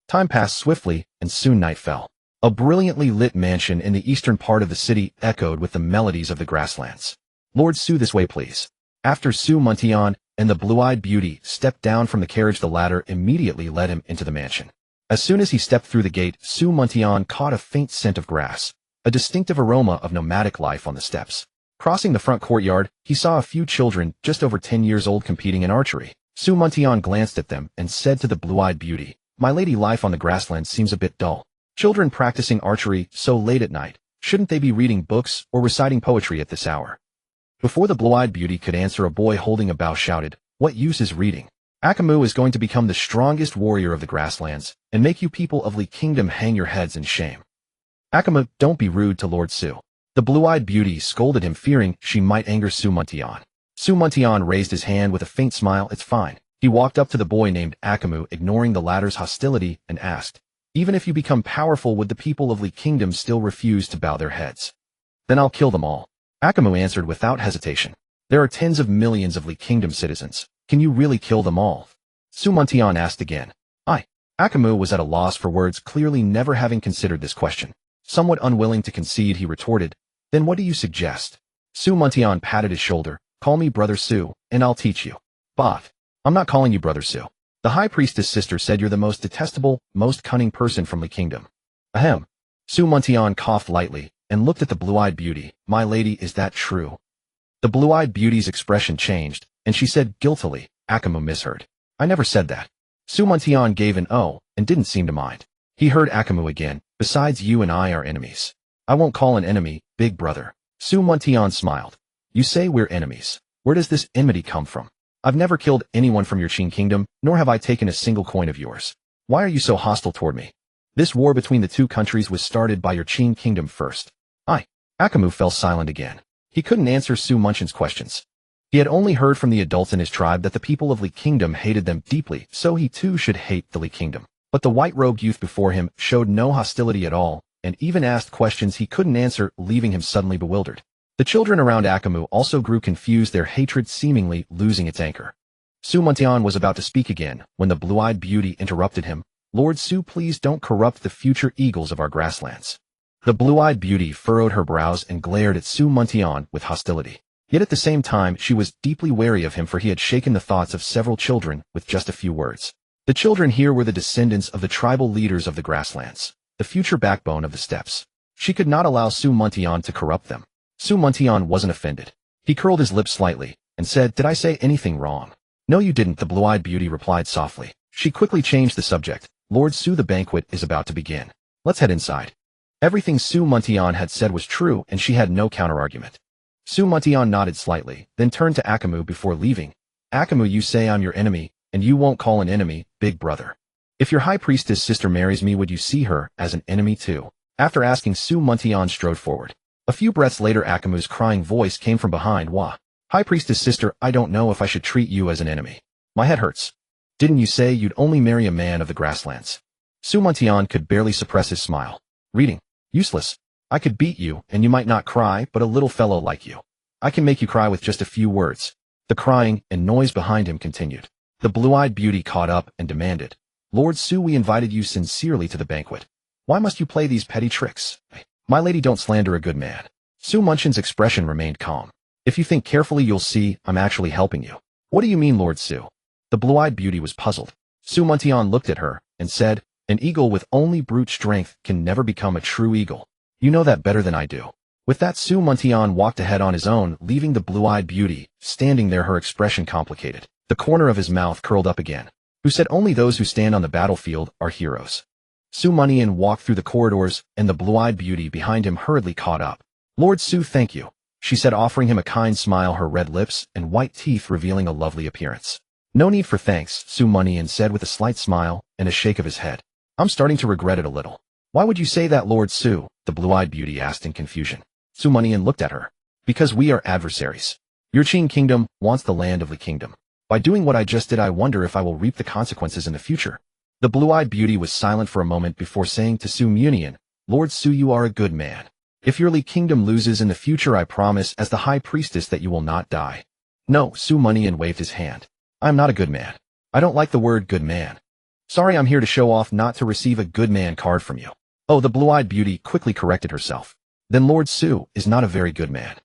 Time passed swiftly, and soon night fell. A brilliantly lit mansion in the eastern part of the city echoed with the melodies of the grasslands. Lord Su, this way please. After Su Mianian and the blue-eyed beauty stepped down from the carriage, the latter immediately led him into the mansion. As soon as he stepped through the gate, Su Mianian caught a faint scent of grass, a distinctive aroma of nomadic life on the steps. Crossing the front courtyard, he saw a few children just over 10 years old competing in archery. Su Muntian glanced at them and said to the blue-eyed beauty, "My lady, life on the grasslands seems a bit dull. Children practicing archery so late at night, shouldn't they be reading books or reciting poetry at this hour?" Before the blue-eyed beauty could answer, a boy holding a bow shouted, "What use is reading? Akamu is going to become the strongest warrior of the grasslands and make you people of Li Kingdom hang your heads in shame." "Akamu, don't be rude to Lord Su." The blue-eyed beauty scolded him, fearing she might anger Su Muntian. Su Muntian raised his hand with a faint smile. "It's fine." He walked up to the boy named Akamu, ignoring the latter's hostility, and asked, "Even if you become powerful, would the people of Li Kingdom still refuse to bow their heads?" "Then I'll kill them all." Akamu answered without hesitation. "There are tens of millions of Li Kingdom citizens. Can you really kill them all?" Su Muntian asked again. Akamu was at a loss for words, clearly never having considered this question. Somewhat unwilling to concede, he retorted, "Then what do you suggest?" Su Muntian patted his shoulder. "Call me Brother Su, and I'll teach you." "But I'm not calling you Brother Su. The High Priestess sister said you're the most detestable, most cunning person from Li Kingdom." "Ahem." Su Muntian coughed lightly and looked at the blue-eyed beauty. "My lady, is that true?" The blue-eyed beauty's expression changed, and she said guiltily, "Akamu misheard. I never said that." Su Muntian gave an "oh" and didn't seem to mind. He heard Akamu again. "Besides, you and I are enemies." "I won't call an enemy, big brother." Su Muntian smiled. "You say we're enemies. Where does this enmity come from? I've never killed anyone from your Qing kingdom, nor have I taken a single coin of yours. Why are you so hostile toward me? This war between the two countries was started by your Qing kingdom first." Akamu fell silent again. He couldn't answer Su Muntian's questions. He had only heard from the adults in his tribe that the people of Li Kingdom hated them deeply, so he too should hate the Li Kingdom. But the white-robed youth before him showed no hostility at all, and even asked questions he couldn't answer, leaving him suddenly bewildered. The children around Akamu also grew confused, their hatred seemingly losing its anchor. Su Muntian was about to speak again, when the blue-eyed beauty interrupted him. "Lord Su, please don't corrupt the future eagles of our grasslands." The blue-eyed beauty furrowed her brows and glared at Su Muntian with hostility. Yet at the same time, she was deeply wary of him, for he had shaken the thoughts of several children with just a few words. The children here were the descendants of the tribal leaders of the grasslands, the future backbone of the steppes. She could not allow Su Muntian to corrupt them. Su Muntian wasn't offended. He curled his lips slightly and said, "Did I say anything wrong?" "No, you didn't," the blue-eyed beauty replied softly. She quickly changed the subject. "Lord Su, the banquet is about to begin. Let's head inside." Everything Su Muntian had said was true, and she had no counter-argument. Su Muntian nodded slightly, then turned to Akamu before leaving. "Akamu, you say I'm your enemy, and you won't call an enemy, big brother. If your High Priestess sister marries me, would you see her as an enemy too?" After asking, Su Muntian strode forward. A few breaths later, Akamu's crying voice came from behind. "Wah. High Priestess sister, I don't know if I should treat you as an enemy. My head hurts. Didn't you say you'd only marry a man of the grasslands?" Su Muntian could barely suppress his smile. "Reading. Useless. I could beat you, and you might not cry, but a little fellow like you, I can make you cry with just a few words." The crying and noise behind him continued. The blue-eyed beauty caught up and demanded, "Lord Su, we invited you sincerely to the banquet. Why must you play these petty tricks? My lady, don't slander a good man." Su Muntian's expression remained calm. "If you think carefully, you'll see I'm actually helping you." "What do you mean, Lord Su?" The blue-eyed beauty was puzzled. Su Muntian looked at her and said, "An eagle with only brute strength can never become a true eagle. You know that better than I do." With that, Su Muntian walked ahead on his own, leaving the blue-eyed beauty standing there, her expression complicated. The corner of his mouth curled up again. "Who said only those who stand on the battlefield are heroes?" Su Muntian walked through the corridors, and the blue-eyed beauty behind him hurriedly caught up. "Lord Su, thank you," she said, offering him a kind smile, her red lips and white teeth revealing a lovely appearance. "No need for thanks," Su Muntian said with a slight smile and a shake of his head. "I'm starting to regret it a little." "Why would you say that, Lord Su?" the blue-eyed beauty asked in confusion. Su Muntian looked at her. "Because we are adversaries. Your Qing kingdom wants the land of Li Kingdom. By doing what I just did, I wonder if I will reap the consequences in the future." The blue-eyed beauty was silent for a moment before saying to Su Mianian, "Lord Su, you are a good man. If your Li Kingdom loses in the future, I promise as the High Priestess that you will not die." "No," Su Muntian waved his hand. "I am not a good man. I don't like the word good man. Sorry, I'm here to show off, not to receive a good man card from you." "Oh," the blue-eyed beauty quickly corrected herself. "Then Lord Su is not a very good man."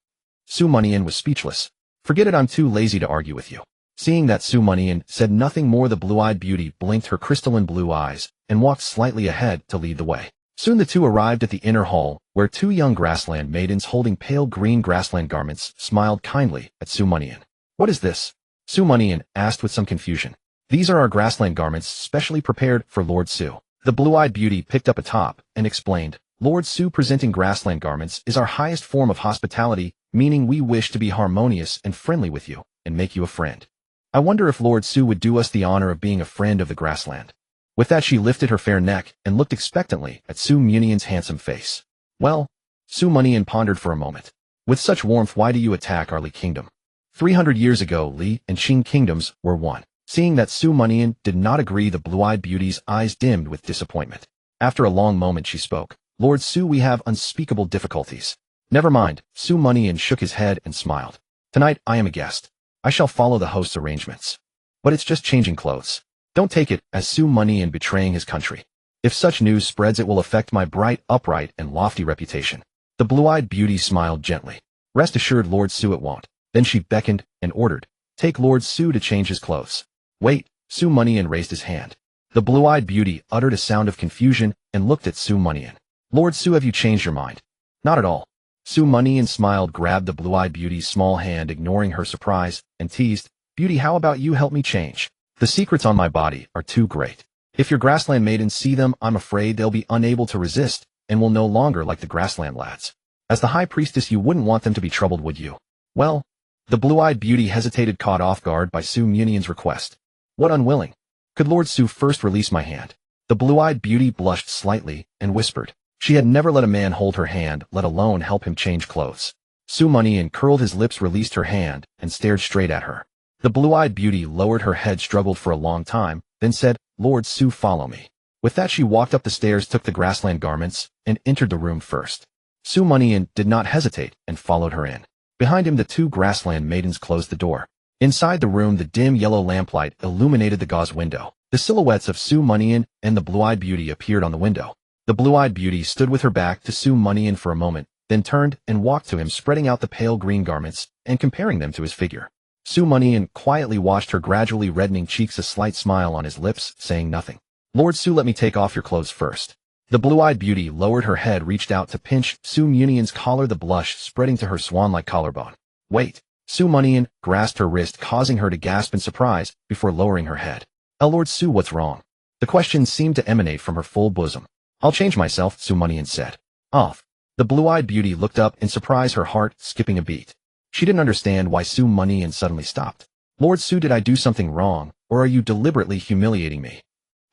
Su Muntian was speechless. "Forget it, I'm too lazy to argue with you." Seeing that Su Muntian said nothing more, the blue-eyed beauty blinked her crystalline blue eyes and walked slightly ahead to lead the way. Soon the two arrived at the inner hall, where two young grassland maidens holding pale green grassland garments smiled kindly at Su Muntian. "What is this?" Su Mianian asked with some confusion. These are our grassland garments specially prepared for Lord Su. The blue-eyed beauty picked up a top and explained, Lord Su presenting grassland garments is our highest form of hospitality, meaning we wish to be harmonious and friendly with you, and make you a friend. I wonder if Lord Su would do us the honor of being a friend of the grassland. With that she lifted her fair neck and looked expectantly at Su Mianian's handsome face. Well, Su Mianian pondered for a moment. With such warmth, why do you attack our Li kingdom? 300 years ago, Li and Qing kingdoms were one. Seeing that Su Mianian did not agree, the blue-eyed beauty's eyes dimmed with disappointment. After a long moment she spoke. Lord Su, we have unspeakable difficulties. Never mind. Su Mianian shook his head and smiled. Tonight I am a guest. I shall follow the host's arrangements. But it's just changing clothes. Don't take it as Su Mianian betraying his country. If such news spreads, it will affect my bright, upright, and lofty reputation. The blue-eyed beauty smiled gently. Rest assured, Lord Su, it won't. Then she beckoned and ordered, take Lord Su to change his clothes. Wait, Su Mianian raised his hand. The blue-eyed beauty uttered a sound of confusion and looked at Su Mianian. Lord Su, have you changed your mind? Not at all. Su Mianian smiled, grabbed the blue-eyed beauty's small hand, ignoring her surprise, and teased, Beauty, how about you help me change? The secrets on my body are too great. If your grassland maidens see them, I'm afraid they'll be unable to resist, and will no longer like the grassland lads. As the high priestess, you wouldn't want them to be troubled, would you? Well, the blue-eyed beauty hesitated, caught off guard by Su Mianian's request. What unwilling? Could Lord Su first release my hand? The blue-eyed beauty blushed slightly and whispered. She had never let a man hold her hand, let alone help him change clothes. Su Mianian curled his lips, released her hand, and stared straight at her. The blue-eyed beauty lowered her head, struggled for a long time, then said, Lord Su, follow me. With that she walked up the stairs, took the grassland garments, and entered the room first. Su Mianian did not hesitate and followed her in. Behind him the two grassland maidens closed the door. Inside the room the dim yellow lamplight illuminated the gauze window. The silhouettes of Su Mianian and the blue-eyed beauty appeared on the window. The blue-eyed beauty stood with her back to Su Mianian for a moment, then turned and walked to him, spreading out the pale green garments and comparing them to his figure. Su Mianian quietly watched her gradually reddening cheeks, a slight smile on his lips, saying nothing. Lord Su, let me take off your clothes first. The blue-eyed beauty lowered her head, reached out to pinch Su Mianian's collar, the blush spreading to her swan-like collarbone. Wait. Su Mianian grasped her wrist, causing her to gasp in surprise before lowering her head. Lord Su, what's wrong? The question seemed to emanate from her full bosom. I'll change myself, Su Mianian said. Off. The blue-eyed beauty looked up in surprise, her heart skipping a beat. She didn't understand why Su Mianian suddenly stopped. Lord Su, did I do something wrong, or are you deliberately humiliating me?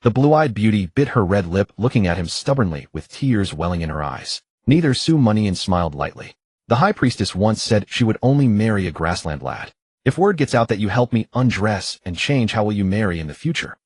The blue-eyed beauty bit her red lip, looking at him stubbornly with tears welling in her eyes. Neither Su Mianian smiled lightly. The high priestess once said she would only marry a grassland lad. If word gets out that you help me undress and change, how will you marry in the future?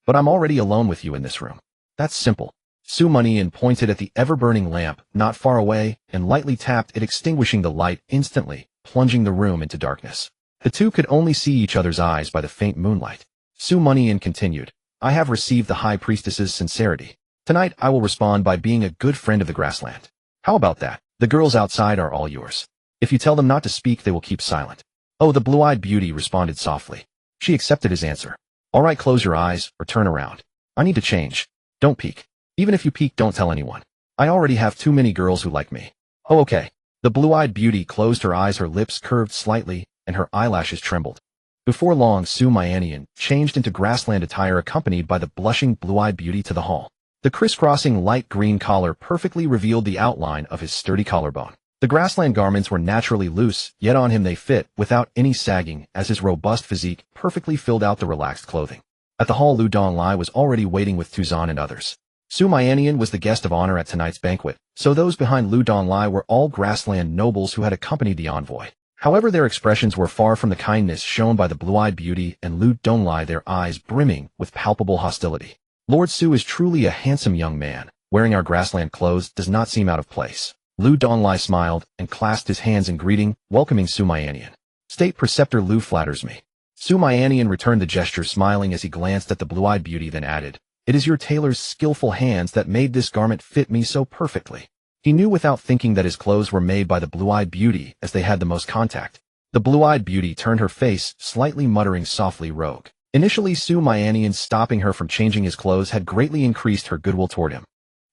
But I'm already alone with you in this room. That's simple. Su Mianian pointed at the ever-burning lamp not far away and lightly tapped it, extinguishing the light instantly, plunging the room into darkness. The two could only see each other's eyes by the faint moonlight. Su Mianian continued, I have received the high priestess's sincerity. Tonight I will respond by being a good friend of the grassland. How about that? The girls outside are all yours. If you tell them not to speak, they will keep silent. Oh, the blue-eyed beauty responded softly. She accepted his answer. All right, close your eyes or turn around. I need to change. Don't peek. Even if you peek, don't tell anyone. I already have too many girls who like me. Oh, okay. The blue-eyed beauty closed her eyes, her lips curved slightly, and her eyelashes trembled. Before long, Su Mianian changed into grassland attire, accompanied by the blushing blue-eyed beauty to the hall. The crisscrossing light green collar perfectly revealed the outline of his sturdy collarbone. The grassland garments were naturally loose, yet on him they fit without any sagging, as his robust physique perfectly filled out the relaxed clothing. At the hall, Lu Donglai was already waiting with Tuzan and others. Su Mianian was the guest of honor at tonight's banquet, so those behind Lu Donglai were all grassland nobles who had accompanied the envoy. However, their expressions were far from the kindness shown by the blue-eyed beauty and Lu Donglai, their eyes brimming with palpable hostility. Lord Su is truly a handsome young man. Wearing our grassland clothes does not seem out of place. Lu Donglai smiled and clasped his hands in greeting, welcoming Su Mianian. State Preceptor Lu flatters me. Su Mianian returned the gesture, smiling as he glanced at the blue-eyed beauty, then added, It is your tailor's skillful hands that made this garment fit me so perfectly. He knew without thinking that his clothes were made by the blue-eyed beauty, as they had the most contact. The blue-eyed beauty turned her face, slightly muttering softly, rogue. Initially, Su Mianian stopping her from changing his clothes had greatly increased her goodwill toward him.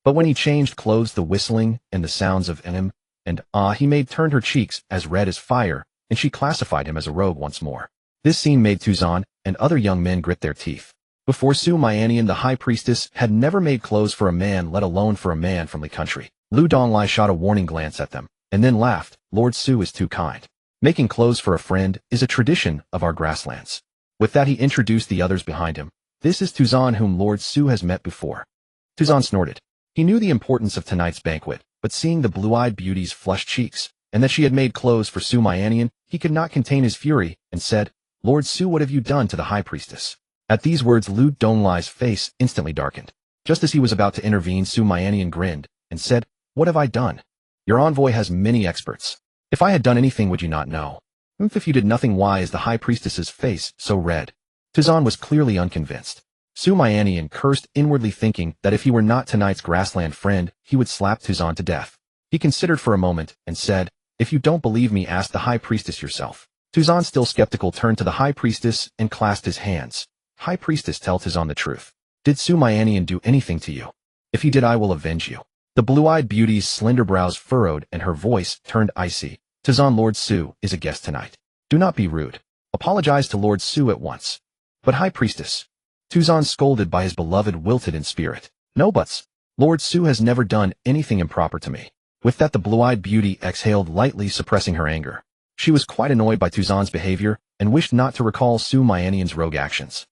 But when he changed clothes, the whistling and the sounds of him and he made turned her cheeks as red as fire, and she classified him as a rogue once more. This scene made Tuzan and other young men grit their teeth. Before Su Mianian, the high priestess had never made clothes for a man, let alone for a man from the country. Lu Donglai shot a warning glance at them, and then laughed. Lord Su is too kind. Making clothes for a friend is a tradition of our grasslands. With that, he introduced the others behind him. This is Tuzan, whom Lord Su has met before. Tuzan snorted. He knew the importance of tonight's banquet, but seeing the blue-eyed beauty's flushed cheeks, and that she had made clothes for Su Mianian, he could not contain his fury, and said, Lord Su, what have you done to the high priestess? At these words, Lu Donglai's face instantly darkened. Just as he was about to intervene, Su Mianian grinned, and said, What have I done? Your envoy has many experts. If I had done anything, would you not know? If you did nothing, why is the high priestess's face so red? Tuzan was clearly unconvinced. Su Mianian cursed inwardly, thinking that if he were not tonight's grassland friend, he would slap Tuzan to death. He considered for a moment, and said, If you don't believe me, ask the high priestess yourself. Tuzan, still skeptical, turned to the high priestess and clasped his hands. High priestess, tell Tuzan the truth. Did Su Mianian do anything to you? If he did, I will avenge you. The blue-eyed beauty's slender brows furrowed and her voice turned icy. Tuzan, Lord Su is a guest tonight. Do not be rude. Apologize to Lord Su at once. But high priestess. Tuzan, scolded by his beloved, wilted in spirit. No buts. Lord Su has never done anything improper to me. With that, the blue-eyed beauty exhaled lightly, suppressing her anger. She was quite annoyed by Tuzan's behavior and wished not to recall Su Mianian's rogue actions.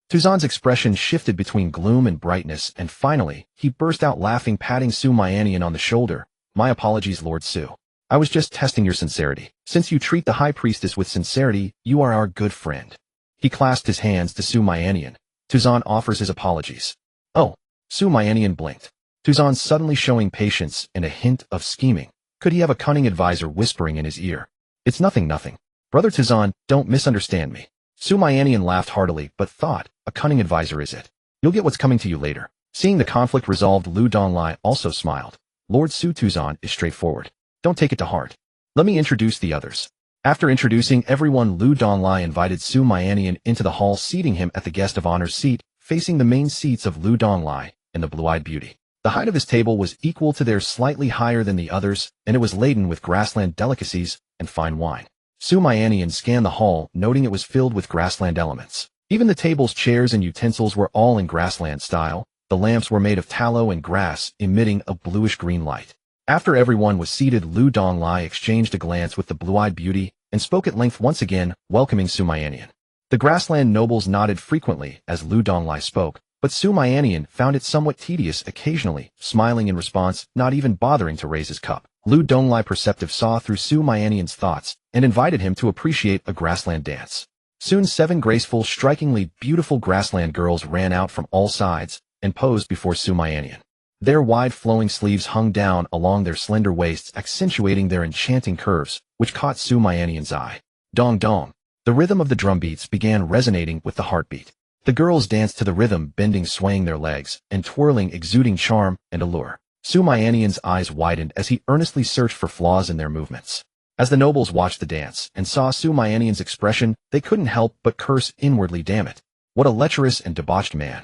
Tuzan's expression shifted between gloom and brightness, and finally, he burst out laughing, patting Su Mianian on the shoulder. My apologies, Lord Su. I was just testing your sincerity. Since you treat the high priestess with sincerity, you are our good friend. He clasped his hands to Su Mianian. Tuzan offers his apologies. Oh, Su Mianian blinked. Tuzan suddenly showing patience and a hint of scheming. Could he have a cunning advisor whispering in his ear? It's nothing. Brother Tuzan, don't misunderstand me. Su Mianian laughed heartily, but thought, a cunning advisor is it? You'll get what's coming to you later. Seeing the conflict resolved, Lu Donglai also smiled. Lord Su, Tuzan is straightforward. Don't take it to heart. Let me introduce the others. After introducing everyone, Lu Donglai invited Su Mianian into the hall, seating him at the guest of honor's seat, facing the main seats of Lu Donglai and the blue-eyed beauty. The height of his table was equal to theirs, slightly higher than the others, and it was laden with grassland delicacies and fine wine. Su Mianian scanned the hall, noting it was filled with grassland elements. Even the tables, chairs, and utensils were all in grassland style. The lamps were made of tallow and grass, emitting a bluish-green light. After everyone was seated, Lu Donglai exchanged a glance with the blue-eyed beauty and spoke at length once again, welcoming Su Mianian. The grassland nobles nodded frequently as Lu Donglai spoke, but Su Mianian found it somewhat tedious, occasionally smiling in response, not even bothering to raise his cup. Lu Donglai, perceptive, saw through Su Mianian's thoughts and invited him to appreciate a grassland dance. Soon 7 graceful, strikingly beautiful grassland girls ran out from all sides and posed before Su Mianian. Their wide flowing sleeves hung down along their slender waists, accentuating their enchanting curves, which caught Su Mianian's eye. Dong dong. The rhythm of the drumbeats began resonating with the heartbeat. The girls danced to the rhythm, bending, swaying their legs, and twirling, exuding charm and allure. Su Mianian's eyes widened as he earnestly searched for flaws in their movements. As the nobles watched the dance and saw Su Mianian's expression, they couldn't help but curse inwardly. Damn it. What a lecherous and debauched man.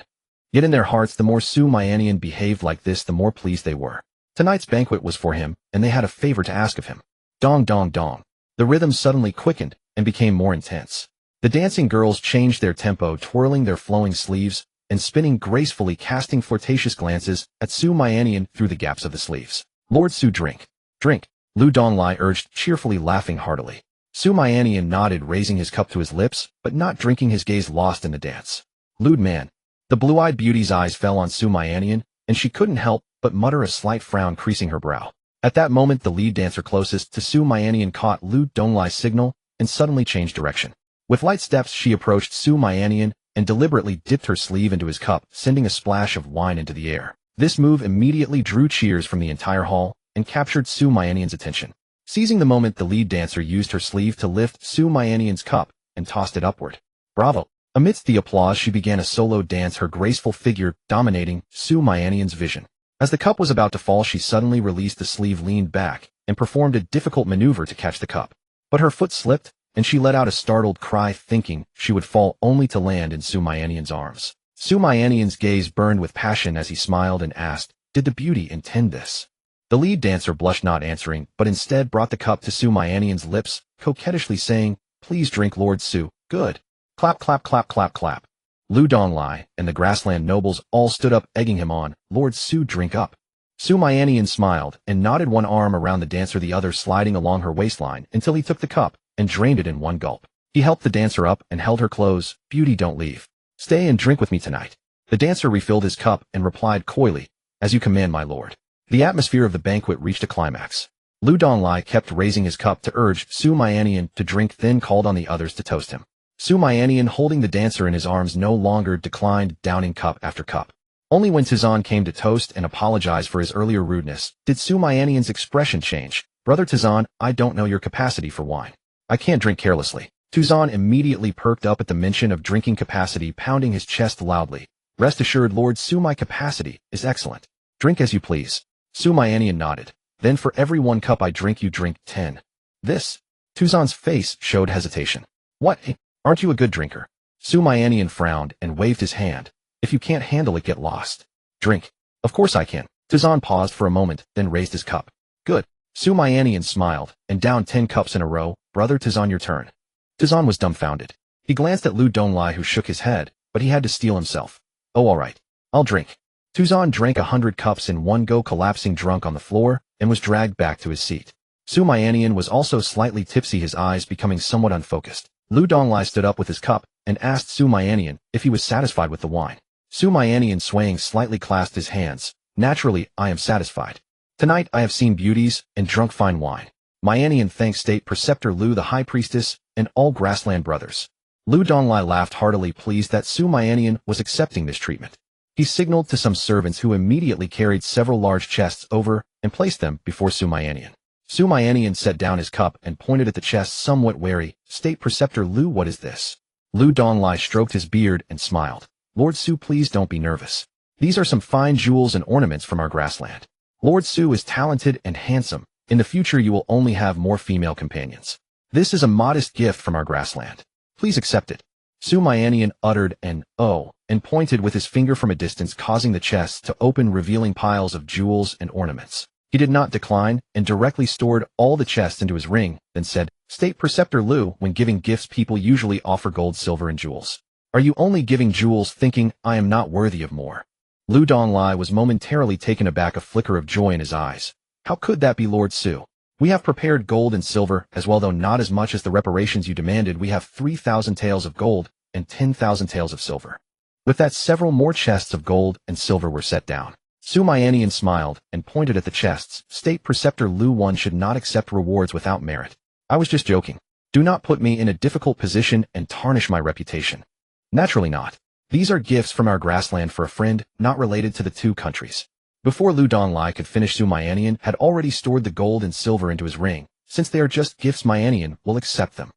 Yet in their hearts, the more Su Mianian behaved like this, the more pleased they were. Tonight's banquet was for him, and they had a favor to ask of him. Dong dong dong. The rhythm suddenly quickened and became more intense. The dancing girls changed their tempo, twirling their flowing sleeves and spinning gracefully, casting flirtatious glances at Su Mianian through the gaps of the sleeves. Lord Su, drink. Drink. Lu Donglai urged, cheerfully, laughing heartily. Su Mianian nodded, raising his cup to his lips, but not drinking, his gaze lost in the dance. Lewd man. The blue-eyed beauty's eyes fell on Su Mianian, and she couldn't help but mutter, a slight frown creasing her brow. At that moment, the lead dancer closest to Su Mianian caught Lu Donglai's signal and suddenly changed direction. With light steps, she approached Su Mianian and deliberately dipped her sleeve into his cup, sending a splash of wine into the air. This move immediately drew cheers from the entire hall and captured Su Mianian's attention. Seizing the moment, the lead dancer used her sleeve to lift Su Mianian's cup and tossed it upward. Bravo! Amidst the applause, she began a solo dance, her graceful figure dominating Su Mianian's vision. As the cup was about to fall, she suddenly released the sleeve, leaned back, and performed a difficult maneuver to catch the cup. But her foot slipped, and she let out a startled cry, thinking she would fall, only to land in Su Mianian's arms. Su Mianian's gaze burned with passion as he smiled and asked, "Did the beauty intend this?" The lead dancer blushed, not answering, but instead brought the cup to Su Mianian's lips, coquettishly saying, "Please drink, Lord Su. Good. Clap, clap, clap, clap, clap. Lu Donglai and the grassland nobles all stood up, egging him on. Lord Su, drink up. Su Mianian smiled and nodded, one arm around the dancer, the other sliding along her waistline until he took the cup and drained it in one gulp. He helped the dancer up and held her close. Beauty, don't leave. Stay and drink with me tonight. The dancer refilled his cup and replied coyly, as you command, my lord. The atmosphere of the banquet reached a climax. Lu Donglai kept raising his cup to urge Su Mianian to drink, then called on the others to toast him. Su Mianian, holding the dancer in his arms, no longer declined, downing cup after cup. Only when Tizan came to toast and apologize for his earlier rudeness did Su Mianian's expression change. Brother Tizan, I don't know your capacity for wine. I can't drink carelessly. Tizan immediately perked up at the mention of drinking capacity, pounding his chest loudly. Rest assured, Lord Su, my capacity is excellent. Drink as you please. Su Mianian nodded. Then for every 1 cup I drink, you drink 10. This? Tuzan's face showed hesitation. What? Aren't you a good drinker? Su Mianian frowned and waved his hand. If you can't handle it, get lost. Drink. Of course I can. Tuzan paused for a moment, then raised his cup. Good. Su Mianian smiled and downed 10 cups in a row. Brother Tizan, your turn. Tizan was dumbfounded. He glanced at Lu Donglai, who shook his head, but he had to steel himself. Oh, all right. I'll drink. Tuzan drank 100 cups in one go, collapsing drunk on the floor, and was dragged back to his seat. Su Mianian was also slightly tipsy, his eyes becoming somewhat unfocused. Lu Donglai stood up with his cup and asked Su Mianian if he was satisfied with the wine. Su Mianian, swaying slightly, clasped his hands. Naturally, I am satisfied. Tonight I have seen beauties and drunk fine wine. Mianian thanks State Preceptor Lu, the High Priestess, and all grassland brothers. Lu Donglai laughed heartily, pleased that Su Mianian was accepting this treatment. He signaled to some servants, who immediately carried several large chests over and placed them before Su Mianian. Su Mianian set down his cup and pointed at the chest, somewhat wary. State Preceptor Lu, what is this? Lu Donglai stroked his beard and smiled. Lord Su, please don't be nervous. These are some fine jewels and ornaments from our grassland. Lord Su is talented and handsome. In the future you will only have more female companions. This is a modest gift from our grassland. Please accept it. Su Mianian uttered an "oh" and pointed with his finger from a distance, causing the chests to open, revealing piles of jewels and ornaments. He did not decline and directly stored all the chests into his ring, then said, State Preceptor Lu, when giving gifts people usually offer gold, silver, and jewels. Are you only giving jewels, thinking I am not worthy of more? Lu Donglai was momentarily taken aback, a flicker of joy in his eyes. How could that be, Lord Su? We have prepared gold and silver as well, though not as much as the reparations you demanded. We have 3,000 taels of gold and 10,000 taels of silver. With that, several more chests of gold and silver were set down. Su Mianian smiled and pointed at the chests. State Preceptor Lu, one should not accept rewards without merit. I was just joking. Do not put me in a difficult position and tarnish my reputation. Naturally not. These are gifts from our grassland for a friend not related to the two countries. Before Lu Donglai could finish, Su Mianian had already stored the gold and silver into his ring. Since they are just gifts, Mianian will accept them.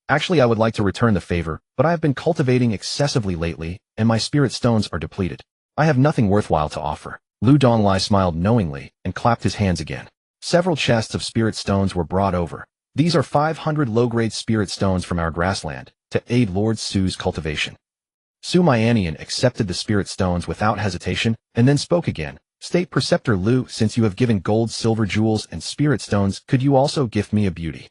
Actually, I would like to return the favor, but I have been cultivating excessively lately, and my spirit stones are depleted. I have nothing worthwhile to offer. Lu Donglai smiled knowingly and clapped his hands again. Several chests of spirit stones were brought over. These are 500 low-grade spirit stones from our grassland to aid Lord Su's cultivation. Su Mianian accepted the spirit stones without hesitation and then spoke again. State Preceptor Lu, since you have given gold, silver, jewels, and spirit stones, could you also gift me a beauty?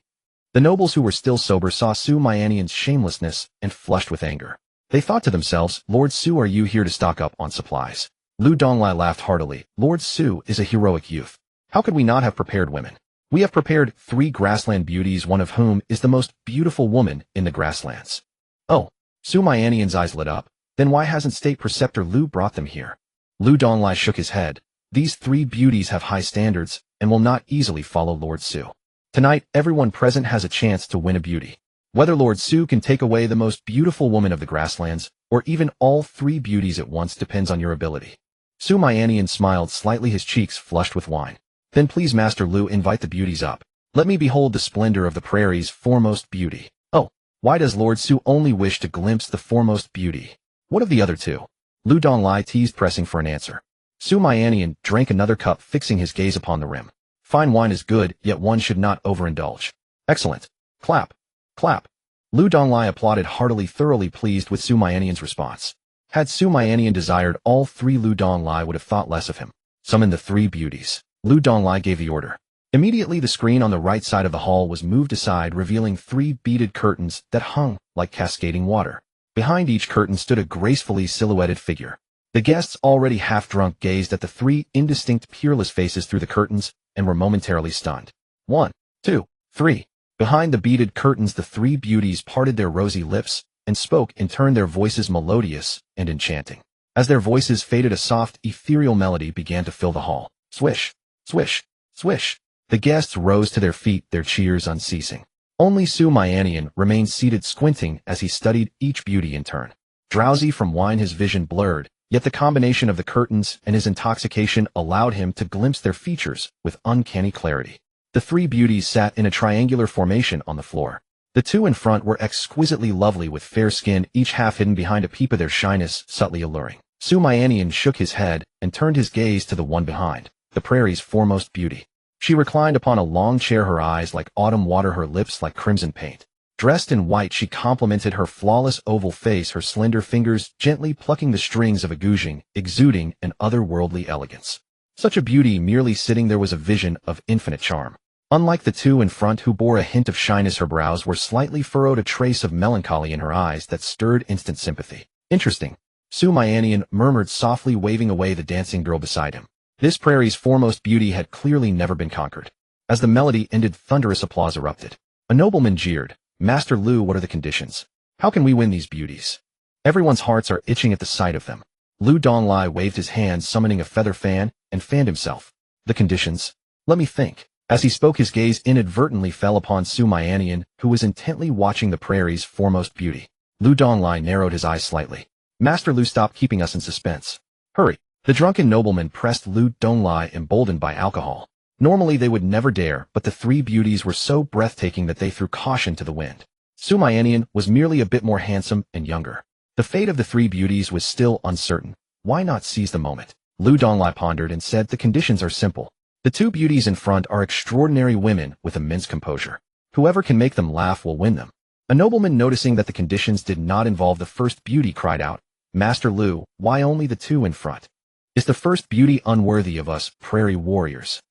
The nobles, who were still sober, saw Su Mianian's shamelessness and flushed with anger. They thought to themselves, Lord Su, are you here to stock up on supplies? Lu Donglai laughed heartily. Lord Su is a heroic youth. How could we not have prepared women? We have prepared 3 grassland beauties, one of whom is the most beautiful woman in the grasslands. Oh, Su Mianian's eyes lit up. Then why hasn't State Preceptor Lu brought them here? Lu Donglai shook his head. These 3 beauties have high standards and will not easily follow Lord Su. Tonight, everyone present has a chance to win a beauty. Whether Lord Su can take away the most beautiful woman of the grasslands, or even all 3 beauties at once, depends on your ability. Su Mianian smiled slightly, his cheeks flushed with wine. Then please, Master Lu, invite the beauties up. Let me behold the splendor of the prairie's foremost beauty. Oh, why does Lord Su only wish to glimpse the foremost beauty? What of the other 2? Lu Donglai teased, pressing for an answer. Su Mianian drank another cup, fixing his gaze upon the rim. Fine wine is good, yet one should not overindulge. Excellent. Clap. Clap. Lu Donglai applauded heartily, thoroughly pleased with Su Mianian's response. Had Su Mianian desired all 3, Lu Donglai would have thought less of him. Summon the 3 beauties. Lu Donglai gave the order. Immediately the screen on the right side of the hall was moved aside, revealing 3 beaded curtains that hung like cascading water. Behind each curtain stood a gracefully silhouetted figure. The guests, already half-drunk, gazed at the 3 indistinct, peerless faces through the curtains and were momentarily stunned. 1, 2, 3. Behind the beaded curtains, the 3 beauties parted their rosy lips and spoke in turn, their voices melodious and enchanting. As their voices faded, a soft, ethereal melody began to fill the hall. Swish, swish, swish. The guests rose to their feet, their cheers unceasing. Only Mianian remained seated, squinting as he studied each beauty in turn. Drowsy from wine, his vision blurred, yet the combination of the curtains and his intoxication allowed him to glimpse their features with uncanny clarity. The 3 beauties sat in a triangular formation on the floor. The 2 in front were exquisitely lovely, with fair skin, each half hidden behind a peep of their shyness, subtly alluring. Mianian shook his head and turned his gaze to the one behind, the prairie's foremost beauty. She reclined upon a long chair, her eyes like autumn water, her lips like crimson paint. Dressed in white, she complemented her flawless oval face, her slender fingers gently plucking the strings of a guzheng, exuding an otherworldly elegance. Such a beauty, merely sitting there, was a vision of infinite charm. Unlike the 2 in front, who bore a hint of shyness, her brows were slightly furrowed, a trace of melancholy in her eyes that stirred instant sympathy. Interesting, Mianian murmured softly, waving away the dancing girl beside him. This prairie's foremost beauty had clearly never been conquered. As the melody ended, thunderous applause erupted. A nobleman jeered, "Master Lu, what are the conditions? How can we win these beauties? Everyone's hearts are itching at the sight of them." Lu Donglai waved his hand, summoning a feather fan, and fanned himself. "The conditions? Let me think." As he spoke, his gaze inadvertently fell upon Mianian, who was intently watching the prairie's foremost beauty. Lu Donglai narrowed his eyes slightly. "Master Lu, stop keeping us in suspense. Hurry." The drunken nobleman pressed Lu Donglai, emboldened by alcohol. Normally they would never dare, but the 3 beauties were so breathtaking that they threw caution to the wind. Mianian was merely a bit more handsome and younger. The fate of the 3 beauties was still uncertain. Why not seize the moment? Lu Donglai pondered and said, "The conditions are simple. The 2 beauties in front are extraordinary women with immense composure. Whoever can make them laugh will win them." A nobleman, noticing that the conditions did not involve the first beauty, cried out, "Master Lu, why only the 2 in front? Is the first beauty unworthy of us prairie warriors?"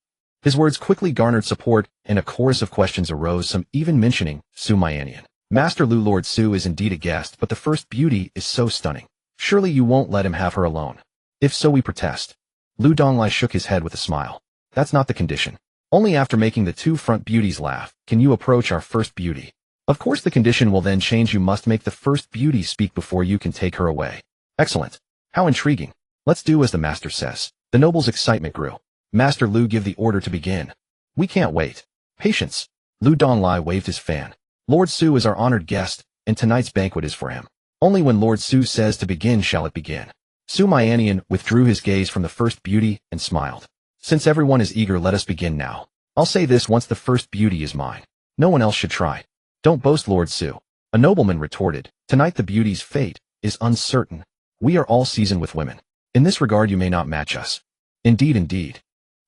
His words quickly garnered support, and a chorus of questions arose, some even mentioning Mianian. "Master Lu, Lord Su is indeed a guest, but the first beauty is so stunning. Surely you won't let him have her alone. If so, we protest." Lu Donglai shook his head with a smile. "That's not the condition. Only after making the 2 front beauties laugh can you approach our first beauty. Of course the condition will then change. You must make the first beauty speak before you can take her away." "Excellent. How intriguing. Let's do as the master says." The noble's excitement grew. "Master Lu, give the order to begin." "We can't wait. Patience." Lu Donglai waved his fan. "Lord Su is our honored guest, and tonight's banquet is for him. Only when Lord Su says to begin shall it begin." Mianian withdrew his gaze from the first beauty and smiled. "Since everyone is eager, let us begin now. I'll say this once: the first beauty is mine. No one else should try." "Don't boast, Lord Su." A nobleman retorted. "Tonight the beauty's fate is uncertain. We are all seasoned with women. In this regard you may not match us." "Indeed, indeed."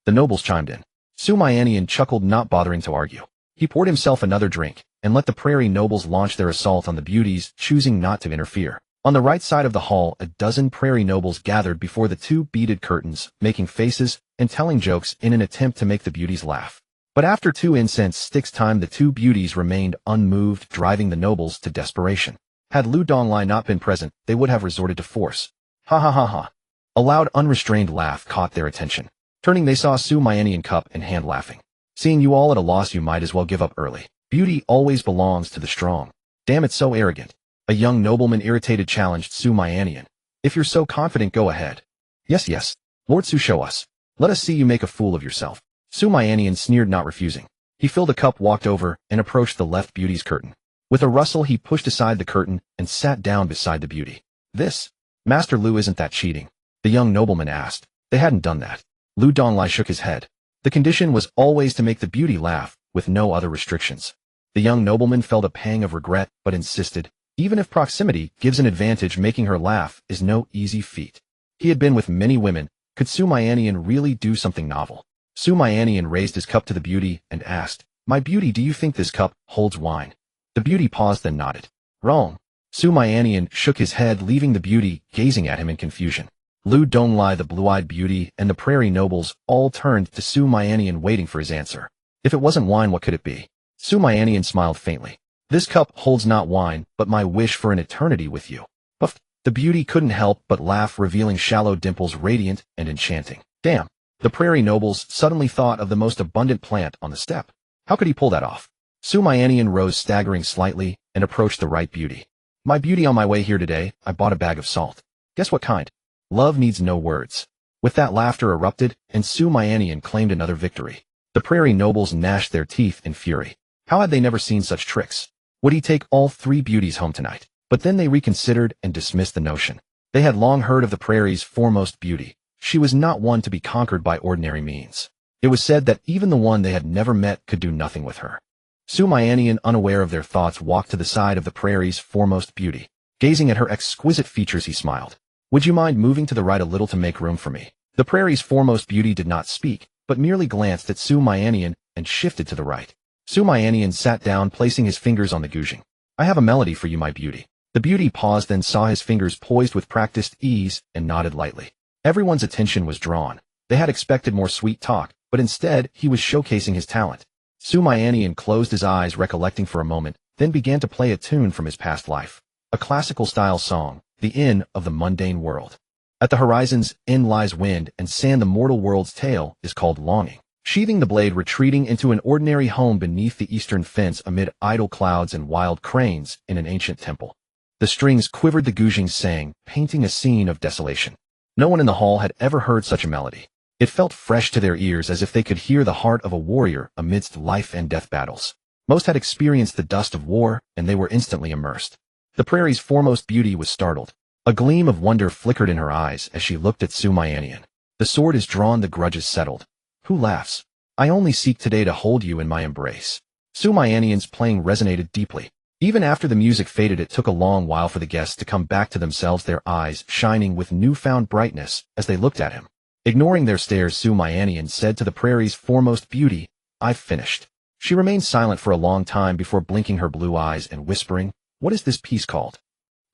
The nobles chimed in. Mianian chuckled, not bothering to argue. He poured himself another drink, and let the prairie nobles launch their assault on the beauties, choosing not to interfere. On the right side of the hall, a dozen prairie nobles gathered before the 2 beaded curtains, making faces and telling jokes in an attempt to make the beauties laugh. But after 2 incense sticks' time, the 2 beauties remained unmoved, driving the nobles to desperation. Had Lu Donglai not been present, they would have resorted to force. "Ha ha ha ha." A loud, unrestrained laugh caught their attention. Turning, they saw Mianian, cup in hand, laughing. "Seeing you all at a loss, you might as well give up early. Beauty always belongs to the strong." "Damn, it's so arrogant." A young nobleman, irritated, challenged Mianian. "If you're so confident, go ahead." Yes, yes. Lord Su, show us. Let us see you make a fool of yourself." Mianian sneered, not refusing. He filled a cup, walked over, and approached the left beauty's curtain. With a rustle, he pushed aside the curtain and sat down beside the beauty. "This, Master Lu, isn't that cheating?" the young nobleman asked. They hadn't done that. Lu Donglai shook his head. The condition was always to make the beauty laugh, with no other restrictions. The young nobleman felt a pang of regret, but insisted, even if proximity gives an advantage, making her laugh is no easy feat. He had been with many women. Could Mianian really do something novel? Mianian raised his cup to the beauty and asked, "My beauty, do you think this cup holds wine?" The beauty paused, then nodded. "Wrong." Mianian shook his head, leaving the beauty gazing at him in confusion. Lu Donglai, the blue-eyed beauty, and the prairie nobles all turned to Mianian, waiting for his answer. If it wasn't wine, what could it be? Su Mianian smiled faintly. This cup holds not wine, but my wish for an eternity with you. Puff. The beauty couldn't help but laugh, revealing shallow dimples radiant and enchanting. Damn. The prairie nobles suddenly thought of the most abundant plant on the steppe. How could he pull that off? Su Mianian rose, staggering slightly, and approached the right beauty. My beauty, on my way here today, I bought a bag of salt. Guess what kind? Love needs no words. With that, laughter erupted, and Su Mianian claimed another victory. The prairie nobles gnashed their teeth in fury. How had they never seen such tricks? Would he take all three beauties home tonight? But then they reconsidered and dismissed the notion. They had long heard of the prairie's foremost beauty. She was not one to be conquered by ordinary means. It was said that even the one they had never met could do nothing with her. Su Mianian, unaware of their thoughts, walked to the side of the prairie's foremost beauty. Gazing at her exquisite features, he smiled. Would you mind moving to the right a little to make room for me? The prairie's foremost beauty did not speak, but merely glanced at Su Mianian and shifted to the right. Su Mianian sat down, placing his fingers on the guzheng. I have a melody for you, my beauty. The beauty paused, then saw his fingers poised with practiced ease and nodded lightly. Everyone's attention was drawn. They had expected more sweet talk, but instead he was showcasing his talent. Su Mianian closed his eyes, recollecting for a moment, then began to play a tune from his past life. A classical-style song, the inn of the mundane world. At the horizon's end lies wind and sand, the mortal world's tale is called longing. Sheathing the blade, retreating into an ordinary home beneath the eastern fence amid idle clouds and wild cranes in an ancient temple. The strings quivered, the guzheng sang, painting a scene of desolation. No one in the hall had ever heard such a melody. It felt fresh to their ears, as if they could hear the heart of a warrior amidst life and death battles. Most had experienced the dust of war, and they were instantly immersed. The prairie's foremost beauty was startled. A gleam of wonder flickered in her eyes as she looked at Su Mianian. The sword is drawn, the grudge is settled. Who laughs? I only seek today to hold you in my embrace. Su Mianian's playing resonated deeply. Even after the music faded, it took a long while for the guests to come back to themselves, their eyes shining with newfound brightness as they looked at him. Ignoring their stares, Su Mianian said to the prairie's foremost beauty, I've finished. She remained silent for a long time before blinking her blue eyes and whispering, What is this piece called?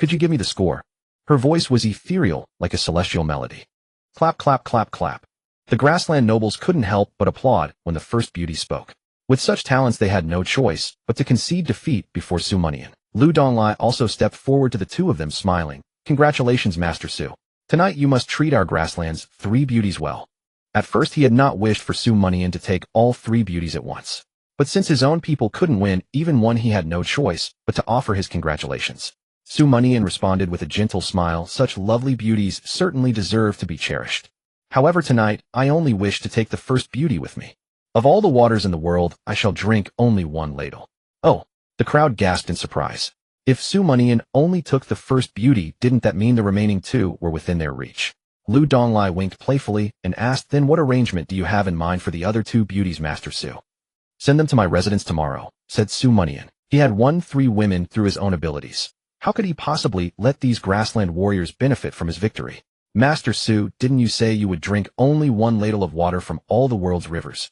Could you give me the score? Her voice was ethereal, like a celestial melody. Clap, clap, clap, clap. The grassland nobles couldn't help but applaud when the first beauty spoke. With such talents, they had no choice but to concede defeat before Su Mianian. Lu Donglai also stepped forward to the two of them, smiling. Congratulations, Master Su. Tonight you must treat our grassland's three beauties well. At first he had not wished for Su Mianian to take all three beauties at once. But since his own people couldn't win even one, he had no choice but to offer his congratulations. Su Mianian responded with a gentle smile. Such lovely beauties certainly deserve to be cherished. However, tonight I only wish to take the first beauty with me. Of all the waters in the world, I shall drink only one ladle. Oh, the crowd gasped in surprise. If Su Mianian only took the first beauty, didn't that mean the remaining two were within their reach? Lu Donglai winked playfully and asked, Then what arrangement do you have in mind for the other two beauties, Master Su? Send them to my residence tomorrow, said Su Mianian. He had won 3 women through his own abilities. How could he possibly let these grassland warriors benefit from his victory? Master Su, didn't you say you would drink only one ladle of water from all the world's rivers?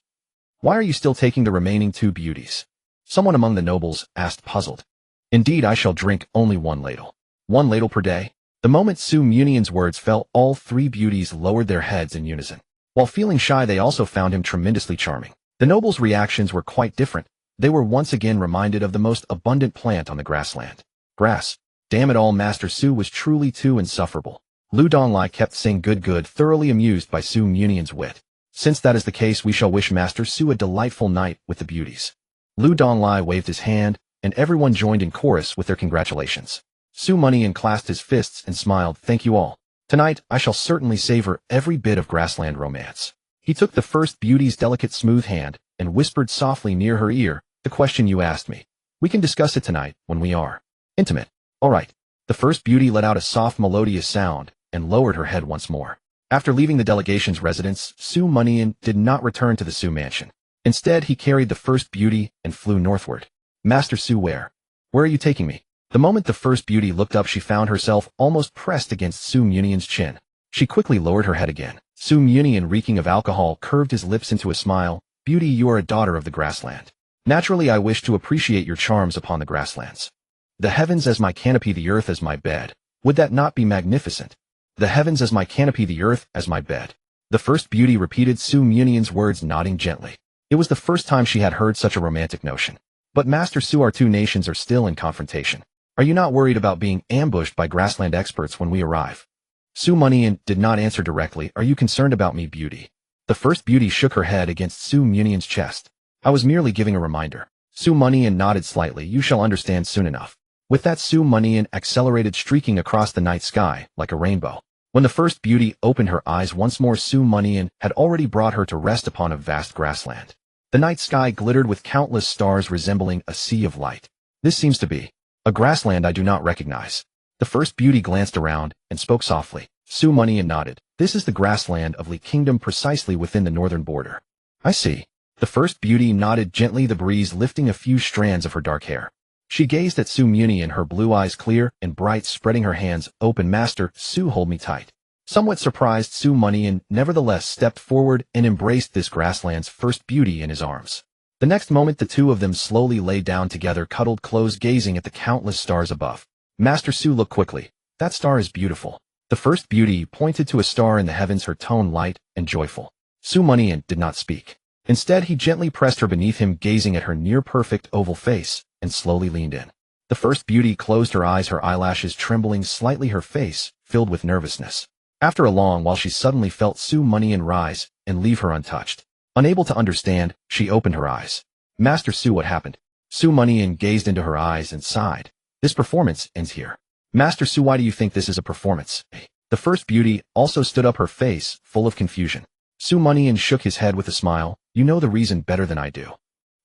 Why are you still taking the remaining 2 beauties? Someone among the nobles asked, puzzled. Indeed, I shall drink only one ladle. 1 ladle per day? The moment Su Mianian's words fell, all 3 beauties lowered their heads in unison. While feeling shy, they also found him tremendously charming. The nobles' reactions were quite different. They were once again reminded of the most abundant plant on the grassland. Grass. Damn it all, Master Su was truly too insufferable. Lu Donglai kept saying good, thoroughly amused by Su Mianian's wit. Since that is the case, we shall wish Master Su a delightful night with the beauties. Lu Donglai waved his hand, and everyone joined in chorus with their congratulations. Su Mianian clasped his fists and smiled. Thank you all. Tonight, I shall certainly savor every bit of grassland romance. He took the first beauty's delicate smooth hand and whispered softly near her ear, The question you asked me. We can discuss it tonight when we are intimate. All right. The first beauty let out a soft melodious sound and lowered her head once more. After leaving the delegation's residence, Su Mianian did not return to the Su mansion. Instead, he carried the first beauty and flew northward. Master Su, where are you taking me? The moment the first beauty looked up, she found herself almost pressed against Su Mianian's chin. She quickly lowered her head again. Su Mianian, reeking of alcohol, curved his lips into a smile. Beauty, you are a daughter of the grassland. Naturally, I wish to appreciate your charms upon the grasslands. The heavens as my canopy, the earth as my bed. Would that not be magnificent? The heavens as my canopy, the earth as my bed. The first beauty repeated Su Mianian's words, nodding gently. It was the first time she had heard such a romantic notion. But Master Su, our two nations are still in confrontation. Are you not worried about being ambushed by grassland experts when we arrive? Su Mianian did not answer directly. Are you concerned about me, beauty? The first beauty shook her head against Su Mianian's chest. I was merely giving a reminder. Su Mianian nodded slightly. You shall understand soon enough. With that, Su Mianian accelerated, streaking across the night sky like a rainbow. When the first beauty opened her eyes once more, Su Mianian had already brought her to rest upon a vast grassland. The night sky glittered with countless stars resembling a sea of light. This seems to be a grassland I do not recognize. The first beauty glanced around and spoke softly. Su Mianian nodded. This is the grassland of Li Kingdom, precisely within the northern border. I see. The first beauty nodded gently, the breeze lifting a few strands of her dark hair. She gazed at Su Mianian, her blue eyes clear and bright, spreading her hands open. Master Su, hold me tight. Somewhat surprised, Su Mianian nevertheless stepped forward and embraced this grassland's first beauty in his arms. The next moment, the two of them slowly lay down together, cuddled close, gazing at the countless stars above. Master Su looked quickly. That star is beautiful. The first beauty pointed to a star in the heavens, her tone light and joyful. Su Mianian did not speak. Instead, he gently pressed her beneath him, gazing at her near-perfect oval face, and slowly leaned in. The first beauty closed her eyes, her eyelashes trembling slightly, her face filled with nervousness. After a long while, she suddenly felt Su Mianian rise and leave her untouched. Unable to understand, she opened her eyes. Master Su, what happened? Su Mianian gazed into her eyes and sighed. This performance ends here. Master Su, why do you think this is a performance? The first beauty also stood up, her face full of confusion. Su Mianian shook his head with a smile. You know the reason better than I do.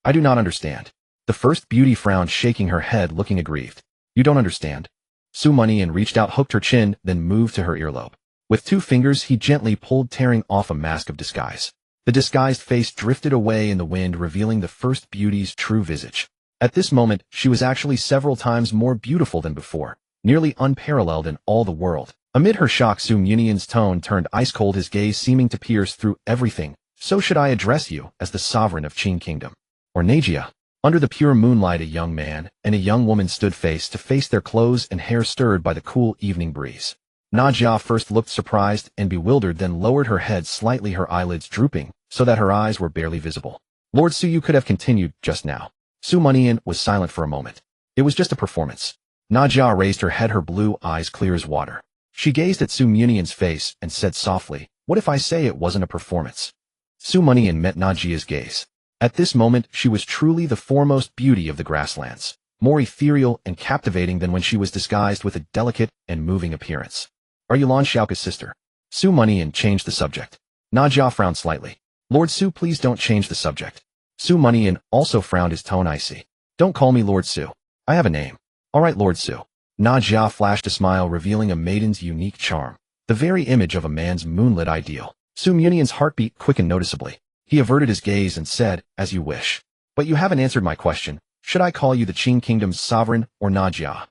I do not understand. The first beauty frowned, shaking her head, looking aggrieved. You don't understand? Su Mianian reached out, hooked her chin, then moved to her earlobe. With 2 fingers, he gently pulled, tearing off a mask of disguise. The disguised face drifted away in the wind, revealing the first beauty's true visage. At this moment, she was actually several times more beautiful than before, nearly unparalleled in all the world. Amid her shock, Su Mianian's tone turned ice cold, his gaze seeming to pierce through everything. So should I address you as the sovereign of Qing Kingdom? Or Najia? Under the pure moonlight, a young man and a young woman stood face to face, their clothes and hair stirred by the cool evening breeze. Najia first looked surprised and bewildered, then lowered her head slightly, her eyelids drooping so that her eyes were barely visible. Lord Su, you could have continued just now. Su Mianian was silent for a moment. It was just a performance. Najia raised her head, her blue eyes clear as water. She gazed at Su Mianian's face and said softly, what if I say it wasn't a performance? Su Mianian met Najia's gaze. At this moment, she was truly the foremost beauty of the grasslands, more ethereal and captivating than when she was disguised with a delicate and moving appearance. Are you Lan Xiaoka's sister? Su Mianian changed the subject. Najia frowned slightly. Lord Su, please don't change the subject. Su Mianian also frowned, his tone icy. Don't call me Lord Su. I have a name. All right, Lord Su. Najia flashed a smile, revealing a maiden's unique charm, the very image of a man's moonlit ideal. Su Mianian's heartbeat quickened noticeably. He averted his gaze and said, as you wish. But you haven't answered my question. Should I call you the Qing Kingdom's sovereign or Najia?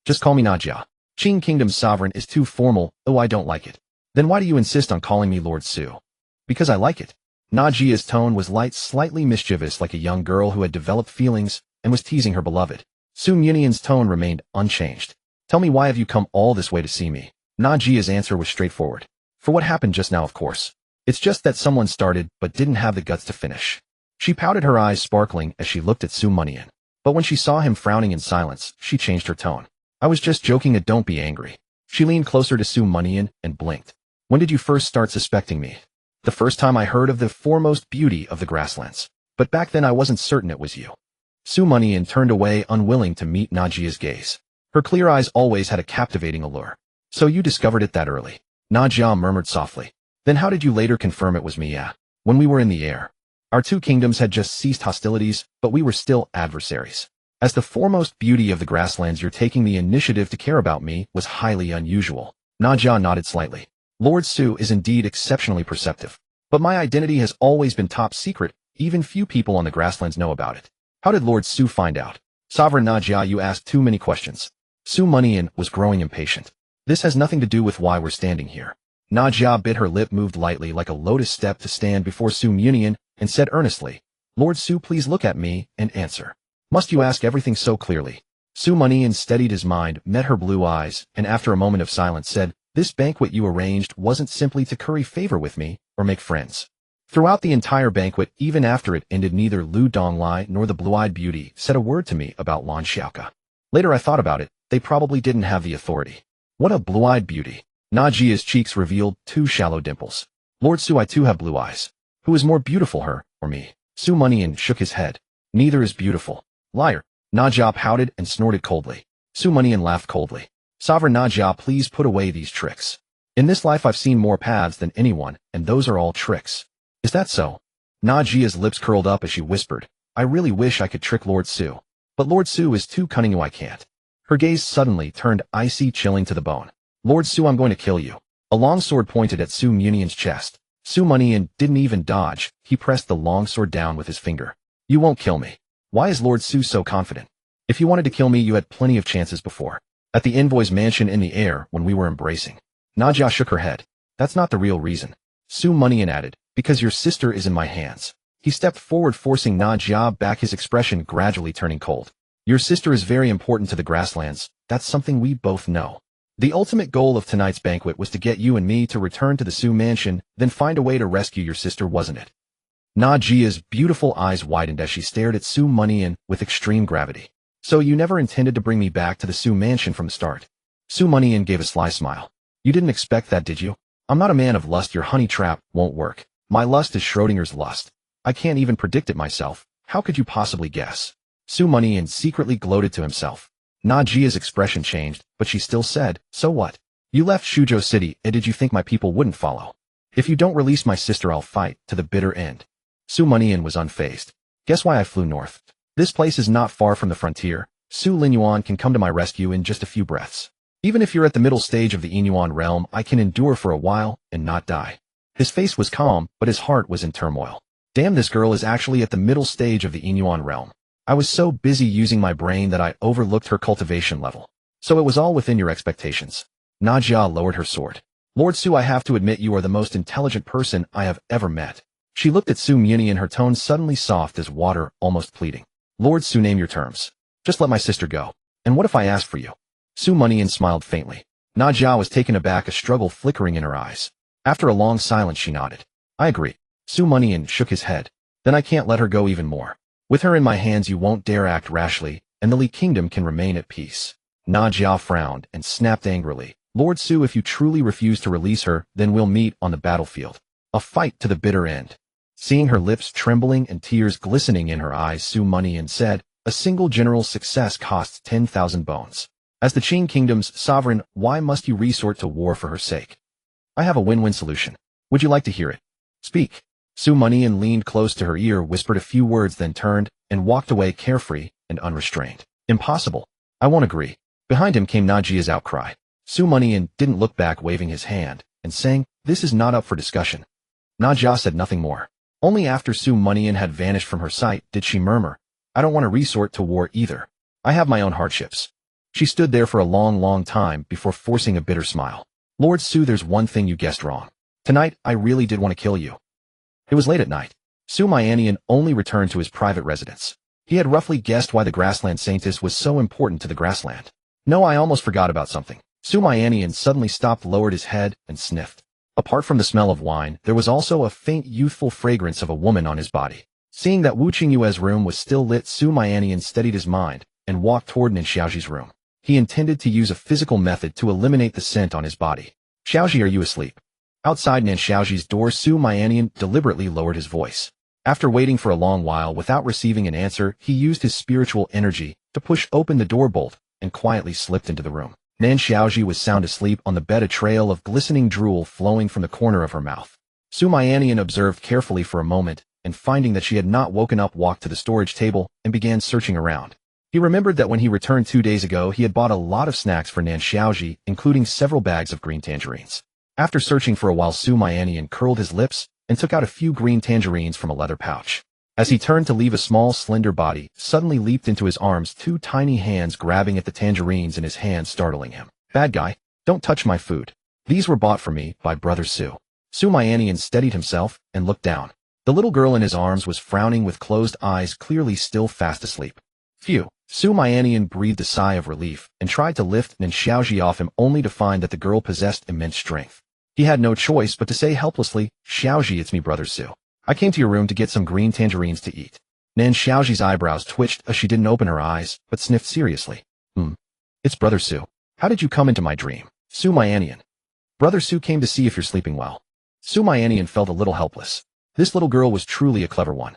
Just call me Najia. Qing Kingdom's sovereign is too formal. Oh, I don't like it. Then why do you insist on calling me Lord Su? Because I like it. Najia's tone was light, slightly mischievous, like a young girl who had developed feelings and was teasing her beloved. Su Mianian's tone remained unchanged. Tell me, why have you come all this way to see me? Najia's answer was straightforward. For what happened just now, of course. It's just that someone started but didn't have the guts to finish. She pouted, her eyes sparkling as she looked at Su Mianian. But when she saw him frowning in silence, she changed her tone. I was just joking, don't be angry. She leaned closer to Su Mianian and blinked. When did you first start suspecting me? The first time I heard of the foremost beauty of the grasslands. But back then I wasn't certain it was you. Su Mianian turned away, unwilling to meet Najia's gaze. Her clear eyes always had a captivating allure. So you discovered it that early? Najia murmured softly. Then how did you later confirm it was me? Yeah. When we were in the air. Our two kingdoms had just ceased hostilities, but we were still adversaries. As the foremost beauty of the grasslands, your taking the initiative to care about me was highly unusual. Najia nodded slightly. Lord Su is indeed exceptionally perceptive. But my identity has always been top secret. Even few people on the grasslands know about it. How did Lord Su find out? Sovereign Najia, you asked too many questions. Su Mianian was growing impatient. This has nothing to do with why we're standing here. Najia bit her lip, moved lightly like a lotus step to stand before Su Mianian, and said earnestly, Lord Su, please look at me and answer. Must you ask everything so clearly? Su Mianian steadied his mind, met her blue eyes, and after a moment of silence said, this banquet you arranged wasn't simply to curry favor with me or make friends. Throughout the entire banquet, even after it ended, neither Lu Donglai nor the blue-eyed beauty said a word to me about Lan Xiaoka. Later I thought about it, they probably didn't have the authority. What a blue-eyed beauty. Na Jia's cheeks revealed 2 shallow dimples. Lord Su, I too have blue eyes. Who is more beautiful, her or me? Su Mianian shook his head. Neither is beautiful. Liar. Na Jia pouted and snorted coldly. Su Mianian laughed coldly. Sovereign Na Jia, please put away these tricks. In this life I've seen more paths than anyone, and those are all tricks. Is that so? Na Jia's lips curled up as she whispered, I really wish I could trick Lord Su. But Lord Su is too cunning, I can't. Her gaze suddenly turned icy, chilling to the bone. Lord Su, I'm going to kill you. A long sword pointed at Su Mianian's chest. Su Mianian didn't even dodge, he pressed the long sword down with his finger. You won't kill me. Why is Lord Su so confident? If you wanted to kill me, you had plenty of chances before. At the envoy's mansion in the air when we were embracing. Na Jia shook her head. That's not the real reason. Su Mianian added, because your sister is in my hands. He stepped forward, forcing Na Jia back, his expression gradually turning cold. Your sister is very important to the grasslands, that's something we both know. The ultimate goal of tonight's banquet was to get you and me to return to the Su mansion, then find a way to rescue your sister, wasn't it? Na Jia's beautiful eyes widened as she stared at Su Mianian with extreme gravity. So you never intended to bring me back to the Su mansion from the start? Su Mianian gave a sly smile. You didn't expect that, did you? I'm not a man of lust, your honey trap won't work. My lust is Schrodinger's lust. I can't even predict it myself, how could you possibly guess? Su Mianian secretly gloated to himself. Na Jia's expression changed, but she still said, so what? You left Shuzhou City, and did you think my people wouldn't follow? If you don't release my sister, I'll fight to the bitter end. Su Mianian was unfazed. Guess why I flew north? This place is not far from the frontier. Su Linyuan can come to my rescue in just a few breaths. Even if you're at the middle stage of the Inyuan realm, I can endure for a while and not die. His face was calm, but his heart was in turmoil. Damn, this girl is actually at the middle stage of the Inyuan realm. I was so busy using my brain that I overlooked her cultivation level. So it was all within your expectations. Na Jia lowered her sword. Lord Su, I have to admit you are the most intelligent person I have ever met. She looked at Su Mianian, her tone suddenly soft as water, almost pleading. Lord Su, name your terms. Just let my sister go. And what if I ask for you? Su Mianian smiled faintly. Na Jia was taken aback, a struggle flickering in her eyes. After a long silence, she nodded. I agree. Su Mianian shook his head. Then I can't let her go even more. With her in my hands, you won't dare act rashly, and the Li Kingdom can remain at peace. Na Jia frowned and snapped angrily. Lord Su, if you truly refuse to release her, then we'll meet on the battlefield. A fight to the bitter end. Seeing her lips trembling and tears glistening in her eyes, Su Mianian said, a single general's success costs 10,000 bones. As the Qing Kingdom's sovereign, why must you resort to war for her sake? I have a win-win solution. Would you like to hear it? Speak. Su Mianian leaned close to her ear, whispered a few words, then turned and walked away carefree and unrestrained. Impossible. I won't agree. Behind him came Na Jia's outcry. Su Mianian didn't look back, waving his hand and saying, this is not up for discussion. Na Jia said nothing more. Only after Su Mianian had vanished from her sight did she murmur, I don't want to resort to war either. I have my own hardships. She stood there for a long time before forcing a bitter smile. Lord Su, there's one thing you guessed wrong. Tonight, I really did want to kill you. It was late at night. Su Mianian only returned to his private residence. He had roughly guessed why the grassland saintess was so important to the grassland. No, I almost forgot about something. Su Mianian suddenly stopped, lowered his head, and sniffed. Apart from the smell of wine, there was also a faint youthful fragrance of a woman on his body. Seeing that Wu Qingyue's room was still lit, Su Mianian steadied his mind and walked toward Nin Xiaoji's room. He intended to use a physical method to eliminate the scent on his body. Xiaoji, are you asleep? Outside Nin Xiaoji's door, Su Mianian deliberately lowered his voice. After waiting for a long while without receiving an answer, he used his spiritual energy to push open the door bolt and quietly slipped into the room. Nin Xiaoji was sound asleep on the bed, a trail of glistening drool flowing from the corner of her mouth. Su Mianian observed carefully for a moment, and finding that she had not woken up, walked to the storage table and began searching around. He remembered that when he returned 2 days ago, he had bought a lot of snacks for Nin Xiaoji, including several bags of green tangerines. After searching for a while, Su Mianian curled his lips and took out a few green tangerines from a leather pouch. As he turned to leave, a small, slender body suddenly leaped into his arms, 2 tiny hands grabbing at the tangerines in his hand, startling him. Bad guy, don't touch my food. These were bought for me by Brother Su. Su Mianian steadied himself and looked down. The little girl in his arms was frowning with closed eyes, clearly still fast asleep. Phew. Su Mianian breathed a sigh of relief and tried to lift Nin Xiaoji off him, only to find that the girl possessed immense strength. He had no choice but to say helplessly, Xiaoji, it's me, Brother Su. I came to your room to get some green tangerines to eat. Nan Xiaoji's eyebrows twitched as she didn't open her eyes, but sniffed seriously. It's Brother Su. How did you come into my dream? Su Mianian. Brother Su came to see if you're sleeping well. Su Mianian felt a little helpless. This little girl was truly a clever one.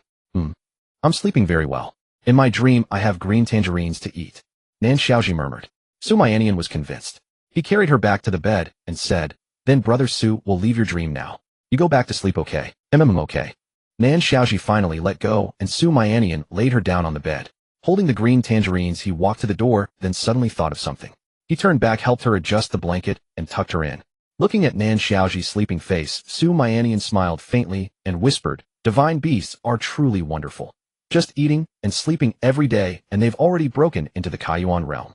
I'm sleeping very well. In my dream, I have green tangerines to eat. Nan Xiaoji murmured. Su Mianian was convinced. He carried her back to the bed and said, then Brother Su will leave your dream now. You go back to sleep, okay? Okay. Nan Xiaoji finally let go and Su Mianian laid her down on the bed. Holding the green tangerines, he walked to the door, then suddenly thought of something. He turned back, helped her adjust the blanket, and tucked her in. Looking at Nan Xiaoji's sleeping face, Su Mianian smiled faintly and whispered, divine beasts are truly wonderful. Just eating and sleeping every day, and they've already broken into the Kaiyuan realm.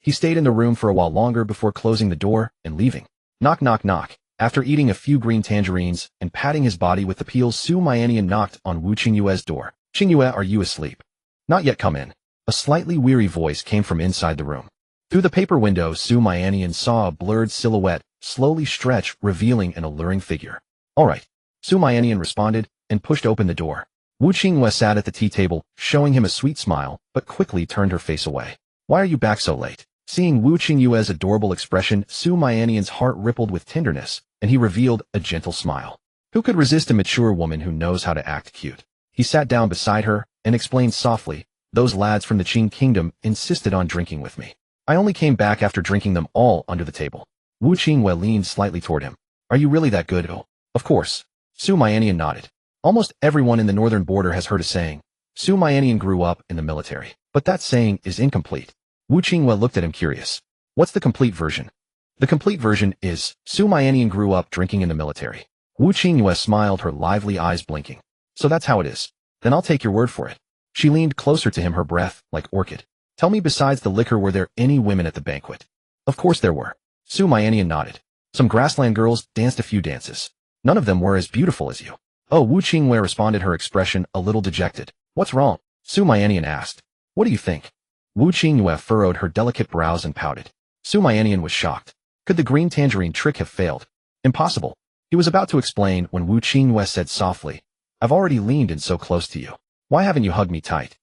He stayed in the room for a while longer before closing the door and leaving. Knock, knock, knock. After eating a few green tangerines and patting his body with the peels, Su Mianian knocked on Wu Qingyue's door. Qingyue, are you asleep? Not yet, come in. A slightly weary voice came from inside the room. Through the paper window, Su Mianian saw a blurred silhouette slowly stretch, revealing an alluring figure. All right. Su Mianian responded and pushed open the door. Wu Qingyue sat at the tea table, showing him a sweet smile, but quickly turned her face away. Why are you back so late? Seeing Wu Qingyue's adorable expression, Su Mianian's heart rippled with tenderness, and he revealed a gentle smile. Who could resist a mature woman who knows how to act cute? He sat down beside her and explained softly, those lads from the Qing kingdom insisted on drinking with me. I only came back after drinking them all under the table. Wu Qingyue leaned slightly toward him. Are you really that good? Oh, of course. Su Mianian nodded. Almost everyone in the northern border has heard a saying. Su Mianian grew up in the military, but that saying is incomplete. Wu Qingyue looked at him curious. What's the complete version? The complete version is, Su Mianian grew up drinking in the military. Wu Qingyue smiled, her lively eyes blinking. So that's how it is. Then I'll take your word for it. She leaned closer to him, her breath like orchid. Tell me, besides the liquor, were there any women at the banquet? Of course there were. Su Mianian nodded. Some grassland girls danced a few dances. None of them were as beautiful as you. Oh, Wu Qingyue responded, her expression a little dejected. What's wrong? Su Mianian asked. What do you think? Wu Qingyue furrowed her delicate brows and pouted. Su Mianian was shocked. Could the green tangerine trick have failed? Impossible. He was about to explain when Wu Qingyue said softly, I've already leaned in so close to you. Why haven't you hugged me tight?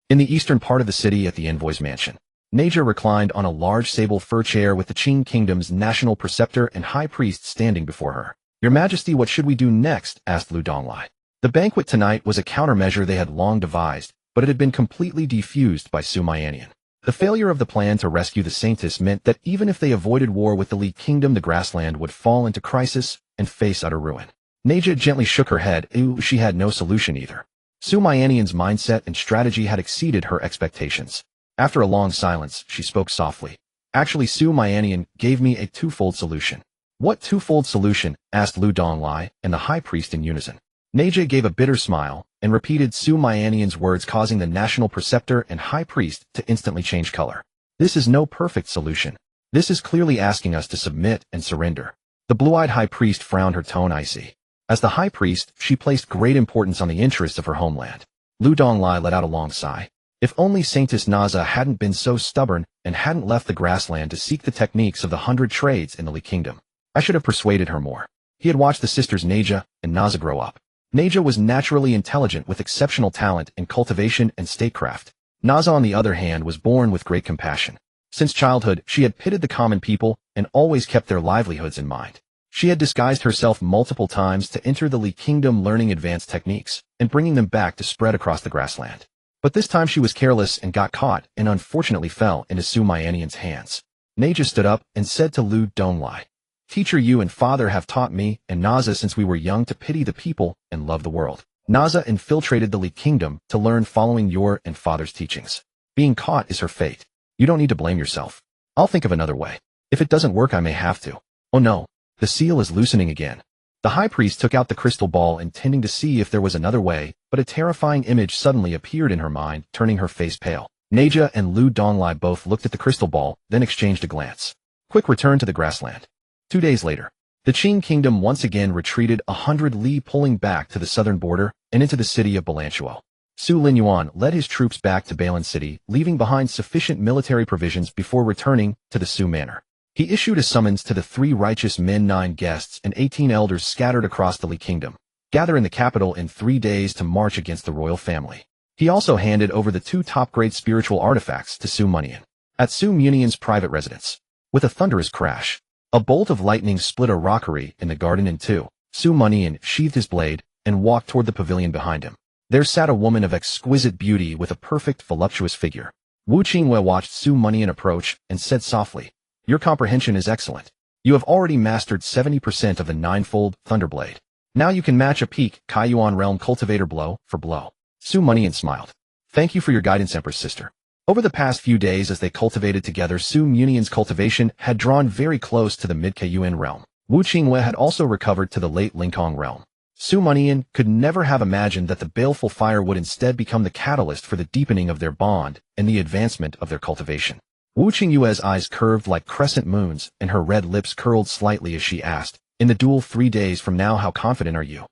In the eastern part of the city at the envoy's mansion, Neja reclined on a large sable fur chair with the Qing kingdom's national preceptor and high priest standing before her. Your Majesty, what should we do next? Asked Lu Donglai. The banquet tonight was a countermeasure they had long devised, but it had been completely defused by Su Mianian. The failure of the plan to rescue the Saintess meant that even if they avoided war with the Li Kingdom, the grassland would fall into crisis and face utter ruin. Neja gently shook her head. She had no solution either. Su Mianian's mindset and strategy had exceeded her expectations. After a long silence, she spoke softly. Actually, Su Mianian gave me a twofold solution. What twofold solution? Asked Lu Donglai and the high priest in unison. Neja gave a bitter smile and repeated Su Mianian's words, causing the national preceptor and high priest to instantly change color. This is no perfect solution. This is clearly asking us to submit and surrender. The blue-eyed high priest frowned, her tone icy. As the high priest, she placed great importance on the interests of her homeland. Lu Donglai let out a long sigh. If only Saintess Naza hadn't been so stubborn and hadn't left the grassland to seek the techniques of the 100 trades in the Li Kingdom. I should have persuaded her more. He had watched the sisters Neja and Naza grow up. Neja was naturally intelligent with exceptional talent in cultivation and statecraft. Naza, on the other hand, was born with great compassion. Since childhood, she had pitted the common people and always kept their livelihoods in mind. She had disguised herself multiple times to enter the Li Kingdom, learning advanced techniques and bringing them back to spread across the grassland. But this time she was careless and got caught and unfortunately fell into Su Mianian's hands. Neja stood up and said to Lu Donglai, Teacher, you and father have taught me and Naza since we were young to pity the people and love the world. Naza infiltrated the Li Kingdom to learn following your and father's teachings. Being caught is her fate. You don't need to blame yourself. I'll think of another way. If it doesn't work, I may have to. Oh no, the seal is loosening again. The high priest took out the crystal ball, intending to see if there was another way, but a terrifying image suddenly appeared in her mind, turning her face pale. Neja and Lu Donglai both looked at the crystal ball, then exchanged a glance. Quick return to the grassland. 2 days later, the Qing kingdom once again retreated 100 li, pulling back to the southern border and into the city of Balanchuo. Su Linyuan led his troops back to Balan City, leaving behind sufficient military provisions before returning to the Su Manor. He issued a summons to the 3 righteous men, 9 guests, and 18 elders scattered across the Li Kingdom. Gather in the capital in 3 days to march against the royal family. He also handed over the 2 top-grade spiritual artifacts to Su Mianian. At Su Mianian's private residence, with a thunderous crash, a bolt of lightning split a rockery in the garden in two. Su Mianian sheathed his blade and walked toward the pavilion behind him. There sat a woman of exquisite beauty with a perfect, voluptuous figure. Wu Qingwei watched Su Mianian approach and said softly, "Your comprehension is excellent. You have already mastered 70% of the ninefold Thunderblade. Now you can match a peak Kaiyuan realm cultivator blow for blow." Su Mianian smiled. "Thank you for your guidance, Empress Sister." Over the past few days as they cultivated together, Su Mianian's cultivation had drawn very close to the mid-Kaiyuan realm. Wu Qingwei had also recovered to the late Lingkong realm. Su Mianian could never have imagined that the baleful fire would instead become the catalyst for the deepening of their bond and the advancement of their cultivation. Wu Qingyue's eyes curved like crescent moons and her red lips curled slightly as she asked, "In the duel 3 days from now, how confident are you?"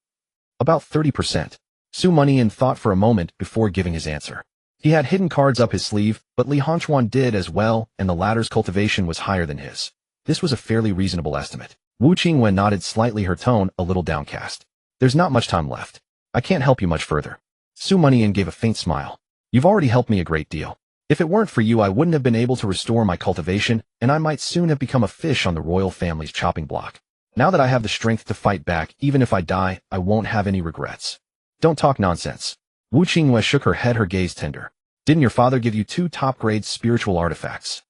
"About 30%. Su Mianian thought for a moment before giving his answer. He had hidden cards up his sleeve, but Li Hongchuan did as well, and the latter's cultivation was higher than his. This was a fairly reasonable estimate. Wu Qingwei nodded slightly, her tone a little downcast. "There's not much time left. I can't help you much further." Su Mianian gave a faint smile. "You've already helped me a great deal. If it weren't for you, I wouldn't have been able to restore my cultivation, and I might soon have become a fish on the royal family's chopping block. Now that I have the strength to fight back, even if I die, I won't have any regrets." "Don't talk nonsense." Wu Qingwei shook her head, her gaze tender. "Didn't your father give you 2 top-grade spiritual artifacts?"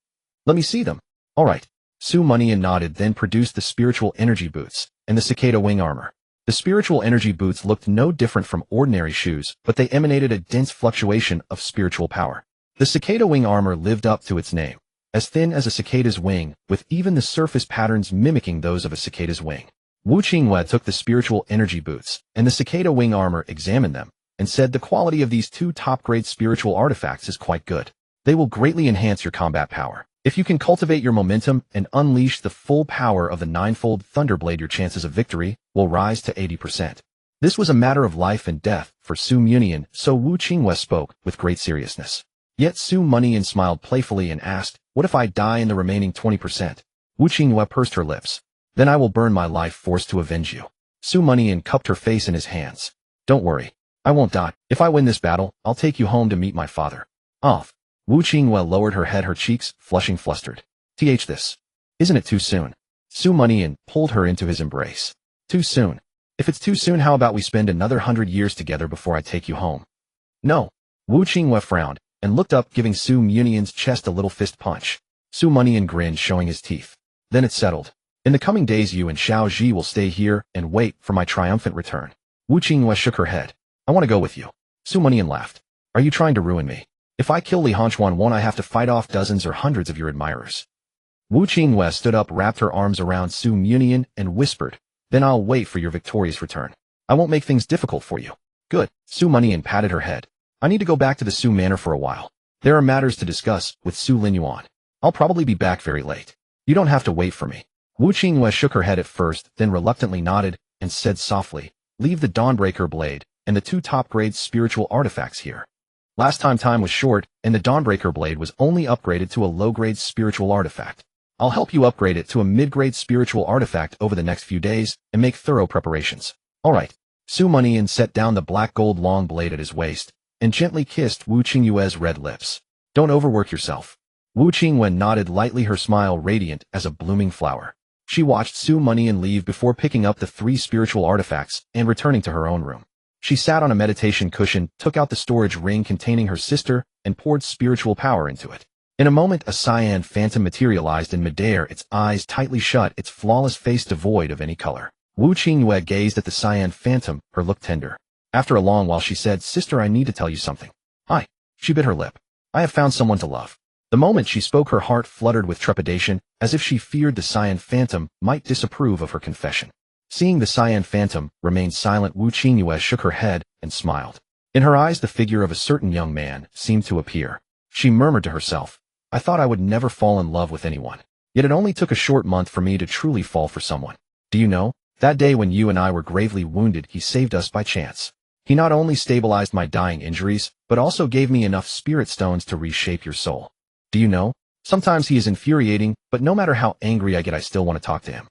"Let me see them." "All right." Su Mianian nodded, then produced the spiritual energy boots and the cicada wing armor. The spiritual energy boots looked no different from ordinary shoes, but they emanated a dense fluctuation of spiritual power. The cicada wing armor lived up to its name, as thin as a cicada's wing, with even the surface patterns mimicking those of a cicada's wing. Wu Qingwei took the spiritual energy boots and the cicada wing armor, examined them, and said, "The quality of these 2 top-grade spiritual artifacts is quite good. They will greatly enhance your combat power. If you can cultivate your momentum and unleash the full power of the ninefold Thunderblade, your chances of victory will rise to 80%. This was a matter of life and death for Su Mianian, so Wu Qingwei spoke with great seriousness. Yet Su Mianian smiled playfully and asked, "What if I die in the remaining 20%? Wu Qingwei pursed her lips. "Then I will burn my life force to avenge you." Su Mianian cupped her face in his hands. "Don't worry. I won't die. If I win this battle, I'll take you home to meet my father." "Off." Wu Qingwei lowered her head, her cheeks flushing flustered. This. Isn't it too soon?" Su Mianian pulled her into his embrace. "Too soon? If it's too soon, how about we spend another 100 years together before I take you home?" "No." Wu Qingwei frowned and looked up, giving Su Mianian's chest a little fist punch. Su Mianian grinned, showing his teeth. "Then it's settled. In the coming days, you and Xiao Ji will stay here and wait for my triumphant return." Wu Qingwei shook her head. "I want to go with you." Su Mianian laughed. "Are you trying to ruin me? If I kill Li Hongchuan, won't I have to fight off dozens or hundreds of your admirers?" Wu Qingwei stood up, wrapped her arms around Su Mianian, and whispered, "Then I'll wait for your victorious return. I won't make things difficult for you." "Good." Su Mianian patted her head. "I need to go back to the Su Manor for a while. There are matters to discuss with Su Linyuan. I'll probably be back very late. You don't have to wait for me." Wu Qingwei shook her head at first, then reluctantly nodded and said softly, "Leave the Dawnbreaker blade and the 2 top-grade spiritual artifacts here. Last time was short, and the Dawnbreaker blade was only upgraded to a low-grade spiritual artifact. I'll help you upgrade it to a mid-grade spiritual artifact over the next few days and make thorough preparations." "All right." Su Mianian set down the black gold long blade at his waist and gently kissed Wu Qingyue's red lips. "Don't overwork yourself." Wu Qingwei nodded lightly, her smile radiant as a blooming flower. She watched Su Mianian leave before picking up the 3 spiritual artifacts and returning to her own room. She sat on a meditation cushion, took out the storage ring containing her sister, and poured spiritual power into it. In a moment, a cyan phantom materialized in midair, its eyes tightly shut, its flawless face devoid of any color. Wu Qingyue gazed at the cyan phantom, her look tender. After a long while she said, "Sister, I need to tell you something." "I." She bit her lip. "I have found someone to love." The moment she spoke, her heart fluttered with trepidation, as if she feared the cyan phantom might disapprove of her confession. Seeing the cyan phantom remain silent, Wu Qingyue shook her head and smiled. In her eyes, the figure of a certain young man seemed to appear. She murmured to herself, "I thought I would never fall in love with anyone. Yet it only took a short month for me to truly fall for someone. Do you know, that day when you and I were gravely wounded, he saved us by chance. He not only stabilized my dying injuries, but also gave me enough spirit stones to reshape your soul. Do you know, sometimes he is infuriating, but no matter how angry I get, I still want to talk to him.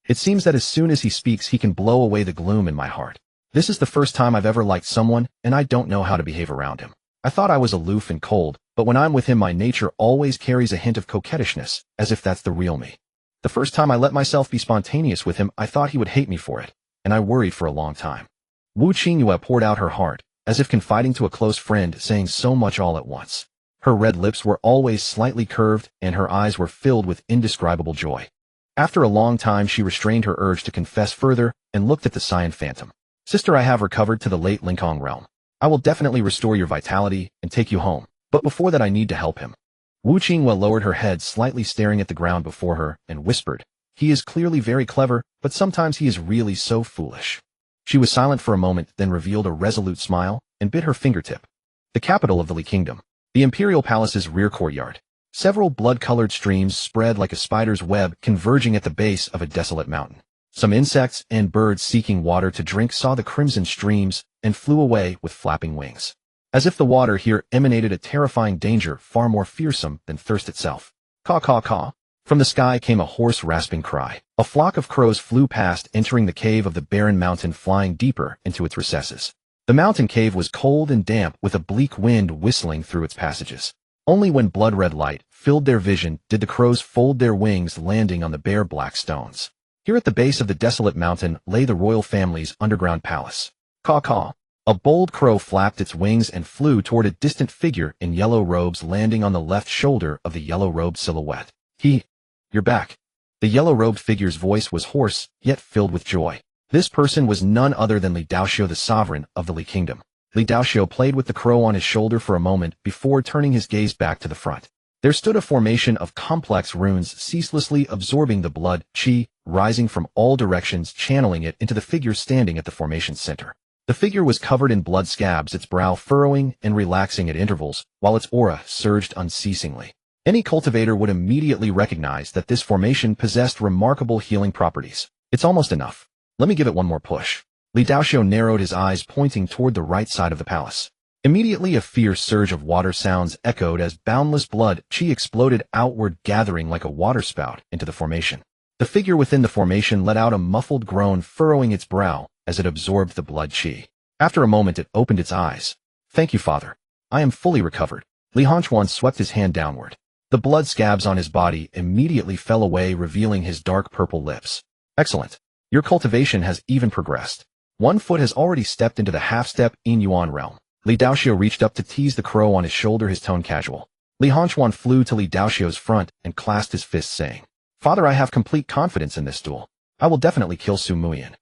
It seems that as soon as he speaks, he can blow away the gloom in my heart. This is the first time I've ever liked someone, and I don't know how to behave around him. I thought I was aloof and cold, but when I'm with him my nature always carries a hint of coquettishness, as if that's the real me. The first time I let myself be spontaneous with him, I thought he would hate me for it, and I worried for a long time. Wu Qingyue poured out her heart, as if confiding to a close friend, saying so much all at once. Her red lips were always slightly curved, and her eyes were filled with indescribable joy. After a long time she restrained her urge to confess further, and looked at the Cyan Phantom. Sister, I have recovered to the late Linkong realm. I will definitely restore your vitality, and take you home, but before that I need to help him. Wu Qingyue lowered her head slightly, staring at the ground before her, and whispered, he is clearly very clever, but sometimes he is really so foolish. She was silent for a moment, then revealed a resolute smile, and bit her fingertip. The capital of the Li Kingdom. The Imperial Palace's rear courtyard. Several blood-colored streams spread like a spider's web, converging at the base of a desolate mountain. Some insects and birds seeking water to drink saw the crimson streams, and flew away with flapping wings. As if the water here emanated a terrifying danger far more fearsome than thirst itself. Caw caw caw. From the sky came a hoarse rasping cry. A flock of crows flew past, entering the cave of the barren mountain, flying deeper into its recesses. The mountain cave was cold and damp, with a bleak wind whistling through its passages. Only when blood-red light filled their vision did the crows fold their wings, landing on the bare black stones. Here at the base of the desolate mountain lay the royal family's underground palace. Caw caw. A bold crow flapped its wings and flew toward a distant figure in yellow robes, landing on the left shoulder of the yellow-robed silhouette. You're back. The yellow-robed figure's voice was hoarse, yet filled with joy. This person was none other than Li Daoxiu, the sovereign of the Li Kingdom. Li Daoxiu played with the crow on his shoulder for a moment before turning his gaze back to the front. There stood a formation of complex runes, ceaselessly absorbing the blood, qi, rising from all directions, channeling it into the figure standing at the formation's center. The figure was covered in blood scabs, its brow furrowing and relaxing at intervals, while its aura surged unceasingly. Any cultivator would immediately recognize that this formation possessed remarkable healing properties. It's almost enough. Let me give it one more push. Li Daoxiu narrowed his eyes, pointing toward the right side of the palace. Immediately a fierce surge of water sounds echoed as boundless blood qi exploded outward, gathering like a waterspout into the formation. The figure within the formation let out a muffled groan, furrowing its brow as it absorbed the blood qi. After a moment it opened its eyes. Thank you, Father. I am fully recovered. Li Hongquan swept his hand downward. The blood scabs on his body immediately fell away, revealing his dark purple lips. Excellent. Your cultivation has even progressed. 1 foot has already stepped into the half-step Yin Yuan realm. Li Daoxiu reached up to tease the crow on his shoulder, his tone casual. Li Hongquan flew to Li Daoxiu's front and clasped his fists, saying, Father, I have complete confidence in this duel. I will definitely kill Su Muyan.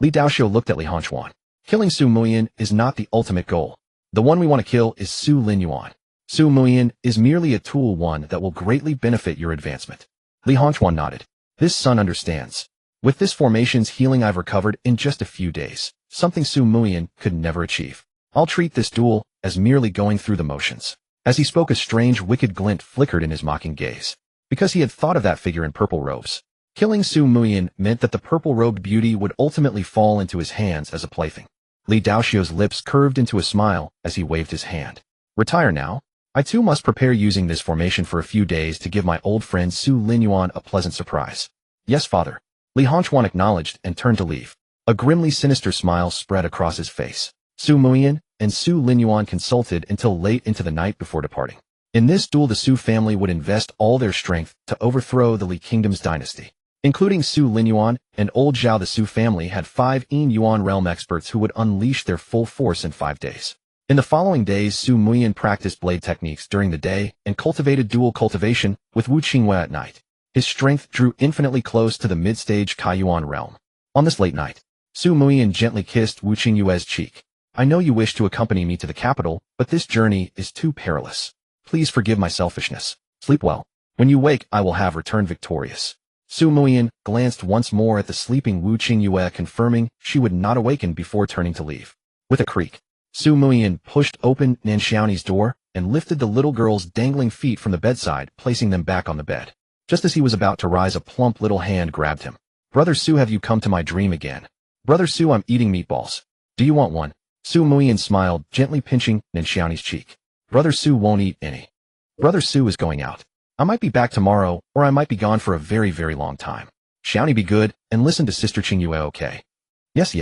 Li Daoxiu looked at Li Hongquan. Killing Su Muyan is not the ultimate goal. The one we want to kill is Su Linyuan. Su Muyan is merely a tool, one that will greatly benefit your advancement. Li Hongquan nodded. This son understands. With this formation's healing I've recovered in just a few days, something Su Muyan could never achieve. I'll treat this duel as merely going through the motions. As he spoke, a strange, wicked glint flickered in his mocking gaze. Because he had thought of that figure in purple robes. Killing Su Muyan meant that the purple-robed beauty would ultimately fall into his hands as a plaything. Li Daoxiu's lips curved into a smile as he waved his hand. Retire now. I too must prepare using this formation for a few days to give my old friend Su Linyuan a pleasant surprise. Yes, Father. Li Hongquan acknowledged and turned to leave. A grimly sinister smile spread across his face. Su Muyan and Su Linyuan consulted until late into the night before departing. In this duel the Su family would invest all their strength to overthrow the Li Kingdom's dynasty. Including Su Linyuan and old Zhao, the Su family had 5 Yin Yuan realm experts who would unleash their full force in 5 days. In the following days, Su Muyan practiced blade techniques during the day and cultivated dual cultivation with Wu Qingyue at night. His strength drew infinitely close to the mid-stage Kaiyuan realm. On this late night, Su Muyan gently kissed Wu Qingyue's cheek. I know you wish to accompany me to the capital, but this journey is too perilous. Please forgive my selfishness. Sleep well. When you wake, I will have returned victorious. Su Muyan glanced once more at the sleeping Wu Qingyue, confirming she would not awaken before turning to leave. With a creak, Su Muyan pushed open Nanxiaoni's door and lifted the little girl's dangling feet from the bedside, placing them back on the bed. Just as he was about to rise, a plump little hand grabbed him. Brother Su, have you come to my dream again? Brother Su, I'm eating meatballs. Do you want one? Su Muyan smiled, gently pinching Nanxiaoni's cheek. Brother Su won't eat any. Brother Su is going out. I might be back tomorrow, or I might be gone for a very, very long time. Xiaoni, be good, and listen to Sister Qingyue, okay? Yes.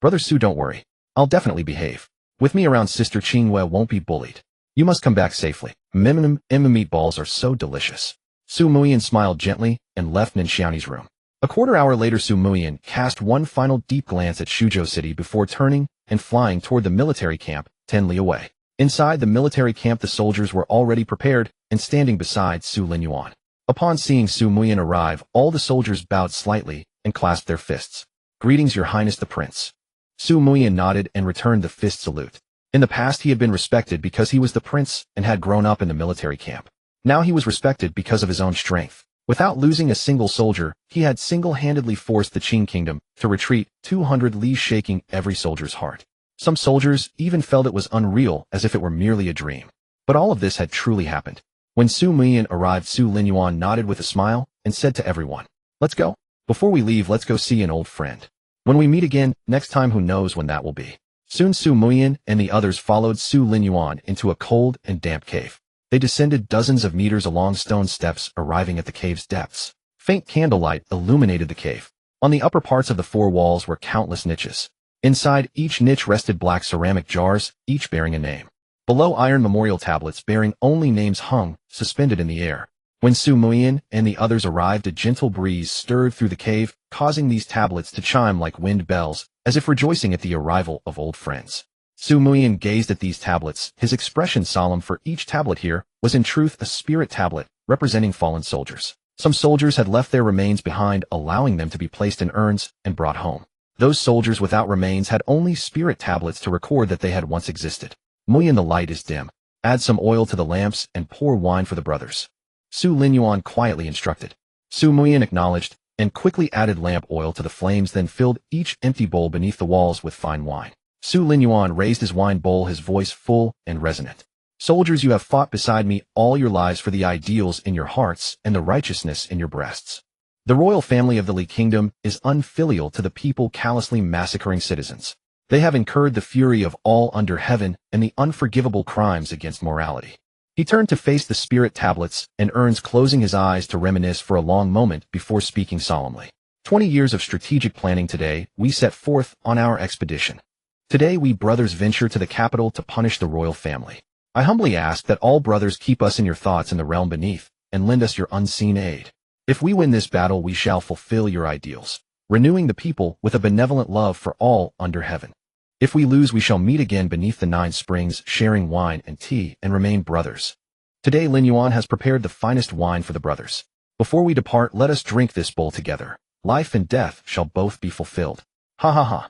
Brother Su, don't worry. I'll definitely behave. With me around, Sister Qingwei won't be bullied. You must come back safely. Meatballs are so delicious. Su Muiyan smiled gently and left Ninshiani's room. A quarter-hour later, Su Muiyan cast one final deep glance at Shuzhou City before turning and flying toward the military camp 10 li away. Inside the military camp, the soldiers were already prepared and standing beside Su Linyuan. Upon seeing Su Muiyan arrive, all the soldiers bowed slightly and clasped their fists. Greetings, Your Highness the Prince. Su Muiyan nodded and returned the fist salute. In the past, he had been respected because he was the prince and had grown up in the military camp. Now he was respected because of his own strength. Without losing a single soldier, he had single-handedly forced the Qing kingdom to retreat 200 li, shaking every soldier's heart. Some soldiers even felt it was unreal, as if it were merely a dream. But all of this had truly happened. When Su Muiyan arrived, Su Linyuan nodded with a smile and said to everyone, "Let's go. Before we leave, let's go see an old friend. When we meet again, next time, who knows when that will be." Soon Su Muiyan and the others followed Su Linyuan into a cold and damp cave. They descended dozens of meters along stone steps, arriving at the cave's depths. Faint candlelight illuminated the cave. On the upper parts of the four walls were countless niches. Inside each niche rested black ceramic jars, each bearing a name. Below, iron memorial tablets bearing only names hung, suspended in the air. When Su Muiyan and the others arrived, a gentle breeze stirred through the cave, causing these tablets to chime like wind bells, as if rejoicing at the arrival of old friends. Su Muiyan gazed at these tablets, his expression solemn, for each tablet here was in truth a spirit tablet, representing fallen soldiers. Some soldiers had left their remains behind, allowing them to be placed in urns and brought home. Those soldiers without remains had only spirit tablets to record that they had once existed. Muiyan, the light is dim. Add some oil to the lamps and pour wine for the brothers. Su Linyuan quietly instructed. Su Muiyan acknowledged and quickly added lamp oil to the flames, then filled each empty bowl beneath the walls with fine wine. Su Linyuan raised his wine bowl, his voice full and resonant. "Soldiers, you have fought beside me all your lives for the ideals in your hearts and the righteousness in your breasts. The royal family of the Li Kingdom is unfilial to the people callously massacring citizens. They have incurred the fury of all under heaven and the unforgivable crimes against morality." He turned to face the spirit tablets and urns, closing his eyes to reminisce for a long moment before speaking solemnly. 20 years of strategic planning. Today, we set forth on our expedition. Today, we brothers venture to the capital to punish the royal family. I humbly ask that all brothers keep us in your thoughts in the realm beneath and lend us your unseen aid. If we win this battle, we shall fulfill your ideals, renewing the people with a benevolent love for all under heaven. If we lose, we shall meet again beneath the 9 springs, sharing wine and tea, and remain brothers. Today, Linyuan has prepared the finest wine for the brothers. Before we depart, let us drink this bowl together. Life and death shall both be fulfilled. Ha ha ha.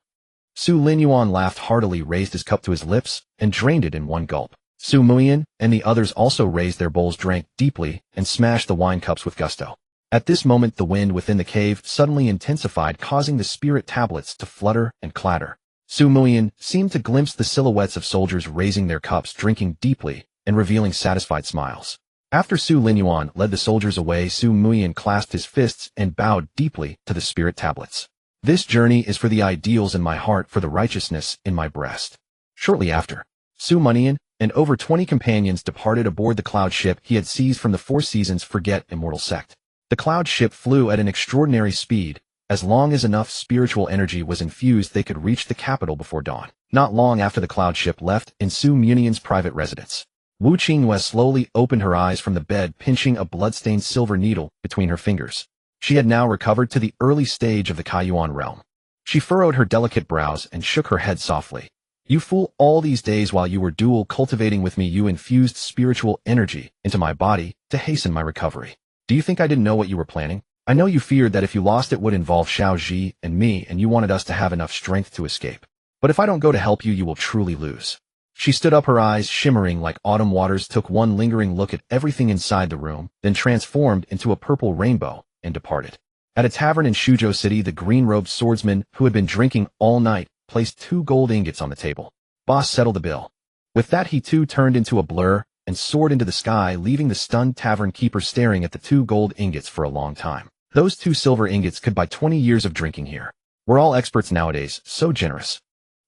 Su Linyuan laughed heartily, raised his cup to his lips, and drained it in one gulp. Su Muiyan and the others also raised their bowls, drank deeply, and smashed the wine cups with gusto. At this moment, the wind within the cave suddenly intensified, causing the spirit tablets to flutter and clatter. Su Muiyan seemed to glimpse the silhouettes of soldiers raising their cups, drinking deeply, and revealing satisfied smiles. After Su Linyuan led the soldiers away, Su Muiyan clasped his fists and bowed deeply to the spirit tablets. "This journey is for the ideals in my heart, for the righteousness in my breast." Shortly after, Su Muiyan and over 20 companions departed aboard the cloud ship he had seized from the Four Seasons Forget immortal sect. The cloud ship flew at an extraordinary speed. As long as enough spiritual energy was infused, they could reach the capital before dawn. Not long after the cloud ship left, in Su Munian's private residence, Wu Qingwei slowly opened her eyes from the bed, pinching a bloodstained silver needle between her fingers. She had now recovered to the early stage of the Kaiyuan realm. She furrowed her delicate brows and shook her head softly. "You fool, all these days while you were dual cultivating with me, you infused spiritual energy into my body to hasten my recovery. Do you think I didn't know what you were planning? I know you feared that if you lost it would involve Xiao Ji and me, and you wanted us to have enough strength to escape. But if I don't go to help you, you will truly lose." She stood up, her eyes shimmering like autumn waters, took one lingering look at everything inside the room, then transformed into a purple rainbow and departed. At a tavern in Shuzhou City, the green-robed swordsman, who had been drinking all night, placed 2 gold ingots on the table. "Boss, settle the bill." With that, he too turned into a blur and soared into the sky, leaving the stunned tavern keeper staring at the 2 gold ingots for a long time. Those 2 silver ingots could buy 20 years of drinking here. We're all experts nowadays, so generous.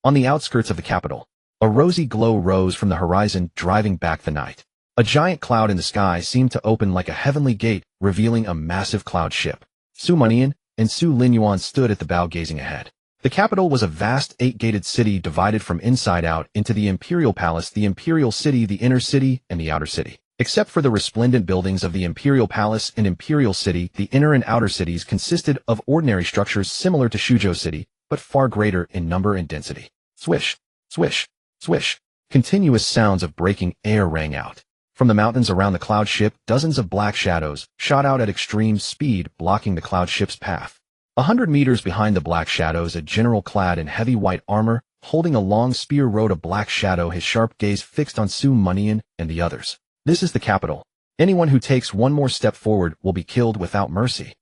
On the outskirts of the capital, a rosy glow rose from the horizon, driving back the night. A giant cloud in the sky seemed to open like a heavenly gate, revealing a massive cloud ship. Su Muiyan and Su Linyuan stood at the bow, gazing ahead. The capital was a vast 8-gated city divided from inside out into the Imperial Palace, the Imperial City, the Inner City, and the Outer City. Except for the resplendent buildings of the Imperial Palace and Imperial City, the inner and outer cities consisted of ordinary structures similar to Shuzhou City, but far greater in number and density. Swish, swish, swish. Continuous sounds of breaking air rang out. From the mountains around the cloud ship, dozens of black shadows shot out at extreme speed, blocking the cloud ship's path. 100 meters behind the black shadows, a general clad in heavy white armor, holding a long spear, rode a black shadow, his sharp gaze fixed on Su Mianian and the others. This is the capital. Anyone who takes one more step forward will be killed without mercy.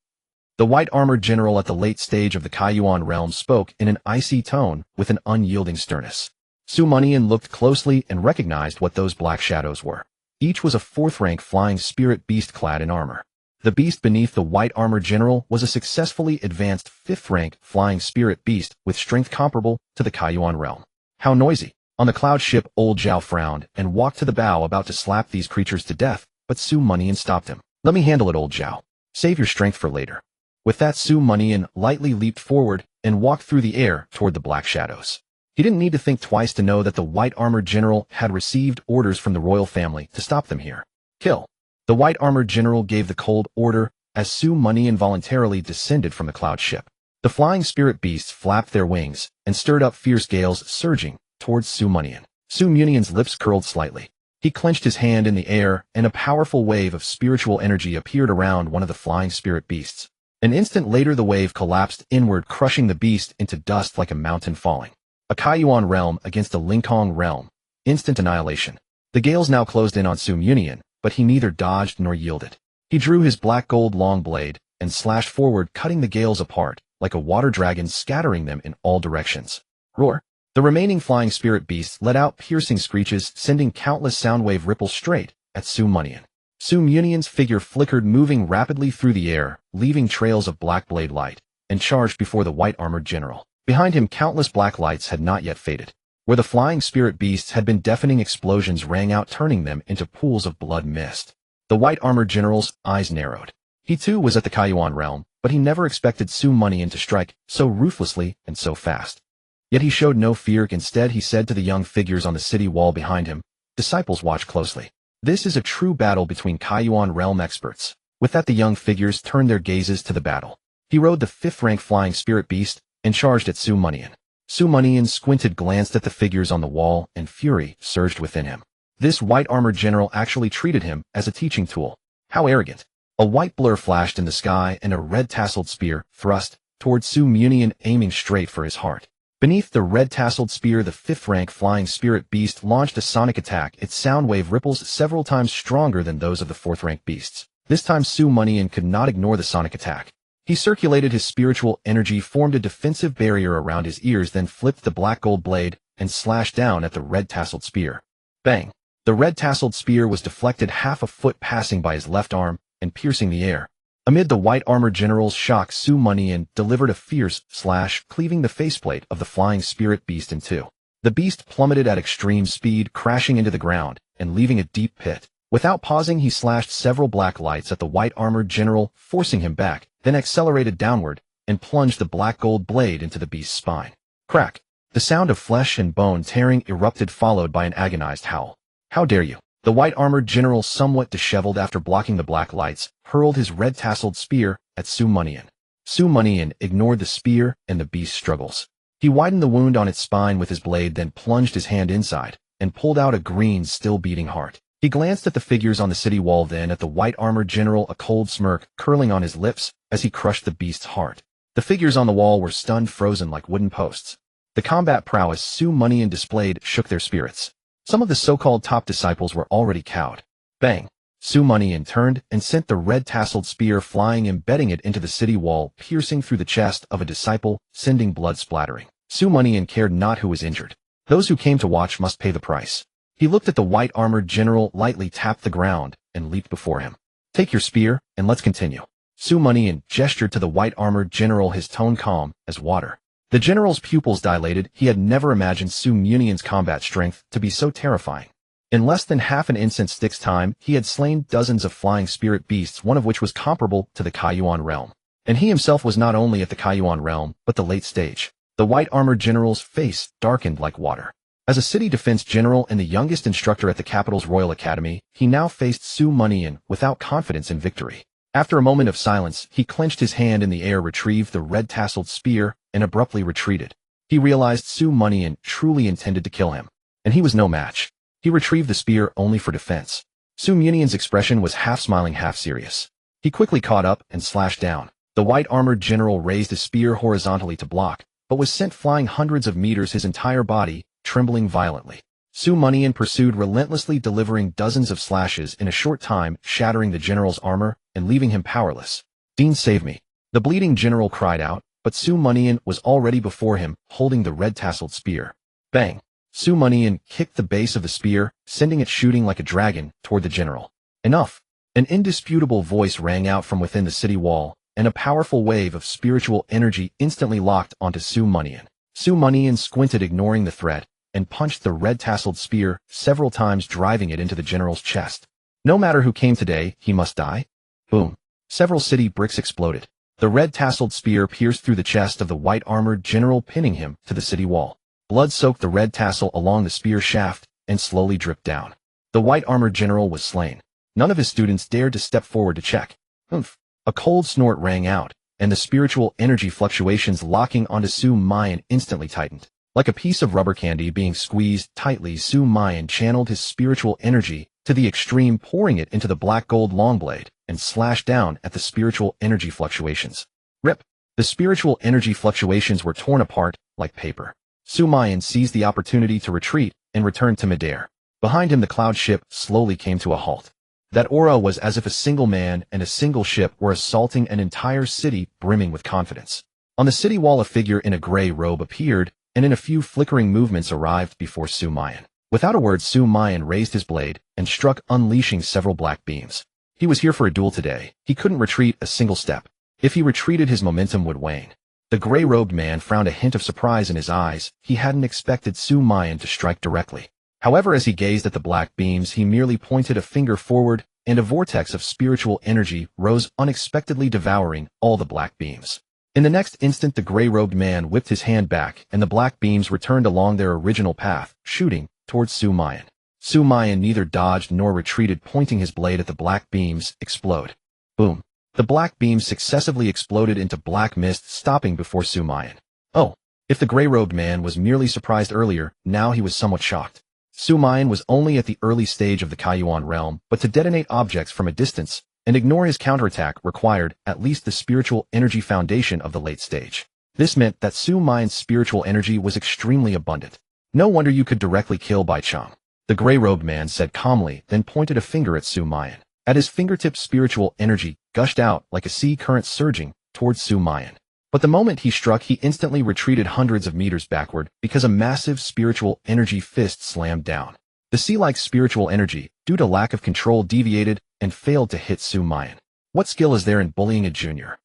The white-armored general at the late stage of the Kaiyuan realm spoke in an icy tone with an unyielding sternness. Su Mianian looked closely and recognized what those black shadows were. Each was a fourth-rank flying spirit beast clad in armor. The beast beneath the white-armored general was a successfully advanced fifth-rank flying spirit beast with strength comparable to the Kaiyuan realm. How noisy! On the cloud ship, old Zhao frowned and walked to the bow, about to slap these creatures to death, but Su Mianian stopped him. Let me handle it, old Zhao. Save your strength for later. With that, Su Mianian lightly leaped forward and walked through the air toward the black shadows. He didn't need to think twice to know that the white-armored general had received orders from the royal family to stop them here. Kill. The white-armored general gave the cold order as Su Mianian voluntarily descended from the cloud ship. The flying spirit beasts flapped their wings and stirred up fierce gales, surging towards Su Mianian. Su Mianian's lips curled slightly. He clenched his hand in the air, and a powerful wave of spiritual energy appeared around one of the flying spirit beasts. An instant later, the wave collapsed inward, crushing the beast into dust like a mountain falling. A Kaiyuan realm against a Linkong realm. Instant annihilation. The gales now closed in on Su Mianian, but he neither dodged nor yielded. He drew his black gold long blade and slashed forward, cutting the gales apart like a water dragon, scattering them in all directions. Roar. The remaining flying spirit beasts let out piercing screeches, sending countless soundwave ripples straight at Su Mianian. Su Mianian's figure flickered, moving rapidly through the air, leaving trails of black blade light, and charged before the white-armored general. Behind him, countless black lights had not yet faded. Where the flying spirit beasts had been, deafening explosions rang out, turning them into pools of blood mist. The white-armored general's eyes narrowed. He too was at the Kaiyuan realm, but he never expected Su Mianian to strike so ruthlessly and so fast. Yet he showed no fear. Instead, he said to the young figures on the city wall behind him, "Disciples, watch closely. This is a true battle between Kaiyuan realm experts." With that, the young figures turned their gazes to the battle. He rode the fifth-rank flying spirit beast and charged at Su Mianian. Su Mianian squinted, glanced at the figures on the wall, and fury surged within him. This white-armored general actually treated him as a teaching tool. How arrogant. A white blur flashed in the sky, and a red-tasseled spear thrust toward Su Mianian, aiming straight for his heart. Beneath the red-tasseled spear, the fifth-rank flying spirit beast launched a sonic attack, its soundwave ripples several times stronger than those of the fourth-rank beasts. This time, Su Mianian could not ignore the sonic attack. He circulated his spiritual energy, formed a defensive barrier around his ears, then flipped the black gold blade and slashed down at the red-tasseled spear. Bang! The red-tasseled spear was deflected half a foot, passing by his left arm and piercing the air. Amid the white-armored general's shock, Su Mianian delivered a fierce slash, cleaving the faceplate of the flying spirit beast in two. The beast plummeted at extreme speed, crashing into the ground and leaving a deep pit. Without pausing, he slashed several black lights at the white-armored general, forcing him back, then accelerated downward and plunged the black gold blade into the beast's spine. Crack! The sound of flesh and bone tearing erupted, followed by an agonized howl. How dare you! The white-armored general, somewhat disheveled after blocking the black lights, hurled his red-tasseled spear at Su Mianian. Su Mianian ignored the spear and the beast's struggles. He widened the wound on its spine with his blade, then plunged his hand inside and pulled out a green, still-beating heart. He glanced at the figures on the city wall, then at the white-armored general, a cold smirk curling on his lips as he crushed the beast's heart. The figures on the wall were stunned, frozen like wooden posts. The combat prowess Su Mianian displayed shook their spirits. Some of the so-called top disciples were already cowed. Bang! Su Mianian turned and sent the red-tasseled spear flying, embedding it into the city wall, piercing through the chest of a disciple, sending blood splattering. Su Mianian cared not who was injured. Those who came to watch must pay the price. He looked at the white-armored general, lightly tapped the ground, and leaped before him. Take your spear, and let's continue. Su Mianian gestured to the white-armored general, his tone calm as water. The general's pupils dilated. He had never imagined Su Mianian's combat strength to be so terrifying. In less than half an instant's time, he had slain dozens of flying spirit beasts, one of which was comparable to the Kaiyuan realm. And he himself was not only at the Kaiyuan realm, but the late stage. The white-armored general's face darkened like water. As a city defense general and the youngest instructor at the capital's Royal Academy, he now faced Su Mianian without confidence in victory. After a moment of silence, he clenched his hand in the air, retrieved the red-tasseled spear, and abruptly retreated. He realized Su Mianian truly intended to kill him, and he was no match. He retrieved the spear only for defense. Su Mianian's expression was half smiling, half serious. He quickly caught up and slashed down. The white-armored general raised his spear horizontally to block, but was sent flying hundreds of meters, his entire body trembling violently. Su Mianian pursued relentlessly, delivering dozens of slashes in a short time, shattering the general's armor and leaving him powerless. "Dean, save me!" The bleeding general cried out, but Su Mianian was already before him, holding the red-tasseled spear. Bang! Su Mianian kicked the base of the spear, sending it shooting like a dragon toward the general. Enough! An indisputable voice rang out from within the city wall, and a powerful wave of spiritual energy instantly locked onto Su Mianian. Su Mianian squinted, ignoring the threat, and punched the red-tasseled spear several times, driving it into the general's chest. No matter who came today, he must die. Boom. Several city bricks exploded. The red-tasseled spear pierced through the chest of the white-armored general, pinning him to the city wall. Blood soaked the red tassel along the spear shaft and slowly dripped down. The white-armored general was slain. None of his students dared to step forward to check. Oomph. A cold snort rang out, and the spiritual energy fluctuations locking onto Su Mianian instantly tightened. Like a piece of rubber candy being squeezed tightly, Su Mianian channeled his spiritual energy to the extreme, pouring it into the black gold longblade, and slashed down at the spiritual energy fluctuations. Rip! The spiritual energy fluctuations were torn apart like paper. Su Mianian seized the opportunity to retreat and returned to midair. Behind him, the cloud ship slowly came to a halt. That aura was as if a single man and a single ship were assaulting an entire city, brimming with confidence. On the city wall, a figure in a gray robe appeared, and in a few flickering movements arrived before Su Mianian. Without a word, Su Mianian raised his blade and struck, unleashing several black beams. He was here for a duel today. He couldn't retreat a single step. If he retreated, his momentum would wane. The gray-robed man frowned, a hint of surprise in his eyes. He hadn't expected Su Mianian to strike directly. However, as he gazed at the black beams, he merely pointed a finger forward, and a vortex of spiritual energy rose unexpectedly, devouring all the black beams. In the next instant, the gray-robed man whipped his hand back, and the black beams returned along their original path, shooting towards Su Mianian. Su Mianian neither dodged nor retreated, pointing his blade at the black beams. Explode. Boom. The black beams successively exploded into black mist, stopping before Su Mianian. Oh, if the gray-robed man was merely surprised earlier, now he was somewhat shocked. Su Mianian was only at the early stage of the Kaiyuan realm, but to detonate objects from a distance and ignore his counterattack required at least the spiritual energy foundation of the late stage. This meant that Su Mianian's spiritual energy was extremely abundant. No wonder you could directly kill Bai Chang. The gray-robed man said calmly, then pointed a finger at Su Mianian. At his fingertips, spiritual energy gushed out like a sea current, surging towards Su Mianian. But the moment he struck, he instantly retreated hundreds of meters backward because a massive spiritual energy fist slammed down. The sea-like spiritual energy, due to lack of control, deviated and failed to hit Su Mianian. What skill is there in bullying a junior?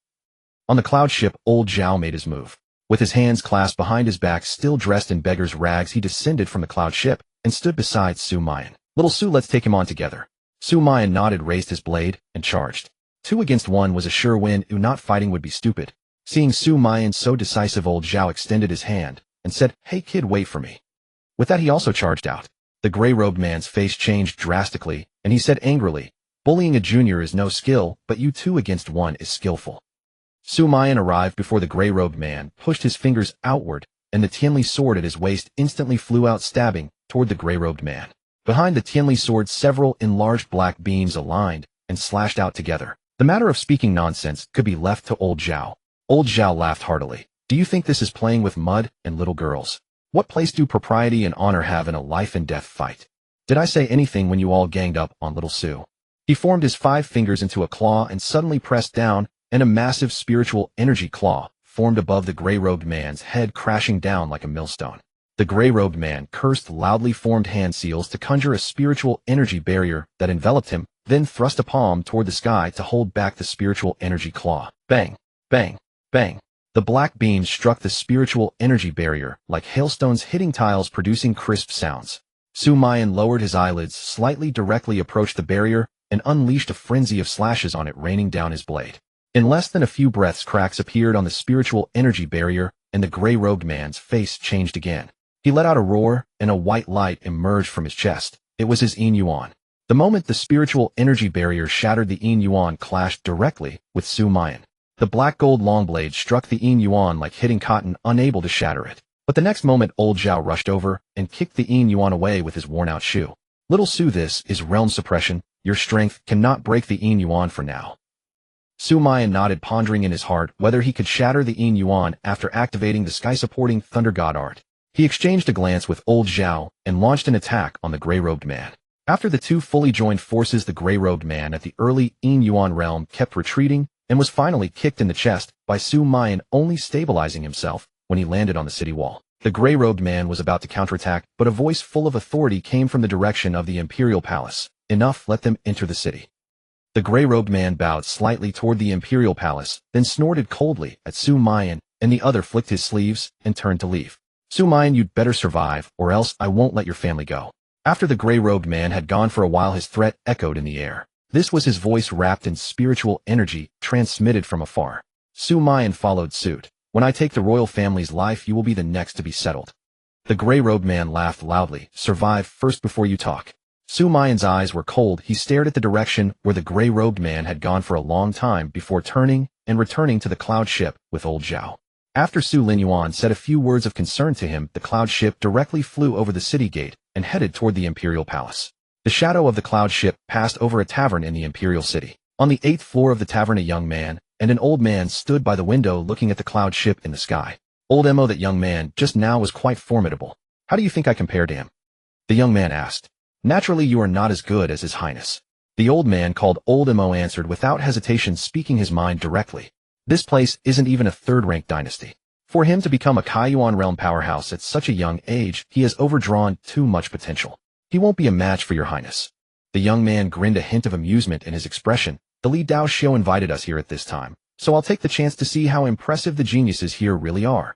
On the cloud ship, old Zhao made his move. With his hands clasped behind his back, still dressed in beggar's rags, he descended from the cloud ship and stood beside Su Mianian. "Little Su, let's take him on together." Su Mianian nodded, raised his blade, and charged. 2 against 1 was a sure win. Not fighting would be stupid. Seeing Su Mianian so decisive, old Zhao extended his hand and said, "Hey kid, wait for me." With that, he also charged out. The gray-robed man's face changed drastically, and he said angrily, "Bullying a junior is no skill, but you 2 against 1 is skillful." Su Mianian arrived before the gray-robed man, pushed his fingers outward, and the Tianli sword at his waist instantly flew out, stabbing toward the gray-robed man. Behind the Tianli sword, several enlarged black beams aligned and slashed out together. The matter of speaking nonsense could be left to old Zhao. Old Zhao laughed heartily. "Do you think this is playing with mud and little girls? What place do propriety and honor have in a life-and-death fight? Did I say anything when you all ganged up on little Su?" He formed his 5 fingers into a claw and suddenly pressed down, and a massive spiritual energy claw formed above the gray-robed man's head, crashing down like a millstone. The gray-robed man cursed loudly, formed hand seals to conjure a spiritual energy barrier that enveloped him, then thrust a palm toward the sky to hold back the spiritual energy claw. Bang! Bang! Bang! The black beams struck the spiritual energy barrier like hailstones hitting tiles, producing crisp sounds. Su Mianian lowered his eyelids slightly, directly approached the barrier, and unleashed a frenzy of slashes on it, raining down his blade. In less than a few breaths, cracks appeared on the spiritual energy barrier, and the gray-robed man's face changed again. He let out a roar, and a white light emerged from his chest. It was his Yin Yuan. The moment the spiritual energy barrier shattered, the Yin Yuan clashed directly with Su Mian. The black gold long blade struck the Yin Yuan like hitting cotton, unable to shatter it. But the next moment old Zhao rushed over and kicked the Yin Yuan away with his worn-out shoe. Little Su, this is realm suppression. Your strength cannot break the Yin Yuan for now. Su Mian nodded, pondering in his heart whether he could shatter the Yin Yuan after activating the sky-supporting Thunder God art. He exchanged a glance with old Zhao and launched an attack on the gray-robed man. After the two fully joined forces, the gray-robed man at the early Yin Yuan realm kept retreating and was finally kicked in the chest by Su Mian, only stabilizing himself when he landed on the city wall. The gray-robed man was about to counterattack, but a voice full of authority came from the direction of the Imperial Palace. Enough, let them enter the city. The gray-robed man bowed slightly toward the Imperial Palace, then snorted coldly at Su Mian, and the other flicked his sleeves and turned to leave. Su Mian, you'd better survive, or else I won't let your family go. After the gray-robed man had gone for a while, his threat echoed in the air. This was his voice wrapped in spiritual energy transmitted from afar. Su Mian followed suit. When I take the royal family's life, you will be the next to be settled. The gray-robed man laughed loudly. Survive first before you talk. Su Mian's eyes were cold. He stared at the direction where the gray-robed man had gone for a long time before turning and returning to the cloud ship with old Zhao. After Su Linyuan said a few words of concern to him, the cloud ship directly flew over the city gate and headed toward the Imperial Palace. The shadow of the cloud ship passed over a tavern in the Imperial City. On the 8th floor of the tavern, a young man and an old man stood by the window looking at the cloud ship in the sky. Old Emo, that young man just now was quite formidable. How do you think I compare to him? The young man asked. Naturally, you are not as good as His Highness. The old man called Old Emo answered without hesitation, speaking his mind directly. This place isn't even a third-rank dynasty. For him to become a Kaiyuan realm powerhouse at such a young age, he has overdrawn too much potential. He won't be a match for your highness. The young man grinned, a hint of amusement in his expression. The Li Dao Xiao invited us here at this time, so I'll take the chance to see how impressive the geniuses here really are.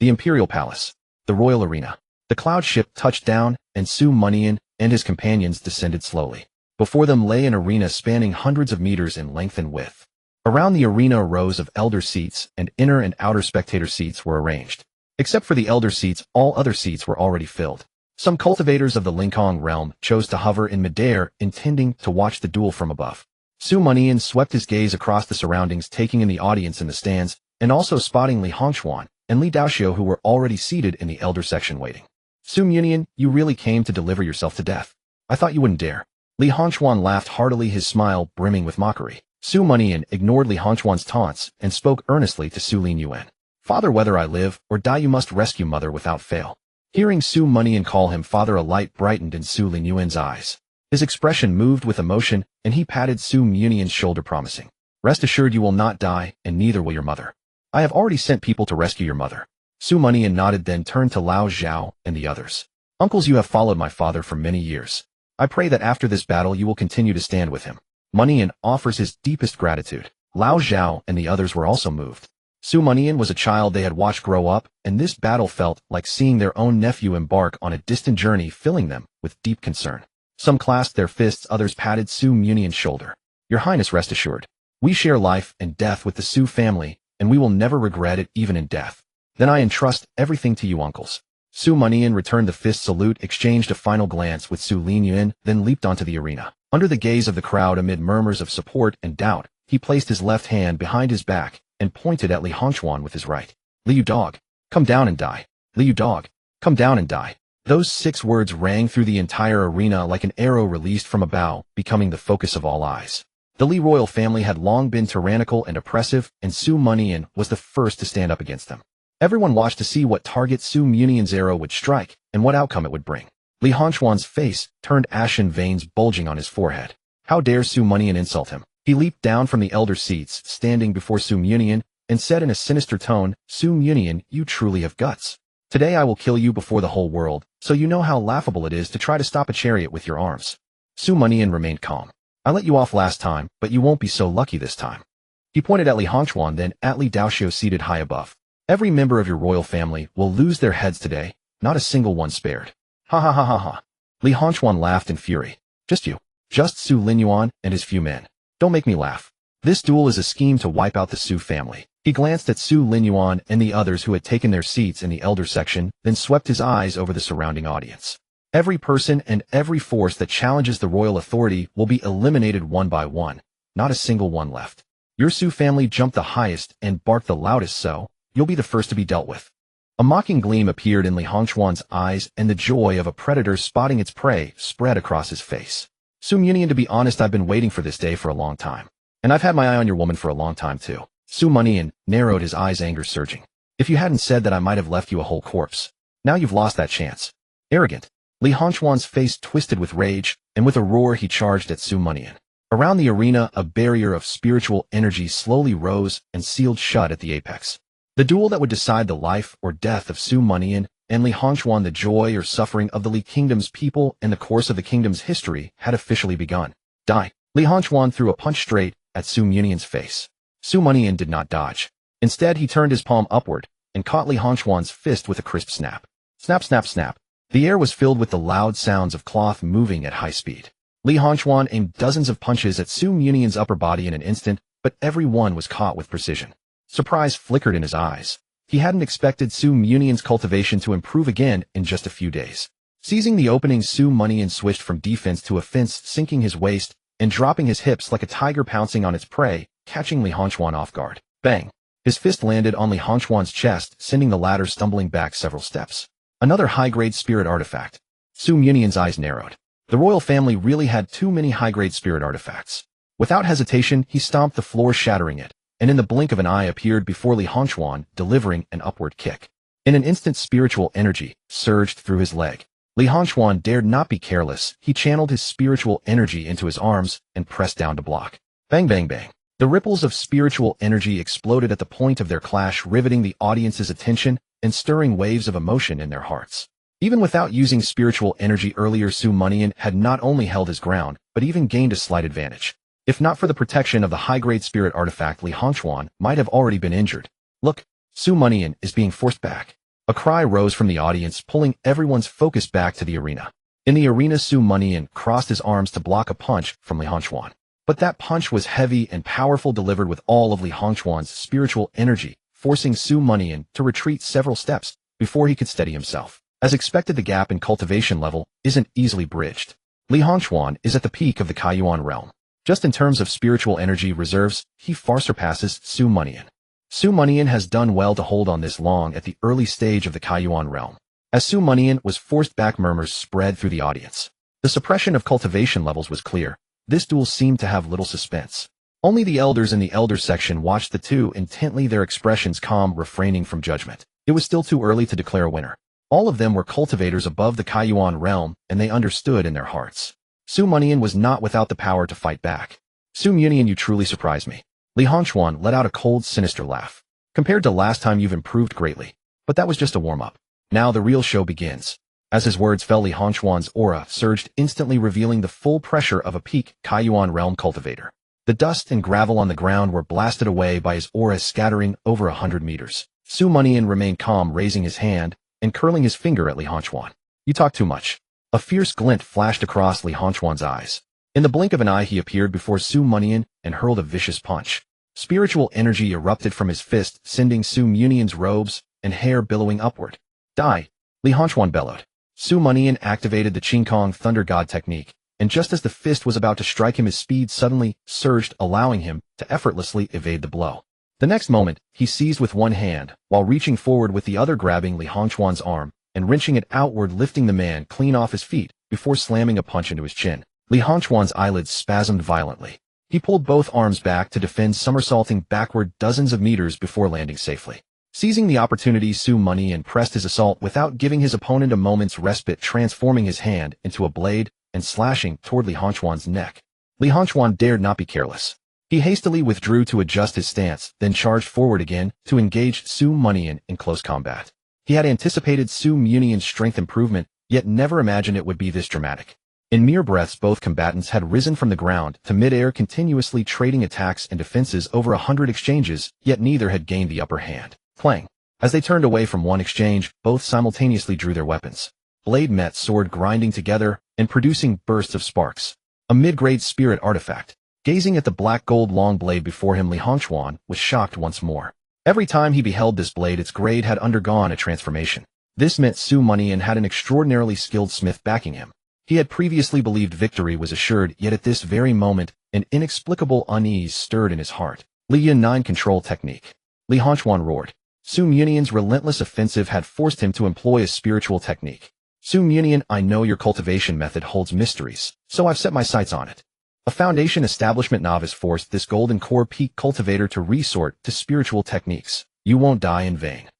The Imperial Palace. The Royal Arena. The cloud ship touched down, and Su Mianian and his companions descended slowly. Before them lay an arena spanning hundreds of meters in length and width. Around the arena, rows of elder seats and inner and outer spectator seats were arranged. Except for the elder seats, all other seats were already filled. Some cultivators of the Linkong realm chose to hover in midair, intending to watch the duel from above. Su Mianian swept his gaze across the surroundings, taking in the audience in the stands, and also spotting Li Hongxuan and Li Daoxiao, who were already seated in the elder section waiting. Su Mianian, you really came to deliver yourself to death. I thought you wouldn't dare. Li Hongxuan laughed heartily, his smile brimming with mockery. Su Mianian ignored Li Hongxuan's taunts and spoke earnestly to Su Linyuan. Father, whether I live or die, you must rescue mother without fail. Hearing Su Mianian call him father, a light brightened in Su Linyuan's eyes. His expression moved with emotion, and he patted Su Mianian's shoulder, promising, rest assured you will not die, and neither will your mother. I have already sent people to rescue your mother. Su Mianian nodded, then turned to Lao Zhao and the others. Uncles, you have followed my father for many years. I pray that after this battle you will continue to stand with him. Mianian offers his deepest gratitude. Lao Zhao and the others were also moved. Su Mianian was a child they had watched grow up, and this battle felt like seeing their own nephew embark on a distant journey, filling them with deep concern. Some clasped their fists, others patted Su Mianian's shoulder. Your Highness, rest assured. We share life and death with the Su family, and we will never regret it, even in death. Then I entrust everything to you, uncles. Su Mianian returned the fist salute, exchanged a final glance with Su Linyuan, then leaped onto the arena. Under the gaze of the crowd, amid murmurs of support and doubt, he placed his left hand behind his back and pointed at Li Hongxuan with his right. Liu dog, come down and die. Liu dog, come down and die. Those 6 words rang through the entire arena like an arrow released from a bow, becoming the focus of all eyes. The Li royal family had long been tyrannical and oppressive, and Su Mianian was the first to stand up against them. Everyone watched to see what target Su Mianian's arrow would strike and what outcome it would bring. Li Hongxuan's face turned ashen, veins bulging on his forehead. How dare Su Mianian insult him? He leaped down from the elder seats, standing before Su Mianian, and said in a sinister tone, Su Mianian, you truly have guts. Today I will kill you before the whole world, so you know how laughable it is to try to stop a chariot with your arms. Su Mianian remained calm. I let you off last time, but you won't be so lucky this time. He pointed at Li Hongxuan, then at Li Daoxiao seated high above. Every member of your royal family will lose their heads today, not a single one spared. Ha ha ha ha ha. Li Hongxuan laughed in fury. Just you. Just Su Linyuan and his few men. Don't make me laugh. This duel is a scheme to wipe out the Su family. He glanced at Su Linyuan and the others who had taken their seats in the elder section, then swept his eyes over the surrounding audience. Every person and every force that challenges the royal authority will be eliminated one by one, not a single one left. Your Su family jumped the highest and barked the loudest, so you'll be the first to be dealt with. A mocking gleam appeared in Li Hongchuan's eyes, and the joy of a predator spotting its prey spread across his face. Su Mianian, to be honest, I've been waiting for this day for a long time. And I've had my eye on your woman for a long time too. Su Mianian narrowed his eyes, anger surging. If you hadn't said that, I might have left you a whole corpse. Now you've lost that chance. Arrogant. Li Hongchuan's face twisted with rage, and with a roar he charged at Su Mianian. Around the arena, a barrier of spiritual energy slowly rose and sealed shut at the apex. The duel that would decide the life or death of Su Mianian and Li Hongchuan, the joy or suffering of the Li Kingdom's people and the course of the kingdom's history, had officially begun. Die. Li Hongchuan threw a punch straight at Su Mianian's face. Su Mianian did not dodge. Instead, he turned his palm upward and caught Li Hongchuan's fist with a crisp snap. Snap, snap, snap. The air was filled with the loud sounds of cloth moving at high speed. Li Hongchuan aimed dozens of punches at Su Mianian's upper body in an instant, but every one was caught with precision. Surprise flickered in his eyes. He hadn't expected Su Mianian's cultivation to improve again in just a few days. Seizing the opening, Su Mianian switched from defense to offense, sinking his waist and dropping his hips like a tiger pouncing on its prey, catching Li Hongchuan off guard. Bang! His fist landed on Li Hongchuan's chest, sending the latter stumbling back several steps. Another high-grade spirit artifact. Su Mianian's eyes narrowed. The royal family really had too many high-grade spirit artifacts. Without hesitation, he stomped the floor, shattering it, and in the blink of an eye appeared before Li Hongchuan, delivering an upward kick. In an instant, spiritual energy surged through his leg. Li Hongchuan dared not be careless. He channeled his spiritual energy into his arms and pressed down to block. Bang, bang, bang. The ripples of spiritual energy exploded at the point of their clash, riveting the audience's attention and stirring waves of emotion in their hearts. Even without using spiritual energy earlier, Su Mianian had not only held his ground, but even gained a slight advantage. If not for the protection of the high-grade spirit artifact, Li Hongchuan might have already been injured. Look, Su Mianian is being forced back. A cry rose from the audience, pulling everyone's focus back to the arena. In the arena, Su Mianian crossed his arms to block a punch from Li Hongchuan. But that punch was heavy and powerful, delivered with all of Li Hongchuan's spiritual energy, forcing Su Mianian to retreat several steps before he could steady himself. As expected, the gap in cultivation level isn't easily bridged. Li Hongchuan is at the peak of the Kaiyuan realm. Just in terms of spiritual energy reserves, he far surpasses Su Mianian. Su Mianian has done well to hold on this long at the early stage of the Kaiyuan realm. As Su Mianian was forced back, murmurs spread through the audience. The suppression of cultivation levels was clear. This duel seemed to have little suspense. Only the elders in the elder section watched the two intently, their expressions calm, refraining from judgment. It was still too early to declare a winner. All of them were cultivators above the Kaiyuan realm, and they understood in their hearts. Su Mianian was not without the power to fight back. Su Mianian, you truly surprised me. Li Hongchuan let out a cold, sinister laugh. Compared to last time, you've improved greatly. But that was just a warm-up. Now the real show begins. As his words fell, Li Hongchuan's aura surged, instantly revealing the full pressure of a peak Kaiyuan realm cultivator. The dust and gravel on the ground were blasted away by his aura, scattering over 100 meters. Su Mianian remained calm, raising his hand and curling his finger at Li Hongchuan. You talk too much. A fierce glint flashed across Li Hongchuan's eyes. In the blink of an eye, he appeared before Su Mianian and hurled a vicious punch. Spiritual energy erupted from his fist, sending Su Mianian's robes and hair billowing upward. Die! Li Hongchuan bellowed. Su Mianian activated the Qingkong Thunder God technique, and just as the fist was about to strike him, his speed suddenly surged, allowing him to effortlessly evade the blow. The next moment, he seized with one hand, while reaching forward with the other, grabbing Li Hongchuan's arm and wrenching it outward, lifting the man clean off his feet before slamming a punch into his chin. Li Hongchuan's eyelids spasmed violently. He pulled both arms back to defend, somersaulting backward dozens of meters before landing safely. Seizing the opportunity, Su Mianian pressed his assault without giving his opponent a moment's respite, transforming his hand into a blade and slashing toward Li Hongchuan's neck. Li Hongchuan dared not be careless. He hastily withdrew to adjust his stance, then charged forward again to engage Su Mianian in close combat. He had anticipated Su Mianian's strength improvement, yet never imagined it would be this dramatic. In mere breaths, both combatants had risen from the ground to mid-air, continuously trading attacks and defenses, over 100 exchanges, yet neither had gained the upper hand. Clang! As they turned away from one exchange, both simultaneously drew their weapons. Blade met sword, grinding together and producing bursts of sparks. A mid-grade spirit artifact. Gazing at the black gold long blade before him, Li Hongchuan was shocked once more. Every time he beheld this blade, its grade had undergone a transformation. This meant Su Mianian had an extraordinarily skilled smith backing him. He had previously believed victory was assured, yet at this very moment, an inexplicable unease stirred in his heart. Li Yun 9 Control Technique. Li Hongchuan roared. Su Mianian's relentless offensive had forced him to employ a spiritual technique. Su Mianian, I know your cultivation method holds mysteries, so I've set my sights on it. A Foundation Establishment novice forced this golden core peak cultivator to resort to spiritual techniques. You won't die in vain.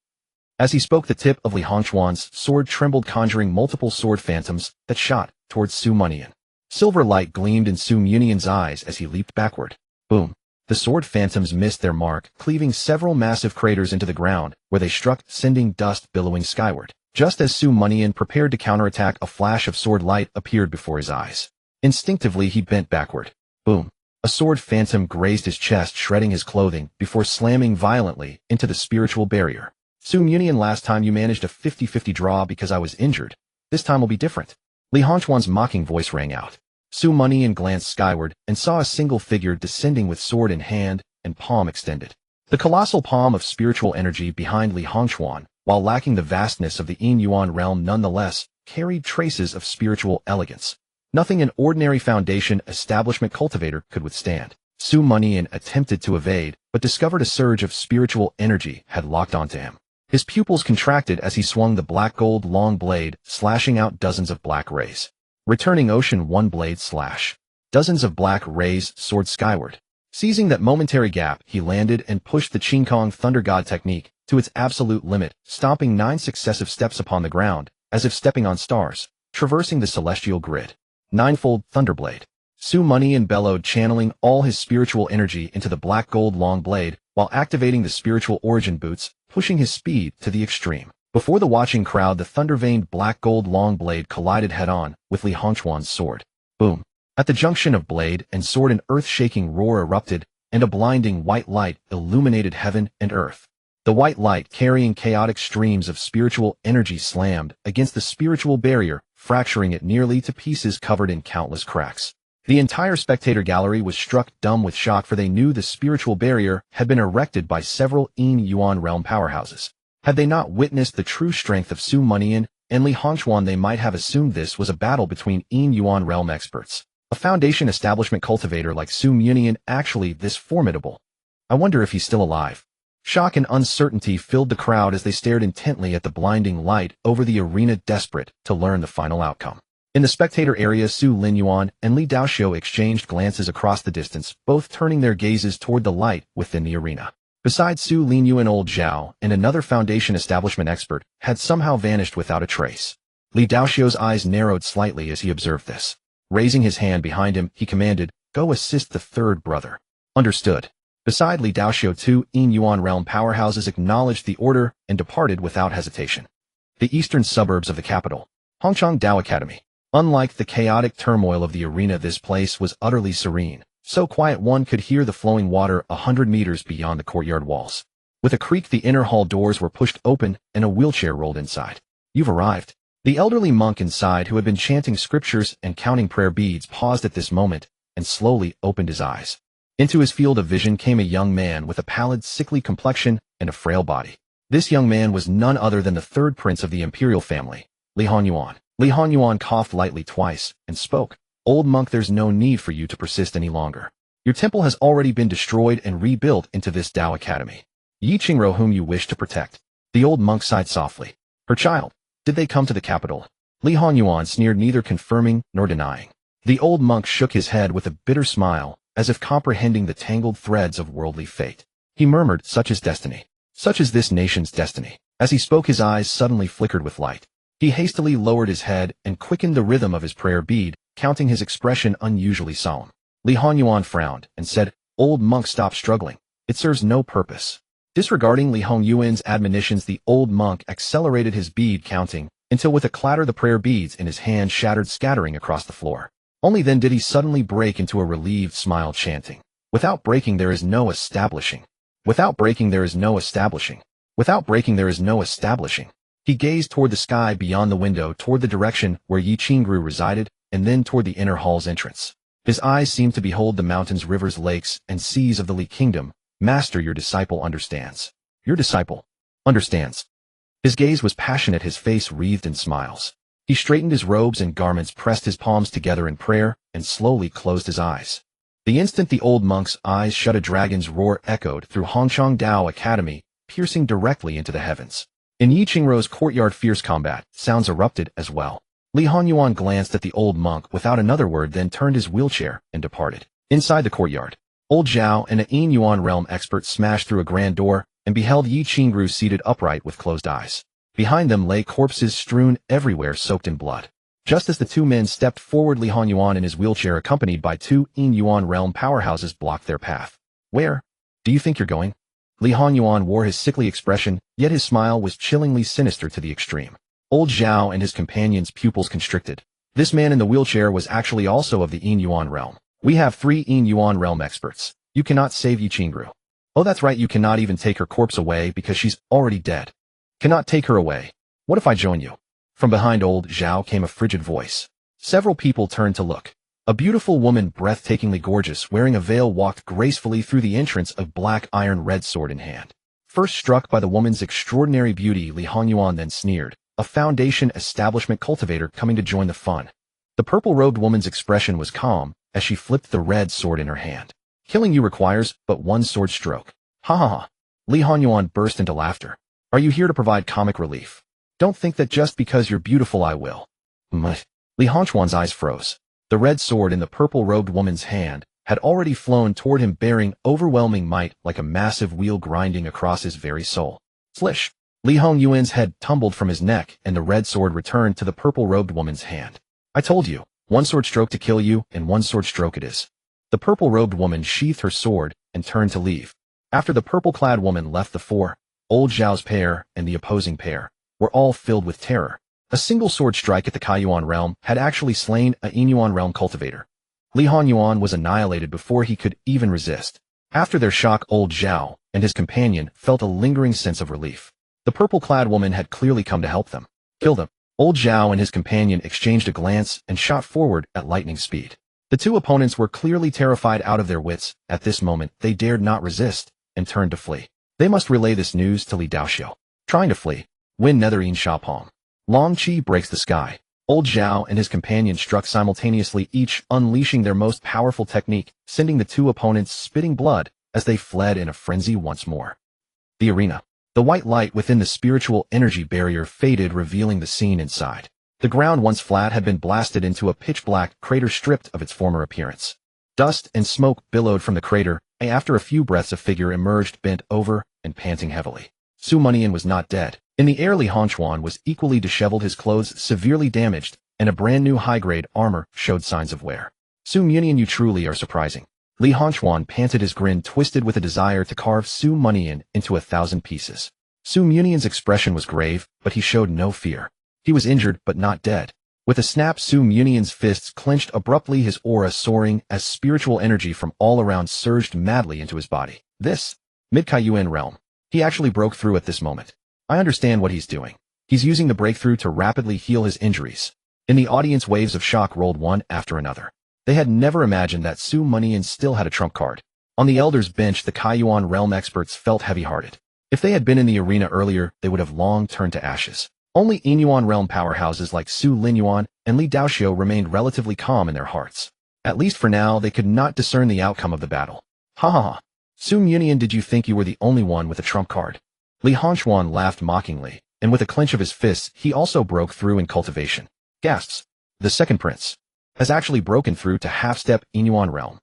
As he spoke, the tip of Li Hongchuan's sword trembled, conjuring multiple sword phantoms that shot towards Su Mianian. Silver light gleamed in Su Mianian's eyes as he leaped backward. Boom. The sword phantoms missed their mark, cleaving several massive craters into the ground, where they struck, sending dust billowing skyward. Just as Su Mianian prepared to counterattack, a flash of sword light appeared before his eyes. Instinctively, he bent backward. Boom. A sword phantom grazed his chest, shredding his clothing, before slamming violently into the spiritual barrier. Su Mianian, last time you managed a 50-50 draw because I was injured. This time will be different. Li Hongchuan's mocking voice rang out. Su Mianian glanced skyward and saw a single figure descending with sword in hand and palm extended. The colossal palm of spiritual energy behind Li Hongchuan, while lacking the vastness of the Yin Yuan realm, nonetheless carried traces of spiritual elegance. Nothing an ordinary Foundation Establishment cultivator could withstand. Su Mianian attempted to evade, but discovered a surge of spiritual energy had locked onto him. His pupils contracted as he swung the black gold long blade, slashing out dozens of black rays. Returning Ocean One blade slash. Dozens of black rays soared skyward. Seizing that momentary gap, he landed and pushed the Qin Kong Thunder God technique to its absolute limit, stomping 9 successive steps upon the ground, as if stepping on stars, traversing the celestial grid. Ninefold Thunderblade. Su Mianian bellowed, channeling all his spiritual energy into the black gold long blade, while activating the spiritual origin boots, pushing his speed to the extreme. Before the watching crowd, the thunder-veined black gold long blade collided head-on with Li Hongchuan's sword. Boom. At the junction of blade and sword, an earth-shaking roar erupted, and a blinding white light illuminated heaven and earth. The white light, carrying chaotic streams of spiritual energy, slammed against the spiritual barrier, fracturing it nearly to pieces, covered in countless cracks. The entire spectator gallery was struck dumb with shock, for they knew the spiritual barrier had been erected by several Yin Yuan realm powerhouses. Had they not witnessed the true strength of Su Mianian and Li Hongchuan, they might have assumed this was a battle between Yin Yuan realm experts. A Foundation Establishment cultivator like Su Mianian actually this formidable. I wonder if he's still alive. Shock and uncertainty filled the crowd as they stared intently at the blinding light over the arena, desperate to learn the final outcome. In the spectator area, Su Linyuan and Li Daoxiu exchanged glances across the distance, both turning their gazes toward the light within the arena. Besides Su Linyuan, old Zhao and another Foundation Establishment expert had somehow vanished without a trace. Li Daoxiu's eyes narrowed slightly as he observed this. Raising his hand behind him, he commanded, "Go assist the third brother." Understood. Beside Li Daoxiu, 2 Yin Yuan realm powerhouses acknowledged the order and departed without hesitation. The eastern suburbs of the capital, Hongchang Dao Academy. Unlike the chaotic turmoil of the arena, this place was utterly serene, so quiet one could hear the flowing water 100 meters beyond the courtyard walls. With a creak, the inner hall doors were pushed open and a wheelchair rolled inside. "You've arrived." The elderly monk inside, who had been chanting scriptures and counting prayer beads, paused at this moment and slowly opened his eyes. Into his field of vision came a young man with a pallid, sickly complexion and a frail body. This young man was none other than the third prince of the imperial family, Li Honyuan. Li Honyuan coughed lightly twice and spoke. "Old monk, there's no need for you to persist any longer. Your temple has already been destroyed and rebuilt into this Dao Academy. Yi Qingro, whom you wish to protect." The old monk sighed softly. "Her child. Did they come to the capital?" Li Honyuan sneered, neither confirming nor denying. The old monk shook his head with a bitter smile, as if comprehending the tangled threads of worldly fate. He murmured, "Such is destiny. Such is this nation's destiny." As he spoke, his eyes suddenly flickered with light. He hastily lowered his head and quickened the rhythm of his prayer bead, counting, his expression unusually solemn. Li Honyuan frowned and said, "Old monk, stop struggling. It serves no purpose." Disregarding Li Hongyuan's admonitions, the old monk accelerated his bead counting, until with a clatter the prayer beads in his hand shattered, scattering across the floor. Only then did he suddenly break into a relieved smile, chanting, "Without breaking there is no establishing. Without breaking there is no establishing. Without breaking there is no establishing." He gazed toward the sky beyond the window, toward the direction where Yi Qingru resided, and then toward the inner hall's entrance. His eyes seemed to behold the mountains, rivers, lakes, and seas of the Li Kingdom. "Master, your disciple understands." Your disciple understands. His gaze was passionate, his face wreathed in smiles. He straightened his robes and garments, pressed his palms together in prayer, and slowly closed his eyes. The instant the old monk's eyes shut, a dragon's roar echoed through Hongchang Dao Academy, piercing directly into the heavens. In Yiqingrou's courtyard, fierce combat sounds erupted as well. Li Honyuan glanced at the old monk without another word, then turned his wheelchair and departed. Inside the courtyard, old Zhao and an Yin Yuan realm expert smashed through a grand door and beheld Yi Qingru seated upright with closed eyes. Behind them lay corpses strewn everywhere, soaked in blood. Just as the two men stepped forward, Li Honyuan in his wheelchair, accompanied by two Yin Yuan realm powerhouses, blocked their path. Where do you think you're going? Li Honyuan wore his sickly expression, yet his smile was chillingly sinister to the extreme. Old Zhao and his companion's pupils constricted. This man in the wheelchair was actually also of the Yin Yuan realm. We have 3 Yin Yuan realm experts. You cannot save Yi Qingru. Oh, that's right, you cannot even take her corpse away because she's already dead. Cannot take her away. What if I join you? From behind old Zhao came a frigid voice. Several people turned to look. A beautiful woman, breathtakingly gorgeous, wearing a veil, walked gracefully through the entrance, a black iron red sword in hand. First struck by the woman's extraordinary beauty, Li Honyuan then sneered. A Foundation establishment cultivator coming to join the fun. The purple-robed woman's expression was calm as she flipped the red sword in her hand. Killing you requires but one sword stroke. Ha ha ha. Li Honyuan burst into laughter. Are you here to provide comic relief? Don't think that just because you're beautiful I will. Li Honyuan's eyes froze. The red sword in the purple-robed woman's hand had already flown toward him, bearing overwhelming might like a massive wheel grinding across his very soul. Slish! Li Hongyuan's head tumbled from his neck and the red sword returned to the purple-robed woman's hand. I told you, one sword stroke to kill you, and one sword stroke it is. The purple-robed woman sheathed her sword and turned to leave. After the purple-clad woman left the fore, old Zhao's pair and the opposing pair were all filled with terror. A single sword strike at the Kaiyuan realm had actually slain a Yinyuan realm cultivator. Li Honyuan was annihilated before he could even resist. After their shock, old Zhao and his companion felt a lingering sense of relief. The purple-clad woman had clearly come to help them. Kill them. Old Zhao and his companion exchanged a glance and shot forward at lightning speed. The two opponents were clearly terrified out of their wits. At this moment, they dared not resist and turned to flee. They must relay this news to Li Daoxiu. Trying to flee. Win Netherine Shapong. Long Qi breaks the sky. Old Zhao and his companion struck simultaneously, each unleashing their most powerful technique, sending the two opponents spitting blood as they fled in a frenzy once more. The arena. The white light within the spiritual energy barrier faded, revealing the scene inside. The ground, once flat, had been blasted into a pitch-black crater stripped of its former appearance. Dust and smoke billowed from the crater, and after a few breaths a figure emerged, bent over and panting heavily. Su Mianian was not dead. In the air, Li Honyuan was equally disheveled, his clothes severely damaged, and a brand-new high-grade armor showed signs of wear. Su Mianian, you truly are surprising. Li Honyuan panted, his grin twisted with a desire to carve Su Mianian into 1,000 pieces. Su Mianian's expression was grave, but he showed no fear. He was injured, but not dead. With a snap, Su Mianian's fists clenched abruptly, his aura soaring as spiritual energy from all around surged madly into his body. This Mid-Kaiyuan realm. He actually broke through at this moment. I understand what he's doing. He's using the breakthrough to rapidly heal his injuries. In the audience, waves of shock rolled one after another. They had never imagined that Su Mianian still had a trump card. On the elder's bench, the Kaiyuan realm experts felt heavy-hearted. If they had been in the arena earlier, they would have long turned to ashes. Only Yinyuan realm powerhouses like Su Linyuan and Li Daoxiu remained relatively calm in their hearts. At least for now, they could not discern the outcome of the battle. Ha ha ha. Su Mianian, did you think you were the only one with a trump card? Li Honyuan laughed mockingly, and with a clench of his fists, he also broke through in cultivation. Gasps. The second prince has actually broken through to half-step Yinyuan realm.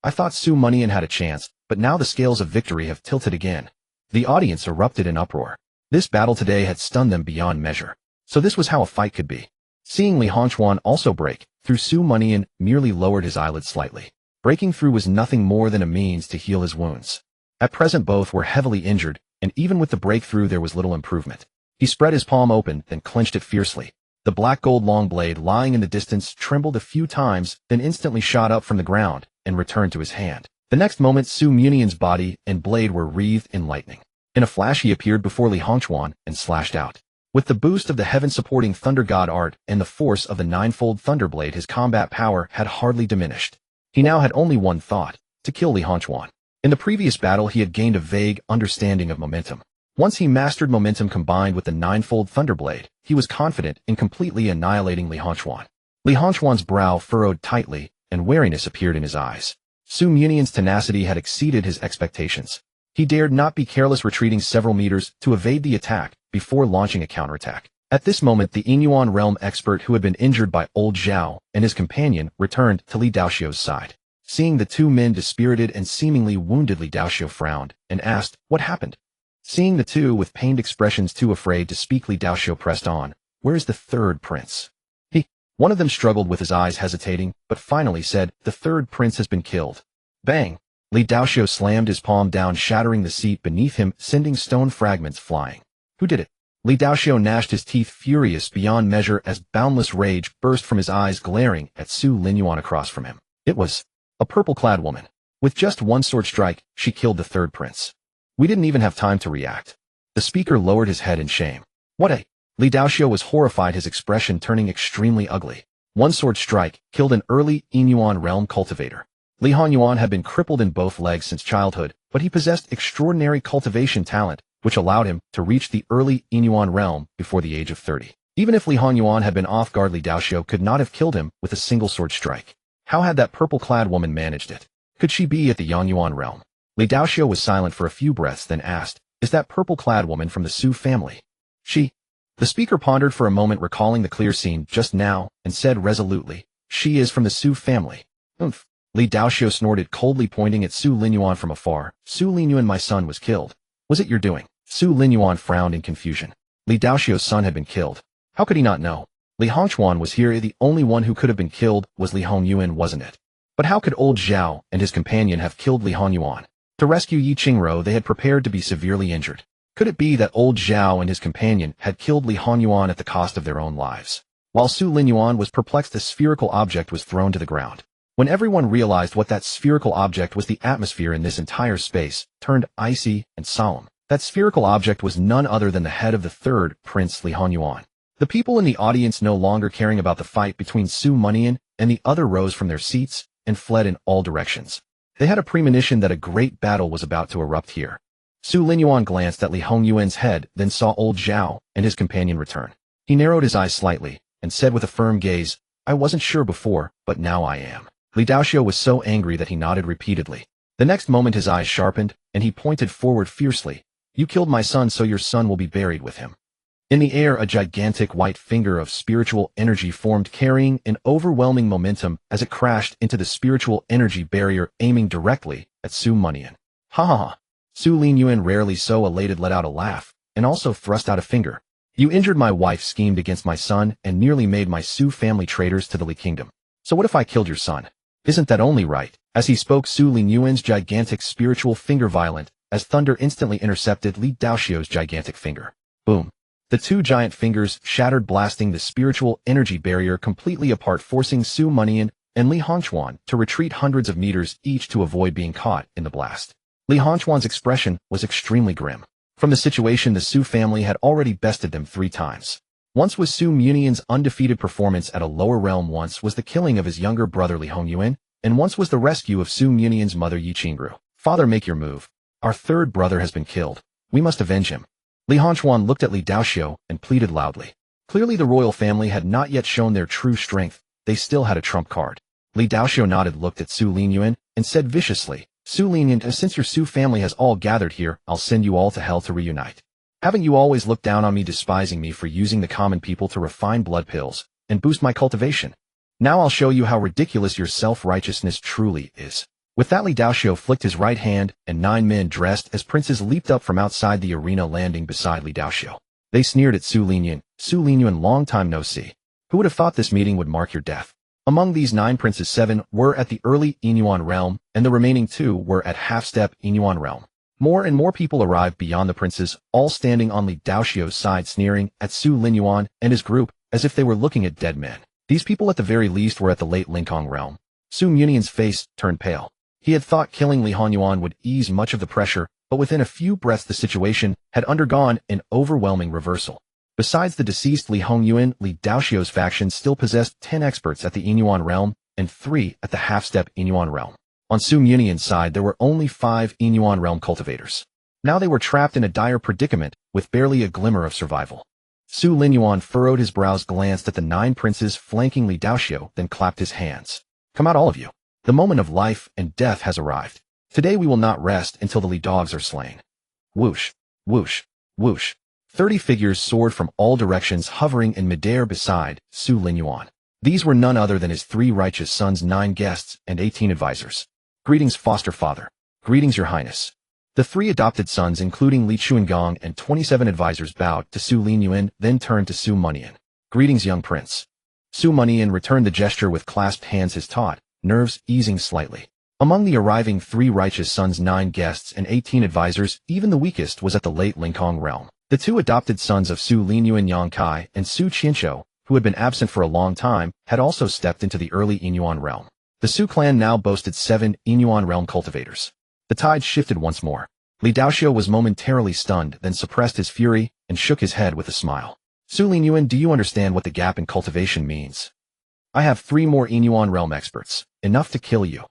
I thought Su Mianian had a chance, but now the scales of victory have tilted again. The audience erupted in uproar. This battle today had stunned them beyond measure. So this was how a fight could be. Seeing Li Honyuan also break through, Su Mianian merely lowered his eyelids slightly. Breaking through was nothing more than a means to heal his wounds. At present both were heavily injured, and even with the breakthrough there was little improvement. He spread his palm open, then clenched it fiercely. The black gold long blade lying in the distance trembled a few times, then instantly shot up from the ground and returned to his hand. The next moment, Su Mianian's body and blade were wreathed in lightning. In a flash he appeared before Li Honyuan and slashed out. With the boost of the heaven-supporting thunder god art and the force of the ninefold thunderblade, his combat power had hardly diminished. He now had only one thought: to kill Li Honyuan. In the previous battle he had gained a vague understanding of momentum. Once he mastered momentum combined with the ninefold Thunderblade, he was confident in completely annihilating Li Hongchuan. Li Hongchuan's brow furrowed tightly, and wariness appeared in his eyes. Su Mianian's tenacity had exceeded his expectations. He dared not be careless, retreating several meters to evade the attack before launching a counterattack. At this moment, the Yinyuan realm expert who had been injured by old Zhao and his companion returned to Li Daoxiu's side. Seeing the two men dispirited and seemingly wounded, Li Daoxiu frowned and asked, "What happened?" Seeing the two with pained expressions too afraid to speak, Li Daoxiu pressed on, "Where is the third prince?" One of them struggled with his eyes hesitating, but finally said, "The third prince has been killed." Bang! Li Daoxiu slammed his palm down, shattering the seat beneath him, sending stone fragments flying. "Who did it?" Li Daoxiu gnashed his teeth, furious beyond measure as boundless rage burst from his eyes, glaring at Su Linyuan across from him. It was a purple-clad woman. With just one sword strike, she killed the third prince. We didn't even have time to react. The speaker lowered his head in shame. "What a—" Li Daoxiu was horrified, his expression turning extremely ugly. One sword strike killed an early Yinyuan realm cultivator. Li Hongchuan had been crippled in both legs since childhood, but he possessed extraordinary cultivation talent, which allowed him to reach the early Yinyuan realm before the age of 30. Even if Li Hongchuan had been off guard, Li Daoxiu could not have killed him with a single sword strike. How had that purple-clad woman managed it? Could she be at the Yangyuan realm? Li Daoxiu was silent for a few breaths, then asked, "Is that purple-clad woman from the Su family?" The speaker pondered for a moment, recalling the clear scene just now, and said resolutely, "She is from the Su family." "Umph." Li Daoxiu snorted coldly, pointing at Su Linyuan from afar. "Su Linyuan, my son, was killed. Was it your doing?" Su Linyuan frowned in confusion. Li Daoxiu's son had been killed. How could he not know? Li Hongchuan was here. The only one who could have been killed was Li Hongyuan, wasn't it? But how could old Zhao and his companion have killed Li Hongyuan? To rescue Yi Qingro, they had prepared to be severely injured. Could it be that old Zhao and his companion had killed Li Hongchuan at the cost of their own lives? While Su Linyuan was perplexed, a spherical object was thrown to the ground. When everyone realized what that spherical object was, the atmosphere in this entire space turned icy and solemn. That spherical object was none other than the head of the third Prince Li Hongchuan. The people in the audience, no longer caring about the fight between Su Mianian and the other, rose from their seats and fled in all directions. They had a premonition that a great battle was about to erupt here. Su Linyuan glanced at Li Hongyuan's head, then saw old Zhao and his companion return. He narrowed his eyes slightly and said with a firm gaze, "I wasn't sure before, but now I am." Li Daoxiu was so angry that he nodded repeatedly. The next moment his eyes sharpened, and he pointed forward fiercely. "You killed my son, so your son will be buried with him." In the air, a gigantic white finger of spiritual energy formed, carrying an overwhelming momentum as it crashed into the spiritual energy barrier, aiming directly at Su Mianian. "Ha ha ha." Su Linyuan, rarely so elated, let out a laugh, and also thrust out a finger. "You injured my wife, schemed against my son, and nearly made my Su family traitors to the Li kingdom. So what if I killed your son? Isn't that only right?" As he spoke, Su Linyuan's gigantic spiritual finger, violent as thunder, instantly intercepted Li Daoxiu's gigantic finger. Boom. The two giant fingers shattered, blasting the spiritual energy barrier completely apart, forcing Su Mianian and Li Hongchuan to retreat hundreds of meters each to avoid being caught in the blast. Li Hongchuan's expression was extremely grim. From the situation, the Su family had already bested them 3 times. Once was Su Mianian's undefeated performance at a lower realm, once was the killing of his younger brother Li Hongyuan, and once was the rescue of Su Mianian's mother Yi Qingru. "Father, make your move. Our third brother has been killed. We must avenge him." Li Hongchuan looked at Li Daoxiu and pleaded loudly. Clearly the royal family had not yet shown their true strength. They still had a trump card. Li Daoxiu nodded, looked at Su Linyuan, and said viciously, "Su Linyuan, since your Su family has all gathered here, I'll send you all to hell to reunite. Haven't you always looked down on me, despising me for using the common people to refine blood pills and boost my cultivation? Now I'll show you how ridiculous your self-righteousness truly is." With that, Li Daoxiu flicked his right hand, and 9 men dressed as princes leaped up from outside the arena, landing beside Li Daoxiu. They sneered at Su Linyuan. "Su Linyuan, long time no see. Who would have thought this meeting would mark your death?" Among these 9 princes, 7 were at the early Yinyuan realm, and the remaining 2 were at half-step Yinyuan realm. More and more people arrived beyond the princes, all standing on Li Daoxiu's side, sneering at Su Linyuan and his group as if they were looking at dead men. These people at the very least were at the late Linkong realm. Su Mianian's face turned pale. He had thought killing Li Hongchuan would ease much of the pressure, but within a few breaths the situation had undergone an overwhelming reversal. Besides the deceased Li Hongyuan, Li Daoxiu's faction still possessed 10 experts at the Yinyuan realm and 3 at the half-step Yinyuan realm. On Su Mianian's side, there were only 5 Yinyuan realm cultivators. Now they were trapped in a dire predicament, with barely a glimmer of survival. Su Linyuan furrowed his brows, glanced at the 9 princes flanking Li Daoxiu, then clapped his hands. Come out, all of you. The moment of life and death has arrived. Today we will not rest until the Li dogs are slain. Whoosh, whoosh, whoosh. 30 figures soared from all directions, hovering in midair beside Su Linyuan. These were none other than his 3 righteous sons, 9 guests, and 18 advisors. Greetings, foster father. Greetings, your highness. The 3 adopted sons, including Li Chuangong and 27 advisors, bowed to Su Linyuan, then turned to Su Mianian. Greetings, young prince. Su Mianian returned the gesture with clasped hands, his taut nerves easing slightly. Among the arriving 3 righteous sons, 9 guests, and 18 advisors, even the weakest was at the late Lingkong realm. The 2 adopted sons of Su Linyuan, Yang Kai and Su Qianqiu, who had been absent for a long time, had also stepped into the early Inyuan realm. The Su clan now boasted 7 Inyuan realm cultivators. The tide shifted once more. Li Daoxiu was momentarily stunned, then suppressed his fury and shook his head with a smile. Su Linyuan, do you understand what the gap in cultivation means? I have 3 more Inyuan realm experts, enough to kill you.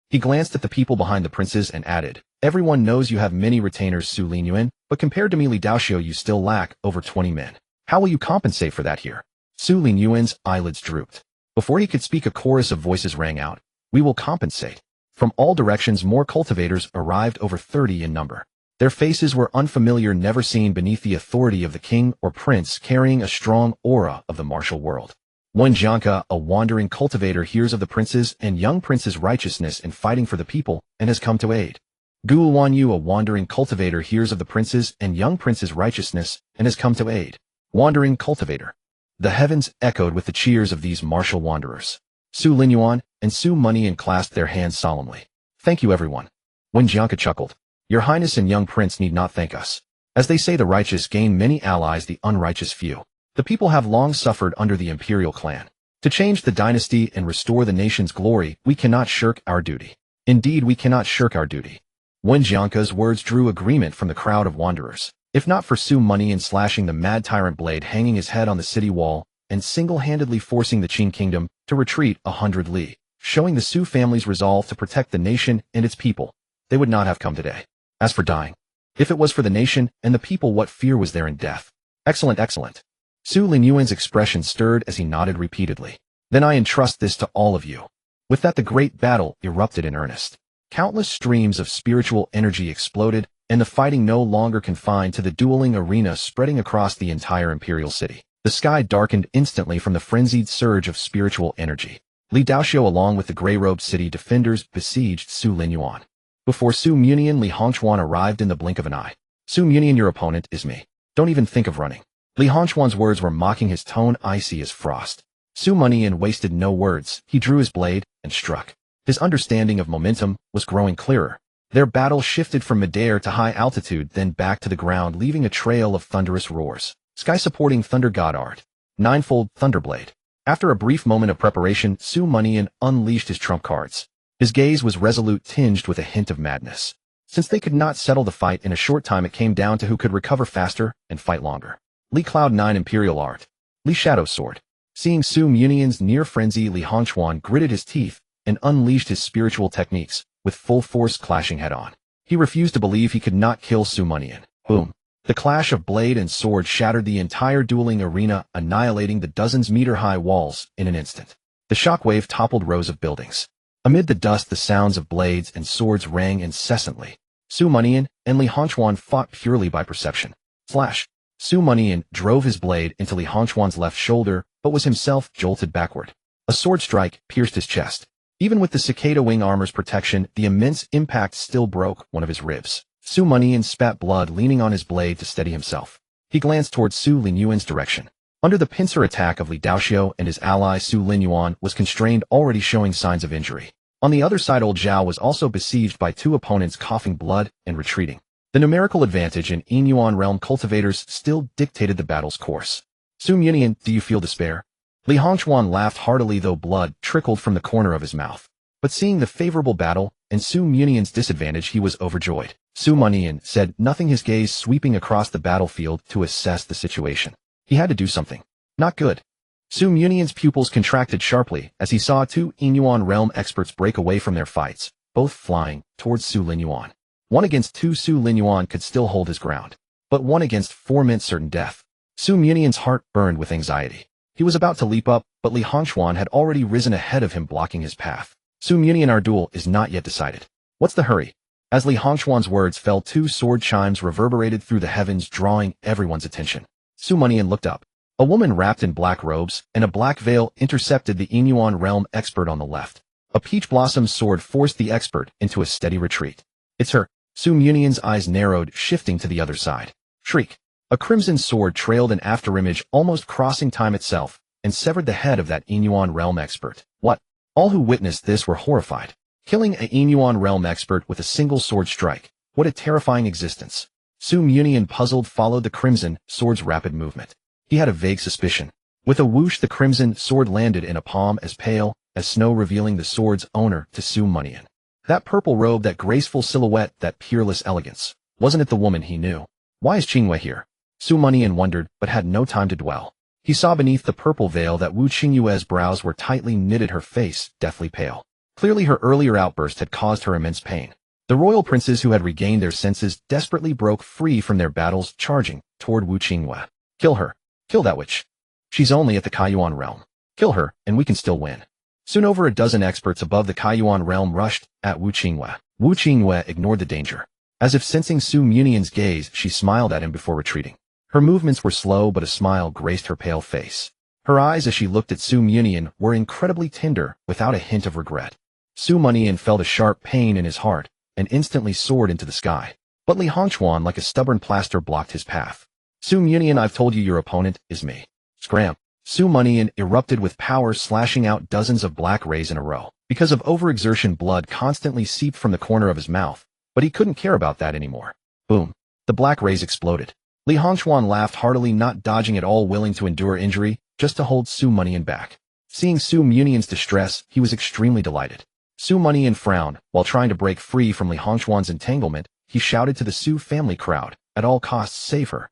He glanced at the people behind the princes and added, everyone knows you have many retainers, Su Linyuan, but compared to me, Li Daoxiu, you still lack over 20 men. How will you compensate for that here? Su Linyuan's eyelids drooped. Before he could speak, a chorus of voices rang out. We will compensate. From all directions, more cultivators arrived, over 30 in number. Their faces were unfamiliar, never seen beneath the authority of the king or prince, carrying a strong aura of the martial world. Wen Jianke, a wandering cultivator, hears of the prince's and young prince's righteousness in fighting for the people and has come to aid. Gu Wanyu, a wandering cultivator, hears of the prince's and young prince's righteousness and has come to aid. Wandering cultivator. The heavens echoed with the cheers of these martial wanderers. Su Linyuan and Su Mianian clasped their hands solemnly. Thank you, everyone. Wen Jianke chuckled. Your highness and young prince need not thank us. As they say, the righteous gain many allies, the unrighteous few. The people have long suffered under the imperial clan. To change the dynasty and restore the nation's glory, we cannot shirk our duty. Indeed, we cannot shirk our duty. Wen Jianke's words drew agreement from the crowd of wanderers. If not for Su Mianian slashing the mad tyrant blade, hanging his head on the city wall, and single-handedly forcing the Qing kingdom to retreat 100 li, showing the Su family's resolve to protect the nation and its people, they would not have come today. As for dying, if it was for the nation and the people, what fear was there in death? Excellent, excellent. Su Linyuan's expression stirred as he nodded repeatedly. Then I entrust this to all of you. With that, the great battle erupted in earnest. Countless streams of spiritual energy exploded, and the fighting no longer confined to the dueling arena, spreading across the entire imperial city. The sky darkened instantly from the frenzied surge of spiritual energy. Li Daoxiu, along with the gray-robed city defenders, besieged Su Linyuan. Before Su Mianian, Li Hongchuan arrived in the blink of an eye. Su Mianian, your opponent is me. Don't even think of running. Li Hongchuan's words were mocking, his tone icy as frost. Su Mianian wasted no words. He drew his blade and struck. His understanding of momentum was growing clearer. Their battle shifted from midair to high altitude, then back to the ground, leaving a trail of thunderous roars. Sky supporting Thunder God Art. Ninefold Thunderblade. After a brief moment of preparation, Su Mianian unleashed his trump cards. His gaze was resolute, tinged with a hint of madness. Since they could not settle the fight in a short time, it came down to who could recover faster and fight longer. Li Cloud 9 Imperial Art. Li Shadow Sword. Seeing Su Mianian's near frenzy, Li Hongchuan gritted his teeth and unleashed his spiritual techniques, with full force clashing head-on. He refused to believe he could not kill Su Mianian. Boom. The clash of blade and sword shattered the entire dueling arena, annihilating the dozens-meter-high walls in an instant. The shockwave toppled rows of buildings. Amid the dust, the sounds of blades and swords rang incessantly. Su Mianian and Li Hongchuan fought purely by perception. Flash. Su Mianian drove his blade into Li Hongchuan's left shoulder, but was himself jolted backward. A sword strike pierced his chest. Even with the cicada wing armor's protection, the immense impact still broke one of his ribs. Su Mianian spat blood, leaning on his blade to steady himself. He glanced towards Su Linyuan's direction. Under the pincer attack of Li Daoxiu and his ally, Su Linyuan was constrained, already showing signs of injury. On the other side, Old Zhao was also besieged by 2 opponents, coughing blood and retreating. The numerical advantage in Inyuan realm cultivators still dictated the battle's course. Su Mianian, do you feel despair? Li Hongchuan laughed heartily, though blood trickled from the corner of his mouth. But seeing the favorable battle and Su Mianian's disadvantage, he was overjoyed. Su Mianian said nothing, his gaze sweeping across the battlefield to assess the situation. He had to do something. Not good. Su Mianian's pupils contracted sharply as he saw 2 Inyuan realm experts break away from their fights, both flying towards Su Linyuan. 1 against 2 Su Linyuan could still hold his ground, but 1 against 4 meant certain death. Su Mianian's heart burned with anxiety. He was about to leap up, but Li Hongxuan had already risen ahead of him, blocking his path. Su Mianian, our duel is not yet decided. What's the hurry? As Li Hongxuan's words fell, 2 sword chimes reverberated through the heavens, drawing everyone's attention. Su Mianian looked up. A woman wrapped in black robes and a black veil intercepted the Inyuan realm expert on the left. A peach blossom sword forced the expert into a steady retreat. It's her. Su Mianian's eyes narrowed, shifting to the other side. Shriek. A crimson sword trailed an afterimage, almost crossing time itself, and severed the head of that Inyuan realm expert. What? All who witnessed this were horrified. Killing a Inyuan realm expert with a single sword strike. What a terrifying existence. Su Mianian, puzzled, followed the crimson sword's rapid movement. He had a vague suspicion. With a whoosh, the crimson sword landed in a palm as pale as snow, revealing the sword's owner to Su Mianian. That purple robe, that graceful silhouette, that peerless elegance. Wasn't it the woman he knew? Why is Qingwei here? Su Mianian wondered, but had no time to dwell. He saw beneath the purple veil that Wu Qingyue's brows were tightly knitted, her face deathly pale. Clearly her earlier outburst had caused her immense pain. The royal princes, who had regained their senses, desperately broke free from their battles, charging toward Wu Qingyue. Kill her. Kill that witch. She's only at the Kaiyuan realm. Kill her, and we can still win. Soon over a dozen experts above the Kaiyuan realm rushed at Wu Qingyue. Wu Qingyue ignored the danger. As if sensing Su Mianian's gaze, she smiled at him before retreating. Her movements were slow, but a smile graced her pale face. Her eyes, as she looked at Su Mianian, were incredibly tender, without a hint of regret. Su Mianian felt a sharp pain in his heart, and instantly soared into the sky. But Li Hongxuan, like a stubborn plaster, blocked his path. Su Mianian, I've told you your opponent is me. Scram. Su Mianian erupted with power, slashing out dozens of black rays in a row. Because of overexertion, blood constantly seeped from the corner of his mouth, but he couldn't care about that anymore. Boom. The black rays exploded. Li Hongxuan laughed heartily, not dodging at all, willing to endure injury, just to hold Su Mianian back. Seeing Su Mianian's distress, he was extremely delighted. Su Mianian frowned. While trying to break free from Li Hongxuan's entanglement, he shouted to the Su family crowd, at all costs save her.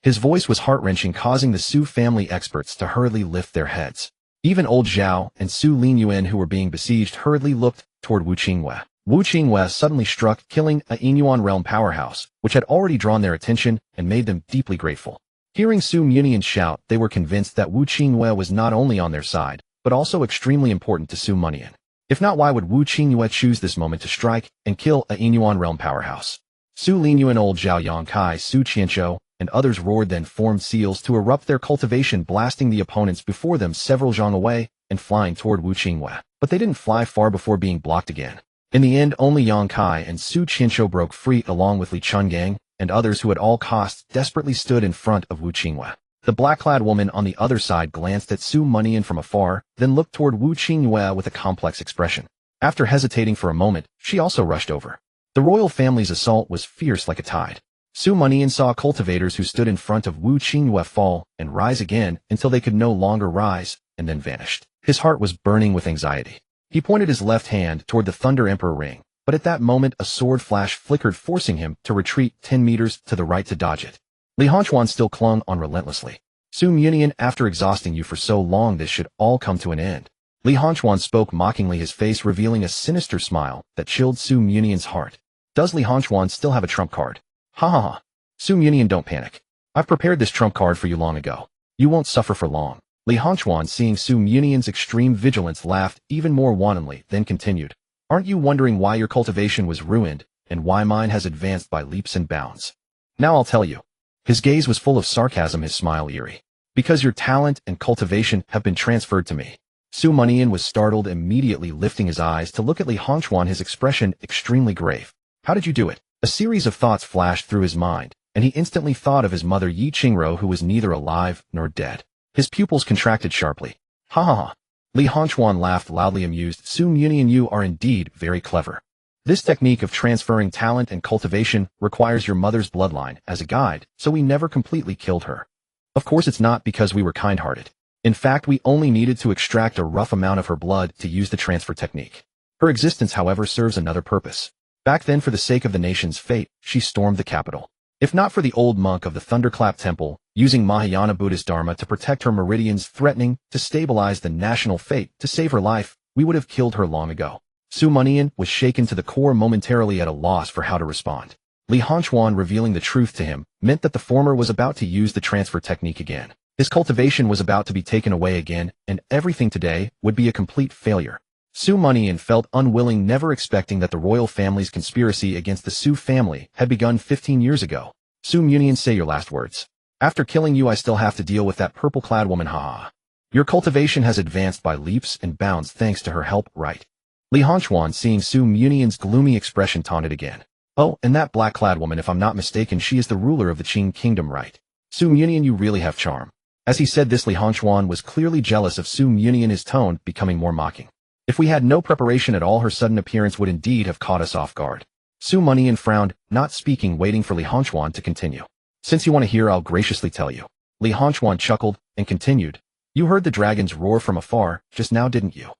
His voice was heart-wrenching, causing the Su family experts to hurriedly lift their heads. Even old Zhao and Su Linyuan, who were being besieged, hurriedly looked toward Wu Qingyue. Wu Qingyue suddenly struck, killing a Inyuan realm powerhouse, which had already drawn their attention and made them deeply grateful. Hearing Su Mianian shout, they were convinced that Wu Qingyue was not only on their side, but also extremely important to Su Mianian. If not, why would Wu Qingyue choose this moment to strike and kill a Inyuan realm powerhouse? Su Linyuan, old Zhao Yongkai, Su Qianqiu, and others roared, then formed seals to erupt their cultivation, blasting the opponents before them several zhang away and flying toward Wu Qingyue. But they didn't fly far before being blocked again. In the end, only Yongkai and Su Qianqiu broke free, along with Li Chungang and others who at all costs desperately stood in front of Wu Qingyue. The black-clad woman on the other side glanced at Su Mianian from afar, then looked toward Wu Qingyue with a complex expression. After hesitating for a moment, she also rushed over. The royal family's assault was fierce like a tide. Su Mianian saw cultivators who stood in front of Wu Qingyue fall and rise again until they could no longer rise, and then vanished. His heart was burning with anxiety. He pointed his left hand toward the Thunder Emperor ring, but at that moment a sword flash flickered, forcing him to retreat 10 meters to the right to dodge it. Li Hongxuan still clung on relentlessly. Su Mianian, after exhausting you for so long, this should all come to an end. Li Hongxuan spoke mockingly, his face revealing a sinister smile that chilled Su Mianian's heart. Does Li Hongxuan still have a trump card? Ha ha ha. Su Mianian, don't panic. I've prepared this trump card for you long ago. You won't suffer for long. Li Hongxuan, seeing Su Mianian's extreme vigilance, laughed even more wantonly, then continued. Aren't you wondering why your cultivation was ruined, and why mine has advanced by leaps and bounds? Now I'll tell you. His gaze was full of sarcasm, his smile eerie. Because your talent and cultivation have been transferred to me. Su Mianian was startled, immediately lifting his eyes to look at Li Hongxuan, his expression extremely grave. How did you do it? A series of thoughts flashed through his mind, and he instantly thought of his mother Yi Qingro, who was neither alive nor dead. His pupils contracted sharply. Ha ha ha. Li Hongxuan laughed loudly, amused. Su Mianian, you are indeed very clever. This technique of transferring talent and cultivation requires your mother's bloodline as a guide, so we never completely killed her. Of course, it's not because we were kind-hearted. In fact, we only needed to extract a rough amount of her blood to use the transfer technique. Her existence, however, serves another purpose. Back then, for the sake of the nation's fate, she stormed the capital. If not for the old monk of the Thunderclap Temple, using Mahayana Buddhist Dharma to protect her meridians, threatening to stabilize the national fate to save her life, we would have killed her long ago. Su Mianian was shaken to the core, momentarily at a loss for how to respond. Li Hongchuan revealing the truth to him meant that the former was about to use the transfer technique again. His cultivation was about to be taken away again, and everything today would be a complete failure. Su Mianian felt unwilling, never expecting that the royal family's conspiracy against the Su family had begun 15 years ago. Su Mianian, say your last words. After killing you, I still have to deal with that purple-clad woman, haha. Your cultivation has advanced by leaps and bounds thanks to her help, right? Li Hongchuan, seeing Su Mianian's gloomy expression, taunted again. Oh, and that black-clad woman, if I'm not mistaken, she is the ruler of the Qing kingdom, right? Su Mianian, you really have charm. As he said this, Li Hongchuan was clearly jealous of Su Mianian, his tone becoming more mocking. If we had no preparation at all, her sudden appearance would indeed have caught us off guard. Su Mianian frowned, not speaking, waiting for Li Hongchuan to continue. Since you want to hear, I'll graciously tell you. Li Hongchuan chuckled and continued. You heard the dragon's roar from afar just now, didn't you?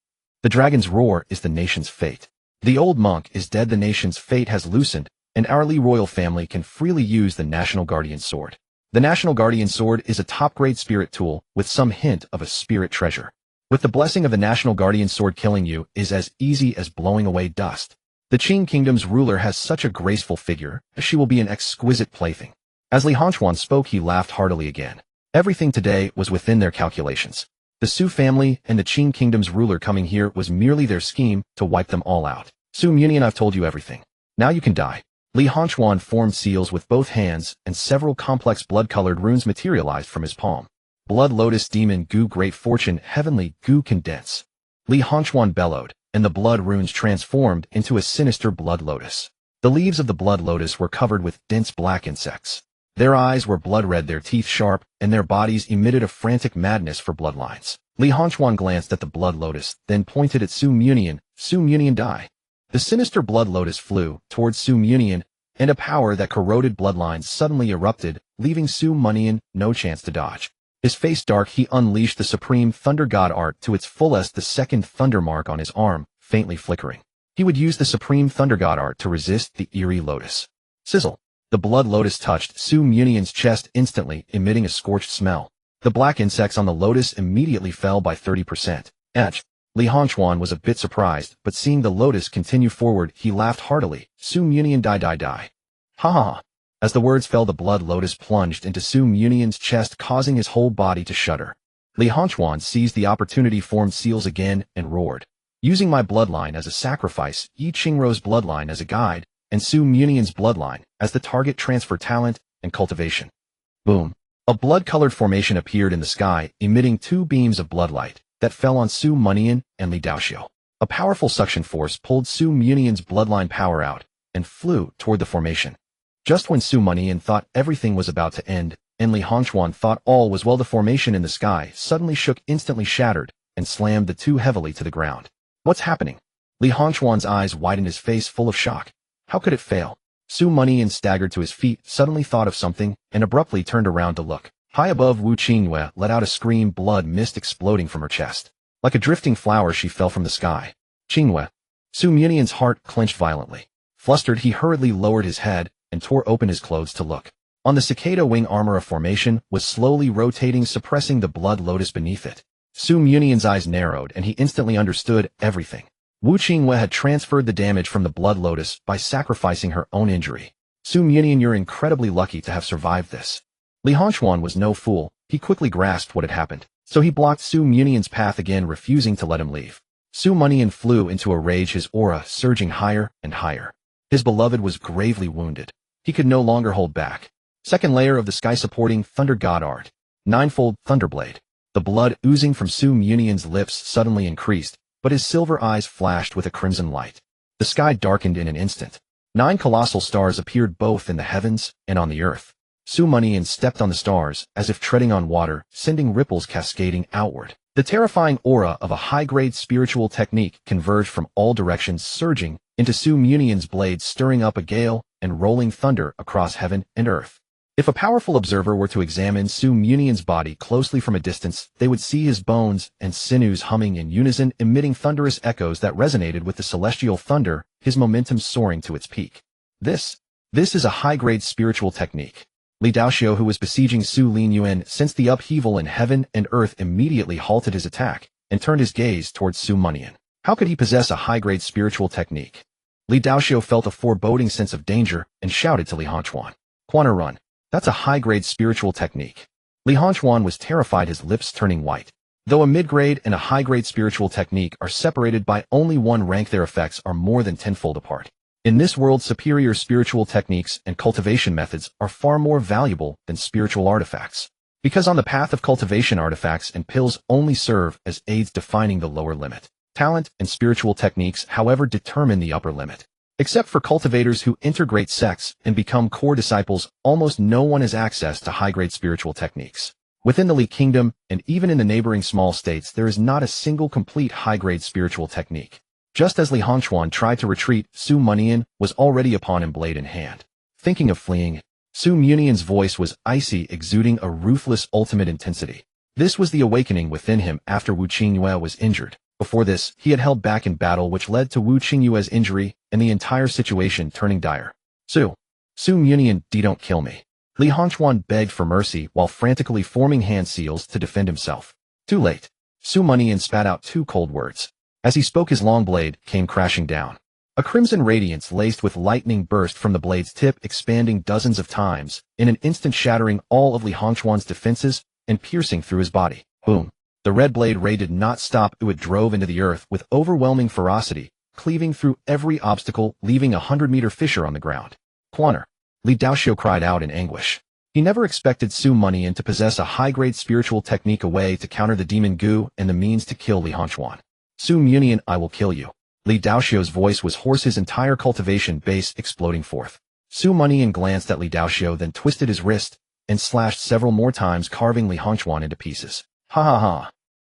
The dragon's roar is the nation's fate. The old monk is dead, the nation's fate has loosened, and our Li royal family can freely use the National Guardian Sword. The National Guardian Sword is a top-grade spirit tool with some hint of a spirit treasure. With the blessing of the National Guardian Sword, killing you is as easy as blowing away dust. The Qing kingdom's ruler has such a graceful figure, she will be an exquisite plaything. As Li Hongchuan spoke, he laughed heartily again. Everything today was within their calculations. The Su family and the Qing kingdom's ruler coming here was merely their scheme to wipe them all out. Su Mianian, I've told you everything. Now you can die. Li Hongchuan formed seals with both hands, and several complex blood-colored runes materialized from his palm. Blood Lotus, Demon Goo, Great Fortune, Heavenly Goo, Condense. Li Hongchuan bellowed, and the blood runes transformed into a sinister blood lotus. The leaves of the blood lotus were covered with dense black insects. Their eyes were blood red, their teeth sharp, and their bodies emitted a frantic madness for bloodlines. Li Hongchuan glanced at the blood lotus, then pointed at Su Mianian. Su Mianian, die. The sinister blood lotus flew towards Su Mianian, and a power that corroded bloodlines suddenly erupted, leaving Su Mianian no chance to dodge. His face dark, he unleashed the supreme thunder god art to its fullest, the second thunder mark on his arm, faintly flickering. He would use the supreme thunder god art to resist the eerie lotus. Sizzle. The blood lotus touched Su Mianian's chest instantly, emitting a scorched smell. The black insects on the lotus immediately fell by 30%. Edge. Li Hongchuan was a bit surprised, but seeing the lotus continue forward, he laughed heartily. Su Mianian, die, die, die. Ha ha ha. As the words fell, the blood lotus plunged into Su Mianian's chest, causing his whole body to shudder. Li Hongchuan seized the opportunity, formed seals again, and roared. Using my bloodline as a sacrifice, Yi Qingrou's bloodline as a guide, and Su Mianian's bloodline as the target, transfer talent and cultivation. Boom. A blood-colored formation appeared in the sky, emitting two beams of bloodlight that fell on Su Mianian and Li Daoxiu. A powerful suction force pulled Su Mianian's bloodline power out and flew toward the formation. Just when Su Mianian thought everything was about to end, and Li Hongchuan thought all was well, the formation in the sky suddenly shook, instantly shattered, and slammed the two heavily to the ground. What's happening? Li Hongchuan's eyes widened, his face full of shock. How could it fail? Su Mianian staggered to his feet, suddenly thought of something, and abruptly turned around to look. High above, Wu Qingyue let out a scream, blood mist exploding from her chest. Like a drifting flower, she fell from the sky. Qingyue. Su Mianian's heart clenched violently. Flustered, he hurriedly lowered his head and tore open his clothes to look. On the cicada wing armor, a formation was slowly rotating, suppressing the blood lotus beneath it. Su Mianian's eyes narrowed, and he instantly understood everything. Wu Qingyue had transferred the damage from the blood lotus by sacrificing her own injury. Su Mianian, you're incredibly lucky to have survived this. Li Hongchuan was no fool. He quickly grasped what had happened, so he blocked Su Mianian's path again, refusing to let him leave. Su Mianian flew into a rage, his aura surging higher and higher. His beloved was gravely wounded. He could no longer hold back. Second layer of the sky supporting thunder god art. Ninefold thunderblade. The blood oozing from Su Mianian's lips suddenly increased, but his silver eyes flashed with a crimson light. The sky darkened in an instant. 9 colossal stars appeared both in the heavens and on the earth. Su Mianian stepped on the stars, as if treading on water, sending ripples cascading outward. The terrifying aura of a high-grade spiritual technique converged from all directions, surging into Su Mianian's blades, stirring up a gale and rolling thunder across heaven and earth. If a powerful observer were to examine Su Mianian's body closely from a distance, they would see his bones and sinews humming in unison, emitting thunderous echoes that resonated with the celestial thunder, his momentum soaring to its peak. This is a high-grade spiritual technique. Li Daoxiu, who was besieging Su Linyuan, sensed the upheaval in heaven and earth, immediately halted his attack and turned his gaze towards Su Mianian. How could he possess a high-grade spiritual technique? Li Daoxiu felt a foreboding sense of danger and shouted to Li Hongchuan. Quanner run. That's a high-grade spiritual technique. Li Hongchuan was terrified, his lips turning white. Though a mid-grade and a high-grade spiritual technique are separated by only one rank, their effects are more than tenfold apart. In this world, superior spiritual techniques and cultivation methods are far more valuable than spiritual artifacts. Because on the path of cultivation, artifacts and pills only serve as aids defining the lower limit. Talent and spiritual techniques, however, determine the upper limit. Except for cultivators who integrate sects and become core disciples, almost no one has access to high-grade spiritual techniques. Within the Li Kingdom, and even in the neighboring small states, there is not a single complete high-grade spiritual technique. Just as Li Hongchuan tried to retreat, Su Mianian was already upon him, blade in hand. Thinking of fleeing, Su Mianian's voice was icy, exuding a ruthless ultimate intensity. This was the awakening within him after Wu Qingyue was injured. Before this, he had held back in battle, which led to Wu Qingyue's injury and the entire situation turning dire. Su Mianian, don't kill me. Li Hongchuan begged for mercy while frantically forming hand seals to defend himself. Too late. Su Mianian spat out two cold words. As he spoke, his long blade came crashing down. A crimson radiance laced with lightning burst from the blade's tip, expanding dozens of times, in an instant shattering all of Li Hongchuan's defenses and piercing through his body. Boom. The red blade ray did not stop, it drove into the earth with overwhelming ferocity, cleaving through every obstacle, leaving a 100-meter fissure on the ground. Quanner. Li Daoxiu cried out in anguish. He never expected Su Mianian to possess a high-grade spiritual technique, a way to counter the demon goo and the means to kill Li Hongchuan. Su Mianian, I will kill you. Li Daoxiu's voice was hoarse, his entire cultivation base exploding forth. Su Mianian glanced at Li Daoxiu, then twisted his wrist and slashed several more times, carving Li Hongchuan into pieces. Ha ha ha.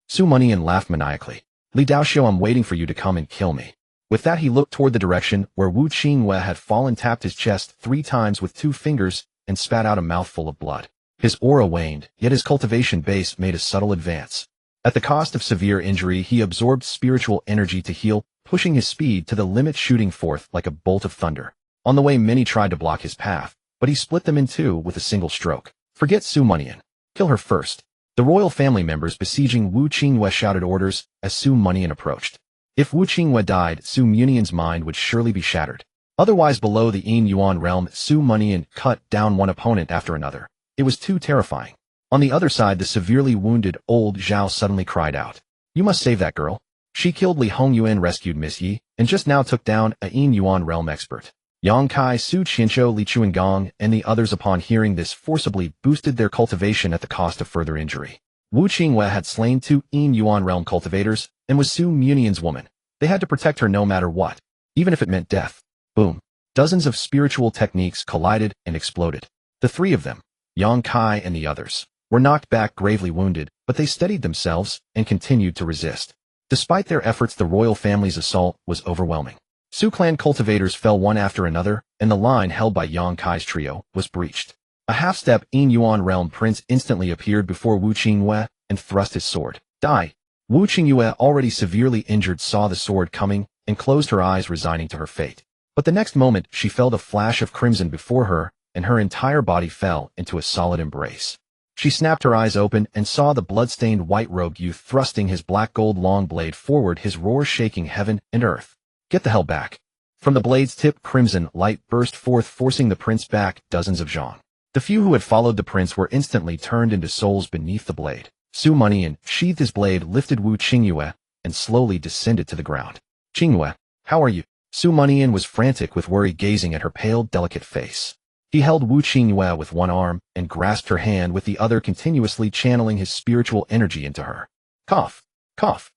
Su Mianian laughed maniacally. Li Daoxiu, I'm waiting for you to come and kill me. With that, he looked toward the direction where Wu Qingyue had fallen, tapped his chest 3 times with 2 fingers, and spat out a mouthful of blood. His aura waned, yet his cultivation base made a subtle advance. At the cost of severe injury, he absorbed spiritual energy to heal, pushing his speed to the limit, shooting forth like a bolt of thunder. On the way, many tried to block his path, but he split them in 2 with a single stroke. Forget Su Mianian. Kill her first. The royal family members besieging Wu Qingyue shouted orders as Su Mianian approached. If Wu Qingyue died, Su Mianian's mind would surely be shattered. Otherwise, below the Yin Yuan realm, Su Mianian cut down one opponent after another. It was too terrifying. On the other side, the severely wounded old Zhao suddenly cried out. You must save that girl. She killed Li Hongyuan, rescued Miss Yi, and just now took down a Yin Yuan realm expert. Yang Kai, Su Qianqiu, Li Chuangong, and the others, upon hearing this, forcibly boosted their cultivation at the cost of further injury. Wu Qingyue had slain 2 Yin Yuan realm cultivators and was Su Mianian's woman. They had to protect her no matter what, even if it meant death. Boom. Dozens of spiritual techniques collided and exploded. The 3 of them, Yang Kai and the others, were knocked back, gravely wounded, but they steadied themselves and continued to resist. Despite their efforts, the royal family's assault was overwhelming. Su clan cultivators fell one after another, and the line held by Yang Kai's trio was breached. A half-step Yin Yuan realm prince instantly appeared before Wu Qingyue and thrust his sword. Die! Wu Qingyue, already severely injured, saw the sword coming and closed her eyes, resigning to her fate. But the next moment, she felt a flash of crimson before her, and her entire body fell into a solid embrace. She snapped her eyes open and saw the blood-stained white-robed youth thrusting his black gold long blade forward, his roar shaking heaven and earth. Get the hell back. From the blade's tip, crimson light burst forth, forcing the prince back. Dozens of Zhang. The few who had followed the prince were instantly turned into souls beneath the blade. Su Mianian sheathed his blade, lifted Wu Qingyue, and slowly descended to the ground. Qingyue, how are you? Su Mianian was frantic with worry, gazing at her pale, delicate face. He held Wu Qingyue with one arm and grasped her hand with the other, continuously channeling his spiritual energy into her. Cough. Cough.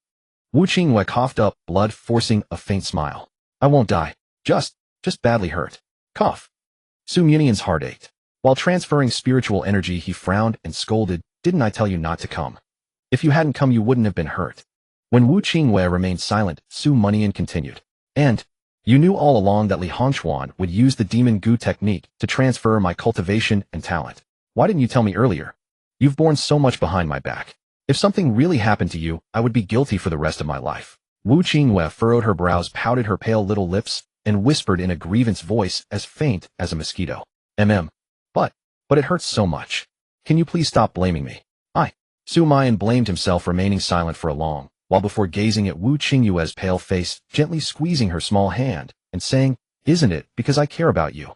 Wu Qingyue coughed up blood, forcing a faint smile. I won't die. Just badly hurt. Cough. Su Mianian's heart ached. While transferring spiritual energy, he frowned and scolded. Didn't I tell you not to come? If you hadn't come, you wouldn't have been hurt. When Wu Qingyue remained silent, Su Mianian continued. And you knew all along that Li Hongchuan would use the demon goo technique to transfer my cultivation and talent. Why didn't you tell me earlier? You've borne so much behind my back. If something really happened to you, I would be guilty for the rest of my life. Wu Qingyue furrowed her brows, pouted her pale little lips, and whispered in a grievance voice as faint as a mosquito. But it hurts so much. Can you please stop blaming me? Su Mianian blamed himself, remaining silent for a long while before gazing at Wu Qingyue's pale face, gently squeezing her small hand, and saying, "Isn't it because I care about you?"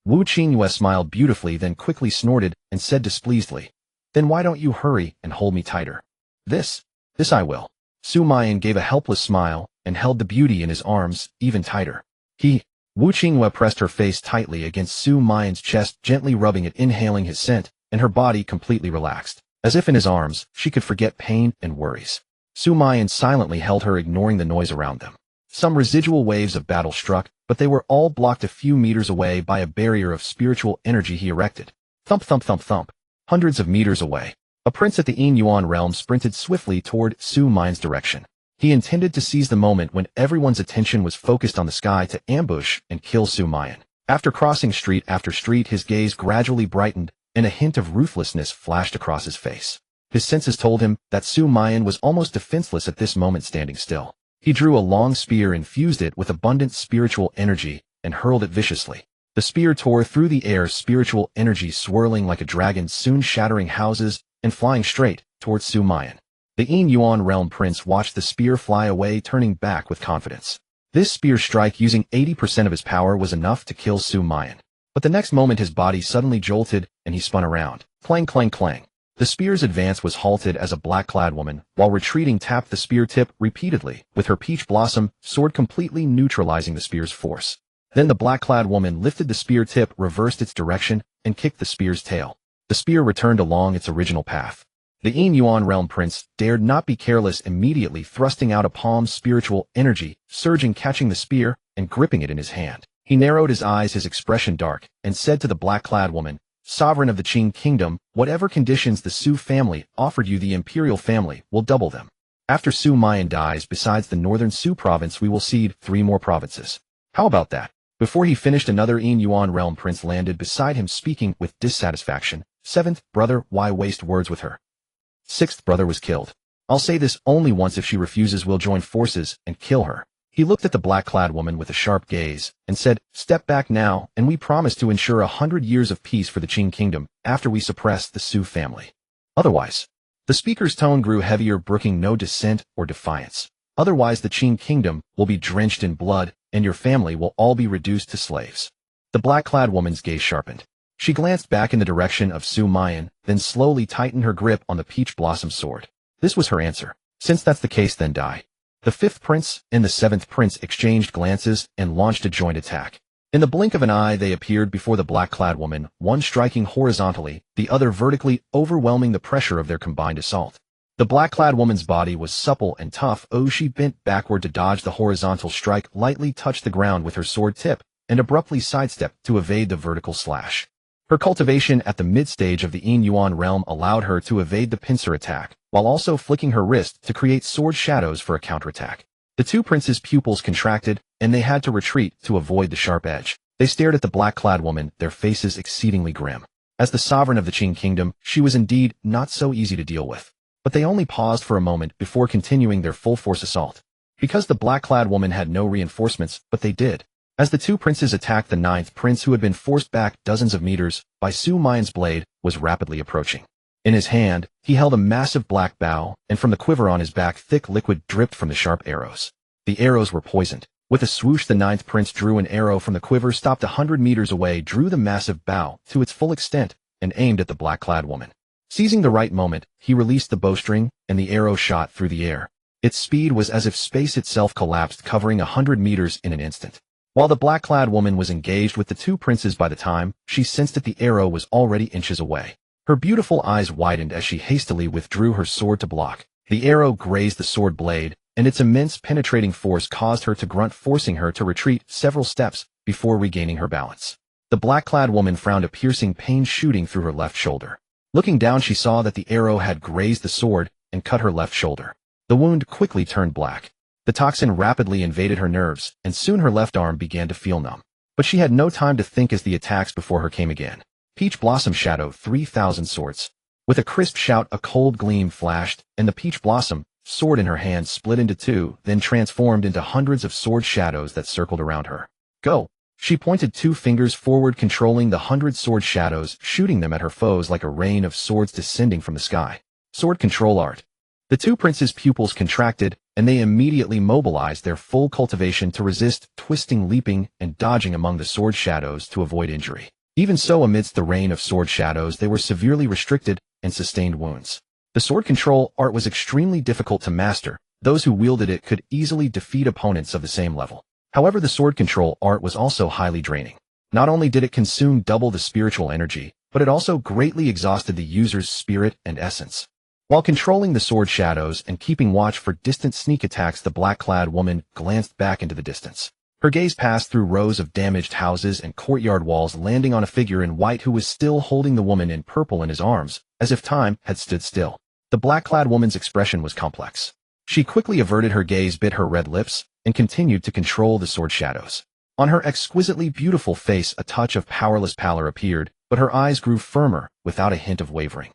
Wu Qingyue smiled beautifully, then quickly snorted and said displeasedly, "Then why don't you hurry and hold me tighter?" This I will." Su Mian gave a helpless smile and held the beauty in his arms even tighter. Wu Qingyue pressed her face tightly against Su Mian's chest, gently rubbing it, inhaling his scent, and her body completely relaxed. As if in his arms, she could forget pain and worries. Su Mian silently held her, ignoring the noise around them. Some residual waves of battle struck, but they were all blocked a few meters away by a barrier of spiritual energy he erected. Thump, thump, thump, thump. Hundreds of meters away, a prince at the Yin Yuan realm sprinted swiftly toward Su Mian's direction. He intended to seize the moment when everyone's attention was focused on the sky to ambush and kill Su Mian. After crossing street after street, his gaze gradually brightened, and a hint of ruthlessness flashed across his face. His senses told him that Su Mian was almost defenseless at this moment, standing still. He drew a long spear, infused it with abundant spiritual energy, and hurled it viciously. The spear tore through the air, spiritual energy swirling like a dragon, soon shattering houses and flying straight towards Su Mian. The Yin Yuan realm prince watched the spear fly away, turning back with confidence. This spear strike, using 80% of his power, was enough to kill Su Mian. But the next moment his body suddenly jolted, and he spun around. Clang, clang, clang. The spear's advance was halted as a black-clad woman, while retreating, tapped the spear tip repeatedly with her peach blossom sword, completely neutralizing the spear's force. Then the black-clad woman lifted the spear tip, reversed its direction, and kicked the spear's tail. The spear returned along its original path. The Yin Yuan realm prince dared not be careless, immediately thrusting out a palm's spiritual energy, surging, catching the spear, and gripping it in his hand. He narrowed his eyes, his expression dark, and said to the black-clad woman, "Sovereign of the Qing kingdom, whatever conditions the Su family offered you, the imperial family will double them. After Su Mian dies, besides the northern Su province, we will cede 3 more provinces. How about that?" Before he finished, another Yin Yuan realm prince landed beside him, speaking with dissatisfaction. "7th brother, why waste words with her? 6th brother was killed. I'll say this only once. If she refuses, we'll join forces and kill her." He looked at the black-clad woman with a sharp gaze and said, "Step back now, and we promise to ensure 100 years of peace for the Qing kingdom after we suppress the Su family. Otherwise," the speaker's tone grew heavier, brooking no dissent or defiance, "otherwise the Qing kingdom will be drenched in blood, and your family will all be reduced to slaves." The black-clad woman's gaze sharpened. She glanced back in the direction of Su Mian, then slowly tightened her grip on the peach blossom sword. This was her answer. "Since that's the case, then die." The 5th prince and the 7th prince exchanged glances and launched a joint attack. In the blink of an eye, they appeared before the black-clad woman, one striking horizontally, the other vertically, overwhelming the pressure of their combined assault. The black-clad woman's body was supple and tough. She bent backward to dodge the horizontal strike, lightly touched the ground with her sword tip, and abruptly sidestepped to evade the vertical slash. Her cultivation at the mid-stage of the Yin Yuan realm allowed her to evade the pincer attack, while also flicking her wrist to create sword shadows for a counterattack. The 2 princes' pupils contracted, and they had to retreat to avoid the sharp edge. They stared at the black-clad woman, their faces exceedingly grim. As the sovereign of the Qing kingdom, she was indeed not so easy to deal with. But they only paused for a moment before continuing their full-force assault. Because the black-clad woman had no reinforcements, but they did. As the 2 princes attacked, the 9th prince, who had been forced back dozens of meters by Su Mian's blade, was rapidly approaching. In his hand, he held a massive black bow, and from the quiver on his back, thick liquid dripped from the sharp arrows. The arrows were poisoned. With a swoosh, the 9th prince drew an arrow from the quiver, stopped 100 meters away, drew the massive bow to its full extent, and aimed at the black-clad woman. Seizing the right moment, he released the bowstring, and the arrow shot through the air. Its speed was as if space itself collapsed, covering 100 meters in an instant. While the black-clad woman was engaged with the 2 princes, by the time she sensed that the arrow was already inches away, her beautiful eyes widened as she hastily withdrew her sword to block. The arrow grazed the sword blade, and its immense penetrating force caused her to grunt, forcing her to retreat several steps before regaining her balance. The black-clad woman frowned, a piercing pain shooting through her left shoulder. Looking down, she saw that the arrow had grazed the sword and cut her left shoulder. The wound quickly turned black. The toxin rapidly invaded her nerves, and soon her left arm began to feel numb. But she had no time to think as the attacks before her came again. Peach Blossom Shadow, 3,000 swords. With a crisp shout, a cold gleam flashed, and the Peach Blossom sword in her hand split into 2, then transformed into hundreds of sword shadows that circled around her. "Go!" She pointed 2 fingers forward, controlling the 100 sword shadows, shooting them at her foes like a rain of swords descending from the sky. Sword control art. The two princes' pupils contracted, and they immediately mobilized their full cultivation to resist, twisting, leaping, and dodging among the sword shadows to avoid injury. Even so, amidst the rain of sword shadows, they were severely restricted and sustained wounds. The sword control art was extremely difficult to master. Those who wielded it could easily defeat opponents of the same level. However, the sword control art was also highly draining. Not only did it consume double the spiritual energy, but it also greatly exhausted the user's spirit and essence. While controlling the sword shadows and keeping watch for distant sneak attacks, the black-clad woman glanced back into the distance. Her gaze passed through rows of damaged houses and courtyard walls, landing on a figure in white who was still holding the woman in purple in his arms, as if time had stood still. The black-clad woman's expression was complex. She quickly averted her gaze, bit her red lips, and continued to control the sword shadows. On her exquisitely beautiful face, a touch of powerless pallor appeared, but her eyes grew firmer, without a hint of wavering.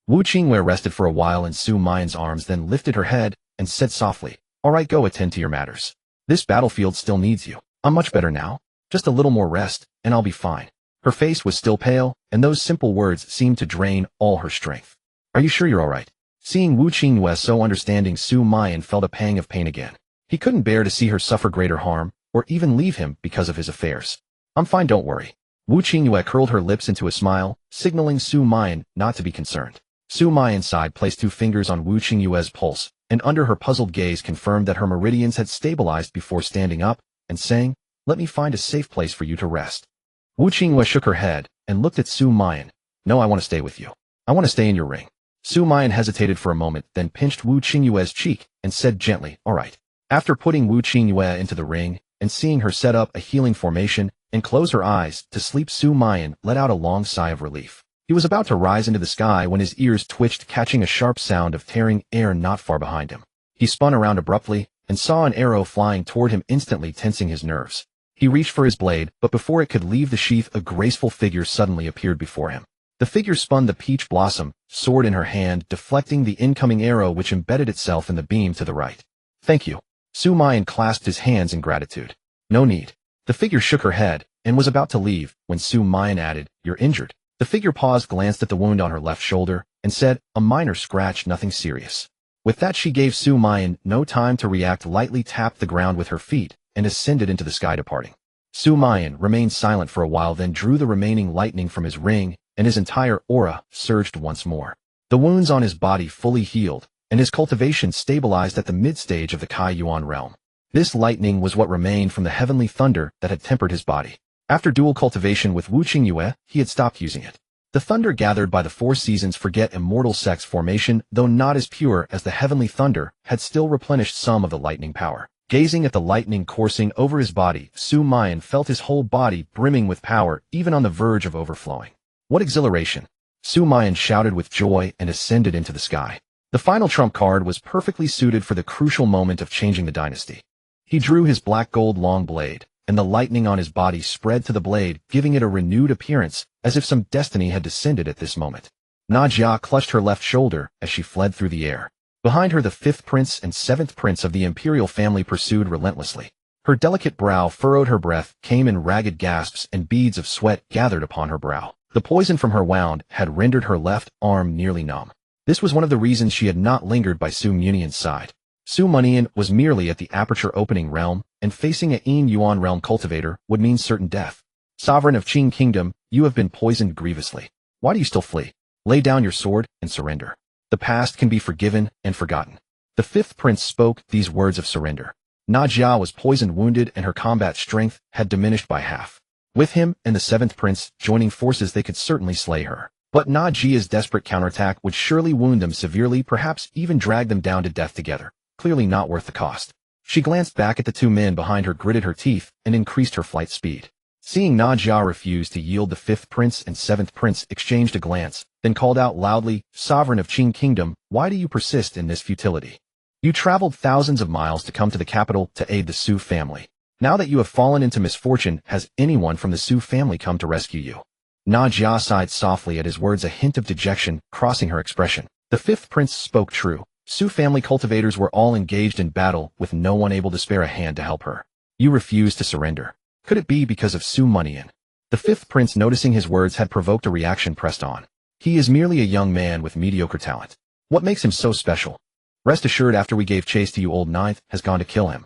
Wu Qingwei rested for a while in Su Mian's arms, then lifted her head and said softly, "All right, go attend to your matters. This battlefield still needs you. I'm much better now. Just a little more rest, and I'll be fine." Her face was still pale, and those simple words seemed to drain all her strength. "Are you sure you're all right?" Seeing Wu Qingwei so understanding, Su Mian felt a pang of pain again. He couldn't bear to see her suffer greater harm, or even leave him because of his affairs. "I'm fine, don't worry." Wu Qingwei curled her lips into a smile, signaling Su Mian not to be concerned. Su Mian sighed, placed 2 fingers on Wu Qingwei's pulse, and under her puzzled gaze confirmed that her meridians had stabilized before standing up and saying, "Let me find a safe place for you to rest." Wu Qingwei shook her head and looked at Su Mian. "No, I want to stay with you. I want to stay in your ring." Su Mian hesitated for a moment, then pinched Wu Qingwei's cheek and said gently, "All right." After putting Wu Qingwei into the ring and seeing her set up a healing formation and close her eyes to sleep, Su Mian let out a long sigh of relief. He was about to rise into the sky when his ears twitched, catching a sharp sound of tearing air not far behind him. He spun around abruptly and saw an arrow flying toward him, instantly tensing his nerves. He reached for his blade, but before it could leave the sheath, a graceful figure suddenly appeared before him. The figure spun the peach blossom sword in her hand, deflecting the incoming arrow, which embedded itself in the beam to the right. "Thank you." Su Mian clasped his hands in gratitude. "No need." The figure shook her head and was about to leave when Su Mian added, "You're injured." The figure paused, glanced at the wound on her left shoulder, and said, "A minor scratch, nothing serious." With that, she gave Su Mian no time to react, lightly tapped the ground with her feet, and ascended into the sky, departing. Su Mian remained silent for a while, then drew the remaining lightning from his ring, and his entire aura surged once more. The wounds on his body fully healed, and his cultivation stabilized at the mid-stage of the Kai Yuan realm. This lightning was what remained from the heavenly thunder that had tempered his body. After dual cultivation with Wu Qingwei, he had stopped using it. The thunder gathered by the 4 seasons forget immortal sex formation, though not as pure as the heavenly thunder, had still replenished some of the lightning power. Gazing at the lightning coursing over his body, Su Mian felt his whole body brimming with power, even on the verge of overflowing. What exhilaration! Su Mian shouted with joy and ascended into the sky. The final trump card was perfectly suited for the crucial moment of changing the dynasty. He drew his black gold long blade, and the lightning on his body spread to the blade, giving it a renewed appearance, as if some destiny had descended at this moment. Na Jia clutched her left shoulder as she fled through the air. Behind her, the 5th prince and 7th prince of the imperial family pursued relentlessly. Her delicate brow furrowed, her breath came in ragged gasps, and beads of sweat gathered upon her brow. The poison from her wound had rendered her left arm nearly numb. This was one of the reasons she had not lingered by Su Mianian's side. Su Mianian was merely at the aperture opening realm, and facing a Yin Yuan realm cultivator would mean certain death. "Sovereign of Qing Kingdom, you have been poisoned grievously. Why do you still flee? Lay down your sword and surrender. The past can be forgiven and forgotten." The 5th prince spoke these words of surrender. Na Jia was poisoned, wounded, and her combat strength had diminished by half. With him and the 7th prince joining forces, they could certainly slay her. But Na Jia's desperate counterattack would surely wound them severely, perhaps even drag them down to death together. Clearly not worth the cost. She glanced back at the 2 men behind her, gritted her teeth, and increased her flight speed. Seeing Na Jia refuse to yield, the 5th prince and 7th prince exchanged a glance, then called out loudly, "Sovereign of Qing Kingdom, why do you persist in this futility? You traveled thousands of miles to come to the capital to aid the Su family. Now that you have fallen into misfortune, has anyone from the Su family come to rescue you?" Na Jia sighed softly at his words, a hint of dejection crossing her expression. The 5th prince spoke true. Su family cultivators were all engaged in battle, with no one able to spare a hand to help her. "You refuse to surrender. Could it be because of Su Mianian?" The 5th prince, noticing his words had provoked a reaction, pressed on. "He is merely a young man with mediocre talent. What makes him so special?" Rest assured after we gave chase to you old ninth has gone to kill him.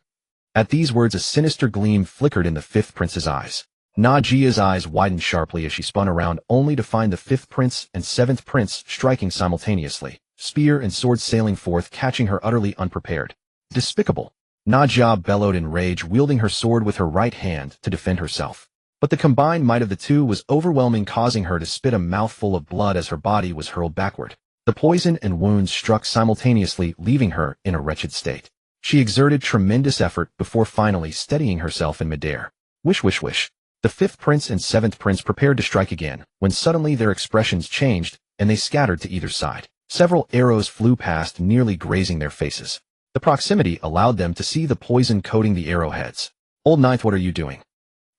At these words a sinister gleam flickered in the fifth prince's eyes. Najia's eyes widened sharply as she spun around only to find the fifth prince and seventh prince striking simultaneously, spear and sword sailing forth catching her utterly unprepared. Despicable. Najia bellowed in rage, wielding her sword with her right hand to defend herself. But the combined might of the two was overwhelming, causing her to spit a mouthful of blood as her body was hurled backward. The poison and wounds struck simultaneously, leaving her in a wretched state. She exerted tremendous effort before finally steadying herself in midair. Wish, wish, wish. The fifth prince and seventh prince prepared to strike again, when suddenly their expressions changed, and they scattered to either side. Several arrows flew past, nearly grazing their faces. The proximity allowed them to see the poison coating the arrowheads. Old ninth, what are you doing?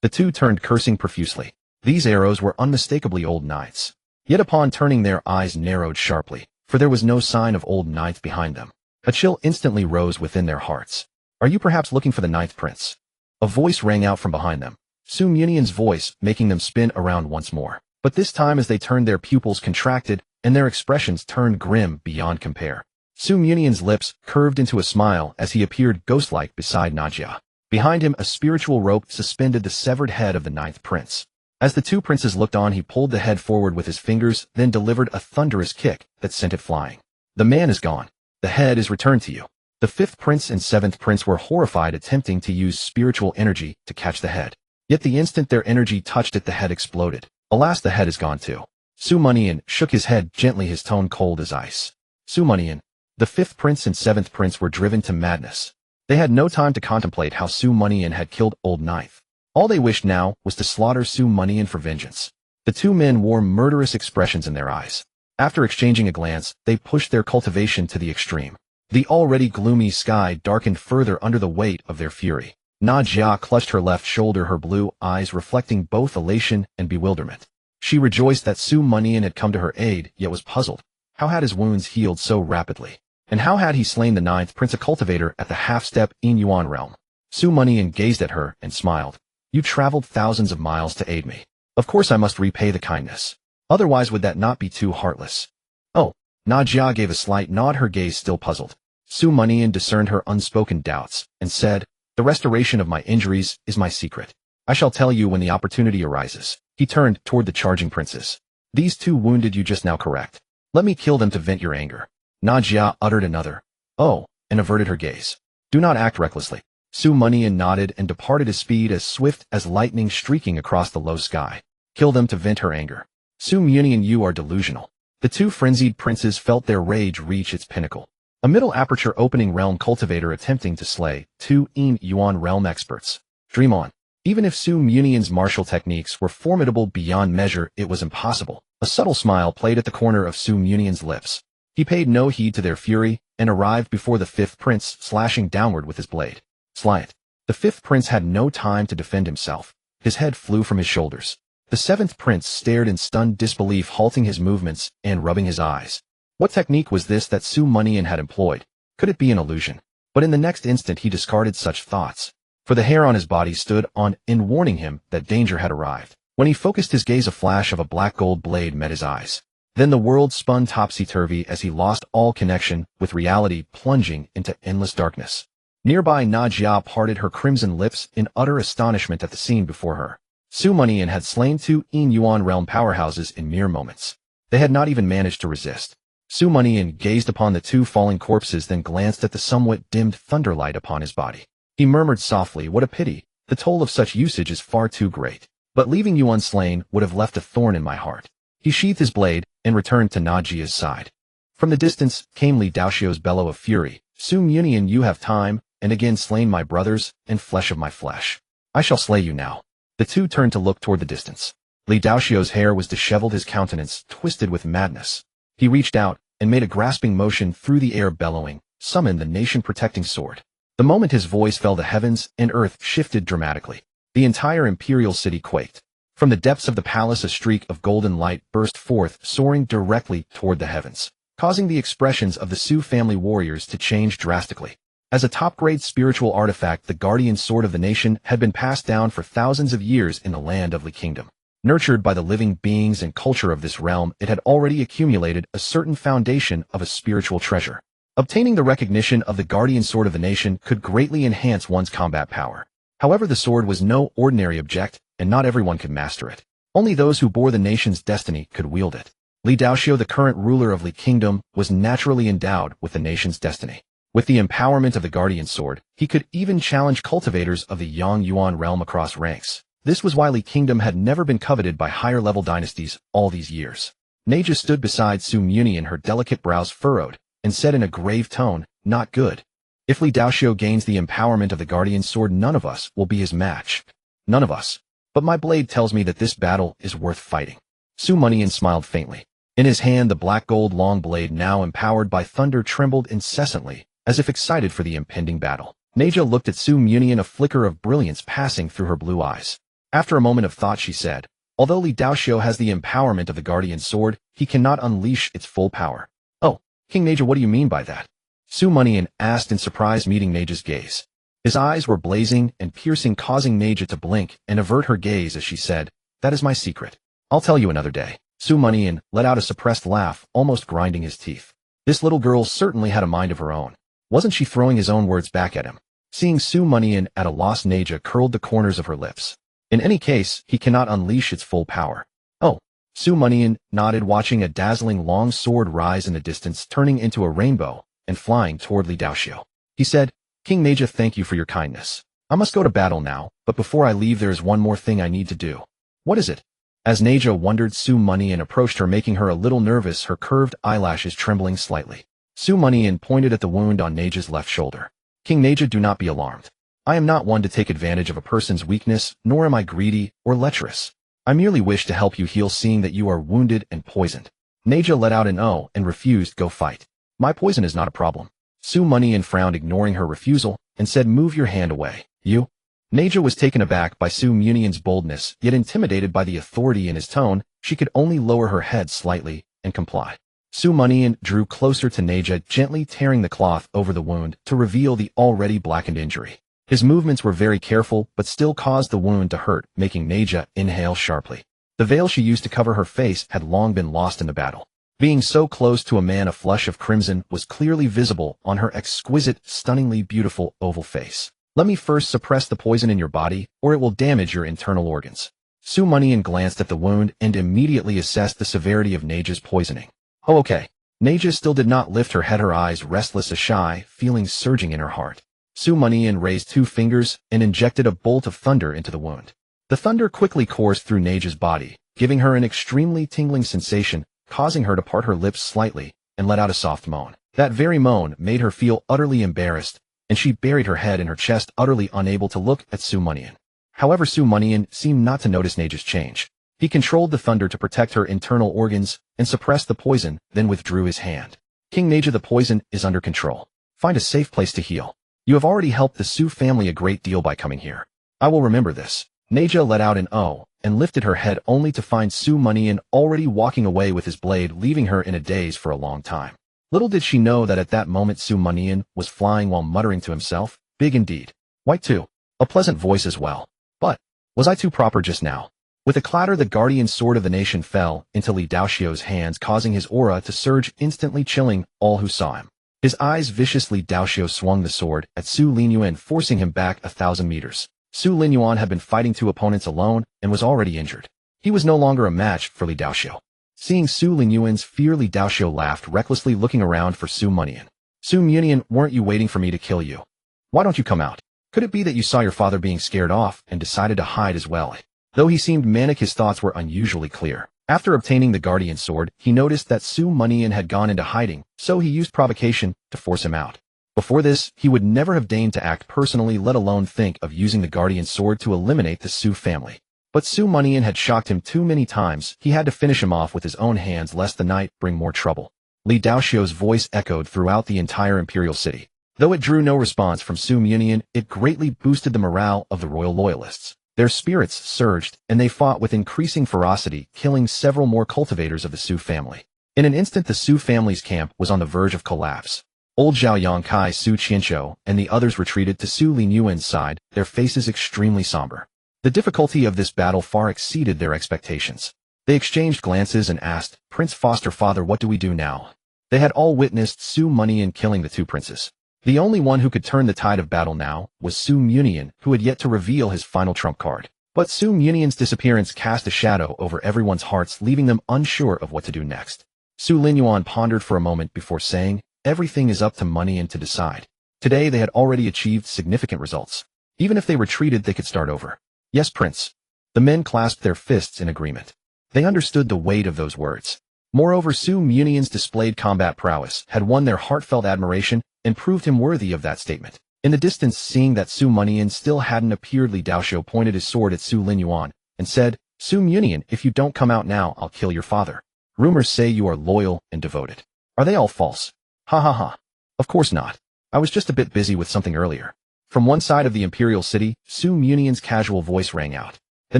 The two turned, cursing profusely. These arrows were unmistakably old ninth's. Yet upon turning their eyes narrowed sharply, for there was no sign of old ninth behind them. A chill instantly rose within their hearts. Are you perhaps looking for the ninth prince? A voice rang out from behind them. Mianian's voice, making them spin around once more. But this time as they turned their pupils contracted, and their expressions turned grim beyond compare. Mianian's lips curved into a smile as he appeared ghost-like beside Najia. Behind him a spiritual rope suspended the severed head of the ninth prince. As the two princes looked on, he pulled the head forward with his fingers, then delivered a thunderous kick that sent it flying. The man is gone. The head is returned to you. The fifth prince and seventh prince were horrified, attempting to use spiritual energy to catch the head. Yet the instant their energy touched it, the head exploded. Alas, the head is gone too. Mianian shook his head gently, his tone cold as ice. Mianian. The fifth prince and seventh prince were driven to madness. They had no time to contemplate how Mianian had killed old ninth. All they wished now was to slaughter Mianian for vengeance. The two men wore murderous expressions in their eyes. After exchanging a glance, they pushed their cultivation to the extreme. The already gloomy sky darkened further under the weight of their fury. Najia clutched her left shoulder, her blue eyes reflecting both elation and bewilderment. She rejoiced that Mianian had come to her aid, yet was puzzled. How had his wounds healed so rapidly? And how had he slain the ninth prince, a cultivator at the half-step in Yuan realm? Mianian gazed at her and smiled. You traveled thousands of miles to aid me. Of course I must repay the kindness. Otherwise would that not be too heartless? Oh. Najia gave a slight nod, her gaze still puzzled. Mianian discerned her unspoken doubts, and said, the restoration of my injuries is my secret. I shall tell you when the opportunity arises. He turned toward the charging princes. These two wounded you just now, correct? Let me kill them to vent your anger. Najia uttered another, oh, and averted her gaze. Do not act recklessly. Mianian nodded and departed, his speed as swift as lightning streaking across the low sky. Kill them to vent her anger. Mianian, you are delusional. The two frenzied princes felt their rage reach its pinnacle. A middle aperture opening realm cultivator attempting to slay two Yuan realm experts. Dream on. Even if Mianian's martial techniques were formidable beyond measure, it was impossible. A subtle smile played at the corner of Mianian's lips. He paid no heed to their fury and arrived before the fifth prince, slashing downward with his blade. Slight. The fifth prince had no time to defend himself. His head flew from his shoulders. The seventh prince stared in stunned disbelief, halting his movements and rubbing his eyes. What technique was this that Mianian had employed? Could it be an illusion? But in the next instant he discarded such thoughts, for the hair on his body stood on end, warning him that danger had arrived. When he focused his gaze, a flash of a black gold blade met his eyes. Then the world spun topsy-turvy as he lost all connection with reality, plunging into endless darkness. Nearby, Najia parted her crimson lips in utter astonishment at the scene before her. Mianian had slain two Yuan realm powerhouses in mere moments. They had not even managed to resist. Mianian gazed upon the two falling corpses, then glanced at the somewhat dimmed thunderlight upon his body. He murmured softly, what a pity. The toll of such usage is far too great. But leaving you unslain would have left a thorn in my heart. He sheathed his blade and returned to Najia's side. From the distance came Li Daoxiu's bellow of fury. Mianian, you have time, and again slain my brothers and flesh of my flesh. I shall slay you now. The two turned to look toward the distance. Li Daoxiu's hair was disheveled, his countenance twisted with madness. He reached out and made a grasping motion through the air, bellowing, summon the nation-protecting sword. The moment his voice fell, the heavens and earth shifted dramatically. The entire imperial city quaked. From the depths of the palace a streak of golden light burst forth, soaring directly toward the heavens, causing the expressions of the Su family warriors to change drastically. As a top-grade spiritual artifact, the guardian sword of the nation had been passed down for thousands of years in the land of Li Kingdom. Nurtured by the living beings and culture of this realm, it had already accumulated a certain foundation of a spiritual treasure. Obtaining the recognition of the guardian sword of the nation could greatly enhance one's combat power. However, the sword was no ordinary object, and not everyone could master it. Only those who bore the nation's destiny could wield it. Li Daoxiu, the current ruler of Li Kingdom, was naturally endowed with the nation's destiny. With the empowerment of the guardian sword, he could even challenge cultivators of the Yang Yuan realm across ranks. This was why Li Kingdom had never been coveted by higher-level dynasties all these years. Neja stood beside Su Mianian, her delicate brows furrowed, and said in a grave tone, "Not good. If Li Daoxiu gains the empowerment of the guardian sword, none of us will be his match. None of us. But my blade tells me that this battle is worth fighting." Su Mianian smiled faintly. In his hand, the black gold long blade, now empowered by thunder, trembled incessantly, as if excited for the impending battle. Neja looked at Su Mianian, a flicker of brilliance passing through her blue eyes. After a moment of thought, she said, "Although Li Daoxiu has the empowerment of the guardian sword, he cannot unleash its full power." "Oh, King Neja, what do you mean by that?" Su Mianian asked in surprise, meeting Neja's gaze. His eyes were blazing and piercing, causing Neja to blink and avert her gaze as she said, "That is my secret. I'll tell you another day." Su Mianian let out a suppressed laugh, almost grinding his teeth. This little girl certainly had a mind of her own. Wasn't she throwing his own words back at him? Seeing Su Mianian at a loss, Neja curled the corners of her lips. In any case, he cannot unleash its full power. "Oh." Su Mianian nodded, watching a dazzling long sword rise in the distance, turning into a rainbow and flying toward Li Daoxiu. He said, "King Neja, thank you for your kindness. I must go to battle now, but before I leave there is one more thing I need to do." "What is it?" As Neja wondered, Su Mianian approached her, making her a little nervous, her curved eyelashes trembling slightly. Su Mianian pointed at the wound on Neja's left shoulder. "King Neja, do not be alarmed. I am not one to take advantage of a person's weakness, nor am I greedy or lecherous. I merely wish to help you heal, seeing that you are wounded and poisoned." Neja let out an "oh" and refused, "Go fight. My poison is not a problem." Su Mianian frowned, ignoring her refusal, and said, "Move your hand away." "You?" Neja was taken aback by Su Mianian's boldness, yet intimidated by the authority in his tone. She could only lower her head slightly and comply. Su Mianian drew closer to Neja, gently tearing the cloth over the wound to reveal the already blackened injury. His movements were very careful, but still caused the wound to hurt, making Neja inhale sharply. The veil she used to cover her face had long been lost in the battle. Being so close to a man, a flush of crimson was clearly visible on her exquisite, stunningly beautiful oval face. "Let me first suppress the poison in your body, or it will damage your internal organs." Su Mianian glanced at the wound and immediately assessed the severity of Neja's poisoning. "Oh, okay." Neja still did not lift her head, her eyes restless, a shy feeling surging in her heart. Su Mianian raised 2 fingers and injected a bolt of thunder into the wound. The thunder quickly coursed through Neja's body, giving her an extremely tingling sensation, causing her to part her lips slightly and let out a soft moan. That very moan made her feel utterly embarrassed, and she buried her head in her chest, utterly unable to look at Su Mianian. However, Su Mianian seemed not to notice Neja's change. He controlled the thunder to protect her internal organs and suppress the poison, then withdrew his hand. "King Neja, the poison is under control. Find a safe place to heal. You have already helped the Su family a great deal by coming here. I will remember this." Neja let out an "oh" and lifted her head, only to find Su Mianian already walking away with his blade, leaving her in a daze for a long time. Little did she know that at that moment Su Mianian was flying while muttering to himself, "Big indeed. White too. A pleasant voice as well. But was I too proper just now?" With a clatter, the guardian sword of the nation fell into Li Daoxiu's hands, causing his aura to surge, instantly chilling all who saw him. His eyes viciously, Daoxiu swung the sword at Su Linyuan, forcing him back 1,000 meters. Su Linyuan had been fighting 2 opponents alone and was already injured. He was no longer a match for Li Daoxiu. Seeing Su Linyuan's fear, Li Daoxiu laughed recklessly, looking around for Su Mianian. "Su Mianian, weren't you waiting for me to kill you? Why don't you come out? Could it be that you saw your father being scared off and decided to hide as well?" Though he seemed manic, his thoughts were unusually clear. After obtaining the guardian sword, he noticed that Su Mianian had gone into hiding, so he used provocation to force him out. Before this, he would never have deigned to act personally, let alone think of using the guardian sword to eliminate the Su family. But Su Mianian had shocked him too many times. He had to finish him off with his own hands, lest the night bring more trouble. Li Daoxiu's voice echoed throughout the entire imperial city. Though it drew no response from Su Mianian, it greatly boosted the morale of the royal loyalists. Their spirits surged, and they fought with increasing ferocity, killing several more cultivators of the Su family. In an instant, the Su family's camp was on the verge of collapse. Old Zhao Yongkai, Su Qianqiu, and the others retreated to Su Linyuan's side, their faces extremely somber. The difficulty of this battle far exceeded their expectations. They exchanged glances and asked, "Prince Foster Father, what do we do now?" They had all witnessed Su Mianian killing the two princes. The only one who could turn the tide of battle now was Su Mianian, who had yet to reveal his final trump card. But Su Mianian's disappearance cast a shadow over everyone's hearts, leaving them unsure of what to do next. Su Linyuan pondered for a moment before saying, "Everything is up to Mianian to decide." Today they had already achieved significant results. Even if they retreated, they could start over. "Yes, Prince." The men clasped their fists in agreement. They understood the weight of those words. Moreover, Su Mianian's displayed combat prowess had won their heartfelt admiration and proved him worthy of that statement. In the distance, seeing that Su Mianian still hadn't appeared, Li Daoxiu pointed his sword at Su Linyuan and said, "Su Mianian, if you don't come out now, I'll kill your father. Rumors say you are loyal and devoted. Are they all false?" "Ha ha ha. Of course not. I was just a bit busy with something earlier." From one side of the imperial city, Su Mianian's casual voice rang out. The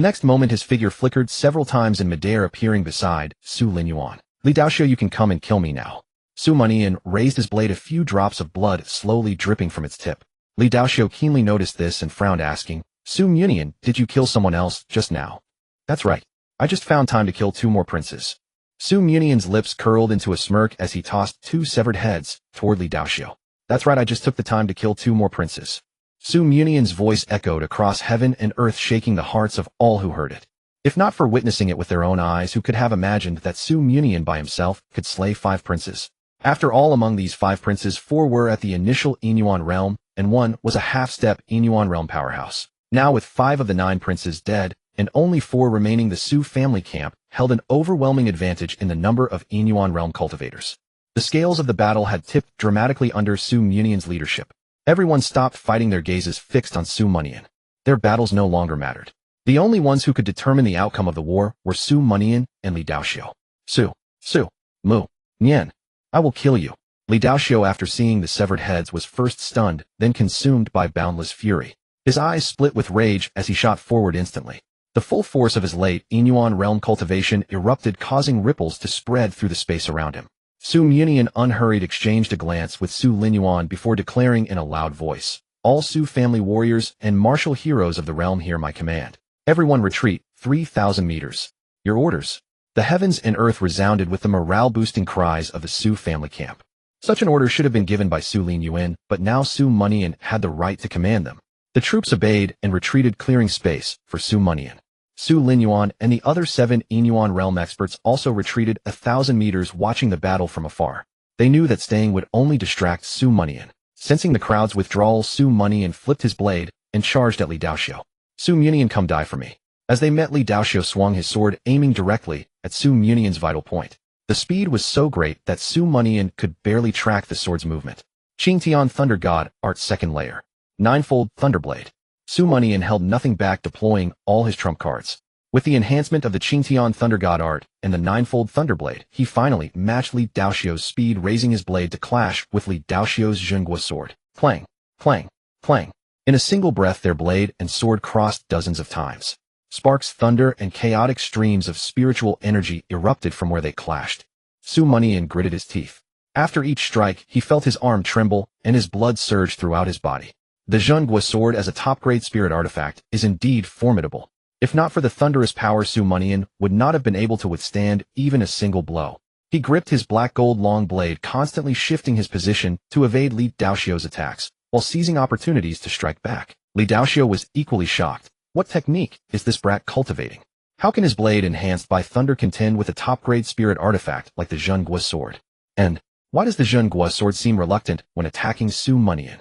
next moment his figure flickered several times in midair, appearing beside Su Linyuan. "Li Daoxiu, you can come and kill me now." Su Mianian raised his blade, a few drops of blood slowly dripping from its tip. Li Daoxiu keenly noticed this and frowned, asking, "Su Mianian, did you kill someone else just now?" "That's right. I just found time to kill two more princes." Su Mianian's lips curled into a smirk as he tossed two severed heads toward Li Daoxiu. "That's right, I just took the time to kill two more princes." Su Mianian's voice echoed across heaven and earth, shaking the hearts of all who heard it. If not for witnessing it with their own eyes, who could have imagined that Su Mianian by himself could slay 5 princes? After all, among these 5 princes, 4 were at the initial Inyuan realm, and 1 was a half-step Inyuan realm powerhouse. Now, with 5 of the 9 princes dead, and only 4 remaining, the Su family camp held an overwhelming advantage in the number of Inyuan realm cultivators. The scales of the battle had tipped dramatically under Su Mianian's leadership. Everyone stopped fighting, their gazes fixed on Su Mianian. Their battles no longer mattered. The only ones who could determine the outcome of the war were Su Mianian and Li Daoxiu. Su Mianian, I will kill you." Li Daoxiu, after seeing the severed heads, was first stunned, then consumed by boundless fury. His eyes split with rage as he shot forward instantly. The full force of his late Inyuan realm cultivation erupted, causing ripples to spread through the space around him. Su Mianian, unhurried, exchanged a glance with Su Linyuan before declaring in a loud voice, "All Su family warriors and martial heroes of the realm hear my command. Everyone retreat 3,000 meters. Your orders." The heavens and earth resounded with the morale-boosting cries of the Su family camp. Such an order should have been given by Su Linyuan, but now Su Mianian had the right to command them. The troops obeyed and retreated, clearing space for Su Mianian. Su Linyuan and the other 7 Inyuan realm experts also retreated 1,000 meters, watching the battle from afar. They knew that staying would only distract Su Mianian. Sensing the crowd's withdrawal, Su Mianian flipped his blade and charged at Li Daoxiu. "Su Mianian, come die for me." As they met, Li Daoxiu swung his sword, aiming directly at Su Mianian's vital point. The speed was so great that Su Mianian could barely track the sword's movement. Qingtian Thunder God Art, second layer. Ninefold Thunderblade. Su Mianian held nothing back, deploying all his trump cards. With the enhancement of the Qingtian Thunder God Art and the Ninefold Thunderblade, he finally matched Li Daoxiu's speed, raising his blade to clash with Li Daoxiu's Zhenghua sword. Clang, clang, clang. In a single breath, their blade and sword crossed dozens of times. Sparks, thunder, and chaotic streams of spiritual energy erupted from where they clashed. Su Mianian gritted his teeth. After each strike, he felt his arm tremble and his blood surge throughout his body. The Zhenghua sword, as a top-grade spirit artifact, is indeed formidable. If not for the thunderous power, Su Mianian would not have been able to withstand even a single blow. He gripped his black gold long blade, constantly shifting his position to evade Li Daoxiu's attacks, while seizing opportunities to strike back. Li Daoxiu was equally shocked. What technique is this brat cultivating? How can his blade, enhanced by thunder, contend with a top-grade spirit artifact like the Zhenghua sword? And why does the Zhenghua sword seem reluctant when attacking Su Mianian?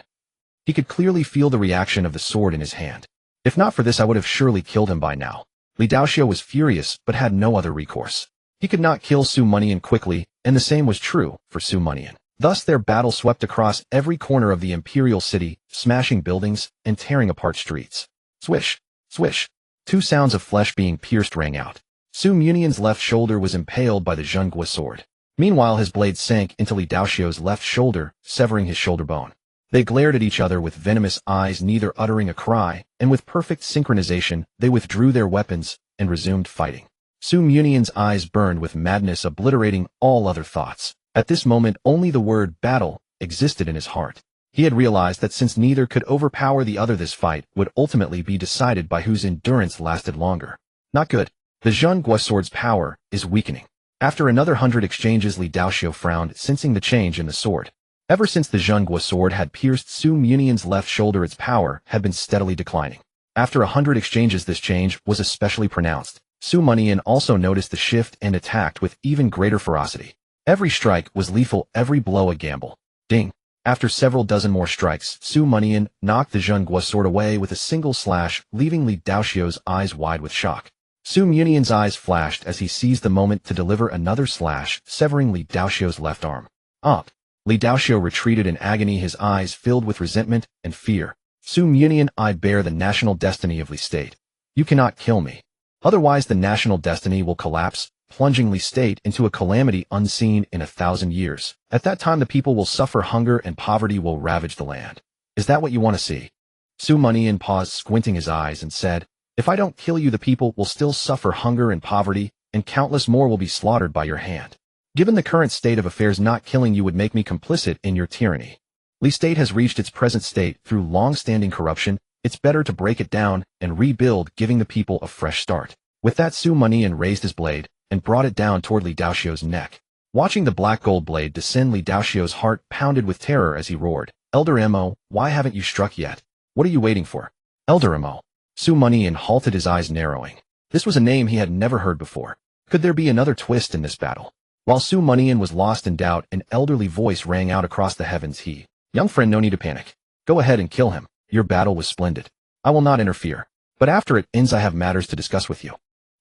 He could clearly feel the reaction of the sword in his hand. If not for this, I would have surely killed him by now. Li Daoxiu was furious, but had no other recourse. He could not kill Su Mianian quickly, and the same was true for Su Mianian. Thus their battle swept across every corner of the imperial city, smashing buildings and tearing apart streets. Swish, swish. 2 sounds of flesh being pierced rang out. Su Mianian's left shoulder was impaled by the Zhenghua sword. Meanwhile, his blade sank into Li Daoxiu's left shoulder, severing his shoulder bone. They glared at each other with venomous eyes, neither uttering a cry, and with perfect synchronization, they withdrew their weapons and resumed fighting. Su Mianian's eyes burned with madness, obliterating all other thoughts. At this moment, only the word battle existed in his heart. He had realized that since neither could overpower the other, this fight would ultimately be decided by whose endurance lasted longer. Not good. The Zhenghua sword's power is weakening. After another 100 exchanges, Li Daoxiu frowned, sensing the change in the sword. Ever since the Zhenghua sword had pierced Su Munian's left shoulder, its power had been steadily declining. After 100 exchanges, this change was especially pronounced. Su Munian also noticed the shift and attacked with even greater ferocity. Every strike was lethal, every blow a gamble. Ding! After several dozen more strikes, Su Munian knocked the Zhenghua sword away with a single slash, leaving Li Daoxiu's eyes wide with shock. Su Munian's eyes flashed as he seized the moment to deliver another slash, severing Li Daoxiu's left arm. Up! Li Daoxiu retreated in agony, his eyes filled with resentment and fear. Su Munian, I bear the national destiny of Li State. You cannot kill me. Otherwise the national destiny will collapse, plunging Li State into a calamity unseen in 1,000 years. At that time the people will suffer hunger and poverty will ravage the land. Is that what you want to see? Su Munian paused, squinting his eyes, and said, If I don't kill you, the people will still suffer hunger and poverty, and countless more will be slaughtered by your hand. Given the current state of affairs, not killing you would make me complicit in your tyranny. Li State has reached its present state through long-standing corruption. It's better to break it down and rebuild, giving the people a fresh start. With that, Su Munian raised his blade and brought it down toward Li Daoxiu's neck. Watching the black gold blade descend, Li Daoxiu's heart pounded with terror as he roared, Elder Mo, why haven't you struck yet? What are you waiting for? Elder Mo. Su Munian halted, his eyes narrowing. This was a name he had never heard before. Could there be another twist in this battle? While Su Munian was lost in doubt, an elderly voice rang out across the heavens. Young friend, no need to panic. Go ahead and kill him. Your battle was splendid. I will not interfere. But after it ends, I have matters to discuss with you.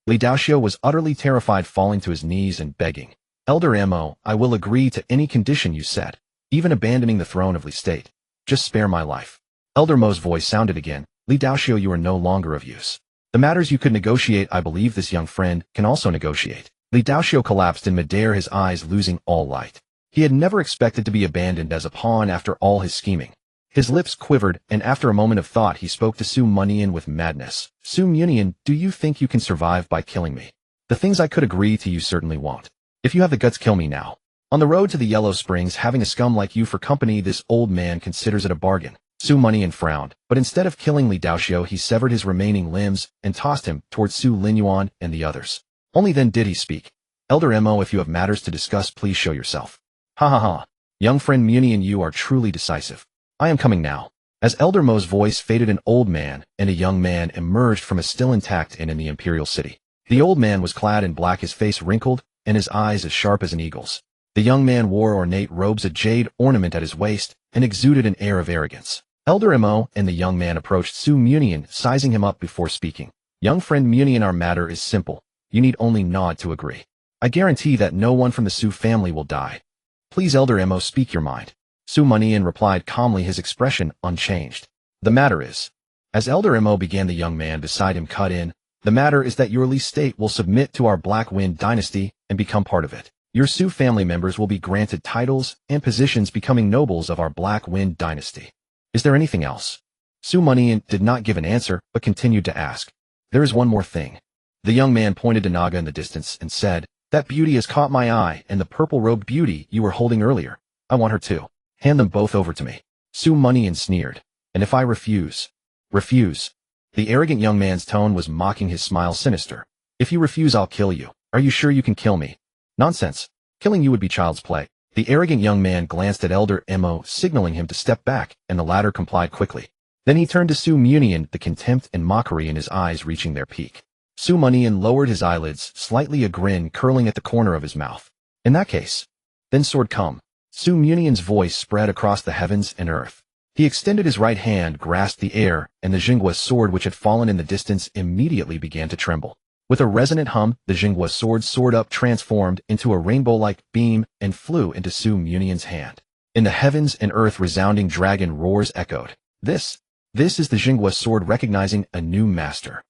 Li Daoxiu was utterly terrified, falling to his knees and begging, Elder Mo, I will agree to any condition you set, even abandoning the throne of Li State. Just spare my life. Elder Mo's voice sounded again, Li Daoxiu, you are no longer of use. The matters you could negotiate, I believe this young friend can also negotiate. Li Daoxiu collapsed in midair, his eyes losing all light. He had never expected to be abandoned as a pawn after all his scheming. His lips quivered, and after a moment of thought he spoke to Su Munian with madness. Su Munian, do you think you can survive by killing me? The things I could agree to you certainly won't. If you have the guts, kill me now. On the road to the Yellow Springs, having a scum like you for company, this old man considers it a bargain. Su Munian frowned, but instead of killing Li Daoxiu, he severed his remaining limbs and tossed him towards Su Linyuan and the others. Only then did he speak. Elder Mo, if you have matters to discuss, please show yourself. Ha ha ha. Young friend Mianian, you are truly decisive. I am coming now. As Elder Mo's voice faded, an old man and a young man emerged from a still intact inn in the imperial city. The old man was clad in black, his face wrinkled, and his eyes as sharp as an eagle's. The young man wore ornate robes, a jade ornament at his waist, and exuded an air of arrogance. Elder Mo and the young man approached Su Munian, sizing him up before speaking. Young friend Mianian, our matter is simple. You need only nod to agree. I guarantee that no one from the Su family will die. Please, Elder Mo, speak your mind. Su Munian replied calmly, his expression unchanged. The matter is. As Elder Mo began, the young man beside him cut in. The matter is that your Li State will submit to our Black Wind dynasty and become part of it. Your Su family members will be granted titles and positions, becoming nobles of our Black Wind dynasty. Is there anything else? Su Munian did not give an answer, but continued to ask. There is one more thing. The young man pointed to Naga in the distance and said, that beauty has caught my eye, and the purple-robed beauty you were holding earlier. I want her too. Hand them both over to me. Su Munian sneered. And if I refuse? Refuse. The arrogant young man's tone was mocking, his smile sinister. If you refuse, I'll kill you. Are you sure you can kill me? Nonsense. Killing you would be child's play. The arrogant young man glanced at Elder Mo, signaling him to step back, and the latter complied quickly. Then he turned to Su Munian, the contempt and mockery in his eyes reaching their peak. Su Munian lowered his eyelids, slightly, a grin curling at the corner of his mouth. In that case, then sword come. Su Munian's voice spread across the heavens and earth. He extended his right hand, grasped the air, and the Zhenghua sword, which had fallen in the distance, immediately began to tremble. With a resonant hum, the Zhenghua sword soared up, transformed into a rainbow-like beam, and flew into Su Munian's hand. In the heavens and earth, resounding dragon roars echoed. This is the Zhenghua sword, recognizing a new master.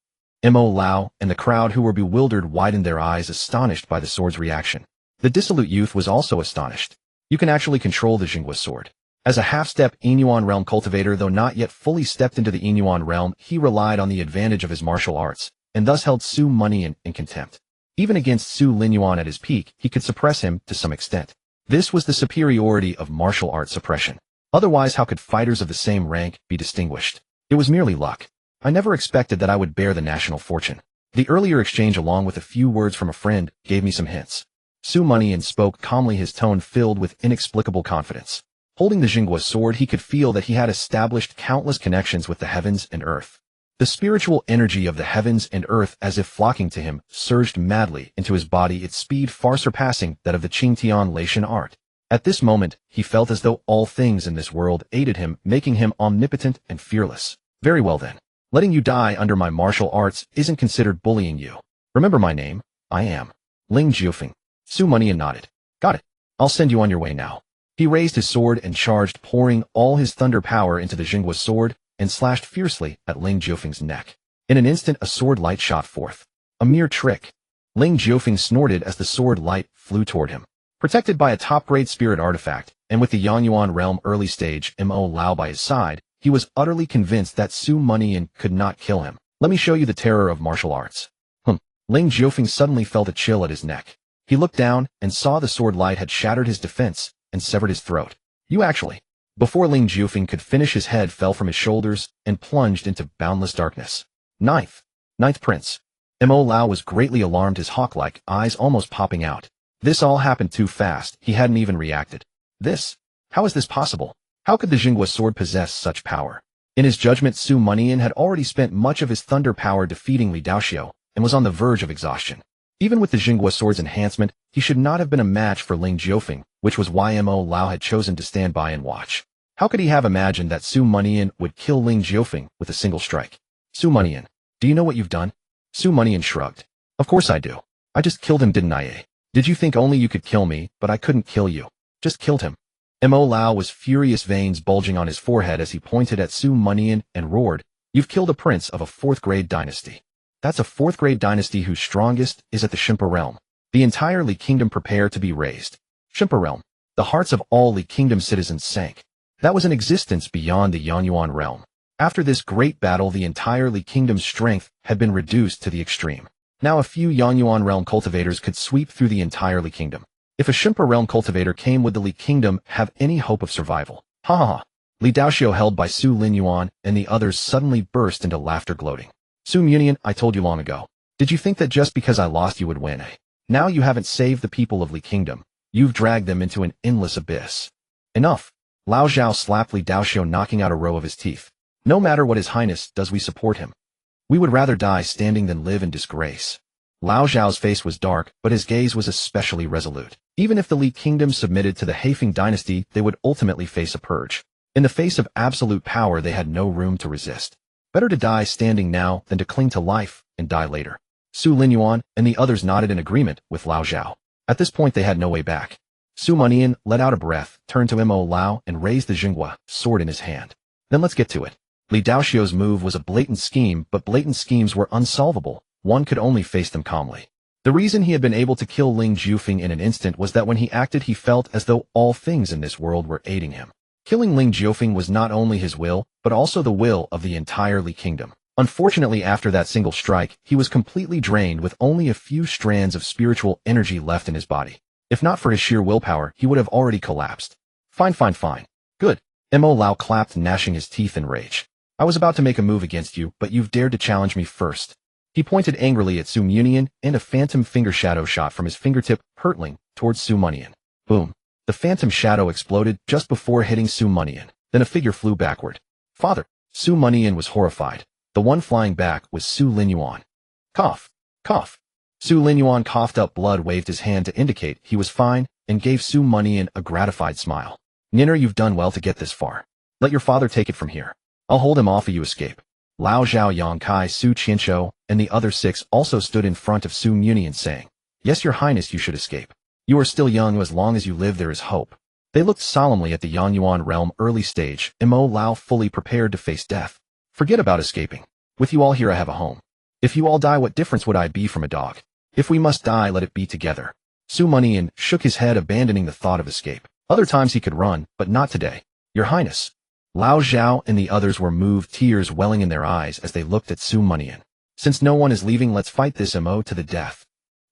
Mo Lao and the crowd, who were bewildered, widened their eyes, astonished by the sword's reaction. The dissolute youth was also astonished. You can actually control the Zhenghua sword. As a half-step Inyuan realm cultivator, though not yet fully stepped into the Inyuan realm, he relied on the advantage of his martial arts, and thus held Su Munian in contempt. Even against Su Linyuan at his peak, he could suppress him to some extent. This was the superiority of martial art suppression. Otherwise, how could fighters of the same rank be distinguished? It was merely luck. I never expected that I would bear the national fortune. The earlier exchange, along with a few words from a friend, gave me some hints. Su Mianian spoke calmly, his tone filled with inexplicable confidence. Holding the Jingwa sword, he could feel that he had established countless connections with the heavens and earth. The spiritual energy of the heavens and earth, as if flocking to him, surged madly into his body, its speed far surpassing that of the Qingtian Laotian art. At this moment, he felt as though all things in this world aided him, making him omnipotent and fearless. Very well then. Letting you die under my martial arts isn't considered bullying you. Remember my name? I am Ling Jiufeng. Su Mianian nodded. Got it. I'll send you on your way now. He raised his sword and charged, pouring all his thunder power into the Jingwa's sword, and slashed fiercely at Ling Jiufeng's neck. In an instant, a sword light shot forth. A mere trick. Ling Jiufeng snorted as the sword light flew toward him. Protected by a top-grade spirit artifact, and with the Yanyuan realm early stage Mo Lao by his side, he was utterly convinced that Su Mianian could not kill him. Let me show you the terror of martial arts. Ling Jiufeng suddenly felt a chill at his neck. He looked down and saw the sword light had shattered his defense and severed his throat. You actually. Before Ling Jiufeng could finish, his head fell from his shoulders and plunged into boundless darkness. Ninth Prince. Mo Lao was greatly alarmed, his hawk-like eyes almost popping out. This all happened too fast, he hadn't even reacted. How is this possible? How could the Jingwa sword possess such power? In his judgment, Su Mianian had already spent much of his thunder power defeating Li Daoxiu, and was on the verge of exhaustion. Even with the Jingwa sword's enhancement, he should not have been a match for Ling Jiufeng, which was why Mo Lao had chosen to stand by and watch. How could he have imagined that Su Mianian would kill Ling Jiufeng with a single strike? Su Mianian, do you know what you've done? Su Mianian shrugged. Of course I do. I just killed him, didn't I? Did you think only you could kill me, but I couldn't kill you? Just killed him. Mo Lao was furious, veins bulging on his forehead as he pointed at Su Mianian and roared, You've killed a prince of a 4th-grade dynasty. That's a 4th-grade dynasty whose strongest is at the Shimpa realm. The entire Li kingdom prepare to be razed. Shimpa realm. The hearts of all Li kingdom citizens sank. That was an existence beyond the Yanyuan realm. After this great battle, the entire Li kingdom's strength had been reduced to the extreme. Now a few Yanyuan realm cultivators could sweep through the entire Li kingdom. If a Shimpa realm cultivator came, would the Li kingdom have any hope of survival? Ha ha ha. Li Daoxiu, held by Su Linyuan and the others, suddenly burst into laughter, gloating. Su Mianian, I told you long ago. Did you think that just because I lost you would win? Now you haven't saved the people of Li kingdom. You've dragged them into an endless abyss. Enough. Lao Zhao slapped Li Daoxiu, knocking out a row of his teeth. No matter what His Highness does, we support him. We would rather die standing than live in disgrace. Lao Zhao's face was dark, but his gaze was especially resolute. Even if the Li kingdom submitted to the Haifeng dynasty, they would ultimately face a purge. In the face of absolute power, they had no room to resist. Better to die standing now than to cling to life and die later. Su Linyuan and the others nodded in agreement with Lao Zhao. At this point, they had no way back. Su Mianian let out a breath, turned to Mo Lao, and raised the Jingwa sword in his hand. Then let's get to it. Li Daoxiu's move was a blatant scheme, but blatant schemes were unsolvable. One could only face them calmly. The reason he had been able to kill Ling Jiufeng in an instant was that when he acted, he felt as though all things in this world were aiding him. Killing Ling Jiufeng was not only his will, but also the will of the entire Li kingdom. Unfortunately, after that single strike, he was completely drained with only a few strands of spiritual energy left in his body. If not for his sheer willpower, he would have already collapsed. Fine. Good. Mo Lao clapped, gnashing his teeth in rage. I was about to make a move against you, but you've dared to challenge me first. He pointed angrily at Su Mianian, and a phantom finger shadow shot from his fingertip, hurtling towards Su Mianian. Boom. The phantom shadow exploded just before hitting Su Mianian. Then a figure flew backward. Father! Su Mianian was horrified. The one flying back was Su Linyuan. Cough. Su Linyuan coughed up blood, waved his hand to indicate he was fine, and gave Su Mianian a gratified smile. Niner, you've done well to get this far. Let your father take it from here. I'll hold him off, you escape. Lao Zhao, Yang Kai, Su Qianshou, and the other 6 also stood in front of Su Mianian, saying, Yes, your highness, you should escape. You are still young. As long as you live, there is hope. They looked solemnly at the Yanyuan realm early stage, Mo Lao fully prepared to face death. Forget about escaping. With you all here, I have a home. If you all die, what difference would I be from a dog? If we must die, let it be together. Su Mianian shook his head, abandoning the thought of escape. Other times he could run, but not today. Your highness. Lao Zhao and the others were moved, tears welling in their eyes as they looked at Su Mianian. Since no one is leaving, let's fight this Mo to the death.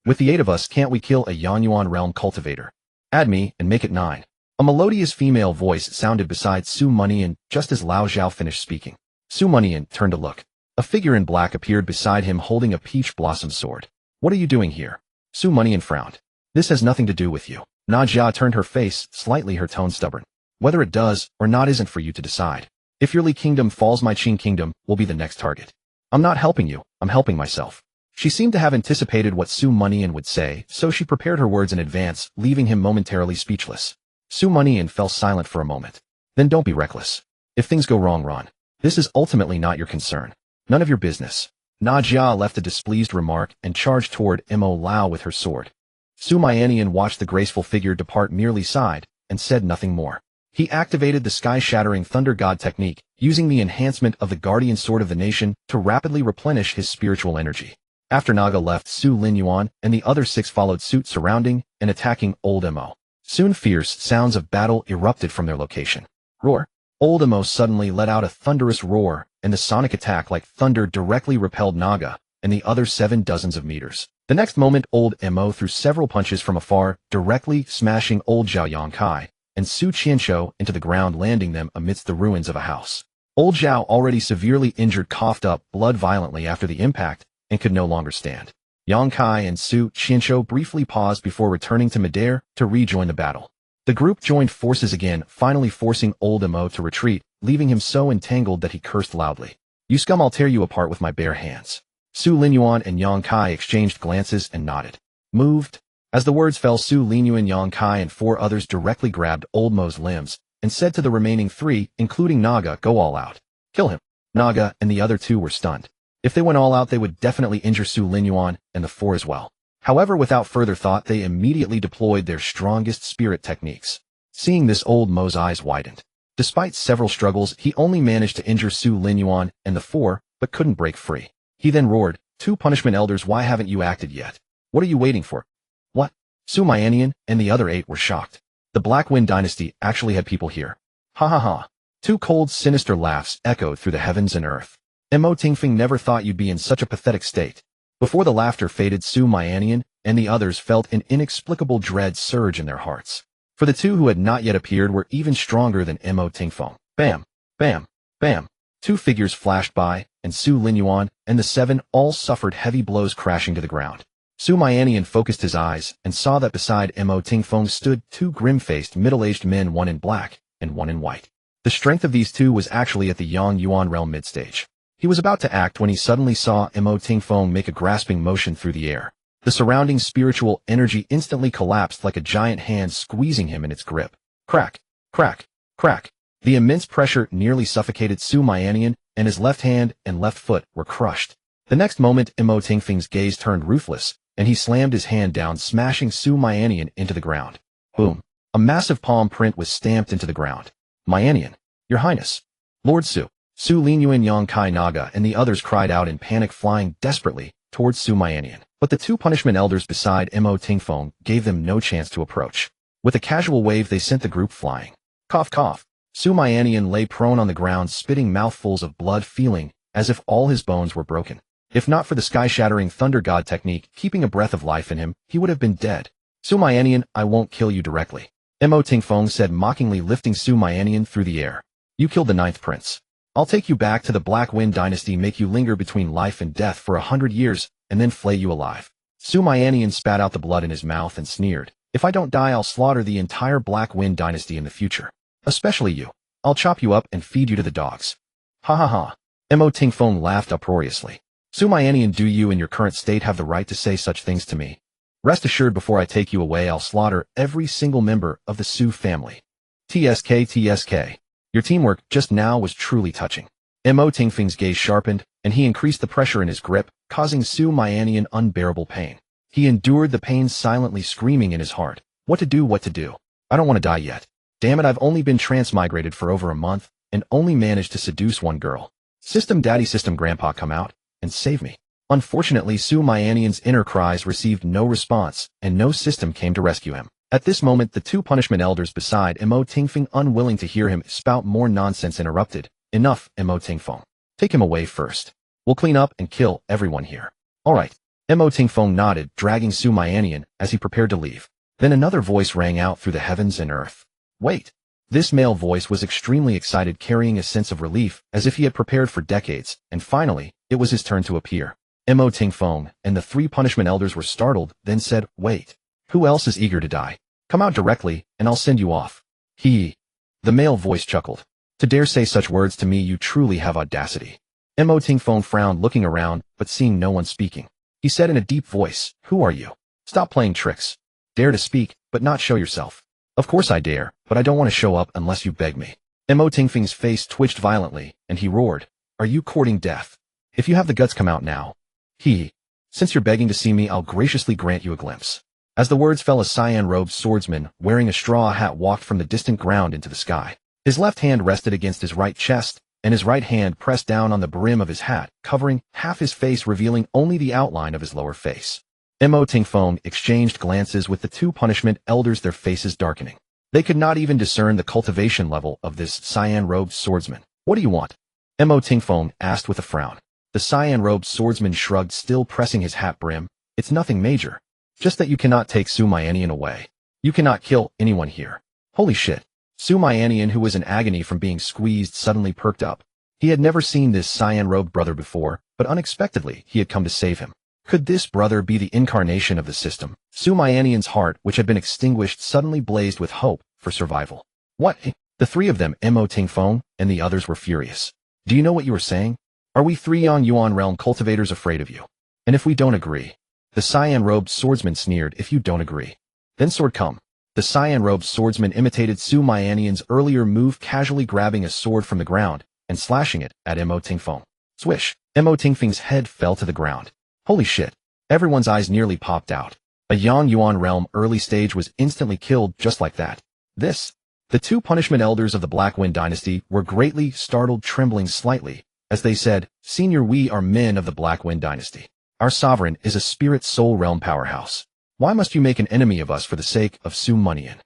With the 8 of us, can't we kill a Yanyuan realm cultivator? Add me, and make it 9. A melodious female voice sounded beside Su Mianian just as Lao Zhao finished speaking. Su Mianian turned to look. A figure in black appeared beside him, holding a peach blossom sword. What are you doing here? Su Mianian frowned. This has nothing to do with you. Na Jia turned her face, slightly her tone stubborn. Whether it does or not isn't for you to decide. If your Li kingdom falls, my Qing kingdom will be the next target. I'm not helping you, I'm helping myself. She seemed to have anticipated what Su Mianian would say, so she prepared her words in advance, leaving him momentarily speechless. Su Mianian fell silent for a moment. Then don't be reckless. If things go wrong, Ron, this is ultimately not your concern. None of your business. Na Jia left a displeased remark and charged toward Mo Lao with her sword. Su Mianian watched the graceful figure depart, merely sighed, and said nothing more. He activated the sky-shattering Thunder God technique, using the enhancement of the Guardian Sword of the Nation to rapidly replenish his spiritual energy. After Naga left, Su Linyuan and the other 6 followed suit, surrounding and attacking Old Mo. Soon fierce sounds of battle erupted from their location. Roar! Old Mo suddenly let out a thunderous roar, and the sonic attack like thunder directly repelled Naga and the other 7 dozens of meters. The next moment, Old Mo threw several punches from afar, directly smashing Old Zhao Yangkai and Su Qianshou into the ground, landing them amidst the ruins of a house. Old Zhao, already severely injured, coughed up blood violently after the impact and could no longer stand. Yang Kai and Su Qianshou briefly paused before returning to midair to rejoin the battle. The group joined forces again, finally forcing Old Mo to retreat, leaving him so entangled that he cursed loudly. You scum, I'll tear you apart with my bare hands. Su Linyuan and Yang Kai exchanged glances and nodded. Moved. As the words fell, Su Linyuan, Yang Kai, and 4 others directly grabbed Old Mo's limbs and said to the remaining 3, including Naga, go all out. Kill him. Naga and the other 2 were stunned. If they went all out, they would definitely injure Su Linyuan and the 4 as well. However, without further thought, they immediately deployed their strongest spirit techniques. Seeing this, Old Mo's eyes widened. Despite several struggles, he only managed to injure Su Linyuan and the 4, but couldn't break free. He then roared, 2 punishment elders, why haven't you acted yet? What are you waiting for? What? Su Mianian and the other 8 were shocked. The Black Wind Dynasty actually had people here. Ha ha ha. 2 cold, sinister laughs echoed through the heavens and earth. Mo Tingfeng never thought you'd be in such a pathetic state. Before the laughter faded, Su Mianian and the others felt an inexplicable dread surge in their hearts. For the 2 who had not yet appeared were even stronger than Mo Tingfeng. Bam! Bam! Bam! 2 figures flashed by, and Su Linyuan and the 7 all suffered heavy blows, crashing to the ground. Su Mianian focused his eyes and saw that beside Mo Tingfeng stood 2 grim-faced, middle-aged men, one in black and one in white. The strength of these 2 was actually at the Yang Yuan realm mid-stage. He was about to act when he suddenly saw Mo Tingfeng make a grasping motion through the air. The surrounding spiritual energy instantly collapsed like a giant hand squeezing him in its grip. Crack, crack, crack. The immense pressure nearly suffocated Su Mianian, and his left hand and left foot were crushed. The next moment, Mo Tingfeng's gaze turned ruthless, and he slammed his hand down, smashing Su Mianian into the ground. Boom. A massive palm print was stamped into the ground. Mianian, Your Highness. Lord Su. Su Linyuan, Yang Kai, Naga, and the others cried out in panic, flying desperately towards Su Mianian. But the 2 punishment elders beside Mo Tingfeng gave them no chance to approach. With a casual wave, they sent the group flying. Cough, cough. Su Mianian lay prone on the ground, spitting mouthfuls of blood, feeling as if all his bones were broken. If not for the sky-shattering Thunder God technique keeping a breath of life in him, he would have been dead. Su Mianian, I won't kill you directly. Mo Tingfeng said mockingly, lifting Su Mianian through the air. You killed the 9th prince. I'll take you back to the Black Wind Dynasty, make you linger between life and death for 100 years, and then flay you alive. Su Mianian spat out the blood in his mouth and sneered. If I don't die, I'll slaughter the entire Black Wind Dynasty in the future. Especially you. I'll chop you up and feed you to the dogs. Ha ha ha. Mo Tingfeng laughed uproariously. Su Mianian, do you in your current state have the right to say such things to me? Rest assured, before I take you away, I'll slaughter every single member of the Su family. TSK. Your teamwork just now was truly touching. Mo Tingfeng's gaze sharpened, and he increased the pressure in his grip, causing Su Mianian unbearable pain. He endured the pain silently, screaming in his heart. What to do? I don't want to die yet. Damn it, I've only been transmigrated for over a month, and only managed to seduce 1 girl. System daddy, system grandpa, come out and save me. Unfortunately, Su Mianian's inner cries received no response, and no system came to rescue him. At this moment, the 2 punishment elders beside Mo Tingfeng, unwilling to hear him spout more nonsense, interrupted. Enough, Mo Tingfeng. Take him away first. We'll clean up and kill everyone here. All right. Mo Tingfeng nodded, dragging Su Mianian as he prepared to leave. Then another voice rang out through the heavens and earth. Wait. This male voice was extremely excited, carrying a sense of relief, as if he had prepared for decades, and finally, it was his turn to appear. Mo Tingfeng and the 3 punishment elders were startled, then said, wait. Who else is eager to die? Come out directly, and I'll send you off. He. The male voice chuckled. To dare say such words to me, you truly have audacity. Mo Tingfeng frowned, looking around, but seeing no one speaking. He said in a deep voice, Who are you? Stop playing tricks. Dare to speak, but not show yourself. Of course I dare, but I don't want to show up unless you beg me. Mo Tingfeng's face twitched violently, and he roared, Are you courting death? If you have the guts, come out now. Since you're begging to see me, I'll graciously grant you a glimpse. As the words fell, a cyan-robed swordsman, wearing a straw hat, walked from the distant ground into the sky. His left hand rested against his right chest, and his right hand pressed down on the brim of his hat, covering half his face, revealing only the outline of his lower face. Mo Tingfeng exchanged glances with the two punishment elders, their faces darkening. They could not even discern the cultivation level of this cyan-robed swordsman. What do you want? Mo Tingfeng asked with a frown. The cyan-robed swordsman shrugged, still pressing his hat brim. It's nothing major. Just that you cannot take Su Mianian away. You cannot kill anyone here. Holy shit. Su Mianian, who was in agony from being squeezed, suddenly perked up. He had never seen this cyan-robed brother before, but unexpectedly he had come to save him. Could this brother be the incarnation of the system? Su Mianian's heart, which had been extinguished, suddenly blazed with hope for survival. What? The three of them, Mo Tingfeng, and the others, were furious. Do you know what you are saying? Are we three Yuan realm cultivators afraid of you? And if we don't agree? The cyan-robed swordsman sneered. If you don't agree, then sword come. The cyan-robed swordsman imitated Su Mianian's earlier move, casually grabbing a sword from the ground and slashing it at Mo Tingfeng. Swish! Mo Tingfeng's head fell to the ground. Holy shit! Everyone's eyes nearly popped out. A Yuan realm early stage was instantly killed just like that. The two punishment elders of the Black Wind dynasty were greatly startled, trembling slightly, as they said, Senior, we are men of the Black Wind dynasty. Our sovereign is a spirit soul realm powerhouse. Why must you make an enemy of us for the sake of Su Mianian?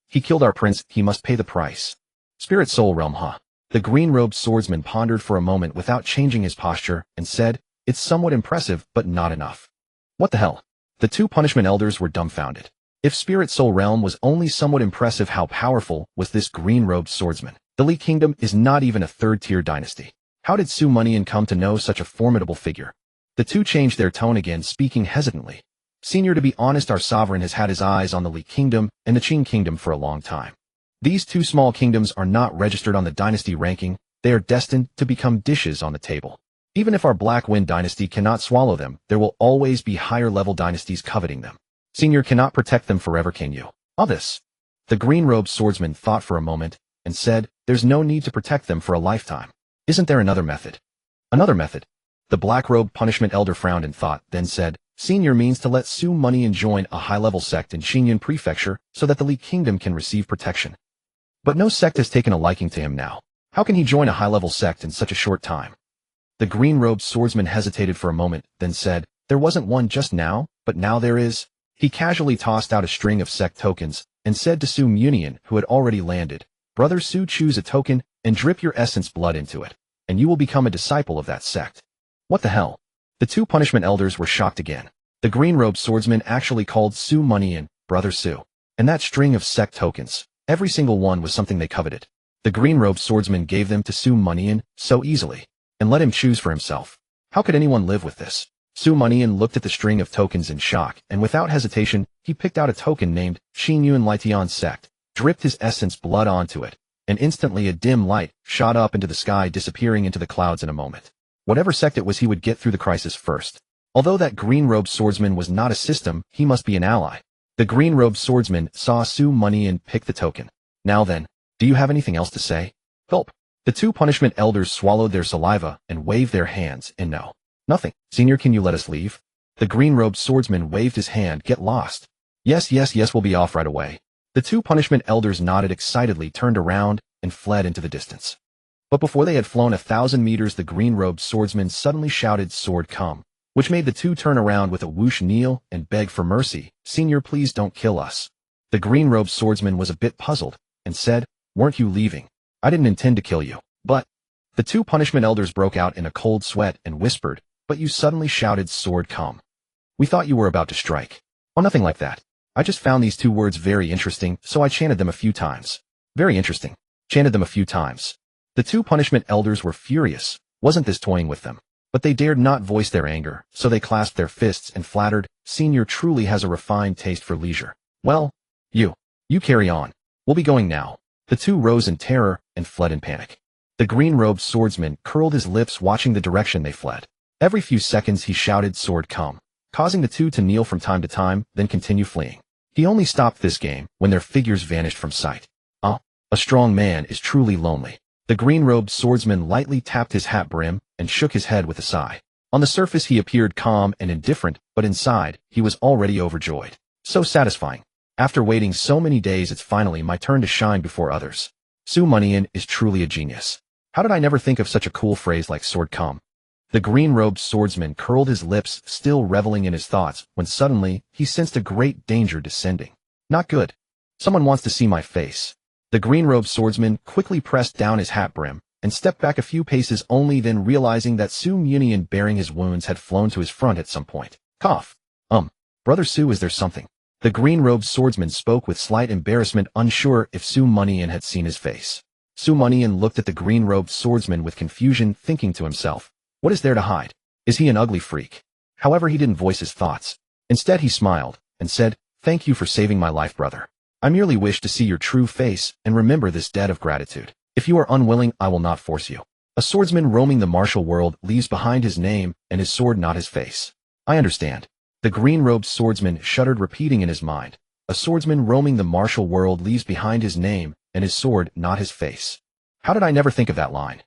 He killed our prince, he must pay the price. Spirit soul realm, huh? The green-robed swordsman pondered for a moment without changing his posture and said, It's somewhat impressive, but not enough. What the hell? The two punishment elders were dumbfounded. If spirit soul realm was only somewhat impressive, how powerful was this green-robed swordsman? The Li Kingdom is not even a third-tier dynasty. How did Su Mianian come to know such a formidable figure? The two changed their tone again, speaking hesitantly. Senior, to be honest, our sovereign has had his eyes on the Li Kingdom and the Qing Kingdom for a long time. These two small kingdoms are not registered on the dynasty ranking. They are destined to become dishes on the table. Even if our Black Wind dynasty cannot swallow them, there will always be higher-level dynasties coveting them. Senior cannot protect them forever, can you? All this. The green-robed swordsman thought for a moment and said, There's no need to protect them for a lifetime. Isn't there another method? Another method? The black-robed punishment elder frowned and thought, then said, Senior means to let Su Mianian join a high-level sect in Xinyan Prefecture so that the Li Kingdom can receive protection. But no sect has taken a liking to him now. How can he join a high-level sect in such a short time? The green-robed swordsman hesitated for a moment, then said, There wasn't one just now, but now there is. He casually tossed out a string of sect tokens and said to Su Mianian, who had already landed, Brother Su, choose a token and drip your essence blood into it, and you will become a disciple of that sect. What the hell? The two punishment elders were shocked again. The green-robed swordsman actually called Su Mianian Brother Su. And that string of sect tokens, every single one was something they coveted. The green-robed swordsman gave them to Su Mianian so easily, and let him choose for himself. How could anyone live with this? Su Mianian looked at the string of tokens in shock, and without hesitation, he picked out a token named Xinyan Litian Sect, dripped his essence blood onto it, and instantly a dim light shot up into the sky, disappearing into the clouds in a moment. Whatever sect it was, he would get through the crisis first. Although that green-robed swordsman was not a system, he must be an ally. The green-robed swordsman saw Su Mianian pick the token. Now then, do you have anything else to say? Gulp. The two punishment elders swallowed their saliva and waved their hands, and no. Nothing. Senior, can you let us leave? The green-robed swordsman waved his hand. Get lost. Yes, we'll be off right away. The two punishment elders nodded excitedly, turned around, and fled into the distance. But before they had flown 1,000 meters, the green-robed swordsman suddenly shouted, Sword come, which made the two turn around with a whoosh, kneel, and beg for mercy. Senior, please don't kill us. The green-robed swordsman was a bit puzzled, and said, Weren't you leaving? I didn't intend to kill you, but... The two punishment elders broke out in a cold sweat and whispered, But you suddenly shouted, Sword come. We thought you were about to strike. Oh, nothing like that. I just found these two words very interesting, so I chanted them a few times. Very interesting. Chanted them a few times. The two punishment elders were furious. Wasn't this toying with them? But they dared not voice their anger, so they clasped their fists and flattered, "Senior truly has a refined taste for leisure. Well, you carry on. We'll be going now." The two rose in terror and fled in panic. The green-robed swordsman curled his lips watching the direction they fled. Every few seconds he shouted, "Sword come," causing the two to kneel from time to time, then continue fleeing. He only stopped this game when their figures vanished from sight. A strong man is truly lonely. The green-robed swordsman lightly tapped his hat brim and shook his head with a sigh. On the surface he appeared calm and indifferent, but inside, he was already overjoyed. So satisfying. After waiting so many days, it's finally my turn to shine before others. Mianian is truly a genius. How did I never think of such a cool phrase like sword come? The green-robed swordsman curled his lips, still reveling in his thoughts, when suddenly, he sensed a great danger descending. Not good. Someone wants to see my face. The green-robed swordsman quickly pressed down his hat brim and stepped back a few paces, only then realizing that Mianian bearing his wounds had flown to his front at some point. Cough. Brother Su, is there something? The green-robed swordsman spoke with slight embarrassment, unsure if Mianian had seen his face. Mianian looked at the green-robed swordsman with confusion, thinking to himself, what is there to hide? Is he an ugly freak? However, he didn't voice his thoughts. Instead, he smiled and said, "Thank you for saving my life, brother. I merely wish to see your true face and remember this debt of gratitude. If you are unwilling, I will not force you. A swordsman roaming the martial world leaves behind his name and his sword, not his face." "I understand." The green-robed swordsman shuddered, repeating in his mind, "A swordsman roaming the martial world leaves behind his name and his sword, not his face. How did I never think of that line?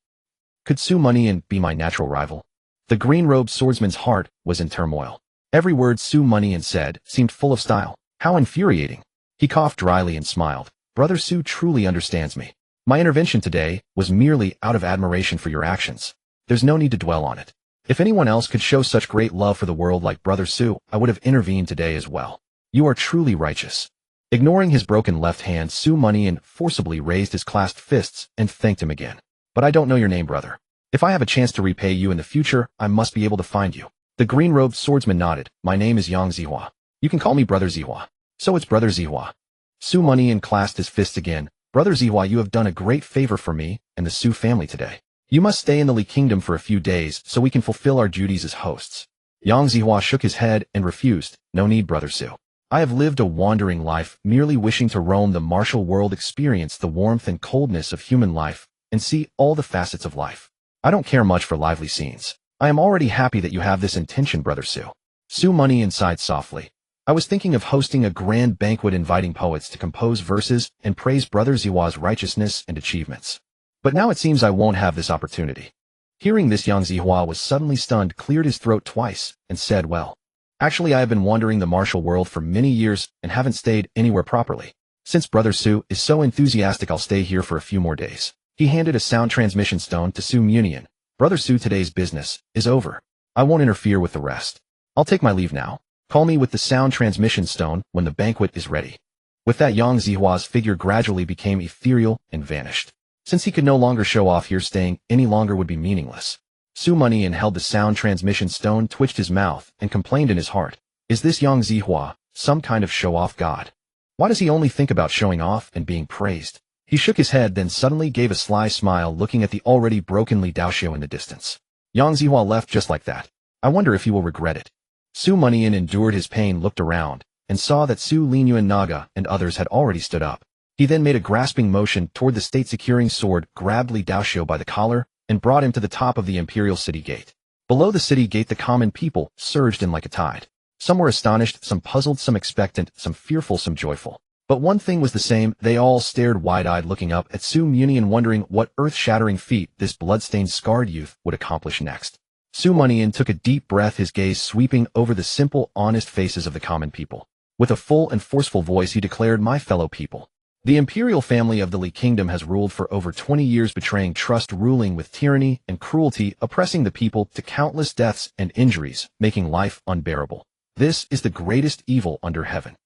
Could Mianian be my natural rival?" The green-robed swordsman's heart was in turmoil. Every word Mianian said seemed full of style. How infuriating. He coughed dryly and smiled. "Brother Su truly understands me. My intervention today was merely out of admiration for your actions. There's no need to dwell on it. If anyone else could show such great love for the world like Brother Su, I would have intervened today as well. You are truly righteous." Ignoring his broken left hand, Mianian forcibly raised his clasped fists and thanked him again. "But I don't know your name, brother. If I have a chance to repay you in the future, I must be able to find you." The green-robed swordsman nodded. "My name is Yang Zihua. You can call me Brother Zihua." "So it's Brother Zihua." Mianian clasped his fists again. "Brother Zihua, you have done a great favor for me and the Su family today. You must stay in the Li Kingdom for a few days so we can fulfill our duties as hosts." Yang Zihua shook his head and refused. "No need, Brother Su. I have lived a wandering life, merely wishing to roam the martial world, experience the warmth and coldness of human life, and see all the facets of life. I don't care much for lively scenes. I am already happy that you have this intention, Brother Su." Mianian sighed softly. "I was thinking of hosting a grand banquet, inviting poets to compose verses and praise Brother Zihua's righteousness and achievements. But now it seems I won't have this opportunity." Hearing this, Yang Zihua was suddenly stunned, cleared his throat twice, and said, "Well, actually I have been wandering the martial world for many years and haven't stayed anywhere properly. Since Brother Su is so enthusiastic, I'll stay here for a few more days." He handed a sound transmission stone to Mianian. "Brother Su, today's business is over. I won't interfere with the rest. I'll take my leave now. Call me with the sound transmission stone when the banquet is ready." With that, Yang Zihua's figure gradually became ethereal and vanished. Since he could no longer show off here, staying any longer would be meaningless. Mianian held the sound transmission stone, twitched his mouth, and complained in his heart, "Is this Yang Zihua some kind of show-off god? Why does he only think about showing off and being praised?" He shook his head, then suddenly gave a sly smile, looking at the already broken Li Daoxiu in the distance. Yang Zihua left just like that. I wonder if he will regret it. Mianian endured his pain, looked around, and saw that Su Linyuan Naga and others had already stood up. He then made a grasping motion toward the state-securing sword, grabbed Li Daoxiu by the collar, and brought him to the top of the imperial city gate. Below the city gate, the common people surged in like a tide. Some were astonished, some puzzled, some expectant, some fearful, some joyful. But one thing was the same: they all stared wide-eyed, looking up at Mianian, wondering what earth-shattering feat this blood-stained, scarred youth would accomplish next. Mianian took a deep breath, his gaze sweeping over the simple, honest faces of the common people. With a full and forceful voice, he declared, "My fellow people, the imperial family of the Li Kingdom has ruled for over 20 years, betraying trust, ruling with tyranny and cruelty, oppressing the people to countless deaths and injuries, making life unbearable. This is the greatest evil under heaven.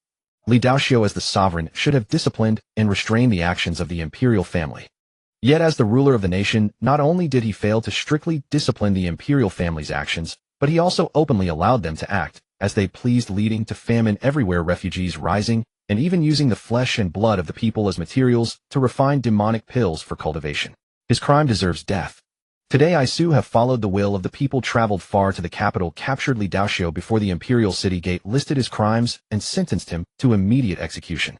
Li Daoxiu, as the sovereign, should have disciplined and restrained the actions of the imperial family. Yet as the ruler of the nation, not only did he fail to strictly discipline the imperial family's actions, but he also openly allowed them to act as they pleased, leading to famine everywhere, refugees rising, and even using the flesh and blood of the people as materials to refine demonic pills for cultivation. His crime deserves death. Today I Su have followed the will of the people, traveled far to the capital, captured Li Daoxiu before the imperial city gate, listed his crimes, and sentenced him to immediate execution.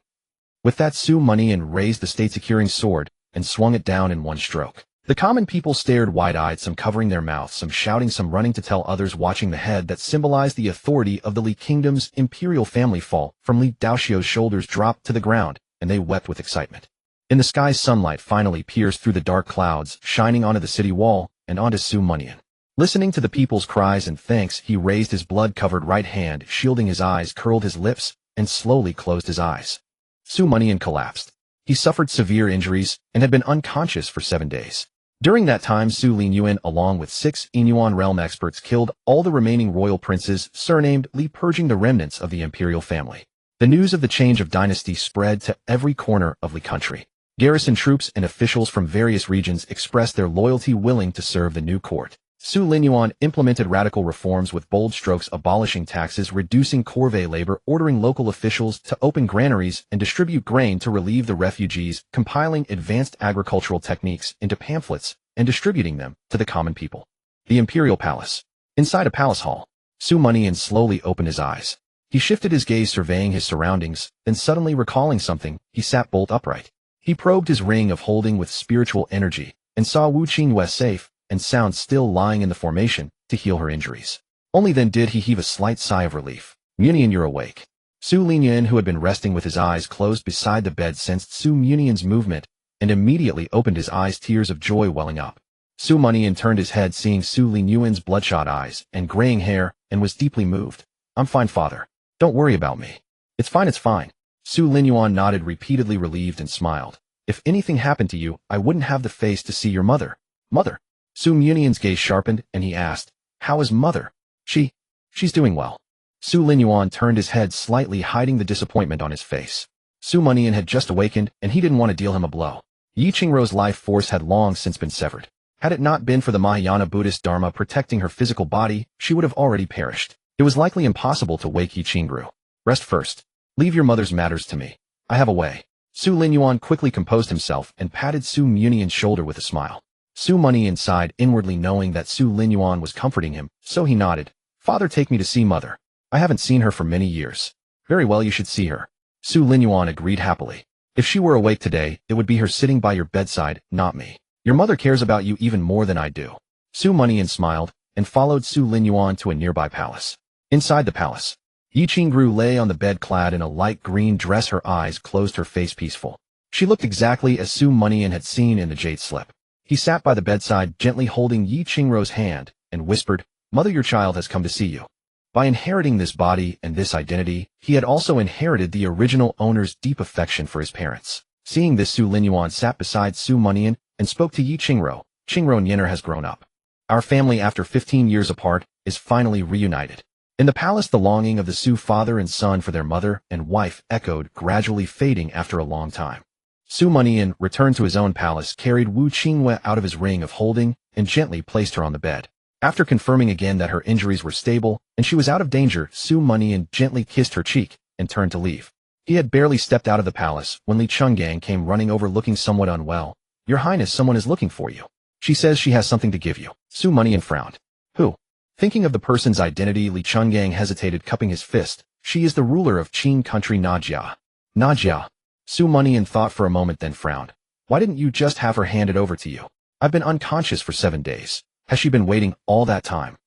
With that, Su Mianian raised the state-securing sword and swung it down in one stroke. The common people stared wide-eyed, some covering their mouths, some shouting, some running to tell others, watching the head that symbolized the authority of the Li Kingdom's imperial family fall from Li Daoxiu's shoulders drop to the ground, and they wept with excitement. In the sky, sunlight finally pierced through the dark clouds, shining onto the city wall and onto Su Mianian. Listening to the people's cries and thanks, he raised his blood-covered right hand, shielding his eyes, curled his lips, and slowly closed his eyes. Su Mianian collapsed. He suffered severe injuries and had been unconscious for 7 days. During that time, Su Linyuan, along with 6 Inuan realm experts, killed all the remaining royal princes, surnamed Li, purging the remnants of the imperial family. The news of the change of dynasty spread to every corner of Li country. Garrison troops and officials from various regions expressed their loyalty, willing to serve the new court. Su Linyuan implemented radical reforms with bold strokes, abolishing taxes, reducing corvée labor, ordering local officials to open granaries and distribute grain to relieve the refugees, compiling advanced agricultural techniques into pamphlets and distributing them to the common people. The imperial palace. Inside a palace hall, Su Mianian slowly opened his eyes. He shifted his gaze, surveying his surroundings, then suddenly recalling something, he sat bolt upright. He probed his ring of holding with spiritual energy and saw Wu Qingyue safe and sound still lying in the formation to heal her injuries. Only then did he heave a slight sigh of relief. Mianian, you're awake. Su Linyuan, who had been resting with his eyes closed beside the bed, sensed Su Mianian's movement and immediately opened his eyes, tears of joy welling up. Su Mianian turned his head, seeing Su Linyuan's bloodshot eyes and graying hair, and was deeply moved. I'm fine, father. Don't worry about me. It's fine, it's fine. Su Linyuan nodded repeatedly, relieved, and smiled. If anything happened to you, I wouldn't have the face to see your mother. Mother? Su Mianian's gaze sharpened, and he asked, how is mother? She's doing well. Su Linyuan turned his head slightly, hiding the disappointment on his face. Su Mianian had just awakened, and he didn't want to deal him a blow. Yi Qingrou's life force had long since been severed. Had it not been for the Mahayana Buddhist Dharma protecting her physical body, she would have already perished. It was likely impossible to wake Yi Qingrou. Rest first. Leave your mother's matters to me. I have a way. Su Linyuan quickly composed himself and patted Su Mianian's shoulder with a smile. Su Mianian sighed inwardly, knowing that Su Linyuan was comforting him, so he nodded. Father, take me to see mother. I haven't seen her for many years. Very well, you should see her. Su Linyuan agreed happily. If she were awake today, it would be her sitting by your bedside, not me. Your mother cares about you even more than I do. Su Mianian smiled and followed Su Linyuan to a nearby palace. Inside the palace, Yi Qingrou lay on the bed clad in a light green dress, her eyes closed, her face peaceful. She looked exactly as Su Mianian had seen in the jade slip. He sat by the bedside, gently holding Yi Qingrou's hand, and whispered, Mother, your child has come to see you. By inheriting this body and this identity, he had also inherited the original owner's deep affection for his parents. Seeing this, Su Linyuan sat beside Su Mianian and spoke to Yi Qingrou. Qingrou Nyener has grown up. Our family, after 15 years apart, is finally reunited. In the palace, the longing of the Su father and son for their mother and wife echoed, gradually fading after a long time. Su Mianian returned to his own palace, carried Wu Qingyue out of his ring of holding, and gently placed her on the bed. After confirming again that her injuries were stable and she was out of danger, Su Mianian gently kissed her cheek and turned to leave. He had barely stepped out of the palace when Li Chungang came running over, looking somewhat unwell. Your Highness, someone is looking for you. She says she has something to give you. Su Mianian frowned. Who? Thinking of the person's identity, Li Chungang hesitated, cupping his fist. She is the ruler of Qin country, Najia. Najia. Su Mianian thought for a moment, then frowned. Why didn't you just have her handed over to you? I've been unconscious for 7 days. Has she been waiting all that time?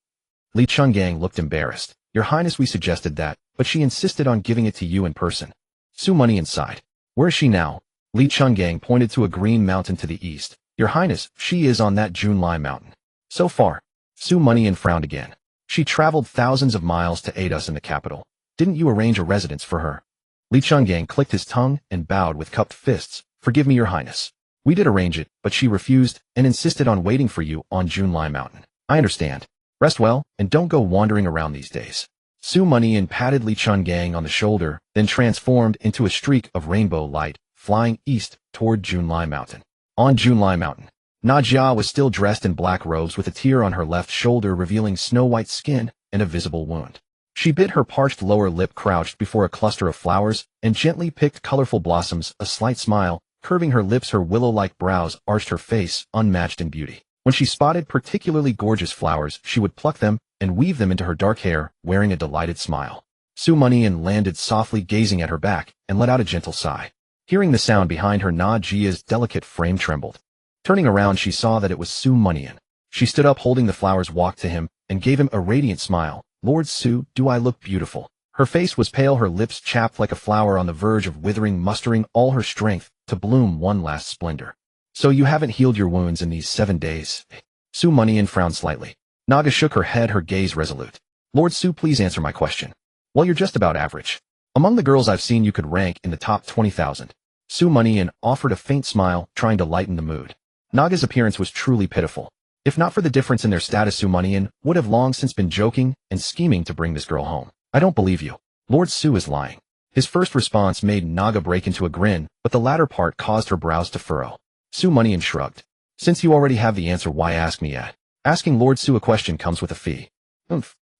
Li Chungang looked embarrassed. Your Highness, we suggested that, but she insisted on giving it to you in person. Su Mianian sighed. Where is she now? Li Chungang pointed to a green mountain to the east. Your Highness, she is on that Junlai mountain. So far. Su Mianian frowned again. She traveled thousands of miles to aid us in the capital. Didn't you arrange a residence for her? Li Chungang clicked his tongue and bowed with cupped fists. Forgive me, Your Highness. We did arrange it, but she refused and insisted on waiting for you on Junlai mountain. I understand. Rest well, and don't go wandering around these days. Su Mianian patted Li Chungang on the shoulder, then transformed into a streak of rainbow light, flying east toward Junlai mountain. On Junlai mountain, Najia was still dressed in black robes, with a tear on her left shoulder revealing snow-white skin and a visible wound. She bit her parched lower lip, crouched before a cluster of flowers, and gently picked colorful blossoms. A slight smile, curving her lips, her willow-like brows arched her face, unmatched in beauty. When she spotted particularly gorgeous flowers, she would pluck them and weave them into her dark hair, wearing a delighted smile. Mianian landed softly, gazing at her back, and let out a gentle sigh. Hearing the sound behind her, Najia's delicate frame trembled. Turning around, she saw that it was Mianian. She stood up, holding the flowers, walked to him, and gave him a radiant smile. "Lord Su, do I look beautiful?" Her face was pale, her lips chapped like a flower on the verge of withering, mustering all her strength to bloom one last splendor. "So you haven't healed your wounds in these 7 days?" Mianian frowned slightly. Naga shook her head, her gaze resolute. "Lord Su, please answer my question." "Well, you're just about average. Among the girls I've seen, you could rank in the top 20,000. Mianian offered a faint smile, trying to lighten the mood. Naga's appearance was truly pitiful. If not for the difference in their status, Mianian would have long since been joking and scheming to bring this girl home. "I don't believe you. Lord Su is lying." His first response made Naga break into a grin, but the latter part caused her brows to furrow. Mianian shrugged. "Since you already have the answer, why ask me yet? Asking Lord Su a question comes with a fee."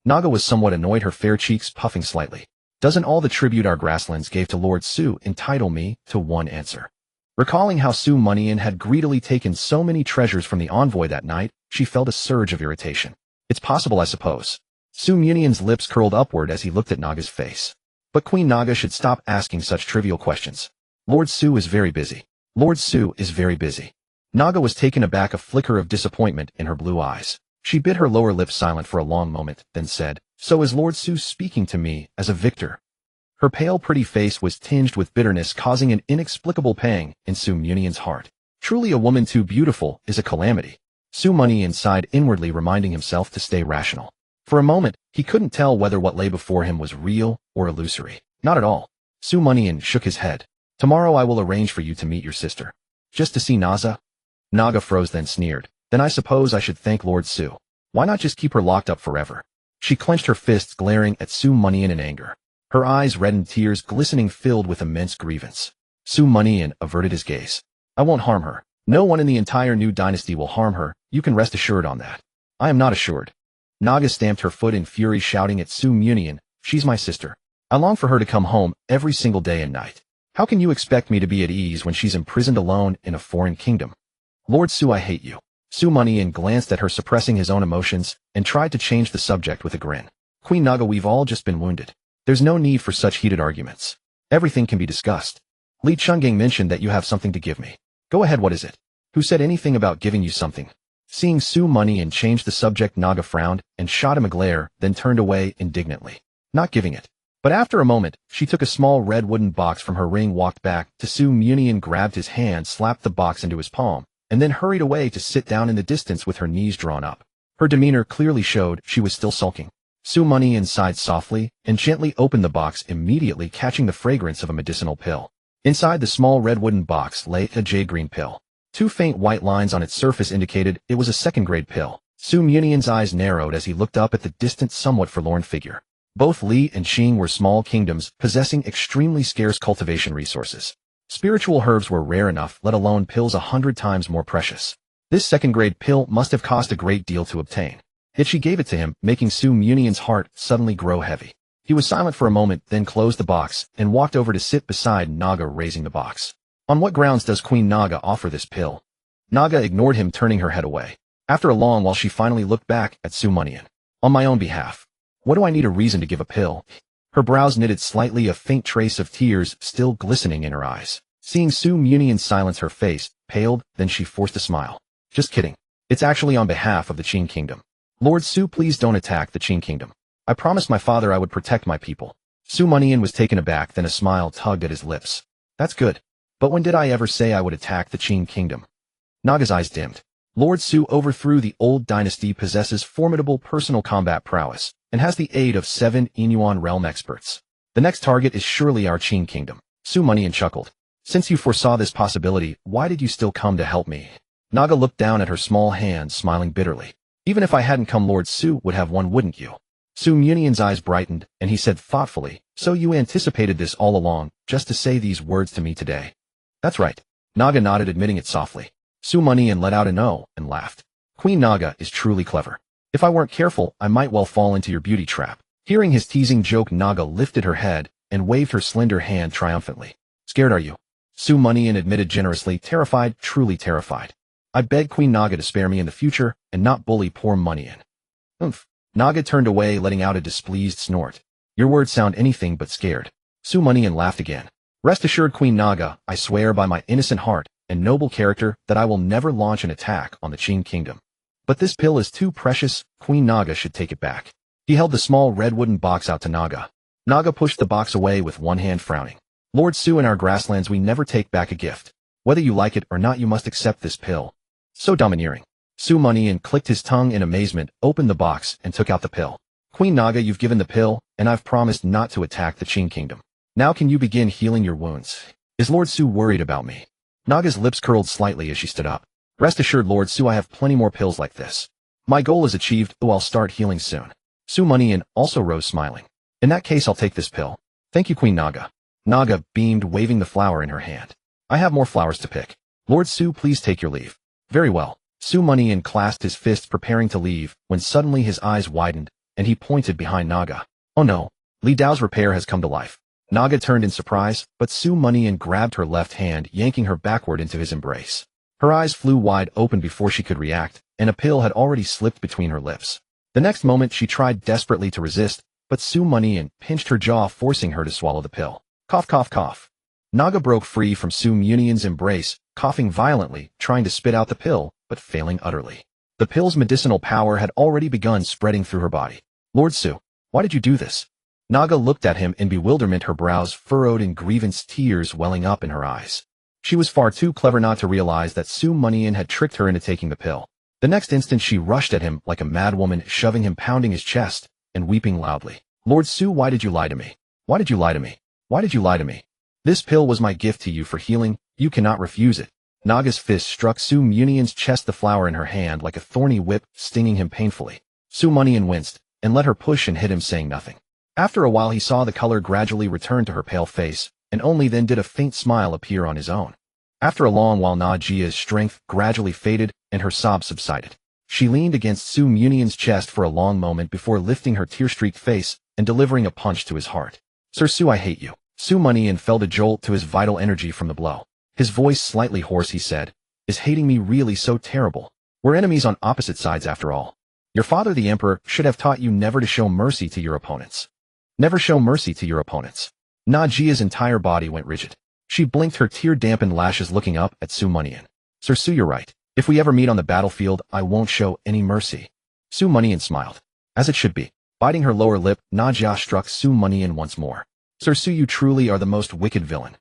Naga was somewhat annoyed, her fair cheeks puffing slightly. "Doesn't all the tribute our grasslands gave to Lord Su entitle me to one answer?" Recalling how Mianian had greedily taken so many treasures from the envoy that night, she felt a surge of irritation. "It's possible, I suppose." Mianian's lips curled upward as he looked at Naga's face. "But Queen Naga should stop asking such trivial questions. Lord Su is very busy. Lord Su is very busy." Naga was taken aback, a flicker of disappointment in her blue eyes. She bit her lower lip, silent for a long moment, then said, "So is Lord Su speaking to me as a victor?" Her pale, pretty face was tinged with bitterness, causing an inexplicable pang in Mianian's heart. Truly, a woman too beautiful is a calamity. Mianian sighed inwardly, reminding himself to stay rational. For a moment, he couldn't tell whether what lay before him was real or illusory. "Not at all." Mianian shook his head. "Tomorrow I will arrange for you to meet your sister." "Just to see Naza?" Naga froze, then sneered. "Then I suppose I should thank Lord Su. Why not just keep her locked up forever?" She clenched her fists, glaring at Mianian in anger. Her eyes reddened, tears glistening, filled with immense grievance. Mianian averted his gaze. "I won't harm her. No one in the entire new dynasty will harm her, you can rest assured on that." "I am not assured." Naga stamped her foot in fury, shouting at Mianian, "She's my sister. I long for her to come home every single day and night. How can you expect me to be at ease when she's imprisoned alone in a foreign kingdom?" "Lord Su, I hate you." Mianian glanced at her, suppressing his own emotions, and tried to change the subject with a grin. "Queen Naga, we've all just been wounded. There's no need for such heated arguments. Everything can be discussed. Li Chungang mentioned that you have something to give me. Go ahead, what is it?" "Who said anything about giving you something?" Seeing Mianian change the subject, Naga frowned and shot him a glare, then turned away indignantly. "Not giving it." But after a moment, she took a small red wooden box from her ring, walked back to Mianian, grabbed his hand, slapped the box into his palm, and then hurried away to sit down in the distance with her knees drawn up. Her demeanor clearly showed she was still sulking. Mianian sighed softly and gently opened the box, immediately catching the fragrance of a medicinal pill. Inside the small red wooden box lay a jade-green pill. 2 faint white lines on its surface indicated it was a second-grade pill. Mianian's eyes narrowed as he looked up at the distant, somewhat forlorn figure. Both Li and Qing were small kingdoms possessing extremely scarce cultivation resources. Spiritual herbs were rare enough, let alone pills 100 times more precious. This second-grade pill must have cost a great deal to obtain. Yet she gave it to him, making Mianian's heart suddenly grow heavy. He was silent for a moment, then closed the box and walked over to sit beside Naga, raising the box. "On what grounds does Queen Naga offer this pill?" Naga ignored him, turning her head away. After a long while, she finally looked back at Mianian. "On my own behalf. What do I need a reason to give a pill?" Her brows knitted slightly, a faint trace of tears still glistening in her eyes. Seeing Mianian silence, her face paled, then she forced a smile. "Just kidding. It's actually on behalf of the Qing Kingdom. Lord Su, please don't attack the Qing Kingdom. I promised my father I would protect my people." Mianian was taken aback, then a smile tugged at his lips. "That's good. But when did I ever say I would attack the Qing Kingdom?" Naga's eyes dimmed. Lord Su overthrew the old dynasty, possesses formidable personal combat prowess, and has the aid of 7 Inuan realm experts. The next target is surely our Qing Kingdom. Mianian chuckled. "Since you foresaw this possibility, why did you still come to help me?" Naga looked down at her small hands, smiling bitterly. "Even if I hadn't come, Lord Su would have one, wouldn't you?" Mianian's eyes brightened, and he said thoughtfully, "So you anticipated this all along, just to say these words to me today?" "That's right." Naga nodded, admitting it softly. Mianian let out a no and laughed. "Queen Naga is truly clever. If I weren't careful, I might well fall into your beauty trap." Hearing his teasing joke, Naga lifted her head and waved her slender hand triumphantly. "Scared, are you?" Mianian admitted generously, "Terrified, truly terrified." I beg Queen Naga to spare me in the future and not bully poor Mianian. Oomph. Naga turned away, letting out a displeased snort. Your words sound anything but scared. Su Mianian laughed again. Rest assured, Queen Naga, I swear by my innocent heart and noble character that I will never launch an attack on the Qing kingdom. But this pill is too precious, Queen Naga should take it back. He held the small red wooden box out to Naga. Naga pushed the box away with one hand, frowning. Lord Su, in our grasslands we never take back a gift. Whether you like it or not, you must accept this pill. So domineering. Su Mianian clicked his tongue in amazement, opened the box, and took out the pill. Queen Naga, you've given the pill, and I've promised not to attack the Qing kingdom. Now can you begin healing your wounds? Is Lord Su worried about me? Naga's lips curled slightly as she stood up. Rest assured, Lord Su, I have plenty more pills like this. My goal is achieved, though I'll start healing soon. Su Mianian also rose, smiling. In that case, I'll take this pill. Thank you, Queen Naga. Naga beamed, waving the flower in her hand. I have more flowers to pick. Lord Su, please take your leave. Very well. Su Mianian clasped his fists, preparing to leave, when suddenly his eyes widened, and he pointed behind Naga. Oh no. Li Dao's repair has come to life. Naga turned in surprise, but Su Mianian grabbed her left hand, yanking her backward into his embrace. Her eyes flew wide open before she could react, and a pill had already slipped between her lips. The next moment she tried desperately to resist, but Su Mianian pinched her jaw, forcing her to swallow the pill. Cough, cough, cough. Naga broke free from Su Mianian's embrace, coughing violently, trying to spit out the pill, but failing utterly. The pill's medicinal power had already begun spreading through her body. Lord Su, why did you do this? Naga looked at him in bewilderment, her brows furrowed in grievance, tears welling up in her eyes. She was far too clever not to realize that Su Mianian had tricked her into taking the pill. The next instant she rushed at him like a madwoman, shoving him, pounding his chest, and weeping loudly. Lord Su, why did you lie to me? Why did you lie to me? Why did you lie to me? This pill was my gift to you for healing. You cannot refuse it. Naga's fist struck Su Mianian's chest, the flower in her hand like a thorny whip, stinging him painfully. Su Mianian winced, and let her push and hit him, saying nothing. After a while he saw the color gradually return to her pale face, and only then did a faint smile appear on his own. After a long while Najia's strength gradually faded, and her sobs subsided. She leaned against Su Mianian's chest for a long moment before lifting her tear-streaked face and delivering a punch to his heart. Sir Su, I hate you. Su Mianian felt a jolt to his vital energy from the blow. His voice slightly hoarse, he said, Is hating me really so terrible? We're enemies on opposite sides after all. Your father, the Emperor, should have taught you never to show mercy to your opponents. Never show mercy to your opponents. Najia's entire body went rigid. She blinked her tear-dampened lashes, looking up at Su Mianian. Sir Su, you're right. If we ever meet on the battlefield, I won't show any mercy. Su Mianian smiled. As it should be. Biting her lower lip, Najia struck Su Mianian once more. Sir Su, you truly are the most wicked villain.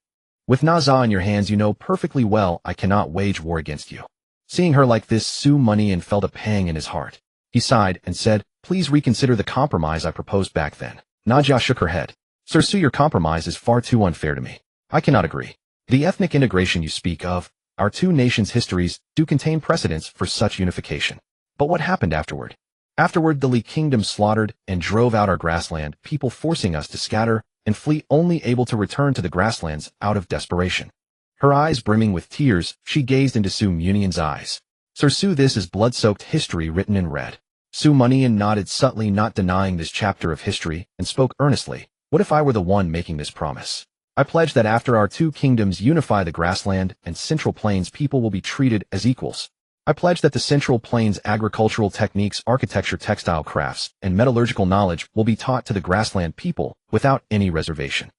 With Naza in your hands, you know perfectly well I cannot wage war against you. Seeing her like this, Su Mianian felt a pang in his heart. He sighed and said, Please reconsider the compromise I proposed back then. Najia shook her head. Sir Su, your compromise is far too unfair to me. I cannot agree. The ethnic integration you speak of, our two nations' histories, do contain precedents for such unification. But what happened afterward? Afterward, the Li kingdom slaughtered and drove out our grassland, people forcing us to scatter and flee, only able to return to the grasslands out of desperation. Her eyes brimming with tears, she gazed into Su Mianian's eyes. Sir Su, this is blood-soaked history written in red. Su Mianian nodded subtly, not denying this chapter of history, and spoke earnestly. What if I were the one making this promise? I pledge that after our two kingdoms unify, the grassland and Central Plains people will be treated as equals. I pledge that the Central Plains agricultural techniques, architecture, textile crafts, and metallurgical knowledge will be taught to the grassland people without any reservation.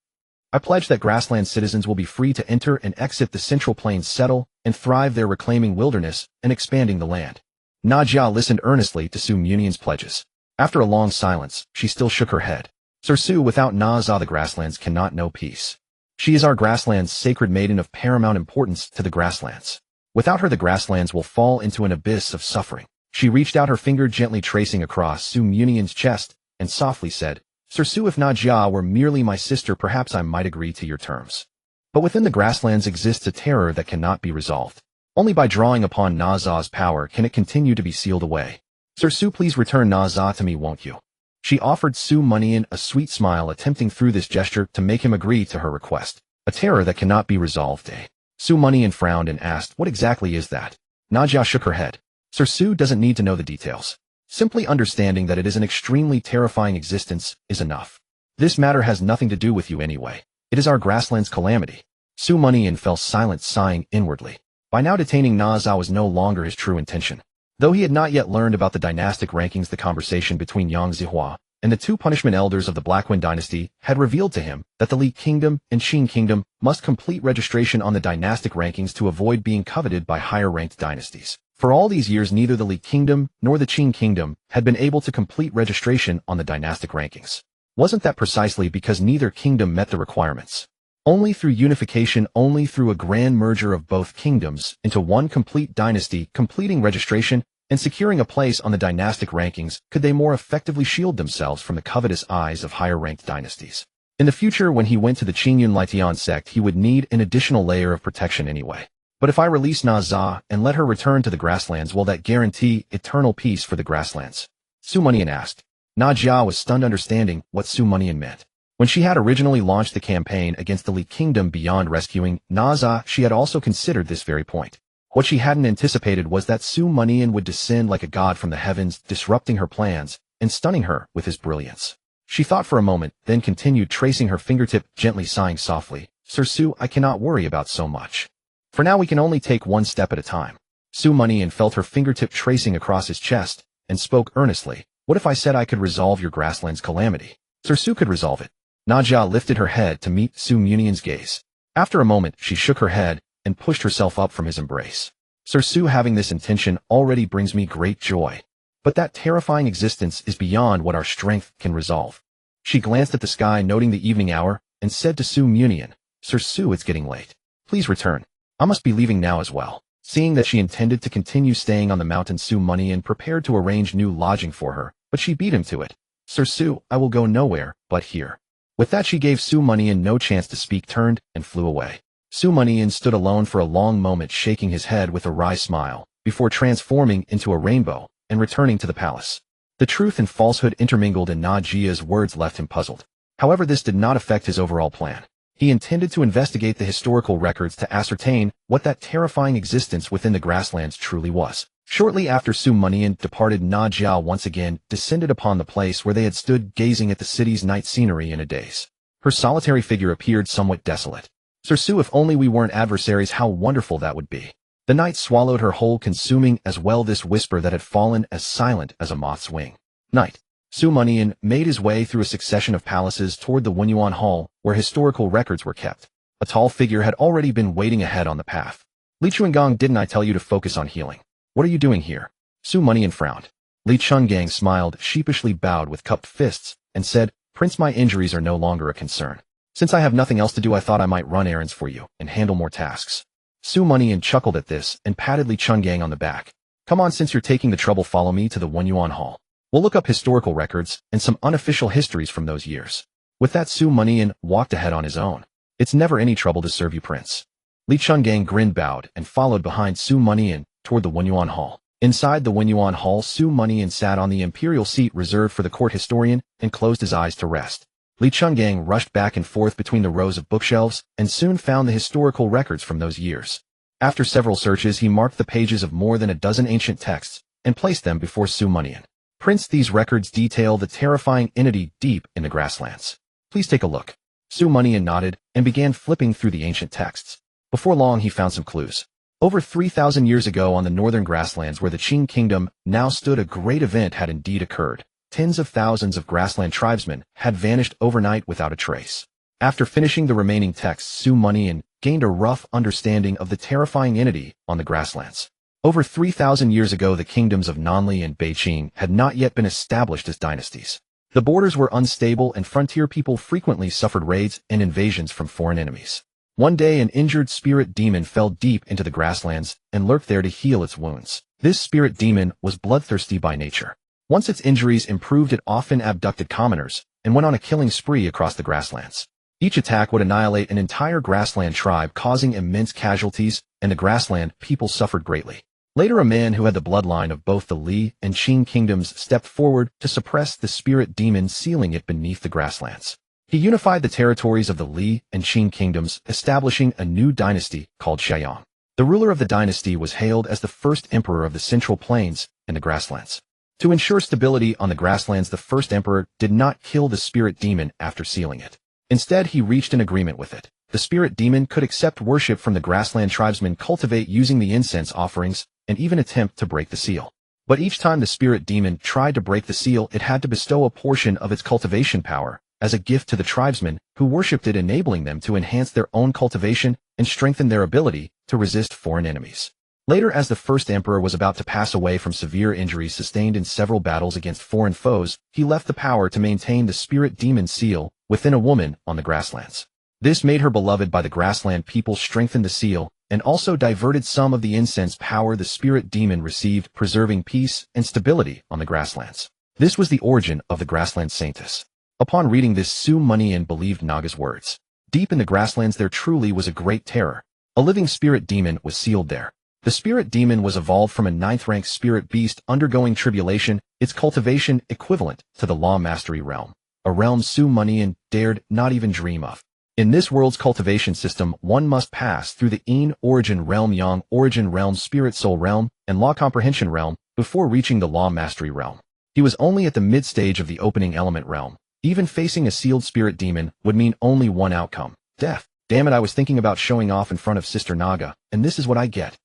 I pledge that grassland citizens will be free to enter and exit the Central Plains, settle, and thrive there, reclaiming wilderness and expanding the land. Najia listened earnestly to Su Mianian's pledges. After a long silence, she still shook her head. Sir Su, without Naza the grasslands cannot know peace. She is our grassland's sacred maiden of paramount importance to the grasslands. Without her, the grasslands will fall into an abyss of suffering. She reached out her finger, gently tracing across Su Mianian's chest, and softly said, Sir Su, if Najia were merely my sister, perhaps I might agree to your terms. But within the grasslands exists a terror that cannot be resolved. Only by drawing upon Naza's power can it continue to be sealed away. Sir Su, please return Naza to me, won't you? She offered Su Mianian a sweet smile, attempting through this gesture to make him agree to her request. A terror that cannot be resolved, eh? Su Mianian frowned and asked, What exactly is that? Najia shook her head. Sir Su doesn't need to know the details. Simply understanding that it is an extremely terrifying existence is enough. This matter has nothing to do with you anyway. It is our grassland's calamity. Su Mianian fell silent, sighing inwardly. By now detaining Na Za was no longer his true intention. Though he had not yet learned about the dynastic rankings, the conversation between Yang Zihua and the two punishment elders of the Blackwind dynasty had revealed to him that the Li Kingdom and Qin Kingdom must complete registration on the dynastic rankings to avoid being coveted by higher-ranked dynasties. For all these years, neither the Li Kingdom nor the Qin Kingdom had been able to complete registration on the dynastic rankings. Wasn't that precisely because neither kingdom met the requirements? Only through unification, only through a grand merger of both kingdoms into one complete dynasty, completing registration and securing a place on the dynastic rankings, could they more effectively shield themselves from the covetous eyes of higher-ranked dynasties. In the future, when he went to the Qingyun Lietian sect, he would need an additional layer of protection anyway. But if I release Na Za and let her return to the grasslands, will that guarantee eternal peace for the grasslands? Su Munian asked. Na Jia was stunned, understanding what Su Munian meant. When she had originally launched the campaign against the Li Kingdom beyond rescuing Na Za, she had also considered this very point. What she hadn't anticipated was that Su Munian would descend like a god from the heavens, disrupting her plans and stunning her with his brilliance. She thought for a moment, then continued, tracing her fingertip, gently sighing softly. Sir Su, I cannot worry about so much. For now we can only take one step at a time. Su Munian felt her fingertip tracing across his chest and spoke earnestly. What if I said I could resolve your grassland's calamity? Sir Su could resolve it. Na Jia lifted her head to meet Su Munian's gaze. After a moment, she shook her head and pushed herself up from his embrace. Sir Su, having this intention already brings me great joy. But that terrifying existence is beyond what our strength can resolve. She glanced at the sky, noting the evening hour, and said to Su Munian, Sir Su, it's getting late. Please return. I must be leaving now as well. Seeing that she intended to continue staying on the mountain, Su Munian prepared to arrange new lodging for her, but she beat him to it. Sir Su, I will go nowhere but here. With that, she gave Su Munian no chance to speak, turned, and flew away. Su Munian stood alone for a long moment, shaking his head with a wry smile, before transforming into a rainbow and returning to the palace. The truth and falsehood intermingled, and Na Jia's words left him puzzled. However, this did not affect his overall plan. He intended to investigate the historical records to ascertain what that terrifying existence within the grasslands truly was. Shortly after Su Munian departed, Na Jia once again descended upon the place where they had stood gazing at the city's night scenery in a daze. Her solitary figure appeared somewhat desolate. Sir Su, if only we weren't adversaries, how wonderful that would be. The night swallowed her whole, consuming as well this whisper that had fallen as silent as a moth's wing. Night. Su Munian made his way through a succession of palaces toward the Wenyuan Hall, where historical records were kept. A tall figure had already been waiting ahead on the path. Li Chungang, didn't I tell you to focus on healing? What are you doing here? Su Munian frowned. Li Chungang smiled, sheepishly bowed with cupped fists, and said, Prince, my injuries are no longer a concern. Since I have nothing else to do, I thought I might run errands for you and handle more tasks. Su Munian chuckled at this and patted Li Chungang on the back. Come on, since you're taking the trouble, follow me to the Wenyuan Hall. We'll look up historical records and some unofficial histories from those years. With that, Su Munian walked ahead on his own. It's never any trouble to serve you, Prince. Li Chungang grinned, bowed, and followed behind Su Munian toward the Wenyuan Hall. Inside the Wenyuan Hall, Su Munian sat on the imperial seat reserved for the court historian and closed his eyes to rest. Li Chungang rushed back and forth between the rows of bookshelves and soon found the historical records from those years. After several searches, he marked the pages of more than a dozen ancient texts and placed them before Su Munian. Prince, these records detail the terrifying entity deep in the grasslands. Please take a look. Su Munian nodded and began flipping through the ancient texts. Before long, he found some clues. Over 3,000 years ago, on the northern grasslands where the Qin Kingdom now stood, a great event had indeed occurred. Tens of thousands of grassland tribesmen had vanished overnight without a trace. After finishing the remaining texts, Su Munian gained a rough understanding of the terrifying entity on the grasslands. Over 3,000 years ago, the kingdoms of Nanli and Beiqing had not yet been established as dynasties. The borders were unstable, and frontier people frequently suffered raids and invasions from foreign enemies. One day, an injured spirit demon fell deep into the grasslands and lurked there to heal its wounds. This spirit demon was bloodthirsty by nature. Once its injuries improved, it often abducted commoners and went on a killing spree across the grasslands. Each attack would annihilate an entire grassland tribe, causing immense casualties, and the grassland people suffered greatly. Later, a man who had the bloodline of both the Li and Qin kingdoms stepped forward to suppress the spirit demon, sealing it beneath the grasslands. He unified the territories of the Li and Qin kingdoms, establishing a new dynasty called Xianyang. The ruler of the dynasty was hailed as the first emperor of the Central Plains and the grasslands. To ensure stability on the grasslands, the first emperor did not kill the spirit demon after sealing it. Instead, he reached an agreement with it. The spirit demon could accept worship from the grassland tribesmen cultivate using the incense offerings, and even attempt to break the seal. But each time the spirit demon tried to break the seal, it had to bestow a portion of its cultivation power as a gift to the tribesmen who worshipped it, enabling them to enhance their own cultivation and strengthen their ability to resist foreign enemies. Later, as the first emperor was about to pass away from severe injuries sustained in several battles against foreign foes, he left the power to maintain the spirit demon seal within a woman on the grasslands. This made her beloved by the grassland people, strengthened the seal, and also diverted some of the incense power the spirit demon received, preserving peace and stability on the grasslands. This was the origin of the grassland saintess. Upon reading this, Mianian believed Naga's words. Deep in the grasslands there truly was a great terror. A living spirit demon was sealed there. The spirit demon was evolved from a 9th-rank spirit beast undergoing tribulation, its cultivation equivalent to the law mastery realm, a realm Mianian dared not even dream of. In this world's cultivation system, one must pass through the Yin origin realm, Yang origin realm, spirit soul realm, and law comprehension realm before reaching the law mastery realm. He was only at the mid-stage of the opening element realm. Even facing a sealed spirit demon would mean only one outcome: death. Damn it, I was thinking about showing off in front of Sister Naga, and this is what I get.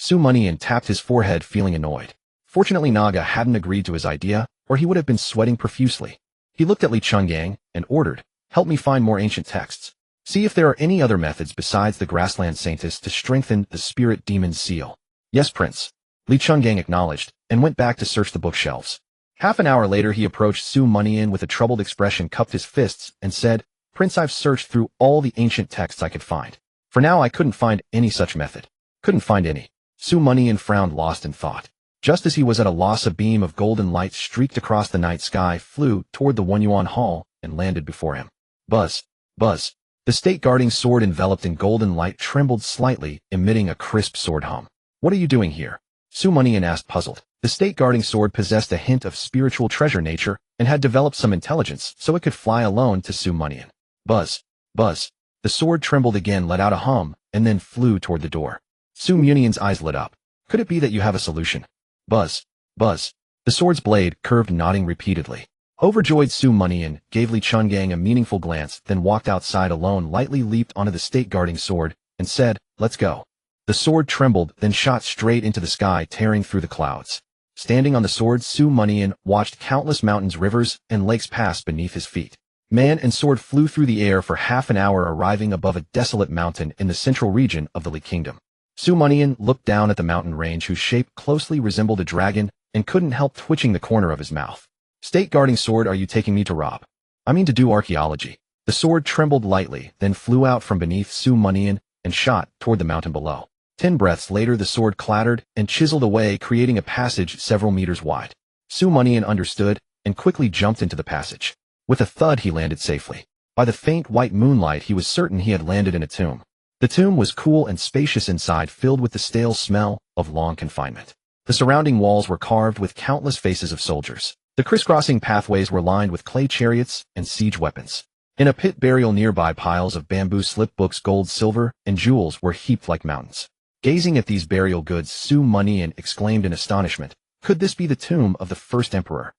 Mianian tapped his forehead, feeling annoyed. Fortunately, Naga hadn't agreed to his idea, or he would have been sweating profusely. He looked at Li Chungang and ordered, "Help me find more ancient texts. See if there are any other methods besides the grassland saintess to strengthen the spirit demon's seal." "Yes, Prince." Li Chungang acknowledged, and went back to search the bookshelves. Half an hour later he approached Mianian with a troubled expression, cupped his fists, and said, "Prince, I've searched through all the ancient texts I could find. For now I couldn't find any such method. Couldn't find any." Mianian frowned, lost in thought. Just as he was at a loss, a beam of golden light streaked across the night sky, flew toward the Yuan Hall, and landed before him. Buzz! Buzz! The state-guarding sword enveloped in golden light trembled slightly, emitting a crisp sword hum. "What are you doing here?" Mianian asked, puzzled. The state-guarding sword possessed a hint of spiritual treasure nature and had developed some intelligence, so it could fly alone to Mianian. Buzz! Buzz! The sword trembled again, let out a hum, and then flew toward the door. Mianian's eyes lit up. "Could it be that you have a solution?" Buzz! Buzz! The sword's blade curved, nodding repeatedly. Overjoyed, Mianian gave Li Chungang a meaningful glance, then walked outside alone, lightly leaped onto the state-guarding sword, and said, "Let's go." The sword trembled, then shot straight into the sky, tearing through the clouds. Standing on the sword, Mianian watched countless mountains, rivers, and lakes pass beneath his feet. Man and sword flew through the air for half an hour, arriving above a desolate mountain in the central region of the Li Kingdom. Mianian looked down at the mountain range, whose shape closely resembled a dragon, and couldn't help twitching the corner of his mouth. "State-guarding sword, are you taking me to rob?" "I mean to do archaeology." The sword trembled lightly, then flew out from beneath Mianian and shot toward the mountain below. 10 breaths later the sword clattered and chiseled away, creating a passage several meters wide. Mianian understood and quickly jumped into the passage. With a thud he landed safely. By the faint white moonlight he was certain he had landed in a tomb. The tomb was cool and spacious inside, filled with the stale smell of long confinement. The surrounding walls were carved with countless faces of soldiers. The crisscrossing pathways were lined with clay chariots and siege weapons. In a pit burial nearby, piles of bamboo slip books, gold, silver, and jewels were heaped like mountains. Gazing at these burial goods, Mianian exclaimed in astonishment, "Could this be the tomb of the first emperor?"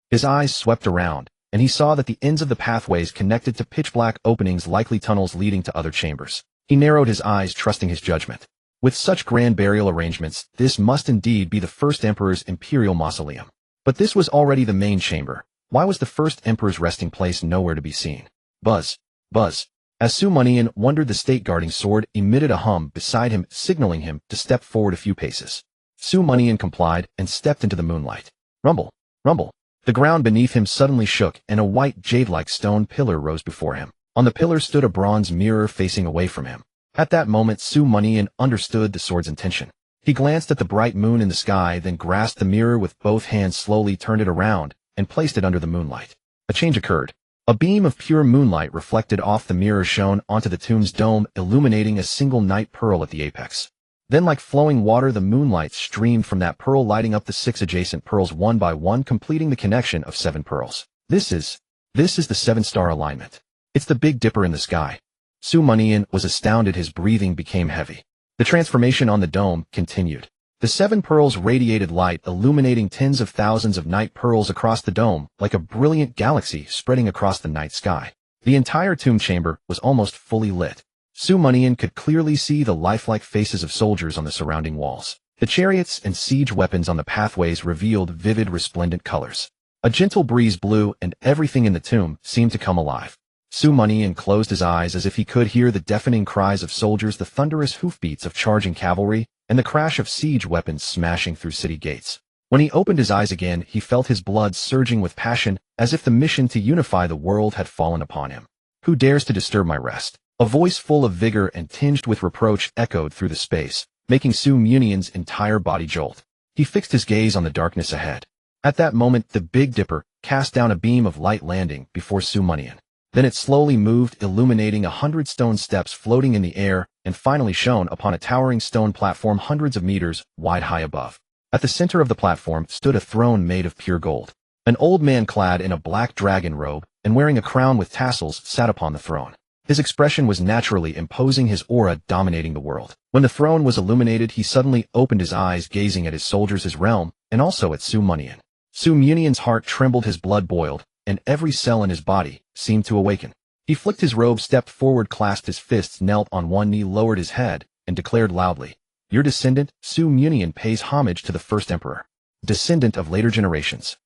His eyes swept around, and he saw that the ends of the pathways connected to pitch-black openings, likely tunnels leading to other chambers. He narrowed his eyes, trusting his judgment. With such grand burial arrangements, this must indeed be the first emperor's imperial mausoleum. But this was already the main chamber. Why was the first emperor's resting place nowhere to be seen? Buzz! Buzz! As Mianian wondered, the state-guarding sword emitted a hum beside him, signaling him to step forward a few paces. Mianian complied and stepped into the moonlight. Rumble! Rumble! The ground beneath him suddenly shook, and a white jade-like stone pillar rose before him. On the pillar stood a bronze mirror facing away from him. At that moment, Mianian understood the sword's intention. He glanced at the bright moon in the sky, then grasped the mirror with both hands, slowly turned it around, and placed it under the moonlight. A change occurred. A beam of pure moonlight reflected off the mirror shone onto the tomb's dome, illuminating a single night pearl at the apex. Then, like flowing water, the moonlight streamed from that pearl, lighting up the 6 adjacent pearls one by one, completing the connection of 7 pearls. This is the 7-star alignment. It's the Big Dipper in the sky. Mianian was astounded. His breathing became heavy. The transformation on the dome continued. The 7 pearls radiated light, illuminating tens of thousands of night pearls across the dome, like a brilliant galaxy spreading across the night sky. The entire tomb chamber was almost fully lit. Su Munian could clearly see the lifelike faces of soldiers on the surrounding walls. The chariots and siege weapons on the pathways revealed vivid resplendent colors. A gentle breeze blew and everything in the tomb seemed to come alive. Su Munian closed his eyes as if he could hear the deafening cries of soldiers, the thunderous hoofbeats of charging cavalry, and the crash of siege weapons smashing through city gates. When he opened his eyes again, he felt his blood surging with passion, as if the mission to unify the world had fallen upon him. Who dares to disturb my rest? A voice full of vigor and tinged with reproach echoed through the space, making Su Munian's entire body jolt. He fixed his gaze on the darkness ahead. At that moment, the Big Dipper cast down a beam of light landing before Su Munian. Then it slowly moved, illuminating 100 stone steps floating in the air, and finally shone upon a towering stone platform hundreds of meters wide high above. At the center of the platform stood a throne made of pure gold. An old man clad in a black dragon robe and wearing a crown with tassels sat upon the throne. His expression was naturally imposing, his aura dominating the world. When the throne was illuminated, he suddenly opened his eyes, gazing at his soldiers, his realm, and also at Su Munian. Su Munian's heart trembled, his blood boiled, and every cell in his body seemed to awaken. He flicked his robe, stepped forward, clasped his fists, knelt on one knee, lowered his head, and declared loudly, "Your descendant, Su Munian, pays homage to the first emperor, descendant of later generations."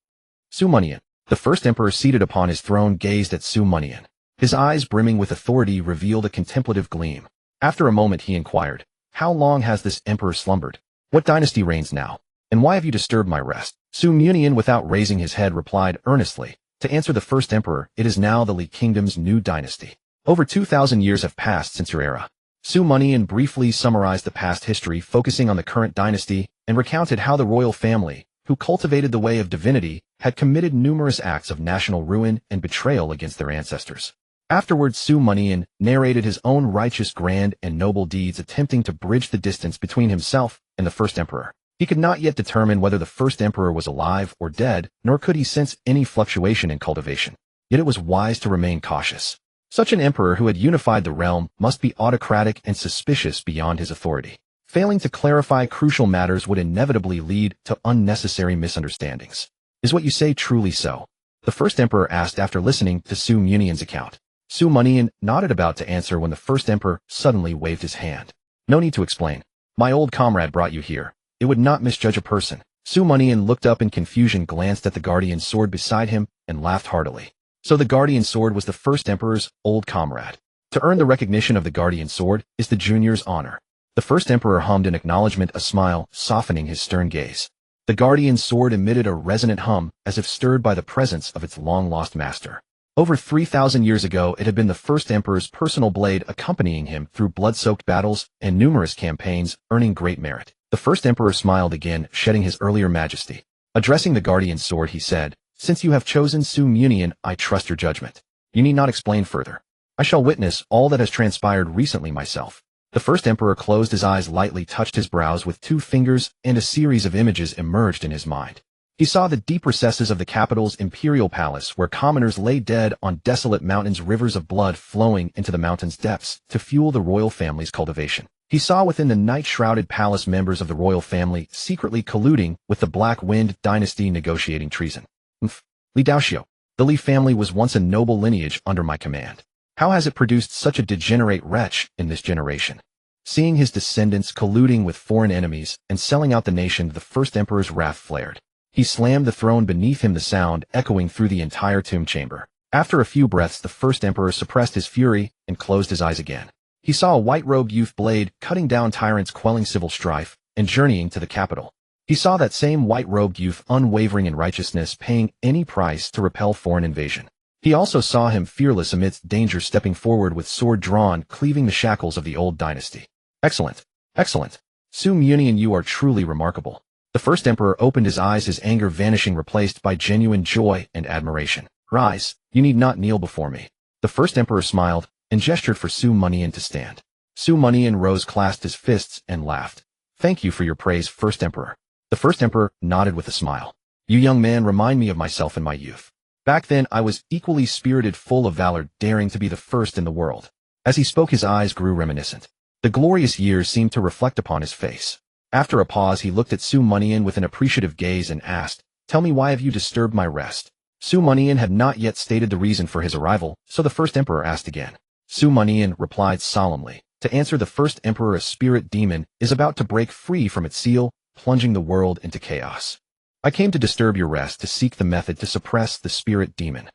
Su Munian, the first emperor seated upon his throne, gazed at Su Munian. His eyes, brimming with authority, revealed a contemplative gleam. After a moment he inquired, "How long has this emperor slumbered? What dynasty reigns now? And why have you disturbed my rest?" Su Munian, without raising his head, replied earnestly, "To answer the first emperor, it is now the Li Kingdom's new dynasty. Over 2,000 years have passed since your era." Su Munian briefly summarized the past history, focusing on the current dynasty, and recounted how the royal family, who cultivated the way of divinity, had committed numerous acts of national ruin and betrayal against their ancestors. Afterwards, Su Munian narrated his own righteous, grand, and noble deeds, attempting to bridge the distance between himself and the first emperor. He could not yet determine whether the first emperor was alive or dead, nor could he sense any fluctuation in cultivation. Yet it was wise to remain cautious. Such an emperor who had unified the realm must be autocratic and suspicious beyond his authority. Failing to clarify crucial matters would inevitably lead to unnecessary misunderstandings. "Is what you say truly so?" the first emperor asked after listening to Su Munian's account. Su Munian nodded, about to answer when the first emperor suddenly waved his hand. "No need to explain. My old comrade brought you here. It would not misjudge a person." Su Munian looked up in confusion, glanced at the guardian sword beside him, and laughed heartily. So the guardian sword was the first emperor's old comrade. To earn the recognition of the guardian sword is the junior's honor. The first emperor hummed in acknowledgement, a smile softening his stern gaze. The guardian sword emitted a resonant hum, as if stirred by the presence of its long-lost master. Over 3,000 years ago, it had been the first emperor's personal blade, accompanying him through blood-soaked battles and numerous campaigns, earning great merit. The first emperor smiled again, shedding his earlier majesty. Addressing the guardian sword, he said, "Since you have chosen Su Munian, I trust your judgment. You need not explain further. I shall witness all that has transpired recently myself." The first emperor closed his eyes, lightly touched his brows with 2 fingers, and a series of images emerged in his mind. He saw the deep recesses of the capital's imperial palace, where commoners lay dead on desolate mountains, rivers of blood flowing into the mountain's depths to fuel the royal family's cultivation. He saw within the night-shrouded palace members of the royal family secretly colluding with the Black Wind dynasty, negotiating treason. Li Daoxiu, the Li family was once a noble lineage under my command. How has it produced such a degenerate wretch in this generation? Seeing his descendants colluding with foreign enemies and selling out the nation, the first emperor's wrath flared. He slammed the throne beneath him, the sound echoing through the entire tomb chamber. After a few breaths, the first emperor suppressed his fury and closed his eyes again. He saw a white-robed youth blade cutting down tyrants, quelling civil strife, and journeying to the capital. He saw that same white-robed youth unwavering in righteousness, paying any price to repel foreign invasion. He also saw him fearless amidst danger, stepping forward with sword drawn, cleaving the shackles of the old dynasty. Excellent. Excellent. Su Munian, you are truly remarkable. The first emperor opened his eyes, his anger vanishing, replaced by genuine joy and admiration. "Rise, you need not kneel before me." The first emperor smiled and gestured for Su Munian to stand. Su Munian rose, clasped his fists, and laughed. "Thank you for your praise, first emperor." The first emperor nodded with a smile. "You young man remind me of myself in my youth. Back then I was equally spirited, full of valor, daring to be the first in the world." As he spoke, his eyes grew reminiscent. The glorious years seemed to reflect upon his face. After a pause, he looked at Su Munian with an appreciative gaze and asked, "Tell me, why have you disturbed my rest?" Su Munian had not yet stated the reason for his arrival, so the first emperor asked again. Su Mianian replied solemnly. To answer the first emperor, a spirit demon is about to break free from its seal, plunging the world into chaos. I came to disturb your rest to seek the method to suppress the spirit demon.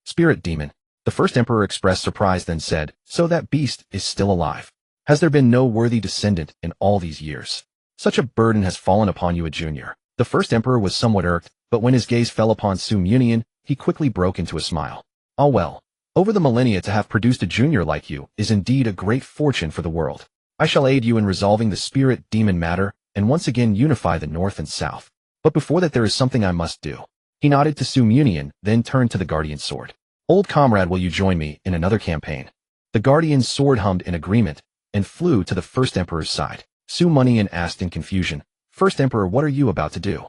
Spirit demon. The first emperor expressed surprise, then said, so that beast is still alive. Has there been no worthy descendant in all these years? Such a burden has fallen upon you, a junior. The first emperor was somewhat irked, but when his gaze fell upon Su Mianian, he quickly broke into a smile. Ah well, over the millennia to have produced a junior like you is indeed a great fortune for the world. I shall aid you in resolving the spirit demon matter, and once again unify the North and South. But before that there is something I must do. He nodded to Su Mianian, then turned to the guardian sword. Old comrade, will you join me in another campaign? The guardian's sword hummed in agreement, and flew to the first emperor's side. Su Mianian asked in confusion, First emperor, what are you about to do?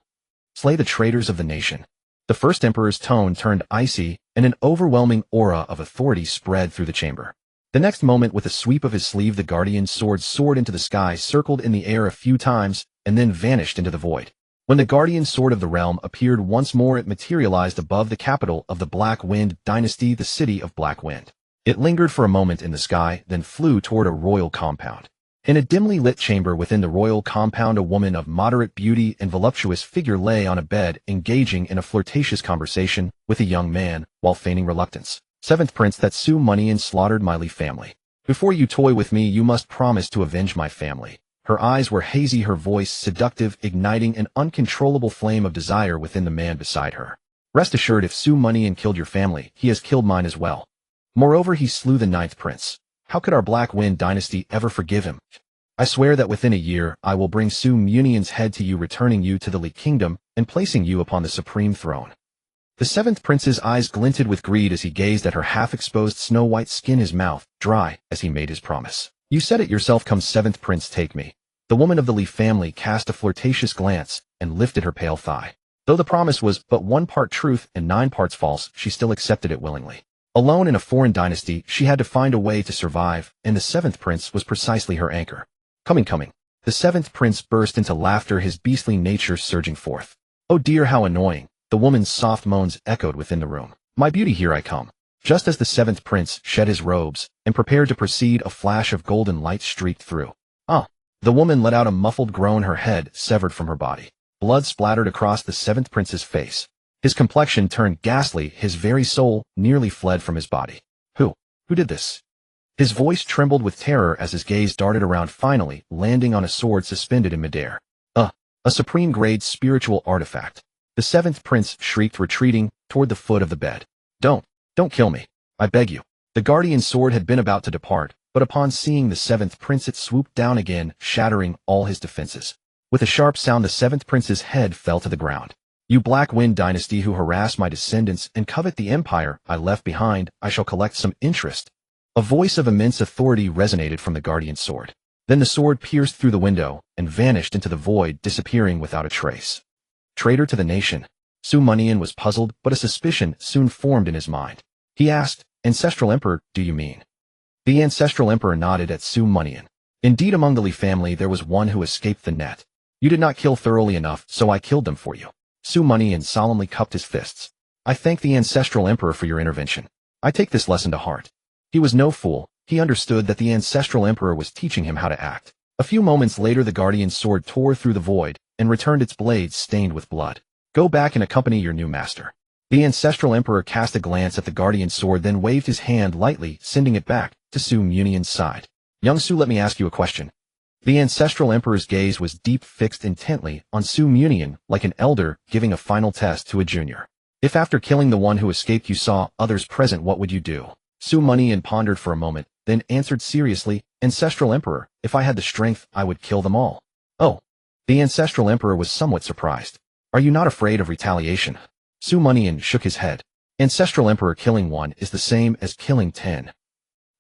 Slay the traitors of the nation. The first emperor's tone turned icy, and an overwhelming aura of authority spread through the chamber. The next moment, with a sweep of his sleeve, the guardian's sword soared into the sky, circled in the air a few times, and then vanished into the void. When the guardian sword of the realm appeared once more, it materialized above the capital of the Black Wind dynasty, the city of Black Wind. It lingered for a moment in the sky, then flew toward a royal compound. In a dimly lit chamber within the royal compound, a woman of moderate beauty and voluptuous figure lay on a bed, engaging in a flirtatious conversation with a young man, while feigning reluctance. Seventh prince, that Su Mianian slaughtered my Li family. Before you toy with me, you must promise to avenge my family. Her eyes were hazy, her voice seductive, igniting an uncontrollable flame of desire within the man beside her. Rest assured, if Su Mianian killed your family, he has killed mine as well. Moreover, he slew the ninth prince. How could our Black Wind dynasty ever forgive him? I swear that within a year I will bring Su Mianian's head to you, returning you to the Li kingdom, and placing you upon the supreme throne. The seventh prince's eyes glinted with greed as he gazed at her half-exposed snow-white skin, his mouth dry as he made his promise. You said it yourself. Come, seventh prince, take me. The woman of the Li family cast a flirtatious glance and lifted her pale thigh. Though the promise was but 1 part truth and 9 parts false, she still accepted it willingly. Alone in a foreign dynasty, she had to find a way to survive, and the seventh prince was precisely her anchor. Coming. The seventh prince burst into laughter, his beastly nature surging forth. Oh dear, how annoying. The woman's soft moans echoed within the room. My beauty, here I come. Just as the seventh prince shed his robes and prepared to proceed, a flash of golden light streaked through. The woman let out a muffled groan, her head severed from her body. Blood splattered across the seventh prince's face. His complexion turned ghastly, his very soul nearly fled from his body. Who did this? His voice trembled with terror as his gaze darted around, finally landing on a sword suspended in midair. A supreme-grade spiritual artifact. The seventh prince shrieked, retreating toward the foot of the bed. Don't kill me. I beg you. The guardian's sword had been about to depart, but upon seeing the seventh prince, it swooped down again, shattering all his defenses. With a sharp sound, the seventh prince's head fell to the ground. You Black Wind dynasty who harass my descendants and covet the empire I left behind, I shall collect some interest. A voice of immense authority resonated from the guardian's sword. Then the sword pierced through the window and vanished into the void, disappearing without a trace. Traitor to the nation. Su Mianian was puzzled, but a suspicion soon formed in his mind. He asked, Ancestral Emperor, do you mean? The Ancestral Emperor nodded at Su Mianian. Indeed, among the Li family there was one who escaped the net. You did not kill thoroughly enough, so I killed them for you. Su Mianian solemnly cupped his fists. I thank the Ancestral Emperor for your intervention. I take this lesson to heart. He was no fool. He understood that the Ancestral Emperor was teaching him how to act. A few moments later, the guardian's sword tore through the void and returned, its blades stained with blood. Go back and accompany your new master. The Ancestral Emperor cast a glance at the guardian's sword, then waved his hand lightly, sending it back to Su Mianian's side. Young Su, let me ask you a question. The Ancestral Emperor's gaze was deep, fixed intently on Su Mianian, like an elder giving a final test to a junior. If after killing the one who escaped you saw others present, what would you do? Su Mianian pondered for a moment, then answered seriously, Ancestral Emperor, if I had the strength, I would kill them all. Oh. The Ancestral Emperor was somewhat surprised. Are you not afraid of retaliation? Su Mianian shook his head. Ancestral Emperor, killing one is the same as killing 10.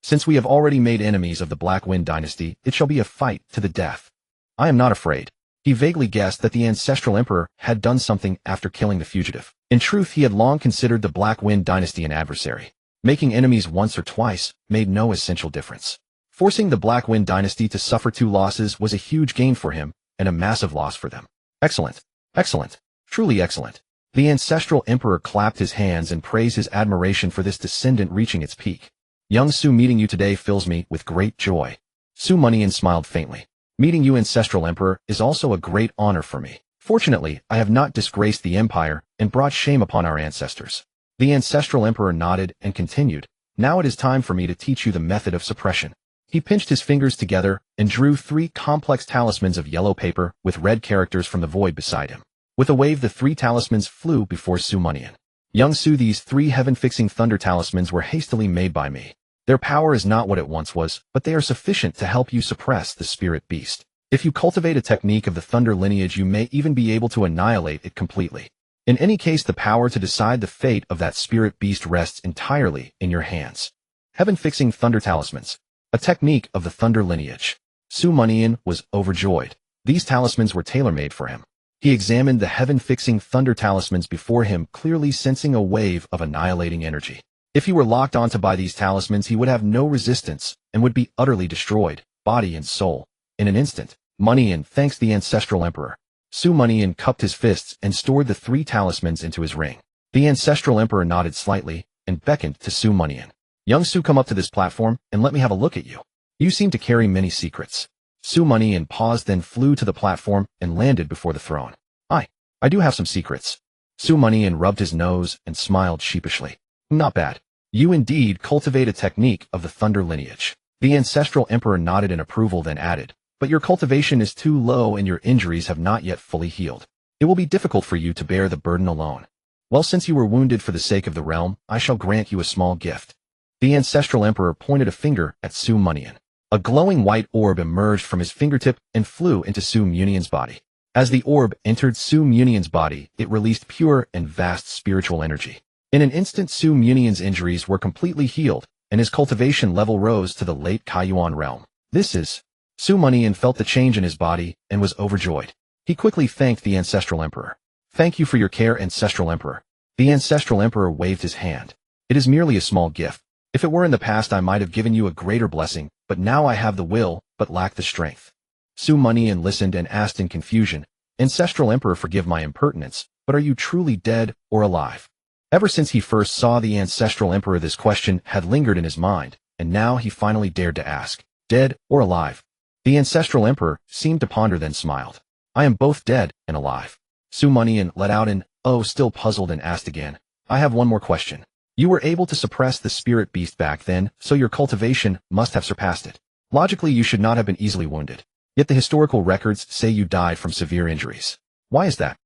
Since we have already made enemies of the Black Wind dynasty, it shall be a fight to the death. I am not afraid. He vaguely guessed that the Ancestral Emperor had done something after killing the fugitive. In truth, he had long considered the Black Wind dynasty an adversary. Making enemies once or twice made no essential difference. Forcing the Black Wind dynasty to suffer 2 losses was a huge gain for him, and a massive loss for them. Excellent. Excellent. Truly excellent. The Ancestral Emperor clapped his hands and praised his admiration for this descendant reaching its peak. Young Su, meeting you today fills me with great joy. Su Mianian smiled faintly. Meeting you, Ancestral Emperor, is also a great honor for me. Fortunately, I have not disgraced the Empire and brought shame upon our ancestors. The Ancestral Emperor nodded and continued. Now it is time for me to teach you the method of suppression. He pinched his fingers together and drew 3 complex talismans of yellow paper with red characters from the void beside him. With a wave, the 3 talismans flew before Su Mianian. Young Su, these 3 heaven-fixing thunder talismans were hastily made by me. Their power is not what it once was, but they are sufficient to help you suppress the spirit beast. If you cultivate a technique of the thunder lineage, you may even be able to annihilate it completely. In any case, the power to decide the fate of that spirit beast rests entirely in your hands. Heaven-fixing thunder talismans. A technique of the thunder lineage. Su Mianian was overjoyed. These talismans were tailor-made for him. He examined the heaven-fixing thunder talismans before him, clearly sensing a wave of annihilating energy. If he were locked onto by these talismans, he would have no resistance and would be utterly destroyed, body and soul, in an instant. Mianian thanks the Ancestral Emperor. Su Mianian cupped his fists and stored the 3 talismans into his ring. The Ancestral Emperor nodded slightly and beckoned to Su Mianian. Young Su, come up to this platform and let me have a look at you. You seem to carry many secrets. Su Mianian paused, then flew to the platform and landed before the throne. I do have some secrets. Su Mianian rubbed his nose and smiled sheepishly. Not bad. You indeed cultivate a technique of the thunder lineage. The Ancestral Emperor nodded in approval, then added, but your cultivation is too low and your injuries have not yet fully healed. It will be difficult for you to bear the burden alone. Well, since you were wounded for the sake of the realm, I shall grant you a small gift. The Ancestral Emperor pointed a finger at Su Mianian. A glowing white orb emerged from his fingertip and flew into Su Mianian's body. As the orb entered Su Mianian's body, it released pure and vast spiritual energy. In an instant, Su Mianian's injuries were completely healed, and his cultivation level rose to the late Kaiyuan realm. Su Mianian felt the change in his body and was overjoyed. He quickly thanked the Ancestral Emperor. Thank you for your care, Ancestral Emperor. The Ancestral Emperor waved his hand. It is merely a small gift. If it were in the past, I might have given you a greater blessing, but now I have the will, but lack the strength. Su Mianian listened and asked in confusion, Ancestral Emperor, forgive my impertinence, but are you truly dead or alive? Ever since he first saw the Ancestral Emperor, this question had lingered in his mind, and now he finally dared to ask, dead or alive? The Ancestral Emperor seemed to ponder, then smiled. I am both dead and alive. Su Mianian let out an oh, still puzzled, and asked again, I have one more question. You were able to suppress the spirit beast back then, so your cultivation must have surpassed it. Logically, you should not have been easily wounded. Yet the historical records say you died from severe injuries. Why is that?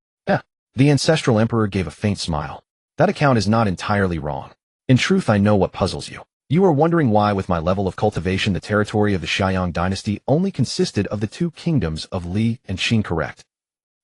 The Ancestral Emperor gave a faint smile. That account is not entirely wrong. In truth, I know what puzzles you. You are wondering why, with my level of cultivation, the territory of the Xiang dynasty only consisted of the 2 kingdoms of Li and Qing, correct?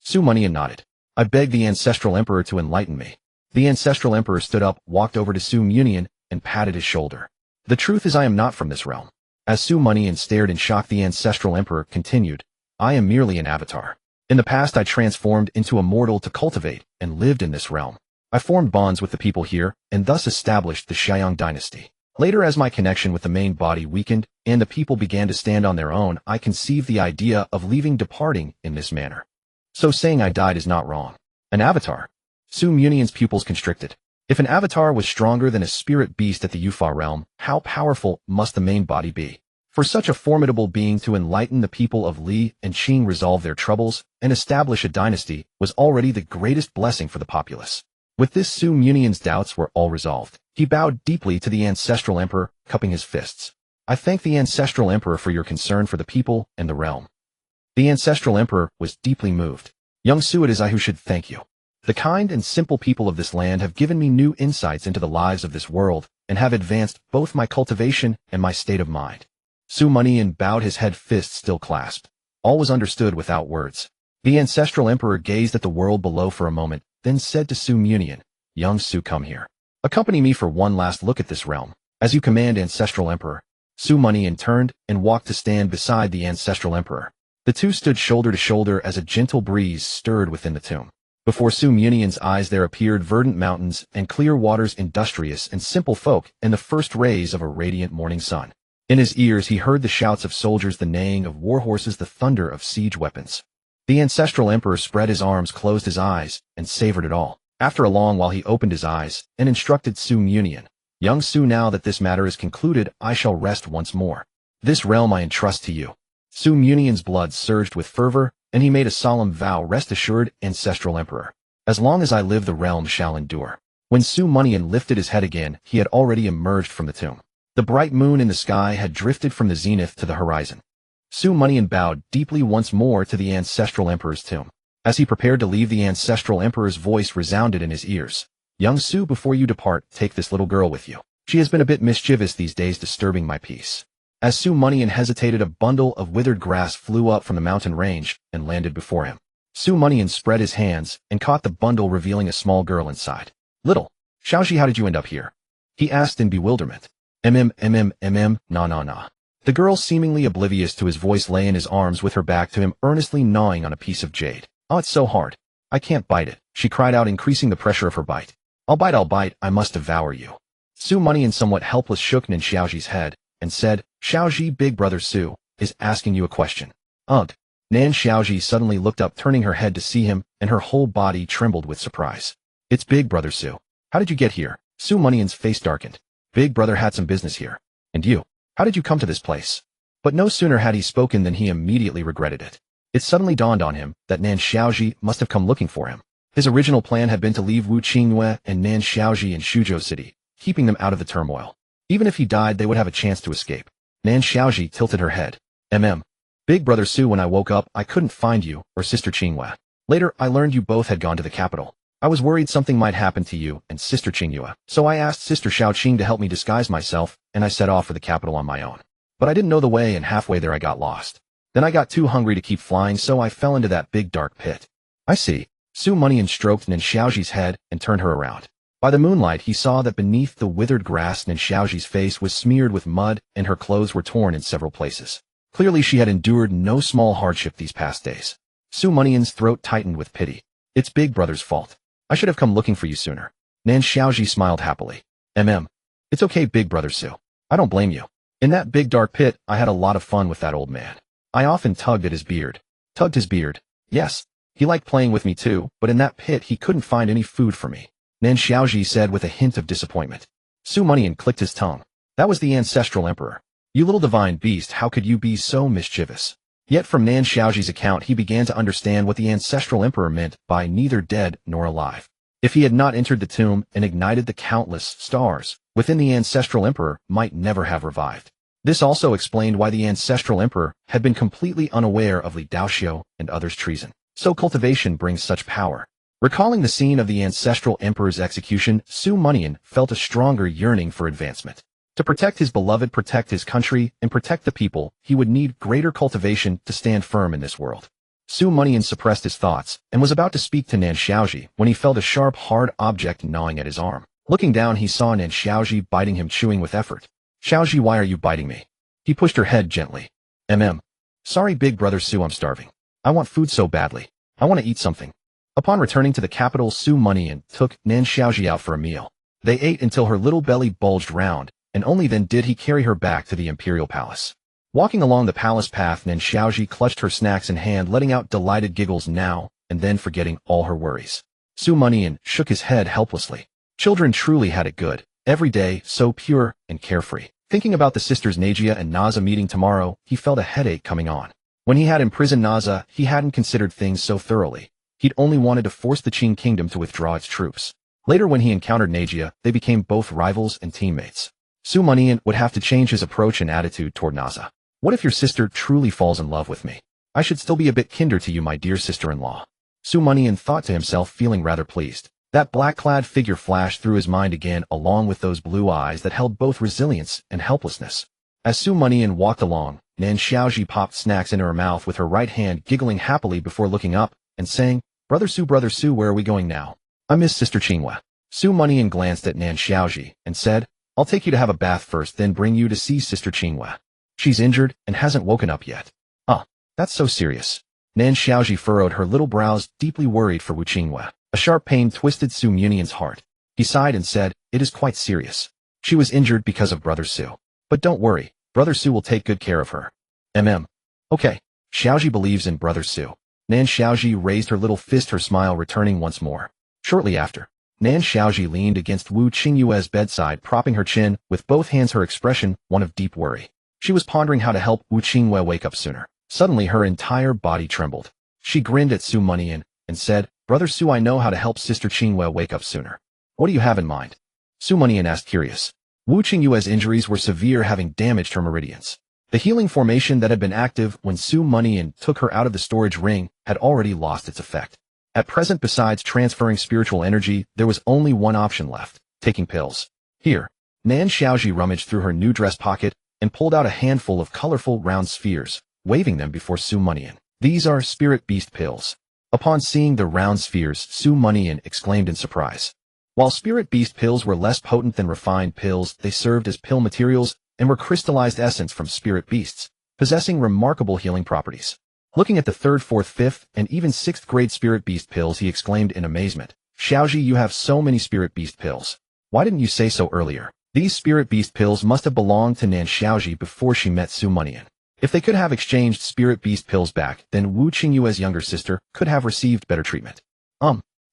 Su Mianian nodded. I beg the Ancestral Emperor to enlighten me. The Ancestral Emperor stood up, walked over to Su Mianian, and patted his shoulder. The truth is, I am not from this realm. As Su Mianian stared in shock, the Ancestral Emperor continued, I am merely an avatar. In the past, I transformed into a mortal to cultivate and lived in this realm. I formed bonds with the people here and thus established the Xiang dynasty. Later, as my connection with the main body weakened and the people began to stand on their own, I conceived the idea of departing in this manner. So saying I died is not wrong. An avatar? Su Mianian's pupils constricted. If an avatar was stronger than a spirit beast at the Yufa realm, how powerful must the main body be? For such a formidable being to enlighten the people of Li and Qing, resolve their troubles, and establish a dynasty was already the greatest blessing for the populace. With this, Su Mianian's doubts were all resolved. He bowed deeply to the Ancestral Emperor, cupping his fists. I thank the Ancestral Emperor for your concern for the people and the realm. The Ancestral Emperor was deeply moved. Young Su, it is I who should thank you. The kind and simple people of this land have given me new insights into the lives of this world and have advanced both my cultivation and my state of mind. Su Mianian bowed his head, fists still clasped. All was understood without words. The Ancestral Emperor gazed at the world below for a moment, then said to Su Mianian, Young Su, come here. Accompany me for one last look at this realm. As you command, Ancestral Emperor. Su Mianian turned and walked to stand beside the Ancestral Emperor. The two stood shoulder to shoulder as a gentle breeze stirred within the tomb. Before Su Mianian's eyes there appeared verdant mountains and clear waters, industrious and simple folk, and the first rays of a radiant morning sun. In his ears he heard the shouts of soldiers, the neighing of war horses, the thunder of siege weapons. The Ancestral Emperor spread his arms, closed his eyes, and savored it all. After a long while he opened his eyes and instructed Su Mianian, Young Su, now that this matter is concluded, I shall rest once more. This realm I entrust to you. Su Mianian's blood surged with fervor, and he made a solemn vow. Rest assured, ancestral emperor. As long as I live, the realm shall endure. When Su Mianian lifted his head again, he had already emerged from the tomb. The bright moon in the sky had drifted from the zenith to the horizon. Su Mianian bowed deeply once more to the ancestral emperor's tomb. As he prepared to leave, the ancestral emperor's voice resounded in his ears. Young Su, before you depart, take this little girl with you. She has been a bit mischievous these days, disturbing my peace. As Su Mianian hesitated, a bundle of withered grass flew up from the mountain range and landed before him. Su Mianian spread his hands and caught the bundle, revealing a small girl inside. Little Xiaoxi, how did you end up here? He asked in bewilderment. Nah. The girl, seemingly oblivious to his voice, lay in his arms with her back to him, earnestly gnawing on a piece of jade. Oh, it's so hard. I can't bite it, she cried out, increasing the pressure of her bite. I'll bite, I must devour you. Su Mianian, somewhat helpless, shook Nan Xiaoxi's head and said, Xiaoxi, big brother Su is asking you a question. Ugh. Nan Xiaoxi suddenly looked up, turning her head to see him, and her whole body trembled with surprise. It's big brother Su. How did you get here? Su Mianian's face darkened. Big brother had some business here. And you? How did you come to this place? But no sooner had he spoken than he immediately regretted it. It suddenly dawned on him that Nan Xiaoxi must have come looking for him. His original plan had been to leave Wu Qingyue and Nan Xiaoxi in Shuzhou City, keeping them out of the turmoil. Even if he died, they would have a chance to escape. Nan Xiaoxi tilted her head. Big brother Su, when I woke up, I couldn't find you or sister Qingyue. Later, I learned you both had gone to the capital. I was worried something might happen to you and sister Qingyue, so I asked sister Xiaoqing to help me disguise myself, and I set off for the capital on my own. But I didn't know the way, and halfway there I got lost. Then I got too hungry to keep flying, so I fell into that big dark pit. I see. Su Mianian stroked Nan Xiaoxi's head and turned her around. By the moonlight, he saw that beneath the withered grass, Nan Xiaoxi's face was smeared with mud and her clothes were torn in several places. Clearly she had endured no small hardship these past days. Su Mianian's throat tightened with pity. It's big brother's fault. I should have come looking for you sooner. Nan Xiaoxi smiled happily. It's okay, big brother Su. I don't blame you. In that big dark pit, I had a lot of fun with that old man. I often tugged at his beard. Tugged his beard. Yes. He liked playing with me too, but in that pit he couldn't find any food for me. Nan Xiaoxi said with a hint of disappointment. Su Mianian clicked his tongue. That was the ancestral emperor. You little divine beast, how could you be so mischievous? Yet from Nan Xiaoxi's account he began to understand what the ancestral emperor meant by neither dead nor alive. If he had not entered the tomb and ignited the countless stars within, the ancestral emperor might never have revived. This also explained why the ancestral emperor had been completely unaware of Li Daoxiu and others' treason. So cultivation brings such power. Recalling the scene of the ancestral emperor's execution, Su Mianian felt a stronger yearning for advancement. To protect his beloved, protect his country, and protect the people, he would need greater cultivation to stand firm in this world. Su Mianian suppressed his thoughts and was about to speak to Nan Xiaoxi when he felt a sharp, hard object gnawing at his arm. Looking down, he saw Nan Xiaoxi biting him, chewing with effort. Xiaoxi, why are you biting me? He pushed her head gently. Sorry, big brother Su, I'm starving. I want food so badly. I want to eat something. Upon returning to the capital, Su Mianian took Nan Xiaoxi out for a meal. They ate until her little belly bulged round, and only then did he carry her back to the imperial palace. Walking along the palace path, Nan Xiaoxi clutched her snacks in hand, letting out delighted giggles now and then, forgetting all her worries. Su Mianian shook his head helplessly. Children truly had it good, every day so pure and carefree. Thinking about the sisters Najia and Naza meeting tomorrow, he felt a headache coming on. When he had imprisoned Naza, he hadn't considered things so thoroughly. He'd only wanted to force the Qing kingdom to withdraw its troops. Later, when he encountered Najia, they became both rivals and teammates. Su Mianian would have to change his approach and attitude toward Naza. What if your sister truly falls in love with me? I should still be a bit kinder to you, my dear sister-in-law. Su Mianian thought to himself, feeling rather pleased. That black-clad figure flashed through his mind again, along with those blue eyes that held both resilience and helplessness. As Su Mianian walked along, Nan Xiaoxi popped snacks into her mouth with her right hand, giggling happily before looking up and saying, Brother Su, where are we going now? I miss sister Qingyue. Su Mianian glanced at Nan Xiaoxi and said, I'll take you to have a bath first, then bring you to see sister Qingyue. She's injured and hasn't woken up yet. That's so serious. Nan Xiaoxi furrowed her little brows, deeply worried for Wu Qingyue. A sharp pain twisted Su Mianian's heart. He sighed and said, It is quite serious. She was injured because of Brother Su. But don't worry, Brother Su will take good care of her. Okay. Xiaoxi believes in Brother Su. Nan Xiaoxi raised her little fist, her smile returning once more. Shortly after, Nan Xiaoji leaned against Wu Qingyue's bedside, propping her chin, with both hands, her expression one of deep worry. She was pondering how to help Wu Qingyue wake up sooner. Suddenly her entire body trembled. She grinned at Su Mianian and said, "Brother Su, I know how to help Sister Qingyue wake up sooner." "What do you have in mind?" Su Mianian asked, curious. Wu Qingyue's injuries were severe, having damaged her meridians. The healing formation that had been active when Su Mianian took her out of the storage ring had already lost its effect. At present, besides transferring spiritual energy, there was only one option left: taking pills. Here, Nan Xiaoji rummaged through her new dress pocket and pulled out a handful of colorful round spheres, waving them before Su Mianian. "These are spirit beast pills." Upon seeing the round spheres, Su Mianian exclaimed in surprise. While spirit beast pills were less potent than refined pills, they served as pill materials and were crystallized essence from spirit beasts, possessing remarkable healing properties. Looking at the 3rd, 4th, 5th, and even 6th grade spirit beast pills, he exclaimed in amazement, "Xiaoji, you have so many spirit beast pills. Why didn't you say so earlier?" These spirit beast pills must have belonged to Nan Xiaoji before she met Su Mianian. If they could have exchanged spirit beast pills back, then Wu Qingyue's younger sister could have received better treatment.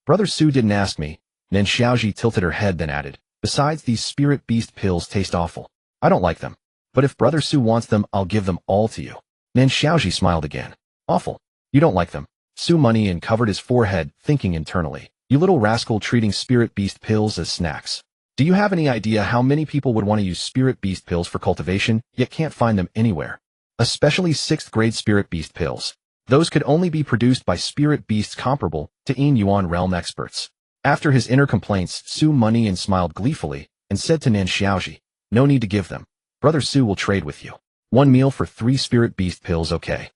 Brother Su didn't ask me." Nan Xiaoji tilted her head, then added, "Besides, these spirit beast pills taste awful. I don't like them. But if Brother Su wants them, I'll give them all to you." Nan Xiaoji smiled again. "Awful. You don't like them?" Su Mianian covered his forehead, thinking internally, "You little rascal, treating spirit beast pills as snacks. Do you have any idea how many people would want to use spirit beast pills for cultivation, yet can't find them anywhere? Especially 6th grade spirit beast pills. Those could only be produced by spirit beasts comparable to Yin Yuan realm experts." After his inner complaints, Su Mianian smiled gleefully and said to Nan Xiaoji, "No need to give them. Brother Su will trade with you. 1 meal for 3 spirit beast pills, okay?"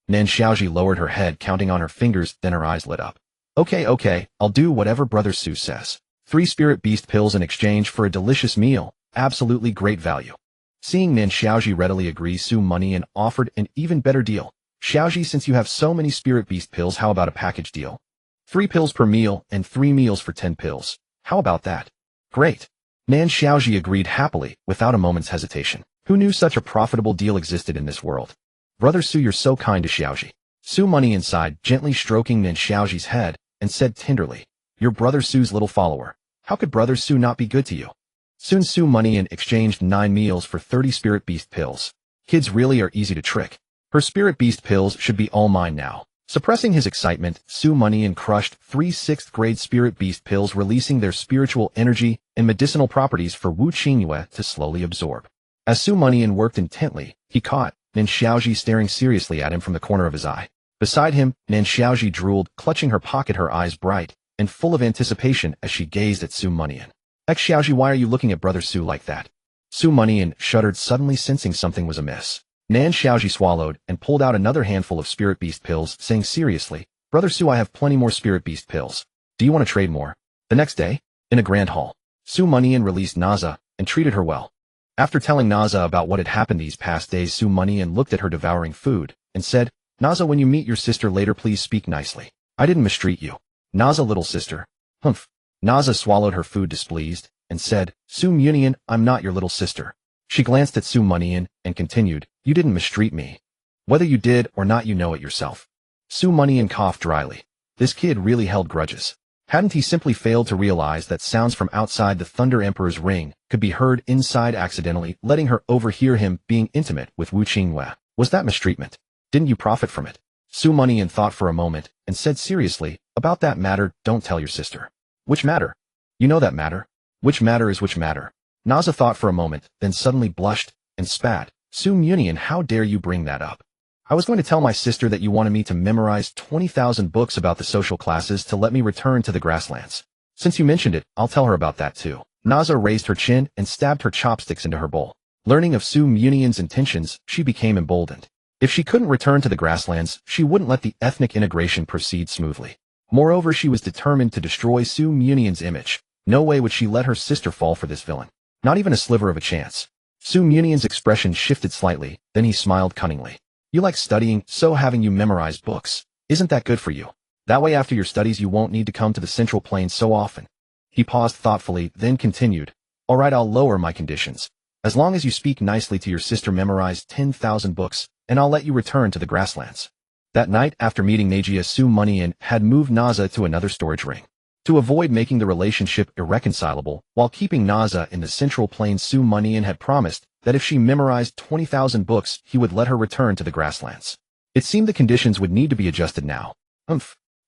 Nan Xiaoji lowered her head, counting on her fingers, then her eyes lit up. Okay, I'll do whatever Brother Su says. 3 spirit beast pills in exchange for a delicious meal. Absolutely great value." Seeing Nan Xiaoji readily agree, Su Mianian offered an even better deal. "Xiaoji, since you have so many spirit beast pills, how about a package deal? 3 pills per meal and 3 meals for 10 pills. How about that?" "Great." Nan Xiaoji agreed happily, without a moment's hesitation. Who knew such a profitable deal existed in this world? "Brother Su, you're so kind to Xiaoji." Su Mianian sighed, gently stroking Nan Xiaoji's head, and said tenderly, "You're Brother Su's little follower. How could Brother Su not be good to you?" Soon Su Mianian exchanged 9 meals for 30 spirit beast pills. Kids really are easy to trick. Her spirit beast pills should be all mine now. Suppressing his excitement, Su Mianian crushed 3 6th grade spirit beast pills, releasing their spiritual energy and medicinal properties for Wu Qingyue to slowly absorb. As Su Mianian worked intently, he caught Nan Xiaoji staring seriously at him from the corner of his eye. Beside him, Nan Xiaoji drooled, clutching her pocket, her eyes bright and full of anticipation as she gazed at Su Mianian. "Xiaoji, why are you looking at Brother Su like that?" Su Mianian shuddered, suddenly sensing something was amiss. Nan Xiaoji swallowed and pulled out another handful of spirit beast pills, saying seriously, "Brother Su, I have plenty more spirit beast pills. Do you want to trade more?" The next day, in a grand hall, Su Mianian released Naza and treated her well. After telling Naza about what had happened these past days, Su Mianian looked at her devouring food and said, "Naza, when you meet your sister later, please speak nicely. I didn't mistreat you." "Naza, little sister." "Humph." Naza swallowed her food displeased and said, "Su Mianian, I'm not your little sister." She glanced at Su Mianian and continued, "You didn't mistreat me. Whether you did or not, you know it yourself." Su Mianian coughed dryly. This kid really held grudges. Hadn't he simply failed to realize that sounds from outside the Thunder Emperor's ring could be heard inside, accidentally letting her overhear him being intimate with Wu Qingyue? Was that mistreatment? Didn't you profit from it? Su Mianian thought for a moment and said seriously, "About that matter, don't tell your sister." "Which matter?" "You know that matter." "Which matter is which matter?" Naza thought for a moment, then suddenly blushed and spat. "Su Mianian, how dare you bring that up? I was going to tell my sister that you wanted me to memorize 20,000 books about the social classes to let me return to the grasslands. Since you mentioned it, I'll tell her about that too." Naza raised her chin and stabbed her chopsticks into her bowl. Learning of Su Mianian's intentions, she became emboldened. If she couldn't return to the grasslands, she wouldn't let the ethnic integration proceed smoothly. Moreover, she was determined to destroy Su Mianian's image. No way would she let her sister fall for this villain. Not even a sliver of a chance. Su Mianian's expression shifted slightly, then he smiled cunningly. "You like studying, so having you memorize books. Isn't that good for you? That way after your studies you won't need to come to the Central Plains so often." He paused thoughtfully, then continued, "All right, I'll lower my conditions. As long as you speak nicely to your sister, memorize 10,000 books, and I'll let you return to the grasslands." That night, after meeting Najia, Su Mianian had moved Naza to another storage ring. To avoid making the relationship irreconcilable, while keeping Naza in the Central Plains, Su Mianian had promised that if she memorized 20,000 books, he would let her return to the grasslands. It seemed the conditions would need to be adjusted now.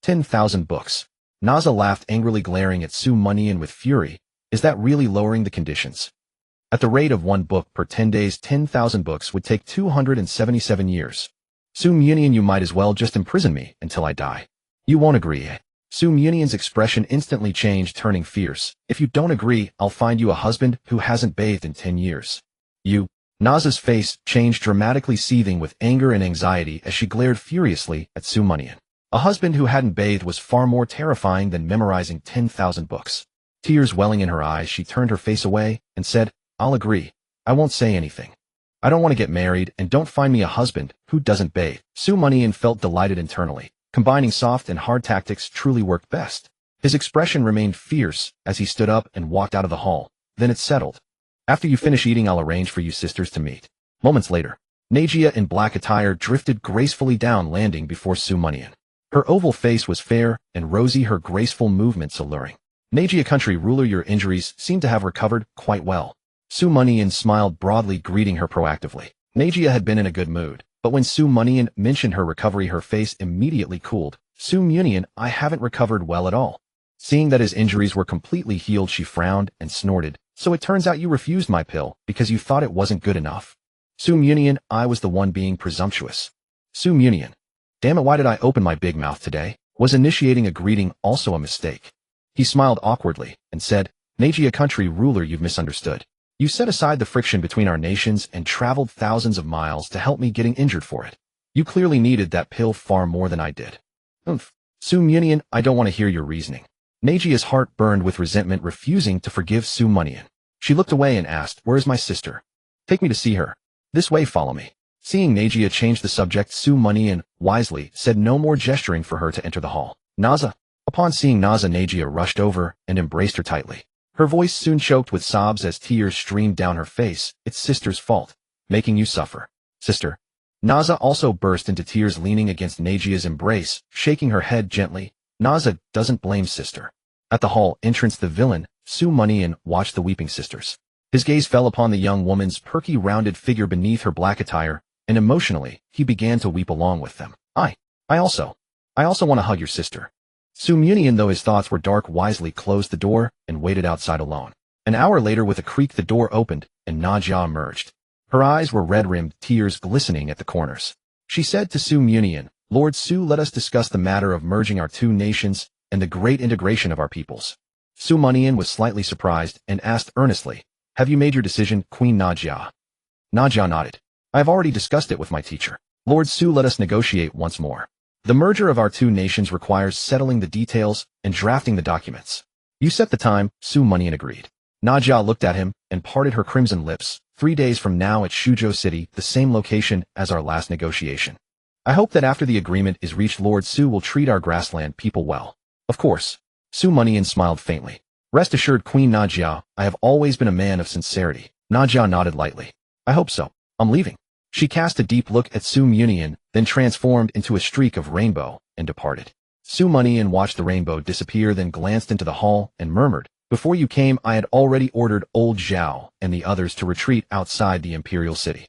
10,000 books. Naza laughed angrily, glaring at Su Mianian with fury. Is that really lowering the conditions? At the rate of 1 book per 10 days, 10,000 books would take 277 years. Su Mianian, you might as well just imprison me until I die. You won't agree, eh? Su Mianian's expression instantly changed, turning fierce. If you don't agree, I'll find you a husband who hasn't bathed in 10 years. You. Naza's face changed dramatically, seething with anger and anxiety as she glared furiously at Su Mianian. A husband who hadn't bathed was far more terrifying than memorizing 10,000 books. Tears welling in her eyes, she turned her face away and said, I'll agree. I won't say anything. I don't want to get married, and don't find me a husband who doesn't bathe. Su Mianian felt delighted internally. Combining soft and hard tactics truly worked best. His expression remained fierce as he stood up and walked out of the hall. Then it settled. After you finish eating, I'll arrange for you sisters to meet. Moments later, Najia in black attire drifted gracefully down, landing before Su Mianian. Her oval face was fair and rosy, her graceful movements alluring. Najia, country ruler, your injuries seem to have recovered quite well. Su Mianian smiled broadly, greeting her proactively. Najia had been in a good mood, but when Su Mianian mentioned her recovery, her face immediately cooled. Su Mianian, I haven't recovered well at all. Seeing that his injuries were completely healed, she frowned and snorted. So it turns out you refused my pill because you thought it wasn't good enough. Su Mianian, I was the one being presumptuous. Su Mianian. Damn it, why did I open my big mouth today? Was initiating a greeting also a mistake? He smiled awkwardly and said, Najia, country ruler, you've misunderstood. You set aside the friction between our nations and traveled thousands of miles to help me, getting injured for it. You clearly needed that pill far more than I did. Su Mianian, I don't want to hear your reasoning. Najia's heart burned with resentment, refusing to forgive Su Mianian. She looked away and asked, where is my sister? Take me to see her. This way, follow me. Seeing Najia change the subject, Su Mianian wisely said no more, gesturing for her to enter the hall. Naza. Upon seeing Naza, Najia rushed over and embraced her tightly. Her voice soon choked with sobs as tears streamed down her face. It's sister's fault, making you suffer. Sister. Naza also burst into tears, leaning against Najia's embrace, shaking her head gently. Naza doesn't blame sister. At the hall entrance, the villain, Su Mianian, watched the weeping sisters. His gaze fell upon the young woman's perky, rounded figure beneath her black attire, and emotionally, he began to weep along with them. I also want to hug your sister. Su Mianian, though his thoughts were dark, wisely closed the door and waited outside alone. An hour later, with a creak, the door opened and Najia emerged. Her eyes were red-rimmed, tears glistening at the corners. She said to Su Mianian, Lord Su, let us discuss the matter of merging our 2 nations and the great integration of our peoples. Su Mianian was slightly surprised and asked earnestly, have you made your decision, Queen Najia? Najia nodded. I have already discussed it with my teacher. Lord Su, let us negotiate once more. The merger of our 2 nations requires settling the details and drafting the documents. You set the time, Su Mianian agreed. Najia looked at him and parted her crimson lips. 3 days from now at Suzhou City, the same location as our last negotiation. I hope that after the agreement is reached, Lord Su will treat our grassland people well. Of course. Su Mianian smiled faintly. Rest assured, Queen Najia, I have always been a man of sincerity. Najia nodded lightly. I hope so. I'm leaving. She cast a deep look at Su Mianian, then transformed into a streak of rainbow and departed. Su Mianian watched the rainbow disappear, then glanced into the hall and murmured, before you came, I had already ordered old Zhao and the others to retreat outside the imperial city.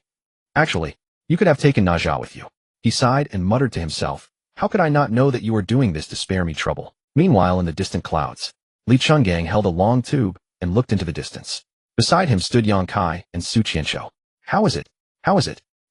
Actually, you could have taken Najia with you. He sighed and muttered to himself, how could I not know that you were doing this to spare me trouble? Meanwhile, in the distant clouds, Li Chungang held a long tube and looked into the distance. Beside him stood Yang Kai and Su Qianshou. How is it?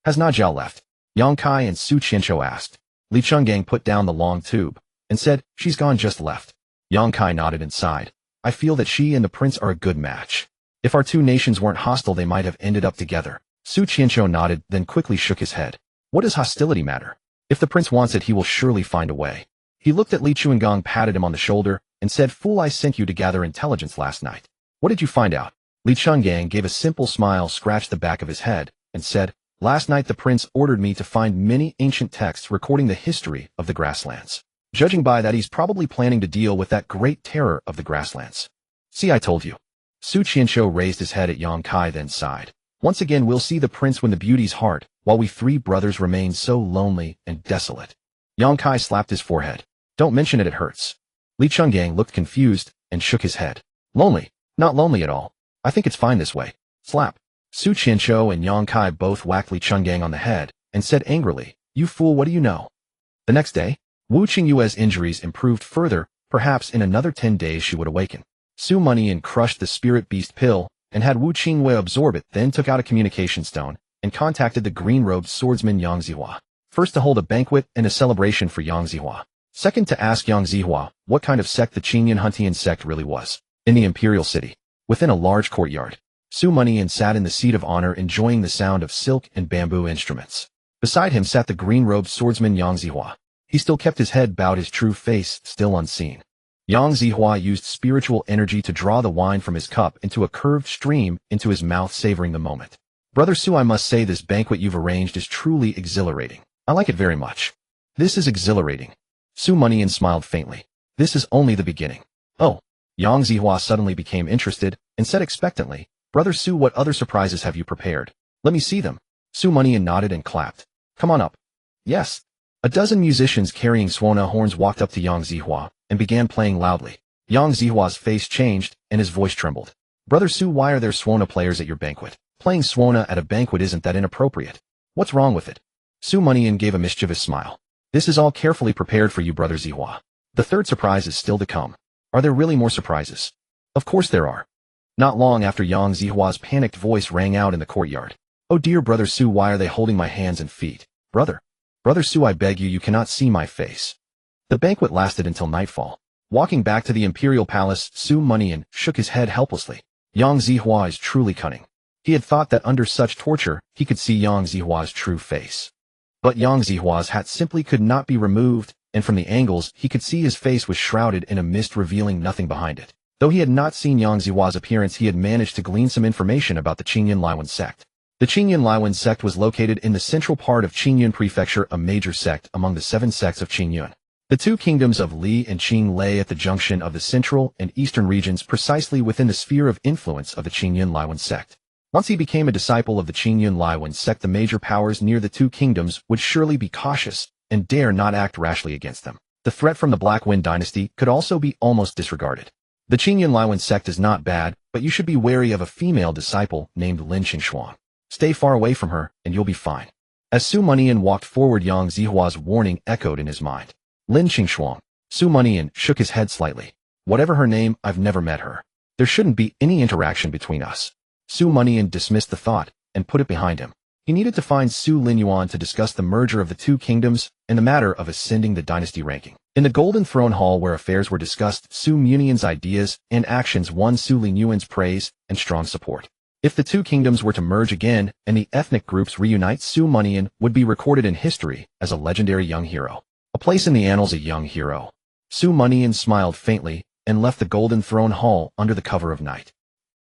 Has Najia left? Yang Kai and Su Qianshou asked. Li Chungang put down the long tube and said, she's gone, just left. Yang Kai nodded and sighed. I feel that she and the prince are a good match. If our 2 nations weren't hostile, they might have ended up together. Su Qianshou nodded, then quickly shook his head. What does hostility matter? If the prince wants it, he will surely find a way. He looked at Li Chuangang, patted him on the shoulder, and said, Fool, I sent you to gather intelligence last night. What did you find out? Li Chungang gave a simple smile, scratched the back of his head, and said, Last night the prince ordered me to find many ancient texts recording the history of the grasslands. Judging by that, he's probably planning to deal with that great terror of the grasslands. See, I told you. Su Qianshou raised his head at Yang Kai, then sighed. Once again, we'll see the prince win the beauty's heart, while we 3 brothers remain so lonely and desolate. Yang Kai slapped his forehead. Don't mention it, it hurts. Li Chungang looked confused and shook his head. Lonely. Not lonely at all. I think it's fine this way. Slap. Su Qianqiu and Yang Kai both whacked Li Chungang on the head and said angrily, "You fool, what do you know?" The next day, Wu Qingyue's injuries improved further. Perhaps in another 10 days she would awaken. Su Mianian crushed the spirit beast pill and had Wu Qingyue absorb it, then took out a communication stone and contacted the green-robed swordsman Yang Zihua. First to hold a banquet and a celebration for Yang Zihua. Second to ask Yang Zihua what kind of sect the Qinyan Huntian sect really was. In the imperial city, within a large courtyard, Su Mianian sat in the seat of honor enjoying the sound of silk and bamboo instruments. Beside him sat the green-robed swordsman Yang Zihua. He still kept his head bowed, his true face still unseen. Yang Zihua used spiritual energy to draw the wine from his cup into a curved stream into his mouth, savoring the moment. Brother Su, I must say this banquet you've arranged is truly exhilarating. I like it very much. This is exhilarating. Su Mianian smiled faintly. This is only the beginning. Oh. Yang Zihua suddenly became interested and said expectantly, Brother Su, what other surprises have you prepared? Let me see them. Su Mianian nodded and clapped. Come on up. Yes. A dozen musicians carrying suona horns walked up to Yang Zihua and began playing loudly. Yang Zihua's face changed and his voice trembled. Brother Su, why are there suona players at your banquet? Playing suona at a banquet isn't that inappropriate. What's wrong with it? Su Mianian gave a mischievous smile. This is all carefully prepared for you, Brother Zihua. The third surprise is still to come. Are there really more surprises? Of course there are. Not long after Yang Zihua's panicked voice rang out in the courtyard. Oh dear, Brother Su, why are they holding my hands and feet? Brother Su, I beg you, you cannot see my face. The banquet lasted until nightfall. Walking back to the imperial palace, Su Mianian shook his head helplessly. Yang Zihua is truly cunning. He had thought that under such torture, he could see Yang Zihua's true face. But Yang Zihua's hat simply could not be removed, and from the angles, he could see his face was shrouded in a mist revealing nothing behind it. Though he had not seen Yang Zihua's appearance, he had managed to glean some information about the Qinyan Laiwan sect. The Qinyan Laiwan sect was located in the central part of Qingyun Prefecture, a major sect among the 7 sects of Qingyun. The 2 kingdoms of Li and Qing lay at the junction of the central and eastern regions, precisely within the sphere of influence of the Qinyan Laiwan sect. Once he became a disciple of the Qinyan Laiwan sect, the major powers near the 2 kingdoms would surely be cautious and dare not act rashly against them. The threat from the Black Wind dynasty could also be almost disregarded. The Qinyan Laiwan sect is not bad, but you should be wary of a female disciple named Lin Qingshuang. Stay far away from her, and you'll be fine. As Su Mianian walked forward, Yang Zihua's warning echoed in his mind. Lin Qingshuang. Su Mianian shook his head slightly. Whatever her name, I've never met her. There shouldn't be any interaction between us. Su Mianian dismissed the thought and put it behind him. He needed to find Su Linyuan to discuss the merger of the 2 kingdoms and the matter of ascending the dynasty ranking. In the Golden Throne Hall where affairs were discussed, Su Mianian's ideas and actions won Su Linyuan's praise and strong support. If the 2 kingdoms were to merge again and the ethnic groups reunite, Su Mianian would be recorded in history as a legendary young hero. A place in the annals, a young hero. Su Mianian smiled faintly and left the Golden Throne Hall under the cover of night.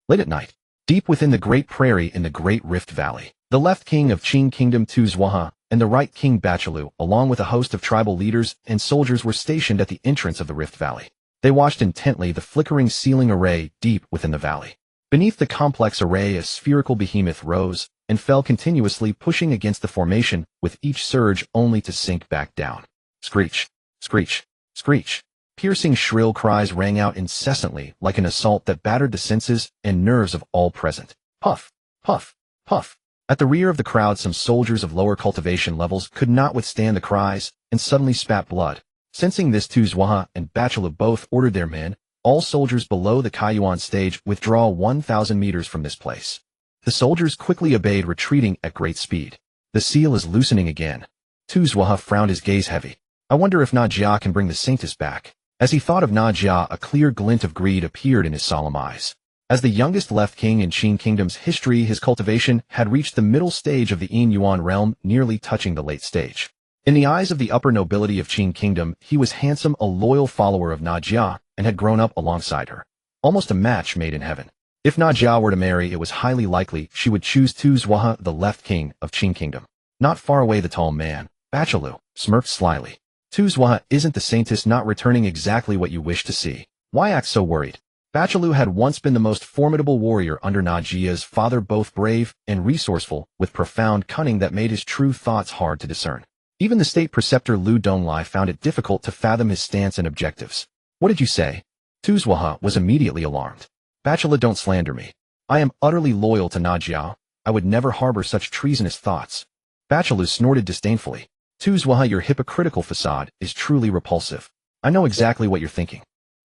Late at night, deep within the Great Prairie in the Great Rift Valley, the left king of Qing Kingdom Tu Zhuahe and the right king Bachalu, along with a host of tribal leaders and soldiers, were stationed at the entrance of the Rift Valley. They watched intently the flickering ceiling array deep within the valley. Beneath the complex array, a spherical behemoth rose and fell continuously, pushing against the formation with each surge only to sink back down. Screech, screech, screech. Piercing shrill cries rang out incessantly like an assault that battered the senses and nerves of all present. Puff, puff, puff. At the rear of the crowd, some soldiers of lower cultivation levels could not withstand the cries and suddenly spat blood. Sensing this, Tu Zhuahe and Bachalu both ordered their men, all soldiers below the Kaiyuan stage, withdraw 1,000 meters from this place. The soldiers quickly obeyed, retreating at great speed. The seal is loosening again. Tu Zhuahe frowned, his gaze heavy. I wonder if Na Jia can bring the Sanctus back. As he thought of Na Jia, a clear glint of greed appeared in his solemn eyes. As the youngest left king in Qing Kingdom's history, his cultivation had reached the middle stage of the Yin Yuan realm, nearly touching the late stage. In the eyes of the upper nobility of Qing Kingdom, he was handsome, a loyal follower of Na Jia, and had grown up alongside her. Almost a match made in heaven. If Na Jia were to marry, it was highly likely she would choose Tu Zhuahe, the left king of Qing Kingdom. Not far away, the tall man, Bachalu, smirked slyly. Tu Zhuahe, isn't the Sanctus not returning exactly what you wish to see? Why act so worried? Bachalu had once been the most formidable warrior under Na Jia's father, both brave and resourceful, with profound cunning that made his true thoughts hard to discern. Even the state preceptor Lu Donglai found it difficult to fathom his stance and objectives. What did you say? Tuzwaha was immediately alarmed. Bachelor, don't slander me. I am utterly loyal to Najiao. I would never harbor such treasonous thoughts. Bachelor snorted disdainfully. Tuzwaha, your hypocritical facade is truly repulsive. I know exactly what you're thinking.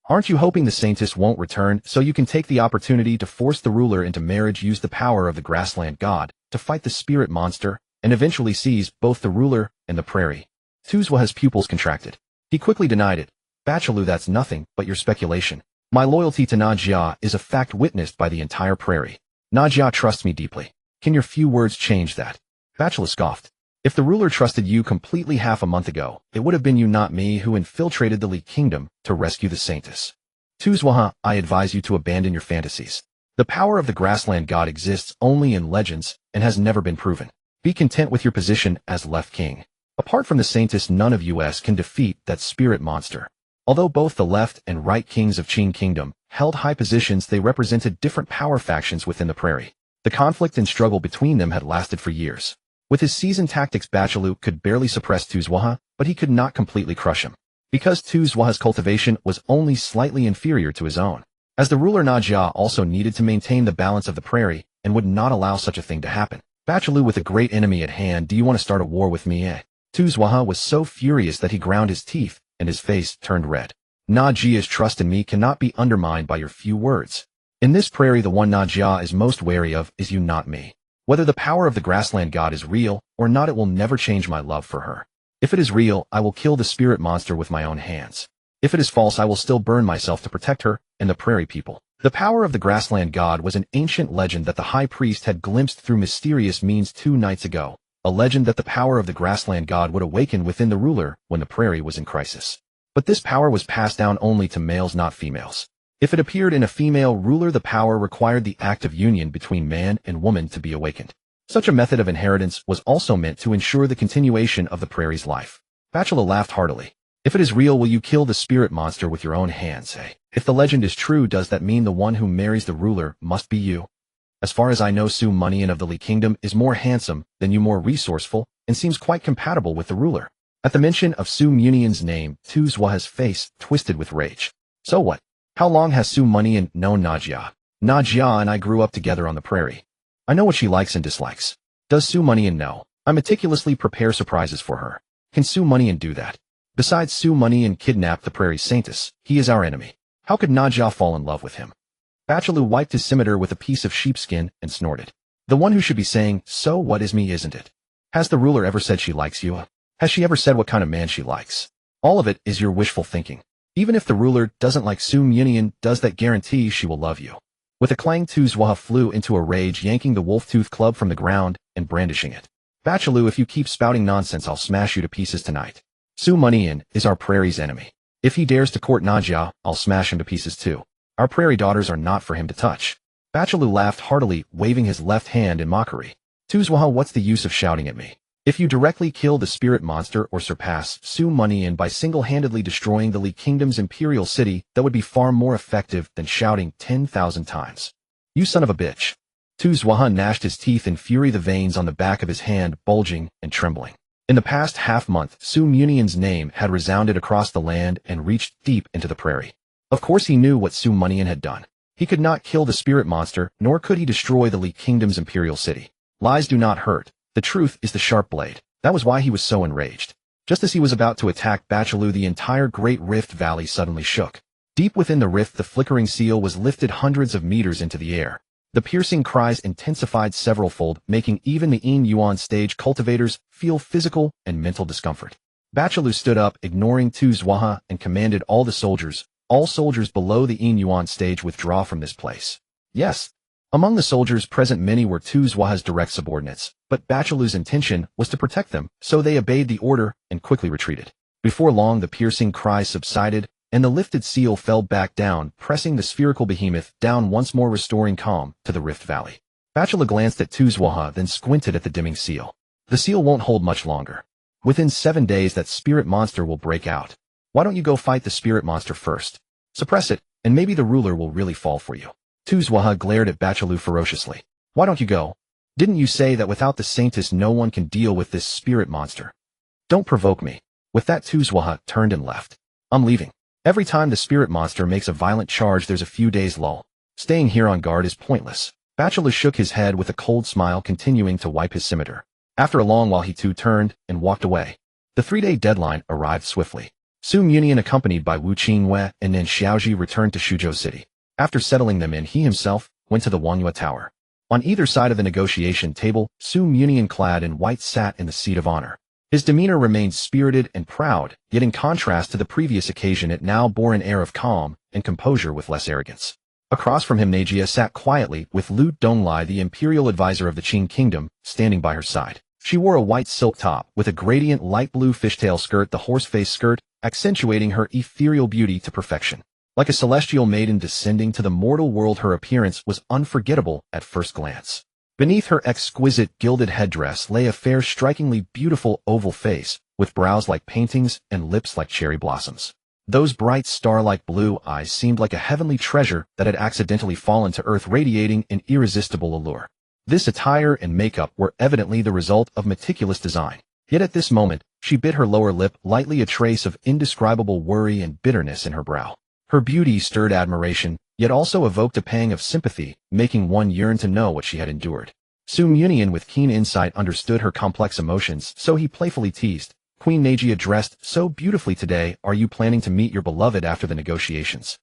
Aren't you hoping the Saintess won't return so you can take the opportunity to force the ruler into marriage, use the power of the grassland god to fight the spirit monster, and eventually seize both the ruler and the prairie? Tuzwaha's pupils contracted. He quickly denied it. Bachelor, that's nothing but your speculation. My loyalty to Najia is a fact witnessed by the entire prairie. Najia trusts me deeply. Can your few words change that? Bachelor scoffed. If the ruler trusted you completely half a month ago, it would have been you, not me, who infiltrated the Li Kingdom to rescue the Saintess. Tuzwaha, I advise you to abandon your fantasies. The power of the grassland god exists only in legends and has never been proven. Be content with your position as left king. Apart from the Saintess, none of us can defeat that spirit monster. Although both the left and right kings of Qing Kingdom held high positions, they represented different power factions within the prairie. The conflict and struggle between them had lasted for years. With his seasoned tactics, Bachelou could barely suppress Tuzwaha, but he could not completely crush him. Because Tuzwaha's cultivation was only slightly inferior to his own. As the ruler, Najia also needed to maintain the balance of the prairie and would not allow such a thing to happen. Bachelou, with a great enemy at hand, do you want to start a war with me, eh? Tuzwaha was so furious that he ground his teeth and his face turned red. Najia's trust in me cannot be undermined by your few words. In this prairie, the one Najia is most wary of is you, not me. Whether the power of the grassland god is real or not, it will never change my love for her. If it is real, I will kill the spirit monster with my own hands. If it is false, I will still burn myself to protect her and the prairie people. The power of the grassland god was an ancient legend that the high priest had glimpsed through mysterious means 2 nights ago. A legend that the power of the grassland god would awaken within the ruler when the prairie was in crisis. But this power was passed down only to males, not females. If it appeared in a female ruler, the power required the act of union between man and woman to be awakened. Such a method of inheritance was also meant to ensure the continuation of the prairie's life. Bachelor laughed heartily. If it is real, will you kill the spirit monster with your own hands, eh? If the legend is true, does that mean the one who marries the ruler must be you? As far as I know, Su Mianian of the Li Kingdom is more handsome than you, more resourceful, and seems quite compatible with the ruler. At the mention of Su Mianian's name, Tuzwaha's face twisted with rage. So what? How long has Su Mianian known Najia? Najia and I grew up together on the prairie. I know what she likes and dislikes. Does Su Mianian know? I meticulously prepare surprises for her. Can Su Mianian do that? Besides, Su Mianian kidnapped the prairie Saintess. He is our enemy. How could Najia fall in love with him? Bachelou wiped his scimitar with a piece of sheepskin and snorted. The one who should be saying, so what is me, isn't it? Has the ruler ever said she likes you? Has she ever said what kind of man she likes? All of it is your wishful thinking. Even if the ruler doesn't like Su Mianian, does that guarantee she will love you? With a clang, Tuzwaha flew into a rage, yanking the wolf-tooth club from the ground and brandishing it. Bachelou, if you keep spouting nonsense, I'll smash you to pieces tonight. Su Mianian is our prairie's enemy. If he dares to court Najia, I'll smash him to pieces too. Our prairie daughters are not for him to touch. Bachelou laughed heartily, waving his left hand in mockery. Tuzwaha, what's the use of shouting at me? If you directly kill the spirit monster or surpass Su Mianian by single-handedly destroying the Li Kingdom's imperial city, that would be far more effective than shouting 10,000 times. You son of a bitch. Tuzwaha gnashed his teeth in fury, the veins on the back of his hand bulging and trembling. In the past half-month, Su Mianian's name had resounded across the land and reached deep into the prairie. Of course he knew what Su Mianian had done. He could not kill the spirit monster, nor could he destroy the Li Kingdom's imperial city. Lies do not hurt. The truth is the sharp blade. That was why he was so enraged. Just as he was about to attack Bachelou, the entire Great Rift Valley suddenly shook. Deep within the rift, the flickering seal was lifted hundreds of meters into the air. The piercing cries intensified several-fold, making even the Yin Yuan stage cultivators feel physical and mental discomfort. Bachelou stood up, ignoring Tuzwaha, and commanded all soldiers below the Yin Yuan stage, withdraw from this place. Yes. Among the soldiers present, many were Tuzwaha's direct subordinates, but Bachelou's intention was to protect them, so they obeyed the order and quickly retreated. Before long, the piercing cries subsided, and the lifted seal fell back down, pressing the spherical behemoth down once more, restoring calm to the Rift Valley. Bachelou glanced at Tuzwaha, then squinted at the dimming seal. The seal won't hold much longer. Within 7 days, that spirit monster will break out. Why don't you go fight the spirit monster first? Suppress it, and maybe the ruler will really fall for you. Tuzwaha glared at Bachelou ferociously. Why don't you go? Didn't you say that without the Saintess no one can deal with this spirit monster? Don't provoke me. With that, Tuzwaha turned and left. I'm leaving. Every time the spirit monster makes a violent charge, there's a few days lull. Staying here on guard is pointless. Bachelor shook his head with a cold smile, continuing to wipe his scimitar. After a long while, he too turned and walked away. The 3-day deadline arrived swiftly. Su Mianian, accompanied by Wu Qingwei and Nen Xiaoji, returned to Shuzhou City. After settling them in, he himself went to the Wanyue Tower. On either side of the negotiation table, Su Mianian, clad in white, sat in the seat of honor. His demeanor remained spirited and proud, yet in contrast to the previous occasion it now bore an air of calm and composure with less arrogance. Across from him, Nejia sat quietly, with Lu Donglai, the imperial advisor of the Qing kingdom, standing by her side. She wore a white silk top with a gradient light blue fishtail skirt, the horse-face skirt, accentuating her ethereal beauty to perfection. Like a celestial maiden descending to the mortal world, her appearance was unforgettable at first glance. Beneath her exquisite gilded headdress lay a fair, strikingly beautiful oval face, with brows like paintings and lips like cherry blossoms. Those bright star-like blue eyes seemed like a heavenly treasure that had accidentally fallen to earth, radiating an irresistible allure. This attire and makeup were evidently the result of meticulous design. Yet at this moment, she bit her lower lip lightly, a trace of indescribable worry and bitterness in her brow. Her beauty stirred admiration, yet also evoked a pang of sympathy, making one yearn to know what she had endured. Su Mianian, with keen insight, understood her complex emotions, so he playfully teased, "Queen Nejia, dressed so beautifully today, are you planning to meet your beloved after the negotiations?"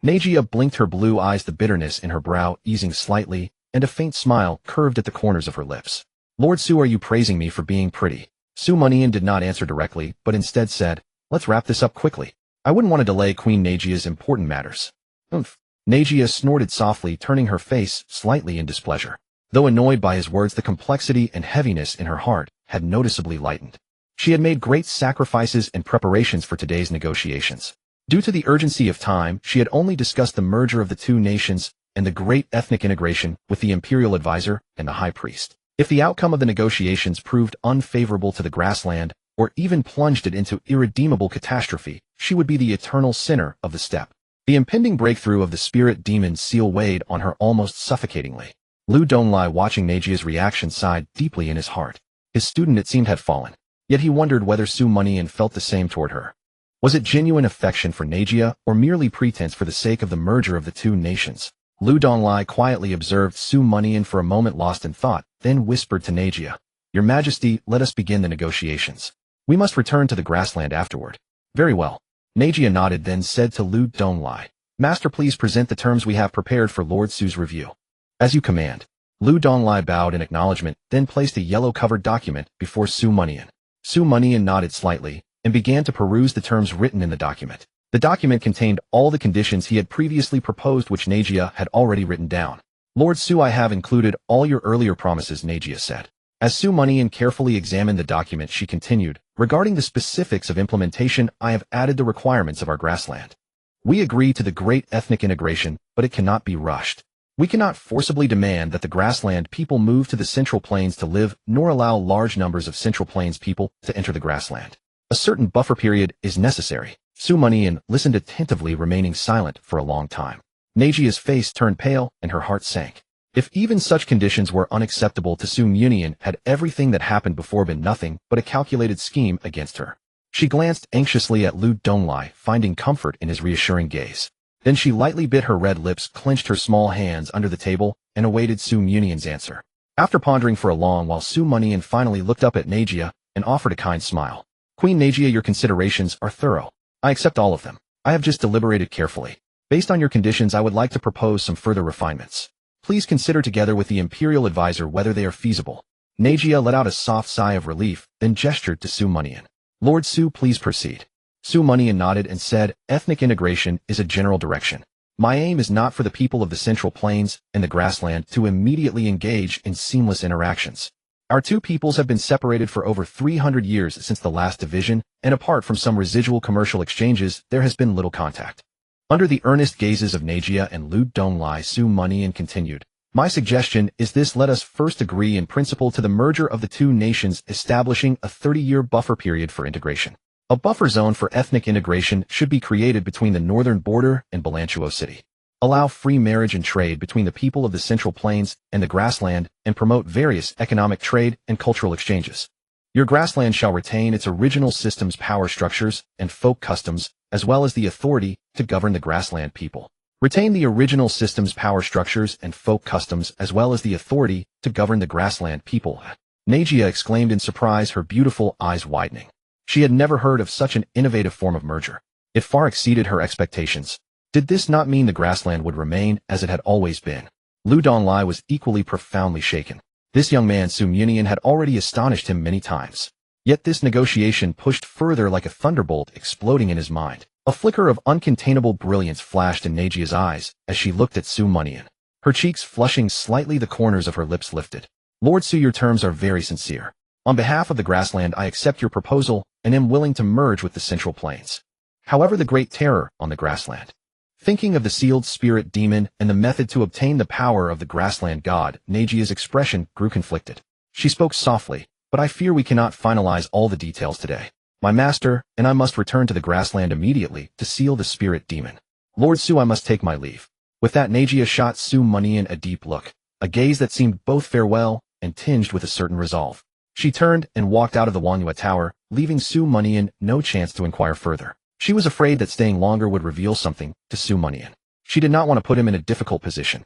Nejia blinked her blue eyes, the bitterness in her brow easing slightly, and a faint smile curved at the corners of her lips. "Lord Su, are you praising me for being pretty?" Su Mianian did not answer directly, but instead said, "Let's wrap this up quickly. I wouldn't want to delay Queen Nejia's important matters." "Umph." Nejia snorted softly, turning her face slightly in displeasure. Though annoyed by his words, the complexity and heaviness in her heart had noticeably lightened. She had made great sacrifices and preparations for today's negotiations. Due to the urgency of time, she had only discussed the merger of the two nations and the great ethnic integration with the imperial advisor and the high priest. If the outcome of the negotiations proved unfavorable to the grassland, or even plunged it into irredeemable catastrophe, she would be the eternal sinner of the steppe. The impending breakthrough of the spirit demon seal weighed on her almost suffocatingly. Lu Donglai, watching Nejia's reaction, sighed deeply in his heart. His student, it seemed, had fallen. Yet he wondered whether Su Mianian felt the same toward her. Was it genuine affection for Nejia, or merely pretense for the sake of the merger of the two nations? Lu Donglai quietly observed Su Mianian for a moment, lost in thought, then whispered to Nejia, "Your Majesty, let us begin the negotiations. We must return to the grassland afterward." "Very well." Nejia nodded, then said to Lu Donglai, "Master, please present the terms we have prepared for Lord Su's review." "As you command." Lu Donglai bowed in acknowledgement, then placed a yellow-covered document before Su Mianian. Su Mianian nodded slightly, and began to peruse the terms written in the document. The document contained all the conditions he had previously proposed, which Nejia had already written down. "Lord Su, I have included all your earlier promises," Nejia said. As Su Mianian carefully examined the document, she continued, "Regarding the specifics of implementation, I have added the requirements of our grassland. We agree to the great ethnic integration, but it cannot be rushed. We cannot forcibly demand that the grassland people move to the Central Plains to live, nor allow large numbers of Central Plains people to enter the grassland. A certain buffer period is necessary." Su Mianian listened attentively, remaining silent for a long time. Nejia's face turned pale, and her heart sank. If even such conditions were unacceptable to Su Mianian, had everything that happened before been nothing but a calculated scheme against her? She glanced anxiously at Lu Donglai, finding comfort in his reassuring gaze. Then she lightly bit her red lips, clenched her small hands under the table, and awaited Su Mianian's answer. After pondering for a long while, Su Mianian finally looked up at Nejia and offered a kind smile. "Queen Nejia, your considerations are thorough. I accept all of them. I have just deliberated carefully. Based on your conditions, I would like to propose some further refinements. Please consider together with the imperial advisor whether they are feasible." Nejia let out a soft sigh of relief, then gestured to Su Mianian. "Lord Su, please proceed." Su Mianian nodded and said, "Ethnic integration is a general direction. My aim is not for the people of the Central Plains and the grassland to immediately engage in seamless interactions. Our two peoples have been separated for over 300 years since the last division, and apart from some residual commercial exchanges, there has been little contact." Under the earnest gazes of Nejia and Lu Donglai, Su Mianian continued, "My suggestion is this: let us first agree in principle to the merger of the two nations, establishing a 30-year buffer period for integration. A buffer zone for ethnic integration should be created between the northern border and Balanchuo City. Allow free marriage and trade between the people of the Central Plains and the grassland, and promote various economic trade and cultural exchanges. Your grassland shall retain its original system's power structures and folk customs, as well as the authority to govern the grassland people. Retain the original system's power structures and folk customs as well as the authority to govern the grassland people. Nagia exclaimed in surprise, her beautiful eyes widening. She had never heard of such an innovative form of merger. It far exceeded her expectations. Did this not mean the grassland would remain as it had always been? Lu Donglai was equally profoundly shaken. This young man Su Mianian had already astonished him many times. Yet this negotiation pushed further like a thunderbolt exploding in his mind. A flicker of uncontainable brilliance flashed in Nagia's eyes as she looked at Su Mianian. Her cheeks flushing slightly, the corners of her lips lifted. Lord Su, your terms are very sincere. On behalf of the grassland, I accept your proposal and am willing to merge with the Central Plains. However, the great terror on the grassland. Thinking of the sealed spirit demon and the method to obtain the power of the grassland god, Nagia's expression grew conflicted. She spoke softly, but I fear we cannot finalize all the details today. My master and I must return to the grassland immediately to seal the spirit demon. Lord Su, I must take my leave. With that, Nagia shot Su Mianian a deep look, a gaze that seemed both farewell and tinged with a certain resolve. She turned and walked out of the Wangyua Tower, leaving Su Mianian no chance to inquire further. She was afraid that staying longer would reveal something to Su Mianian. She did not want to put him in a difficult position.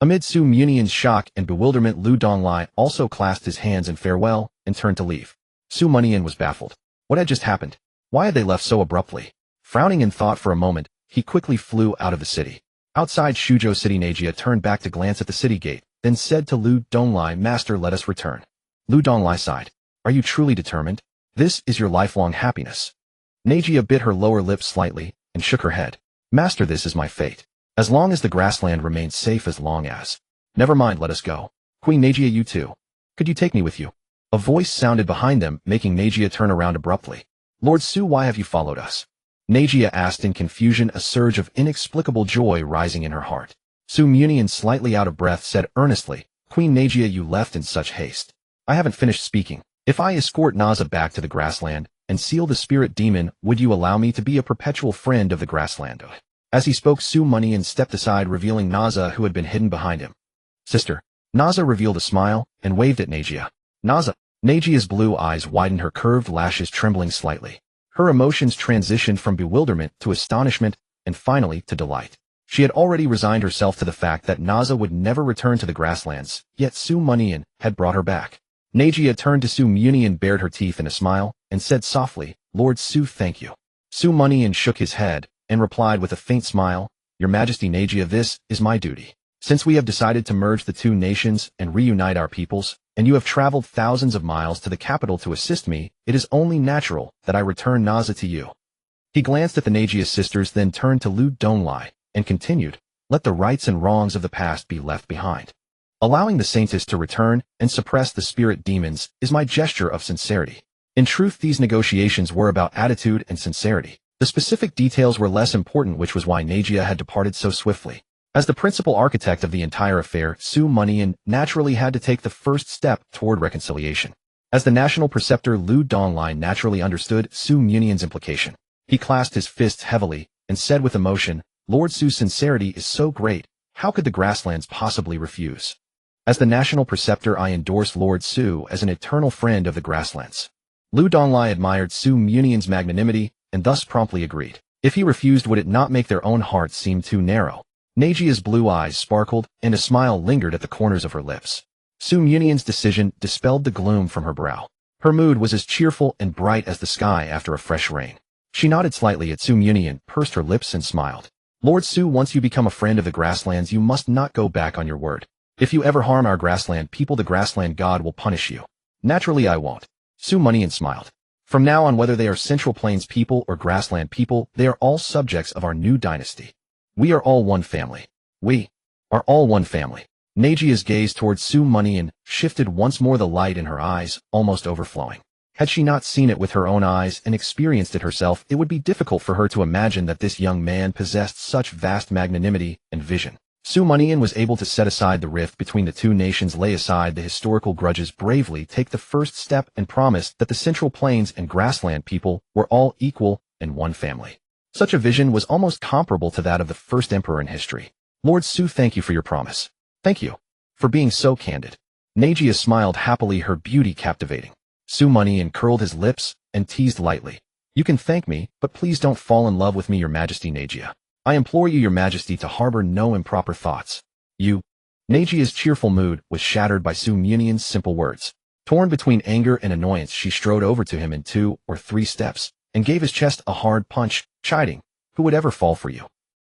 Amid Su Mianian's shock and bewilderment, Lu Donglai also clasped his hands in farewell and turned to leave. Su Mianian was baffled. What had just happened? Why had they left so abruptly? Frowning in thought for a moment, he quickly flew out of the city. Outside Shuzhou City, Nagia turned back to glance at the city gate, then said to Lu Donglai, Master, let us return. Lu Donglai sighed. Are you truly determined? This is your lifelong happiness. Nagia bit her lower lip slightly and shook her head. Master, this is my fate. As long as the grassland remains safe, as long as... Never mind, let us go. Queen Nagia, you too. Could you take me with you? A voice sounded behind them, making Nagia turn around abruptly. Lord Su, why have you followed us? Nagia asked in confusion, a surge of inexplicable joy rising in her heart. Su Mianian, slightly out of breath, said earnestly, Queen Nagia, you left in such haste. I haven't finished speaking. If I escort Naza back to the grassland and seal the spirit demon, would you allow me to be a perpetual friend of the grassland? As he spoke, Su Mianian stepped aside, revealing Naza, who had been hidden behind him. Sister. Naza revealed a smile and waved at Nagia. Naza. Nagia's blue eyes widened, her curved lashes trembling slightly. Her emotions transitioned from bewilderment to astonishment and finally to delight. She had already resigned herself to the fact that Naza would never return to the grasslands, yet Su Mianian had brought her back. Nagia turned to Su Mianian, bared her teeth in a smile, and said softly, Lord Su, thank you. Su Mianian shook his head and replied with a faint smile, Your Majesty, Nagia, this is my duty. Since we have decided to merge the two nations and reunite our peoples, and you have traveled thousands of miles to the capital to assist me, it is only natural that I return Naza to you. He glanced at the Nagia sisters, then turned to Lu Donglai, and continued, Let the rights and wrongs of the past be left behind. Allowing the saintess to return and suppress the spirit demons is my gesture of sincerity. In truth, these negotiations were about attitude and sincerity. The specific details were less important, which was why Nagia had departed so swiftly. As the principal architect of the entire affair, Su Mianian naturally had to take the first step toward reconciliation. As the national preceptor, Lu Donglai naturally understood Su Mianian's implication. He clasped his fists heavily and said with emotion, Lord Su's sincerity is so great, how could the grasslands possibly refuse? As the national preceptor, I endorse Lord Su as an eternal friend of the grasslands. Lu Donglai admired Su Mianian's magnanimity and thus promptly agreed. If he refused, would it not make their own hearts seem too narrow? Nagia's blue eyes sparkled, and a smile lingered at the corners of her lips. Su Mianian's decision dispelled the gloom from her brow. Her mood was as cheerful and bright as the sky after a fresh rain. She nodded slightly at Su Mianian, pursed her lips and smiled. Lord Su, once you become a friend of the grasslands, you must not go back on your word. If you ever harm our grassland people, the grassland god will punish you. Naturally, I won't. Su Mianian smiled. From now on, whether they are Central Plains people or grassland people, they are all subjects of our new dynasty. We are all one family. We are all one family. Nagia's gaze towards Su Mianian shifted once more, the light in her eyes almost overflowing. Had she not seen it with her own eyes and experienced it herself, it would be difficult for her to imagine that this young man possessed such vast magnanimity and vision. Su Mianian was able to set aside the rift between the two nations, lay aside the historical grudges, bravely take the first step, and promise that the Central Plains and grassland people were all equal and one family. Such a vision was almost comparable to that of the first emperor in history. Lord Su, thank you for your promise. Thank you for being so candid. Nagia smiled happily, her beauty captivating. Su Mianian curled his lips and teased lightly. You can thank me, but please don't fall in love with me, your majesty Nagia. I implore you, your majesty, to harbor no improper thoughts. You. Nagia's cheerful mood was shattered by Su Mianian's simple words. Torn between anger and annoyance, she strode over to him in 2 or 3 steps, and gave his chest a hard punch, chiding, "Who would ever fall for you?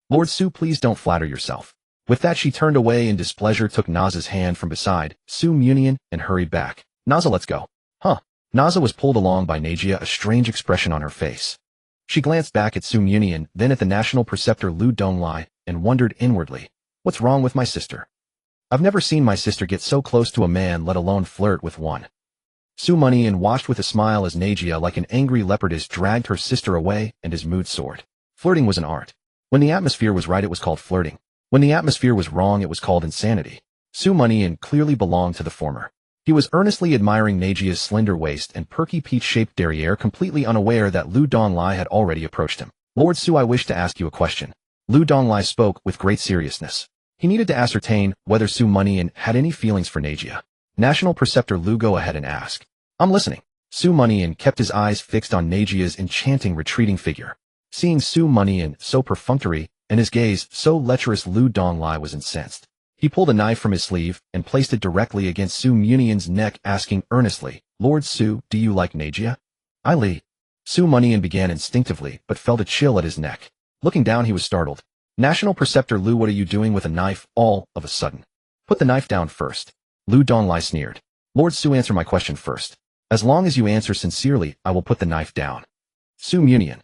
Lord Su, please don't flatter yourself." With that, she turned away in displeasure, took Naza's hand from beside Su Mianian, and hurried back. "Naza, let's go." Huh. Naza was pulled along by Nagia, a strange expression on her face. She glanced back at Su Mianian, then at the national preceptor Lu Donglai, and wondered inwardly, "What's wrong with my sister? I've never seen my sister get so close to a man, let alone flirt with one." Su Mianian watched with a smile as Nagia, like an angry leopardess, dragged her sister away, and his mood soared. Flirting was an art. When the atmosphere was right, it was called flirting. When the atmosphere was wrong, it was called insanity. Su Mianian clearly belonged to the former. He was earnestly admiring Nagia's slender waist and perky peach-shaped derriere, completely unaware that Lu Donglai had already approached him. "Lord Su, I wish to ask you a question." Lu Donglai spoke with great seriousness. He needed to ascertain whether Su Mianian had any feelings for Nagia. National Preceptor Lu, go ahead and ask. "I'm listening." Su Mianian kept his eyes fixed on Nagia's enchanting retreating figure. Seeing Su Mianian so perfunctory, and his gaze so lecherous, Lu Donglai was incensed. He pulled a knife from his sleeve and placed it directly against Su Mianian's neck, asking earnestly, "Lord Su, do you like Nagia?" "I Li." Su Mianian began instinctively, but felt a chill at his neck. Looking down, he was startled. "National Preceptor Lu, what are you doing with a knife all of a sudden?" "Put the knife down first." Lu Donglai sneered. "Lord Su, answer my question first. As long as you answer sincerely, I will put the knife down." Su Mianian.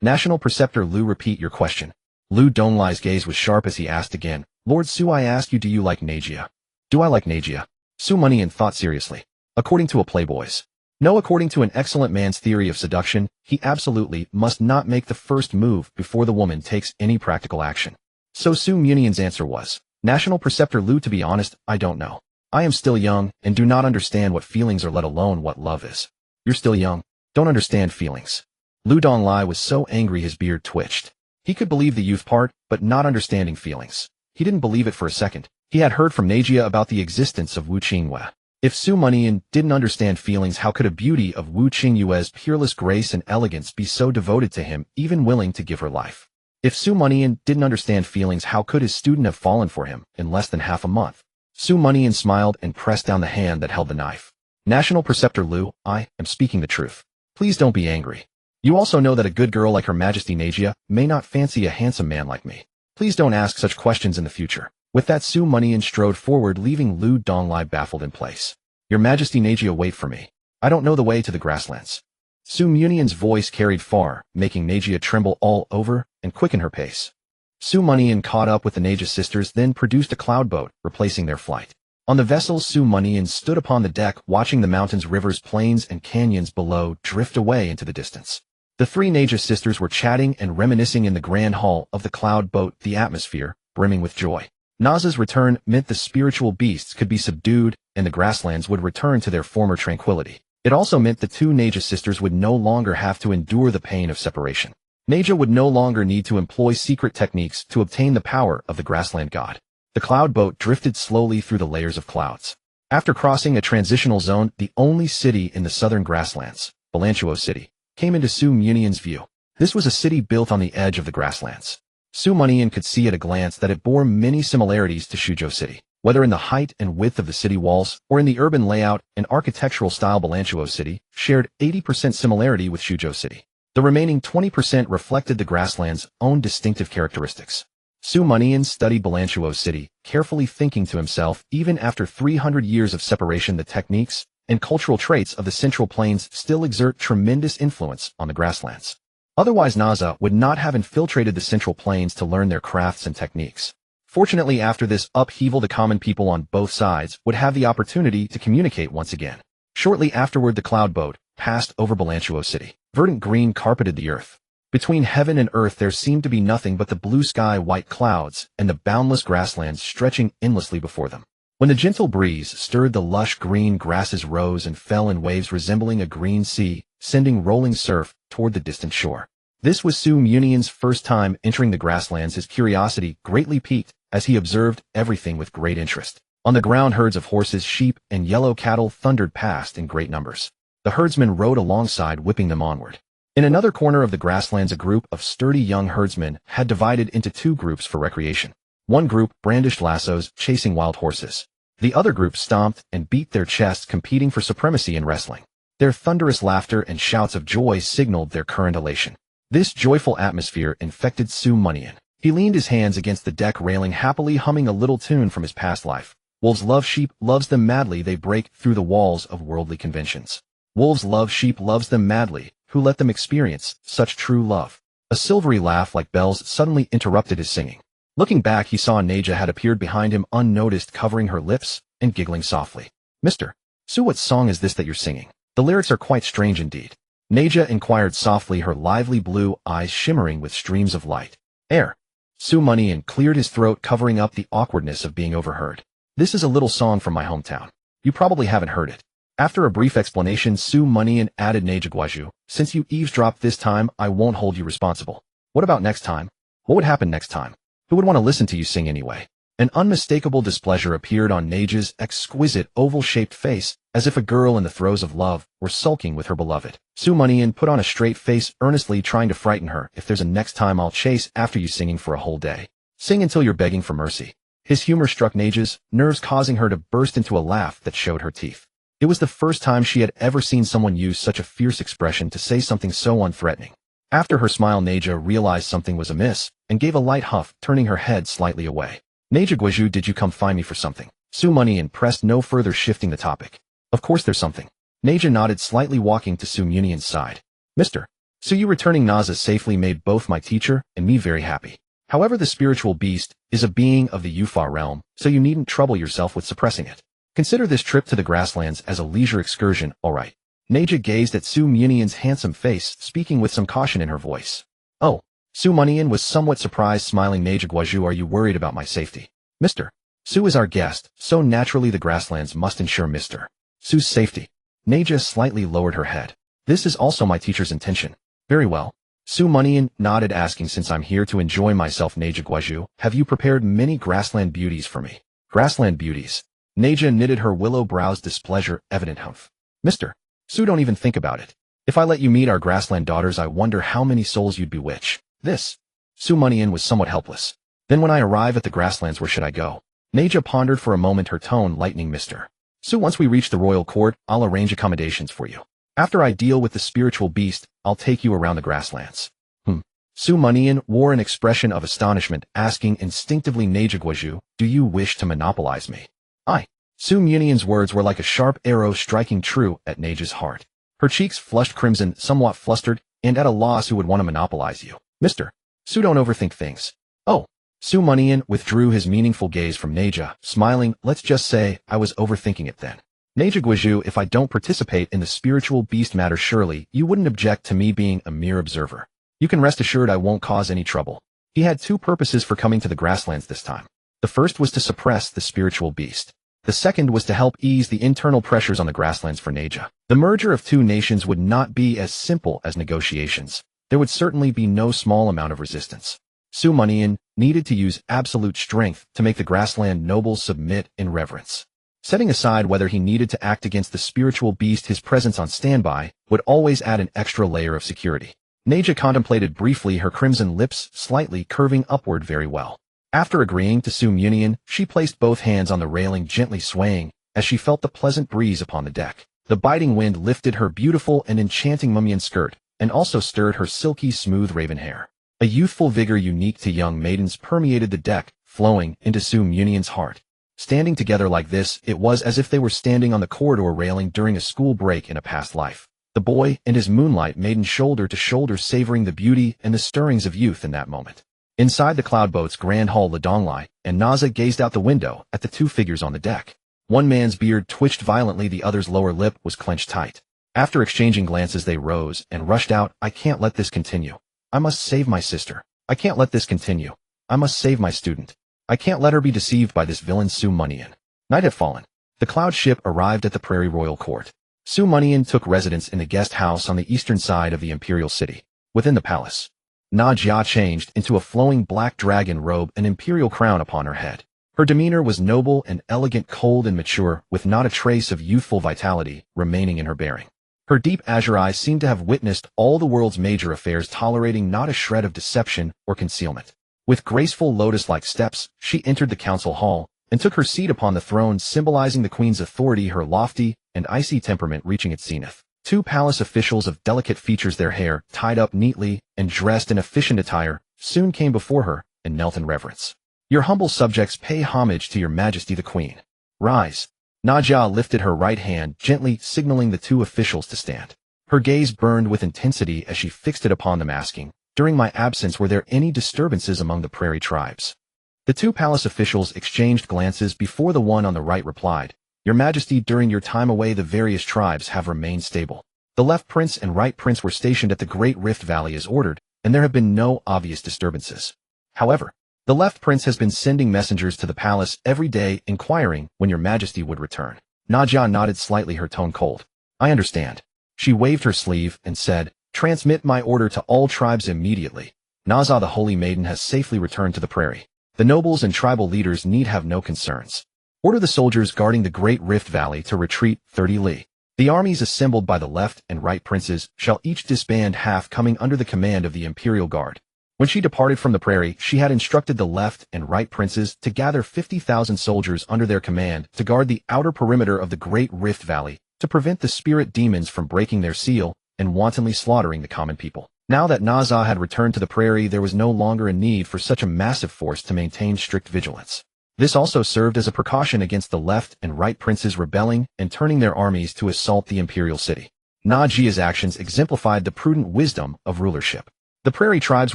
National Preceptor Lu, repeat your question. Lu Donglai's gaze was sharp as he asked again, "Lord Su, I ask you, do you like Nagia?" "Do I like Nagia?" Su Mianian thought seriously. According to a Playboy's. No, according to an excellent man's theory of seduction, he absolutely must not make the first move before the woman takes any practical action. So Su Mianian's answer was, "National Preceptor Lu, to be honest, I don't know. I am still young and do not understand what feelings are, let alone what love is." "You're still young. Don't understand feelings." Lu Donglai was so angry his beard twitched. He could believe the youth part, but not understanding feelings. He didn't believe it for a second. He had heard from Nagia about the existence of Wu Qingyue. If Su Mianian didn't understand feelings, how could a beauty of Wu Qingyue's peerless grace and elegance be so devoted to him, even willing to give her life? If Su Mianian didn't understand feelings, how could his student have fallen for him in less than half a month? Su Mianian smiled and pressed down the hand that held the knife. "National Preceptor Lu, I am speaking the truth. Please don't be angry. You also know that a good girl like Her Majesty Nagia may not fancy a handsome man like me. Please don't ask such questions in the future." With that, Su Mianian strode forward, leaving Lu Donglai baffled in place. "Your Majesty Nagia, wait for me. I don't know the way to the grasslands." Su Mianian's voice carried far, making Nagia tremble all over and quicken her pace. Su Mianian caught up with the Nagia sisters, then produced a cloud boat, replacing their flight. On the vessel, Su Mianian stood upon the deck, watching the mountains, rivers, plains, and canyons below drift away into the distance. The 3 Nagia sisters were chatting and reminiscing in the grand hall of the cloud boat, the atmosphere brimming with joy. Naza's return meant the spiritual beasts could be subdued and the grasslands would return to their former tranquility. It also meant the 2 Nagia sisters would no longer have to endure the pain of separation. Nagia would no longer need to employ secret techniques to obtain the power of the grassland god. The cloud boat drifted slowly through the layers of clouds. After crossing a transitional zone, the only city in the southern grasslands, Balanchuo City, came into Su Mianian's view. This was a city built on the edge of the grasslands. Su Mianian could see at a glance that it bore many similarities to Shuzhou City. Whether in the height and width of the city walls, or in the urban layout and architectural style, Balanchuo City shared 80% similarity with Shuzhou City. The remaining 20% reflected the grassland's own distinctive characteristics. Su Mianian studied Balanchuo City, carefully thinking to himself, even after 300 years of separation, the techniques and cultural traits of the Central Plains still exert tremendous influence on the grasslands. Otherwise, Naza would not have infiltrated the Central Plains to learn their crafts and techniques. Fortunately, after this upheaval, the common people on both sides would have the opportunity to communicate once again. Shortly afterward, the cloud boat passed over Balanchuo City. Verdant green carpeted the earth. Between heaven and earth there seemed to be nothing but the blue sky, white clouds, and the boundless grasslands stretching endlessly before them. When the gentle breeze stirred, the lush green grasses rose and fell in waves resembling a green sea, sending rolling surf toward the distant shore. This was Su Mianian's first time entering the grasslands. His curiosity greatly piqued as he observed everything with great interest. On the ground, herds of horses, sheep, and yellow cattle thundered past in great numbers. The herdsmen rode alongside, whipping them onward. In another corner of the grasslands, a group of sturdy young herdsmen had divided into two groups for recreation. One group brandished lassos, chasing wild horses. The other group stomped and beat their chests, competing for supremacy in wrestling. Their thunderous laughter and shouts of joy signaled their current elation. This joyful atmosphere infected Mianian. He leaned his hands against the deck railing, happily humming a little tune from his past life. Wolves love sheep, loves them madly, they break through the walls of worldly conventions. Wolves love sheep, loves them madly, who let them experience such true love. A silvery laugh like bells suddenly interrupted his singing. Looking back, he saw Naja had appeared behind him unnoticed, covering her lips and giggling softly. "Mr. Su, what song is this that you're singing? The lyrics are quite strange indeed." Naja inquired softly, her lively blue eyes shimmering with streams of light. Mianian cleared his throat, covering up the awkwardness of being overheard. "This is a little song from my hometown. You probably haven't heard it." After a brief explanation, Mianian added, "Naja, since you eavesdropped this time, I won't hold you responsible. What about next time? What would happen next time? Who would want to listen to you sing anyway?" An unmistakable displeasure appeared on Naja's exquisite oval-shaped face, as if a girl in the throes of love were sulking with her beloved. Mianian put on a straight face, earnestly trying to frighten her. "If there's a next time, I'll chase after you singing for a whole day. Sing until you're begging for mercy." His humor struck Naja's nerves, causing her to burst into a laugh that showed her teeth. It was the first time she had ever seen someone use such a fierce expression to say something so unthreatening. After her smile, Naja realized something was amiss and gave a light huff, turning her head slightly away. "Naja, did you come find me for something?" Mianian pressed no further, shifting the topic. "Of course there's something." Naja nodded slightly, walking to Mianian's side. "Mr. Su, you returning Naza safely made both my teacher and me very happy. However, the spiritual beast is a being of the Yufa realm, so you needn't trouble yourself with suppressing it. Consider this trip to the grasslands as a leisure excursion, all right?" Naja gazed at Mianian's handsome face, speaking with some caution in her voice. "Oh." Mianian was somewhat surprised, smiling. "Naja, are you worried about my safety?" "Mr. Su is our guest, so naturally the grasslands must ensure Mr. Su's safety." Naja slightly lowered her head. "This is also my teacher's intention." "Very well." Mianian nodded, asking, "Since I'm here to enjoy myself, Naja, have you prepared many grassland beauties for me?" "Grassland beauties?" Naja knitted her willow brows, displeasure evident. "Humph. Mr. Su, don't even think about it. If I let you meet our grassland daughters, I wonder how many souls you'd bewitch." This. Mianian was somewhat helpless. "Then when I arrive at the grasslands, where should I go?" Naja pondered for a moment, her tone lightening. "Mr. Su, once we reach the royal court, I'll arrange accommodations for you. After I deal with the spiritual beast, I'll take you around the grasslands." Mianian wore an expression of astonishment, asking instinctively, "Naja, do you wish to monopolize me?" "I." Mianian's words were like a sharp arrow striking true at Naja's heart. Her cheeks flushed crimson, somewhat flustered, and at a loss who would want to monopolize you. "Mr. Su, don't overthink things." "Oh." Mianian withdrew his meaningful gaze from Naja, smiling. "Let's just say I was overthinking it then. Naja, if I don't participate in the spiritual beast matter, surely you wouldn't object to me being a mere observer. You can rest assured I won't cause any trouble." He had two purposes for coming to the grasslands this time. The first was to suppress the spiritual beast. The second was to help ease the internal pressures on the grasslands for Naja. The merger of two nations would not be as simple as negotiations. There would certainly be no small amount of resistance. Mianian needed to use absolute strength to make the grassland nobles submit in reverence. Setting aside whether he needed to act against the spiritual beast, his presence on standby would always add an extra layer of security. Naja contemplated briefly, her crimson lips slightly curving upward. "Very well." After agreeing to Mianian, she placed both hands on the railing, gently swaying as she felt the pleasant breeze upon the deck. The biting wind lifted her beautiful and enchanting Mianian skirt, and also stirred her silky smooth raven hair. A youthful vigor unique to young maidens permeated the deck, flowing into Mianian's heart. Standing together like this, it was as if they were standing on the corridor railing during a school break in a past life. The boy and his moonlight maiden shoulder to shoulder, savoring the beauty and the stirrings of youth in that moment. Inside the cloudboat's grand hall, Ladonglai and Naza gazed out the window at the two figures on the deck. One man's beard twitched violently, the other's lower lip was clenched tight. After exchanging glances, they rose and rushed out. "I can't let this continue. I must save my sister. I can't let this continue. I must save my student. I can't let her be deceived by this villain Mianian." Night had fallen. The cloud ship arrived at the Prairie Royal Court. Mianian took residence in the guest house on the eastern side of the imperial city. Within the palace, Naja changed into a flowing black dragon robe, an imperial crown upon her head. Her demeanor was noble and elegant, cold and mature, with not a trace of youthful vitality remaining in her bearing. Her deep azure eyes seemed to have witnessed all the world's major affairs, tolerating not a shred of deception or concealment. With graceful lotus-like steps, she entered the council hall and took her seat upon the throne, symbolizing the queen's authority, her lofty and icy temperament reaching its zenith. Two palace officials of delicate features, their hair tied up neatly and dressed in efficient attire, soon came before her and knelt in reverence. "Your humble subjects pay homage to your majesty the queen. Rise." Najia lifted her right hand, gently signaling the two officials to stand. Her gaze burned with intensity as she fixed it upon them, asking, "During my absence, were there any disturbances among the prairie tribes?" The two palace officials exchanged glances before the one on the right replied, "Your Majesty, during your time away, the various tribes have remained stable. The left prince and right prince were stationed at the Great Rift Valley as ordered, and there have been no obvious disturbances. However, the left prince has been sending messengers to the palace every day inquiring when your Majesty would return." Najia nodded slightly, her tone cold. "I understand." She waved her sleeve and said, "Transmit my order to all tribes immediately. Naza the Holy Maiden has safely returned to the prairie. The nobles and tribal leaders need have no concerns. Order the soldiers guarding the Great Rift Valley to retreat 30 li. The armies assembled by the left and right princes shall each disband, half coming under the command of the Imperial Guard." When she departed from the prairie, she had instructed the left and right princes to gather 50,000 soldiers under their command to guard the outer perimeter of the Great Rift Valley to prevent the spirit demons from breaking their seal and wantonly slaughtering the common people. Now that Naza had returned to the prairie, there was no longer a need for such a massive force to maintain strict vigilance. This also served as a precaution against the left and right princes rebelling and turning their armies to assault the imperial city. Najia's actions exemplified the prudent wisdom of rulership. The prairie tribes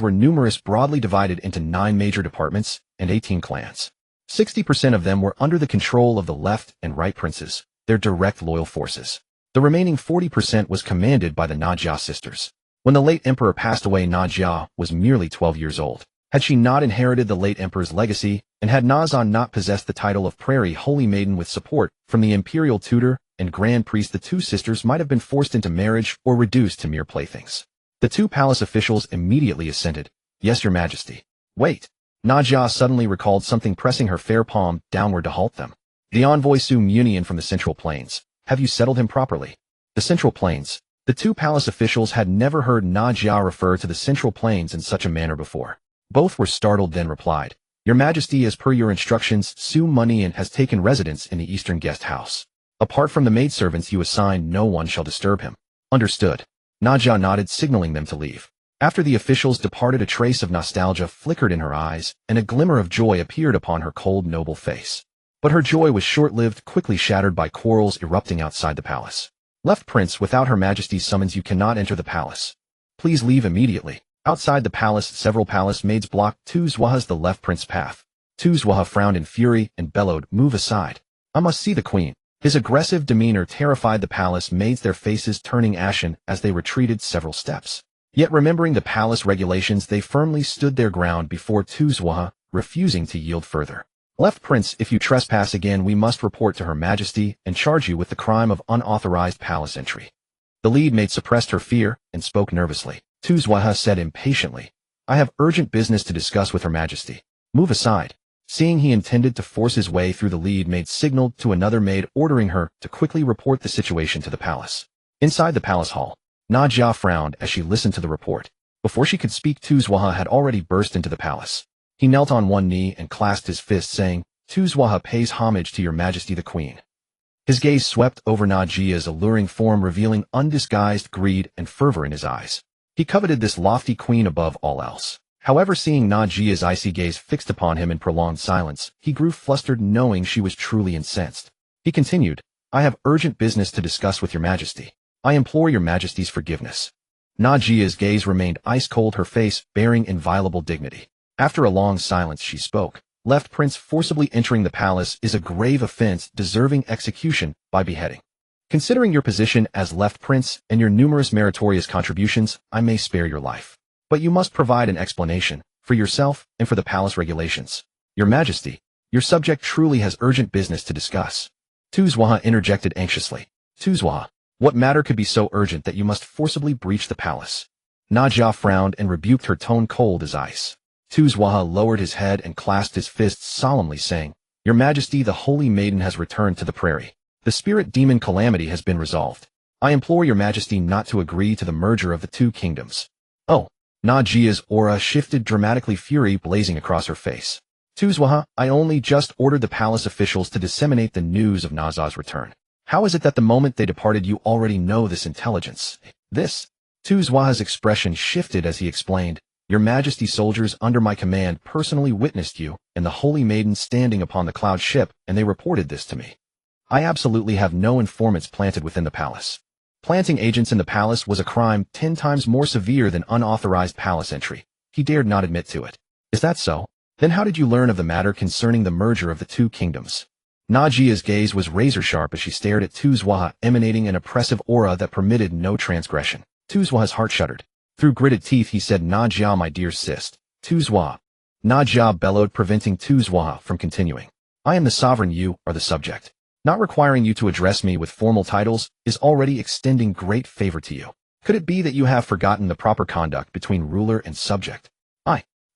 were numerous, broadly divided into 9 major departments and 18 clans. 60% of them were under the control of the left and right princes, their direct loyal forces. The remaining 40% was commanded by the Najia sisters. When the late emperor passed away, Najia was merely 12 years old. Had she not inherited the late emperor's legacy, and had Nazan not possessed the title of Prairie Holy Maiden with support from the imperial tutor and grand priest, the two sisters might have been forced into marriage or reduced to mere playthings. The two palace officials immediately assented. "Yes, your Majesty." "Wait." Najia suddenly recalled something, pressing her fair palm downward to halt them. "The envoy Mianian from the Central Plains. Have you settled him properly?" The Central Plains. The two palace officials had never heard Najia refer to the Central Plains in such a manner before. Both were startled, then replied, "Your Majesty, as per your instructions, Mianian has taken residence in the Eastern Guest House. Apart from the maidservants you assigned, no one shall disturb him." "Understood." Najia nodded, signaling them to leave. After the officials departed, a trace of nostalgia flickered in her eyes, and a glimmer of joy appeared upon her cold, noble face. But her joy was short-lived, quickly shattered by quarrels erupting outside the palace. "Left Prince, without Her Majesty's summons you cannot enter the palace. Please leave immediately." Outside the palace, several palace maids blocked the left Prince's path. Tuzwaha frowned in fury and bellowed, "Move aside. I must see the queen." His aggressive demeanor terrified the palace maids, their faces turning ashen as they retreated several steps. Yet remembering the palace regulations, they firmly stood their ground before Tuzwaha, refusing to yield further. "Left Prince, if you trespass again, we must report to Her Majesty and charge you with the crime of unauthorized palace entry." The lead maid suppressed her fear and spoke nervously. Tuzwaha said impatiently, "I have urgent business to discuss with Her Majesty. Move aside." Seeing he intended to force his way through, the lead maid signaled to another maid, ordering her to quickly report the situation to the palace. Inside the palace hall, Najia frowned as she listened to the report. Before she could speak, Tuzwaha had already burst into the palace. He knelt on one knee and clasped his fist, saying, "Tuzwaha pays homage to your Majesty the Queen." His gaze swept over Najia's alluring form, revealing undisguised greed and fervor in his eyes. He coveted this lofty queen above all else. However, seeing Najia's icy gaze fixed upon him in prolonged silence, he grew flustered, knowing she was truly incensed. He continued, "I have urgent business to discuss with your Majesty. I implore your Majesty's forgiveness." Najia's gaze remained ice-cold, her face bearing inviolable dignity. After a long silence, she spoke. "Left Prince, forcibly entering the palace is a grave offense deserving execution by beheading. Considering your position as Left Prince and your numerous meritorious contributions, I may spare your life. But you must provide an explanation, for yourself and for the palace regulations. Your Majesty, your subject truly has urgent business to discuss." Tuzwaha interjected anxiously. "Tuzwaha, what matter could be so urgent that you must forcibly breach the palace?" Najia frowned and rebuked, her tone cold as ice. Tuzwaha lowered his head and clasped his fists solemnly, saying, "Your Majesty, the Holy Maiden has returned to the prairie. The spirit demon calamity has been resolved. I implore your majesty not to agree to the merger of the two kingdoms. Oh. Najia's aura shifted dramatically, fury blazing across her face. Tuzwaha, I only just ordered the palace officials to disseminate the news of Naza's return. How is it that the moment they departed you already know this intelligence? This? Tuzwaha's expression shifted as he explained, Your Majesty, soldiers under my command personally witnessed you and the Holy Maiden standing upon the cloud ship, and they reported this to me. I absolutely have no informants planted within the palace. Planting agents in the palace was a crime 10 times more severe than unauthorized palace entry. He dared not admit to it. Is that so? Then how did you learn of the matter concerning the merger of the two kingdoms? Najia's gaze was razor-sharp as she stared at Tuzwaha, emanating an oppressive aura that permitted no transgression. Tuzwaha's heart shuddered. Through gritted teeth he said, Najia, my dear sis. Tuzwaha. Najia bellowed, preventing Tuzwaha from continuing. I am the sovereign, you are the subject. Not requiring you to address me with formal titles is already extending great favor to you. Could it be that you have forgotten the proper conduct between ruler and subject?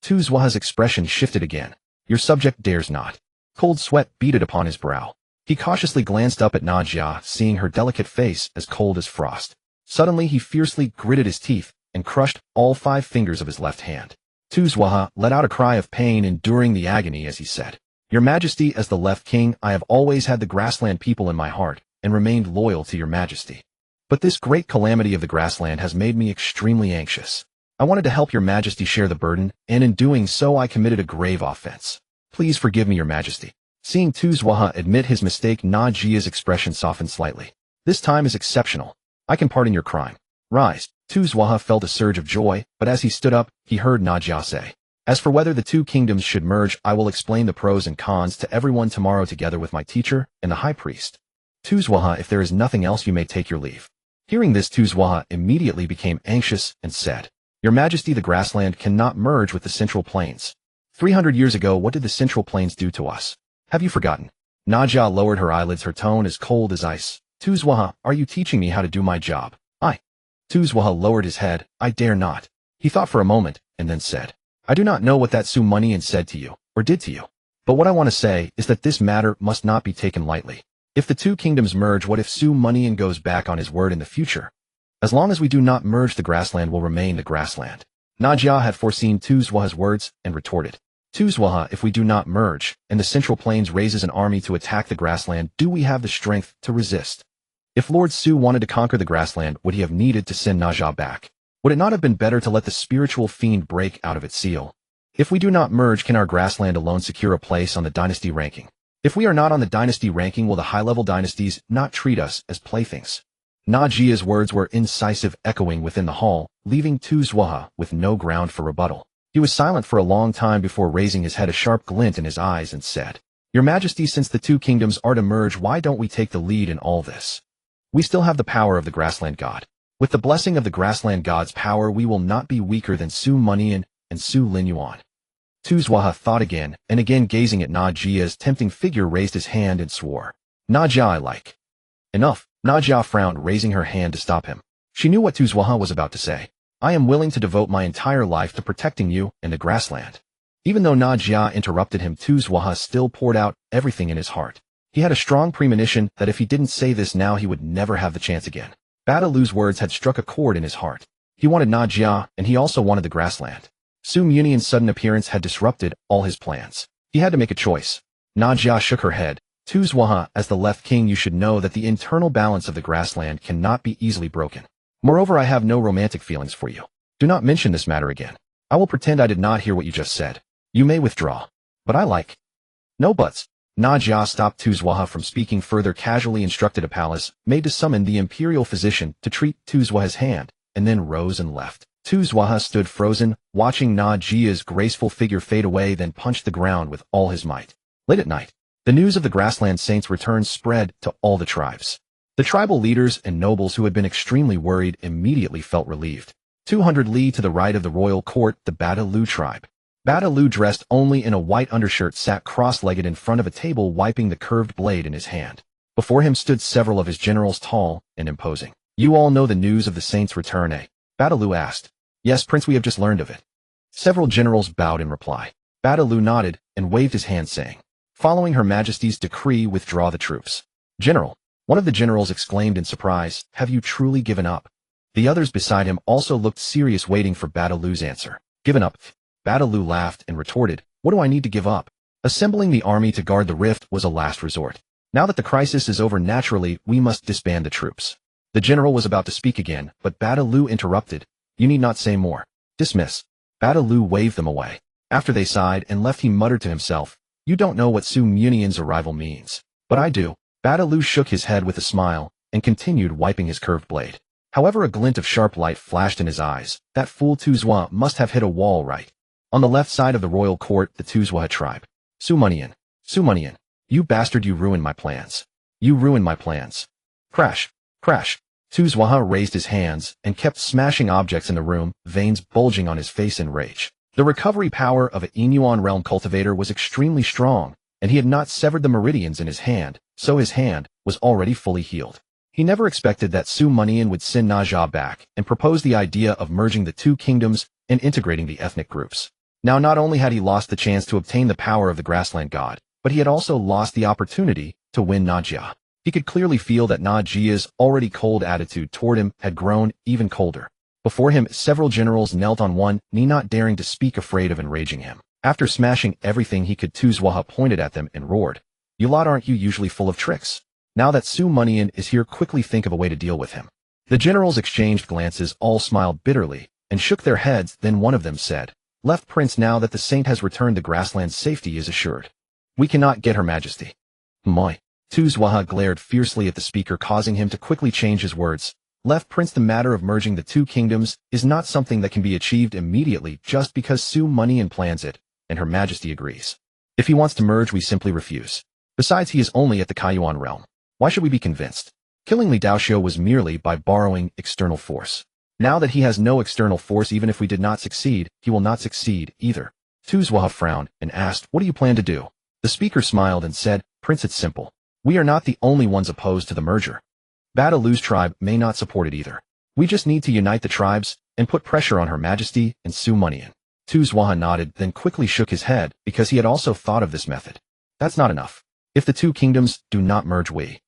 Tuzwaha's expression shifted again. Your subject dares not. Cold sweat beaded upon his brow. He cautiously glanced up at Najia, seeing her delicate face as cold as frost. Suddenly he fiercely gritted his teeth and crushed all 5 fingers of his left hand. Tuzwaha let out a cry of pain, enduring the agony as he said, Your Majesty, as the left king, I have always had the grassland people in my heart and remained loyal to your Majesty. But this great calamity of the grassland has made me extremely anxious. I wanted to help your Majesty share the burden, and in doing so I committed a grave offense. Please forgive me, your Majesty. Seeing Tuzwaha admit his mistake, Najia's expression softened slightly. This time is exceptional. I can pardon your crime. Rise. Tuzwaha felt a surge of joy, but as he stood up, he heard Najia say, As for whether the two kingdoms should merge, I will explain the pros and cons to everyone tomorrow together with my teacher and the high priest. Tuzwaha, if there is nothing else, you may take your leave. Hearing this, Tuzwaha immediately became anxious and said, Your Majesty, the grassland cannot merge with the Central Plains. 300 years ago, what did the Central Plains do to us? Have you forgotten? Najia lowered her eyelids, her tone as cold as ice. Tuzwaha, are you teaching me how to do my job? Tuzwaha lowered his head. I dare not. He thought for a moment, and then said, I do not know what that Mianian said to you, or did to you. But what I want to say is that this matter must not be taken lightly. If the two kingdoms merge, what if Mianian goes back on his word in the future? As long as we do not merge, the grassland will remain the grassland. Najia had foreseen Tuzwaha's words and retorted, Tuzwaha, if we do not merge, and the Central Plains raises an army to attack the grassland, do we have the strength to resist? If Lord Su wanted to conquer the grassland, would he have needed to send Najia back? Would it not have been better to let the spiritual fiend break out of its seal? If we do not merge, can our grassland alone secure a place on the dynasty ranking? If we are not on the dynasty ranking, will the high-level dynasties not treat us as playthings? Najia's words were incisive, echoing within the hall, leaving Tuzwaha with no ground for rebuttal. He was silent for a long time before raising his head, a sharp glint in his eyes, and said, Your Majesty, since the two kingdoms are to merge, why don't we take the lead in all this? We still have the power of the grassland god. With the blessing of the grassland god's power, we will not be weaker than Mianian and Su Linyuan. Tuzwaha thought again, and again, gazing at Najia's tempting figure, raised his hand and swore, Najia, I like. Enough. Najia frowned, raising her hand to stop him. She knew what Tuzwaha was about to say. I am willing to devote my entire life to protecting you and the grassland. Even though Najia interrupted him, Tuzwaha still poured out everything in his heart. He had a strong premonition that if he didn't say this now, he would never have the chance again. Badalu's words had struck a chord in his heart. He wanted Najia, and he also wanted the grassland. Mianian's sudden appearance had disrupted all his plans. He had to make a choice. Najia shook her head. Tuzwaha, as the left king, you should know that the internal balance of the grassland cannot be easily broken. Moreover, I have no romantic feelings for you. Do not mention this matter again. I will pretend I did not hear what you just said. You may withdraw. But I like. No buts. Najia stopped Tuzwaha from speaking further, casually instructed a palace maid to summon the imperial physician to treat Tuzwaha's hand, and then rose and left. Tuzwaha stood frozen, watching Najia's graceful figure fade away, then punched the ground with all his might. Late at night, the news of the grassland saints' return spread to all the tribes. The tribal leaders and nobles who had been extremely worried immediately felt relieved. 200 li to the right of the royal court, the Badalu tribe. Badalu, dressed only in a white undershirt, sat cross-legged in front of a table, wiping the curved blade in his hand. Before him stood several of his generals, tall and imposing. You all know the news of the saints' return, eh? Badalu asked. Yes, Prince, we have just learned of it. Several generals bowed in reply. Badalu nodded and waved his hand, saying, Following Her Majesty's decree, withdraw the troops. General, One of the generals exclaimed in surprise, "Have you truly given up?" The others beside him also looked serious, waiting for Badalu's answer. "Given up?" Badalu laughed and retorted, "What do I need to give up? Assembling the army to guard the rift was a last resort. Now that the crisis is over, naturally, we must disband the troops." The general was about to speak again, but Badalu interrupted. "You need not say more. Dismiss." Badalu waved them away. After they sighed and left, he muttered to himself, "You don't know what Su Mianian's arrival means. But I do." Badalu shook his head with a smile and continued wiping his curved blade. However, a glint of sharp light flashed in his eyes. That fool Tuzwa must have hit a wall right. On the left side of the royal court, the Tuzwa tribe. Su Mianian. Su Mianian. You bastard, you ruined my plans. You ruined my plans. Crash. Crash. Tuzwa raised his hands and kept smashing objects in the room, veins bulging on his face in rage. The recovery power of an Inuan realm cultivator was extremely strong, and he had not severed the meridians in his hand, so his hand was already fully healed. He never expected that Su Mianian would send Naja back and propose the idea of merging the two kingdoms and integrating the ethnic groups. Now, not only had he lost the chance to obtain the power of the grassland god, but he had also lost the opportunity to win Najia. He could clearly feel that Najia's already cold attitude toward him had grown even colder. Before him, several generals knelt on one knee, not daring to speak, afraid of enraging him. After smashing everything he could, Tuzwa pointed at them and roared, "You lot, aren't you usually full of tricks? Now that Su Mianian is here, quickly think of a way to deal with him." The generals exchanged glances, all smiled bitterly, and shook their heads. Then one of them said, "Left Prince, now that the saint has returned, the grassland's safety is assured. We cannot get Her Majesty." "Moi." Tuzwa glared fiercely at the speaker, causing him to quickly change his words. "Left Prince, the matter of merging the two kingdoms is not something that can be achieved immediately just because Su Mianian plans it, and Her Majesty agrees. If he wants to merge, we simply refuse. Besides, he is only at the Kaiyuan realm. Why should we be convinced? Killing Li Daoxiu was merely by borrowing external force. Now that he has no external force, even if we did not succeed, he will not succeed either." Tuzwa frowned and asked, "What do you plan to do?" The speaker smiled and said, "Prince, it's simple. We are not the only ones opposed to the merger. Badalu's tribe may not support it either. We just need to unite the tribes and put pressure on Her Majesty and Su Mianian." Tuzwa nodded, then quickly shook his head because he had also thought of this method. "That's not enough. If the two kingdoms do not merge, we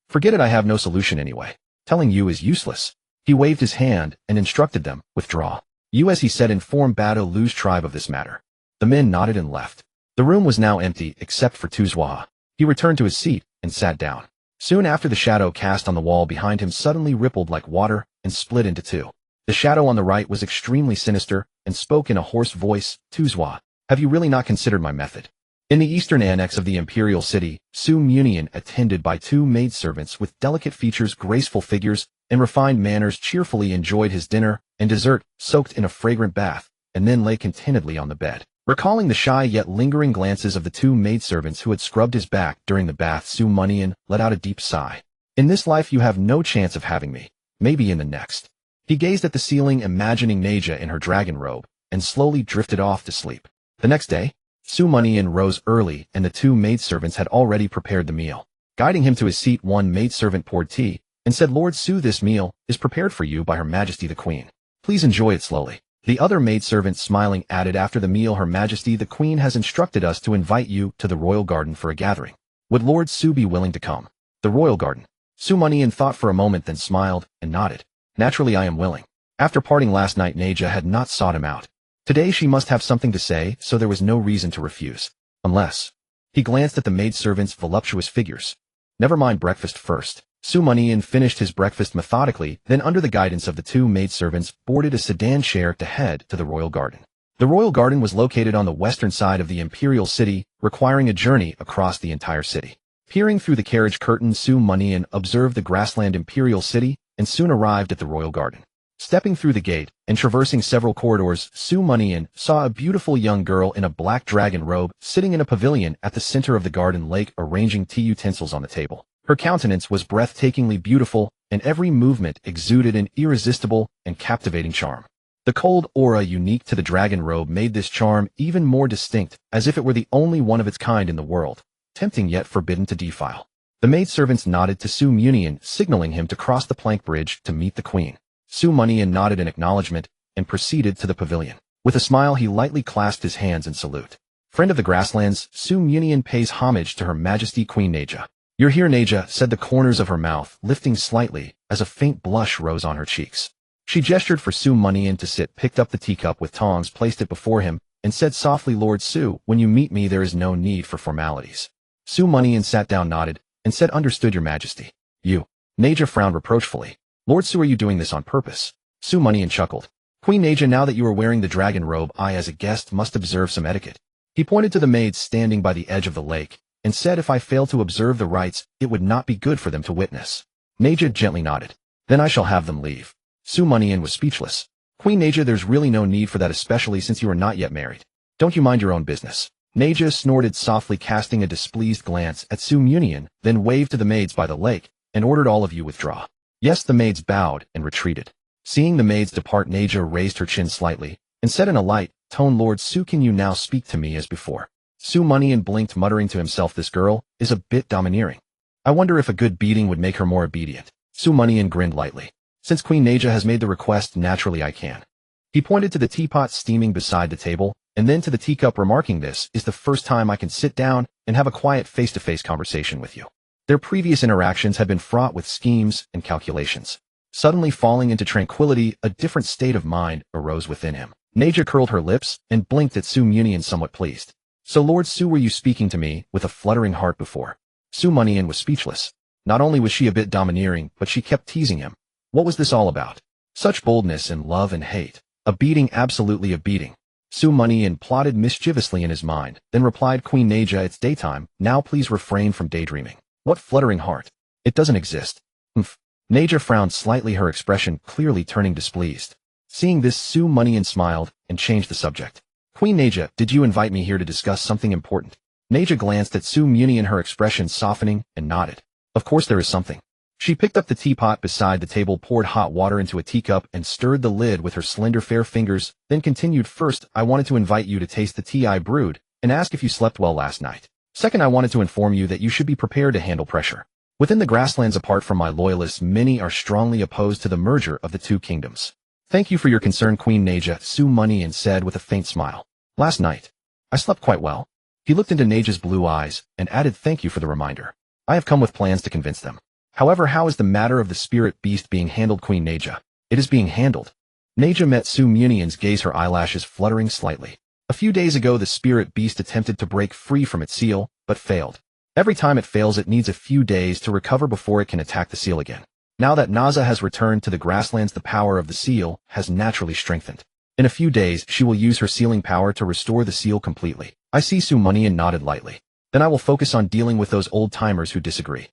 forget it. I have no solution anyway. Telling you is useless." He waved his hand and instructed them, "Withdraw." "You," as he said, informed Badalu's tribe of this matter. The men nodded and left. The room was now empty except for Tuzwa. He returned to his seat and sat down. Soon after, the shadow cast on the wall behind him suddenly rippled like water and split into two. The shadow on the right was extremely sinister and spoke in a hoarse voice, "Tuzwa, have you really not considered my method?" In the eastern annex of the imperial city, Su Mianian, attended by two maidservants with delicate features, graceful figures, and refined manners, cheerfully enjoyed his dinner and dessert, soaked in a fragrant bath, and then lay contentedly on the bed. Recalling the shy yet lingering glances of the two maidservants who had scrubbed his back during the bath, Su Mianian let out a deep sigh. "In this life you have no chance of having me. Maybe in the next." He gazed at the ceiling, imagining Naja in her dragon robe, and slowly drifted off to sleep. The next day, Su Mianian rose early, and the two maidservants had already prepared the meal. Guiding him to his seat, one maidservant poured tea and said, "Lord Su, this meal is prepared for you by Her Majesty the Queen. Please enjoy it slowly." The other maidservant, smiling, added, "After the meal, Her Majesty the Queen has instructed us to invite you to the royal garden for a gathering. Would Lord Su be willing to come?" The royal garden. Su Mianian thought for a moment, then smiled and nodded. "Naturally, I am willing." After parting last night, Naja had not sought him out. Today she must have something to say, so there was no reason to refuse. Unless... He glanced at the maidservants' voluptuous figures. "Never mind, breakfast first." Su Mianian finished his breakfast methodically, then under the guidance of the two maidservants, boarded a sedan chair to head to the royal garden. The royal garden was located on the western side of the imperial city, requiring a journey across the entire city. Peering through the carriage curtain, Su Mianian observed the grassland imperial city and soon arrived at the royal garden. Stepping through the gate and traversing several corridors, Su Mianian saw a beautiful young girl in a black dragon robe sitting in a pavilion at the center of the garden lake, arranging tea utensils on the table. Her countenance was breathtakingly beautiful, and every movement exuded an irresistible and captivating charm. The cold aura unique to the dragon robe made this charm even more distinct, as if it were the only one of its kind in the world, tempting yet forbidden to defile. The maidservants nodded to Su Mianian, signaling him to cross the plank bridge to meet the queen. Su Mianian nodded in acknowledgement and proceeded to the pavilion. With a smile, he lightly clasped his hands in salute. "Friend of the grasslands, Su Mianian pays homage to Her Majesty Queen Naja." "You're here, Naja," said the corners of her mouth, lifting slightly, as a faint blush rose on her cheeks. She gestured for Su Mianian to sit, picked up the teacup with tongs, placed it before him, and said softly, "Lord Su, when you meet me there is no need for formalities." Su Mianian sat down, nodded, and said, "Understood, Your Majesty." "You." Naja frowned reproachfully. "Lord Su, are you doing this on purpose?" Su Mianian chuckled. "Queen Naja, now that you are wearing the dragon robe, I as a guest must observe some etiquette." He pointed to the maids standing by the edge of the lake, and said if I fail to observe the rites, it would not be good for them to witness. Naja gently nodded. "Then I shall have them leave." Su Mianian was speechless. "Queen Naja, there's really no need for that, especially since you are not yet married. Don't you mind your own business?" Naja snorted softly, casting a displeased glance at Su Mianian, then waved to the maids by the lake, and ordered all of you withdraw. Yes, the maids bowed and retreated. Seeing the maids depart, Naja raised her chin slightly, and said in a light tone, "Lord Su, can you now speak to me as before?" Su Mianian blinked, muttering to himself, "This girl is a bit domineering. I wonder if a good beating would make her more obedient." Su Mianian grinned lightly. "Since Queen Naja has made the request, naturally I can." He pointed to the teapot steaming beside the table, and then to the teacup, remarking, "This is the first time I can sit down and have a quiet face-to-face conversation with you." Their previous interactions had been fraught with schemes and calculations. Suddenly falling into tranquility, a different state of mind arose within him. Naja curled her lips and blinked at Su Mianian, somewhat pleased. "So Lord Su, were you speaking to me with a fluttering heart before?" Su Mianian was speechless. Not only was she a bit domineering, but she kept teasing him. What was this all about? Such boldness in love and hate. A beating, absolutely a beating. Su Mianian plotted mischievously in his mind, then replied, "Queen Naja, it's daytime, now please refrain from daydreaming." "What fluttering heart? It doesn't exist." "Humph." Naja frowned slightly, her expression clearly turning displeased. Seeing this, Su Mianian smiled and changed the subject. "Queen Naja, did you invite me here to discuss something important?" Naja glanced at Su Mianian, her expression softening, and nodded. "Of course there is something." She picked up the teapot beside the table, poured hot water into a teacup, and stirred the lid with her slender fair fingers, then continued, "First, I wanted to invite you to taste the tea I brewed, and ask if you slept well last night. Second, I wanted to inform you that you should be prepared to handle pressure. Within the grasslands, apart from my loyalists, many are strongly opposed to the merger of the two kingdoms." "Thank you for your concern, Queen Naja," Su Mianian said with a faint smile. "Last night, I slept quite well." He looked into Naja's blue eyes, and added, "Thank you for the reminder. I have come with plans to convince them." "However, how is the matter of the spirit beast being handled, Queen Naja?" "It is being handled." Naja met Su Mianian's gaze, her eyelashes fluttering slightly. "A few days ago the spirit beast attempted to break free from its seal, but failed. Every time it fails, it needs a few days to recover before it can attack the seal again. Now that Naza has returned to the grasslands, the power of the seal has naturally strengthened. In a few days, she will use her sealing power to restore the seal completely." "I see." Su Mianian nodded lightly. "Then I will focus on dealing with those old-timers who disagree."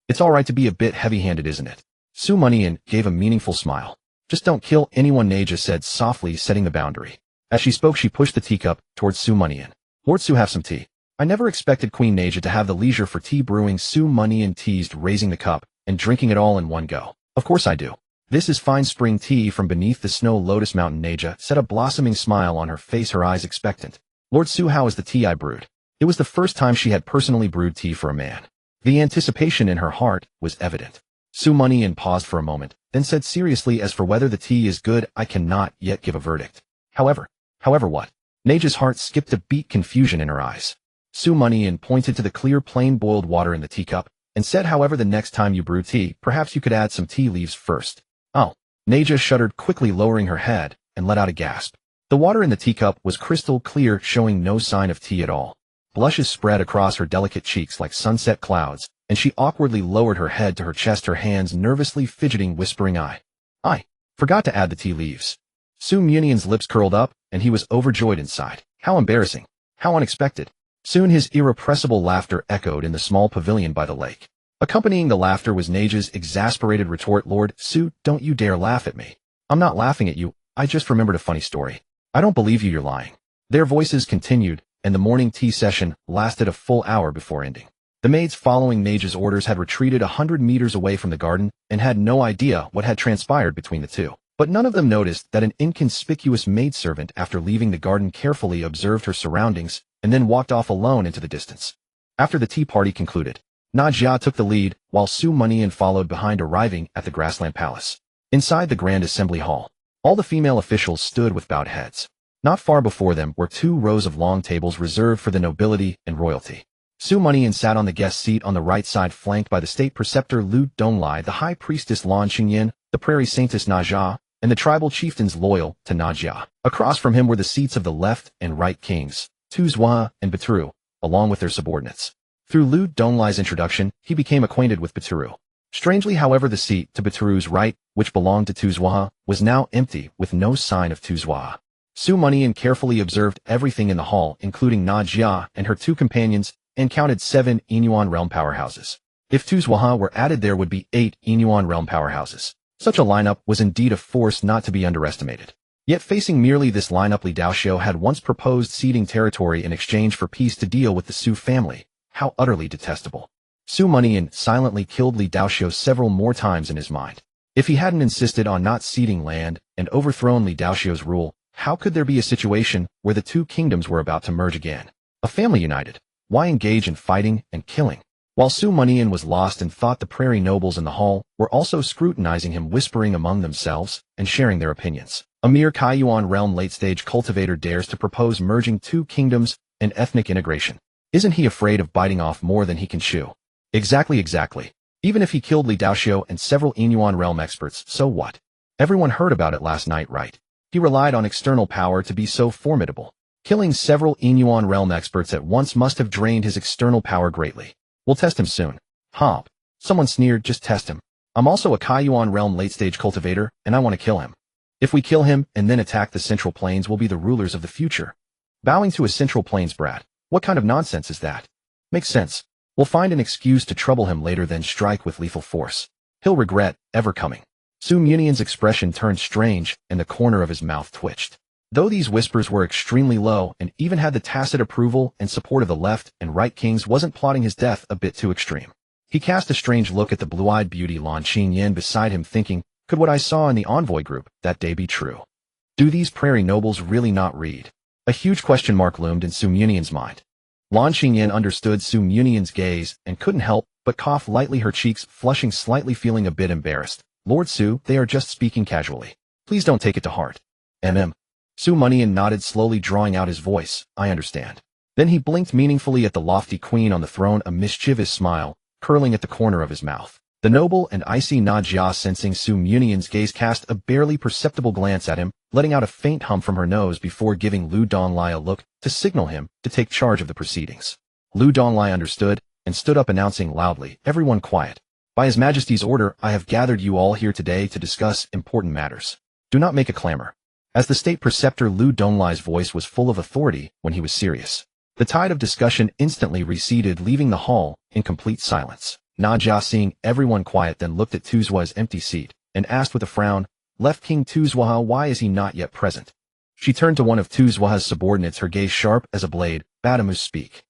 "It's all right to be a bit heavy-handed, isn't it?" Su Mianian gave a meaningful smile. "Just don't kill anyone," Naja said softly, setting the boundary. As she spoke, she pushed the teacup towards Su Mianian. "Lord Su, have some tea." "I never expected Queen Naja to have the leisure for tea brewing," Su Mianian teased, raising the cup and drinking it all in one go. "Of course I do. This is fine spring tea from beneath the snow lotus mountain." Naja set a blossoming smile on her face, her eyes expectant. "Lord Su, how is the tea I brewed?" It was the first time she had personally brewed tea for a man. The anticipation in her heart was evident. Su Mianian paused for a moment, then said seriously, "As for whether the tea is good, I cannot yet give a verdict. However what?" Naja's heart skipped a beat, confusion in her eyes. Su Mianian pointed to the clear, plain boiled water in the teacup, and said, "However, the next time you brew tea, perhaps you could add some tea leaves first." "Oh." Naja shuddered, quickly lowering her head, and let out a gasp. The water in the teacup was crystal clear, showing no sign of tea at all. Blushes spread across her delicate cheeks like sunset clouds, and she awkwardly lowered her head to her chest, her hands nervously fidgeting, whispering, I forgot to add the tea leaves." Su Mianian's lips curled up, and he was overjoyed inside. How embarrassing. How unexpected. Soon his irrepressible laughter echoed in the small pavilion by the lake. Accompanying the laughter was Naja's exasperated retort, "Lord Su, don't you dare laugh at me. I'm not laughing at you, I just remembered a funny story." "I don't believe you, you're lying." Their voices continued, and the morning tea session lasted a full hour before ending. The maids, following Naja's orders, had retreated 100 meters away from the garden and had no idea what had transpired between the two. But none of them noticed that an inconspicuous maidservant, after leaving the garden, carefully observed her surroundings and then walked off alone into the distance. After the tea party concluded, Naja took the lead, while Su Mianian followed behind, arriving at the Grassland Palace. Inside the Grand Assembly Hall, all the female officials stood with bowed heads. Not far before them were 2 rows of long tables reserved for the nobility and royalty. Su Mianian sat on the guest seat on the right side, flanked by the state preceptor Lu Donglai, the high priestess Lan Qingyan, the prairie saintess Na Jia, and the tribal chieftains loyal to Na Jia. Across from him were the seats of the left and right kings, Tu Zhuo and Baturu, along with their subordinates. Through Lu Donglai's introduction, he became acquainted with Baturu. Strangely, however, the seat to Baturu's right, which belonged to Tu Zhuo, was now empty, with no sign of Tu Zhuo. Su Mianian carefully observed everything in the hall, including Na Jia and her two companions, and counted 7 Inyuan realm powerhouses. If Tu Zhuo were added, there would be 8 Inyuan realm powerhouses. Such a lineup was indeed a force not to be underestimated. Yet facing merely this lineup, Li Daoxiu had once proposed ceding territory in exchange for peace to deal with the Su family. How utterly detestable. Su Mianian silently killed Li Daoxiu several more times in his mind. If he hadn't insisted on not ceding land and overthrown Li Daoxiu's rule, how could there be a situation where the two kingdoms were about to merge again? A family united. Why engage in fighting and killing? While Su Mianian was lost and thought the prairie nobles in the hall were also scrutinizing him, whispering among themselves and sharing their opinions. A mere Kaiyuan realm late-stage cultivator dares to propose merging two kingdoms and ethnic integration. Isn't he afraid of biting off more than he can chew? Exactly. Even if he killed Li Daoxiu and several Inyuan realm experts, so what? Everyone heard about it last night, right? He relied on external power to be so formidable. Killing several Inyuan realm experts at once must have drained his external power greatly. We'll test him soon. Hump. Someone sneered, just test him. I'm also a Kaiyuan realm late-stage cultivator, and I want to kill him. If we kill him and then attack the Central Plains, we'll be the rulers of the future. Bowing to a Central Plains brat. What kind of nonsense is that? Makes sense. We'll find an excuse to trouble him later, then strike with lethal force. He'll regret ever coming. Su Mianian's expression turned strange, and the corner of his mouth twitched. Though these whispers were extremely low and even had the tacit approval and support of the left and right kings, wasn't plotting his death a bit too extreme. He cast a strange look at the blue-eyed beauty Lan Qingyan beside him, thinking, could what I saw in the envoy group that day be true? Do these prairie nobles really not read? A huge question mark loomed in Su Mianian's mind. Lan Qingyan understood Su Mianian's gaze and couldn't help but cough lightly, her cheeks flushing slightly, feeling a bit embarrassed. Lord Su, they are just speaking casually. Please don't take it to heart. Su Mianian nodded slowly, drawing out his voice. I understand. Then he blinked meaningfully at the lofty queen on the throne, a mischievous smile curling at the corner of his mouth. The noble and icy Na Jia, sensing Su Mianian's gaze, cast a barely perceptible glance at him, letting out a faint hum from her nose before giving Lu Donglai a look to signal him to take charge of the proceedings. Lu Donglai understood and stood up, announcing loudly, everyone quiet. By His Majesty's order, I have gathered you all here today to discuss important matters. Do not make a clamor. As the state preceptor, Lu Donglai's voice was full of authority when he was serious. The tide of discussion instantly receded, leaving the hall in complete silence. Na Jia, seeing everyone quiet, then looked at Tu Zhuo's empty seat and asked with a frown, Left King Tu Zhuo, why is he not yet present? She turned to one of Tu Zhuo's subordinates, her gaze sharp as a blade. Badamus, speak.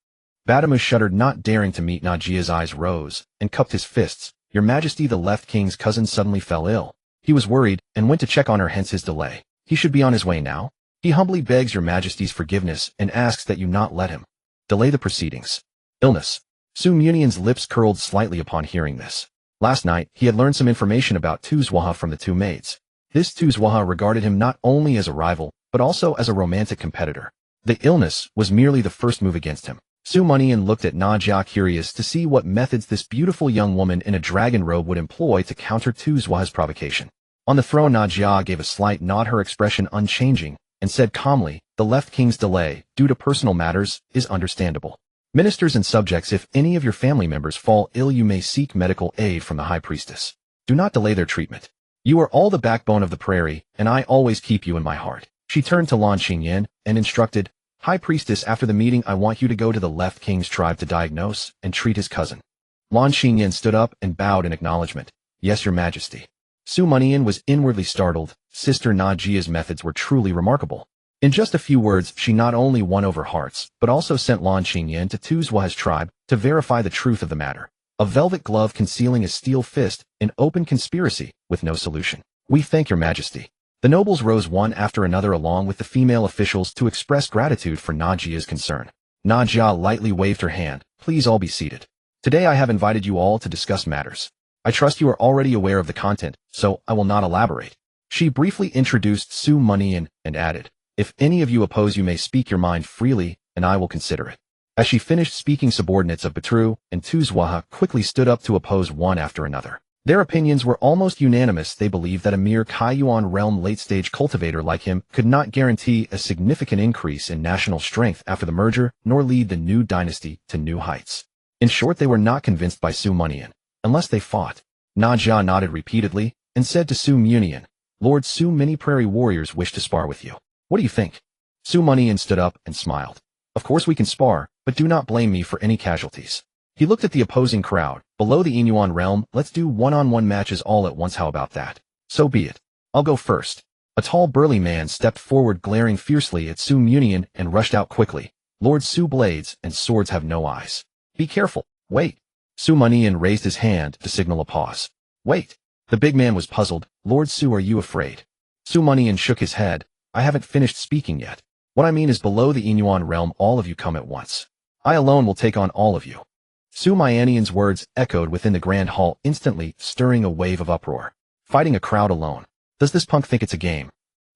Badamus shuddered, not daring to meet Na Jia's eyes, rose and cupped his fists. Your Majesty, the left king's cousin suddenly fell ill. He was worried and went to check on her, hence his delay. He should be on his way now. He humbly begs your Majesty's forgiveness and asks that you not let him delay the proceedings. Illness. Su Mianian's lips curled slightly upon hearing this. Last night, he had learned some information about Tu Zhuo from the two maids. This Tu Zhuo regarded him not only as a rival, but also as a romantic competitor. The illness was merely the first move against him. Su Mianian looked at Na Jia, curious to see what methods this beautiful young woman in a dragon robe would employ to counter Tu Zhuo's provocation. On the throne, Na Jia gave a slight nod, her expression unchanging, and said calmly, the left king's delay, due to personal matters, is understandable. Ministers and subjects, if any of your family members fall ill, you may seek medical aid from the high priestess. Do not delay their treatment. You are all the backbone of the prairie, and I always keep you in my heart. She turned to Lan Qingyan and instructed, High priestess, after the meeting, I want you to go to the left king's tribe to diagnose and treat his cousin. Lan Qingyan stood up and bowed in acknowledgement. Yes, your Majesty. Su Mianian was inwardly startled. Sister Na Jia's methods were truly remarkable. In just a few words, she not only won over hearts, but also sent Lan Qingyan to Tu Zhuo's tribe to verify the truth of the matter. A velvet glove concealing a steel fist, an open conspiracy with no solution. We thank your Majesty. The nobles rose one after another along with the female officials to express gratitude for Na Jia's concern. Na Jia lightly waved her hand. Please all be seated. Today I have invited you all to discuss matters. I trust you are already aware of the content, so I will not elaborate. She briefly introduced Su Mianian and added, if any of you oppose, you may speak your mind freely, and I will consider it. As she finished speaking, subordinates of Batru and Tuzwaha quickly stood up to oppose one after another. Their opinions were almost unanimous. They believed that a mere Kaiyuan realm late-stage cultivator like him could not guarantee a significant increase in national strength after the merger, nor lead the new dynasty to new heights. In short, they were not convinced by Su Mianian, unless they fought. Najia nodded repeatedly and said to Su Mianian, "Lord Su, many prairie warriors wish to spar with you. What do you think?" Su Mianian stood up and smiled. "Of course we can spar, but do not blame me for any casualties." He looked at the opposing crowd. "Below the Inuan realm, let's do one-on-one matches all at once. How about that?" "So be it. I'll go first." A tall burly man stepped forward, glaring fiercely at Su Mianian, and rushed out quickly. "Lord Su, blades and swords have no eyes. Be careful. Wait." Su Mianian raised his hand to signal a pause. "Wait." The big man was puzzled. "Lord Su, are you afraid?" Su Mianian shook his head. "I haven't finished speaking yet. What I mean is below the Inuan realm all of you come at once. I alone will take on all of you." Su Mianian's words echoed within the grand hall, instantly stirring a wave of uproar. Fighting a crowd alone. Does this punk think it's a game?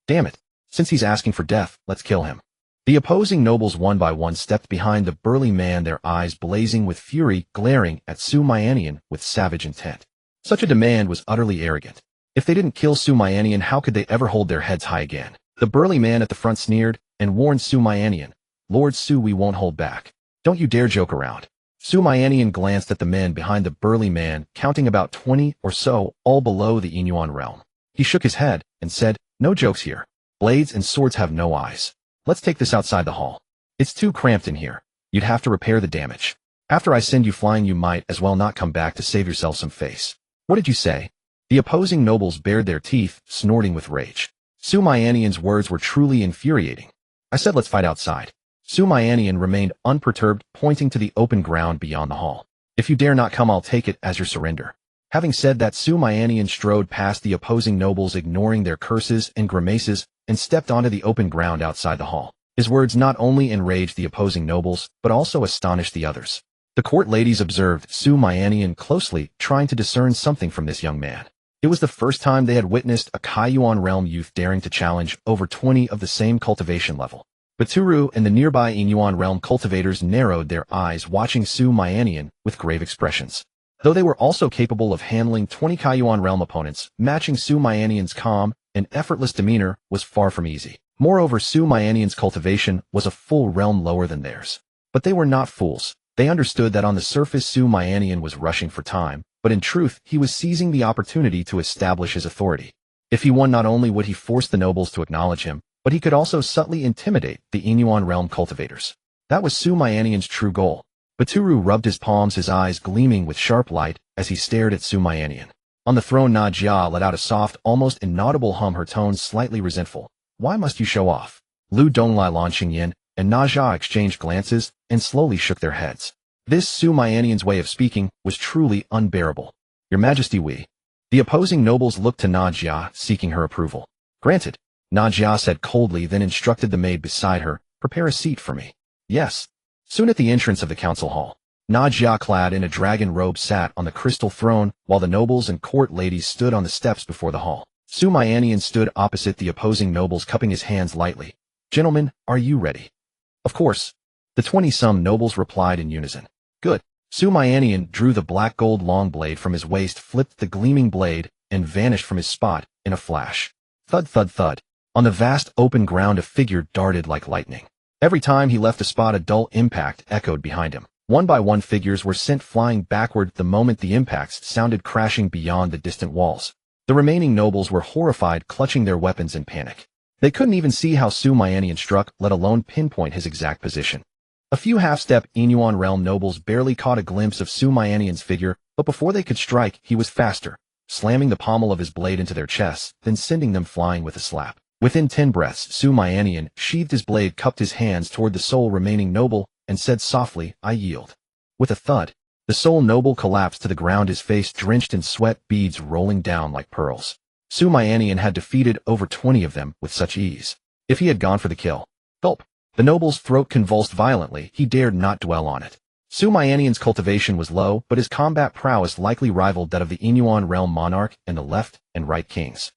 Damn it. Since he's asking for death, let's kill him. The opposing nobles one by one stepped behind the burly man, their eyes blazing with fury, glaring at Su Mianian with savage intent. Such a demand was utterly arrogant. If they didn't kill Su Mianian, how could they ever hold their heads high again? The burly man at the front sneered and warned Su Mianian, "Lord Su, we won't hold back. Don't you dare joke around." Su Mianian glanced at the men behind the burly man, counting about 20 or so, all below the Inuan realm. He shook his head and said, "No jokes here. Blades and swords have no eyes. Let's take this outside the hall. It's too cramped in here. You'd have to repair the damage. After I send you flying, you might as well not come back to save yourself some face." "What did you say?" The opposing nobles bared their teeth, snorting with rage. Su Mianian's words were truly infuriating. "I said let's fight outside." Su Mianian remained unperturbed, pointing to the open ground beyond the hall. "If you dare not come, I'll take it as your surrender." Having said that, Su Mianian strode past the opposing nobles, ignoring their curses and grimaces, and stepped onto the open ground outside the hall. His words not only enraged the opposing nobles, but also astonished the others. The court ladies observed Su Mianian closely, trying to discern something from this young man. It was the first time they had witnessed a Kaiyuan realm youth daring to challenge over 20 of the same cultivation level. Baturu and the nearby Inuan realm cultivators narrowed their eyes, watching Su Mianian with grave expressions. Though they were also capable of handling 20 Kaiyuan realm opponents, matching Su Mianian's calm and effortless demeanor was far from easy. Moreover, Su Mianian's cultivation was a full realm lower than theirs. But they were not fools. They understood that on the surface Su Mianian was rushing for time, but in truth he was seizing the opportunity to establish his authority. If he won, not only would he force the nobles to acknowledge him, but he could also subtly intimidate the Inuan realm cultivators. That was Su Mianian's true goal. Baturu rubbed his palms, his eyes gleaming with sharp light as he stared at Su Mianian. On the throne, Najia let out a soft, almost inaudible hum, her tones slightly resentful. "Why must you show off?" Lu Donglai, Lan Qingyan, and Najia exchanged glances and slowly shook their heads. This Su Mianian's way of speaking was truly unbearable. "Your Majesty, we..." The opposing nobles looked to Najia, seeking her approval. "Granted," Najia said coldly, then instructed the maid beside her, "Prepare a seat for me." "Yes." Soon at the entrance of the council hall, Najia, clad in a dragon robe, sat on the crystal throne, while the nobles and court ladies stood on the steps before the hall. Su Mianian stood opposite the opposing nobles, cupping his hands lightly. "Gentlemen, are you ready?" "Of course." The 20-some nobles replied in unison. "Good." Su Mianian drew the black gold long blade from his waist, flipped the gleaming blade, and vanished from his spot in a flash. Thud, thud, thud. On the vast open ground, a figure darted like lightning. Every time he left a spot, a dull impact echoed behind him. One by one, figures were sent flying backward the moment the impacts sounded, crashing beyond the distant walls. The remaining nobles were horrified, clutching their weapons in panic. They couldn't even see how Su Mianian struck, let alone pinpoint his exact position. A few half-step Inuan realm nobles barely caught a glimpse of Su Mianian's figure, but before they could strike, he was faster, slamming the pommel of his blade into their chests, then sending them flying with a slap. Within 10 breaths, Su Mianian sheathed his blade, cupped his hands toward the sole remaining noble, and said softly, "I yield." With a thud, the sole noble collapsed to the ground, his face drenched in sweat, beads rolling down like pearls. Su Mianian had defeated over 20 of them with such ease. If he had gone for the kill. Gulp. The noble's throat convulsed violently. He dared not dwell on it. Su Mianian's cultivation was low, but his combat prowess likely rivaled that of the Inuan realm monarch and the left and right kings.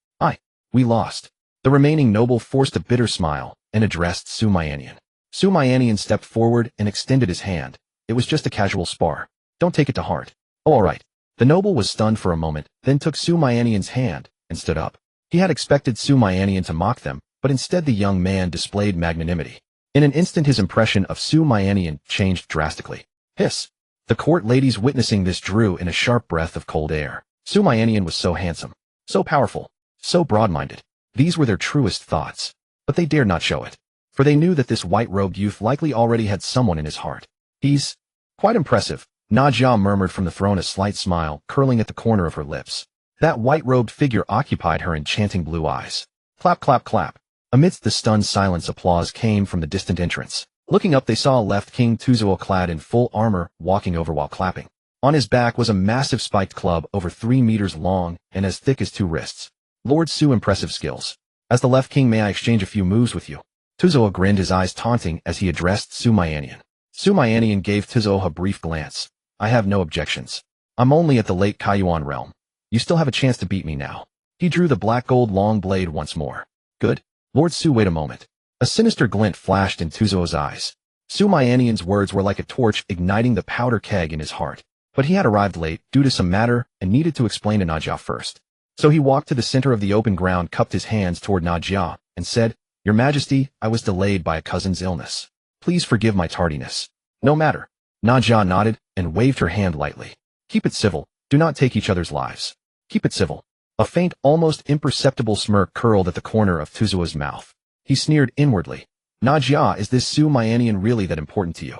"We lost." The remaining noble forced a bitter smile and addressed Su Mianian. Su Mianian stepped forward and extended his hand. It was just a casual spar. Don't take it to heart. Oh, all right. The noble was stunned for a moment, then took Su Mianian's hand and stood up. He had expected Su Mianian to mock them, but instead the young man displayed magnanimity. In an instant his impression of Su Mianian changed drastically. Hiss. The court ladies witnessing this drew in a sharp breath of cold air. Su Mianian was so handsome, so powerful, so broad-minded. These were their truest thoughts. But they dared not show it. For they knew that this white-robed youth likely already had someone in his heart. He's quite impressive, Najia murmured from the throne, a slight smile curling at the corner of her lips. That white-robed figure occupied her enchanting blue eyes. Clap, clap, clap. Amidst the stunned silence, applause came from the distant entrance. Looking up, they saw a left King Tuzuo clad in full armor walking over while clapping. On his back was a massive spiked club over 3 meters long and as thick as 2 wrists. Lord Su, impressive skills. As the left king, may I exchange a few moves with you? Tuzuo grinned, his eyes taunting as he addressed Su Mianian. Su Mianian gave Tuzuo a brief glance. I have no objections. I'm only at the late Kaiyuan realm. You still have a chance to beat me now. He drew the black gold long blade once more. Good. Lord Su, wait a moment. A sinister glint flashed in Tuzuo's eyes. Su Mianian's words were like a torch igniting the powder keg in his heart. But he had arrived late due to some matter and needed to explain to Najia first. So he walked to the center of the open ground, cupped his hands toward Najia, and said, Your Majesty, I was delayed by a cousin's illness. Please forgive my tardiness. No matter. Najia nodded and waved her hand lightly. Keep it civil. Do not take each other's lives. Keep it civil. A faint, almost imperceptible smirk curled at the corner of Tuzuo's mouth. He sneered inwardly. Najia, is this Su Mianian really that important to you?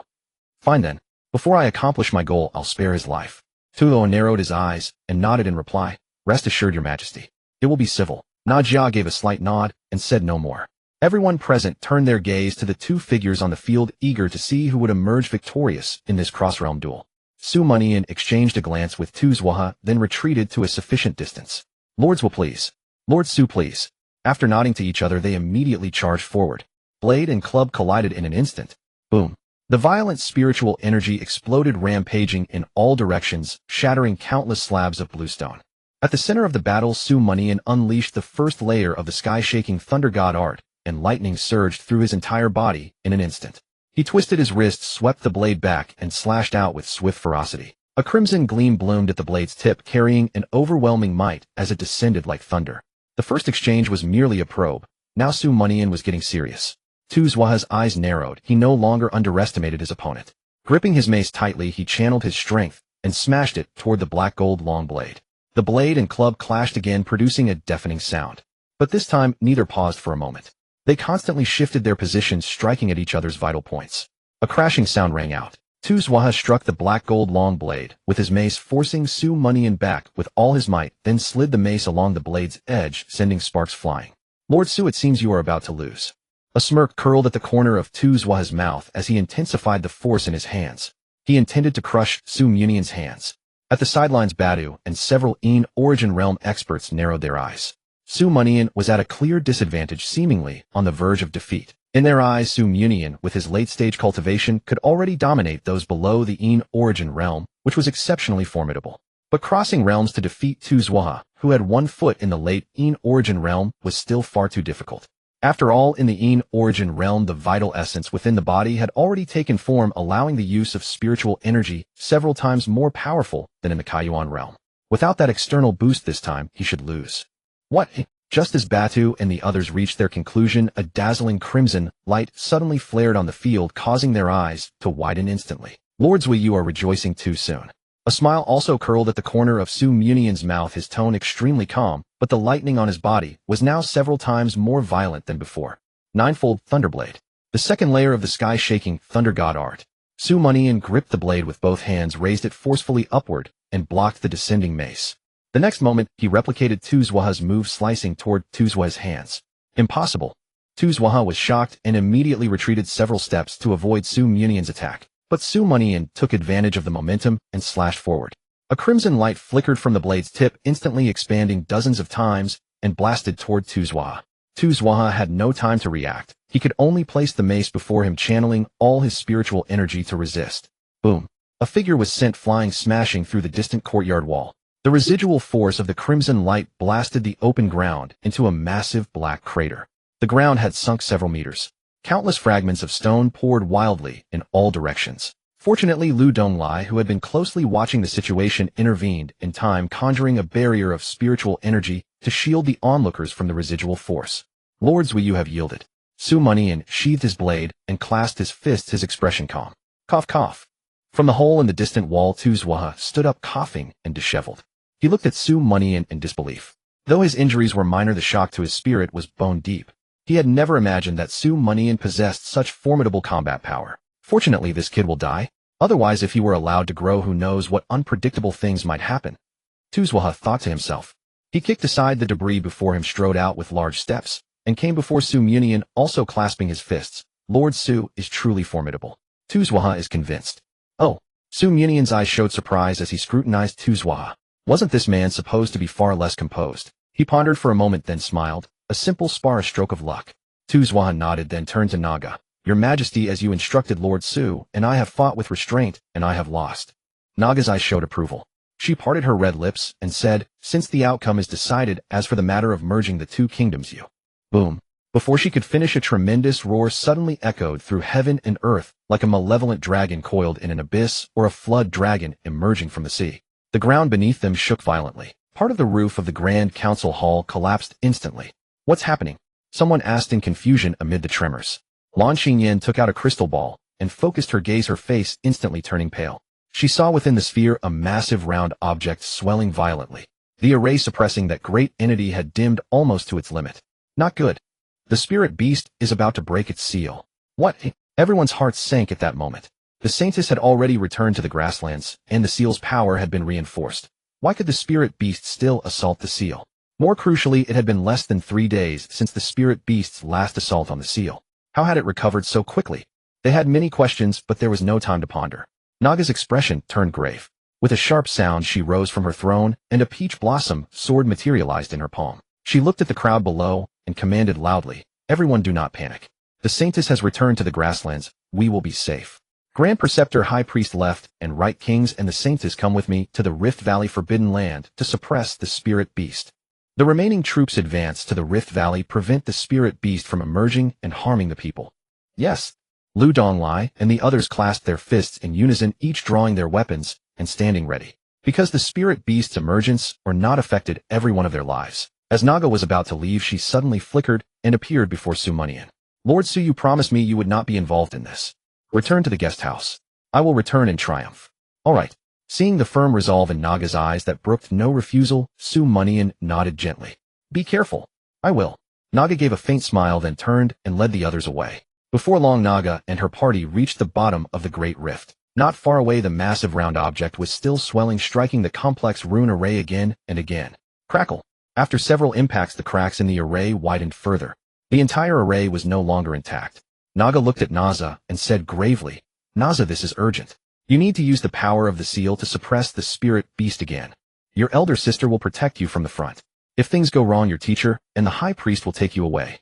Fine then. Before I accomplish my goal, I'll spare his life. Tuzuo narrowed his eyes and nodded in reply. Rest assured, Your Majesty. It will be civil. Najia gave a slight nod and said no more. Everyone present turned their gaze to the 2 figures on the field, eager to see who would emerge victorious in this cross-realm duel. Su Mianian exchanged a glance with Tuzuo, then retreated to a sufficient distance. Lords will please. Lord Su, please. After nodding to each other, they immediately charged forward. Blade and club collided in an instant. Boom. The violent spiritual energy exploded, rampaging in all directions, shattering countless slabs of bluestone. At the center of the battle, Su Mianian unleashed the first layer of the sky-shaking thunder god art, and lightning surged through his entire body in an instant. He twisted his wrist, swept the blade back, and slashed out with swift ferocity. A crimson gleam bloomed at the blade's tip, carrying an overwhelming might as it descended like thunder. The first exchange was merely a probe. Now Su Mianian was getting serious. Tuzuo's eyes narrowed. He no longer underestimated his opponent. Gripping his mace tightly, he channeled his strength and smashed it toward the black gold long blade. The blade and club clashed again, producing a deafening sound. But this time, neither paused for a moment. They constantly shifted their positions, striking at each other's vital points. A crashing sound rang out. Tuzuo struck the black gold long blade with his mace, forcing Su Mianian back with all his might, then slid the mace along the blade's edge, sending sparks flying. Lord Su, it seems you are about to lose. A smirk curled at the corner of Tuzuo's mouth as he intensified the force in his hands. He intended to crush Su Mianian's hands. At the sidelines, Badu and several Origin Realm experts narrowed their eyes. Su Mianian was at a clear disadvantage, seemingly on the verge of defeat. In their eyes, Su Mianian, with his late-stage cultivation, could already dominate those below the Origin Realm, which was exceptionally formidable. But crossing realms to defeat Tuzuo, who had 1 foot in the late Origin Realm, was still far too difficult. After all, in the Origin Realm, the vital essence within the body had already taken form, allowing the use of spiritual energy several times more powerful than in the Kaiyuan Realm. Without that external boost this time, he should lose. What? Just as Batu and the others reached their conclusion, a dazzling crimson light suddenly flared on the field, causing their eyes to widen instantly. Lords, you are rejoicing too soon. A smile also curled at the corner of Su Mianian's mouth, his tone extremely calm, but the lightning on his body was now several times more violent than before. Ninefold Thunderblade. The second layer of the sky-shaking Thunder God art. Su Mianian gripped the blade with both hands, raised it forcefully upward, and blocked the descending mace. The next moment, he replicated Tuzuo's move, slicing toward Tuzuo's hands. Impossible. Tuzuo was shocked and immediately retreated several steps to avoid Su Mianian's attack. But Su Mianian took advantage of the momentum and slashed forward. A crimson light flickered from the blade's tip, instantly expanding dozens of times, and blasted toward Tuzuo. Tuzuo had no time to react. He could only place the mace before him, channeling all his spiritual energy to resist. Boom. A figure was sent flying, smashing through the distant courtyard wall. The residual force of the crimson light blasted the open ground into a massive black crater. The ground had sunk several meters. Countless fragments of stone poured wildly in all directions. Fortunately, Lu Donglai, who had been closely watching the situation, intervened in time, conjuring a barrier of spiritual energy to shield the onlookers from the residual force. Lord Zui, you have yielded. Su Mianian sheathed his blade and clasped his fists, his expression calm. Cough, cough. From the hole in the distant wall, Tu Zhuohe stood up, coughing and disheveled. He looked at Su Mianian in disbelief. Though his injuries were minor, the shock to his spirit was bone deep. He had never imagined that Su Mianian possessed such formidable combat power. Fortunately, this kid will die. Otherwise, if he were allowed to grow, who knows what unpredictable things might happen. Tu Zhuohe thought to himself. He kicked aside the debris before him, strode out with large steps, and came before Su Mianian, also clasping his fists. Lord Su is truly formidable. Tu Zhuohe is convinced. Oh. Su Mianian's eyes showed surprise as he scrutinized Tu Zhuohe. Wasn't this man supposed to be far less composed? He pondered for a moment, then smiled. A simple spar, a stroke of luck. Tu Zhuohe nodded, then turned to Naga. Your Majesty, as you instructed Lord Su, and I have fought with restraint, and I have lost. Naga's eyes showed approval. She parted her red lips and said, since the outcome is decided, as for the matter of merging the two kingdoms, you. Boom. Before she could finish, a tremendous roar suddenly echoed through heaven and earth, like a malevolent dragon coiled in an abyss or a flood dragon emerging from the sea. The ground beneath them shook violently. Part of the roof of the Grand Council Hall collapsed instantly. What's happening? Someone asked in confusion amid the tremors. Lan Xingyan took out a crystal ball and focused her gaze, her face instantly turning pale. She saw within the sphere a massive round object swelling violently. The array suppressing that great entity had dimmed almost to its limit. Not good. The spirit beast is about to break its seal. What? Everyone's hearts sank at that moment. The Saintess had already returned to the grasslands, and the seal's power had been reinforced. Why could the spirit beast still assault the seal? More crucially, it had been less than 3 days since the spirit beast's last assault on the seal. How had it recovered so quickly? They had many questions, but there was no time to ponder. Naga's expression turned grave. With a sharp sound, she rose from her throne, and a peach blossom sword materialized in her palm. She looked at the crowd below and commanded loudly, everyone do not panic. The Saintess has returned to the grasslands. We will be safe. Grand Preceptor, High Priest left, and right kings and the Saintess come with me to the Rift Valley Forbidden Land to suppress the spirit beast. The remaining troops advance to the Rift Valley, prevent the spirit beast from emerging and harming the people. Yes. Lu Donglai and the others clasped their fists in unison, each drawing their weapons and standing ready. Because the spirit beast's emergence or not affected every one of their lives. As Naga was about to leave, she suddenly flickered and appeared before Su Mianian. Lord Su, you promised me you would not be involved in this. Return to the guest house. I will return in triumph. All right. Seeing the firm resolve in Naga's eyes that brooked no refusal, Su Mianian nodded gently. Be careful. I will. Naga gave a faint smile, then turned and led the others away. Before long, Naga and her party reached the bottom of the great rift. Not far away, the massive round object was still swelling, striking the complex rune array again and again. Crackle. After several impacts, the cracks in the array widened further. The entire array was no longer intact. Naga looked at Naza and said gravely, Naza, this is urgent. You need to use the power of the seal to suppress the spirit beast again. Your elder sister will protect you from the front. If things go wrong, your teacher and the high priest will take you away.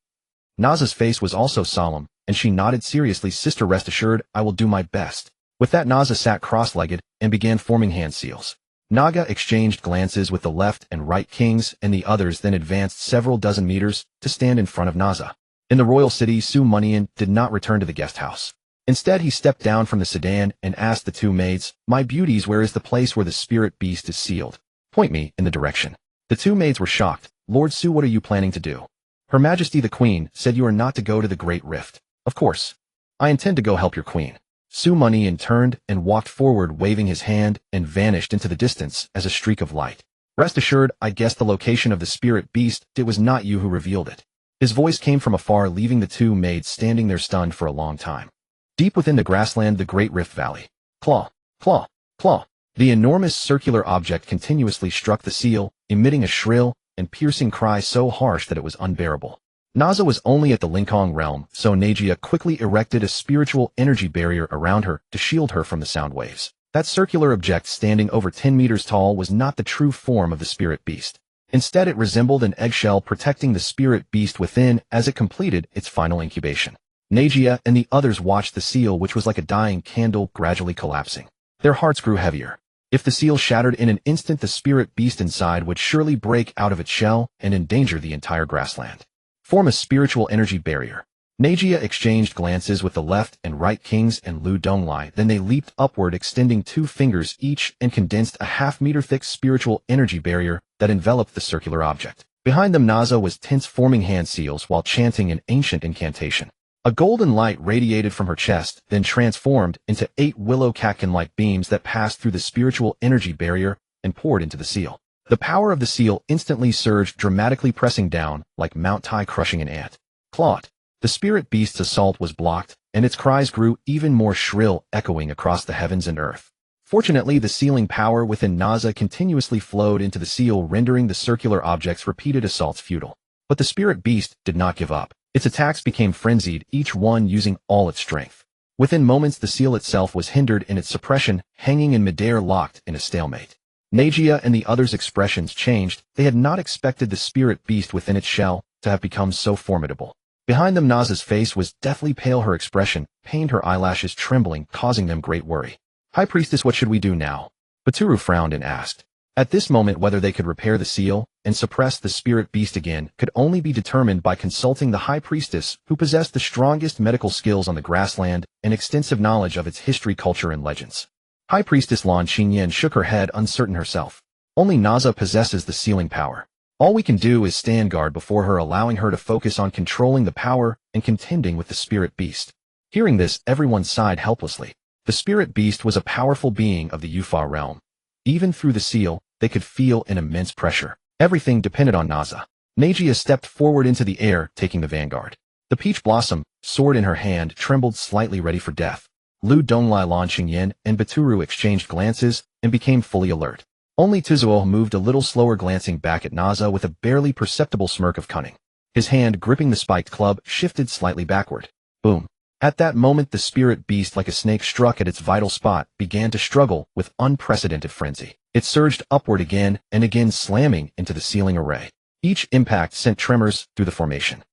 Naza's face was also solemn, and she nodded seriously. Sister, rest assured, I will do my best. With that, Naza sat cross-legged and began forming hand seals. Naga exchanged glances with the left and right kings and the others, then advanced several dozen meters to stand in front of Naza. In the royal city, Su Mianian did not return to the guest house. Instead, he stepped down from the sedan and asked the two maids, My beauties, where is the place where the spirit beast is sealed? Point me in the direction. The two maids were shocked. Lord Su, what are you planning to do? Her Majesty the Queen said you are not to go to the Great Rift. Of course. I intend to go help your queen. Su Mianian turned and walked forward, waving his hand, and vanished into the distance as a streak of light. Rest assured, I guessed the location of the spirit beast. It was not you who revealed it. His voice came from afar, leaving the two maids standing there stunned for a long time. Deep within the grassland, the Great Rift Valley. Claw, claw, claw. The enormous circular object continuously struck the seal, emitting a shrill and piercing cry so harsh that it was unbearable. Naza was only at the Linkong realm, so Najia quickly erected a spiritual energy barrier around her to shield her from the sound waves. That circular object, standing over 10 meters tall, was not the true form of the spirit beast. Instead, it resembled an eggshell protecting the spirit beast within as it completed its final incubation. Najia and the others watched the seal, which was like a dying candle, gradually collapsing. Their hearts grew heavier. If the seal shattered in an instant, the spirit beast inside would surely break out of its shell and endanger the entire grassland. Form a spiritual energy barrier. Najia exchanged glances with the left and right kings and Lu Donglai, then they leaped upward, extending 2 fingers each and condensed a half-meter thick spiritual energy barrier that enveloped the circular object. Behind them, Naza was tense, forming hand seals while chanting an ancient incantation. A golden light radiated from her chest, then transformed into 8 willow catkin-like beams that passed through the spiritual energy barrier and poured into the seal. The power of the seal instantly surged, dramatically pressing down like Mount Tai crushing an ant. Clawed. The spirit beast's assault was blocked, and its cries grew even more shrill, echoing across the heavens and earth. Fortunately, the sealing power within Naza continuously flowed into the seal, rendering the circular object's repeated assaults futile. But the spirit beast did not give up. Its attacks became frenzied, each one using all its strength. Within moments, the seal itself was hindered in its suppression, hanging in midair, locked in a stalemate. Najia and the others' expressions changed. They had not expected the spirit beast within its shell to have become so formidable. Behind them, Naza's face was deathly pale, her expression pained, her eyelashes trembling, causing them great worry. High Priestess, what should we do now? Baturu frowned and asked. At this moment, whether they could repair the seal and suppress the spirit beast again could only be determined by consulting the High Priestess, who possessed the strongest medical skills on the grassland and extensive knowledge of its history, culture, and legends. High Priestess Lan Qingyan shook her head, uncertain herself. Only Naza possesses the sealing power. All we can do is stand guard before her, allowing her to focus on controlling the power and contending with the spirit beast. Hearing this, everyone sighed helplessly. The spirit beast was a powerful being of the Yufa realm. Even through the seal, they could feel an immense pressure. Everything depended on Naza. Najia stepped forward into the air, taking the vanguard. The peach blossom, sword in her hand, trembled slightly, ready for death. Lu Donglai, Lan Qingyan, and Baturu exchanged glances and became fully alert. Only Tuzuo moved a little slower, glancing back at Naza with a barely perceptible smirk of cunning. His hand, gripping the spiked club, shifted slightly backward. Boom. At that moment, the spirit beast, like a snake struck at its vital spot, began to struggle with unprecedented frenzy. It surged upward again and again, slamming into the sealing array. Each impact sent tremors through the formation.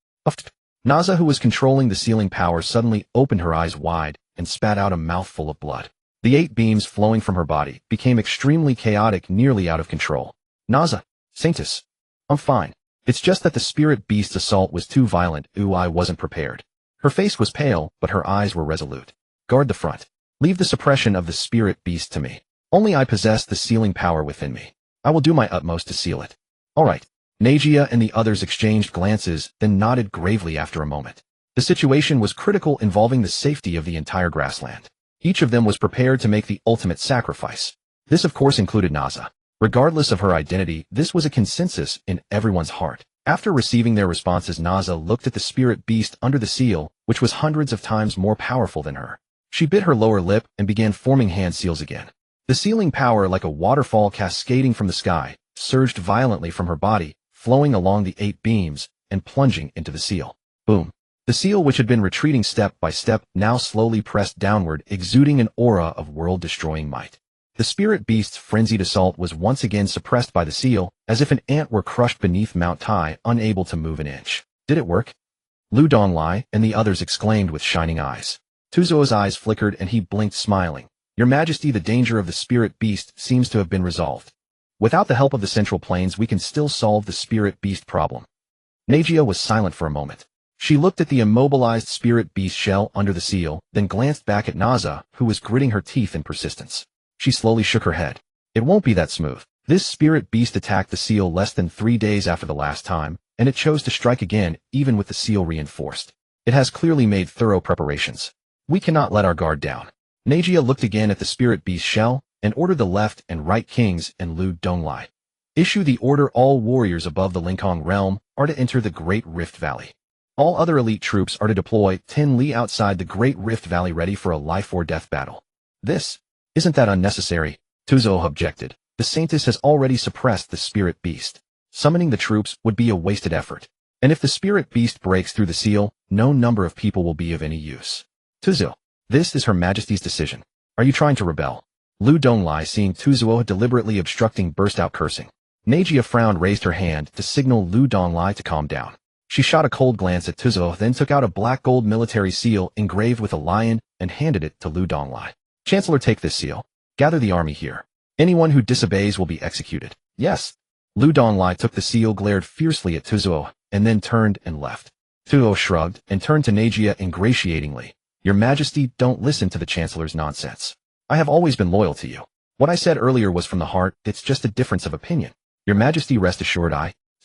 Naza, who was controlling the sealing power, suddenly opened her eyes wide and spat out a mouthful of blood. The 8 beams flowing from her body became extremely chaotic, nearly out of control. Naza, Saintus. I'm fine. It's just that the spirit beast's assault was too violent. I wasn't prepared. Her face was pale, but her eyes were resolute. Guard the front. Leave the suppression of the spirit beast to me. Only I possess the sealing power within me. I will do my utmost to seal it. All right. Najia and the others exchanged glances, then nodded gravely after a moment. The situation was critical, involving the safety of the entire grassland. Each of them was prepared to make the ultimate sacrifice. This, of course, included Naza. Regardless of her identity, this was a consensus in everyone's heart. After receiving their responses, Naza looked at the spirit beast under the seal, which was hundreds of times more powerful than her. She bit her lower lip and began forming hand seals again. The sealing power, like a waterfall cascading from the sky, surged violently from her body, flowing along the 8 beams and plunging into the seal. Boom. The seal, which had been retreating step by step, now slowly pressed downward, exuding an aura of world-destroying might. The spirit beast's frenzied assault was once again suppressed by the seal, as if an ant were crushed beneath Mount Tai, unable to move an inch. Did it work? Lu Donglai and the others exclaimed with shining eyes. Tuzuo's eyes flickered and he blinked, smiling. Your Majesty, the danger of the spirit beast seems to have been resolved. Without the help of the Central Plains, we can still solve the spirit beast problem. Najia was silent for a moment. She looked at the immobilized spirit beast shell under the seal, then glanced back at Naza, who was gritting her teeth in persistence. She slowly shook her head. It won't be that smooth. This spirit beast attacked the seal less than 3 days after the last time, and it chose to strike again, even with the seal reinforced. It has clearly made thorough preparations. We cannot let our guard down. Najia looked again at the spirit beast shell, and ordered the left and right kings and Lu Donglai. Issue the order: all warriors above the Linkong realm are to enter the Great Rift Valley. All other elite troops are to deploy 10 li outside the Great Rift Valley, ready for a life-or-death battle. Isn't that unnecessary? Tuzuo objected. The Saintess has already suppressed the spirit beast. Summoning the troops would be a wasted effort. And if the spirit beast breaks through the seal, no number of people will be of any use. Tuzuo, this is Her Majesty's decision. Are you trying to rebel? Lu Donglai, seeing Tuzuo deliberately obstructing, burst out cursing. Najia frowned, raised her hand to signal Lu Donglai to calm down. She shot a cold glance at Tuzuo, then took out a black gold military seal engraved with a lion and handed it to Lu Donglai. Chancellor, take this seal. Gather the army here. Anyone who disobeys will be executed. Yes. Lu Donglai took the seal, glared fiercely at Tuzuo, and then turned and left. Tuo shrugged and turned to Nagia ingratiatingly. Your Majesty, don't listen to the Chancellor's nonsense. I have always been loyal to you. What I said earlier was from the heart, it's just a difference of opinion. Your Majesty, rest assured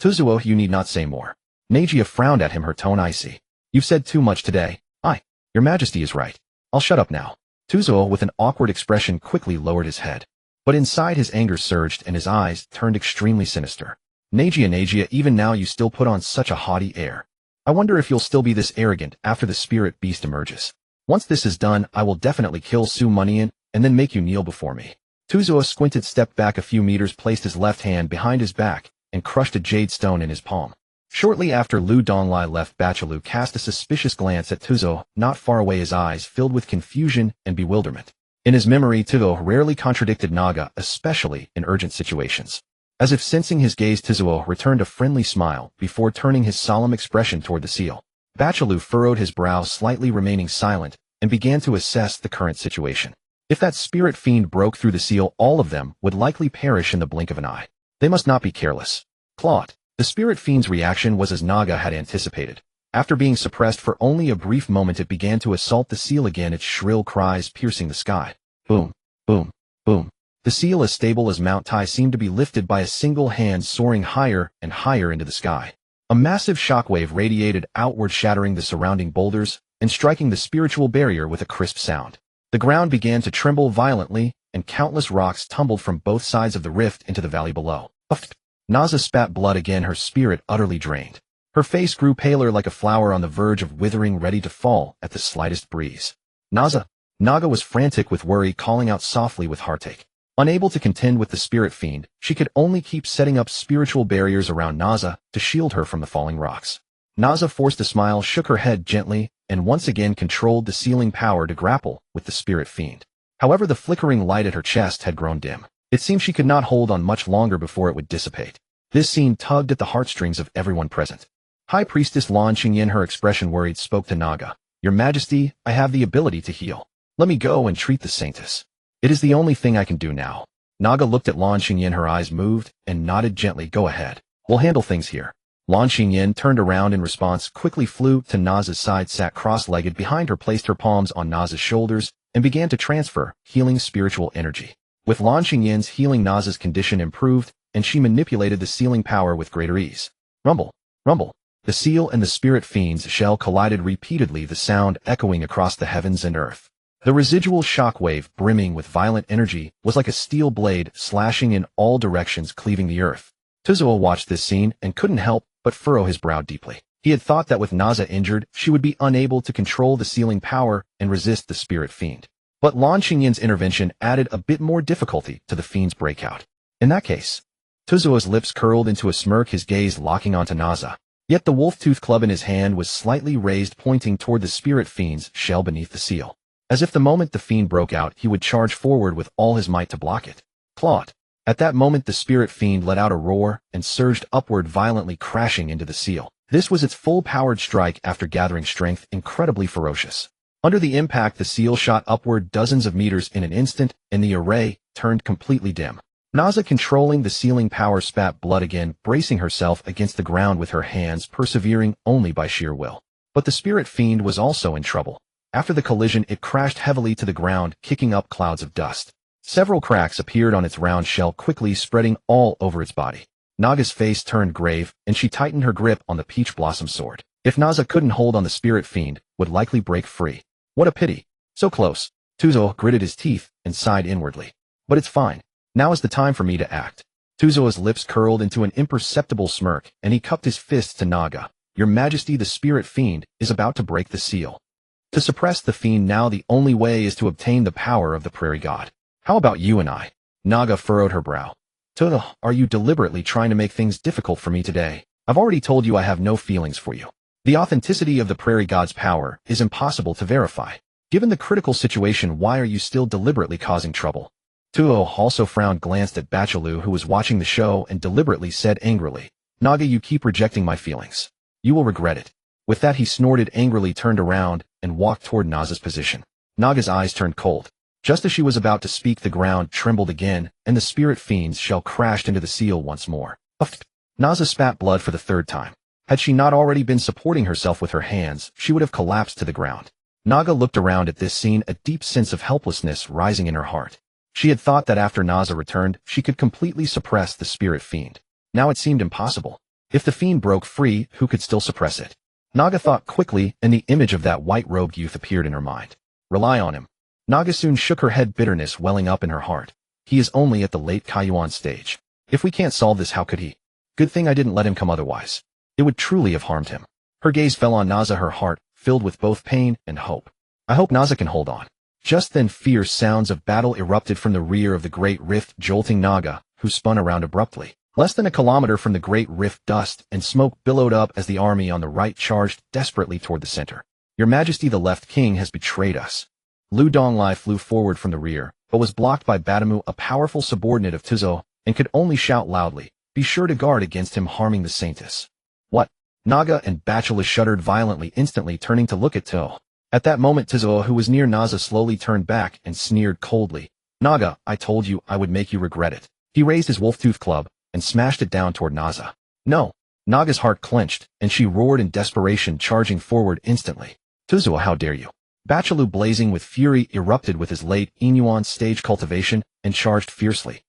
Tuzuo, you need not say more. Nagia frowned at him, her tone icy. You've said too much today. Your Majesty is right. I'll shut up now. Tuzuo, with an awkward expression, quickly lowered his head. But inside his anger surged and his eyes turned extremely sinister. Nagia, even now you still put on such a haughty air. I wonder if you'll still be this arrogant after the spirit beast emerges. Once this is done, I will definitely kill Su Mianian and then make you kneel before me. Tuzuo squinted, stepped back a few meters, placed his left hand behind his back, and crushed a jade stone in his palm. Shortly after Lu Donglai left, Bachalu cast a suspicious glance at Tuzuo, not far away, his eyes filled with confusion and bewilderment. In his memory, Tuzuo rarely contradicted Naga, especially in urgent situations. As if sensing his gaze, Tuzuo returned a friendly smile before turning his solemn expression toward the seal. Bachalu furrowed his brow slightly, remaining silent, and began to assess the current situation. If that spirit fiend broke through the seal, all of them would likely perish in the blink of an eye. They must not be careless. Claude. The spirit fiend's reaction was as Naga had anticipated. After being suppressed for only a brief moment, it began to assault the seal again, its shrill cries piercing the sky. Boom, boom, boom. The seal, as stable as Mount Tai, seemed to be lifted by a single hand, soaring higher and higher into the sky. A massive shockwave radiated outward, shattering the surrounding boulders and striking the spiritual barrier with a crisp sound. The ground began to tremble violently, and countless rocks tumbled from both sides of the rift into the valley below. Naza spat blood again, her spirit utterly drained. Her face grew paler, like a flower on the verge of withering, ready to fall at the slightest breeze. Naga was frantic with worry, calling out softly with heartache. Unable to contend with the spirit fiend, she could only keep setting up spiritual barriers around Naza to shield her from the falling rocks. Naza forced a smile, shook her head gently, and once again controlled the sealing power to grapple with the spirit fiend. However, the flickering light at her chest had grown dim. It seemed she could not hold on much longer before it would dissipate. This scene tugged at the heartstrings of everyone present. High Priestess Lan Qingyan, her expression worried, spoke to Naga. Your Majesty, I have the ability to heal. Let me go and treat the saintess. It is the only thing I can do now. Naga looked at Lan Qingyan, her eyes moved, and nodded gently. Go ahead. We'll handle things here. Lan Qingyan turned around in response, quickly flew to Naza's side, sat cross-legged behind her, placed her palms on Naza's shoulders, and began to transfer healing spiritual energy. With Lan Qingyan's healing, Naza's condition improved, and she manipulated the sealing power with greater ease. Rumble, rumble. The seal and the spirit fiend's shell collided repeatedly, the sound echoing across the heavens and earth. The residual shockwave, brimming with violent energy, was like a steel blade slashing in all directions, cleaving the earth. Tuzuo watched this scene and couldn't help but furrow his brow deeply. He had thought that with Naza injured, she would be unable to control the sealing power and resist the spirit fiend. But Lan Qingyan's intervention added a bit more difficulty to the fiend's breakout. In that case, Tuzuo's lips curled into a smirk, his gaze locking onto Naza. Yet the wolf-tooth club in his hand was slightly raised, pointing toward the spirit fiend's shell beneath the seal. As if the moment the fiend broke out, he would charge forward with all his might to block it. Claude. At that moment, the spirit fiend let out a roar and surged upward, violently crashing into the seal. This was its full-powered strike after gathering strength, incredibly ferocious. Under the impact, the seal shot upward dozens of meters in an instant, and the array turned completely dim. Naza, controlling the sealing power, spat blood again, bracing herself against the ground with her hands, persevering only by sheer will. But the spirit fiend was also in trouble. After the collision, it crashed heavily to the ground, kicking up clouds of dust. Several cracks appeared on its round shell, quickly spreading all over its body. Naga's face turned grave, and she tightened her grip on the peach blossom sword. If Naza couldn't hold on, the spirit fiend would likely break free. What a pity. So close. Tuzuo gritted his teeth and sighed inwardly. But it's fine. Now is the time for me to act. Tuzuo's lips curled into an imperceptible smirk, and he cupped his fists to Naga. Your Majesty, the spirit fiend is about to break the seal. To suppress the fiend now, the only way is to obtain the power of the prairie god. How about you and I? Naga furrowed her brow. Tuzuo, are you deliberately trying to make things difficult for me today? I've already told you I have no feelings for you. The authenticity of the prairie god's power is impossible to verify. Given the critical situation, why are you still deliberately causing trouble? Tuzuo also frowned, glanced at Bachalu, who was watching the show, and deliberately said angrily, Naga, you keep rejecting my feelings. You will regret it. With that, he snorted angrily, turned around, and walked toward Naza's position. Naga's eyes turned cold. Just as she was about to speak, the ground trembled again, and the spirit fiend's shell crashed into the seal once more. Naza spat blood for the third time. Had she not already been supporting herself with her hands, she would have collapsed to the ground. Naga looked around at this scene, a deep sense of helplessness rising in her heart. She had thought that after Naza returned, she could completely suppress the spirit fiend. Now it seemed impossible. If the fiend broke free, who could still suppress it? Naga thought quickly, and the image of that white-robed youth appeared in her mind. Rely on him. Naga soon shook her head, bitterness welling up in her heart. He is only at the late Kaiyuan stage. If we can't solve this, how could he? Good thing I didn't let him come otherwise. It would truly have harmed him. Her gaze fell on Naza, her heart filled with both pain and hope. I hope Naza can hold on. Just then fierce sounds of battle erupted from the rear of the Great Rift, jolting Naga, who spun around abruptly. Less than a kilometer from the Great Rift, dust and smoke billowed up as the army on the right charged desperately toward the center. Your Majesty, the left king has betrayed us. Lu Donglai flew forward from the rear, but was blocked by Badamu, a powerful subordinate of Tuzo, and could only shout loudly, "Be sure to guard against him harming the Saintess." What? Naga and Bachelor shuddered violently, instantly turning to look at To. At that moment Tuzo, who was near Naza, slowly turned back and sneered coldly. Naga, I told you I would make you regret it. He raised his wolf-tooth club and smashed it down toward Naza. No. Naga's heart clenched, and she roared in desperation, charging forward instantly. Tuzo, how dare you? Bachelor, blazing with fury, erupted with his late Inuan stage cultivation and charged fiercely.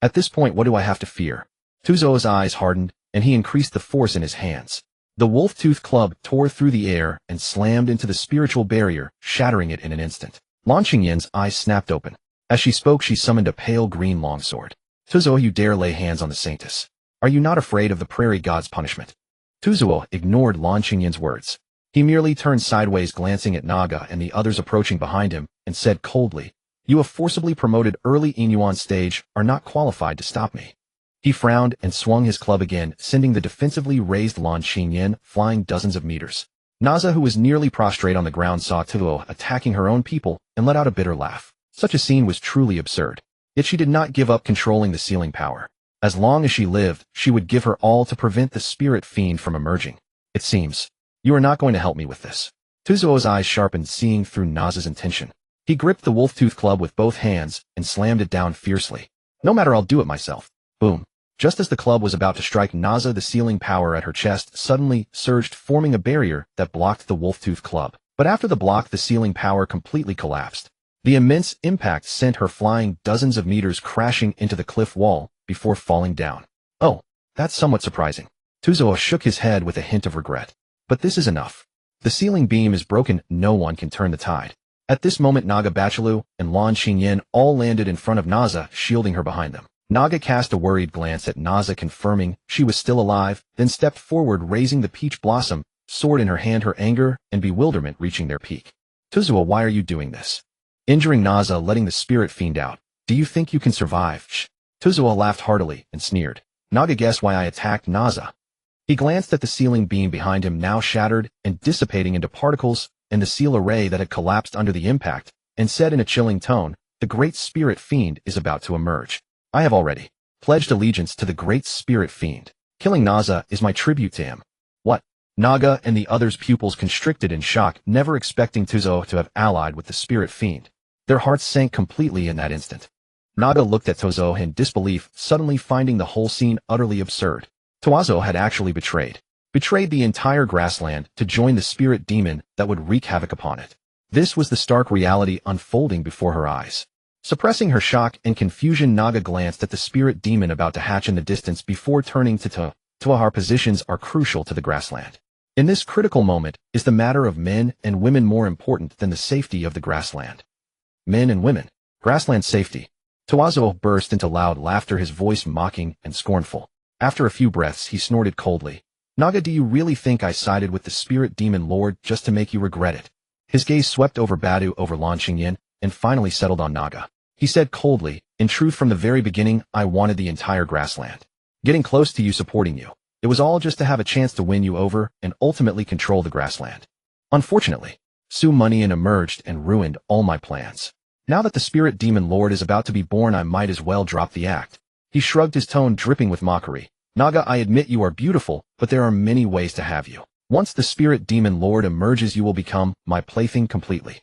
At this point, what do I have to fear? Tuzo's eyes hardened, and he increased the force in his hands. The wolf-tooth club tore through the air and slammed into the spiritual barrier, shattering it in an instant. Lan Qingyan's eyes snapped open. As she spoke, she summoned a pale green longsword. Tuzo, you dare lay hands on the Saintess? Are you not afraid of the prairie god's punishment? Tuzo ignored Lan Qingyan's words. He merely turned sideways, glancing at Naga and the others approaching behind him, and said coldly, "You have forcibly promoted early Inuan stage, are not qualified to stop me." He frowned and swung his club again, sending the defensively raised Lan Qingyan flying dozens of meters. Naza, who was nearly prostrate on the ground, saw Tuo attacking her own people and let out a bitter laugh. Such a scene was truly absurd. Yet she did not give up controlling the sealing power. As long as she lived, she would give her all to prevent the spirit fiend from emerging. It seems. You are not going to help me with this. Tuzo's eyes sharpened, seeing through Naza's intention. He gripped the wolf-tooth club with both hands and slammed it down fiercely. No matter, I'll do it myself. Boom. Just as the club was about to strike Naza, the sealing power at her chest suddenly surged, forming a barrier that blocked the wolf-tooth club. But after the block, the sealing power completely collapsed. The immense impact sent her flying dozens of meters, crashing into the cliff wall before falling down. Oh, that's somewhat surprising. Tuzo shook his head with a hint of regret. But this is enough. The sealing beam is broken, no one can turn the tide. At this moment, Naga, Bachalu, and Lan Qingyan all landed in front of Naza, shielding her behind them. Naga cast a worried glance at Naza, confirming she was still alive, then stepped forward, raising the peach blossom sword in her hand, her anger and bewilderment reaching their peak. Tuzo, why are you doing this? Injuring Naza, letting the spirit fiend out. Do you think you can survive? Shh. Tuzo laughed heartily and sneered. Naga, guess why I attacked Naza? He glanced at the sealing beam behind him, now shattered and dissipating into particles, and the seal array that had collapsed under the impact, and said in a chilling tone, the great spirit fiend is about to emerge. I have already pledged allegiance to the great spirit fiend. Killing Naza is my tribute to him. What? Naga and the others' pupils constricted in shock, never expecting Tuzo to have allied with the spirit fiend. Their hearts sank completely in that instant. Naga looked at Tuzo in disbelief, suddenly finding the whole scene utterly absurd. Tuazo had actually betrayed the entire grassland to join the spirit demon that would wreak havoc upon it. This was the stark reality unfolding before her eyes. Suppressing her shock and confusion, Naga glanced at the spirit demon about to hatch in the distance before turning to Tuahar. Positions are crucial to the grassland. In this critical moment, is the matter of men and women more important than the safety of the grassland? Men and women. Grassland safety. Tuazo burst into loud laughter, his voice mocking and scornful. After a few breaths, he snorted coldly. Naga, do you really think I sided with the spirit demon lord just to make you regret it? His gaze swept over Badu, over Lan Qingyan, and finally settled on Naga. He said coldly, in truth, from the very beginning, I wanted the entire grassland. Getting close to you, supporting you. It was all just to have a chance to win you over and ultimately control the grassland. Unfortunately, Su Mianian emerged and ruined all my plans. Now that the spirit demon lord is about to be born, I might as well drop the act. He shrugged, his tone dripping with mockery. Naga, I admit you are beautiful, but there are many ways to have you. Once the spirit demon lord emerges, you will become my plaything completely.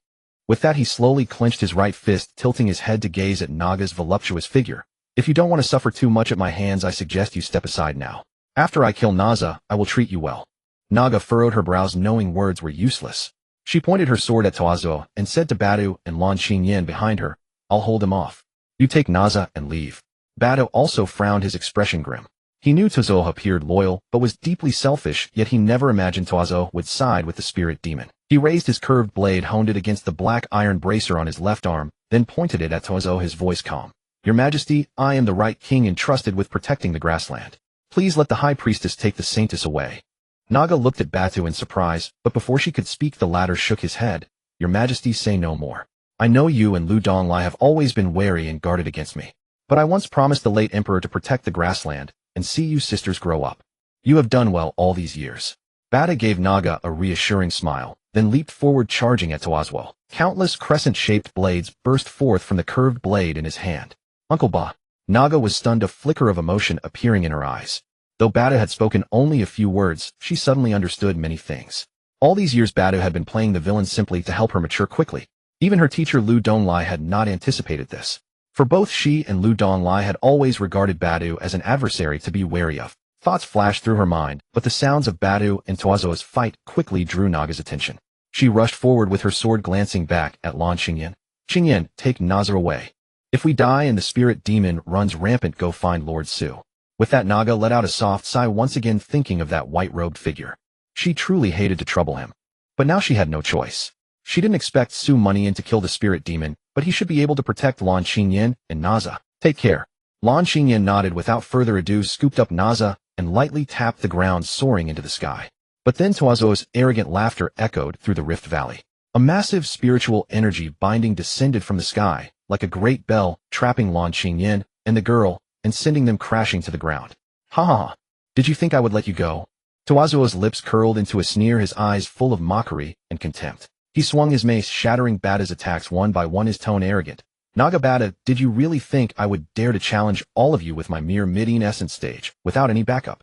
With that, he slowly clenched his right fist, tilting his head to gaze at Naga's voluptuous figure. If you don't want to suffer too much at my hands, I suggest you step aside now. After I kill Naza, I will treat you well. Naga furrowed her brows knowing words were useless. She pointed her sword at Toazo and said to Badu and Lan Xingyan behind her, I'll hold him off. You take Naza and leave. Badu also frowned, his expression grim. He knew Toazo appeared loyal, but was deeply selfish, yet he never imagined Toazo would side with the spirit demon. He raised his curved blade, honed it against the black iron bracer on his left arm, then pointed it at Toazo, his voice calm. Your Majesty, I am the right king entrusted with protecting the grassland. Please let the high priestess take the saintess away. Naga looked at Batu in surprise, but before she could speak the latter shook his head. Your Majesty, say no more. I know you and Lu Donglai have always been wary and guarded against me. But I once promised the late emperor to protect the grassland, and see you sisters grow up. You have done well all these years. Bata gave Naga a reassuring smile, then leaped forward charging at Toazwo. Countless crescent-shaped blades burst forth from the curved blade in his hand. Uncle Ba. Naga was stunned, a flicker of emotion appearing in her eyes. Though Bata had spoken only a few words, she suddenly understood many things. All these years Batu had been playing the villain simply to help her mature quickly. Even her teacher Lu Donglai had not anticipated this. For both she and Lu Donglai had always regarded Badu as an adversary to be wary of. Thoughts flashed through her mind, but the sounds of Badu and Toazo's fight quickly drew Naga's attention. She rushed forward with her sword, glancing back at Lan Xingyan. Xingyan, take Naza away. If we die and the spirit demon runs rampant, go find Lord Su. With that, Naga let out a soft sigh, once again thinking of that white-robed figure. She truly hated to trouble him. But now she had no choice. She didn't expect Su Mianian to kill the spirit demon, but he should be able to protect Lan Xingyan and Naza. Take care. Lan Xingyan nodded without further ado, scooped up Naza, and lightly tapped the ground, soaring into the sky. But then Toazo's arrogant laughter echoed through the Rift Valley. A massive spiritual energy binding descended from the sky, like a great bell, trapping Lan Xingyan and the girl, and sending them crashing to the ground. Ha ha ha. Did you think I would let you go? Toazo's lips curled into a sneer, his eyes full of mockery and contempt. He swung his mace, shattering Bata's attacks one by one, his tone arrogant. Naga Bata, did you really think I would dare to challenge all of you with my mere Midian essence stage, without any backup?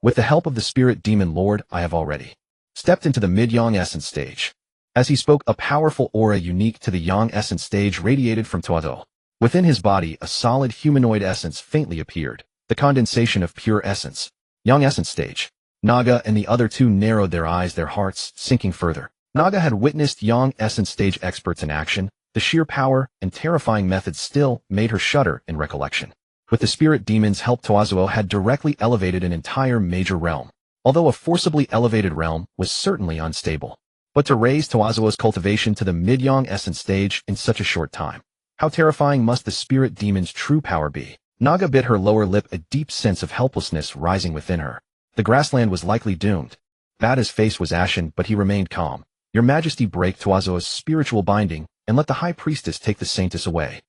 With the help of the spirit demon lord, I have already stepped into the mid-yang essence stage. As he spoke, a powerful aura unique to the yang essence stage radiated from Toazo. Within his body, a solid humanoid essence faintly appeared, the condensation of pure essence. Yang essence stage. Naga and the other two narrowed their eyes, their hearts sinking further. Naga had witnessed yang essence stage experts in action. The sheer power and terrifying methods still made her shudder in recollection. With the spirit demon's help, Toazo had directly elevated an entire major realm. Although a forcibly elevated realm was certainly unstable. But to raise Toazo's cultivation to the mid-yang essence stage in such a short time. How terrifying must the spirit demon's true power be? Naga bit her lower lip, a deep sense of helplessness rising within her. The grassland was likely doomed. Bata's face was ashen, but he remained calm. Your Majesty, break Toazo's spiritual binding, and let the high priestess take the saintess away.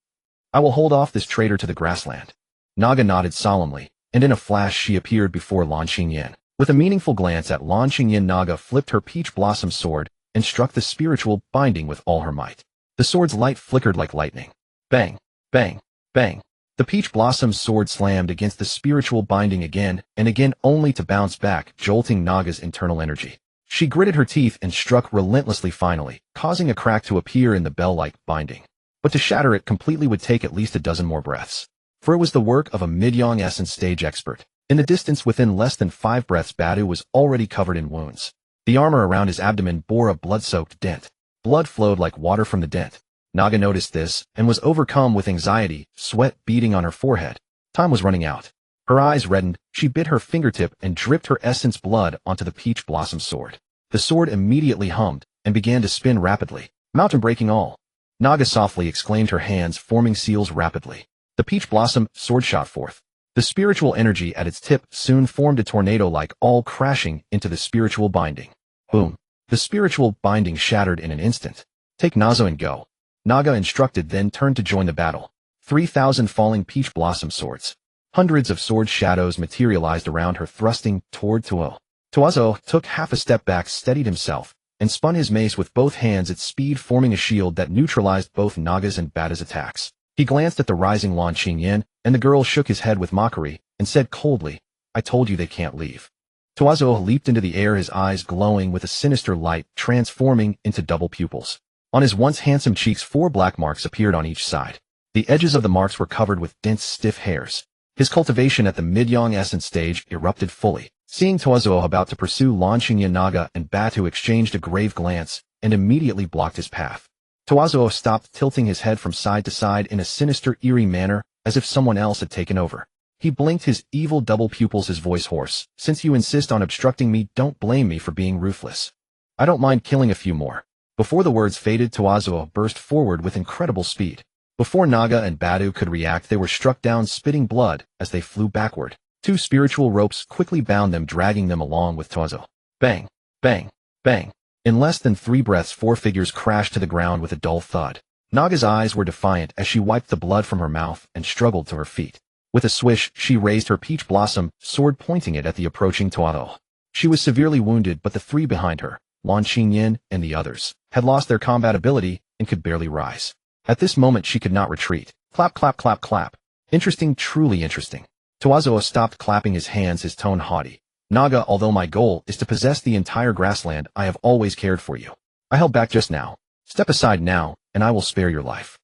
I will hold off this traitor to the grassland. Naga nodded solemnly, and in a flash she appeared before Lan Xingyan. With a meaningful glance at Lan Xingyan, Naga flipped her peach blossom sword and struck the spiritual binding with all her might. The sword's light flickered like lightning. Bang, bang, bang. The peach blossom sword slammed against the spiritual binding again and again, only to bounce back, jolting Naga's internal energy. She gritted her teeth and struck relentlessly, finally, causing a crack to appear in the bell-like binding. But to shatter it completely would take at least a dozen more breaths. For it was the work of a mid-yang essence stage expert. In the distance, within less than 5 breaths, Batu was already covered in wounds. The armor around his abdomen bore a blood-soaked dent. Blood flowed like water from the dent. Naga noticed this and was overcome with anxiety, sweat beading on her forehead. Time was running out. Her eyes reddened, she bit her fingertip and dripped her essence blood onto the peach blossom sword. The sword immediately hummed and began to spin rapidly. Mountain breaking all. Naga softly exclaimed, her hands forming seals rapidly. The peach blossom sword shot forth. The spiritual energy at its tip soon formed a tornado, like all crashing into the spiritual binding. Boom. The spiritual binding shattered in an instant. Take Nazo and go. Naga instructed, then turned to join the battle. 3,000 falling peach blossom swords. Hundreds of sword shadows materialized around her, thrusting toward Tuo. Toazo took half a step back, steadied himself, and spun his mace with both hands at speed, forming a shield that neutralized both Naga's and Bata's attacks. He glanced at the rising Lan Xingyan, and the girl shook his head with mockery, and said coldly, I told you they can't leave. Toazo leaped into the air, his eyes glowing with a sinister light, transforming into double pupils. On his once handsome cheeks, 4 black marks appeared on each side. The edges of the marks were covered with dense, stiff hairs. His cultivation at the mid-yang essence stage erupted fully. Seeing Toazuo about to pursue Lanqingyan Naga and Batu exchanged a grave glance and immediately blocked his path. Toazuo stopped, tilting his head from side to side in a sinister, eerie manner, as if someone else had taken over. He blinked his evil double pupils, his voice hoarse. Since you insist on obstructing me, don't blame me for being ruthless. I don't mind killing a few more. Before the words faded, Toazuo burst forward with incredible speed. Before Naga and Batu could react, they were struck down, spitting blood as they flew backward. Two spiritual ropes quickly bound them, dragging them along with Toazuo. Bang, bang, bang. In less than 3 breaths, 4 figures crashed to the ground with a dull thud. Naga's eyes were defiant as she wiped the blood from her mouth and struggled to her feet. With a swish, she raised her peach blossom sword, pointing it at the approaching Toazuo. She was severely wounded, but the 3 behind her, Lanqingyan and the others, had lost their combat ability and could barely rise. At this moment she could not retreat. Clap, clap, clap, clap. Interesting, truly interesting. Toazuo stopped clapping his hands, his tone haughty. Naga, although my goal is to possess the entire grassland, I have always cared for you. I held back just now. Step aside now, and I will spare your life.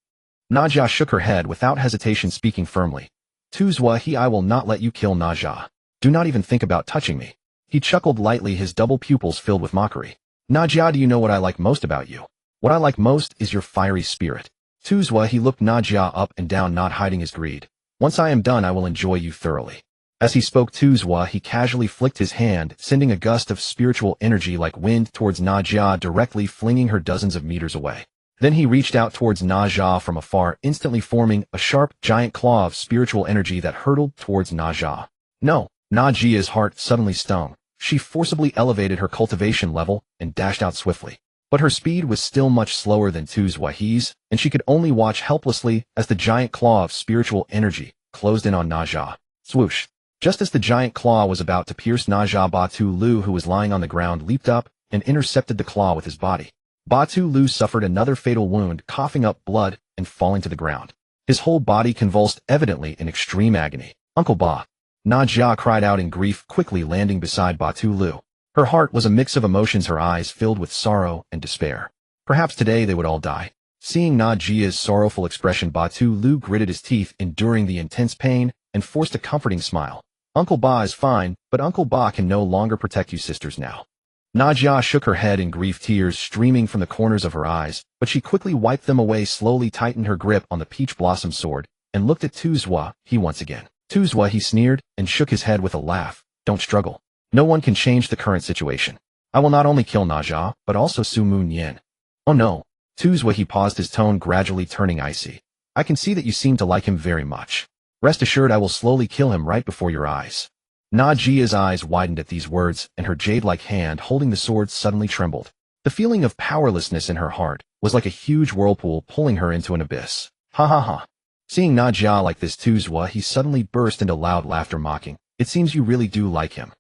Naja shook her head without hesitation, speaking firmly. Tuzwa, I will not let you kill Naja. Do not even think about touching me. He chuckled lightly, his double pupils filled with mockery. Naja, do you know what I like most about you? What I like most is your fiery spirit. Tuzwa, he looked Naja up and down, not hiding his greed. Once I am done, I will enjoy you thoroughly. As he spoke, Tuzwa, he casually flicked his hand, sending a gust of spiritual energy like wind towards Naja, directly flinging her dozens of meters away. Then he reached out towards Naja from afar, instantly forming a sharp, giant claw of spiritual energy that hurtled towards Naja. No, Najia's heart suddenly stung. She forcibly elevated her cultivation level and dashed out swiftly. But her speed was still much slower than Tuzwa's, and she could only watch helplessly as the giant claw of spiritual energy closed in on Naja. Swoosh! Just as the giant claw was about to pierce Naja, Batu Lu, who was lying on the ground, leaped up and intercepted the claw with his body. Batu Lu suffered another fatal wound, coughing up blood and falling to the ground. His whole body convulsed, evidently in extreme agony. Uncle Ba! Naja cried out in grief, quickly landing beside Batu Lu. Her heart was a mix of emotions, her eyes filled with sorrow and despair. Perhaps today they would all die. Seeing Najia's sorrowful expression, Batu Lu gritted his teeth, enduring the intense pain, and forced a comforting smile. Uncle Ba is fine, but Uncle Ba can no longer protect you sisters now. Najia shook her head in grief, tears streaming from the corners of her eyes, but she quickly wiped them away, slowly tightened her grip on the peach blossom sword, and looked at Tuzwa, once again. Tuzwa, he sneered, and shook his head with a laugh. Don't struggle. No one can change the current situation. I will not only kill Naja, but also Su Moon. Oh no. Tuzwa, he paused, his tone gradually turning icy. I can see that you seem to like him very much. Rest assured, I will slowly kill him right before your eyes. Najia's eyes widened at these words, and her jade-like hand holding the sword suddenly trembled. The feeling of powerlessness in her heart was like a huge whirlpool pulling her into an abyss. Ha ha ha. Seeing Najia like this, Tuzwa, he suddenly burst into loud laughter, mocking. It seems you really do like him.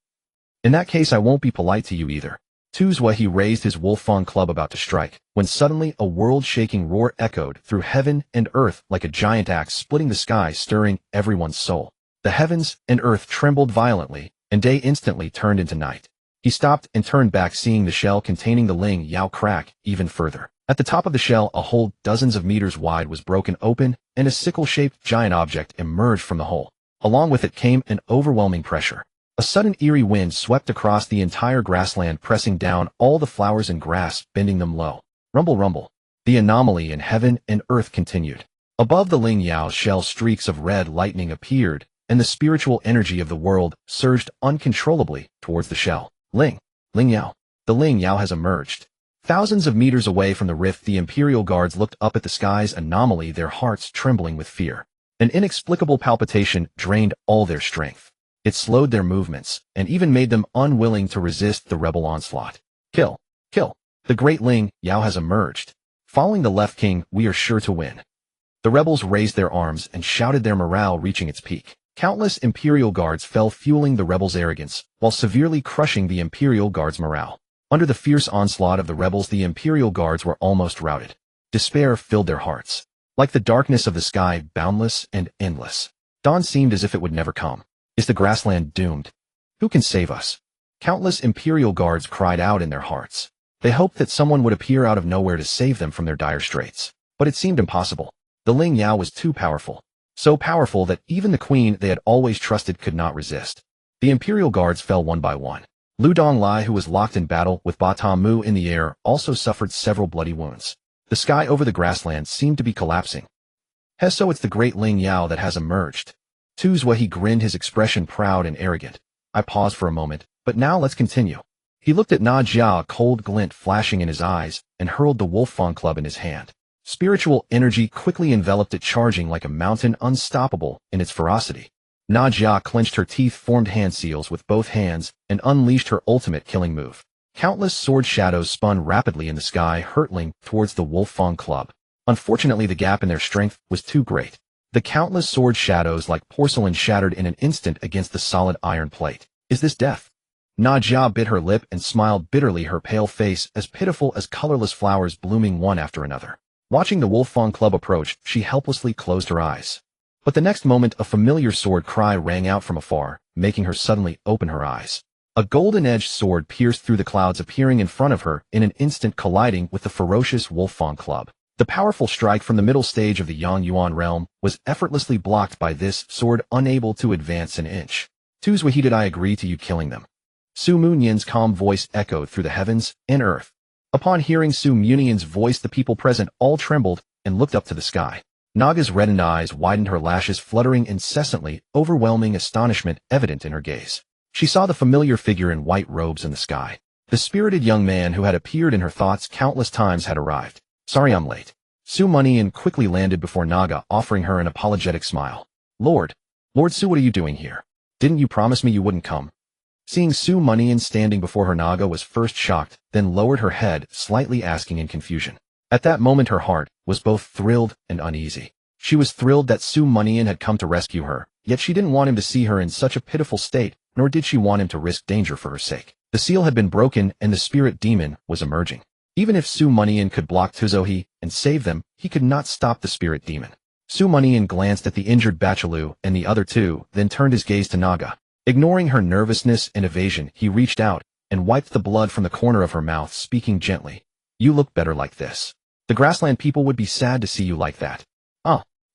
In that case, I won't be polite to you either. Tuzwa, he raised his wolf-fang club about to strike, when suddenly a world-shaking roar echoed through heaven and earth like a giant axe splitting the sky, stirring everyone's soul. The heavens and earth trembled violently, and day instantly turned into night. He stopped and turned back, seeing the shell containing the Ling Yao crack even further. At the top of the shell, a hole dozens of meters wide was broken open, and a sickle-shaped giant object emerged from the hole. Along with it came an overwhelming pressure. A sudden eerie wind swept across the entire grassland, pressing down all the flowers and grass, bending them low. Rumble, rumble. The anomaly in heaven and earth continued. Above the Ling Yao's shell, streaks of red lightning appeared, and the spiritual energy of the world surged uncontrollably towards the shell. Ling Yao. The Ling Yao has emerged. Thousands of meters away from the rift, the Imperial Guards looked up at the sky's anomaly, their hearts trembling with fear. An inexplicable palpitation drained all their strength. It slowed their movements, and even made them unwilling to resist the rebel onslaught. Kill! Kill! The great Ling Yao has emerged. Following the left king, we are sure to win. The rebels raised their arms and shouted, their morale reaching its peak. Countless Imperial Guards fell, fueling the rebels' arrogance, while severely crushing the Imperial Guards' morale. Under the fierce onslaught of the rebels, the Imperial Guards were almost routed. Despair filled their hearts. Like the darkness of the sky, boundless and endless. Dawn seemed as if it would never come. Is the grassland doomed? Who can save us? Countless Imperial Guards cried out in their hearts. They hoped that someone would appear out of nowhere to save them from their dire straits. But it seemed impossible. The Ling Yao was too powerful. so powerful that even the queen they had always trusted could not resist. The imperial guards fell one by one. Lu Donglai, who was locked in battle with Ba Ta Mu in the air, also suffered several bloody wounds. The sky over the grasslands seemed to be collapsing. So it's the great Ling Yao that has emerged. Tuzwa, he grinned, his expression proud and arrogant. I paused for a moment, but now let's continue. He looked at Na Jia, a cold glint flashing in his eyes, and hurled the Wolf Fang Club in his hand. Spiritual energy quickly enveloped it, charging like a mountain, unstoppable in its ferocity. Na Jia clenched her teeth, formed hand seals with both hands, and unleashed her ultimate killing move. Countless sword shadows spun rapidly in the sky, hurtling towards the Wolf Fang Club. Unfortunately, the gap in their strength was too great. The countless sword shadows like porcelain shattered in an instant against the solid iron plate. Is this death? Na Jia bit her lip and smiled bitterly, her pale face as pitiful as colorless flowers blooming one after another. Watching the Wolf Fang Club approach, she helplessly closed her eyes. But the next moment, a familiar sword cry rang out from afar, making her suddenly open her eyes. A golden-edged sword pierced through the clouds, appearing in front of her in an instant, colliding with the ferocious Wolf Fang Club. The powerful strike from the middle stage of the Yang Yuan realm was effortlessly blocked by this sword, unable to advance an inch. Tuzwa, did I agree to you killing them? Su Munian's calm voice echoed through the heavens and earth. Upon hearing Su Munian's voice, the people present all trembled and looked up to the sky. Naga's reddened eyes widened, her lashes fluttering incessantly, overwhelming astonishment evident in her gaze. She saw the familiar figure in white robes in the sky. The spirited young man who had appeared in her thoughts countless times had arrived. Sorry I'm late. Su Munian quickly landed before Naga, offering her an apologetic smile. Lord Su, what are you doing here? Didn't you promise me you wouldn't come? Seeing Su Munian standing before her, Naga was first shocked, then lowered her head, slightly asking in confusion. At that moment her heart was both thrilled and uneasy. She was thrilled that Su Munian had come to rescue her, yet she didn't want him to see her in such a pitiful state, nor did she want him to risk danger for her sake. The seal had been broken and the spirit demon was emerging. Even if Su Munian could block Tuzohi and save them, he could not stop the spirit demon. Su Munian glanced at the injured Bachalu and the other two, then turned his gaze to Naga. Ignoring her nervousness and evasion, he reached out and wiped the blood from the corner of her mouth, speaking gently. You look better like this. The grassland people would be sad to see you like that.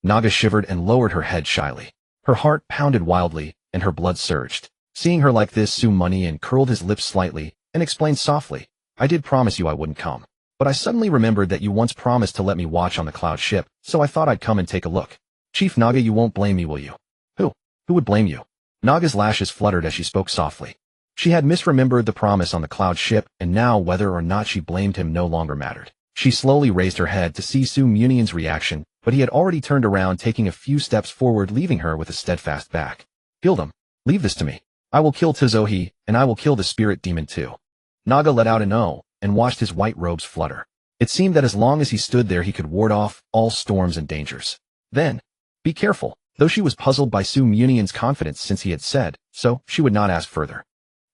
Naga shivered and lowered her head shyly. Her heart pounded wildly, and her blood surged. Seeing her like this, Su Munian curled his lips slightly and explained softly, I did promise you I wouldn't come. But I suddenly remembered that you once promised to let me watch on the cloud ship, so I thought I'd come and take a look. Chief Naga, you won't blame me, will you? Who would blame you? Naga's lashes fluttered as she spoke softly. She had misremembered the promise on the cloud ship, and now whether or not she blamed him no longer mattered. She slowly raised her head to see Su Munian's reaction, but he had already turned around, taking a few steps forward, leaving her with a steadfast back. Kill them. Leave this to me. I will kill Tuzohi, and I will kill the spirit demon too. Naga let out an "oh" and watched his white robes flutter. It seemed that as long as he stood there he could ward off all storms and dangers. Then, be careful. Though she was puzzled by Su Munian's confidence since he had said so, she would not ask further.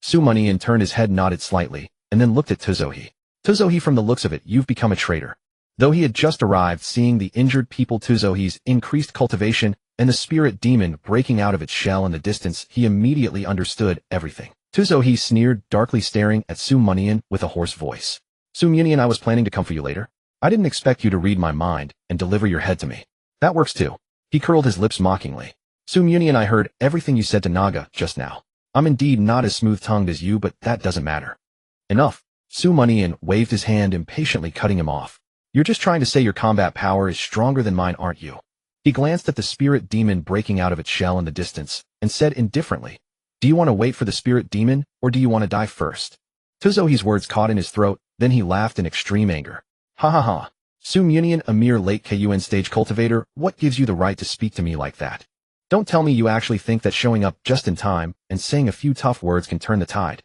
Su Munian turned his head, nodded slightly, and then looked at Tuzohi. Tuzohi, from the looks of it, you've become a traitor. Though he had just arrived, seeing the injured people, Tuzohi's increased cultivation, and the spirit demon breaking out of its shell in the distance, he immediately understood everything. Tuzohi sneered, darkly staring at Su Munian with a hoarse voice. Su Munian, I was planning to come for you later. I didn't expect you to read my mind and deliver your head to me. That works too. He curled his lips mockingly. Su Munian, I heard everything you said to Naga just now. I'm indeed not as smooth-tongued as you, but that doesn't matter. Enough. Su Munian waved his hand impatiently, cutting him off. You're just trying to say your combat power is stronger than mine, aren't you? He glanced at the spirit demon breaking out of its shell in the distance, and said indifferently, do you want to wait for the spirit demon, or do you want to die first? Tuzohi's words caught in his throat, then he laughed in extreme anger. Ha ha ha. Su Munian, a mere late KUN stage cultivator, what gives you the right to speak to me like that? Don't tell me you actually think that showing up just in time and saying a few tough words can turn the tide.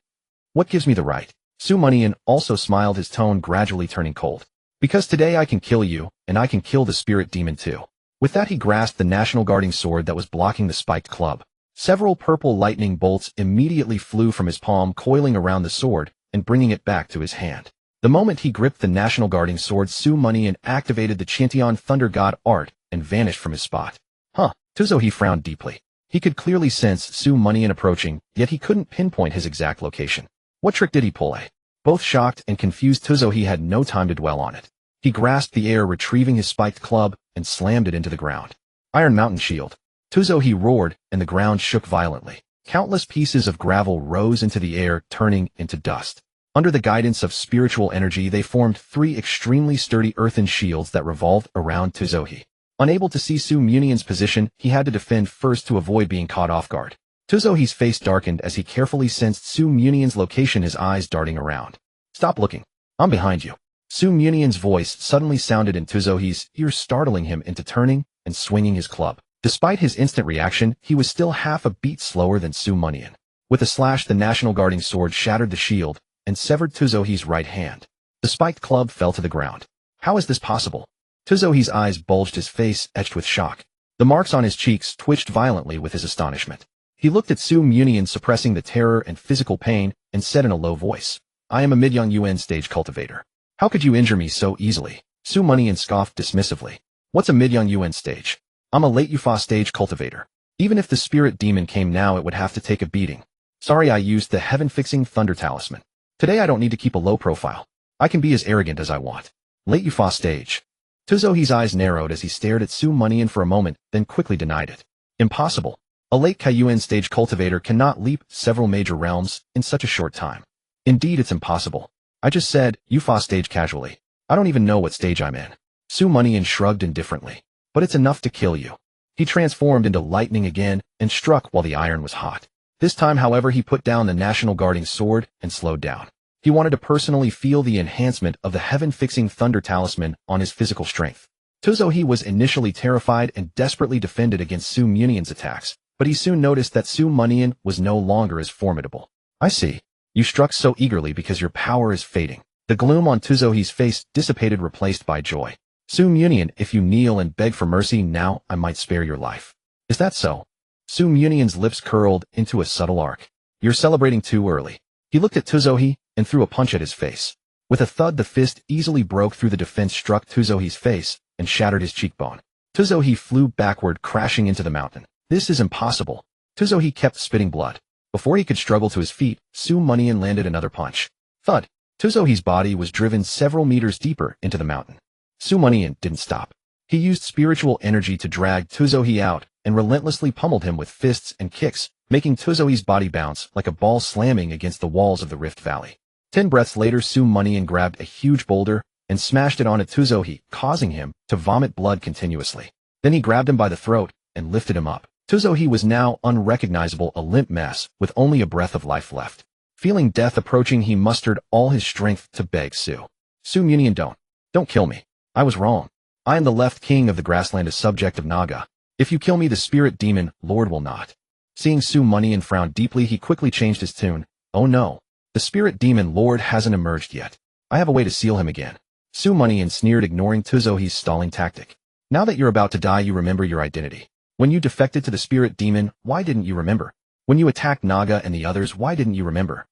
What gives me the right? Su Munian also smiled, his tone gradually turning cold. Because today I can kill you, and I can kill the spirit demon too. With that he grasped the national guarding sword that was blocking the spiked club. Several purple lightning bolts immediately flew from his palm, coiling around the sword and bringing it back to his hand. The moment he gripped the national guarding sword, Su Munian activated the Chintian Thunder God art and vanished from his spot. Tuzohi frowned deeply. He could clearly sense Su Munian approaching, yet he couldn't pinpoint his exact location. What trick did he pull? Both shocked and confused, Tuzohi had no time to dwell on it. He grasped the air, retrieving his spiked club, and slammed it into the ground. Iron Mountain Shield. Tuzo he roared, and the ground shook violently. Countless pieces of gravel rose into the air, turning into dust. Under the guidance of spiritual energy, they formed 3 extremely sturdy earthen shields that revolved around Tuzo. Unable to see Su Munian's position, he had to defend first to avoid being caught off guard. Tuzo's face darkened as he carefully sensed Su Munian's location, his eyes darting around. Stop looking. I'm behind you. Su Munian's voice suddenly sounded in Tuzo's ears, startling him into turning and swinging his club. Despite his instant reaction, he was still half a beat slower than Su Munian. With a slash, the National Guarding sword shattered the shield and severed Tuzo's right hand. The spiked club fell to the ground. How is this possible? Tuzo's eyes bulged, his face etched with shock. The marks on his cheeks twitched violently with his astonishment. He looked at Su Munian, suppressing the terror and physical pain, and said in a low voice, I am a mid-young stage cultivator. How could you injure me so easily? Su Munian scoffed dismissively. What's a mid-young stage? I'm a late UFA stage cultivator. Even if the spirit demon came now, it would have to take a beating. Sorry, I used the heaven-fixing thunder talisman. Today I don't need to keep a low profile. I can be as arrogant as I want. Late UFA stage. Tuzo's eyes narrowed as he stared at Su Munian for a moment, then quickly denied it. Impossible. A late Kayuan stage cultivator cannot leap several major realms in such a short time. Indeed, it's impossible. I just said UFA stage casually. I don't even know what stage I'm in. Su Munian shrugged indifferently. But it's enough to kill you. He transformed into lightning again and struck while the iron was hot. This time, however, he put down the National Guarding sword and slowed down. He wanted to personally feel the enhancement of the heaven-fixing thunder talisman on his physical strength. Tuzo was initially terrified and desperately defended against Su Munian's attacks, but he soon noticed that Su Munian was no longer as formidable. I see. You struck so eagerly because your power is fading. The gloom on Tuzo's face dissipated, replaced by joy. Su Munian, if you kneel and beg for mercy now, I might spare your life. Is that so? Su Munian's lips curled into a subtle arc. You're celebrating too early. He looked at Tuzo and threw a punch at his face. With a thud, the fist easily broke through the defense, struck Tuzo's face, and shattered his cheekbone. Tuzo flew backward, crashing into the mountain. This is impossible. Tuzo kept spitting blood. Before he could struggle to his feet, Su Munian landed another punch. Thud. Tuzo's body was driven several meters deeper into the mountain. Su Munian didn't stop. He used spiritual energy to drag Tuzo out and relentlessly pummeled him with fists and kicks, making Tuzo's body bounce like a ball slamming against the walls of the Rift Valley. 10 breaths later, Su Munian grabbed a huge boulder and smashed it onto Tuzo, causing him to vomit blood continuously. Then he grabbed him by the throat and lifted him up. Tuzo was now unrecognizable, a limp mess with only a breath of life left. Feeling death approaching, he mustered all his strength to beg Su Munian, don't kill me. I was wrong. I am the left king of the grassland, a subject of Naga. If you kill me, the spirit demon lord will not. Seeing Su Munian frown deeply, he quickly changed his tune. Oh no. The spirit demon lord hasn't emerged yet. I have a way to seal him again. Su Munian sneered, ignoring Tuzo's stalling tactic. Now that you're about to die, you remember your identity. When you defected to the spirit demon, why didn't you remember? When you attacked Naga and the others, why didn't you remember?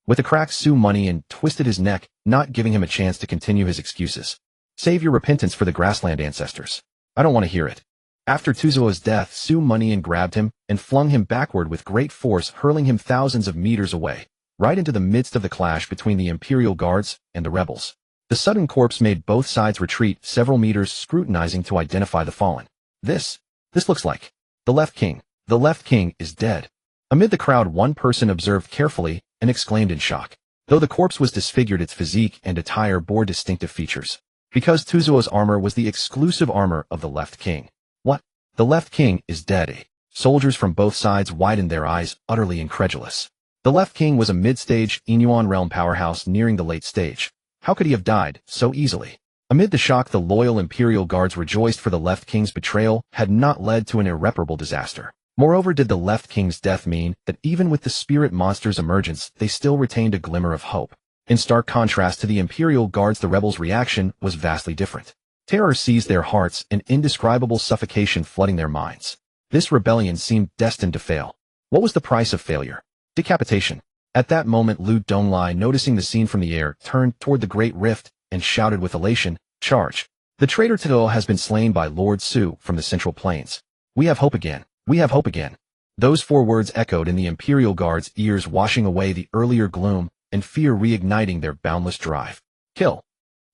With a crack, Su Munian twisted his neck, not giving him a chance to continue his excuses. Save your repentance for the grassland ancestors. I don't want to hear it. After Tuzo's death, Su Munian grabbed him and flung him backward with great force, hurling him thousands of meters away, right into the midst of the clash between the Imperial Guards and the rebels. The sudden corpse made both sides retreat several meters, scrutinizing to identify the fallen. This looks like the left king. The left king is dead. Amid the crowd, one person observed carefully and exclaimed in shock. Though the corpse was disfigured, its physique and attire bore distinctive features. Because Tuzo's armor was the exclusive armor of the left king. What? The left king is dead. Soldiers from both sides widened their eyes, utterly incredulous. The left king was a mid-stage Inuan realm powerhouse nearing the late stage. How could he have died so easily? Amid the shock, the loyal Imperial Guards rejoiced, for the left king's betrayal had not led to an irreparable disaster. Moreover, did the left king's death mean that even with the spirit monster's emergence, they still retained a glimmer of hope? In stark contrast to the Imperial Guards, the rebels' reaction was vastly different. Terror seized their hearts, an indescribable suffocation flooding their minds. This rebellion seemed destined to fail. What was the price of failure? Decapitation. At that moment, Lu Donglai, noticing the scene from the air, turned toward the Great Rift and shouted with elation, "Charge! The traitor Tito has been slain by Lord Su from the Central Plains. We have hope again. We have hope again." Those 4 words echoed in the Imperial Guards' ears, washing away the earlier gloom and fear, reigniting their boundless drive. Kill!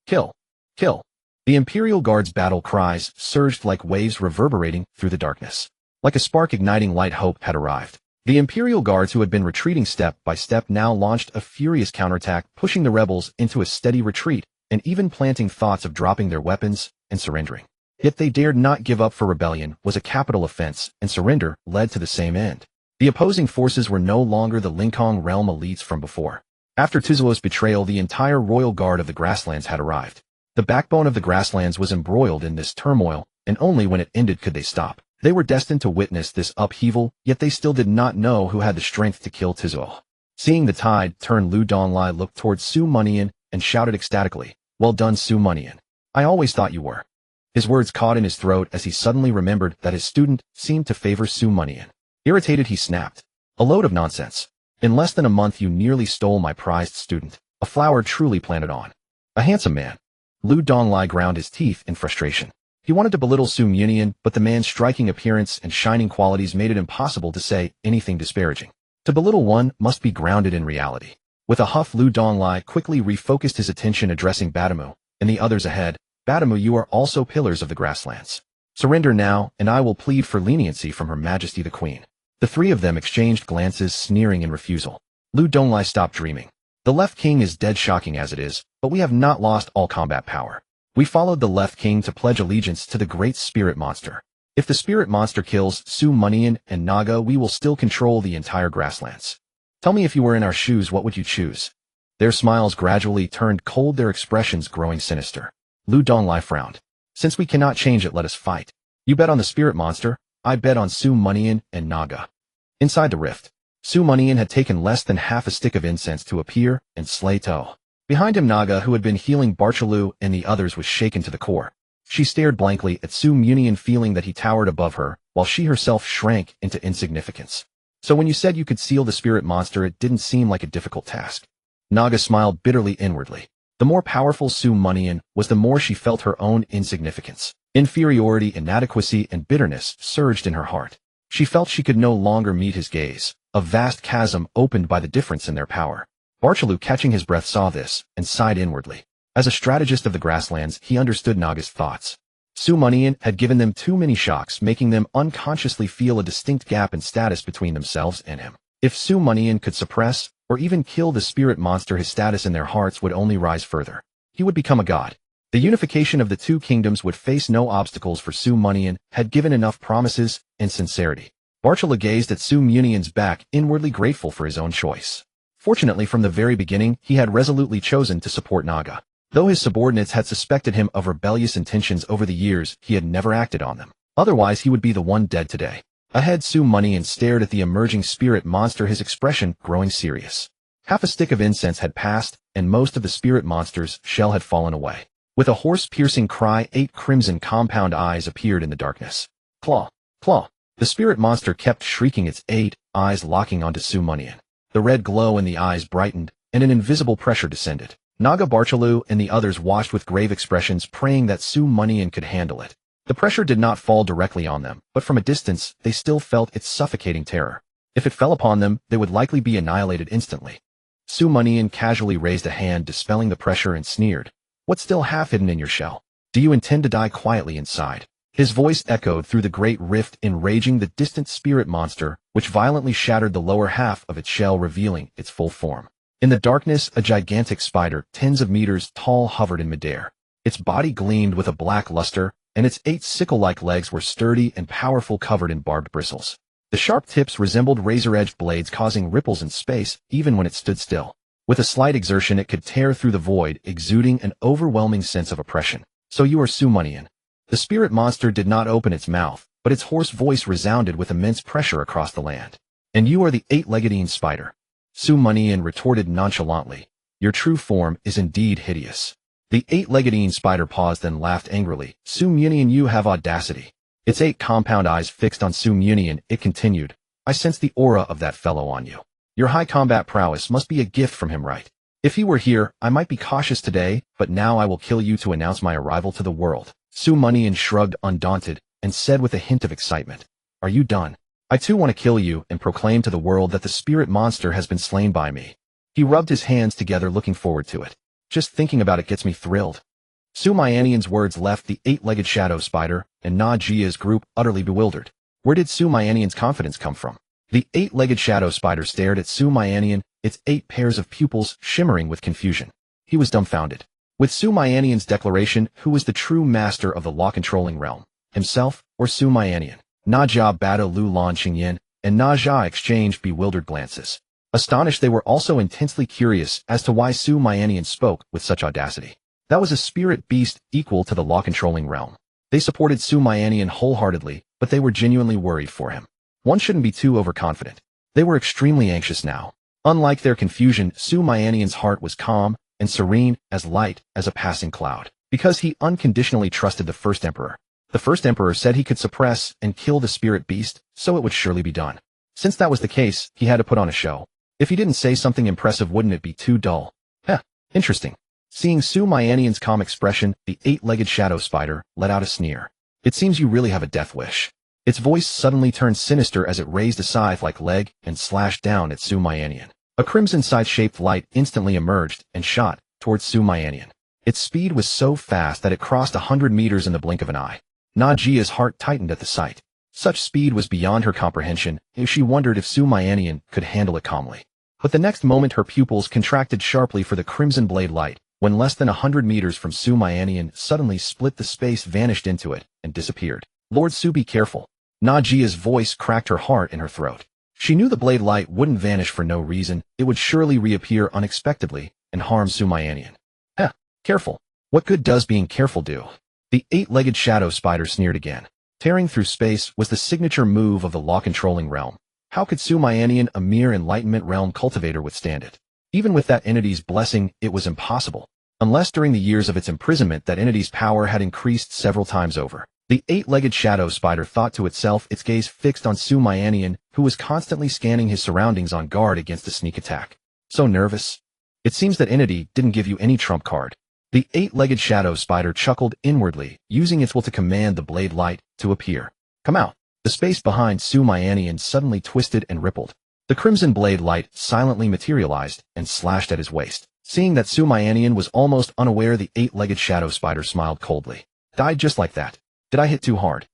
Kill! Kill! The Imperial Guard's battle cries surged like waves reverberating through the darkness. Like a spark igniting light, hope had arrived. The Imperial Guards, who had been retreating step by step, now launched a furious counterattack, pushing the rebels into a steady retreat and even planting thoughts of dropping their weapons and surrendering. Yet they dared not give up, for rebellion was a capital offense, and surrender led to the same end. The opposing forces were no longer the Linkong realm elites from before. After Tizuo's betrayal, the entire royal guard of the grasslands had arrived. The backbone of the grasslands was embroiled in this turmoil, and only when it ended could they stop. They were destined to witness this upheaval, yet they still did not know who had the strength to kill Tizuo. Seeing the tide turn, Lu Donglai looked towards Su Mianian and shouted ecstatically, "Well done, Su Mianian. I always thought you were." His words caught in his throat as he suddenly remembered that his student seemed to favor Su Mianian. Irritated, he snapped, "A load of nonsense. In less than a month you nearly stole my prized student, a flower truly planted on a handsome man." Lu Donglai ground his teeth in frustration. He wanted to belittle Su Mianian, but the man's striking appearance and shining qualities made it impossible to say anything disparaging. To belittle one must be grounded in reality. With a huff, Lu Donglai quickly refocused his attention, addressing Badamu and the others ahead. "Badamu, you are also pillars of the grasslands. Surrender now, and I will plead for leniency from Her Majesty the Queen." The three of them exchanged glances, sneering in refusal. Lu Donglai stopped dreaming. "The Left King is dead, shocking as it is, but we have not lost all combat power. We followed the Left King to pledge allegiance to the great spirit monster. If the spirit monster kills Su Mianian and Naga, we will still control the entire grasslands. Tell me, if you were in our shoes, what would you choose?" Their smiles gradually turned cold, their expressions growing sinister. Lu Donglai frowned. "Since we cannot change it, let us fight. You bet on the spirit monster, I bet on Su Mianian and Naga." Inside the rift, Su Mianian had taken less than half a stick of incense to appear and slay To. Behind him, Naga, who had been healing Barchalu and the others, was shaken to the core. She stared blankly at Su Mianian, feeling that he towered above her, while she herself shrank into insignificance. "So when you said you could seal the spirit monster, it didn't seem like a difficult task." Naga smiled bitterly inwardly. The more powerful Su Mianian was, the more she felt her own insignificance. Inferiority, inadequacy, and bitterness surged in her heart. She felt she could no longer meet his gaze, a vast chasm opened by the difference in their power. Barchalu, catching his breath, saw this and sighed inwardly. As a strategist of the grasslands, he understood Naga's thoughts. Su Mianian had given them too many shocks, making them unconsciously feel a distinct gap in status between themselves and him. If Su Mianian could suppress or even kill the spirit monster, his status in their hearts would only rise further. He would become a god. The unification of the two kingdoms would face no obstacles, for Su Mianian had given enough promises and sincerity. Barchalu gazed at Su Mianian's back, inwardly grateful for his own choice. Fortunately, from the very beginning, he had resolutely chosen to support Naga. Though his subordinates had suspected him of rebellious intentions over the years, he had never acted on them. Otherwise, he would be the one dead today. Ahead, Su Mianian stared at the emerging spirit monster, his expression growing serious. Half a stick of incense had passed, and most of the spirit monster's shell had fallen away. With a hoarse-piercing cry, 8 crimson compound eyes appeared in the darkness. "Claw! Claw!" The spirit monster kept shrieking, its 8 eyes locking onto Su Mianian. The red glow in the eyes brightened, and an invisible pressure descended. Naga, Barchalu, and the others watched with grave expressions, praying that Su Mianian could handle it. The pressure did not fall directly on them, but from a distance, they still felt its suffocating terror. If it fell upon them, they would likely be annihilated instantly. Su Mianian casually raised a hand, dispelling the pressure, and sneered, "What's still half hidden in your shell? Do you intend to die quietly inside?" His voice echoed through the great rift, enraging the distant spirit monster, which violently shattered the lower half of its shell, revealing its full form. In the darkness, a gigantic spider, tens of meters tall, hovered in midair. Its body gleamed with a black luster, and its 8 sickle-like legs were sturdy and powerful, covered in barbed bristles. The sharp tips resembled razor-edged blades, causing ripples in space even when it stood still. With a slight exertion, it could tear through the void, exuding an overwhelming sense of oppression. "So you are Su Mianian." The spirit monster did not open its mouth, but its hoarse voice resounded with immense pressure across the land. "And you are the 8-legged spider." Su Mianian retorted nonchalantly, "Your true form is indeed hideous." The 8-legged spider paused, then laughed angrily. "Su Mianian, you have audacity." Its 8 compound eyes fixed on Su Mianian, it continued, "I sense the aura of that fellow on you. Your high combat prowess must be a gift from him, right? If he were here, I might be cautious today, but now I will kill you to announce my arrival to the world." Su Mianian shrugged, undaunted, and said with a hint of excitement, "Are you done? I too want to kill you and proclaim to the world that the spirit monster has been slain by me." He rubbed his hands together, looking forward to it. "Just thinking about it gets me thrilled." Su Mianian's words left the eight-legged shadow spider and Na Jia's group utterly bewildered. Where did Su Mianian's confidence come from? The eight-legged shadow spider stared at Su Mianian, its 8 pairs of pupils shimmering with confusion. He was dumbfounded. With Su Mianian's declaration, who was the true master of the law-controlling realm? Himself or Su Mianian? Na Jia, Bada Lu Lan Qingyan, and Na Jia exchanged bewildered glances. Astonished, they were also intensely curious as to why Su Mianian spoke with such audacity. That was a spirit beast equal to the law-controlling realm. They supported Su Mianian wholeheartedly, but they were genuinely worried for him. One shouldn't be too overconfident. They were extremely anxious now. Unlike their confusion, Su Mianian's heart was calm and serene, as light as a passing cloud, because he unconditionally trusted the first emperor. The first emperor said he could suppress and kill the spirit beast, so it would surely be done. Since that was the case, he had to put on a show. If he didn't say something impressive, wouldn't it be too dull? Interesting. Seeing Su Mianian's calm expression, the eight-legged shadow spider let out a sneer. It seems you really have a death wish. Its voice suddenly turned sinister as it raised a scythe-like leg and slashed down at Su Mianian. A crimson scythe-shaped light instantly emerged and shot towards Su Mianian. Its speed was so fast that it crossed 100 meters in the blink of an eye. Na Jia's heart tightened at the sight. Such speed was beyond her comprehension, and she wondered if Su Mianian could handle it calmly. But the next moment her pupils contracted sharply for the crimson blade light, when less than 100 meters from Su Mianian suddenly split the space, vanished into it, and disappeared. Lord Su, be careful. Na Jia's voice cracked her heart in her throat. She knew the blade light wouldn't vanish for no reason. It would surely reappear unexpectedly and harm Su Mianian. Careful. What good does being careful do? The eight-legged shadow spider sneered again. Tearing through space was the signature move of the law-controlling realm. How could Su Mianian, a mere enlightenment realm cultivator, withstand it? Even with that entity's blessing, it was impossible. Unless during the years of its imprisonment that entity's power had increased several times over. The eight-legged shadow spider thought to itself, its gaze fixed on Su Mianian, who was constantly scanning his surroundings on guard against a sneak attack. So nervous? It seems that entity didn't give you any trump card. The eight-legged shadow spider chuckled inwardly, using its will to command the blade light to appear. Come out. The space behind Su Mianian suddenly twisted and rippled. The crimson blade light silently materialized and slashed at his waist. Seeing that Su Mianian was almost unaware, the eight-legged shadow spider smiled coldly. Died just like that. Did I hit too hard?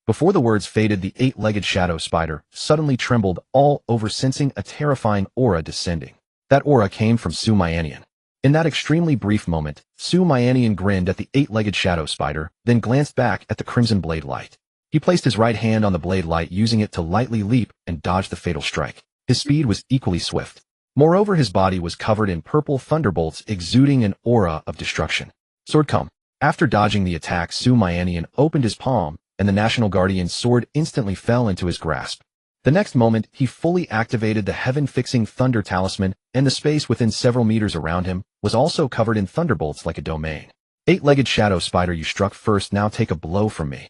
Before the words faded, the eight-legged shadow spider suddenly trembled all over, sensing a terrifying aura descending. That aura came from Su Mianian. In that extremely brief moment, Su Mianian grinned at the eight-legged shadow spider, then glanced back at the crimson blade light. He placed his right hand on the blade light, using it to lightly leap and dodge the fatal strike. His speed was equally swift. Moreover, his body was covered in purple thunderbolts, exuding an aura of destruction. Sword, come. After dodging the attack, Su Mianian opened his palm, and the National Guardian's sword instantly fell into his grasp. The next moment, he fully activated the heaven-fixing thunder talisman, and the space within several meters around him was also covered in thunderbolts like a domain. Eight-legged shadow spider, you struck first, now take a blow from me.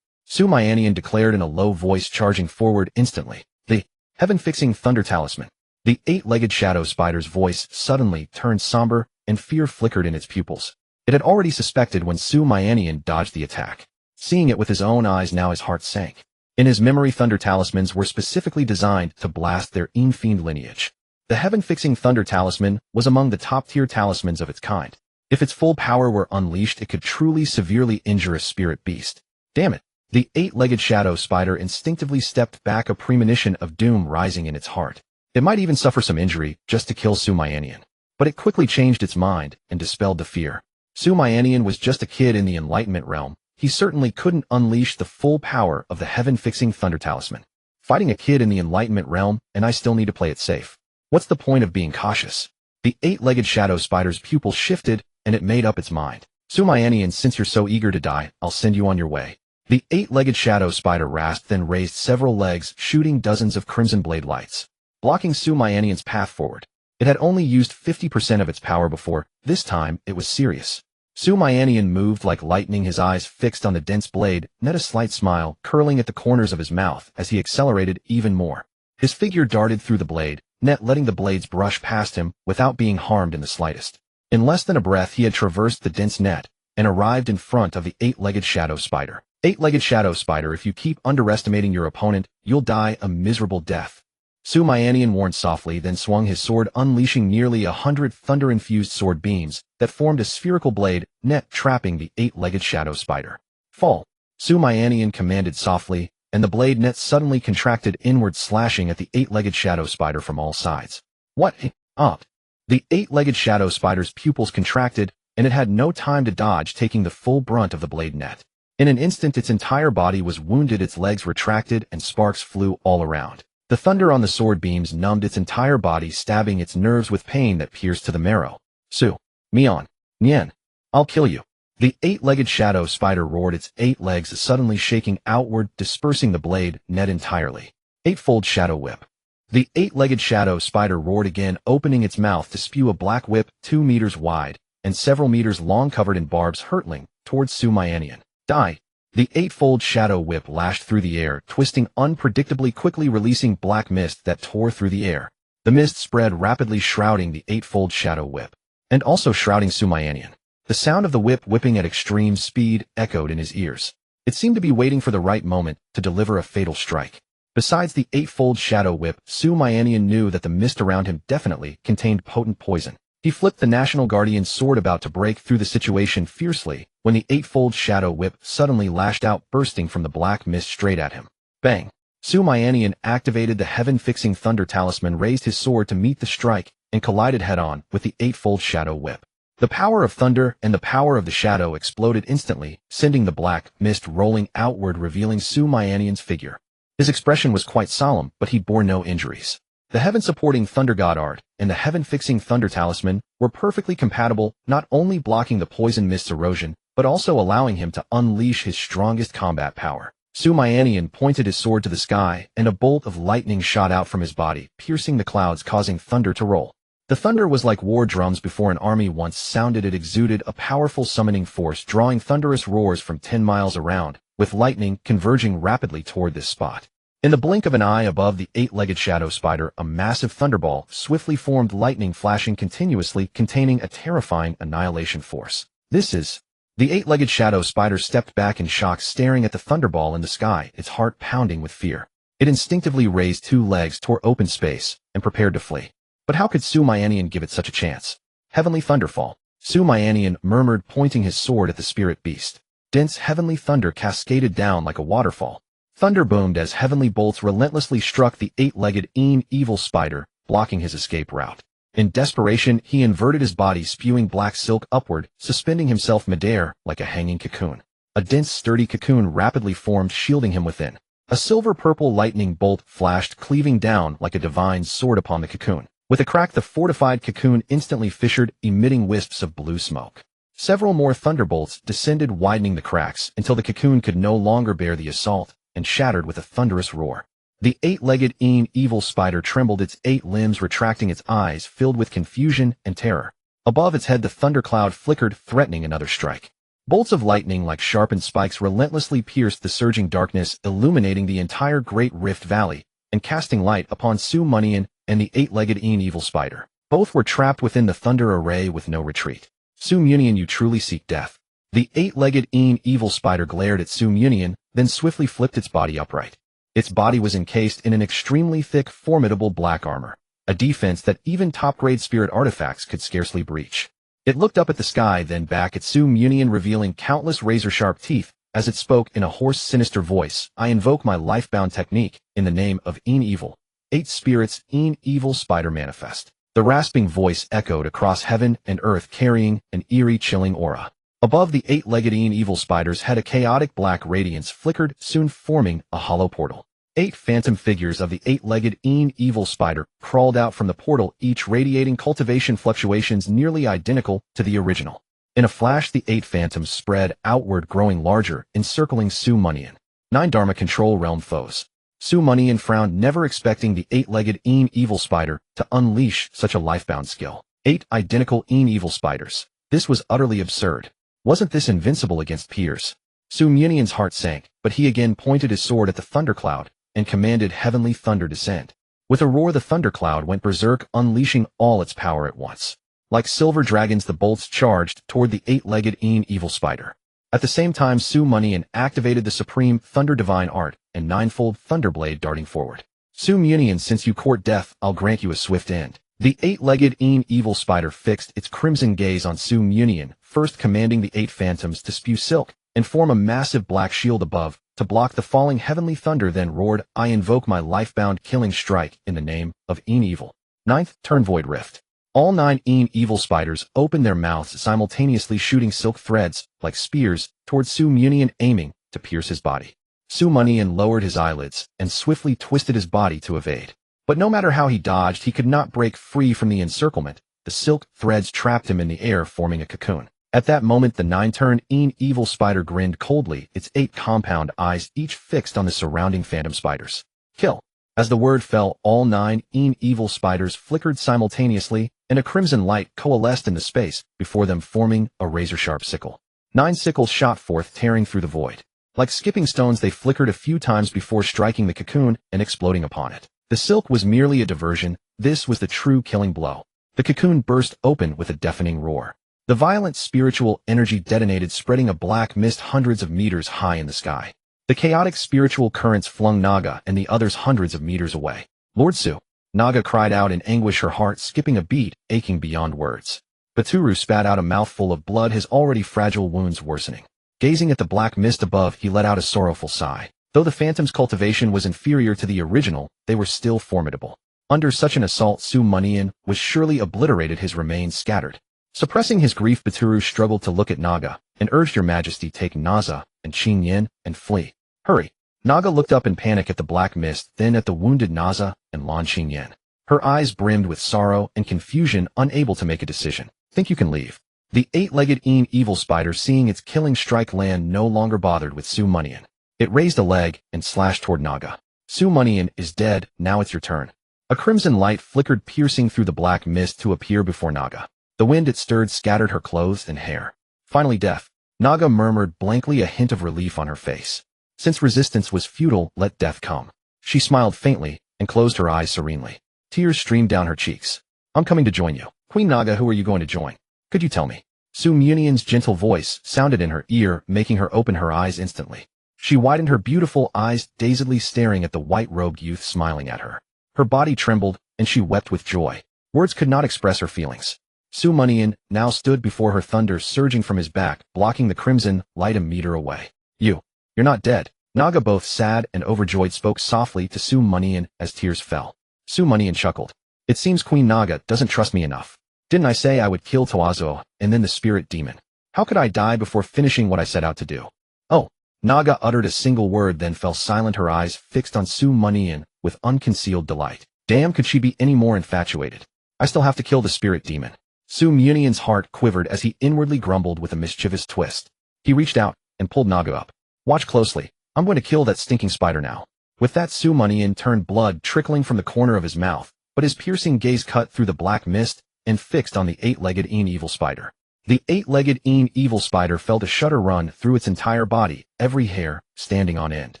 Su Mianian declared in a low voice, charging forward instantly. The heaven-fixing thunder talisman. The eight-legged shadow spider's voice suddenly turned somber, and fear flickered in its pupils. It had already suspected when Su Mianian dodged the attack. Seeing it with his own eyes, now his heart sank. In his memory, thunder talismans were specifically designed to blast their fiend lineage. The heaven-fixing thunder talisman was among the top-tier talismans of its kind. If its full power were unleashed, it could truly severely injure a spirit beast. Damn it. The eight-legged shadow spider instinctively stepped back, a premonition of doom rising in its heart. It might even suffer some injury just to kill Su Mianian. But it quickly changed its mind and dispelled the fear. Su Mianian was just a kid in the enlightenment realm. He certainly couldn't unleash the full power of the heaven-fixing thunder talisman. Fighting a kid in the enlightenment realm, and I still need to play it safe. What's the point of being cautious? The eight-legged shadow spider's pupil shifted, and it made up its mind. Su Mianian, since you're so eager to die, I'll send you on your way. The eight-legged shadow spider rasped, then raised several legs, shooting dozens of crimson blade lights, blocking Su Mianian's path forward. It had only used 50% of its power before. This time, it was serious. Su Mianian moved like lightning, his eyes fixed on the dense blade, net a slight smile curling at the corners of his mouth as he accelerated even more. His figure darted through the blade, net letting the blades brush past him without being harmed in the slightest. In less than a breath, he had traversed the dense net and arrived in front of the eight-legged shadow spider. Eight-legged shadow spider, if you keep underestimating your opponent, you'll die a miserable death. Su Mianian warned softly, then swung his sword, unleashing nearly 100 thunder-infused sword beams that formed a spherical blade net trapping the 8-legged shadow spider. Fall. Su Mianian commanded softly, and the blade net suddenly contracted inward, slashing at the 8-legged shadow spider from all sides. What? Up. The 8-legged shadow spider's pupils contracted, and it had no time to dodge, taking the full brunt of the blade net. In an instant, its entire body was wounded, its legs retracted, and sparks flew all around. The thunder on the sword beams numbed its entire body, stabbing its nerves with pain that pierced to the marrow. Su. Mianian. I'll kill you. The 8-legged shadow spider roared, its 8 legs suddenly shaking outward, dispersing the blade net entirely. Eightfold shadow whip. The 8-legged shadow spider roared again, opening its mouth to spew a black whip 2 meters wide and several meters long, covered in barbs, hurtling towards Su Mianian. Die. The 8-fold shadow whip lashed through the air, twisting unpredictably, quickly releasing black mist that tore through the air. The mist spread rapidly, shrouding the 8-fold shadow whip, and also shrouding Su Mianian. The sound of the whip whipping at extreme speed echoed in his ears. It seemed to be waiting for the right moment to deliver a fatal strike. Besides the 8-fold shadow whip, Su Mianian knew that the mist around him definitely contained potent poison. He flipped the National Guardian's sword, about to break through the situation fiercely, when the 8-fold shadow whip suddenly lashed out, bursting from the black mist straight at him. Bang! Su Mianian activated the heaven-fixing thunder talisman, raised his sword to meet the strike, and collided head-on with the 8-fold shadow whip. The power of thunder and the power of the shadow exploded instantly, sending the black mist rolling outward, revealing Su Mianian's figure. His expression was quite solemn, but he bore no injuries. The heaven-supporting thunder god art and the heaven-fixing thunder talisman were perfectly compatible, not only blocking the poison mist's erosion, but also allowing him to unleash his strongest combat power. Su Mianian pointed his sword to the sky, and a bolt of lightning shot out from his body, piercing the clouds, causing thunder to roll. The thunder was like war drums before an army once sounded. It exuded a powerful summoning force, drawing thunderous roars from 10 miles around, with lightning converging rapidly toward this spot. In the blink of an eye above the 8-legged shadow spider, a massive thunderball swiftly formed, lightning flashing continuously, containing a terrifying annihilation force. This is... The 8-legged shadow spider stepped back in shock, staring at the thunderball in the sky, its heart pounding with fear. It instinctively raised 2 legs, tore open space, and prepared to flee. But how could Su Mianian give it such a chance? Heavenly thunderfall. Su Mianian murmured, pointing his sword at the spirit beast. Dense heavenly thunder cascaded down like a waterfall. Thunder boomed as heavenly bolts relentlessly struck the 8-legged evil spider, blocking his escape route. In desperation, he inverted his body, spewing black silk upward, suspending himself midair like a hanging cocoon. A dense, sturdy cocoon rapidly formed, shielding him within. A silver-purple lightning bolt flashed, cleaving down like a divine sword upon the cocoon. With a crack, the fortified cocoon instantly fissured, emitting wisps of blue smoke. Several more thunderbolts descended, widening the cracks until the cocoon could no longer bear the assault, and shattered with a thunderous roar. The 8-legged evil spider trembled, its 8 limbs retracting, its eyes filled with confusion and terror. Above its head, the thundercloud flickered, threatening another strike. Bolts of lightning like sharpened spikes relentlessly pierced the surging darkness, illuminating the entire Great Rift Valley, and casting light upon Su Mianian and the 8-legged evil spider. Both were trapped within the thunder array with no retreat. Su Mianian, you truly seek death. The 8-legged evil spider glared at Su Mianian, then swiftly flipped its body upright. Its body was encased in an extremely thick, formidable black armor, a defense that even top-grade spirit artifacts could scarcely breach. It looked up at the sky, then back at Su Mianian, revealing countless razor-sharp teeth, as it spoke in a hoarse, sinister voice. I invoke my life-bound technique, in the name of Evil. 8 spirits, evil spider manifest. The rasping voice echoed across heaven and earth, carrying an eerie, chilling aura. Above the 8-legged evil spider's head, a chaotic black radiance flickered, soon forming a hollow portal. 8 phantom figures of the 8-legged evil spider crawled out from the portal, each radiating cultivation fluctuations nearly identical to the original. In a flash, the 8 phantoms spread outward, growing larger, encircling Su Mianian. 9 Dharma control realm foes. Su Mianian frowned, never expecting the 8-legged evil spider to unleash such a lifebound skill. 8 identical evil spiders. This was utterly absurd. Wasn't this invincible against peers? Su Mianian's heart sank, but he again pointed his sword at the thundercloud and commanded heavenly thunder descend. With a roar, the thundercloud went berserk, unleashing all its power at once. Like silver dragons, the bolts charged toward the 8-legged evil spider. At the same time, Su Mianian activated the supreme thunder divine art and 9-fold thunderblade, darting forward. Su Mianian, since you court death, I'll grant you a swift end. The eight-legged evil spider fixed its crimson gaze on Su Mianian, first commanding the 8 phantoms to spew silk and form a massive black shield above to block the falling heavenly thunder, then roared, I invoke my life-bound killing strike in the name of evil. 9th turn void rift. All 9 evil spiders opened their mouths, simultaneously shooting silk threads like spears towards Su Mianian, aiming to pierce his body. Su Mianian lowered his eyelids and swiftly twisted his body to evade. But no matter how he dodged, he could not break free from the encirclement. The silk threads trapped him in the air, forming a cocoon. At that moment, the 9-turned evil spider grinned coldly, its 8 compound eyes each fixed on the surrounding phantom spiders. Kill. As the word fell, all 9 evil spiders flickered simultaneously, and a crimson light coalesced in the space before them, forming a razor-sharp sickle. 9 sickles shot forth, tearing through the void. Like skipping stones, they flickered a few times before striking the cocoon and exploding upon it. The silk was merely a diversion. This was the true killing blow. The cocoon burst open with a deafening roar. The violent spiritual energy detonated, spreading a black mist hundreds of meters high in the sky. The chaotic spiritual currents flung Naga and the others hundreds of meters away. Lord Su. Naga cried out in anguish, her heart skipping a beat, aching beyond words. Baturu spat out a mouthful of blood, his already fragile wounds worsening. Gazing at the black mist above, he let out a sorrowful sigh. Though the Phantom's cultivation was inferior to the original, they were still formidable. Under such an assault, Su Mianian was surely obliterated, his remains scattered. Suppressing his grief, Baturu struggled to look at Naga and urged, Your Majesty, take Naza and Qing Yin and flee. Hurry. Naga looked up in panic at the black mist, then at the wounded Naza and Lan Qingyan. Her eyes brimmed with sorrow and confusion, unable to make a decision. Think you can leave. The 8-legged evil spider, seeing its killing strike land, no longer bothered with Su Mianian. It raised a leg and slashed toward Naga. Su Mianian is dead, now it's your turn. A crimson light flickered, piercing through the black mist to appear before Naga. The wind it stirred scattered her clothes and hair. Finally death. Naga murmured blankly, a hint of relief on her face. Since resistance was futile, let death come. She smiled faintly and closed her eyes serenely. Tears streamed down her cheeks. I'm coming to join you. Queen Naga, who are you going to join? Could you tell me? Su Mianian's gentle voice sounded in her ear, making her open her eyes instantly. She widened her beautiful eyes, dazedly staring at the white-robed youth smiling at her. Her body trembled, and she wept with joy. Words could not express her feelings. Su Mianian now stood before her, thunder surging from his back, blocking the crimson light a meter away. You're not dead. Naga, both sad and overjoyed, spoke softly to Su Mianian as tears fell. Su Mianian chuckled. It seems Queen Naga doesn't trust me enough. Didn't I say I would kill Toazo and then the spirit demon? How could I die before finishing what I set out to do? Oh. Naga uttered a single word, then fell silent, her eyes fixed on Su Mianian with unconcealed delight. Damn, could she be any more infatuated? I still have to kill the spirit demon. Su Mianian's heart quivered as he inwardly grumbled with a mischievous twist. He reached out and pulled Naga up. Watch closely. I'm going to kill that stinking spider now. With that, Su Mianian turned, blood trickling from the corner of his mouth, but his piercing gaze cut through the black mist and fixed on the 8-legged evil spider. The 8-legged evil spider felt a shudder run through its entire body, every hair standing on end.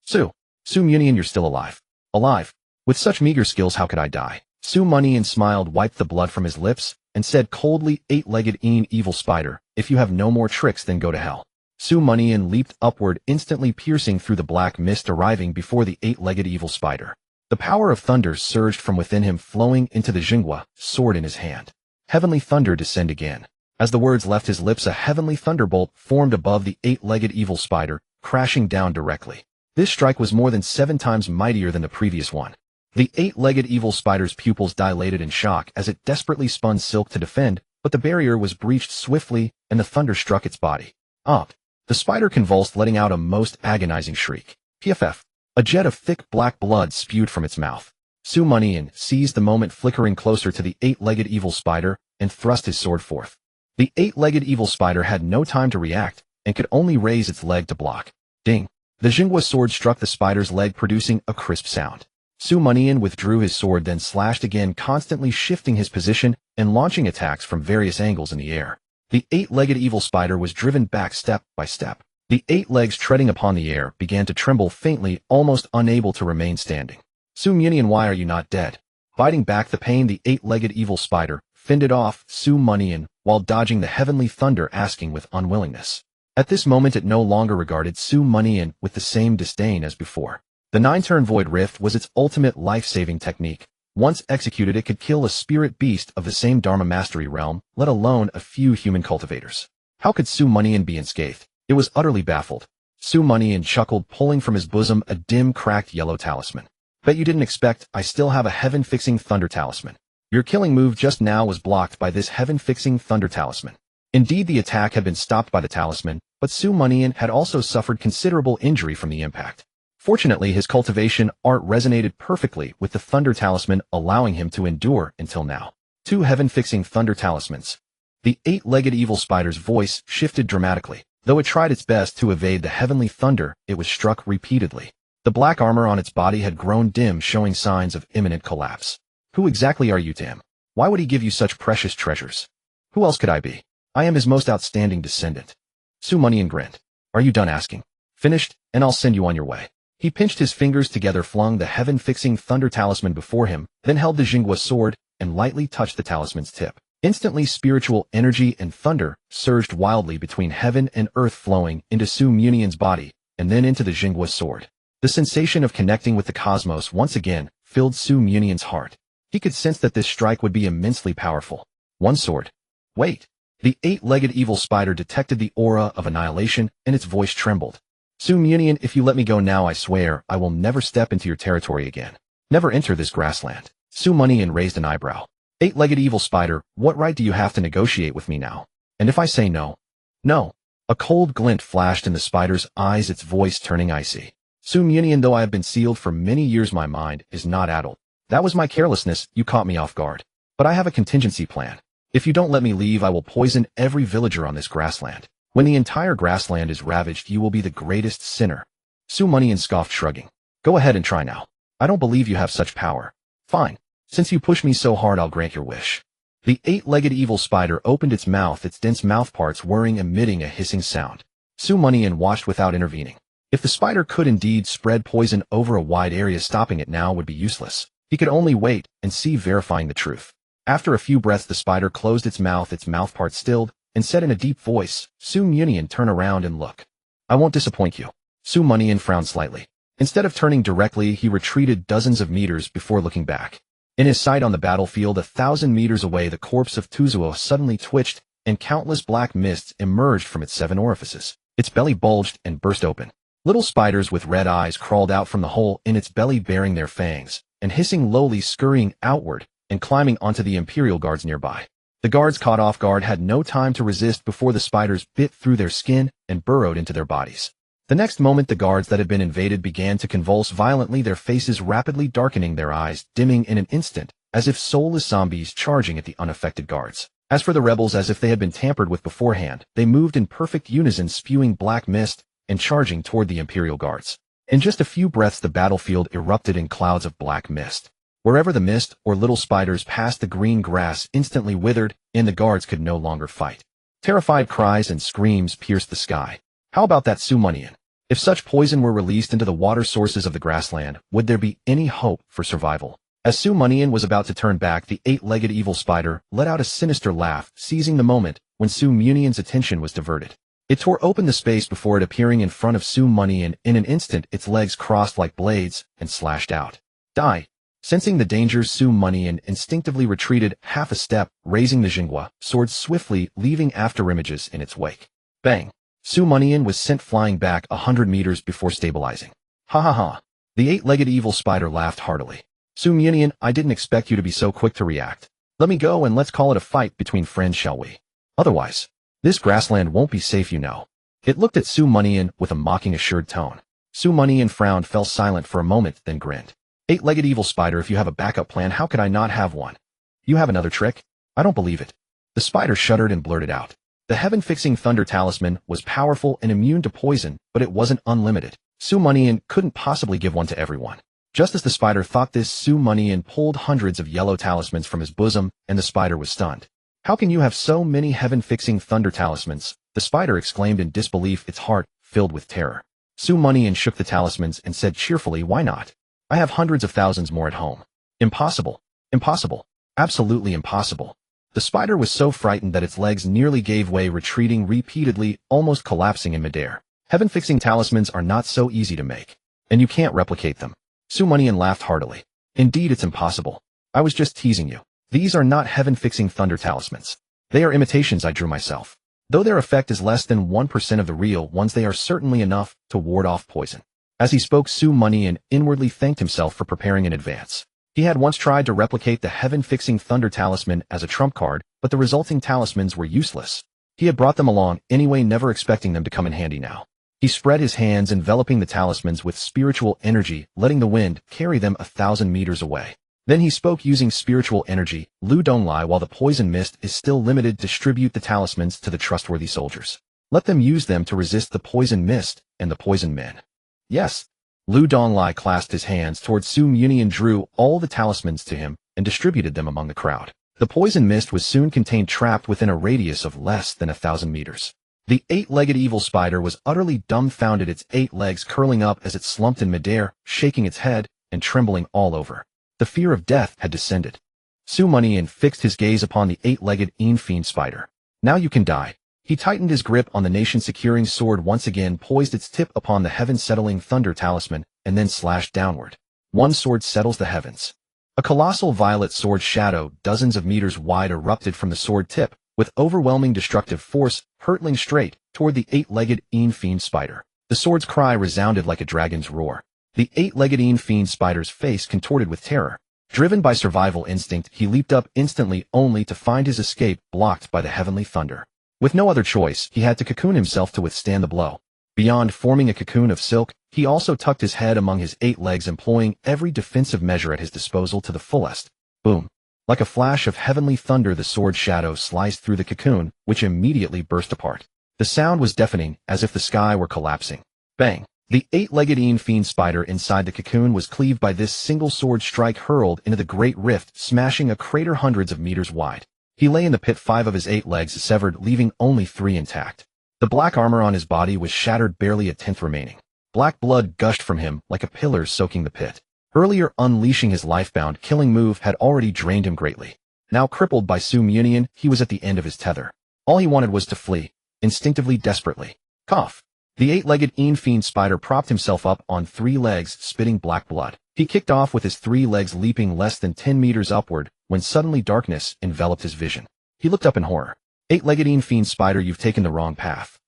Su Mianian, you're still alive. Alive. With such meager skills, how could I die? Su Mianian smiled, wiped the blood from his lips, and said coldly, 8-legged evil spider, if you have no more tricks, then go to hell. Su Mianian leaped upward, instantly piercing through the black mist, arriving before the 8-legged evil spider. The power of thunder surged from within him, flowing into the Jingwa, sword in his hand. Heavenly thunder, descend again. As the words left his lips, a heavenly thunderbolt formed above the 8-legged evil spider, crashing down directly. This strike was more than 7 times mightier than the previous one. The 8-legged evil spider's pupils dilated in shock as it desperately spun silk to defend, but the barrier was breached swiftly and the thunder struck its body. Up. The spider convulsed, letting out a most agonizing shriek. PFF. A jet of thick black blood spewed from its mouth. Su Mianian seized the moment, flickering closer to the 8-legged evil spider, and thrust his sword forth. The 8-legged evil spider had no time to react and could only raise its leg to block. Ding. The Jingwa sword struck the spider's leg, producing a crisp sound. Su Mianian withdrew his sword, then slashed again, constantly shifting his position and launching attacks from various angles in the air. The 8-legged evil spider was driven back step by step. The 8 legs treading upon the air began to tremble faintly, almost unable to remain standing. Su Mianian, why are you not dead? Biting back the pain, the 8-legged evil spider fended off Su Mianian while dodging the heavenly thunder, asking with unwillingness. At this moment it no longer regarded Su Mianian with the same disdain as before. The 9-turn Void Rift was its ultimate life-saving technique. Once executed, it could kill a spirit beast of the same Dharma Mastery realm, let alone a few human cultivators. How could Mianian be unscathed? It was utterly baffled. Mianian chuckled, pulling from his bosom a dim, cracked yellow talisman. Bet you didn't expect I still have a heaven-fixing thunder talisman. Your killing move just now was blocked by this heaven-fixing thunder talisman. Indeed, the attack had been stopped by the talisman, but Mianian had also suffered considerable injury from the impact. Fortunately, his cultivation art resonated perfectly with the thunder talisman, allowing him to endure until now. 2 heaven-fixing thunder talismans. The 8-legged evil spider's voice shifted dramatically. Though it tried its best to evade the heavenly thunder, it was struck repeatedly. The black armor on its body had grown dim, showing signs of imminent collapse. Who exactly are you to him? Why would he give you such precious treasures? Who else could I be? I am his most outstanding descendant. Mianian grinned. Are you done asking? Finished, and I'll send you on your way. He pinched his fingers together, flung the heaven-fixing thunder talisman before him, then held the Jingwa sword and lightly touched the talisman's tip. Instantly, spiritual energy and thunder surged wildly between heaven and earth, flowing into Mianian's body and then into the Jingwa sword. The sensation of connecting with the cosmos once again filled Mianian's heart. He could sense that this strike would be immensely powerful. One sword. Wait. The 8-legged evil spider detected the aura of annihilation, and its voice trembled. Mianian, if you let me go now, I swear I will never step into your territory again. Never enter this grassland. Mianian raised an eyebrow. 8-legged evil spider, what right do you have to negotiate with me now? And if I say no? No. A cold glint flashed in the spider's eyes, its voice turning icy. Mianian, though I have been sealed for many years, my mind is not addled. That was my carelessness, you caught me off guard. But I have a contingency plan. If you don't let me leave, I will poison every villager on this grassland. When the entire grassland is ravaged, you will be the greatest sinner. Mianian scoffed, shrugging. Go ahead and try now. I don't believe you have such power. Fine. Since you push me so hard, I'll grant your wish. The 8-legged evil spider opened its mouth, its dense mouthparts whirring, emitting a hissing sound. Mianian watched without intervening. If the spider could indeed spread poison over a wide area, stopping it now would be useless. He could only wait and see, verifying the truth. After a few breaths, the spider closed its mouthparts stilled, and said in a deep voice, Mianian, turn around and look. I won't disappoint you. Mianian frowned slightly. Instead of turning directly, he retreated dozens of meters before looking back. In his sight on the battlefield 1,000 meters away, the corpse of Tuzuo suddenly twitched, and countless black mists emerged from its 7 orifices. Its belly bulged and burst open. Little spiders with red eyes crawled out from the hole in its belly, bearing their fangs, and hissing lowly, scurrying outward and climbing onto the Imperial guards nearby. The guards, caught off guard, had no time to resist before the spiders bit through their skin and burrowed into their bodies. The next moment, the guards that had been invaded began to convulse violently, their faces rapidly darkening, their eyes dimming in an instant, as if soulless zombies charging at the unaffected guards. As for the rebels, as if they had been tampered with beforehand, they moved in perfect unison, spewing black mist and charging toward the Imperial guards. In just a few breaths, the battlefield erupted in clouds of black mist. Wherever the mist or little spiders passed, the green grass instantly withered, and the guards could no longer fight. Terrified cries and screams pierced the sky. How about that, Mianian? If such poison were released into the water sources of the grassland, would there be any hope for survival? As Mianian was about to turn back, the 8-legged evil spider let out a sinister laugh, seizing the moment when Mianian's attention was diverted. It tore open the space before it, appearing in front of Mianian. In an instant, its legs crossed like blades and slashed out. Die! Sensing the dangers, Mianian instinctively retreated half a step, raising the Jingwa sword swiftly, leaving afterimages in its wake. Bang! Mianian was sent flying back 100 meters before stabilizing. Ha ha ha! The 8-legged evil spider laughed heartily. Mianian, I didn't expect you to be so quick to react. Let me go and let's call it a fight between friends, shall we? Otherwise, this grassland won't be safe, you know. It looked at Mianian with a mocking, assured tone. Mianian frowned, fell silent for a moment, then grinned. 8-legged evil spider, if you have a backup plan, how could I not have one? You have another trick? I don't believe it. The spider shuddered and blurted out. The heaven-fixing thunder talisman was powerful and immune to poison, but it wasn't unlimited. Mianian couldn't possibly give one to everyone. Just as the spider thought this, Mianian pulled hundreds of yellow talismans from his bosom, and the spider was stunned. How can you have so many heaven-fixing thunder talismans? The spider exclaimed in disbelief, its heart filled with terror. Mianian shook the talismans and said cheerfully, why not? I have hundreds of thousands more at home. Impossible. Impossible. Absolutely impossible. The spider was so frightened that its legs nearly gave way, retreating repeatedly, almost collapsing in midair. Heaven-fixing talismans are not so easy to make. And you can't replicate them. Su Munian laughed heartily. Indeed, it's impossible. I was just teasing you. These are not heaven-fixing thunder talismans. They are imitations I drew myself. Though their effect is less than 1% of the real ones, they are certainly enough to ward off poison. As he spoke, Su Munian inwardly thanked himself for preparing in advance. He had once tried to replicate the heaven-fixing thunder talisman as a trump card, but the resulting talismans were useless. He had brought them along anyway, never expecting them to come in handy now. He spread his hands, enveloping the talismans with spiritual energy, letting the wind carry them 1,000 meters away. Then he spoke using spiritual energy. Lu Donglai, while the poison mist is still limited, distribute the talismans to the trustworthy soldiers. Let them use them to resist the poison mist and the poison men. Yes. Lu Donglai clasped his hands towards Su Munian, drew all the talismans to him, and distributed them among the crowd. The poison mist was soon contained, trapped within a radius of less than 1,000 meters. The 8-legged evil spider was utterly dumbfounded, its 8 legs curling up as it slumped in midair, shaking its head and trembling all over. The fear of death had descended. Su Munian fixed his gaze upon the 8-legged fiend spider. Now you can die. He tightened his grip on the nation-securing sword once again, poised its tip upon the heaven-settling thunder talisman, and then slashed downward. One sword settles the heavens. A colossal violet sword shadow, dozens of meters wide, erupted from the sword tip, with overwhelming destructive force, hurtling straight toward the 8-legged fiend spider. The sword's cry resounded like a dragon's roar. The 8-legged fiend spider's face contorted with terror. Driven by survival instinct, he leaped up instantly, only to find his escape blocked by the heavenly thunder. With no other choice, he had to cocoon himself to withstand the blow. Beyond forming a cocoon of silk, he also tucked his head among his 8 legs, employing every defensive measure at his disposal to the fullest. Boom. Like a flash of heavenly thunder, the sword shadow sliced through the cocoon, which immediately burst apart. The sound was deafening, as if the sky were collapsing. Bang! The 8-legged fiend spider inside the cocoon was cleaved by this single sword strike, hurled into the great rift, smashing a crater hundreds of meters wide. He lay in the pit, 5 of his 8 legs severed, leaving only 3 intact. The black armor on his body was shattered, barely a tenth remaining. Black blood gushed from him like a pillar soaking the pit. Earlier unleashing his lifebound killing move had already drained him greatly. Now crippled by Su Munian, he was at the end of his tether. All he wanted was to flee, instinctively, desperately. Cough. The 8-legged fiend spider propped himself up on 3 legs, spitting black blood. He kicked off with his 3 legs, leaping less than 10 meters upward, when suddenly darkness enveloped his vision. He looked up in horror. 8-legged fiend spider, you've taken the wrong path.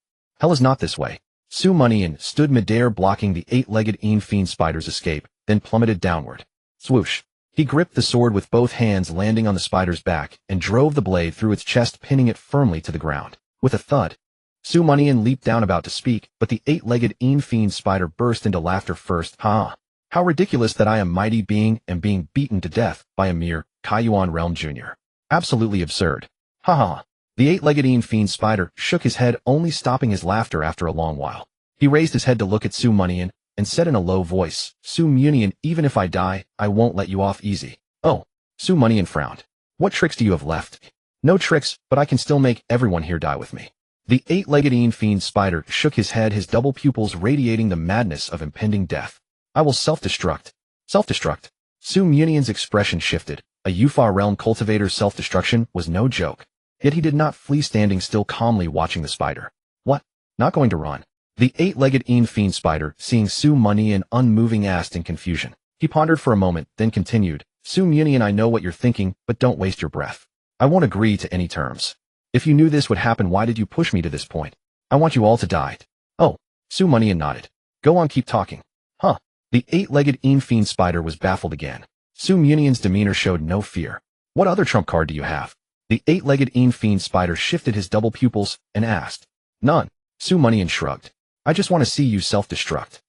Hell is not this way. Su Munian stood midair, blocking the 8-legged fiend spider's escape, then plummeted downward. Swoosh. He gripped the sword with both hands, landing on the spider's back, and drove the blade through its chest, pinning it firmly to the ground. With a thud, Su Munian leaped down, about to speak, but the 8-legged fiend spider burst into laughter first. Ha! How ridiculous that I am mighty being and being beaten to death by a mere Kaiyuan Realm Jr. Absolutely absurd. Ha ha. The 8-legged fiend spider shook his head, only stopping his laughter after a long while. He raised his head to look at Su Munian and said in a low voice, Su Munian, even if I die, I won't let you off easy. Oh. Su Munian frowned. What tricks do you have left? No tricks, but I can still make everyone here die with me. The 8-legged fiend spider shook his head, his double pupils radiating the madness of impending death. I will self-destruct. Self-destruct. Su Munian's expression shifted. A Yufa realm cultivator's self-destruction was no joke. Yet he did not flee, standing still, calmly watching the spider. What? Not going to run? The 8-legged fiend spider, seeing Su Munian unmoving, asked in confusion. He pondered for a moment, then continued, Su Munian, I know what you're thinking, but don't waste your breath. I won't agree to any terms. If you knew this would happen, why did you push me to this point? I want you all to die. Oh. Su Munian nodded. Go on, keep talking. Huh. The 8-legged fiend spider was baffled again. Su Munian's demeanor showed no fear. What other trump card do you have? The 8-legged fiend spider shifted his double pupils and asked. None. Su Munian shrugged. I just want to see you self-destruct.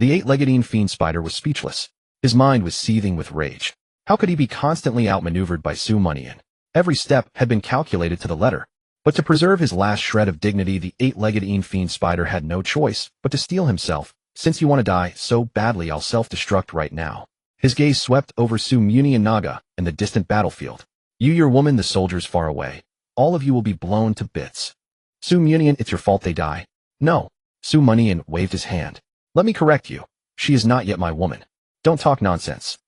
The 8-legged fiend spider was speechless. His mind was seething with rage. How could he be constantly outmaneuvered by Su Munian? Every step had been calculated to the letter. But to preserve his last shred of dignity, the 8-legged fiend spider had no choice but to steel himself. Since you want to die so badly, I'll self-destruct right now. His gaze swept over Su Munian Naga and the distant battlefield. You, your woman, the soldiers far away. All of you will be blown to bits. Su Munian, it's your fault they die. No. Su Munian waved his hand. Let me correct you. She is not yet my woman. Don't talk nonsense.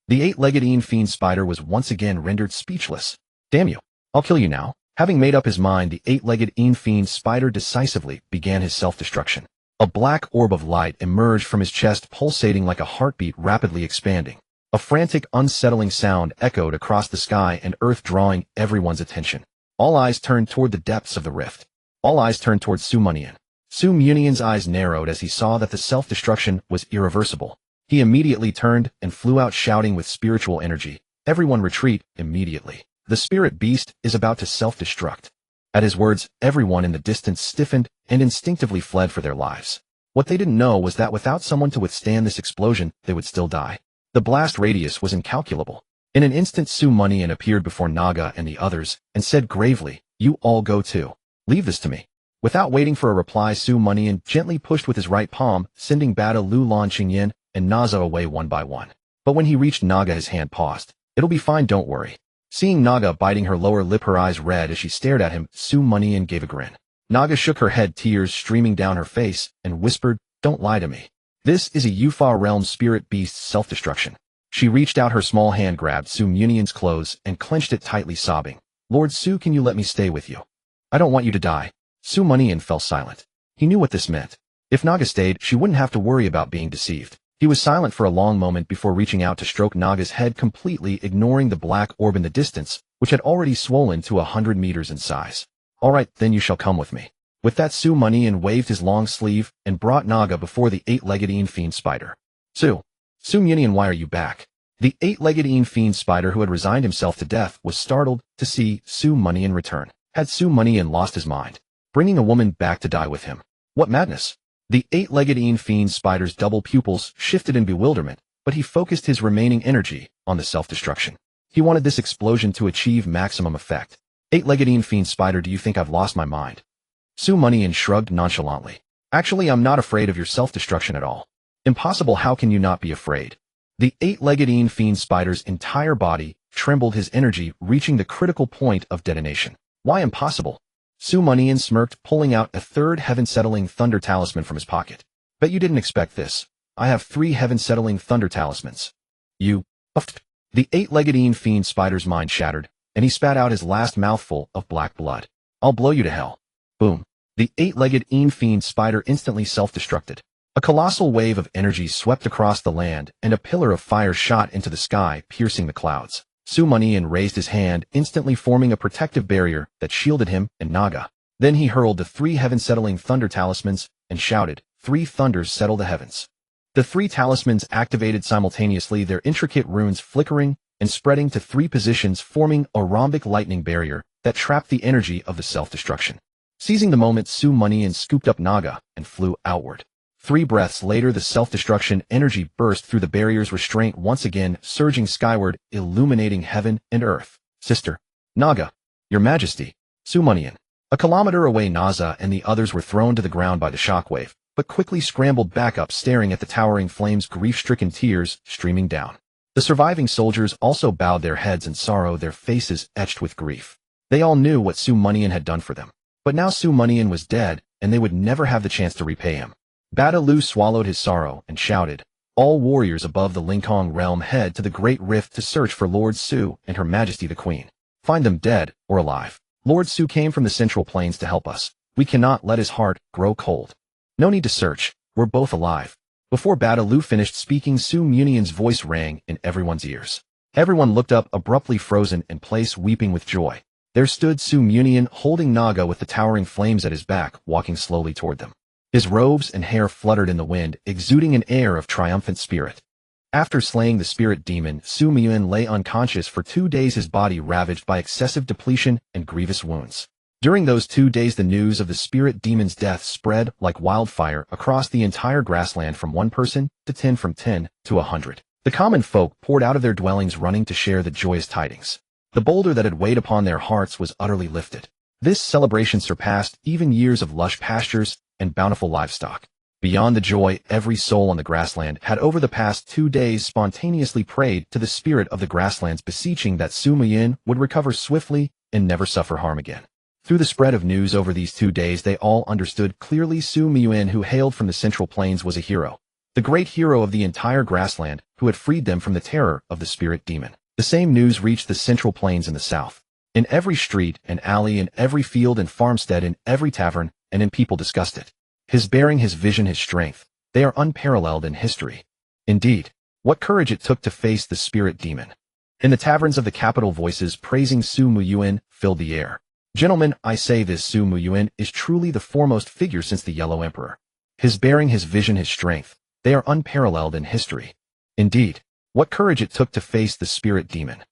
The 8-legged fiend spider was once again rendered speechless. Damn you. I'll kill you now. Having made up his mind, the 8-legged fiend spider decisively began his self-destruction. A black orb of light emerged from his chest, pulsating like a heartbeat rapidly expanding. A frantic, unsettling sound echoed across the sky and earth, drawing everyone's attention. All eyes turned toward the depths of the rift. All eyes turned toward Mianian. Mianian's eyes narrowed as he saw that the self-destruction was irreversible. He immediately turned and flew out, shouting with spiritual energy, "Everyone retreat immediately. The spirit beast is about to self-destruct." At his words, everyone in the distance stiffened and instinctively fled for their lives. What they didn't know was that without someone to withstand this explosion, they would still die. The blast radius was incalculable. In an instant, Mianian appeared before Naga and the others and said gravely, "You all go too. Leave this to me." Without waiting for a reply, Mianian gently pushed with his right palm, sending Bada Lu Lan Qingyan and Naza away one by one. But when he reached Naga, his hand paused. "It'll be fine, don't worry." Seeing Naga biting her lower lip, her eyes red as she stared at him, Mianian gave a grin. Naga shook her head, tears streaming down her face, and whispered, "Don't lie to me. This is a Yufa realm spirit beast's self-destruction." She reached out her small hand, grabbed Mianian's clothes, and clenched it tightly, sobbing, "Lord Su, can you let me stay with you? I don't want you to die." Mianian fell silent. He knew what this meant. If Naga stayed, she wouldn't have to worry about being deceived. He was silent for a long moment before reaching out to stroke Naga's head, completely ignoring the black orb in the distance, which had already swollen to 100 meters in size. "All right, then you shall come with me." With that, Mianian waved his long sleeve and brought Naga before the eight-legged fiend spider. Mianian, why are you back?" The eight-legged fiend spider, who had resigned himself to death, was startled to see Mianian return. Had Mianian lost his mind, bringing a woman back to die with him? What madness! The eight-legged fiend spider's double pupils shifted in bewilderment, but he focused his remaining energy on the self-destruction. He wanted this explosion to achieve maximum effect. "Eight-legged fiend spider, do you think I've lost my mind?" Mianian shrugged nonchalantly. "Actually, I'm not afraid of your self-destruction at all." "Impossible, how can you not be afraid?" The eight-legged fiend spider's entire body trembled, his energy reaching the critical point of detonation. "Why impossible?" Mianian smirked, pulling out a third heaven-settling thunder talisman from his pocket. "Bet you didn't expect this. I have 3 heaven-settling thunder talismans." "You puffed." The eight-legged fiend spider's mind shattered, and he spat out his last mouthful of black blood. "I'll blow you to hell." Boom. The eight-legged fiend spider instantly self-destructed. A colossal wave of energy swept across the land, and a pillar of fire shot into the sky, piercing the clouds. Mianian raised his hand, instantly forming a protective barrier that shielded him and Naga. Then he hurled the 3 heaven-settling thunder talismans and shouted, "3 thunders settle the heavens." The 3 talismans activated simultaneously, their intricate runes flickering and spreading to 3 positions, forming a rhombic lightning barrier that trapped the energy of the self-destruction. Seizing the moment, Mianian scooped up Naga and flew outward. 3 breaths later, the self-destruction energy burst through the barrier's restraint, once again surging skyward, illuminating heaven and earth. "Sister, Naga, Your Majesty." Mianian. A kilometer away, Naza and the others were thrown to the ground by the shockwave, but quickly scrambled back up, staring at the towering flames, grief-stricken, tears streaming down. The surviving soldiers also bowed their heads in sorrow, their faces etched with grief. They all knew what Mianian had done for them. But now Mianian was dead, and they would never have the chance to repay him. Bada Lu swallowed his sorrow and shouted, "All warriors above the Lingkong realm head to the Great Rift to search for Lord Su and Her Majesty the Queen. Find them dead or alive. Lord Su came from the Central Plains to help us. We cannot let his heart grow cold. No need to search, we're both alive." Before Bada Lu finished speaking, Mianian's voice rang in everyone's ears. Everyone looked up, abruptly frozen in place, weeping with joy. There stood Mianian, holding Naga with the towering flames at his back, walking slowly toward them. His robes and hair fluttered in the wind, exuding an air of triumphant spirit. After slaying the spirit demon, Mianian lay unconscious for 2 days, his body ravaged by excessive depletion and grievous wounds. During those 2 days, the news of the spirit demon's death spread like wildfire across the entire grassland, from 1 person to 10, from 10 to 100. The common folk poured out of their dwellings, running to share the joyous tidings. The boulder that had weighed upon their hearts was utterly lifted. This celebration surpassed even years of lush pastures and bountiful livestock. Beyond the joy, every soul on the grassland had over the past 2 days spontaneously prayed to the spirit of the grasslands, beseeching that Mianian would recover swiftly and never suffer harm again. Through the spread of news over these 2 days, they all understood clearly Mianian, who hailed from the Central Plains, was a hero. The great hero of the entire grassland, who had freed them from the terror of the spirit demon. The same news reached the Central Plains in the south. In every street and alley, in every field and farmstead, in every tavern, and in people discussed it. His bearing, his vision, his strength, they are unparalleled in history. Indeed, what courage it took to face the spirit demon. In the taverns of the capital, voices praising Su Muyuan filled the air. Gentlemen, I say this Su Muyuan is truly the foremost figure since the Yellow Emperor. His bearing, his vision, his strength, they are unparalleled in history. Indeed, what courage it took to face the spirit demon.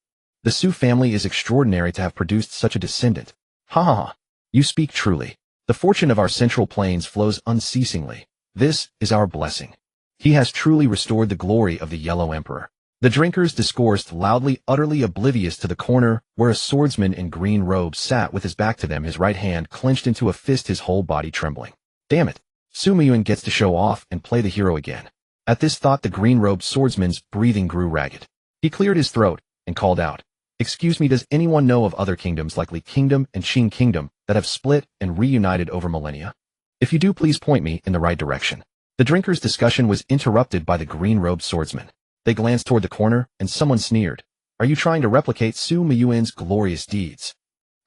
The Su family is extraordinary to have produced such a descendant. Ha ha ha. You speak truly. The fortune of our central plains flows unceasingly. This is our blessing. He has truly restored the glory of the Yellow Emperor. The drinkers discoursed loudly, utterly oblivious to the corner where a swordsman in green robes sat with his back to them, his right hand clenched into a fist, his whole body trembling. Damn it. Su Muyuan gets to show off and play the hero again. At this thought, the green-robed swordsman's breathing grew ragged. He cleared his throat and called out, "Excuse me, does anyone know of other kingdoms like Li Kingdom and Qing Kingdom that have split and reunited over millennia? If you do, please point me in the right direction." The drinkers' discussion was interrupted by the green-robed swordsman. They glanced toward the corner, and someone sneered, "Are you trying to replicate Su Muyuan's glorious deeds?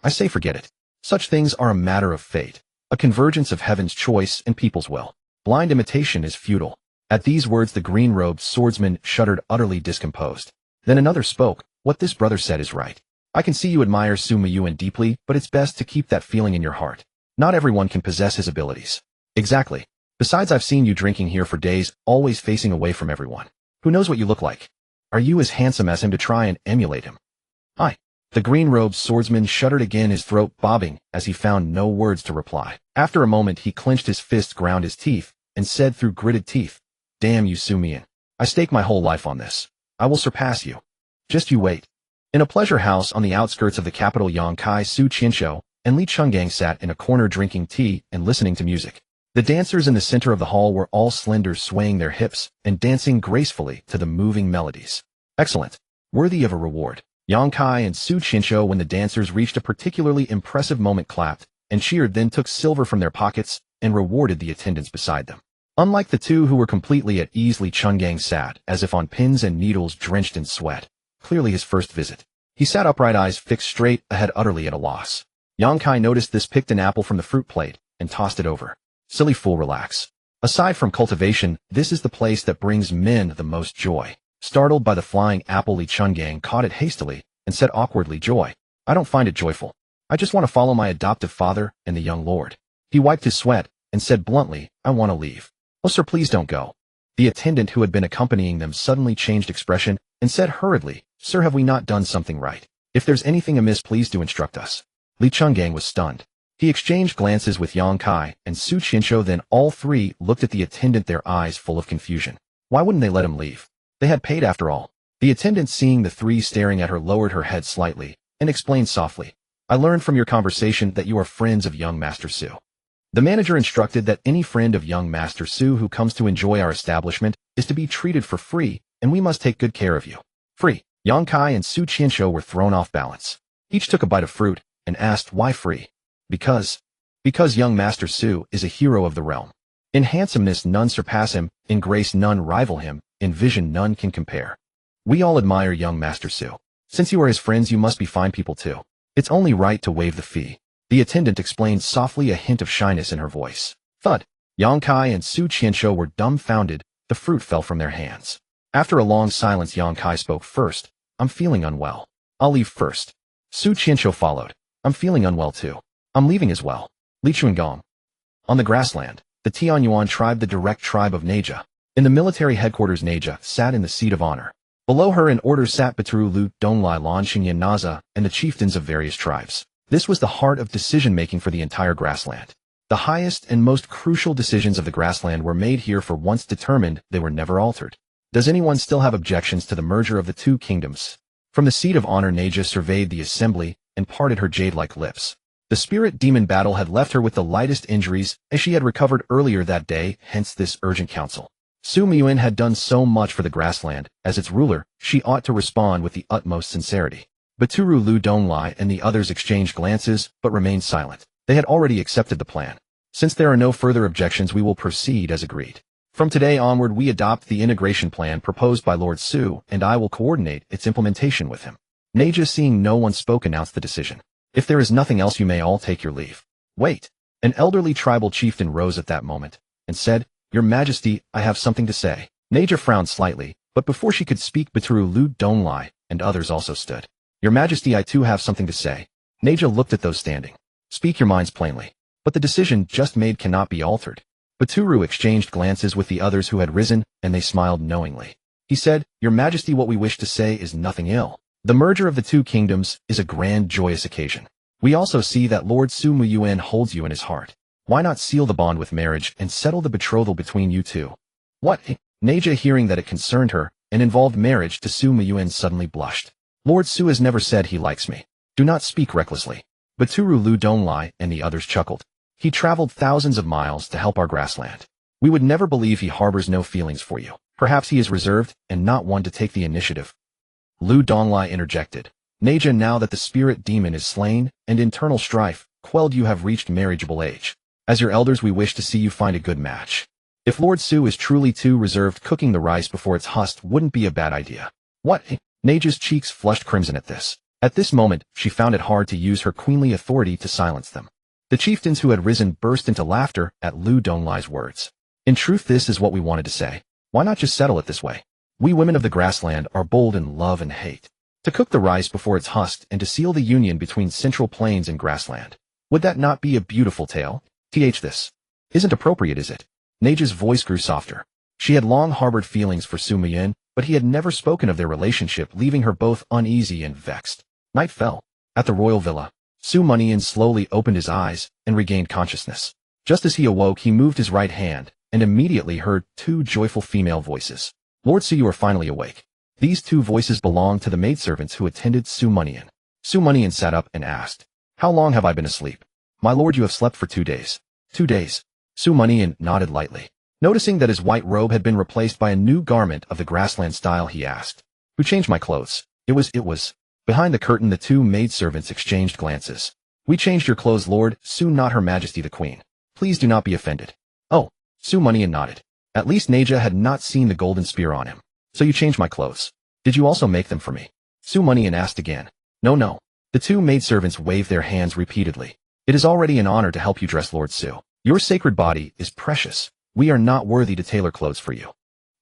I say forget it. Such things are a matter of fate, a convergence of heaven's choice and people's will. Blind imitation is futile." At these words, the green-robed swordsman shuddered, utterly discomposed. Then another spoke. "What this brother said is right. I can see you admire Su Muyuan deeply, but it's best to keep that feeling in your heart. Not everyone can possess his abilities." "Exactly. Besides, I've seen you drinking here for days, always facing away from everyone. Who knows what you look like? Are you as handsome as him to try and emulate him?" "I." The green-robed swordsman shuddered again, his throat bobbing as he found no words to reply. After a moment, he clenched his fist, ground his teeth, and said through gritted teeth, "Damn you, Su Muyuan. I stake my whole life on this. I will surpass you. Just you wait." In a pleasure house on the outskirts of the capital, Yang Kai, Su Qianshou, and Li Chenggang sat in a corner drinking tea and listening to music. The dancers in the center of the hall were all slender, swaying their hips and dancing gracefully to the moving melodies. Excellent. Worthy of a reward. Yang Kai and Su Qianshou, when the dancers reached a particularly impressive moment, clapped and cheered, then took silver from their pockets and rewarded the attendants beside them. Unlike the two who were completely at ease, Li Chenggang sat as if on pins and needles, drenched in sweat. Clearly his first visit. He sat upright, eyes fixed straight ahead, utterly at a loss. Yang Kai noticed this, picked an apple from the fruit plate and tossed it over. "Silly fool, relax. Aside from cultivation, this is the place that brings men the most joy." Startled by the flying apple, Li Chenggang caught it hastily and said awkwardly, "Joy? I don't find it joyful. I just want to follow my adoptive father and the young lord." He wiped his sweat and said bluntly, "I want to leave." "Oh, sir, please don't go." The attendant who had been accompanying them suddenly changed expression and said hurriedly, "Sir, have we not done something right? If there's anything amiss, please do instruct us." Li Chenggang was stunned. He exchanged glances with Yang Kai and Su Qianshou, then all three looked at the attendant, their eyes full of confusion. Why wouldn't they let him leave? They had paid after all. The attendant, seeing the three staring at her, lowered her head slightly and explained softly, "I learned from your conversation that you are friends of young Master Su. The manager instructed that any friend of young Master Su who comes to enjoy our establishment is to be treated for free, and we must take good care of you." "Free?" Yang Kai and Su Qianshou were thrown off balance. Each took a bite of fruit and asked, "Why free?" Because young Master Su is a hero of the realm. In handsomeness none surpass him, in grace none rival him, in vision none can compare. We all admire young Master Su. Since you are his friends, you must be fine people too. It's only right to waive the fee." The attendant explained softly, a hint of shyness in her voice. Thud. Yang Kai and Su Qianshou were dumbfounded. The fruit fell from their hands. After a long silence, Yang Kai spoke first. "I'm feeling unwell. I'll leave first." Su Qianshou followed. "I'm feeling unwell too. I'm leaving as well." Li Chuangong. On the grassland, the Tianyuan tribe, the direct tribe of Neja. In the military headquarters, Neja sat in the seat of honor. Below her in order sat Baturu, Lu, Donglai, Lan, Xingyan, Naza, and the chieftains of various tribes. This was the heart of decision-making for the entire grassland. The highest and most crucial decisions of the grassland were made here, for once determined, they were never altered. Does anyone still have objections to the merger of the two kingdoms? From the seat of honor, Neja surveyed the assembly and parted her jade-like lips. The spirit demon battle had left her with the lightest injuries, as she had recovered earlier that day, hence this urgent counsel. Su Muyuan had done so much for the grassland. As its ruler, she ought to respond with the utmost sincerity. Baturu, Lu Donglai, and the others exchanged glances, but remained silent. They had already accepted the plan. "Since there are no further objections, we will proceed as agreed. From today onward, we adopt the integration plan proposed by Lord Su, and I will coordinate its implementation with him." Neja, seeing no one spoke, announced the decision. "If there is nothing else, you may all take your leave." "Wait." An elderly tribal chieftain rose at that moment and said, "Your Majesty, I have something to say." Naja frowned slightly, but before she could speak, Baturu Lu Donglai and others also stood. "Your Majesty, I too have something to say." Naja looked at those standing. "Speak your minds plainly. But the decision just made cannot be altered." Baturu exchanged glances with the others who had risen, and they smiled knowingly. He said, "Your Majesty, what we wish to say is nothing ill. The merger of the two kingdoms is a grand, joyous occasion. We also see that Lord Su Muyuan holds you in his heart. Why not seal the bond with marriage and settle the betrothal between you two?" "What?" Naja, hearing that it concerned her and involved marriage to Su Muyuan, suddenly blushed. "Lord Su has never said he likes me. Do not speak recklessly." Baturu Lu Donglai and the others chuckled. "He traveled thousands of miles to help our grassland. We would never believe he harbors no feelings for you. Perhaps he is reserved and not one to take the initiative." Lu Donglai interjected. "Naja, now that the spirit demon is slain and internal strife quelled, you have reached marriageable age. As your elders, we wish to see you find a good match. If Lord Su is truly too reserved, cooking the rice before it's husked wouldn't be a bad idea." "What?" Naja's cheeks flushed crimson at this. At this moment, she found it hard to use her queenly authority to silence them. The chieftains who had risen burst into laughter at Lu Donglai's words. "In truth, this is what we wanted to say. Why not just settle it this way? We women of the grassland are bold in love and hate. To cook the rice before it's husked and to seal the union between Central Plains and grassland. Would that not be a beautiful tale? This isn't appropriate, is it?" Naja's voice grew softer. She had long harbored feelings for Su Muyuan, but he had never spoken of their relationship, leaving her both uneasy and vexed. Night fell. At the royal villa, Su Muyuan slowly opened his eyes and regained consciousness. Just as he awoke, he moved his right hand and immediately heard two joyful female voices. "Lord Su, you are finally awake." These two voices belonged to the maidservants who attended Su Muyuan. Su Muyuan sat up and asked, "How long have I been asleep?" "My lord, you have slept for 2 days." 2 days. Su Muyuan nodded lightly. Noticing that his white robe had been replaced by a new garment of the grassland style, he asked, "Who changed my clothes?" It was. Behind the curtain, the two maidservants exchanged glances. "We changed your clothes, Lord Su, not Her Majesty the Queen. Please do not be offended." "Oh." Su Muyuan nodded. At least Naja had not seen the golden spear on him. "So you changed my clothes. Did you also make them for me?" Su Muyuan asked again. No. The two maidservants waved their hands repeatedly. "It is already an honor to help you dress Lord Su. Your sacred body is precious. We are not worthy to tailor clothes for you.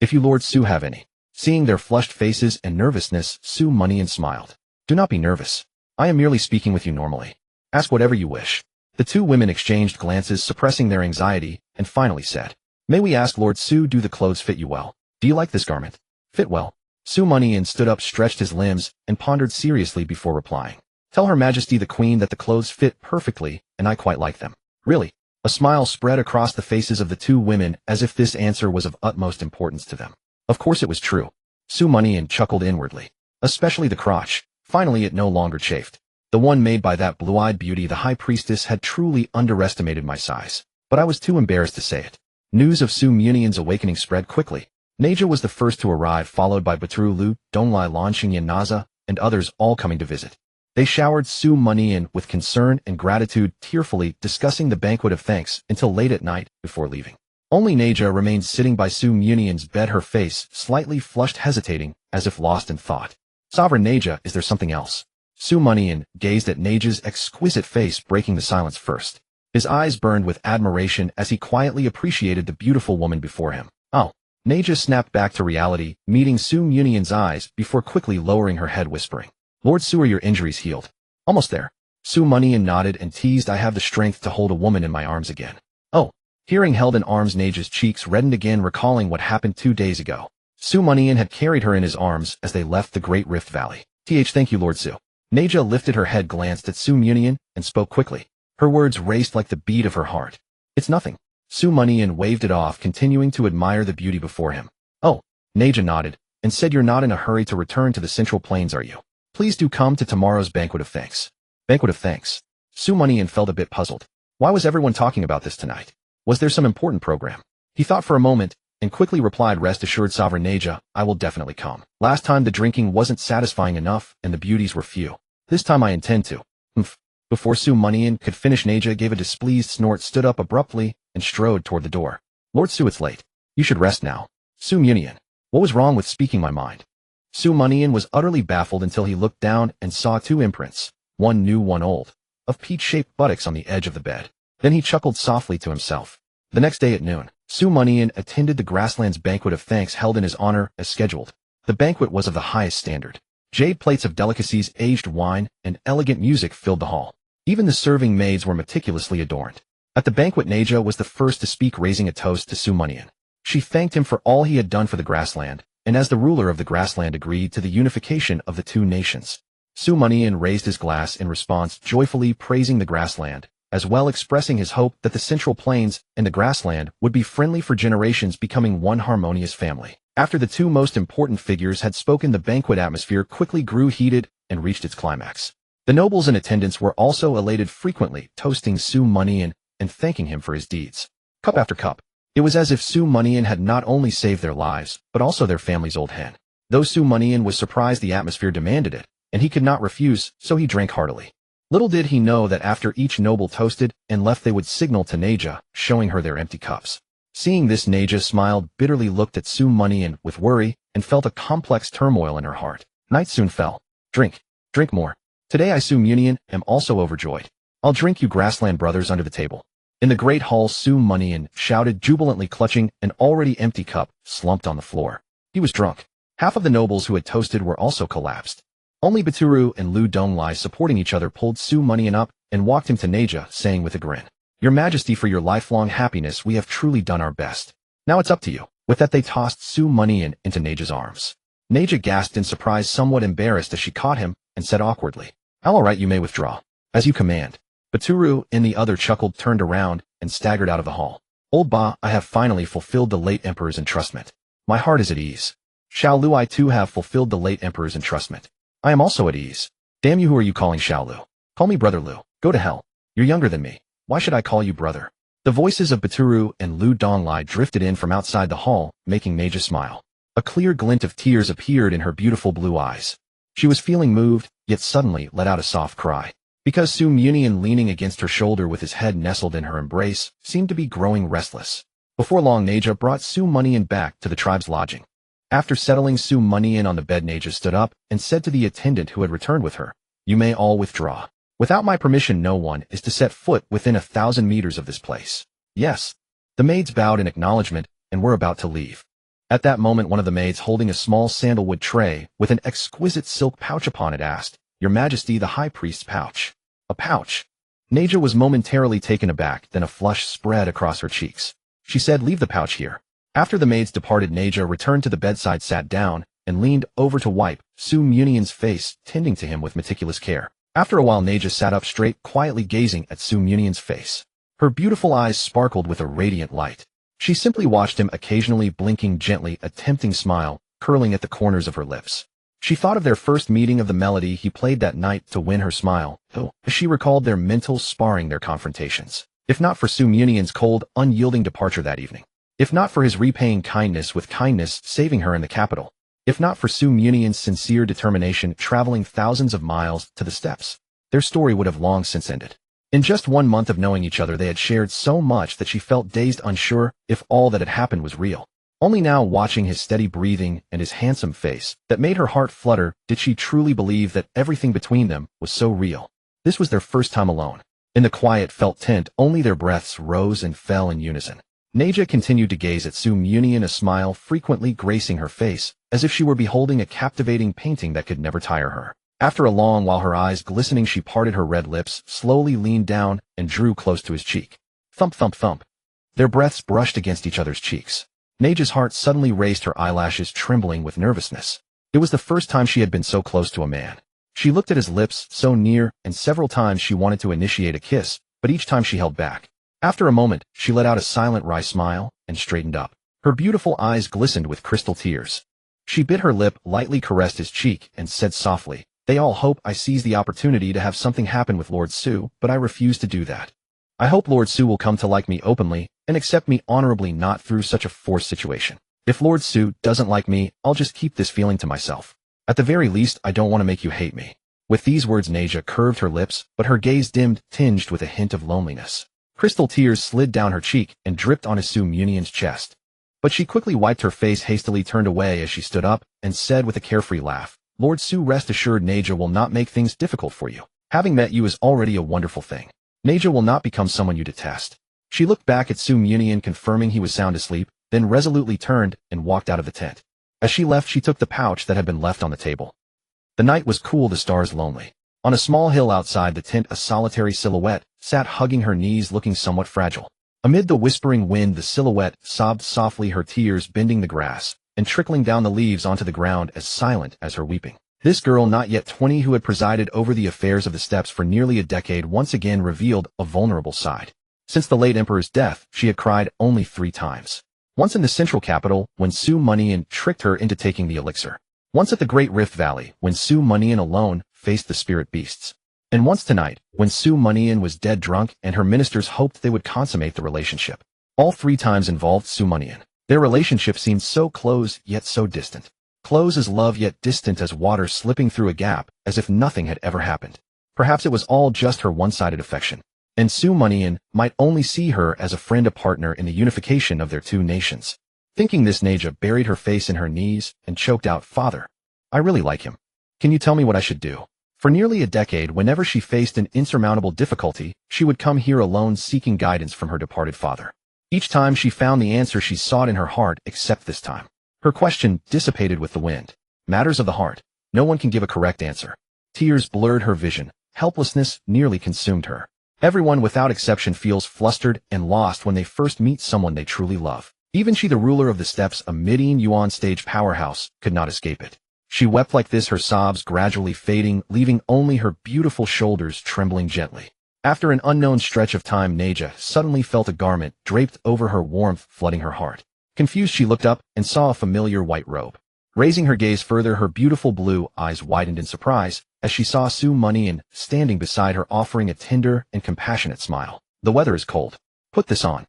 If you Lord Su have any." Seeing their flushed faces and nervousness, Su Muyuan smiled. "Do not be nervous. I am merely speaking with you normally. Ask whatever you wish." The two women exchanged glances, suppressing their anxiety, and finally said, "May we ask, Lord Su, do the clothes fit you well? Do you like this garment?" "Fit well." Su Muyuan stood up, stretched his limbs, and pondered seriously before replying. "Tell Her Majesty the Queen that the clothes fit perfectly, and I quite like them." "Really?" A smile spread across the faces of the two women, as if this answer was of utmost importance to them. Of course it was true. Su Muyuan chuckled inwardly. Especially the crotch. Finally it no longer chafed. The one made by that blue-eyed beauty, the high priestess, had truly underestimated my size. But I was too embarrassed to say it. News of Su Muyuan's awakening spread quickly. Naja was the first to arrive, followed by Baturu Lu Donglai, Lanxingyan Naza, and others, all coming to visit. They showered Su Muyuan with concern and gratitude, tearfully discussing the banquet of thanks until late at night before leaving. Only Naja remained sitting by Su Muyuan's bed, her face slightly flushed, hesitating, as if lost in thought. "Sovereign Naja, is there something else?" Su Muyuan gazed at Naja's exquisite face, breaking the silence first. His eyes burned with admiration as he quietly appreciated the beautiful woman before him. "Oh." Naja snapped back to reality, meeting Su Muyuan's eyes before quickly lowering her head, whispering, "Lord Su, are your injuries healed?" "Almost there." Su Muyuan nodded and teased, "I have the strength to hold a woman in my arms again." "Oh." Hearing held in arms, Naja's cheeks reddened again, recalling what happened 2 days ago. Su Muyuan had carried her in his arms as they left the Great Rift Valley. Thank you, Lord Su." Naja lifted her head, glanced at Su Muyuan, and spoke quickly. Her words raced like the beat of her heart. "It's nothing." Su Muyuan waved it off, continuing to admire the beauty before him. "Oh." Naja nodded, and said, "You're not in a hurry to return to the Central Plains, are you? Please do come to tomorrow's banquet of thanks." "Banquet of thanks?" Su Muyuan felt a bit puzzled. Why was everyone talking about this tonight? Was there some important program? He thought for a moment, and quickly replied, "Rest assured, Sovereign Naja, I will definitely come. Last time the drinking wasn't satisfying enough, and the beauties were few. This time I intend to." Before Su Muyuan could finish, Naja gave a displeased snort, stood up abruptly, and strode toward the door. "Lord Su, it's late. You should rest now." Su Muyuan. What was wrong with speaking my mind? Su Muyuan was utterly baffled until he looked down and saw 2 imprints, one new, one old, of peach-shaped buttocks on the edge of the bed. Then he chuckled softly to himself. The next day at noon, Su Mianian attended the grasslands banquet of thanks held in his honor as scheduled. The banquet was of the highest standard. Jade plates of delicacies, aged wine, and elegant music filled the hall. Even the serving maids were meticulously adorned. At the banquet, Naja was the first to speak, raising a toast to Su Mianian. She thanked him for all he had done for the grassland, and as the ruler of the grassland agreed to the unification of the two nations. Su Mianian raised his glass in response, joyfully praising the grassland, as well expressing his hope that the Central Plains and the grassland would be friendly for generations, becoming one harmonious family. After the two most important figures had spoken, the banquet atmosphere quickly grew heated and reached its climax. The nobles in attendance were also elated, frequently toasting Su Mianian and thanking him for his deeds. Cup after cup. It was as if Su Mianian had not only saved their lives, but also their family's old hen. Though Su Mianian was surprised the atmosphere demanded it, and he could not refuse, so he drank heartily. Little did he know that after each noble toasted and left, they would signal to Naja, showing her their empty cups. Seeing this, Naja smiled bitterly, looked at Su Mianian with worry, and felt a complex turmoil in her heart. Night soon fell. Drink. Drink more. Today I, Su Mianian, am also overjoyed. I'll drink you grassland brothers under the table. In the great hall, Su Mianian shouted, jubilantly clutching an already empty cup, slumped on the floor. He was drunk. Half of the nobles who had toasted were also collapsed. Only Baturu and Lu Donglai, supporting each other, pulled Su Mianian up and walked him to Naja, saying with a grin, Your Majesty, for your lifelong happiness we have truly done our best. Now it's up to you. With that they tossed Su Mianian into Naja's arms. Naja gasped in surprise, somewhat embarrassed as she caught him, and said awkwardly, All right, you may withdraw. As you command. Baturu and the other chuckled, turned around, and staggered out of the hall. Old Ba, I have finally fulfilled the late emperor's entrustment. My heart is at ease. Xiao Lu, I too have fulfilled the late emperor's entrustment. I am also at ease. Damn you, who are you calling Xiao Lu? Call me Brother Lu. Go to hell. You're younger than me. Why should I call you brother? The voices of Baturu and Lu Donglai drifted in from outside the hall, making Naja smile. A clear glint of tears appeared in her beautiful blue eyes. She was feeling moved, yet suddenly let out a soft cry. Because Su Mianian, leaning against her shoulder with his head nestled in her embrace, seemed to be growing restless. Before long, Naja brought Su Mianian back to the tribe's lodging. After settling Su Mianian on the bed, Naja stood up and said to the attendant who had returned with her, You may all withdraw. Without my permission, no one is to set foot within 1,000 meters of this place. Yes. The maids bowed in acknowledgement and were about to leave. At that moment, one of the maids, holding a small sandalwood tray with an exquisite silk pouch upon it, asked, Your Majesty, the High Priest's pouch. A pouch. Naja was momentarily taken aback, then a flush spread across her cheeks. She said, Leave the pouch here. After the maids departed, Naja returned to the bedside, sat down, and leaned over to wipe Su Mianian's face, tending to him with meticulous care. After a while, Naja sat up straight, quietly gazing at Su Mianian's face. Her beautiful eyes sparkled with a radiant light. She simply watched him, occasionally blinking gently, a tempting smile curling at the corners of her lips. She thought of their first meeting, of the melody he played that night to win her smile, though as she recalled their mental sparring, their confrontations. If not for Su Mianian's cold, unyielding departure that evening. If not for his repaying kindness with kindness, saving her in the capital. If not for Su Mianian's sincere determination, traveling thousands of miles to the steppes, their story would have long since ended. In just 1 month of knowing each other, they had shared so much that she felt dazed, unsure if all that had happened was real. Only now, watching his steady breathing and his handsome face that made her heart flutter, did she truly believe that everything between them was so real. This was their first time alone. In the quiet felt tent, only their breaths rose and fell in unison. Naja continued to gaze at Su Mianian, a smile frequently gracing her face, as if she were beholding a captivating painting that could never tire her. After a long while, her eyes glistening, she parted her red lips, slowly leaned down, and drew close to his cheek. Thump, thump, thump. Their breaths brushed against each other's cheeks. Naja's heart suddenly raised, her eyelashes trembling with nervousness. It was the first time she had been so close to a man. She looked at his lips, so near, and several times she wanted to initiate a kiss, but each time she held back. After a moment, she let out a silent wry smile and straightened up. Her beautiful eyes glistened with crystal tears. She bit her lip, lightly caressed his cheek, and said softly, They all hope I seize the opportunity to have something happen with Lord Su, but I refuse to do that. I hope Lord Su will come to like me openly and accept me honorably, not through such a forced situation. If Lord Su doesn't like me, I'll just keep this feeling to myself. At the very least, I don't want to make you hate me. With these words, Naja curved her lips, but her gaze dimmed, tinged with a hint of loneliness. Crystal tears slid down her cheek and dripped onto Su Mianian's chest. But she quickly wiped her face, hastily turned away as she stood up, and said with a carefree laugh, Lord Su, rest assured, Naja will not make things difficult for you. Having met you is already a wonderful thing. Naja will not become someone you detest. She looked back at Su Mianian, confirming he was sound asleep, then resolutely turned and walked out of the tent. As she left, she took the pouch that had been left on the table. The night was cool, the stars lonely. On a small hill outside the tent, a solitary silhouette sat hugging her knees, looking somewhat fragile. Amid the whispering wind, the silhouette sobbed softly, her tears bending the grass and trickling down the leaves onto the ground, as silent as her weeping. This girl, not yet 20, who had presided over the affairs of the steppes for nearly a decade, once again revealed a vulnerable side. Since the late emperor's death, she had cried only 3 times. Once in the central capital, when Su Mianian tricked her into taking the elixir. Once at the Great Rift Valley, when Su Mianian alone faced the spirit beasts. And once tonight, when Su Mianian was dead drunk and her ministers hoped they would consummate the relationship. All 3 times involved Su Mianian. Their relationship seemed so close, yet so distant. Close as love, yet distant as water slipping through a gap, as if nothing had ever happened. Perhaps it was all just her one-sided affection. And Su Mianian might only see her as a friend, a partner in the unification of their 2 nations. Thinking this, Naja buried her face in her knees and choked out, "Father, I really like him. Can you tell me what I should do?" For nearly a decade, whenever she faced an insurmountable difficulty, she would come here alone, seeking guidance from her departed father. Each time she found the answer she sought in her heart, except this time. Her question dissipated with the wind. Matters of the heart. No one can give a correct answer. Tears blurred her vision. Helplessness nearly consumed her. Everyone without exception feels flustered and lost when they first meet someone they truly love. Even she, the ruler of the steppes, a Midian Yuan stage powerhouse, could not escape it. She wept like this, her sobs gradually fading, leaving only her beautiful shoulders trembling gently. After an unknown stretch of time, Naja suddenly felt a garment draped over her, warmth flooding her heart. Confused, she looked up and saw a familiar white robe. Raising her gaze further, her beautiful blue eyes widened in surprise as she saw Su Mianian standing beside her, offering a tender and compassionate smile. "The weather is cold. Put this on."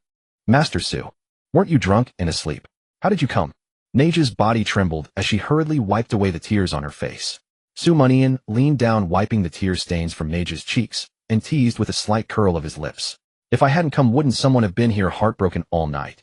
"Master Su, weren't you drunk and asleep? How did you come?" Naja's body trembled as she hurriedly wiped away the tears on her face. Su Mianian leaned down, wiping the tear stains from Naja's cheeks, and teased with a slight curl of his lips. "If I hadn't come, wouldn't someone have been here heartbroken all night?"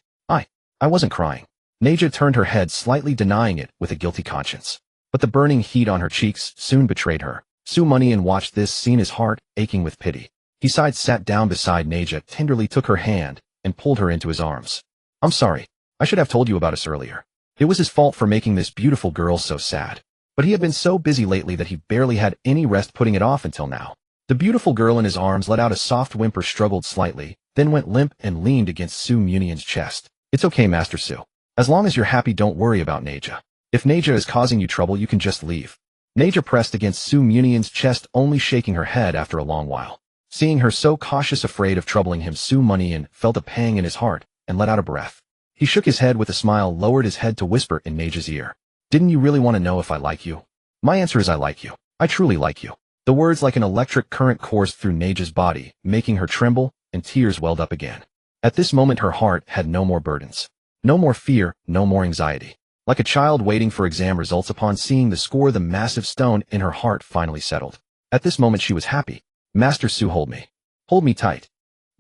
I wasn't crying." Naja turned her head, slightly denying it with a guilty conscience. But the burning heat on her cheeks soon betrayed her. Su Mianian watched this scene, his heart aching with pity. He sighed, sat down beside Naja, tenderly took her hand, and pulled her into his arms. "I'm sorry. I should have told you about us earlier. It was his fault for making this beautiful girl so sad. But he had been so busy lately that he barely had any rest, putting it off until now." The beautiful girl in his arms let out a soft whimper, struggled slightly, then went limp and leaned against Su Mianian's chest. "It's okay, Master Su. As long as you're happy, don't worry about Naja. If Naja is causing you trouble, you can just leave." Naja pressed against Su Mianian's chest, only shaking her head after a long while. Seeing her so cautious, afraid of troubling him, Su Mianian felt a pang in his heart and let out a breath. He shook his head with a smile, lowered his head to whisper in Naja's ear. "Didn't you really want to know if I like you?" "My answer is I like you. I truly like you." The words like an electric current coursed through Naja's body, making her tremble, and tears welled up again. At this moment her heart had no more burdens. No more fear, no more anxiety. Like a child waiting for exam results, upon seeing the score, the massive stone in her heart finally settled. At this moment she was happy. "Master Su, hold me. Hold me tight."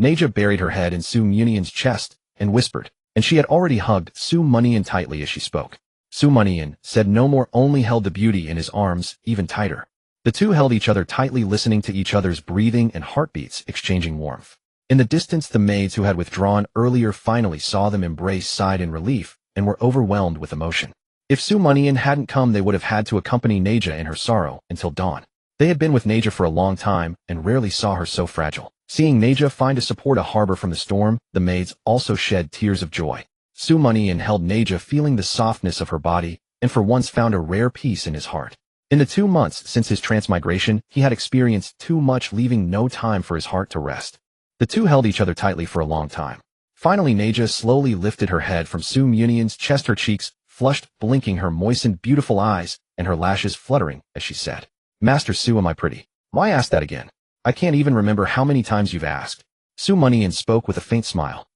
Naja buried her head in Su Mianian's chest and whispered, and she had already hugged Su Mianian tightly as she spoke. Su Mianian said no more, only held the beauty in his arms even tighter. The two held each other tightly, listening to each other's breathing and heartbeats exchanging warmth. In the distance, the maids who had withdrawn earlier finally saw them embrace, sighed in relief, and were overwhelmed with emotion. If Su Mianian hadn't come, they would have had to accompany Naja in her sorrow until dawn. They had been with Naja for a long time and rarely saw her so fragile. Seeing Naja find a support, a harbor from the storm, the maids also shed tears of joy. Su Mianian held Naja, feeling the softness of her body, and for once found a rare peace in his heart. In the 2 months since his transmigration, he had experienced too much, leaving no time for his heart to rest. The two held each other tightly for a long time. Finally, Naja slowly lifted her head from Su Mianian's chest, her cheeks flushed, blinking her moistened, beautiful eyes, and her lashes fluttering as she said, "Master Su, am I pretty?" "Why ask that again? I can't even remember how many times you've asked." Su Mianian spoke with a faint smile.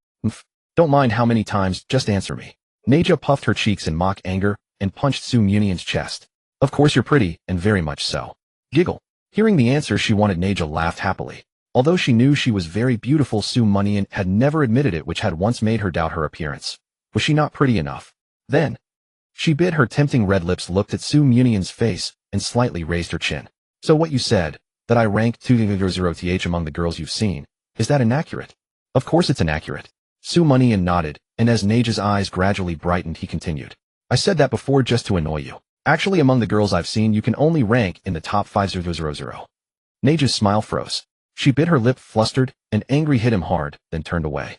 Don't mind how many times, just answer me." Naja puffed her cheeks in mock anger and punched Su Mianian's chest. "Of course you're pretty, and very much so." Giggle. Hearing the answer she wanted, Naja laughed happily. Although she knew she was very beautiful, Su Mianian had never admitted it, which had once made her doubt her appearance. Was she not pretty enough? Then, she bit her tempting red lips, looked at Su Mianian's face, and slightly raised her chin. "So what you said, that I rank 200th among the girls you've seen, Is that inaccurate? Of course it's inaccurate. Su Mianian nodded, and as Naja's eyes gradually brightened he continued. I said that before just to annoy you. Actually among the girls I've seen you can only rank in the top 500. Naja's smile froze. She bit her lip flustered, and angry hit him hard, then turned away.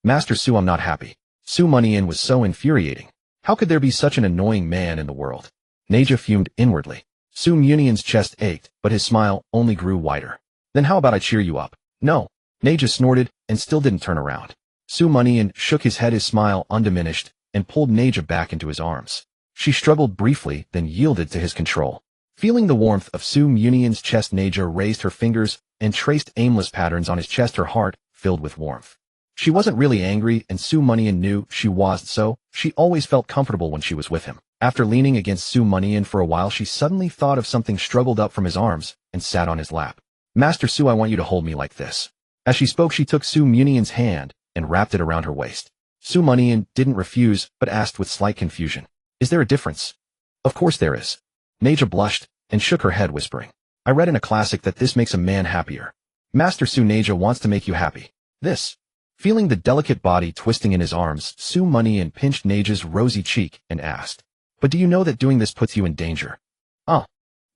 Master Su, I'm not happy. Su Mianian was so infuriating. How could there be such an annoying man in the world? Naja fumed inwardly. Su Mianian's chest ached, but his smile only grew wider. Then how about I cheer you up? No. Naja snorted, and still didn't turn around. Su Mianian shook his head, his smile undiminished, and pulled Naja back into his arms. She struggled briefly, then yielded to his control. Feeling the warmth of Su Mianian's chest, Naja raised her fingers and traced aimless patterns on his chest, her heart filled with warmth. She wasn't really angry, and Su Mianian knew she wasn't, so she always felt comfortable when she was with him. After leaning against Su Mianian for a while, she suddenly thought of something, struggled up from his arms, and sat on his lap. Master Su, I want you to hold me like this. As she spoke, she took Su Mianian's hand and wrapped it around her waist. Su Mianian didn't refuse, but asked with slight confusion, Is there a difference? Of course there is. Naja blushed and shook her head, whispering, I read in a classic that this makes a man happier. Master Su, Naja wants to make you happy. This. Feeling the delicate body twisting in his arms, Su Mianian pinched Naja's rosy cheek and asked, But do you know that doing this puts you in danger?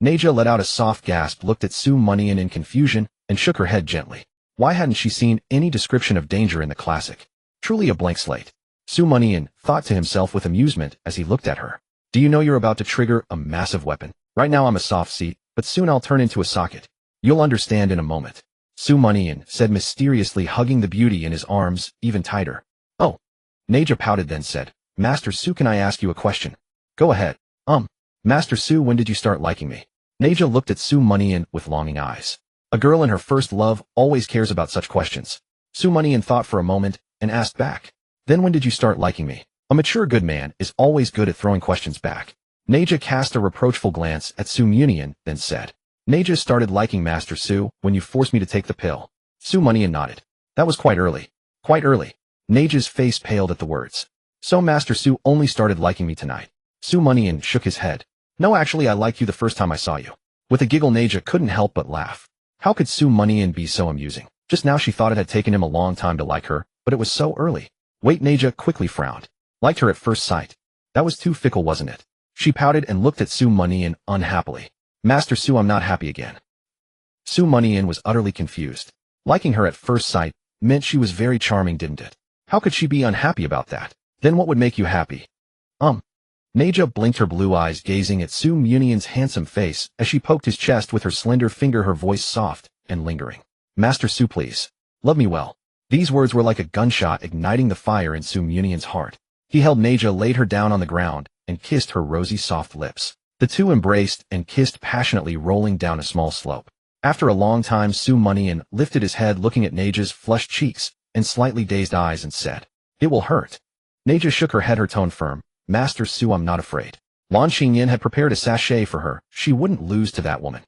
Naja let out a soft gasp, looked at Su Mianian in confusion, and shook her head gently. Why hadn't she seen any description of danger in the classic? Truly a blank slate. Su Mianian thought to himself with amusement as he looked at her. Do you know you're about to trigger a massive weapon? Right now I'm a soft seat, but soon I'll turn into a socket. You'll understand in a moment. Su Mianian said mysteriously, hugging the beauty in his arms even tighter. Oh. Naja pouted, then said, Master Su, can I ask you a question? Go ahead. Master Su, when did you start liking me? Naja looked at Su Mianian with longing eyes. A girl in her first love always cares about such questions. Su Mianian thought for a moment and asked back. Then when did you start liking me? A mature good man is always good at throwing questions back. Naja cast a reproachful glance at Su Mianian, then said, Naja started liking Master Su when you forced me to take the pill. Su Mianian nodded. That was quite early. Quite early. Naja's face paled at the words. So Master Su only started liking me tonight. Su Mianian shook his head. No, actually I liked you the first time I saw you. With a giggle, Naja couldn't help but laugh. How could Su Mianian be so amusing? Just now she thought it had taken him a long time to like her, but it was so early. Wait, Naja quickly frowned. Liked her at first sight. That was too fickle, wasn't it? She pouted and looked at Su Mianian unhappily. Master Su, I'm not happy again. Su Mianian was utterly confused. Liking her at first sight meant she was very charming, didn't it? How could she be unhappy about that? Then what would make you happy? Naja blinked her blue eyes, gazing at Su Mianian's handsome face as she poked his chest with her slender finger, her voice soft and lingering. Master Su, please. Love me well. These words were like a gunshot, igniting the fire in Su Mianian's heart. He held Naja, laid her down on the ground, and kissed her rosy soft lips. The two embraced and kissed passionately, rolling down a small slope. After a long time, Su Mianian lifted his head, looking at Naja's flushed cheeks and slightly dazed eyes, and said, It will hurt. Naja shook her head, her tone firm. Master Su, I'm not afraid. Lan Xingyin had prepared a sachet for her. She wouldn't lose to that woman.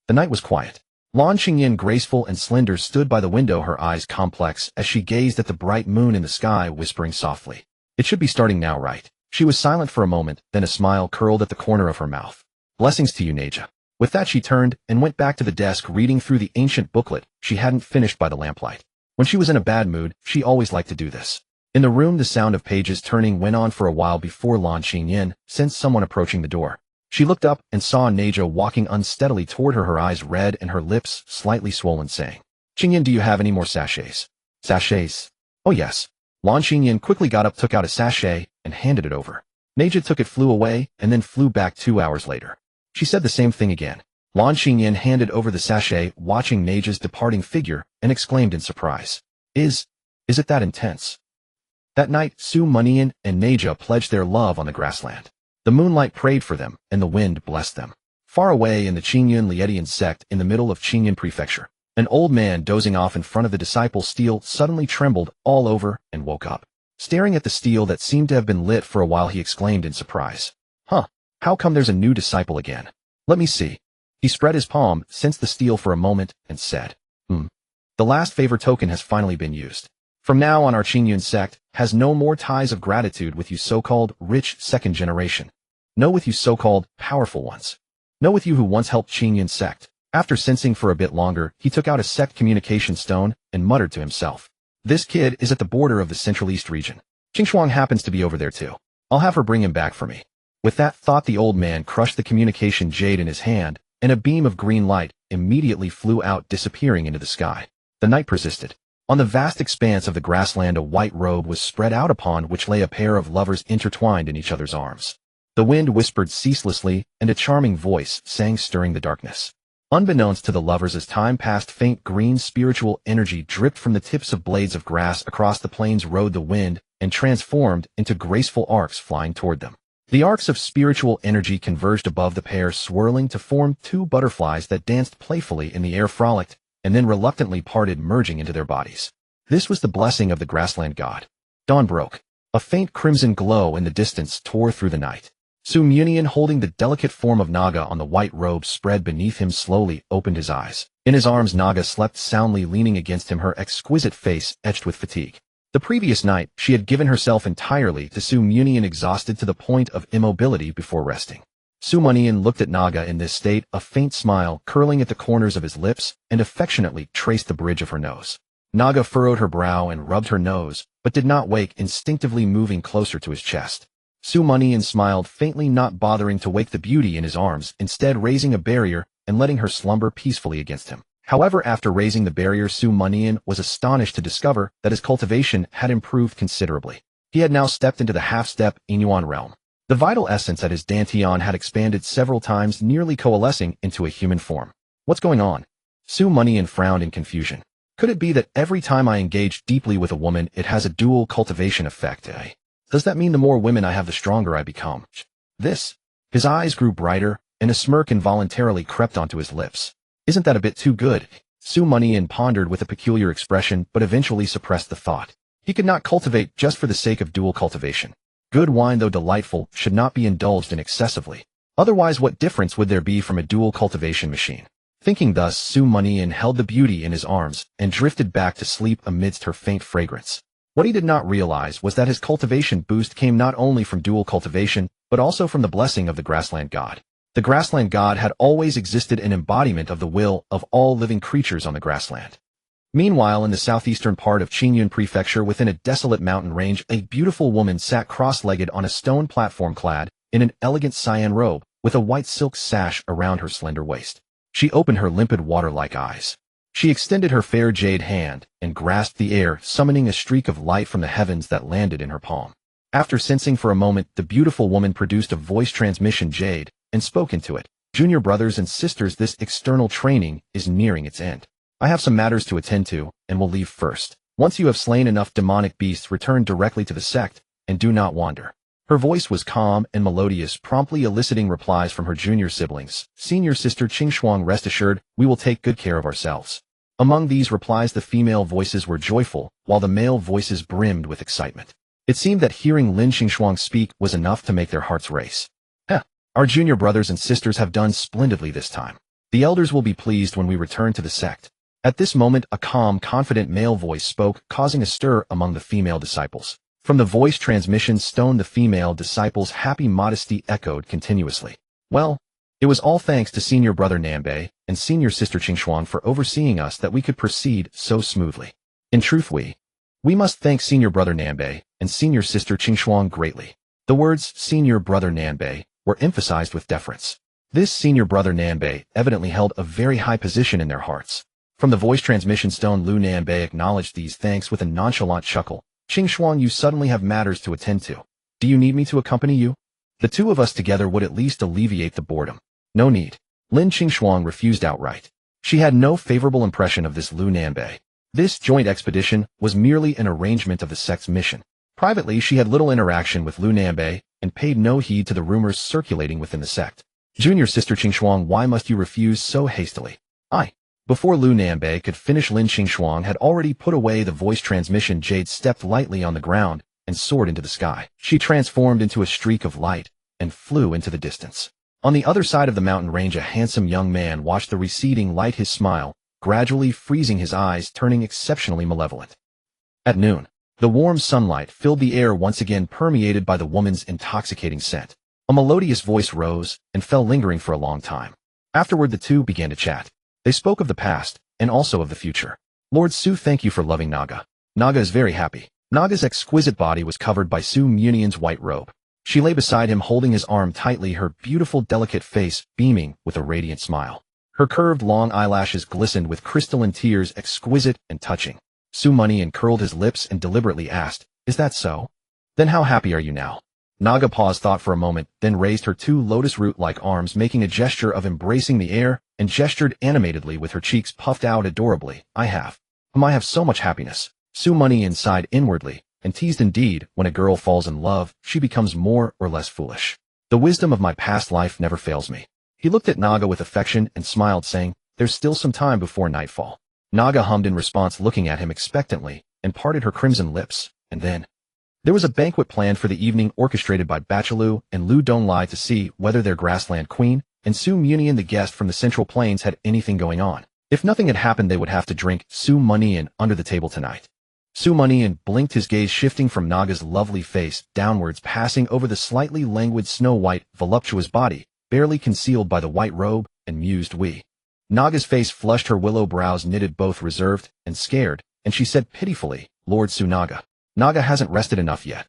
The night was quiet. Lan Xingyin, graceful and slender, stood by the window, her eyes complex as she gazed at the bright moon in the sky, whispering softly. It should be starting now, right? She was silent for a moment, then a smile curled at the corner of her mouth. Blessings to you, Naja. With that she turned and went back to the desk, reading through the ancient booklet she hadn't finished by the lamplight. When she was in a bad mood, she always liked to do this. In the room, the sound of pages turning went on for a while before Lan Xingyin sensed someone approaching the door. She looked up and saw Naja walking unsteadily toward her, her eyes red and her lips slightly swollen, saying, Xingyin, do you have any more sachets? Sachets? Oh yes. Lan Xingyin quickly got up, took out a sachet, and handed it over. Naja took it, flew away, and then flew back 2 hours later. She said the same thing again. Lan Xingyin handed over the sachet, watching Naja's departing figure, and exclaimed in surprise. Is it that intense? That night, Su Mianian and Naja pledged their love on the grassland. The moonlight prayed for them, and the wind blessed them. Far away in the Qingyun Lietian sect, in the middle of Qingyun Prefecture, an old man dozing off in front of the disciple's steel suddenly trembled all over and woke up. Staring at the steel that seemed to have been lit for a while, he exclaimed in surprise. How come there's a new disciple again? Let me see. He spread his palm, sensed the steel for a moment, and said, The last favor token has finally been used. From now on, our Qingyun sect has no more ties of gratitude with you so-called rich second generation. No with you so-called powerful ones. No with you who once helped Qingyun sect. After sensing for a bit longer, he took out a sect communication stone and muttered to himself. This kid is at the border of the Central East region. Qingxuang happens to be over there too. I'll have her bring him back for me. With that thought, the old man crushed the communication jade in his hand, and a beam of green light immediately flew out, disappearing into the sky. The night persisted. On the vast expanse of the grassland, a white robe was spread out upon which lay a pair of lovers intertwined in each other's arms. The wind whispered ceaselessly, and a charming voice sang, stirring the darkness. Unbeknownst to the lovers, as time passed, faint green spiritual energy dripped from the tips of blades of grass across the plains, rode the wind, and transformed into graceful arcs flying toward them. The arcs of spiritual energy converged above the pair, swirling to form two butterflies that danced playfully in the air, frolicked, and then reluctantly parted, merging into their bodies. This was the blessing of the grassland god. Dawn broke. A faint crimson glow in the distance tore through the night. Mianian, holding the delicate form of Naga on the white robe spread beneath him, slowly opened his eyes. In his arms, Naga slept soundly, leaning against him, her exquisite face etched with fatigue. The previous night, she had given herself entirely to Mianian, exhausted to the point of immobility before resting. Mianian looked at Naga in this state, a faint smile curling at the corners of his lips, and affectionately traced the bridge of her nose. Naga furrowed her brow and rubbed her nose, but did not wake, instinctively moving closer to his chest. Mianian smiled faintly, not bothering to wake the beauty in his arms, instead raising a barrier and letting her slumber peacefully against him. However, after raising the barrier, Mianian was astonished to discover that his cultivation had improved considerably. He had now stepped into the half-step Inuan realm. The vital essence at his dantian had expanded several times, nearly coalescing into a human form. What's going on? Mianian frowned in confusion. Could it be that every time I engage deeply with a woman, it has a dual cultivation effect, eh? Does that mean the more women I have, the stronger I become? This? His eyes grew brighter, and a smirk involuntarily crept onto his lips. Isn't that a bit too good? Mianian pondered with a peculiar expression, but eventually suppressed the thought. He could not cultivate just for the sake of dual cultivation. Good wine, though delightful, should not be indulged in excessively. Otherwise, what difference would there be from a dual cultivation machine? Thinking thus, Mianian held the beauty in his arms and drifted back to sleep amidst her faint fragrance. What he did not realize was that his cultivation boost came not only from dual cultivation, but also from the blessing of the grassland god. The grassland god had always existed, an embodiment of the will of all living creatures on the grassland. Meanwhile, in the southeastern part of Qingyun Prefecture, within a desolate mountain range, a beautiful woman sat cross-legged on a stone platform, clad in an elegant cyan robe, with a white silk sash around her slender waist. She opened her limpid water-like eyes. She extended her fair jade hand and grasped the air, summoning a streak of light from the heavens that landed in her palm. After sensing for a moment, the beautiful woman produced a voice transmission jade and spoke into it. Junior brothers and sisters, this external training is nearing its end. I have some matters to attend to, and will leave first. Once you have slain enough demonic beasts, return directly to the sect, and do not wander. Her voice was calm and melodious, promptly eliciting replies from her junior siblings. Senior sister Qingxuang, rest assured, we will take good care of ourselves. Among these replies, the female voices were joyful, while the male voices brimmed with excitement. It seemed that hearing Lin Qingxuang speak was enough to make their hearts race. Our junior brothers and sisters have done splendidly this time. The elders will be pleased when we return to the sect. At this moment, a calm, confident male voice spoke, causing a stir among the female disciples. From the voice transmission stone, the female disciples' happy modesty echoed continuously. Well, it was all thanks to senior brother Nanbei and senior sister Qingxuang for overseeing us that we could proceed so smoothly. In truth, we must thank senior brother Nanbei and senior sister Qingxuang greatly. The words senior brother Nanbei were emphasized with deference. This senior brother Nanbei evidently held a very high position in their hearts. From the voice transmission stone, Lu Nanbei acknowledged these thanks with a nonchalant chuckle. Qingxuang, you suddenly have matters to attend to. Do you need me to accompany you? The two of us together would at least alleviate the boredom. No need. Lin Qingxuang refused outright. She had no favorable impression of this Lu Nanbei. This joint expedition was merely an arrangement of the sect's mission. Privately, she had little interaction with Lu Nanbei and paid no heed to the rumors circulating within the sect. Junior sister Qingxuang, why must you refuse so hastily? Before Lu Nanbei could finish, Lin Qingxuang had already put away the voice transmission jade, stepped lightly on the ground, and soared into the sky. She transformed into a streak of light and flew into the distance. On the other side of the mountain range, a handsome young man watched the receding light, his smile gradually freezing, his eyes turning exceptionally malevolent. At noon, the warm sunlight filled the air, once again permeated by the woman's intoxicating scent. A melodious voice rose and fell, lingering for a long time. Afterward, the two began to chat. They spoke of the past, and also of the future. Lord Su, thank you for loving Naga. Naga is very happy. Naga's exquisite body was covered by Su Mianian's white robe. She lay beside him holding his arm tightly, her beautiful delicate face beaming with a radiant smile. Her curved long eyelashes glistened with crystalline tears, exquisite and touching. Su Mianian curled his lips and deliberately asked, "Is that so? Then how happy are you now?" Naga paused thought for a moment, then raised her two lotus root-like arms, making a gesture of embracing the air, and gestured animatedly with her cheeks puffed out adorably. I have so much happiness." Su Mianian sighed inwardly, and teased, indeed, when a girl falls in love, she becomes more or less foolish. The wisdom of my past life never fails me. He looked at Naga with affection and smiled, saying, "There's still some time before nightfall." Naga hummed in response, looking at him expectantly, and parted her crimson lips, and then there was a banquet planned for the evening, orchestrated by Bachalu and Lu Donglai to see whether their grassland queen and Su Mianian, the guest from the Central Plains, had anything going on. If nothing had happened, they would have to drink Su Mianian under the table tonight. Su Mianian blinked, his gaze shifting from Naga's lovely face downwards, passing over the slightly languid snow-white, voluptuous body, barely concealed by the white robe, and mused, "We." Naga's face flushed, her willow brows knitted, both reserved and scared, and she said pitifully, "Lord Su, Naga hasn't rested enough yet."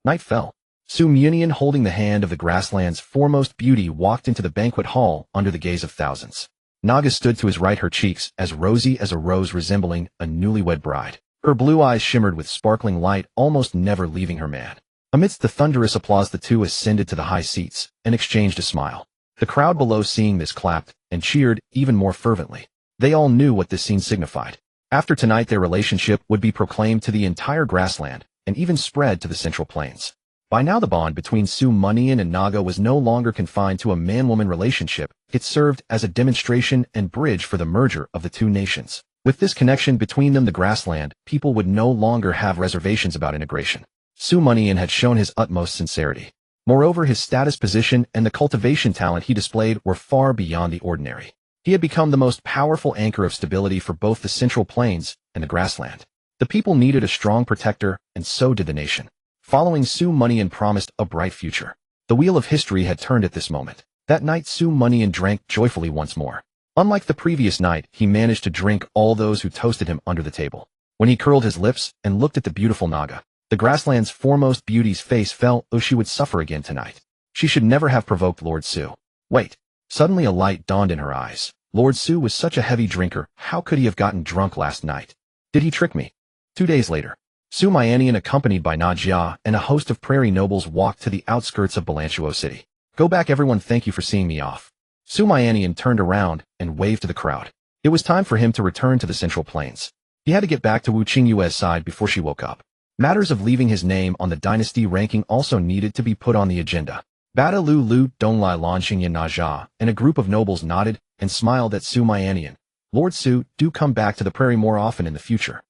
Night fell. Su Mianian, holding the hand of the grassland's foremost beauty, walked into the banquet hall under the gaze of thousands. Naga stood to his right, her cheeks as rosy as a rose, resembling a newlywed bride. Her blue eyes shimmered with sparkling light, almost never leaving her man. Amidst the thunderous applause, the two ascended to the high seats and exchanged a smile. The crowd below, seeing this, clapped and cheered even more fervently. They all knew what this scene signified. After tonight, their relationship would be proclaimed to the entire grassland and even spread to the Central Plains. By now, the bond between Su Mianian and Naga was no longer confined to a man-woman relationship. It served as a demonstration and bridge for the merger of the two nations. With this connection between them, the grassland people would no longer have reservations about integration. Su Mianian had shown his utmost sincerity. Moreover, his status, position, and the cultivation talent he displayed were far beyond the ordinary. He had become the most powerful anchor of stability for both the Central Plains and the grassland. The people needed a strong protector, and so did the nation. Following Su Mianian promised a bright future. The wheel of history had turned at this moment. That night, Su Mianian drank joyfully once more. Unlike the previous night, he managed to drink all those who toasted him under the table. When he curled his lips and looked at the beautiful Naga, the grassland's foremost beauty's face fell. Oh, she would suffer again tonight. She should never have provoked Lord Su. Wait. Suddenly a light dawned in her eyes. Lord Su was such a heavy drinker. How could he have gotten drunk last night? Did he trick me? 2 days later, Su Mianian, accompanied by Na Jia and a host of prairie nobles, walked to the outskirts of Balanchuo City. "Go back, everyone. Thank you for seeing me off." Su Mianian turned around and waved to the crowd. It was time for him to return to the Central Plains. He had to get back to Wu Qingyue's side before she woke up. Matters of leaving his name on the dynasty ranking also needed to be put on the agenda. Bada Lu Donglai Lanxing and Na Jia and a group of nobles nodded and smiled at Su Mianian. "Lord Su, do come back to the prairie more often in the future.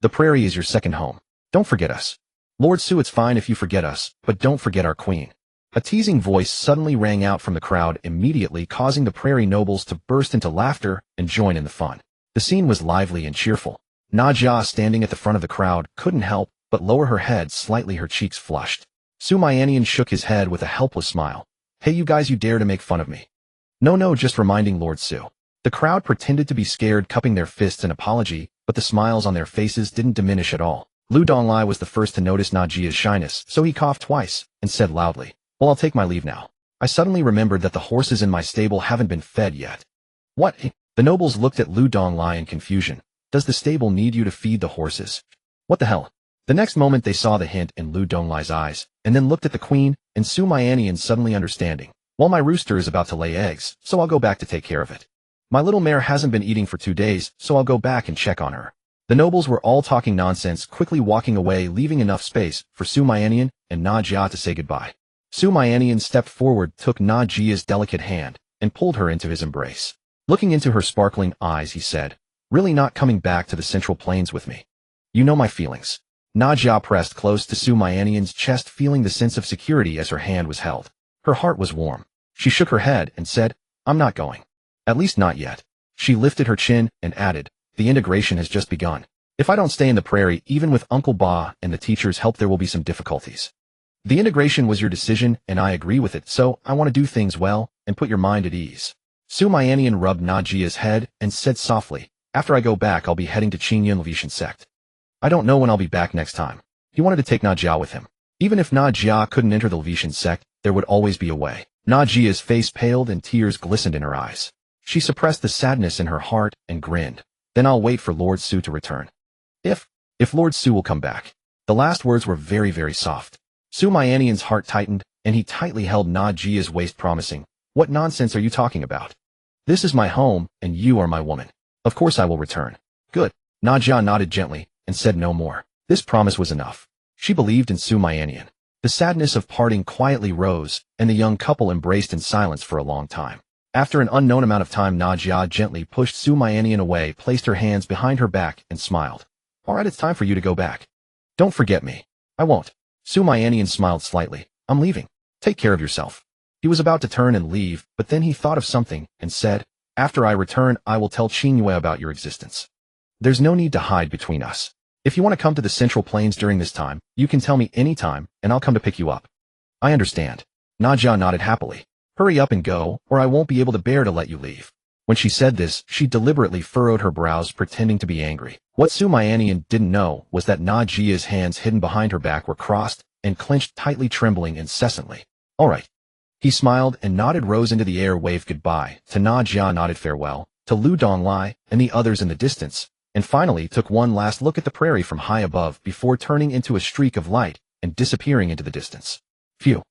The prairie is your second home. Don't forget us." "Lord Su, it's fine if you forget us, but don't forget our queen." A teasing voice suddenly rang out from the crowd, immediately causing the prairie nobles to burst into laughter and join in the fun. The scene was lively and cheerful. Na Jia, standing at the front of the crowd, couldn't help but lower her head slightly, her cheeks flushed. Su Mianian shook his head with a helpless smile. "Hey, you guys, you dare to make fun of me?" No, just reminding Lord Su." The crowd pretended to be scared, cupping their fists in apology, but the smiles on their faces didn't diminish at all. Lu Donglai was the first to notice Na Jia's shyness, so he coughed twice and said loudly, "Well, I'll take my leave now. I suddenly remembered that the horses in my stable haven't been fed yet." "What?" The nobles looked at Lu Donglai in confusion. "Does the stable need you to feed the horses? What the hell?" The next moment they saw the hint in Lu Donglai's eyes, and then looked at the queen and Su Mianian, suddenly understanding. "Well, my rooster is about to lay eggs, so I'll go back to take care of it. My little mare hasn't been eating for 2 days, so I'll go back and check on her." The nobles were all talking nonsense, quickly walking away, leaving enough space for Su Mianian and Na Jia to say goodbye. Su Mianian stepped forward, took Na Jia's delicate hand, and pulled her into his embrace. Looking into her sparkling eyes, he said, "Really not coming back to the Central Plains with me? You know my feelings." Na Jia pressed close to Su Mianian's chest, feeling the sense of security as her hand was held. Her heart was warm. She shook her head and said, "I'm not going. At least not yet." She lifted her chin and added, "The integration has just begun. If I don't stay in the prairie, even with Uncle Ba and the teacher's help, there will be some difficulties. The integration was your decision, and I agree with it, so I want to do things well and put your mind at ease." Su Mianian rubbed Na Jia's head and said softly, after I go back I'll be heading to Qingyun Cultivation sect. I don't know when I'll be back next time. He wanted to take Na Jia with him. Even if Na Jia couldn't enter the Cultivation sect, there would always be a way. Na Jia's face paled and tears glistened in her eyes. She suppressed the sadness in her heart and grinned. Then I'll wait for Lord Su to return. If Lord Su will come back. The last words were very, very soft. Su Mianian's heart tightened, and he tightly held Na Jia's waist, promising, "What nonsense are you talking about? This is my home, and you are my woman. Of course I will return." Good. Na Jia nodded gently, and said no more. This promise was enough. She believed in Su Mianian. The sadness of parting quietly rose, and the young couple embraced in silence for a long time. After an unknown amount of time, Na Jia gently pushed Su Mianian away, placed her hands behind her back, and smiled. "All right, it's time for you to go back. Don't forget me." "I won't." Su Mianian smiled slightly. "I'm leaving. Take care of yourself." He was about to turn and leave, but then he thought of something, and said, "After I return, I will tell Qingyue about your existence. There's no need to hide between us. If you want to come to the Central Plains during this time, you can tell me any time, and I'll come to pick you up." "I understand." Na Jia nodded happily. "Hurry up and go, or I won't be able to bear to let you leave." When she said this, she deliberately furrowed her brows, pretending to be angry. What Su Mianian didn't know was that Na Jia's hands hidden behind her back were crossed and clenched tightly, trembling incessantly. "All right." He smiled and nodded, rose into the air, waved goodbye. To Na Jia nodded farewell, to Lu Donglai and the others in the distance, and finally took one last look at the prairie from high above before turning into a streak of light and disappearing into the distance. Phew.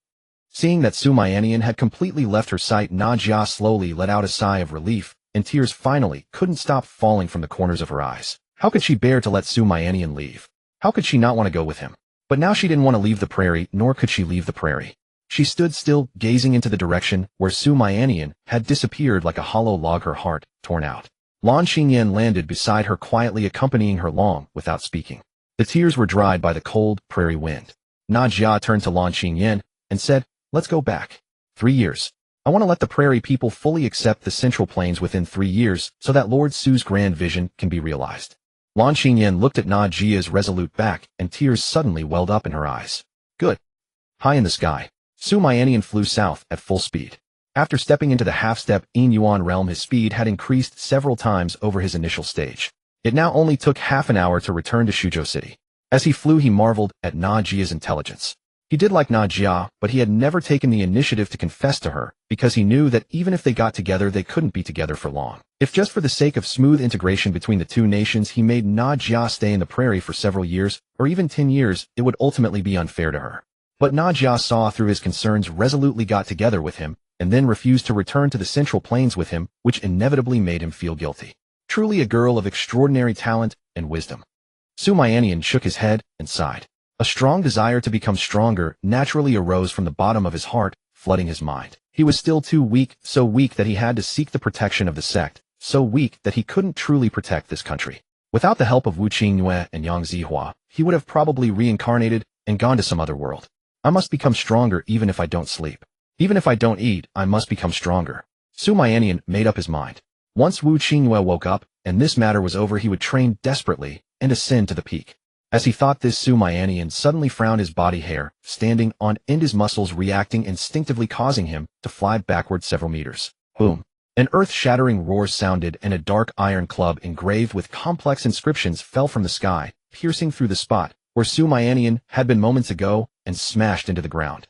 Seeing that Su Mianian had completely left her sight, Na Jia slowly let out a sigh of relief, and tears finally couldn't stop falling from the corners of her eyes. How could she bear to let Su Mianian leave? How could she not want to go with him? But now she didn't want to leave the prairie, nor could she leave the prairie. She stood still, gazing into the direction where Su Mianian had disappeared like a hollow log, her heart torn out. Lan Xingyan landed beside her, quietly accompanying her long without speaking. The tears were dried by the cold prairie wind. Na Jia turned to Lan Xingyan and said, "Let's go back. 3 years. I want to let the prairie people fully accept the Central Plains within 3 years so that Lord Su's grand vision can be realized." Lan Xingyan looked at Na Jia's resolute back, and tears suddenly welled up in her eyes. Good. High in the sky, Su Mianian flew south at full speed. After stepping into the half-step Yin Yuan realm, his speed had increased several times over his initial stage. It now only took half an hour to return to Shuzhou City. As he flew, he marveled at Na Jia's intelligence. He did like Na Jia, but he had never taken the initiative to confess to her, because he knew that even if they got together, they couldn't be together for long. If just for the sake of smooth integration between the two nations he made Na Jia stay in the prairie for several years, or even 10 years, it would ultimately be unfair to her. But Na Jia saw through his concerns, resolutely got together with him, and then refused to return to the Central Plains with him, which inevitably made him feel guilty. Truly a girl of extraordinary talent and wisdom. Su Mianian shook his head and sighed. A strong desire to become stronger naturally arose from the bottom of his heart, flooding his mind. He was still too weak, so weak that he had to seek the protection of the sect, so weak that he couldn't truly protect this country. Without the help of Wu Qingyue and Yang Zihua, he would have probably reincarnated and gone to some other world. I must become stronger even if I don't sleep. Even if I don't eat, I must become stronger. Su Mianian made up his mind. Once Wu Qingyue woke up, and this matter was over, he would train desperately and ascend to the peak. As he thought this, Su Mianian suddenly frowned, his body hair standing on end, his muscles reacting instinctively, causing him to fly backward several meters. Boom. An earth-shattering roar sounded, and a dark iron club engraved with complex inscriptions fell from the sky, piercing through the spot where Su Mianian had been moments ago, and smashed into the ground.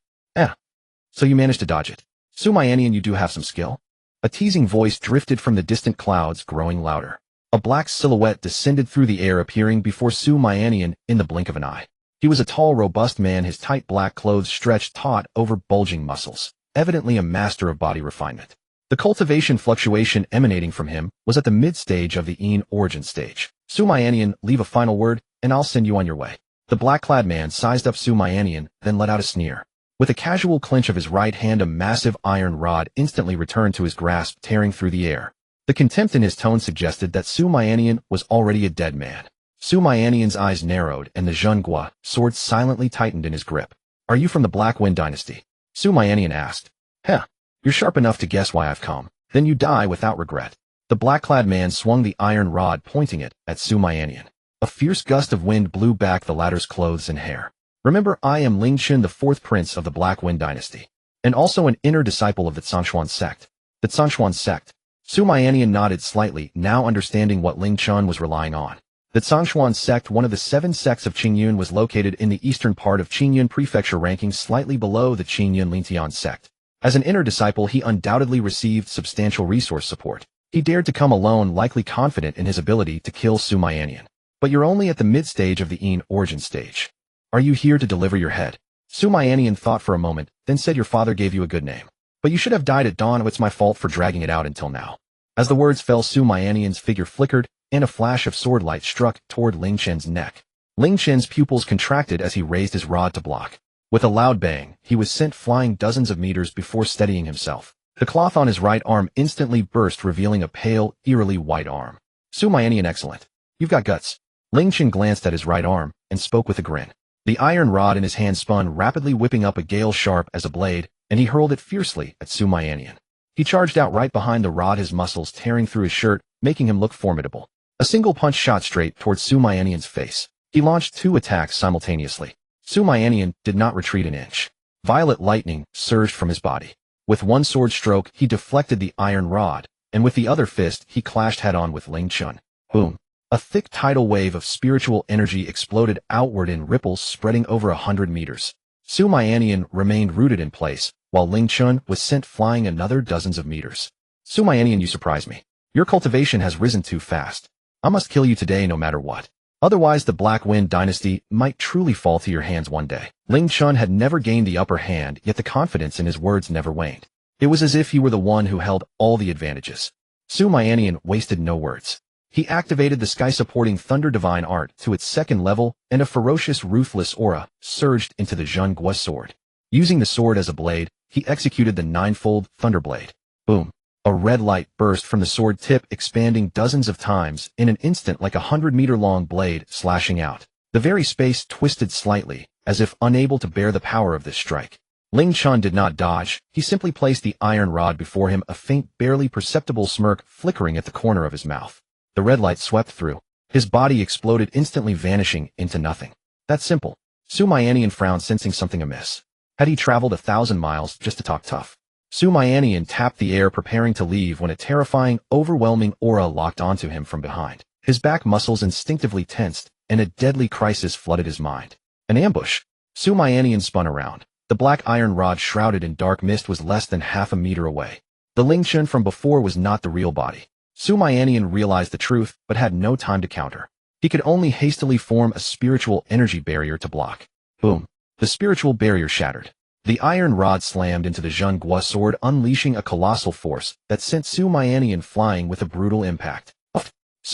So you managed to dodge it. Su Mianian, you do have some skill. A teasing voice drifted from the distant clouds, growing louder. A black silhouette descended through the air, appearing before Su Mianian in the blink of an eye. He was a tall, robust man, his tight black clothes stretched taut over bulging muscles, evidently a master of body refinement. The cultivation fluctuation emanating from him was at the mid-stage of the Yin origin stage. Su Mianian, leave a final word, and I'll send you on your way. The black-clad man sized up Su Mianian, then let out a sneer. With a casual clench of his right hand, a massive iron rod instantly returned to his grasp, tearing through the air. The contempt in his tone suggested that Su Mianian was already a dead man. Su Mianian's eyes narrowed, and the Zhenghua sword silently tightened in his grip. Are you from the Black Wind dynasty? Su Mianian asked. You're sharp enough to guess why I've come. Then you die without regret. The black-clad man swung the iron rod, pointing it at Su Mianian. A fierce gust of wind blew back the latter's clothes and hair. Remember, I am Ling Qin, the 4th prince of the Black Wind dynasty, and also an inner disciple of the Zhanshuan sect. The Zhanshuan sect. Mianian nodded slightly, now understanding what Ling Chun was relying on. The Zhongshuan sect, one of the 7 sects of Qingyun, was located in the eastern part of Qingyun Prefecture, ranking slightly below the Qingyun Lingtian sect. As an inner disciple, he undoubtedly received substantial resource support. He dared to come alone, likely confident in his ability to kill Mianian. But you're only at the mid-stage of the Yin origin stage. Are you here to deliver your head? Mianian thought for a moment, then said, your father gave you a good name. But you should have died at dawn. It's my fault for dragging it out until now. As the words fell, Mianian's figure flickered, and a flash of sword light struck toward Ling Chen's neck. Ling Chen's pupils contracted as he raised his rod to block. With a loud bang, he was sent flying dozens of meters before steadying himself. The cloth on his right arm instantly burst, revealing a pale, eerily white arm. Mianian, excellent. You've got guts. Ling Chen glanced at his right arm and spoke with a grin. The iron rod in his hand spun rapidly, whipping up a gale sharp as a blade, and he hurled it fiercely at Mianian. He charged out right behind the rod, his muscles tearing through his shirt, making him look formidable. A single punch shot straight towards Mianian's face. He launched 2 attacks simultaneously. Mianian did not retreat an inch. Violet lightning surged from his body. With one sword stroke, he deflected the iron rod, and with the other fist, he clashed head-on with Ling Chun. Boom! A thick tidal wave of spiritual energy exploded outward in ripples spreading over 100 meters. Mianian remained rooted in place, while Ling Chun was sent flying another dozens of meters. Mianian, you surprise me. Your cultivation has risen too fast. I must kill you today no matter what. Otherwise, the Black Wind dynasty might truly fall to your hands one day. Ling Chun had never gained the upper hand, yet the confidence in his words never waned. It was as if he were the one who held all the advantages. Mianian wasted no words. He activated the sky-supporting Thunder Divine Art to its 2nd level, and a ferocious, ruthless aura surged into the Zhen Gua sword. Using the sword as a blade, he executed the 9-fold Thunderblade. Boom! A red light burst from the sword tip, expanding dozens of times in an instant like a 100-meter-long blade slashing out. The very space twisted slightly, as if unable to bear the power of this strike. Ling Chun did not dodge. He simply placed the iron rod before him, a faint, barely perceptible smirk flickering at the corner of his mouth. The red light swept through. His body exploded, instantly vanishing into nothing. That's simple. Mianian frowned, sensing something amiss. Had he traveled 1,000 miles just to talk tough? Mianian tapped the air, preparing to leave, when a terrifying, overwhelming aura locked onto him from behind. His back muscles instinctively tensed, and a deadly crisis flooded his mind. An ambush. Mianian spun around. The black iron rod, shrouded in dark mist, was less than half a meter away. The Ling Chun from before was not the real body. Mianian realized the truth, but had no time to counter. He could only hastily form a spiritual energy barrier to block. Boom! The spiritual barrier shattered. The iron rod slammed into the Zhen Gua sword, unleashing a colossal force that sent Mianian flying with a brutal impact.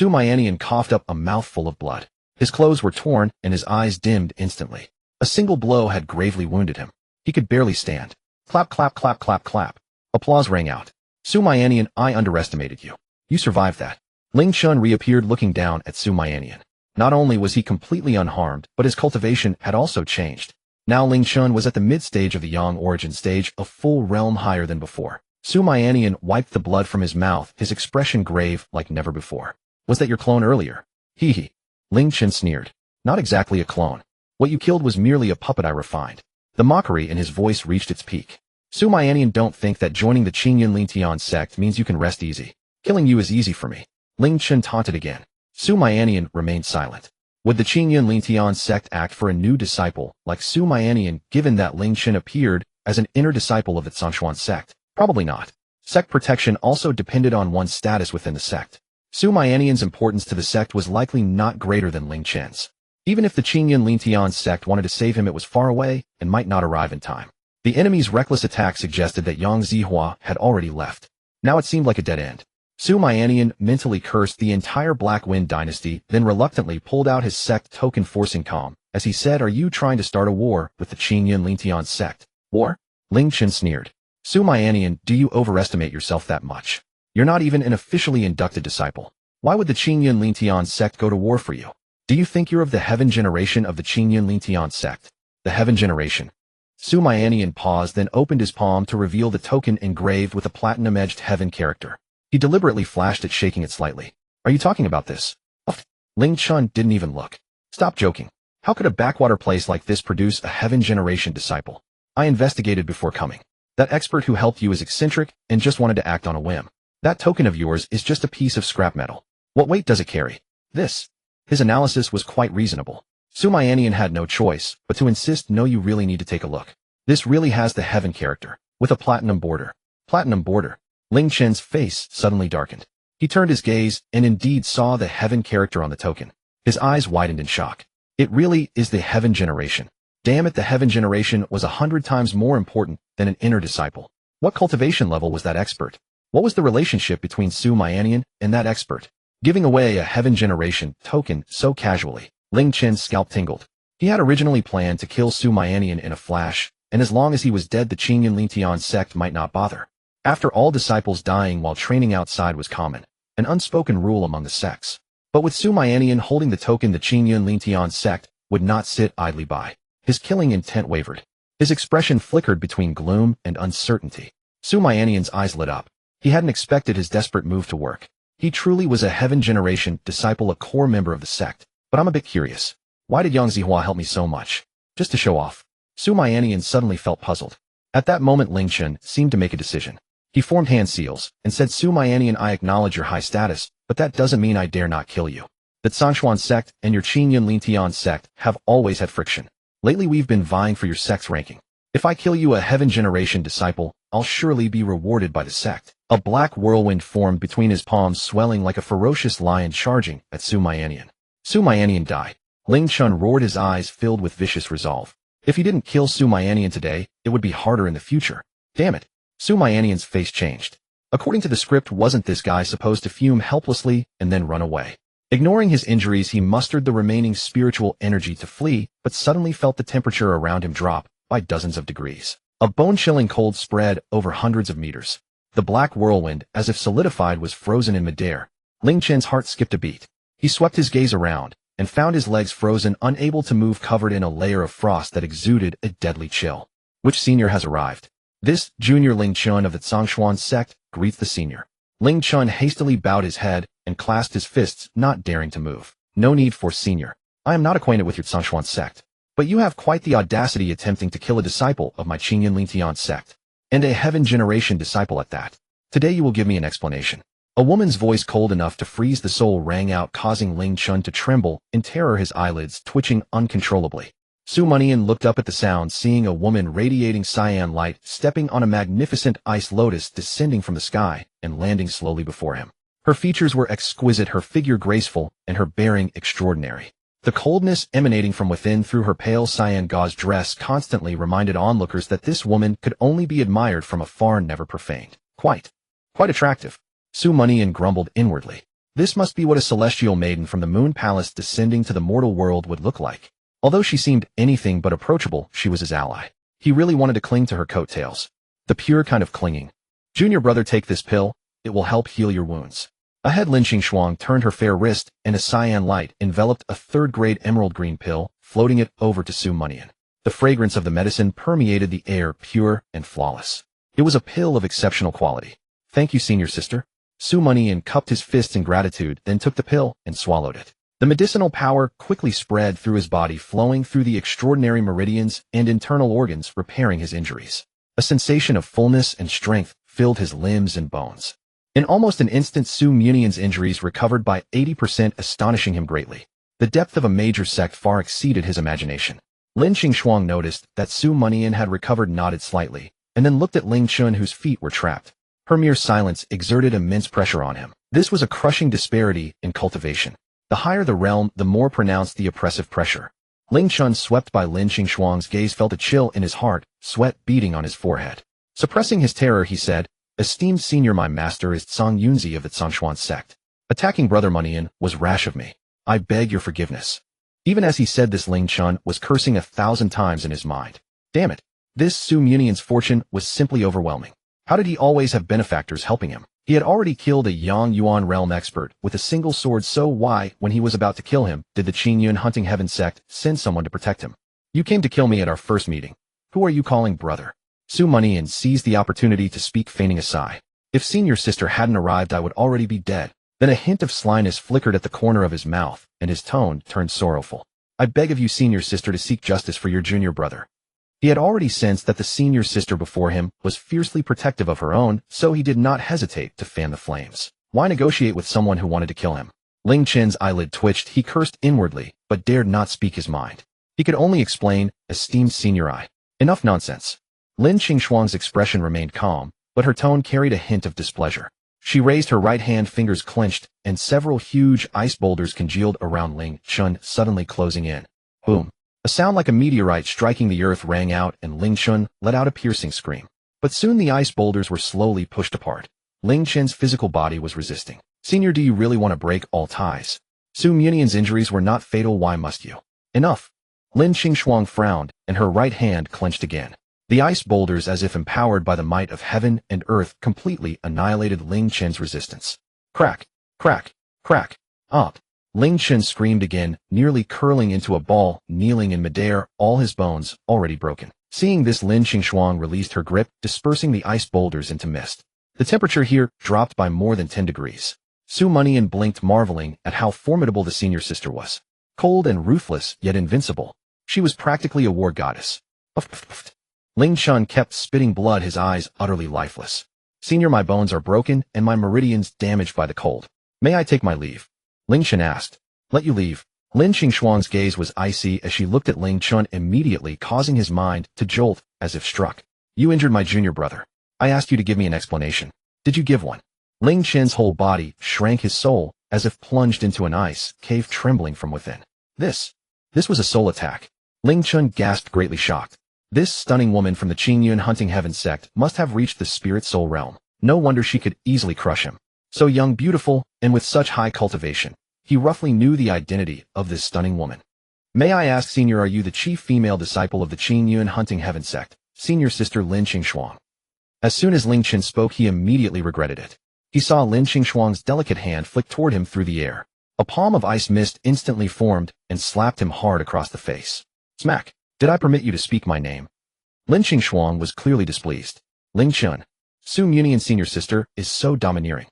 Mianian coughed up a mouthful of blood. His clothes were torn, and his eyes dimmed instantly. A single blow had gravely wounded him. He could barely stand. Clap, clap, clap, clap, clap. Applause rang out. Mianian, I underestimated you. You survived that. Ling Chun reappeared, looking down at Mianian. Not only was he completely unharmed, but his cultivation had also changed. Now Ling Chun was at the mid-stage of the Yang origin stage, a full realm higher than before. Mianian wiped the blood from his mouth, his expression grave like never before. Was that your clone earlier? Hee hee. Ling Chen sneered. Not exactly a clone. What you killed was merely a puppet I refined. The mockery in his voice reached its peak. Mianian, don't think that joining the Qingyun Lingtian sect means you can rest easy. Killing you is easy for me. Ling Chen taunted again. Mianian remained silent. Would the Qingyun Lingtian sect act for a new disciple like Mianian, given that Ling Chen appeared as an inner disciple of the Zhongshuan sect? Probably not. Sect protection also depended on one's status within the sect. Mianian's importance to the sect was likely not greater than Ling Chen's. Even if the Qingyun Lingtian sect wanted to save him, it was far away and might not arrive in time. The enemy's reckless attack suggested that Yang Zihua had already left. Now it seemed like a dead end. Mianian mentally cursed the entire Black Wind dynasty, then reluctantly pulled out his sect token, forcing calm, as he said, are you trying to start a war with the Qingyun Lingtian sect? War? Ling Chen sneered. Mianian, do you overestimate yourself that much? You're not even an officially inducted disciple. Why would the Qingyun Lingtian sect go to war for you? Do you think you're of the heaven generation of the Qingyun Lingtian sect? The heaven generation. Mianian paused, then opened his palm to reveal the token engraved with a platinum-edged heaven character. He deliberately flashed it, shaking it slightly. Are you talking about this? Ling Chun didn't even look. Stop joking. How could a backwater place like this produce a heaven generation disciple? I investigated before coming. That expert who helped you is eccentric and just wanted to act on a whim. That token of yours is just a piece of scrap metal. What weight does it carry? This. His analysis was quite reasonable. Mianian had no choice, but to insist, no, you really need to take a look. This really has the heaven character, with a platinum border. Platinum border. Ling Chen's face suddenly darkened. He turned his gaze and indeed saw the heaven character on the token. His eyes widened in shock. It really is the heaven generation. Damn it, the heaven generation was 100 times more important than an inner disciple. What cultivation level was that expert? What was the relationship between Mianian and that expert? Giving away a heaven generation token so casually, Ling Chen's scalp tingled. He had originally planned to kill Mianian in a flash, and as long as he was dead, the Mianian sect might not bother. After all, disciples dying while training outside was common, an unspoken rule among the sects. But with Mianian holding the token, the Mianian sect would not sit idly by. His killing intent wavered. His expression flickered between gloom and uncertainty. Mianian's eyes lit up. He hadn't expected his desperate move to work. He truly was a heaven generation disciple, a core member of the sect. But I'm a bit curious. Why did Yang Zihua help me so much? Just to show off. Mianian suddenly felt puzzled. At that moment, Ling Chen seemed to make a decision. He formed hand seals and said, Mianian, I acknowledge your high status, but that doesn't mean I dare not kill you. The Zhongshuan sect and your Mianian sect have always had friction. Lately we've been vying for your sect's ranking. If I kill you, a heaven generation disciple, I'll surely be rewarded by the sect. A black whirlwind formed between his palms, swelling like a ferocious lion charging at Mianian. Mianian, die. Ling Chen roared, his eyes filled with vicious resolve. If he didn't kill Mianian today, it would be harder in the future. Damn it. Mianian's face changed. According to the script, wasn't this guy supposed to fume helplessly and then run away? Ignoring his injuries, he mustered the remaining spiritual energy to flee, but suddenly felt the temperature around him drop by dozens of degrees. A bone-chilling cold spread over hundreds of meters. The black whirlwind, as if solidified, was frozen in midair. Ling Chen's heart skipped a beat. He swept his gaze around and found his legs frozen, unable to move, covered in a layer of frost that exuded a deadly chill. Which senior has arrived? This junior Ling Chen of the Zhongshuan sect greets the senior. Ling Chen hastily bowed his head and clasped his fists, not daring to move. No need for, senior. I am not acquainted with your Zhongshuan sect. But you have quite the audacity attempting to kill a disciple of my Mianian sect. And a heaven generation disciple at that. Today you will give me an explanation. A woman's voice, cold enough to freeze the soul, rang out, causing Ling Chen to tremble in terror, his eyelids twitching uncontrollably. Mianian looked up at the sound, seeing a woman radiating cyan light, stepping on a magnificent ice lotus descending from the sky and landing slowly before him. Her features were exquisite, her figure graceful, and her bearing extraordinary. The coldness emanating from within through her pale cyan gauze dress constantly reminded onlookers that this woman could only be admired from afar, never profaned. Quite attractive. Mianian grumbled inwardly. This must be what a celestial maiden from the moon palace descending to the mortal world would look like. Although she seemed anything but approachable, she was his ally. He really wanted to cling to her coattails. The pure kind of clinging. Junior brother, take this pill. It will help heal your wounds. Ahead, Lin Xingxuang turned her fair wrist, and a cyan light enveloped a third-grade emerald green pill, floating it over to Mianian. The fragrance of the medicine permeated the air, pure and flawless. It was a pill of exceptional quality. Thank you, senior sister. Mianian cupped his fists in gratitude, then took the pill and swallowed it. The medicinal power quickly spread through his body, flowing through the extraordinary meridians and internal organs, repairing his injuries. A sensation of fullness and strength filled his limbs and bones. In almost an instant, Mianian's injuries recovered by 80%, astonishing him greatly. The depth of a major sect far exceeded his imagination. Lin Xingxuang noticed that Mianian had recovered, nodded slightly, and then looked at Ling Chen, whose feet were trapped. Her mere silence exerted immense pressure on him. This was a crushing disparity in cultivation. The higher the realm, the more pronounced the oppressive pressure. Ling Chen, swept by Lin Xingxuang's gaze, felt a chill in his heart, sweat beating on his forehead. Suppressing his terror, he said, "Esteemed senior, my master is Zhang Yunzi of the Zhongshuan sect. Attacking Brother Mianian was rash of me. I beg your forgiveness." Even as he said this, Ling Chen was cursing 1,000 times in his mind. Damn it. This Mianian's fortune was simply overwhelming. How did he always have benefactors helping him? He had already killed a Yang Yuan realm expert with a single sword, so why, when he was about to kill him, did the Qingyun hunting heaven sect send someone to protect him? You came to kill me at our first meeting. Who are you calling brother? Mianian seized the opportunity to speak, feigning a sigh. If senior sister hadn't arrived, I would already be dead. Then a hint of slyness flickered at the corner of his mouth, and his tone turned sorrowful. I beg of you, senior sister, to seek justice for your junior brother. He had already sensed that the senior sister before him was fiercely protective of her own, so he did not hesitate to fan the flames. Why negotiate with someone who wanted to kill him? Ling Chen's eyelid twitched. He cursed inwardly, but dared not speak his mind. He could only explain, esteemed senior I. Enough nonsense. Lin Qingxuang's expression remained calm, but her tone carried a hint of displeasure. She raised her right hand, fingers clenched, and several huge ice boulders congealed around Ling Chun, suddenly closing in. Boom. A sound like a meteorite striking the earth rang out, and Ling Chun let out a piercing scream. But soon the ice boulders were slowly pushed apart. Ling Chen's physical body was resisting. Senior, do you really want to break all ties? Su Mianian's injuries were not fatal. Why must you? Enough. Lin Qingxuang frowned, and her right hand clenched again. The ice boulders, as if empowered by the might of heaven and earth, completely annihilated Ling Chen's resistance. Crack, crack, crack. Up. Ling Chen screamed again, nearly curling into a ball, kneeling in midair, all his bones already broken. Seeing this, Lin Qingxuang released her grip, dispersing the ice boulders into mist. The temperature here dropped by more than 10 degrees. Su Mianian blinked, marveling at how formidable the senior sister was. Cold and ruthless, yet invincible. She was practically a war goddess. Ling Chun kept spitting blood, his eyes utterly lifeless. Senior, my bones are broken and my meridians damaged by the cold. May I take my leave? Ling Chen asked. Let you leave? Lin Qingxuang's gaze was icy as she looked at Ling Chun, immediately causing his mind to jolt as if struck. You injured my junior brother. I asked you to give me an explanation. Did you give one? Ling Chen's whole body shrank, his soul, as if plunged into an ice cave, trembling from within. This was a soul attack. Ling Chun gasped, greatly shocked. This stunning woman from the Qingyun hunting heaven sect must have reached the spirit soul realm. No wonder she could easily crush him. So young, beautiful, and with such high cultivation. He roughly knew the identity of this stunning woman. May I ask, senior, are you the chief female disciple of the Qingyun hunting heaven sect? Senior sister Lin Qingxuang. As soon as Ling Chen spoke, he immediately regretted it. He saw Lin Qingxuang's delicate hand flick toward him through the air. A palm of ice mist instantly formed and slapped him hard across the face. Smack. Did I permit you to speak my name? Lin Qingxuang was clearly displeased. Ling Chun, Su Mianian senior sister, is so domineering.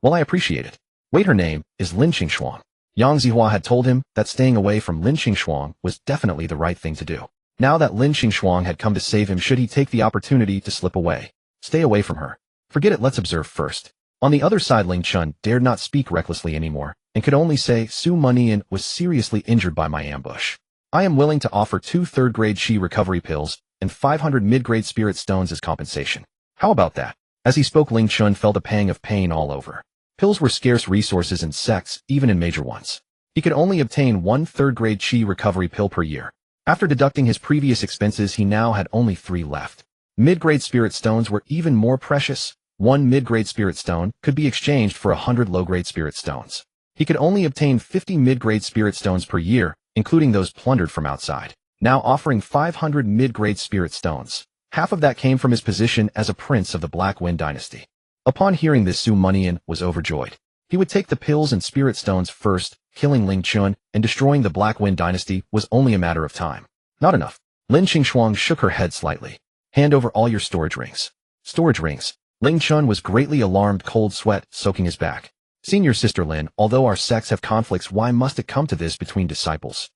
Well, I appreciate it. Wait, her name is Lin Qingxuang. Yang Zihua had told him that staying away from Lin Qingxuang was definitely the right thing to do. Now that Lin Qingxuang had come to save him, should he take the opportunity to slip away? Stay away from her. Forget it, let's observe first. On the other side, Ling Chun dared not speak recklessly anymore, and could only say, Su Mianian was seriously injured by my ambush. I am willing to offer 2 third-grade Qi recovery pills and 500 mid-grade spirit stones as compensation. How about that? As he spoke, Ling Chun felt a pang of pain all over. Pills were scarce resources in sects, even in major ones. He could only obtain 1 third-grade Qi recovery pill per year. After deducting his previous expenses, he now had only 3 left. Mid-grade spirit stones were even more precious. 1 mid-grade spirit stone could be exchanged for 100 low-grade spirit stones. He could only obtain 50 mid-grade spirit stones per year, including those plundered from outside, now offering 500 mid-grade spirit stones. Half of that came from his position as a prince of the Black Wind dynasty. Upon hearing this, Su Mianian was overjoyed. He would take the pills and spirit stones first. Killing Ling Chun and destroying the Black Wind dynasty was only a matter of time. Not enough. Lin Qingxuang shook her head slightly. Hand over all your storage rings. Storage rings. Ling Chun was greatly alarmed, cold sweat soaking his back. Senior sister Lin, although our sects have conflicts, why must it come to this between disciples?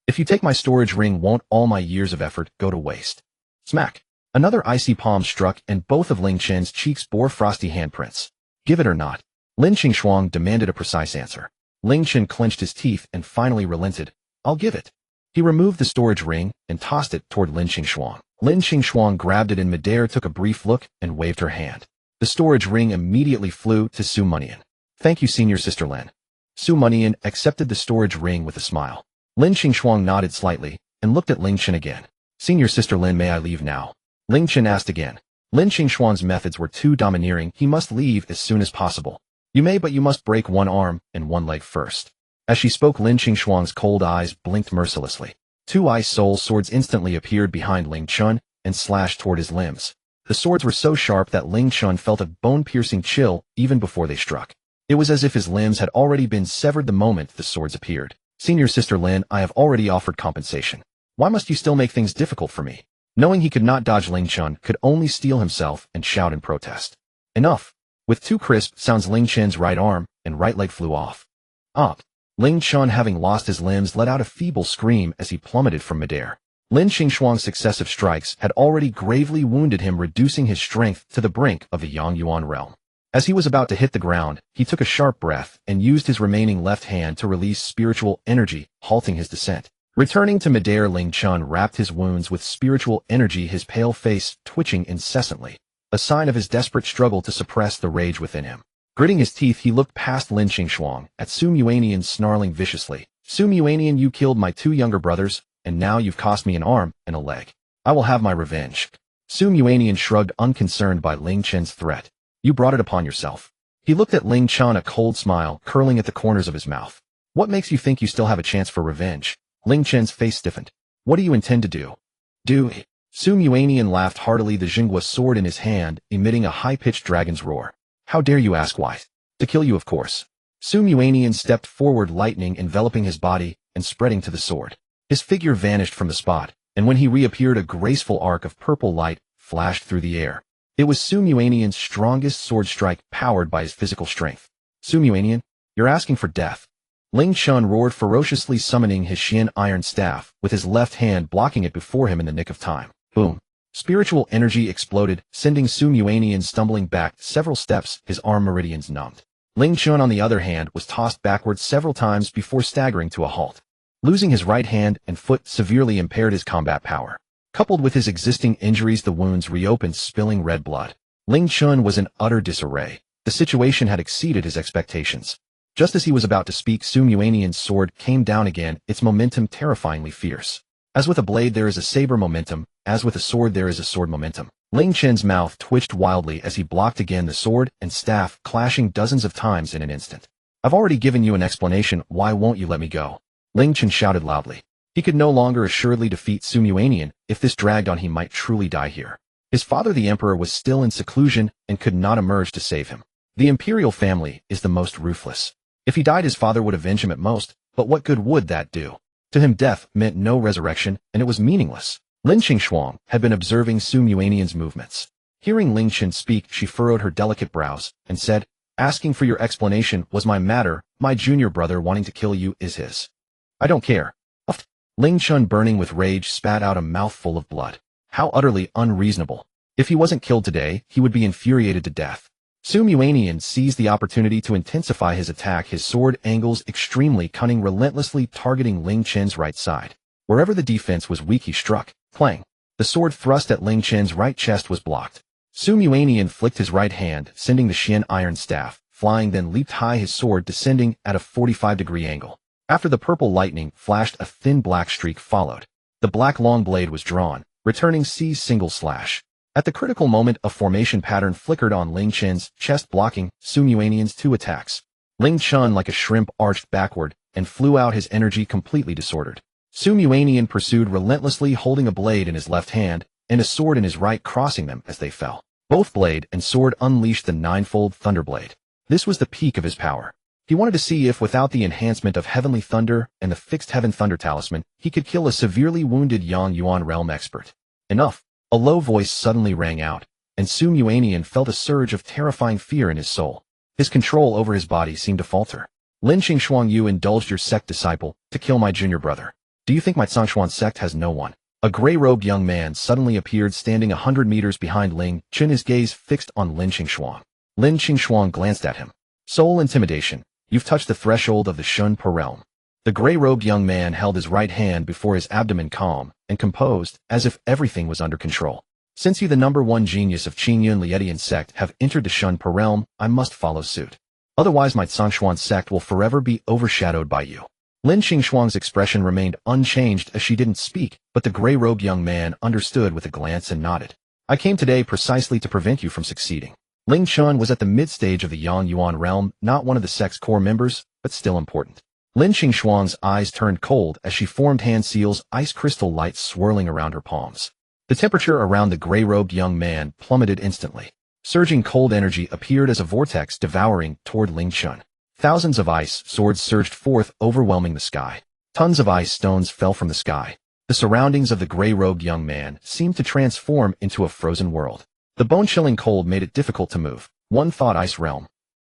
If you take my storage ring, won't all my years of effort go to waste? Smack. Another icy palm struck, and both of Ling Chen's cheeks bore frosty handprints. Give it or not? Lin Qingxuang demanded a precise answer. Ling Chen clenched his teeth and finally relented. I'll give it. He removed the storage ring and tossed it toward Lin Qingxuang. Lin Qingxuang grabbed it in midair, took a brief look, and waved her hand. The storage ring immediately flew to Su Mianian. Thank you, senior sister Lin. Su Mianian accepted the storage ring with a smile. Lin Qingxuang nodded slightly and looked at Ling Chen again. Senior sister Lin, may I leave now? Ling Chen asked again. Lin Qingxuang's methods were too domineering. He must leave as soon as possible. You may, but you must break 1 arm and 1 leg first. As she spoke, Lin Qingxuang's cold eyes blinked mercilessly. 2 ice soul swords instantly appeared behind Ling Chun and slashed toward his limbs. The swords were so sharp that Ling Chun felt a bone-piercing chill even before they struck. It was as if his limbs had already been severed the moment the swords appeared. Senior sister Lin, I have already offered compensation. Why must you still make things difficult for me? Knowing he could not dodge, Ling Chun could only steel himself and shout in protest. Enough. With 2 crisp sounds, Ling Chen's right arm and right leg flew off. Up. Ling Chun, having lost his limbs, let out a feeble scream as he plummeted from midair. Lin Qingxuang's successive strikes had already gravely wounded him, reducing his strength to the brink of the Yang Yuan realm. As he was about to hit the ground, he took a sharp breath and used his remaining left hand to release spiritual energy, halting his descent. Returning to midair, Ling Chun wrapped his wounds with spiritual energy, his pale face twitching incessantly, a sign of his desperate struggle to suppress the rage within him. Gritting his teeth, he looked past Lin Qingxuang at Su Mianian, snarling viciously. Su Mianian, you killed my 2 younger brothers, and now you've cost me an arm and a leg. I will have my revenge. Su Mianian shrugged, unconcerned by Ling Chen's threat. You brought it upon yourself. He looked at Ling Chen, a cold smile curling at the corners of his mouth. What makes you think you still have a chance for revenge? Ling Chen's face stiffened. What do you intend to do? Su Mianian laughed heartily, the Jinghua sword in his hand, emitting a high-pitched dragon's roar. How dare you ask why? To kill you, of course. Su Mianian stepped forward, lightning enveloping his body and spreading to the sword. His figure vanished from the spot, and when he reappeared, a graceful arc of purple light flashed through the air. It was Su Mianian's strongest sword strike, powered by his physical strength. Su Mianian, you're asking for death. Ling Chun roared ferociously, summoning his Xian iron staff, with his left hand blocking it before him in the nick of time. Boom. Spiritual energy exploded, sending Su Mianian stumbling back several steps, his arm meridians numbed. Ling Chun, on the other hand, was tossed backwards several times before staggering to a halt. Losing his right hand and foot severely impaired his combat power. Coupled with his existing injuries, the wounds reopened, spilling red blood. Ling Chun was in utter disarray. The situation had exceeded his expectations. Just as he was about to speak, Su Mianian's sword came down again, its momentum terrifyingly fierce. As with a blade there is a saber momentum, as with a sword there is a sword momentum. Ling Chen's mouth twitched wildly as he blocked again, the sword and staff clashing dozens of times in an instant. I've already given you an explanation, why won't you let me go? Ling Chen shouted loudly. He could no longer assuredly defeat Su Mianian. If this dragged on, he might truly die here. His father, the emperor, was still in seclusion and could not emerge to save him. The imperial family is the most ruthless. If he died, his father would avenge him at most, but what good would that do? To him, death meant no resurrection, and it was meaningless. Lin Qingxuang had been observing Su Mianian's movements. Hearing Ling Chen speak, she furrowed her delicate brows and said, asking for your explanation was my matter. My junior brother wanting to kill you is his. I don't care. Ling Chun, burning with rage, spat out a mouthful of blood. How utterly unreasonable. If he wasn't killed today, he would be infuriated to death. Su Mianian seized the opportunity to intensify his attack, his sword angles extremely cunning, relentlessly targeting Ling Chen's right side. Wherever the defense was weak, he struck. Clang. The sword thrust at Ling Chen's right chest was blocked. Su Mianian flicked his right hand, sending the Xian iron staff flying, then leaped high, his sword descending at a 45-degree angle. After the purple lightning flashed, a thin black streak followed. The black long blade was drawn, returning C's single slash. At the critical moment, a formation pattern flickered on Ling Chen's chest, blocking Su Mianian's 2 attacks. Ling Chun, like a shrimp, arched backward and flew out, his energy completely disordered. Su Mianian pursued relentlessly, holding a blade in his left hand and a sword in his right, crossing them as they fell. Both blade and sword unleashed the 9-fold thunderblade. This was the peak of his power. He wanted to see if, without the enhancement of Heavenly Thunder and the Fixed Heaven Thunder Talisman, he could kill a severely wounded Yang Yuan realm expert. Enough. A low voice suddenly rang out, and Su Mianian felt a surge of terrifying fear in his soul. His control over his body seemed to falter. Lin Qingxuang, you indulged your sect disciple to kill my junior brother. Do you think my Zhongshuan sect has no one? A gray-robed young man suddenly appeared, standing 100 meters behind Ling Chen, his gaze fixed on Lin Qingxuang. Lin Qingxuang glanced at him. Soul intimidation. You've touched the threshold of the Shun Per realm. The gray-robed young man held his right hand before his abdomen, calm and composed, as if everything was under control. Since you, the #1 genius of Qingyun Lietian sect, have entered the Shun Per realm, I must follow suit. Otherwise my Zhongshuan sect will forever be overshadowed by you. Lin Qingxuang's expression remained unchanged as she didn't speak, but the gray-robed young man understood with a glance and nodded. I came today precisely to prevent you from succeeding. Ling Chun was at the mid-stage of the Yang Yuan realm, not one of the sect's core members, but still important. Lin Qingxuang's eyes turned cold as she formed hand seals, ice crystal lights swirling around her palms. The temperature around the gray-robed young man plummeted instantly. Surging cold energy appeared as a vortex, devouring toward Ling Chun. Thousands of ice swords surged forth, overwhelming the sky. Tons of ice stones fell from the sky. The surroundings of the gray-robed young man seemed to transform into a frozen world. The bone-chilling cold made it difficult to move. One thought, ice realm.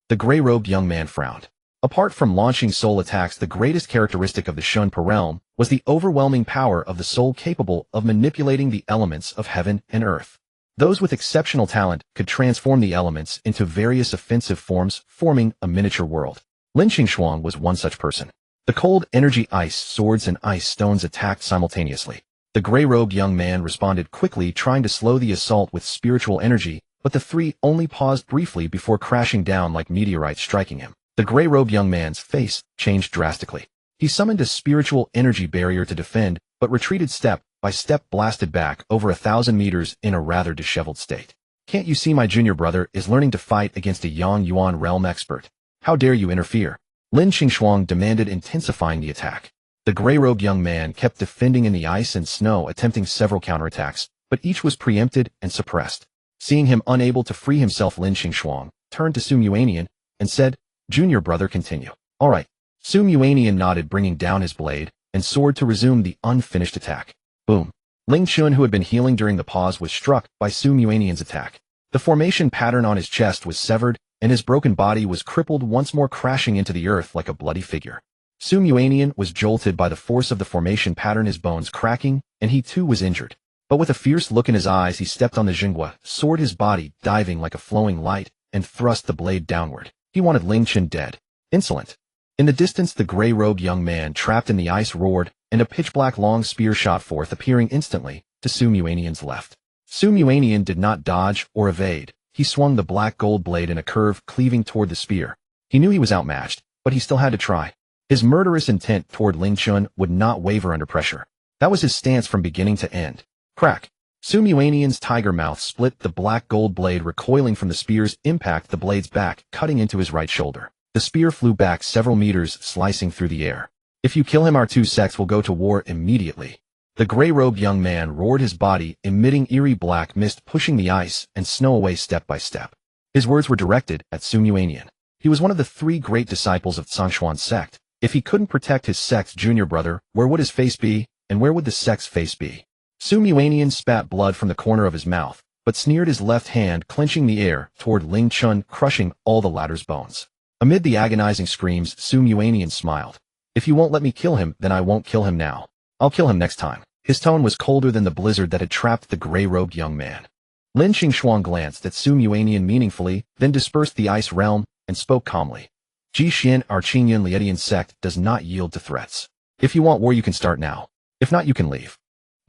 The gray-robed young man frowned. Apart from launching soul attacks, the greatest characteristic of the Shunpa realm was the overwhelming power of the soul capable of manipulating the elements of heaven and earth. Those with exceptional talent could transform the elements into various offensive forms, forming a miniature world. Lin Qingshuang was one such person. The cold energy ice swords and ice stones attacked simultaneously. The gray-robed young man responded quickly, trying to slow the assault with spiritual energy, but the three only paused briefly before crashing down like meteorites striking him. The gray-robed young man's face changed drastically. He summoned a spiritual energy barrier to defend, but retreated step by step, blasted back over 1,000 meters in a rather disheveled state. Can't you see my junior brother is learning to fight against a Yang Yuan realm expert? How dare you interfere? Lin Qingshuang demanded, intensifying the attack. The gray-robed young man kept defending in the ice and snow, attempting several counterattacks, but each was preempted and suppressed. Seeing him unable to free himself, Lin Qingshuang turned to Su Mianian and said, "Junior brother, continue." "All right." Su Mianian nodded, bringing down his blade and sword to resume the unfinished attack. Boom. Ling Chun, who had been healing during the pause, was struck by Su Mianian's attack. The formation pattern on his chest was severed, and his broken body was crippled, once more crashing into the earth like a bloody figure. Su Mianian was jolted by the force of the formation pattern, his bones cracking, and he too was injured. But with a fierce look in his eyes, he stepped on the Jinghua, soared his body, diving like a flowing light, and thrust the blade downward. He wanted Ling Chun dead. Insolent. In the distance, the gray-robed young man trapped in the ice roared, and a pitch-black long spear shot forth, appearing instantly to Su Mianian's left. Su Mianian did not dodge or evade. He swung the black gold blade in a curve, cleaving toward the spear. He knew he was outmatched, but he still had to try. His murderous intent toward Ling Chun would not waver under pressure. That was his stance from beginning to end. Crack. Su Mianian's tiger mouth split, the black gold blade recoiling from the spear's impact, the blade's back, cutting into his right shoulder. The spear flew back several meters, slicing through the air. "If you kill him, our two sects will go to war immediately." The gray-robed young man roared, his body emitting eerie black mist, pushing the ice and snow away step by step. His words were directed at Su Mianian. He was one of the three great disciples of Zhongshuan's sect. If he couldn't protect his sect's junior brother, where would his face be, and where would the sect's face be? Su Mianian spat blood from the corner of his mouth, but sneered, his left hand clenching the air toward Ling Chun, crushing all the latter's bones. Amid the agonizing screams, Su Mianian smiled. "If you won't let me kill him, then I won't kill him now. I'll kill him next time." His tone was colder than the blizzard that had trapped the gray-robed young man. Lin Qingshuang glanced at Su Mianian meaningfully, then dispersed the ice realm and spoke calmly. "Ji Xian, our Qingyun Lietian sect does not yield to threats. If you want war, you can start now. If not, you can leave."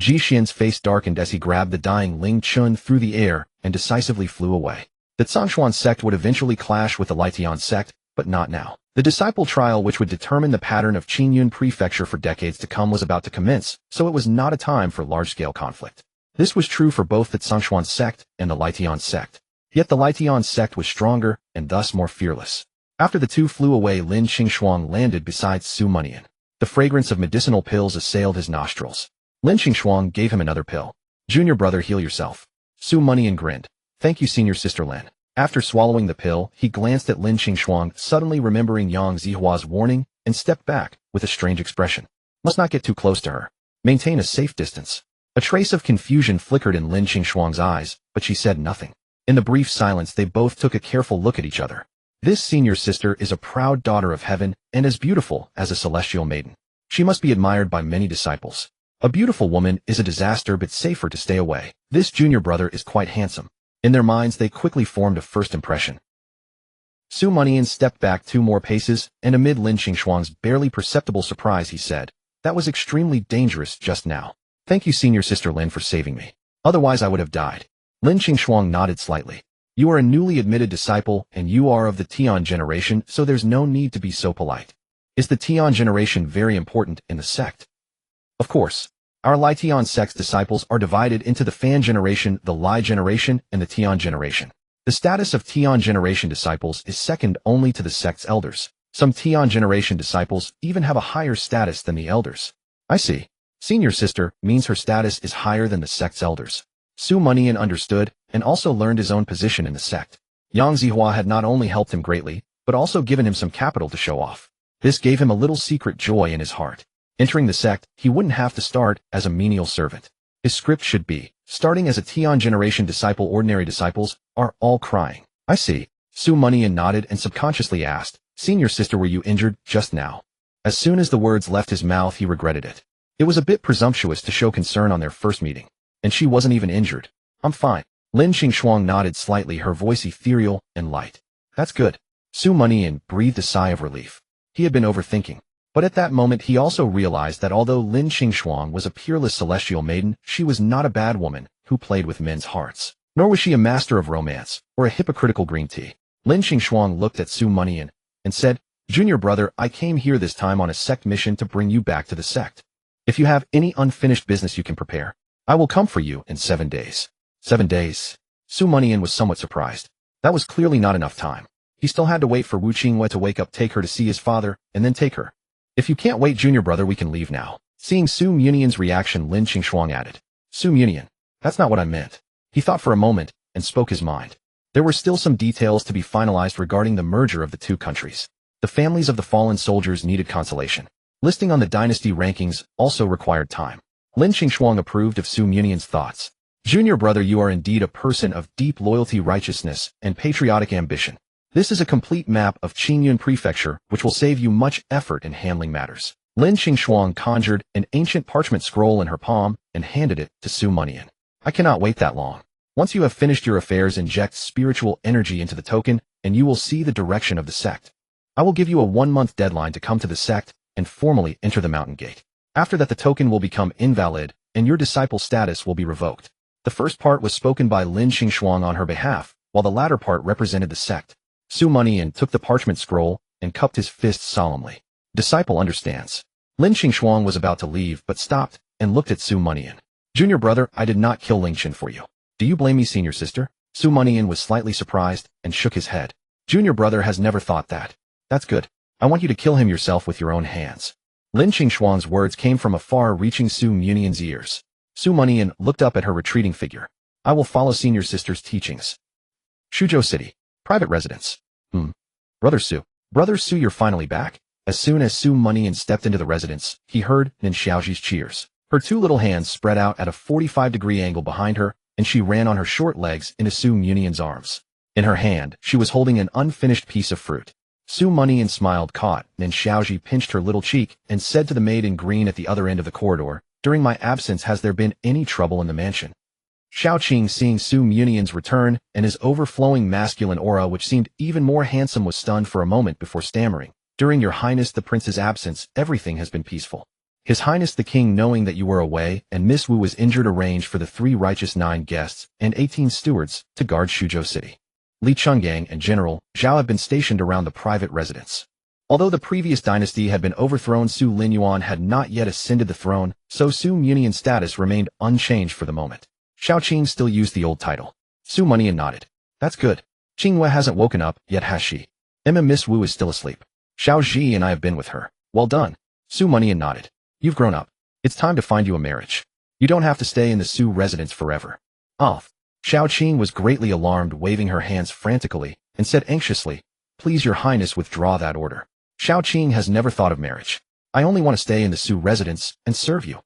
Ji Xian's face darkened as he grabbed the dying Ling Chun through the air and decisively flew away. The Zhongshuan sect would eventually clash with the Lietian sect, but not now. The disciple trial, which would determine the pattern of Qingyun Prefecture for decades to come, was about to commence, so it was not a time for large-scale conflict. This was true for both the Zhongshuan sect and the Lietian sect. Yet the Lietian sect was stronger and thus more fearless. After the two flew away, Lin Qingshuang landed beside Su Mianian. The fragrance of medicinal pills assailed his nostrils. Lin Qingshuang gave him another pill. "Junior brother, heal yourself." Su Mianian grinned. "Thank you, senior sister Lin." After swallowing the pill, he glanced at Lin Qingshuang, suddenly remembering Yang Zihua's warning, and stepped back with a strange expression. Must not get too close to her. Maintain a safe distance. A trace of confusion flickered in Lin Qingshuang's eyes, but she said nothing. In the brief silence, they both took a careful look at each other. This senior sister is a proud daughter of heaven and as beautiful as a celestial maiden. She must be admired by many disciples. A beautiful woman is a disaster, but safer to stay away. This junior brother is quite handsome. In their minds, they quickly formed a first impression. Su Mianian stepped back 2 more paces, and amid Lin Qingshuang's barely perceptible surprise, he said, "That was extremely dangerous just now. Thank you, senior sister Lin, for saving me. Otherwise I would have died." Lin Qingshuang nodded slightly. "You are a newly admitted disciple, and you are of the Tian generation, so there's no need to be so polite. Is the Tian generation very important in the sect?" "Of course. Our Lietian sect's disciples are divided into the Fan generation, the Lai generation, and the Tian generation. The status of Tian generation disciples is second only to the sect's elders. Some Tian generation disciples even have a higher status than the elders." "I see. Senior sister means her status is higher than the sect's elders." Su Mianian understood, and also learned his own position in the sect. Yang Zihua had not only helped him greatly, but also given him some capital to show off. This gave him a little secret joy in his heart. Entering the sect, he wouldn't have to start as a menial servant. His script should be, starting as a Tian generation disciple, ordinary disciples are all crying. "I see." Su Mianian nodded and subconsciously asked, Seen your sister, were you injured just now? As soon as the words left his mouth, he regretted it. It was a bit presumptuous to show concern on their first meeting. And she wasn't even injured. I'm fine. Lin Xingxuang nodded slightly, her voice ethereal and light. That's good. Su Mianian breathed a sigh of relief. He had been overthinking. But at that moment he also realized that although Lin Xingxuang was a peerless celestial maiden, she was not a bad woman who played with men's hearts. Nor was she a master of romance, or a hypocritical green tea. Lin Xingxuang looked at Su Mianian and said, Junior brother, I came here this time on a sect mission to bring you back to the sect. If you have any unfinished business you can prepare, I will come for you in 7 days. 7 days? Su Mianian was somewhat surprised. That was clearly not enough time. He still had to wait for Wu Qingwe to wake up, take her to see his father, and then take her. If you can't wait, junior brother, we can leave now. Seeing Su Mianian's reaction, Lin Xingxuang added, Su Mianian, that's not what I meant. He thought for a moment and spoke his mind. There were still some details to be finalized regarding the merger of the two countries. The families of the fallen soldiers needed consolation. Listing on the dynasty rankings also required time. Lin Xingxuang approved of Su Mianian's thoughts. Junior brother, you are indeed a person of deep loyalty, righteousness, and patriotic ambition. This is a complete map of Qingyun Prefecture, which will save you much effort in handling matters. Lin Xingxuang conjured an ancient parchment scroll in her palm and handed it to Su Mianian. I cannot wait that long. Once you have finished your affairs, inject spiritual energy into the token, and you will see the direction of the sect. I will give you a 1-month deadline to come to the sect and formally enter the mountain gate. After that, the token will become invalid, and your disciple status will be revoked. The first part was spoken by Lin Xingxuang on her behalf, while the latter part represented the sect. Su Mianian took the parchment scroll and cupped his fists solemnly. Disciple understands. Lin Xingxuang was about to leave but stopped and looked at Su Mianian. Junior brother, I did not kill Ling Chen for you. Do you blame me, senior sister? Su Mianian was slightly surprised and shook his head. Junior brother has never thought that. That's good. I want you to kill him yourself with your own hands. Lin Xingxuang's words came from afar, reaching Su Mianian's ears. Su Mianian looked up at her retreating figure. I will follow senior sister's teachings. Shuzhou City. Private residence. Brother Su, you're finally back. As soon as Su Mianian stepped into the residence, he heard Nin Xiaoji's cheers. Her two little hands spread out at a 45-degree angle behind her, and she ran on her short legs into Su Mianian's arms. In her hand, she was holding an unfinished piece of fruit. Su Mianian smiled, caught Nin Xiaoji pinched her little cheek, and said to the maid in green at the other end of the corridor, during my absence, has there been any trouble in the mansion? Xiao Qing, seeing Su Mianian's return and his overflowing masculine aura, which seemed even more handsome, was stunned for a moment before stammering. During your highness the prince's absence, everything has been peaceful. His highness the king, knowing that you were away and Miss Wu was injured, arranged for the 3 righteous 9 guests and 18 stewards to guard Shuzhou City. Li Chenggang and General Zhao have been stationed around the private residence. Although the previous dynasty had been overthrown, Su Linyuan had not yet ascended the throne, so Su Mianian's status remained unchanged for the moment. Xiao Qing still used the old title. Su Mianian nodded. That's good. Qingwe hasn't woken up yet, has she? Miss Wu is still asleep. Xiao Ji and I have been with her. Well done. Su Mianian nodded. You've grown up. It's time to find you a marriage. You don't have to stay in the Su residence forever. Off. Xiao Qing was greatly alarmed, waving her hands frantically, and said anxiously, Please, your highness, withdraw that order. Xiao Qing has never thought of marriage. I only want to stay in the Su residence and serve you.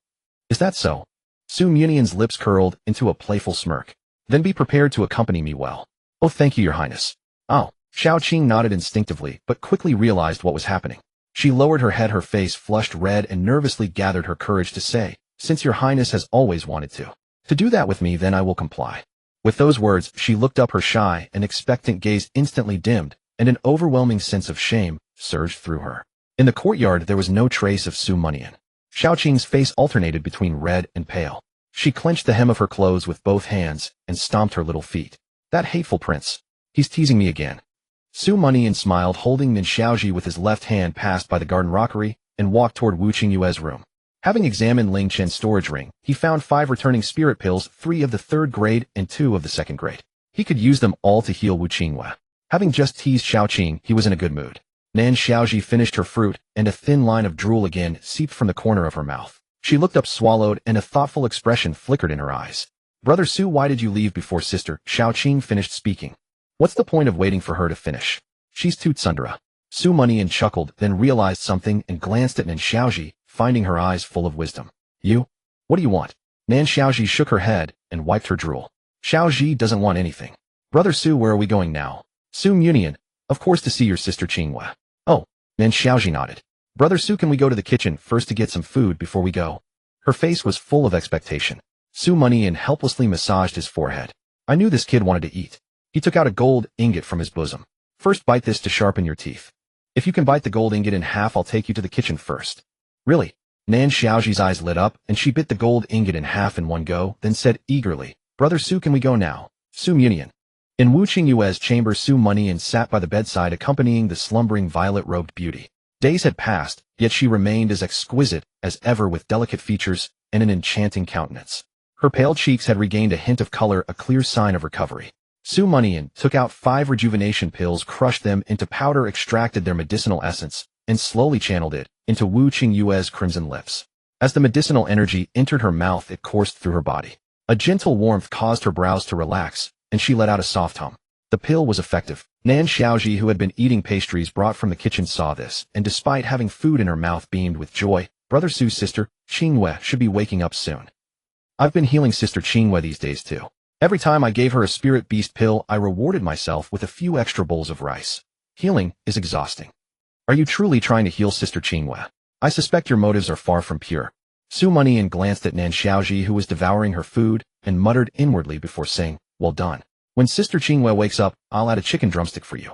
Is that so? Su Mianian's lips curled into a playful smirk. Then be prepared to accompany me well. Oh, thank you, your highness. Oh. Xiao Qing nodded instinctively, but quickly realized what was happening. She lowered her head, her face flushed red, and nervously gathered her courage to say, Since your highness has always wanted to do that with me, then I will comply. With those words, she looked up, her shy and expectant gaze instantly dimmed, and an overwhelming sense of shame surged through her. In the courtyard there was no trace of Su Mianian. Xiao Qing's face alternated between red and pale. She clenched the hem of her clothes with both hands and stomped her little feet. That hateful prince. He's teasing me again. Su Mianian smiled, holding Nin Xiaoji with his left hand, passed by the garden rockery and walked toward Wu Qingyue's room. Having examined Ling Chen's storage ring, he found 5 returning spirit pills, 3 of the 3rd grade and 2 of the 2nd grade. He could use them all to heal Wu Qingyue. Having just teased Xiao Qing, he was in a good mood. Nin Xiaoji finished her fruit, and a thin line of drool again seeped from the corner of her mouth. She looked up, swallowed, and a thoughtful expression flickered in her eyes. Brother Su, why did you leave before sister? Xiao Qing finished speaking. What's the point of waiting for her to finish? She's too tsundere. Su Mianian chuckled, then realized something and glanced at Nin Xiaoji, finding her eyes full of wisdom. You? What do you want? Nin Xiaoji shook her head and wiped her drool. Xiaoji doesn't want anything. Brother Su, where are we going now? Su Mianian, of course to see your sister Qingwe. Oh, Nan Xiaoji nodded. Brother Su, can we go to the kitchen first to get some food before we go? Her face was full of expectation. Su Mianian helplessly massaged his forehead. I knew this kid wanted to eat. He took out a gold ingot from his bosom. First bite this to sharpen your teeth. If you can bite the gold ingot in half, I'll take you to the kitchen first. Really? Nan Xiaoji's eyes lit up, and she bit the gold ingot in half in one go, then said eagerly, Brother Su, can we go now? Su Mianian. In Wu Qingyue's chamber, Su Mianian sat by the bedside accompanying the slumbering violet-robed beauty. Days had passed, yet she remained as exquisite as ever with delicate features and an enchanting countenance. Her pale cheeks had regained a hint of color, a clear sign of recovery. Su Mianian took out 5 rejuvenation pills, crushed them into powder, extracted their medicinal essence, and slowly channeled it into Wu Qingyue's crimson lips. As the medicinal energy entered her mouth, it coursed through her body. A gentle warmth caused her brows to relax, and she let out a soft hum. The pill was effective. Nan Xiaoji, who had been eating pastries brought from the kitchen, saw this, and despite having food in her mouth, beamed with joy. Brother Su's sister, Qingyue, should be waking up soon. I've been healing Sister Qingyue these days too. Every time I gave her a spirit beast pill, I rewarded myself with a few extra bowls of rice. Healing is exhausting. Are you truly trying to heal Sister Qingyue? I suspect your motives are far from pure. Su Mianian glanced at Nan Xiaoji, who was devouring her food, and muttered inwardly before saying, well done. When Sister Qingyue wakes up, I'll add a chicken drumstick for you.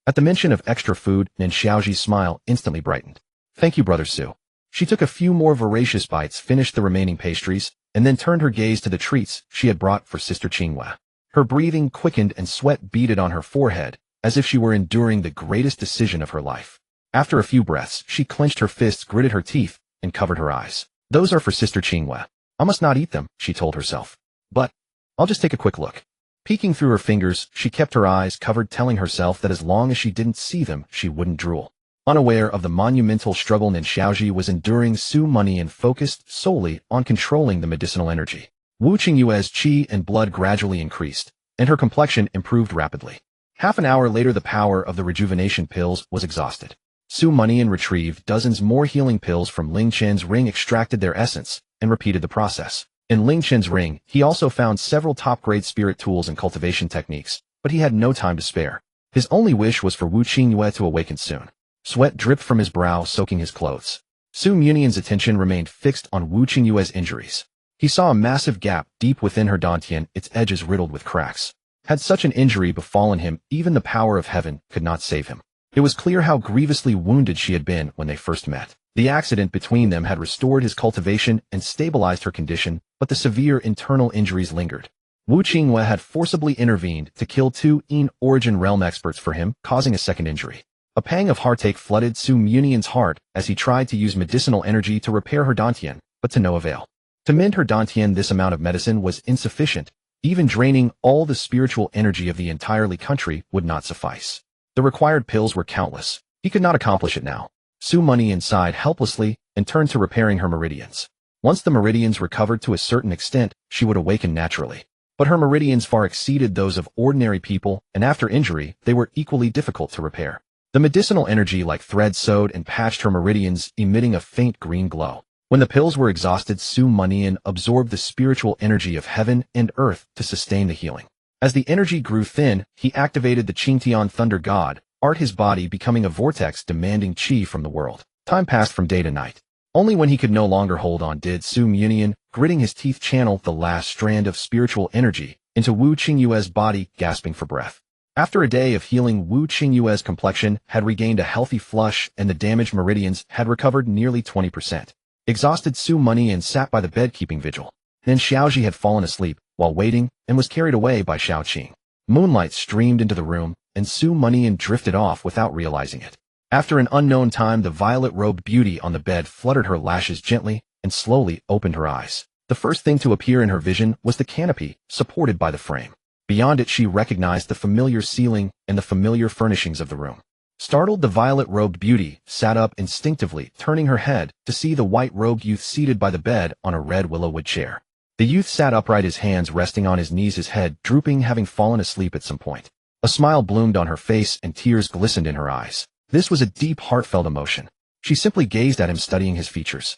At the mention of extra food, Nan Xiaoji's smile instantly brightened. Thank you, Brother Su. She took a few more voracious bites, finished the remaining pastries, and then turned her gaze to the treats she had brought for Sister Qingyue. Her breathing quickened and sweat beaded on her forehead, as if she were enduring the greatest decision of her life. After a few breaths, she clenched her fists, gritted her teeth, and covered her eyes. Those are for Sister Qingyue. I must not eat them, she told herself. But I'll just take a quick look. Peeking through her fingers, she kept her eyes covered, telling herself that as long as she didn't see them, she wouldn't drool. Unaware of the monumental struggle Nan Xiaoji was enduring, Su Mianian focused solely on controlling the medicinal energy. Wu Qingyue's qi and blood gradually increased, and her complexion improved rapidly. Half an hour later, the power of the rejuvenation pills was exhausted. Su Mianian retrieved dozens more healing pills from Ling Chen's ring, extracted their essence, and repeated the process. In Ling Chen's ring, he also found several top-grade spirit tools and cultivation techniques, but he had no time to spare. His only wish was for Wu Qingyue to awaken soon. Sweat dripped from his brow, soaking his clothes. Su Mianian's attention remained fixed on Wu Qingyue's injuries. He saw a massive gap deep within her dantian, its edges riddled with cracks. Had such an injury befallen him, even the power of heaven could not save him. It was clear how grievously wounded she had been when they first met. The accident between them had restored his cultivation and stabilized her condition, but the severe internal injuries lingered. Wu Qingyue had forcibly intervened to kill 2 origin realm experts for him, causing a second injury. A pang of heartache flooded Su Mianian's heart as he tried to use medicinal energy to repair her dantian, but to no avail. To mend her dantian, this amount of medicine was insufficient. Even draining all the spiritual energy of the entirely country would not suffice. The required pills were countless. He could not accomplish it now. Su Mianian sighed helplessly and turned to repairing her meridians. Once the meridians recovered to a certain extent, she would awaken naturally. But her meridians far exceeded those of ordinary people, and after injury, they were equally difficult to repair. The medicinal energy like thread sewed and patched her meridians, emitting a faint green glow. When the pills were exhausted, Su Mianian absorbed the spiritual energy of heaven and earth to sustain the healing. As the energy grew thin, he activated the Qingtian Thunder God, his body becoming a vortex demanding qi from the world. Time passed from day to night. Only when he could no longer hold on did Su Mianian, gritting his teeth, channel the last strand of spiritual energy into Wu Qingyue's body, gasping for breath. After a day of healing, Wu Qingyue's complexion had regained a healthy flush and the damaged meridians had recovered nearly 20%. Exhausted, Su Mianian sat by the bed keeping vigil. Then Xiaoji had fallen asleep while waiting and was carried away by Xiaoqing. Moonlight streamed into the room, and Su Mianian drifted off without realizing it. After an unknown time, the violet-robed beauty on the bed fluttered her lashes gently and slowly opened her eyes. The first thing to appear in her vision was the canopy, supported by the frame. Beyond it, she recognized the familiar ceiling and the familiar furnishings of the room. Startled, the violet-robed beauty sat up instinctively, turning her head to see the white-robed youth seated by the bed on a red willowwood chair. The youth sat upright, his hands resting on his knees, his head drooping, having fallen asleep at some point. A smile bloomed on her face and tears glistened in her eyes. This was a deep, heartfelt emotion. She simply gazed at him, studying his features.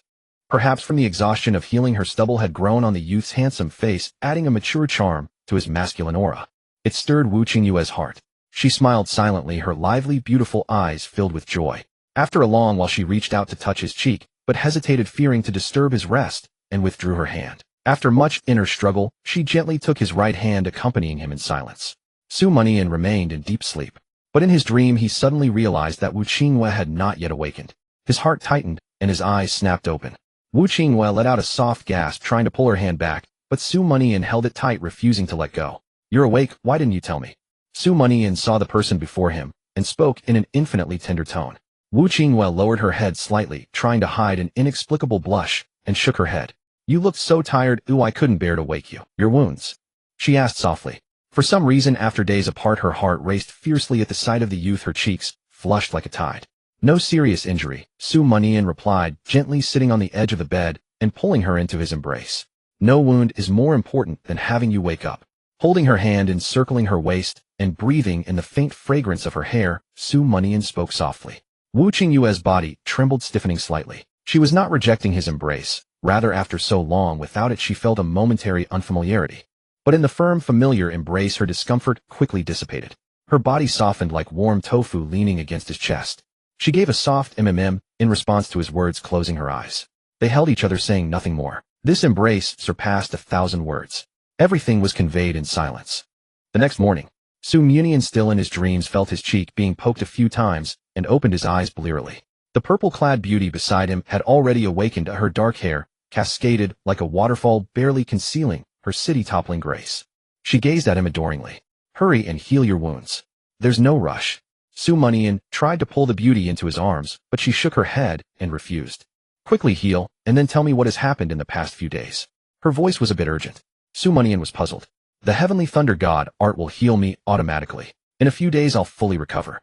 Perhaps from the exhaustion of healing, her stubble had grown on the youth's handsome face, adding a mature charm to his masculine aura. It stirred Wu Qingyue's heart. She smiled silently, her lively, beautiful eyes filled with joy. After a long while she reached out to touch his cheek, but hesitated, fearing to disturb his rest, and withdrew her hand. After much inner struggle, she gently took his right hand, accompanying him in silence. Su Mianian remained in deep sleep. But in his dream he suddenly realized that Wu Qingwei had not yet awakened. His heart tightened, and his eyes snapped open. Wu Qingwei let out a soft gasp, trying to pull her hand back, but Su Mianian held it tight, refusing to let go. "You're awake, why didn't you tell me?" Su Mianian saw the person before him, and spoke in an infinitely tender tone. Wu Qingwei lowered her head slightly, trying to hide an inexplicable blush, and shook her head. "You looked so tired, I couldn't bear to wake you. Your wounds?" she asked softly. For some reason, after days apart, her heart raced fiercely at the sight of the youth, her cheeks flushed like a tide. "No serious injury," Su Mianian replied, gently sitting on the edge of the bed and pulling her into his embrace. "No wound is more important than having you wake up." Holding her hand, encircling her waist, and breathing in the faint fragrance of her hair, Su Mianian spoke softly. Wu Qingyue's body trembled, stiffening slightly. She was not rejecting his embrace, rather after so long without it she felt a momentary unfamiliarity. But in the firm, familiar embrace her discomfort quickly dissipated. Her body softened like warm tofu leaning against his chest. She gave a soft mm in response to his words, closing her eyes. They held each other, saying nothing more. This embrace surpassed 1,000 words. Everything was conveyed in silence. The next morning, Su Mianian, still in his dreams, felt his cheek being poked a few times and opened his eyes blearily. The purple-clad beauty beside him had already awakened. Her dark hair cascaded like a waterfall, barely concealing her city-toppling grace. She gazed at him adoringly. "Hurry and heal your wounds. There's no rush." Su Mianian tried to pull the beauty into his arms, but she shook her head and refused. "Quickly heal, and then tell me what has happened in the past few days." Her voice was a bit urgent. Su Mianian was puzzled. "The heavenly thunder god, Art, will heal me automatically. In a few days I'll fully recover."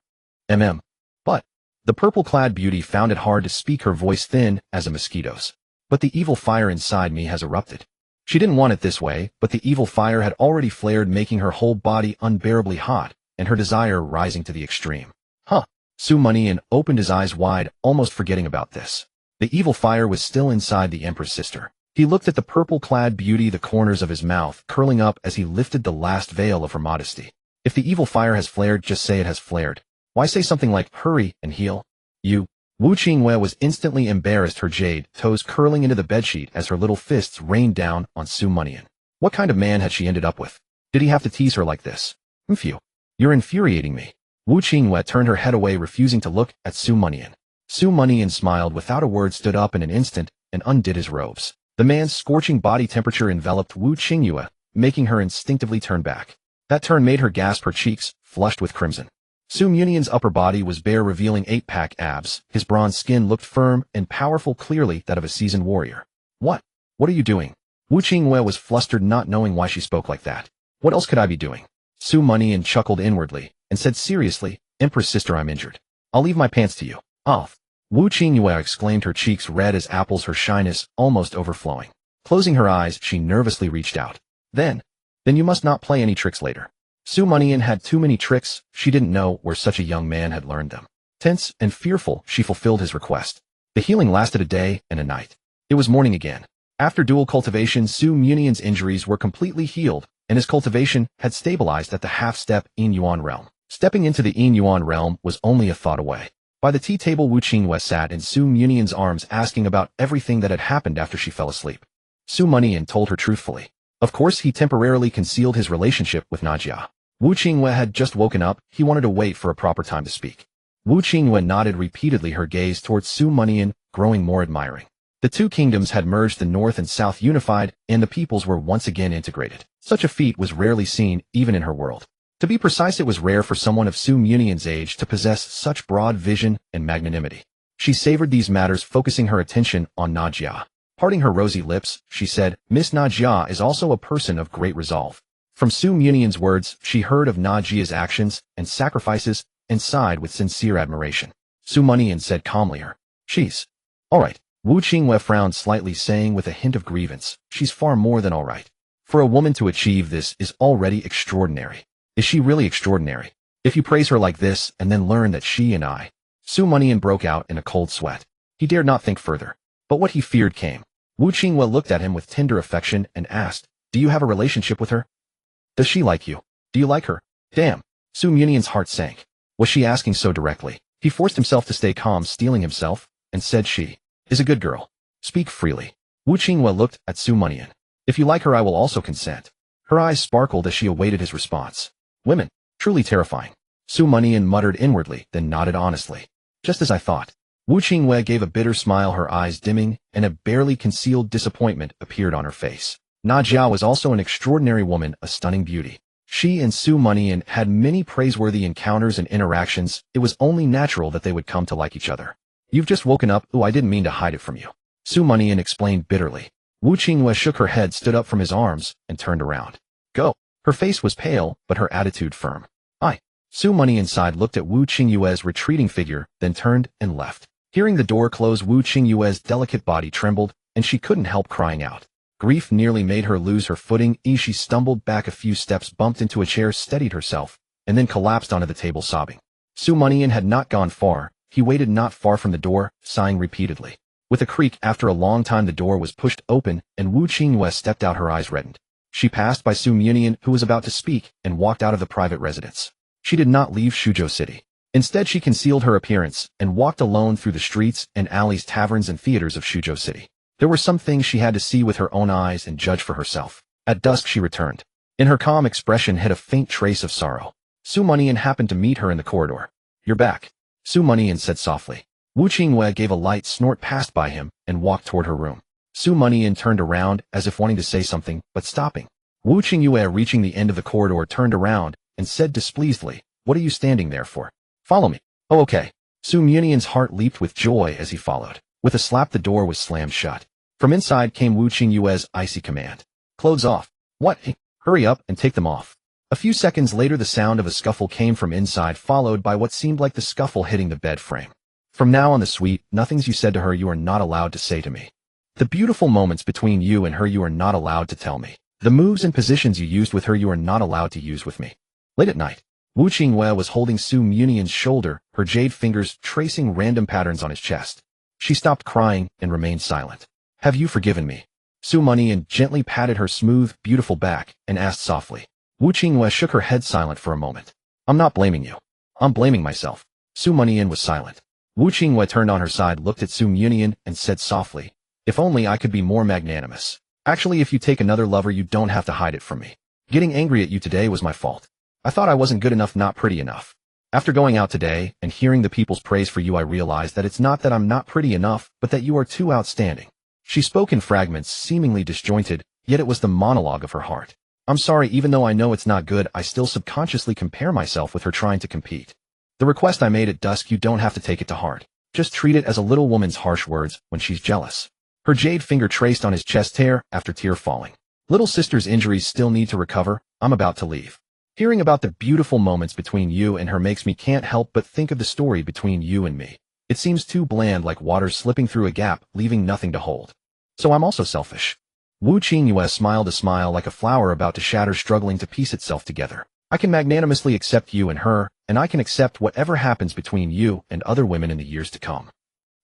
But the purple-clad beauty found it hard to speak, her voice thin as a mosquito's. "But the evil fire inside me has erupted." She didn't want it this way, but the evil fire had already flared, making her whole body unbearably hot, and her desire rising to the extreme. Su Mianian opened his eyes wide, almost forgetting about this. The evil fire was still inside the Emperor's sister. He looked at the purple-clad beauty, the corners of his mouth curling up as he lifted the last veil of her modesty. "If the evil fire has flared, just say it has flared. Why say something like, hurry and heal? You." Wu Qingwei was instantly embarrassed, her jade toes curling into the bedsheet as her little fists rained down on Su Mianian. What kind of man had she ended up with? Did he have to tease her like this? "Phew. You're infuriating me." Wu Qingwei turned her head away, refusing to look at Su Mianian. Su Mianian smiled without a word, stood up in an instant, and undid his robes. The man's scorching body temperature enveloped Wu Qingwei, making her instinctively turn back. That turn made her gasp, her cheeks flushed with crimson. Su Mianian's upper body was bare, revealing 8-pack abs. His bronze skin looked firm and powerful, clearly that of a seasoned warrior. What are you doing?" Wu Qingwei was flustered, not knowing why she spoke like that. "What else could I be doing?" Su Mianian chuckled inwardly, and said seriously, "Empress sister, I'm injured. I'll leave my pants to you." "Oh!" Wu Qingwei exclaimed, her cheeks red as apples, her shyness almost overflowing. Closing her eyes, she nervously reached out. Then you must not play any tricks later." Su Mianian had too many tricks, she didn't know where such a young man had learned them. Tense and fearful, she fulfilled his request. The healing lasted a day and a night. It was morning again. After dual cultivation, Su Mianian's injuries were completely healed, and his cultivation had stabilized at the half-step Yin Yuan realm. Stepping into the Yin Yuan realm was only a thought away. By the tea table, Wu Qingwei sat in Su Mianian's arms, asking about everything that had happened after she fell asleep. Su Mianian told her truthfully. Of course, he temporarily concealed his relationship with Najia. Wu Qingwei had just woken up, he wanted to wait for a proper time to speak. Wu Qingwei nodded repeatedly, her gaze towards Su Mianian growing more admiring. The two kingdoms had merged, the north and south unified, and the peoples were once again integrated. Such a feat was rarely seen, even in her world. To be precise, it was rare for someone of Su Mianian's age to possess such broad vision and magnanimity. She savored these matters, focusing her attention on Najia. Parting her rosy lips, she said, "Miss Najia is also a person of great resolve." From Su Mianian's words, she heard of Najia's actions and sacrifices and sighed with sincere admiration. Su Mianian said calmly, "She's all right." Wu Qingwei frowned slightly, saying with a hint of grievance, "She's far more than all right. For a woman to achieve this is already extraordinary." "Is she really extraordinary? If you praise her like this and then learn that she and I..." Su Mianian broke out in a cold sweat. He dared not think further. But what he feared came. Wu Qingwei looked at him with tender affection and asked, "Do you have a relationship with her? Does she like you? Do you like her?" "Damn." Su Munian's heart sank. Was she asking so directly? He forced himself to stay calm, steeling himself, and said she is a good girl. Speak freely. Wu Qinghua looked at Su Munian. If you like her, I will also consent. Her eyes sparkled as she awaited his response. Women, truly terrifying. Su Munian muttered inwardly, then nodded honestly. Just as I thought. Wu Qinghua gave a bitter smile, her eyes dimming, and a barely concealed disappointment appeared on her face. Na Jiao was also an extraordinary woman, a stunning beauty. She and Su Munian had many praiseworthy encounters and interactions. It was only natural that they would come to like each other. You've just woken up. Ooh, I didn't mean to hide it from you. Su Munian explained bitterly. Wu Qinghua shook her head, stood up from his arms, and turned around. Go. Her face was pale, but her attitude firm. Su Munian sighed, looked at Wu Qinghua's retreating figure, then turned and left. Hearing the door close, Wu Qinghua's delicate body trembled, and she couldn't help crying out. Grief nearly made her lose her footing. She stumbled back a few steps, bumped into a chair, steadied herself, and then collapsed onto the table sobbing. Su Munian had not gone far. He waited not far from the door, sighing repeatedly. With a creak, after a long time the door was pushed open, and Wu Qinghua stepped out, her eyes reddened. She passed by Su Munian, who was about to speak, and walked out of the private residence. She did not leave Shuzhou City. Instead, she concealed her appearance and walked alone through the streets and alleys, taverns and theaters of Shuzhou City. There were some things she had to see with her own eyes and judge for herself. At dusk she returned. In her calm expression hid a faint trace of sorrow. Su Munian happened to meet her in the corridor. You're back, Su Munian said softly. Wu Qinghua gave a light snort, passed by him, and walked toward her room. Su Munian turned around as if wanting to say something, but stopping. Wu Qinghua, reaching the end of the corridor, turned around and said displeasedly, what are you standing there for? Follow me. Oh, okay. Su Munian's heart leaped with joy as he followed. With a slap, the door was slammed shut. From inside came Wu Qinghua's icy command. Clothes off. What? Hurry up and take them off. A few seconds later, the sound of a scuffle came from inside, followed by what seemed like the scuffle hitting the bed frame. From now on, the sweet nothings you said to her you are not allowed to say to me. The beautiful moments between you and her you are not allowed to tell me. The moves and positions you used with her you are not allowed to use with me. Late at night, Wu Qinghua was holding Su Munian's shoulder, her jade fingers tracing random patterns on his chest. She stopped crying and remained silent. Have you forgiven me? Su Munian gently patted her smooth, beautiful back and asked softly. Wu Qinghua shook her head, silent for a moment. I'm not blaming you. I'm blaming myself. Su Munian was silent. Wu Qinghua turned on her side, looked at Su Munian, and said softly, if only I could be more magnanimous. Actually, if you take another lover, you don't have to hide it from me. Getting angry at you today was my fault. I thought I wasn't good enough, not pretty enough. After going out today and hearing the people's praise for you, I realized that it's not that I'm not pretty enough, but that you are too outstanding. She spoke in fragments, seemingly disjointed, yet it was the monologue of her heart. I'm sorry, even though I know it's not good, I still subconsciously compare myself with her, trying to compete. The request I made at dusk, you don't have to take it to heart. Just treat it as a little woman's harsh words when she's jealous. Her jade finger traced on his chest, tear after tear falling. Little sister's injuries still need to recover. I'm about to leave. Hearing about the beautiful moments between you and her makes me can't help but think of the story between you and me. It seems too bland, like water slipping through a gap, leaving nothing to hold. So I'm also selfish. Wu Qinghua smiled a smile like a flower about to shatter, struggling to piece itself together. I can magnanimously accept you and her, and I can accept whatever happens between you and other women in the years to come.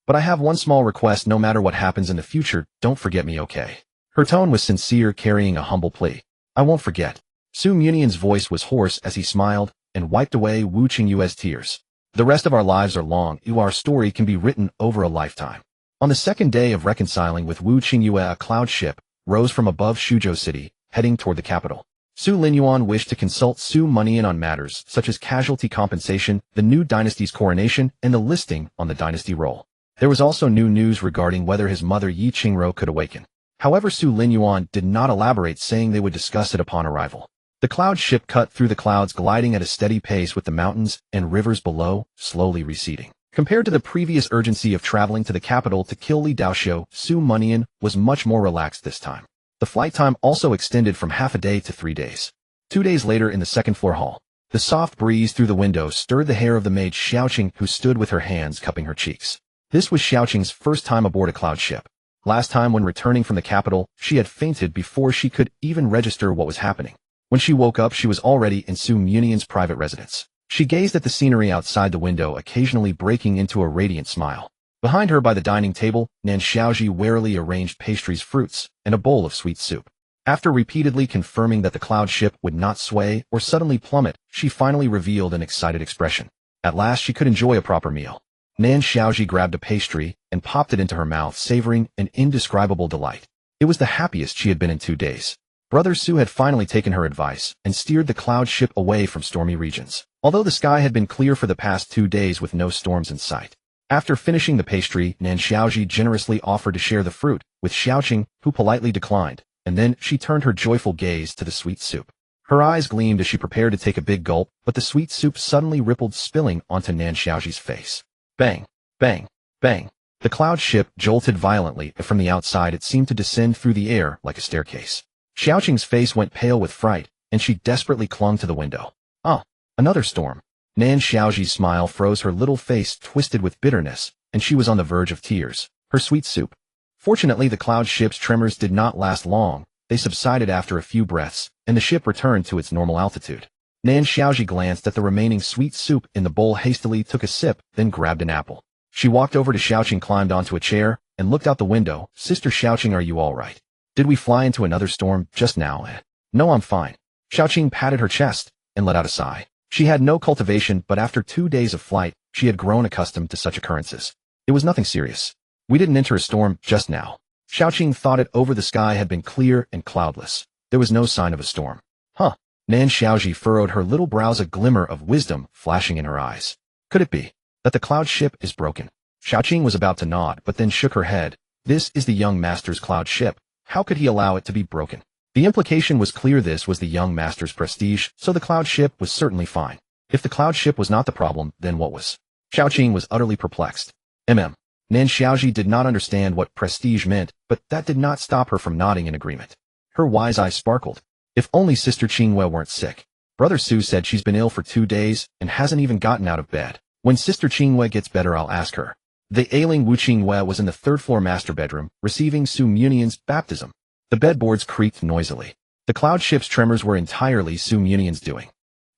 But I have one small request: no matter what happens in the future, don't forget me, okay? Her tone was sincere, carrying a humble plea. I won't forget. Su Munian's voice was hoarse as he smiled and wiped away Wu Qinghua's tears. The rest of our lives are long. Our story can be written over a lifetime. On the second day of reconciling with Wu Qinghua, a cloud ship rose from above Shuzhou City, heading toward the capital. Su Linyuan wished to consult Su Munian on matters such as casualty compensation, the new dynasty's coronation, and the listing on the dynasty roll. There was also new news regarding whether his mother Yi Qingro could awaken. However, Su Linyuan did not elaborate, saying they would discuss it upon arrival. The cloud ship cut through the clouds, gliding at a steady pace with the mountains and rivers below slowly receding. Compared to the previous urgency of traveling to the capital to kill Li Daoxiu, Su Munian was much more relaxed this time. The flight time also extended from half a day to 3 days. 2 days later, in the second-floor hall, the soft breeze through the window stirred the hair of the maid Xiaoqing, who stood with her hands cupping her cheeks. This was Xiaoqing's first time aboard a cloud ship. Last time, when returning from the capital, she had fainted before she could even register what was happening. When she woke up, she was already in Su Munian's private residence. She gazed at the scenery outside the window, occasionally breaking into a radiant smile. Behind her by the dining table, Nan Xiaoji warily arranged pastries, fruits, and a bowl of sweet soup. After repeatedly confirming that the cloud ship would not sway or suddenly plummet, she finally revealed an excited expression. At last she could enjoy a proper meal. Nan Xiaoji grabbed a pastry and popped it into her mouth, savoring an indescribable delight. It was the happiest she had been in 2 days. Brother Su had finally taken her advice and steered the cloud ship away from stormy regions, although the sky had been clear for the past 2 days with no storms in sight. After finishing the pastry, Nan Xiaoji generously offered to share the fruit with Xiaoqing, who politely declined, and then she turned her joyful gaze to the sweet soup. Her eyes gleamed as she prepared to take a big gulp, but the sweet soup suddenly rippled, spilling onto Nan Xiaoji's face. Bang! Bang! Bang! The cloud ship jolted violently, and from the outside it seemed to descend through the air like a staircase. Xiaoqing's face went pale with fright, and she desperately clung to the window. Ah! Another storm. Nan Xiaoji's smile froze, her little face twisted with bitterness, and she was on the verge of tears. Her sweet soup. Fortunately, the cloud ship's tremors did not last long. They subsided after a few breaths, and the ship returned to its normal altitude. Nan Xiaoji glanced at the remaining sweet soup in the bowl, hastily took a sip, then grabbed an apple. She walked over to Xiaoqing, climbed onto a chair, and looked out the window. Sister Xiaoqing, are you all right? Did we fly into another storm just now? No, I'm fine. Xiaoqing patted her chest and let out a sigh. She had no cultivation, but after 2 days of flight, she had grown accustomed to such occurrences. It was nothing serious. We didn't enter a storm just now. Xiaoqing thought it over. The sky had been clear and cloudless. There was no sign of a storm. Huh. Nan Xiaoji furrowed her little brows, a glimmer of wisdom flashing in her eyes. Could it be that the cloud ship is broken? Xiaoqing was about to nod, but then shook her head. This is the young master's cloud ship. How could he allow it to be broken? The implication was clear. This was the young master's prestige, so the cloud ship was certainly fine. If the cloud ship was not the problem, then what was? Xiaoqing was utterly perplexed. Nan Xiaoji did not understand what prestige meant, but that did not stop her from nodding in agreement. Her wise eyes sparkled. If only Sister Qingwei weren't sick. Brother Su said she's been ill for 2 days and hasn't even gotten out of bed. When Sister Qingwei gets better, I'll ask her. The ailing Wu Qingwei was in the 3rd floor master bedroom, receiving Su Mianian's baptism. The bedboards creaked noisily. The cloud ship's tremors were entirely Su Mianian's doing.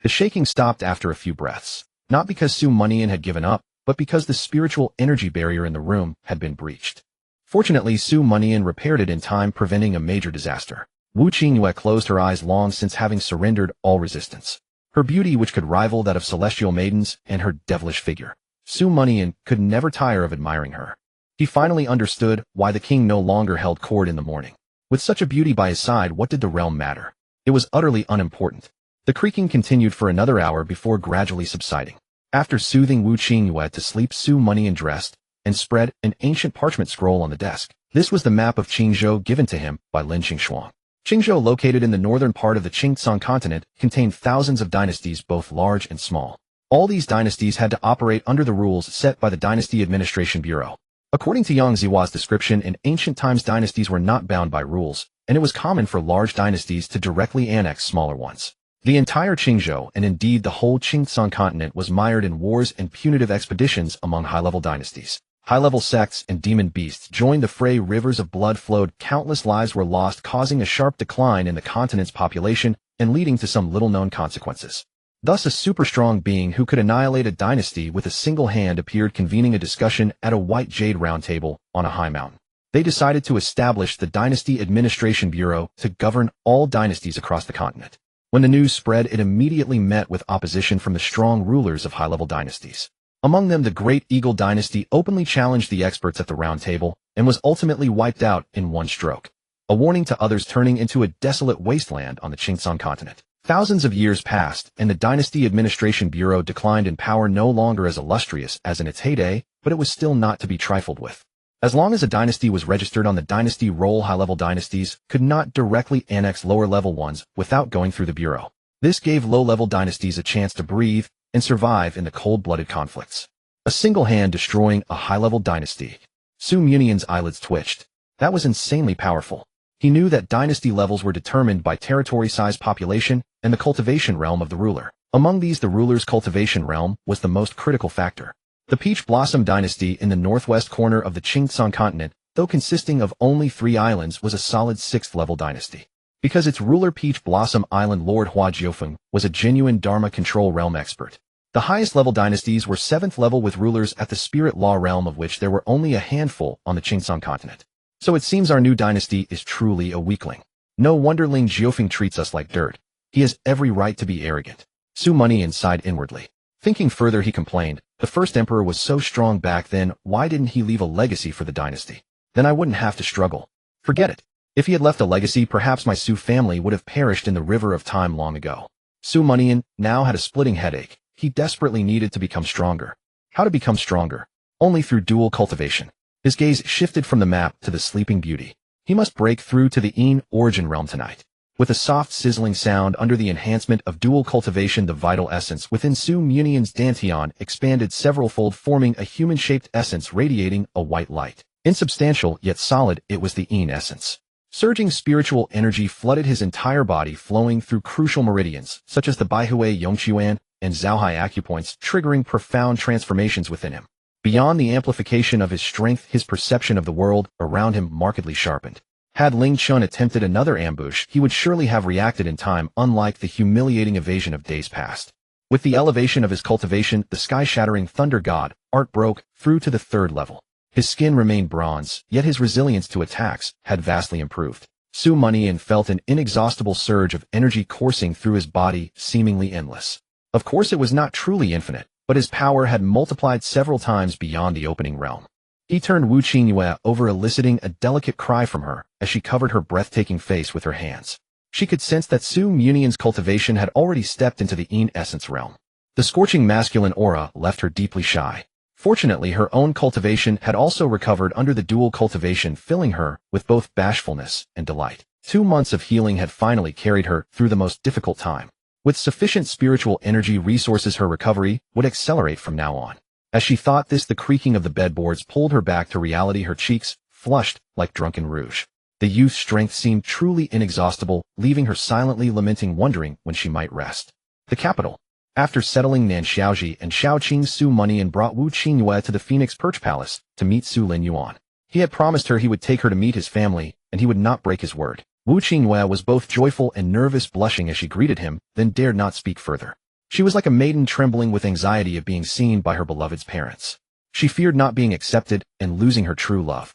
The shaking stopped after a few breaths, not because Su Mianian had given up, but because the spiritual energy barrier in the room had been breached. Fortunately, Su Mianian repaired it in time, preventing a major disaster. Wu Qingwei closed her eyes, long since having surrendered all resistance. Her beauty, which could rival that of celestial maidens, and her devilish figure. Su Mianian could never tire of admiring her. He finally understood why the king no longer held court in the morning. With such a beauty by his side, what did the realm matter? It was utterly unimportant. The creaking continued for another hour before gradually subsiding. After soothing Wu Qingwei to sleep, Su Mianian dressed and spread an ancient parchment scroll on the desk. This was the map of Qingzhou given to him by Lin Qingxuang. Qingzhou, located in the northern part of the Qingtsang continent, contained thousands of dynasties, both large and small. All these dynasties had to operate under the rules set by the Dynasty Administration Bureau. According to Yang Zihua's description, in ancient times dynasties were not bound by rules, and it was common for large dynasties to directly annex smaller ones. The entire Qingzhou, and indeed the whole Qingtsang continent, was mired in wars and punitive expeditions among high-level dynasties. High-level sects and demon beasts joined the fray. Rivers of blood flowed, countless lives were lost, causing a sharp decline in the continent's population and leading to some little-known consequences. Thus, a super-strong being who could annihilate a dynasty with a single hand appeared, convening a discussion at a white jade round table on a high mountain. They decided to establish the Dynasty Administration Bureau to govern all dynasties across the continent. When the news spread, it immediately met with opposition from the strong rulers of high-level dynasties. Among them, the Great Eagle Dynasty openly challenged the experts at the round table and was ultimately wiped out in one stroke, a warning to others, turning into a desolate wasteland on the Qingtsang continent. Thousands of years passed, and the Dynasty Administration Bureau declined in power, no longer as illustrious as in its heyday, but it was still not to be trifled with. As long as a dynasty was registered on the dynasty roll, high-level dynasties could not directly annex lower-level ones without going through the bureau. This gave low-level dynasties a chance to breathe and survive in the cold-blooded conflicts. A single hand destroying a high-level dynasty. Su Mianian's eyelids twitched. That was insanely powerful. He knew that dynasty levels were determined by territory size, population, and the cultivation realm of the ruler. Among these, the ruler's cultivation realm was the most critical factor. The Peach Blossom Dynasty in the northwest corner of the Qingtsang continent, though consisting of only 3 islands, was a solid 6th-level dynasty. Because its ruler, Peach Blossom Island Lord Hua Jiufeng, was a genuine Dharma control realm expert. The highest-level dynasties were 7th level, with rulers at the spirit law realm, of which there were only a handful on the Qingtsang continent. So it seems our new dynasty is truly a weakling. No wonder Ling Jiofeng treats us like dirt. He has every right to be arrogant. Su Monian sighed inwardly. Thinking further, he complained, the first emperor was so strong back then, why didn't he leave a legacy for the dynasty? Then I wouldn't have to struggle. Forget it. If he had left a legacy, perhaps my Su family would have perished in the river of time long ago. Su Monian now had a splitting headache. He desperately needed to become stronger. How to become stronger? Only through dual cultivation. His gaze shifted from the map to the sleeping beauty. He must break through to the Yin origin realm tonight. With a soft sizzling sound under the enhancement of dual cultivation, the vital essence within Su Mianian's dantian expanded several-fold, forming a human-shaped essence radiating a white light. Insubstantial yet solid, it was the Yin essence. Surging spiritual energy flooded his entire body, flowing through crucial meridians, such as the Baihui Yongquan and Zhaohai acupoints, triggering profound transformations within him. Beyond the amplification of his strength, his perception of the world around him markedly sharpened. Had Ling Chun attempted another ambush, he would surely have reacted in time, unlike the humiliating evasion of days past. With the elevation of his cultivation, the sky-shattering thunder god, Art broke through to the third level. His skin remained bronze, yet his resilience to attacks had vastly improved. Su Monian felt an inexhaustible surge of energy coursing through his body, seemingly endless. Of course, it was not truly infinite, but his power had multiplied several times beyond the opening realm. He turned Wu Qingyue over, eliciting a delicate cry from her as she covered her breathtaking face with her hands. She could sense that Su Mianian's cultivation had already stepped into the Yin essence realm. The scorching masculine aura left her deeply shy. Fortunately, her own cultivation had also recovered under the dual cultivation, filling her with both bashfulness and delight. 2 months of healing had finally carried her through the most difficult time. With sufficient spiritual energy resources, her recovery would accelerate from now on. As she thought this, the creaking of the bedboards pulled her back to reality, her cheeks flushed like drunken rouge. The youth's strength seemed truly inexhaustible, leaving her silently lamenting, wondering when she might rest. The capital. After settling Nan Xiaoji and Xiaoqing, Su Monian brought Wu Qingyue to the Phoenix Perch Palace to meet Su Lin Yuan. He had promised her he would take her to meet his family, and he would not break his word. Wu Qingyue was both joyful and nervous, blushing as she greeted him, then dared not speak further. She was like a maiden trembling with anxiety of being seen by her beloved's parents. She feared not being accepted and losing her true love.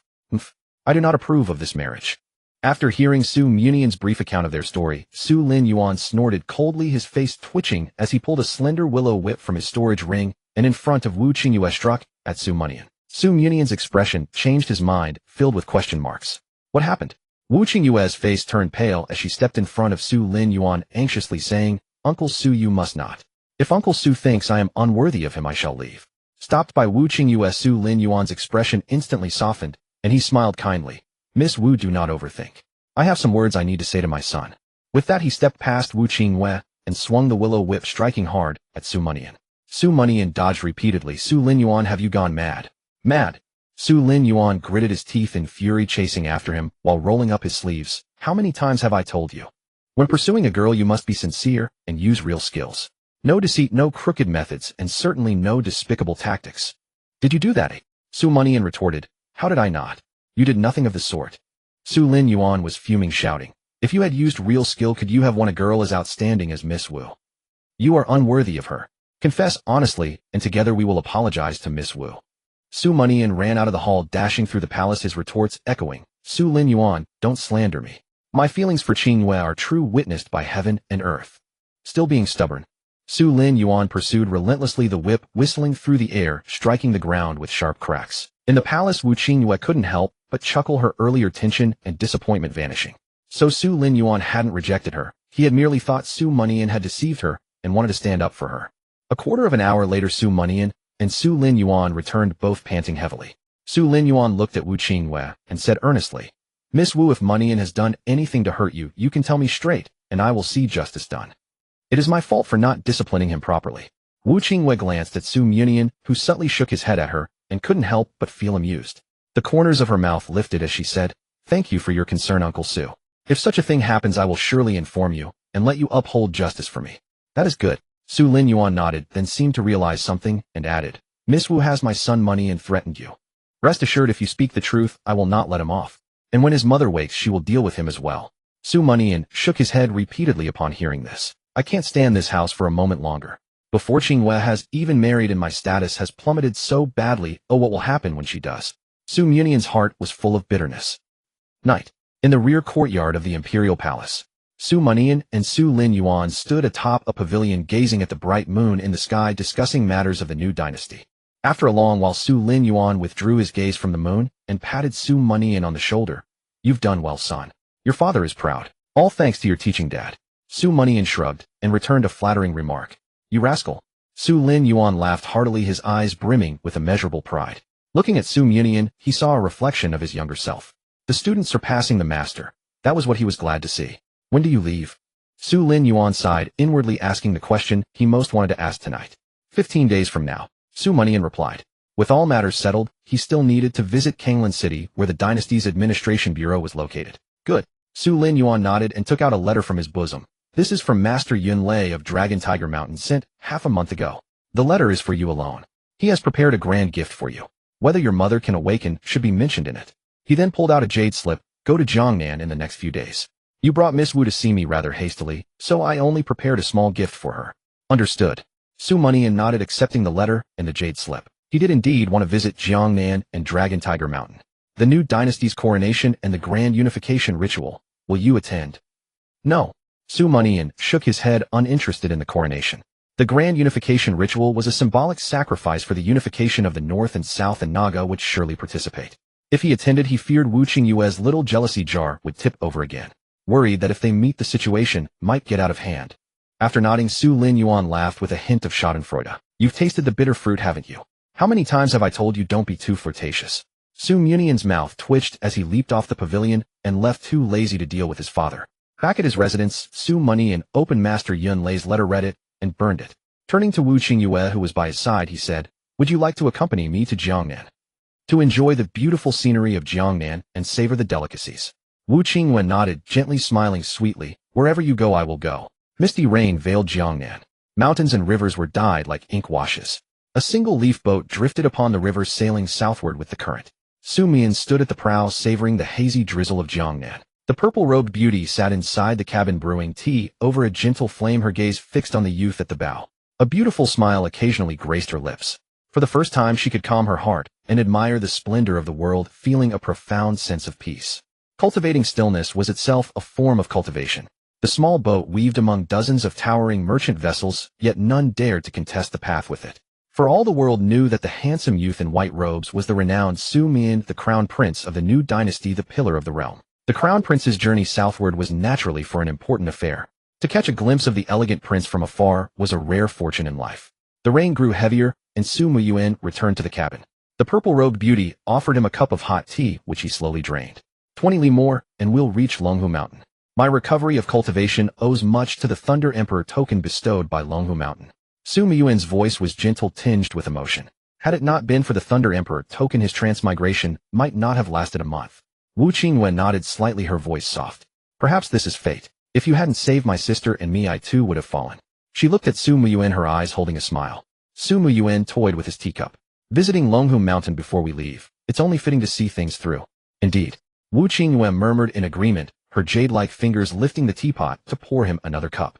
I do not approve of this marriage. After hearing Su Mianian's brief account of their story, Su Lin Yuan snorted coldly, his face twitching as he pulled a slender willow whip from his storage ring and in front of Wu Qingyue struck at Su Monian. Su Mianian's expression changed, his mind filled with question marks. What happened? Wu Qingyue's face turned pale as she stepped in front of Su Lin Yuan, anxiously saying, Uncle Su, you must not. If Uncle Su thinks I am unworthy of him, I shall leave. Stopped by Wu Qingyue, Su Lin Yuan's expression instantly softened, and he smiled kindly. Miss Wu, do not overthink. I have some words I need to say to my son. With that, he stepped past Wu Qingyue and swung the willow whip, striking hard at Su Monian. Su Monian dodged repeatedly. Su Lin Yuan, have you gone mad? Mad? Su Lin Yuan gritted his teeth in fury, chasing after him while rolling up his sleeves. How many times have I told you? When pursuing a girl, you must be sincere and use real skills. No deceit, no crooked methods, and certainly no despicable tactics. Did you do that? Su Monian retorted. How did I not? You did nothing of the sort. Su Lin Yuan was fuming, shouting. If you had used real skill, could you have won a girl as outstanding as Miss Wu? You are unworthy of her. Confess honestly, and together we will apologize to Miss Wu. Su Monian ran out of the hall, dashing through the palace, his retorts echoing. Su Lin Yuan, don't slander me. My feelings for Qingyue are true, witnessed by heaven and earth. Still being stubborn, Su Lin Yuan pursued relentlessly, the whip whistling through the air, striking the ground with sharp cracks. In the palace, Wu Qingyue couldn't help but chuckle, her earlier tension and disappointment vanishing. So Su Lin Yuan hadn't rejected her. He had merely thought Su Monian had deceived her and wanted to stand up for her. A quarter of an hour later, Su Monian and Su Lin Yuan returned, both panting heavily. Su Lin Yuan looked at Wu Qingyue and said earnestly, Miss Wu, if Mianian has done anything to hurt you, you can tell me straight, and I will see justice done. It is my fault for not disciplining him properly. Wu Qingyue glanced at Su Mianian, who subtly shook his head at her, and couldn't help but feel amused. The corners of her mouth lifted as she said, Thank you for your concern, Uncle Su. If such a thing happens, I will surely inform you, and let you uphold justice for me. That is good. Su Lin Yuan nodded, then seemed to realize something, and added, Miss Wu has my son Mianian threatened you. Rest assured, if you speak the truth, I will not let him off. And when his mother wakes, she will deal with him as well. Su Monian shook his head repeatedly upon hearing this. I can't stand this house for a moment longer. Before Qingyue has even married, and my status has plummeted so badly, oh, what will happen when she does? Su Mianian's heart was full of bitterness. Night. In the rear courtyard of the imperial palace, Su Mianian and Su Lin Yuan stood atop a pavilion gazing at the bright moon in the sky, discussing matters of the new dynasty. After a long while, Su Lin Yuan withdrew his gaze from the moon and patted Su Mianian on the shoulder. "You've done well, son. Your father is proud. All thanks to your teaching, Dad." Su Mianian shrugged and returned a flattering remark. "You rascal." Su Lin Yuan laughed heartily, his eyes brimming with immeasurable pride. Looking at Su Mianian, he saw a reflection of his younger self. The student surpassing the master. That was what he was glad to see. "When do you leave?" Su Lin Yuan sighed, inwardly asking the question he most wanted to ask tonight. 15 days from now, Su Mianian replied. With all matters settled, he still needed to visit Kanglan City, where the dynasty's administration bureau was located. Good. Su Lin Yuan nodded and took out a letter from his bosom. "This is from Master Yun Lei of Dragon Tiger Mountain, sent half a month ago. The letter is for you alone. He has prepared a grand gift for you. Whether your mother can awaken should be mentioned in it." He then pulled out a jade slip. "Go to Jiangnan in the next few days. You brought Miss Wu to see me rather hastily, so I only prepared a small gift for her." "Understood." Su Mianian nodded, accepting the letter and the jade slip. He did indeed want to visit Jiangnan and Dragon Tiger Mountain. The new dynasty's coronation and the grand unification ritual. Will you attend? No. Su Mianian shook his head, uninterested in the coronation. The grand unification ritual was a symbolic sacrifice for the unification of the North and South, and Naga would surely participate. If he attended, he feared Wu Qingyue's little jealousy jar would tip over again. Worried that if they meet, the situation might get out of hand. After nodding, Su Lin Yuan laughed with a hint of schadenfreude. "You've tasted the bitter fruit, haven't you? How many times have I told you don't be too flirtatious?" Su Mianian's mouth twitched as he leaped off the pavilion and left, too lazy to deal with his father. Back at his residence, Su Mianian opened Master Yun Lei's letter, read it, and burned it. Turning to Wu Qingyue, who was by his side, he said, "Would you like to accompany me to Jiangnan? To enjoy the beautiful scenery of Jiangnan and savor the delicacies?" Wu Qingyue nodded, gently smiling sweetly. "Wherever you go, I will go." Misty rain veiled Jiangnan. Mountains and rivers were dyed like ink washes. A single leaf boat drifted upon the river, sailing southward with the current. Su Mian stood at the prow, savoring the hazy drizzle of Jiangnan. The purple-robed beauty sat inside the cabin brewing tea over a gentle flame, her gaze fixed on the youth at the bow. A beautiful smile occasionally graced her lips. For the first time, she could calm her heart and admire the splendor of the world, feeling a profound sense of peace. Cultivating stillness was itself a form of cultivation. The small boat weaved among dozens of towering merchant vessels, yet none dared to contest the path with it. For all the world knew that the handsome youth in white robes was the renowned Su Mian, the crown prince of the new dynasty, the pillar of the realm. The crown prince's journey southward was naturally for an important affair. To catch a glimpse of the elegant prince from afar was a rare fortune in life. The rain grew heavier, and Su Mian returned to the cabin. The purple-robed beauty offered him a cup of hot tea, which he slowly drained. 20 li more, and we'll reach Longhu Mountain. My recovery of cultivation owes much to the Thunder Emperor token bestowed by Longhu Mountain. Su Mian's voice was gentle, tinged with emotion. Had it not been for the Thunder Emperor token, his transmigration might not have lasted a month. Wu Qingyue nodded slightly, her voice soft. "Perhaps this is fate. If you hadn't saved my sister and me, I too would have fallen." She looked at Su Mian, her eyes holding a smile. Su Mian toyed with his teacup. "Visiting Longhu Mountain before we leave. It's only fitting to see things through." "Indeed." Wu Qingyue murmured in agreement, her jade-like fingers lifting the teapot to pour him another cup.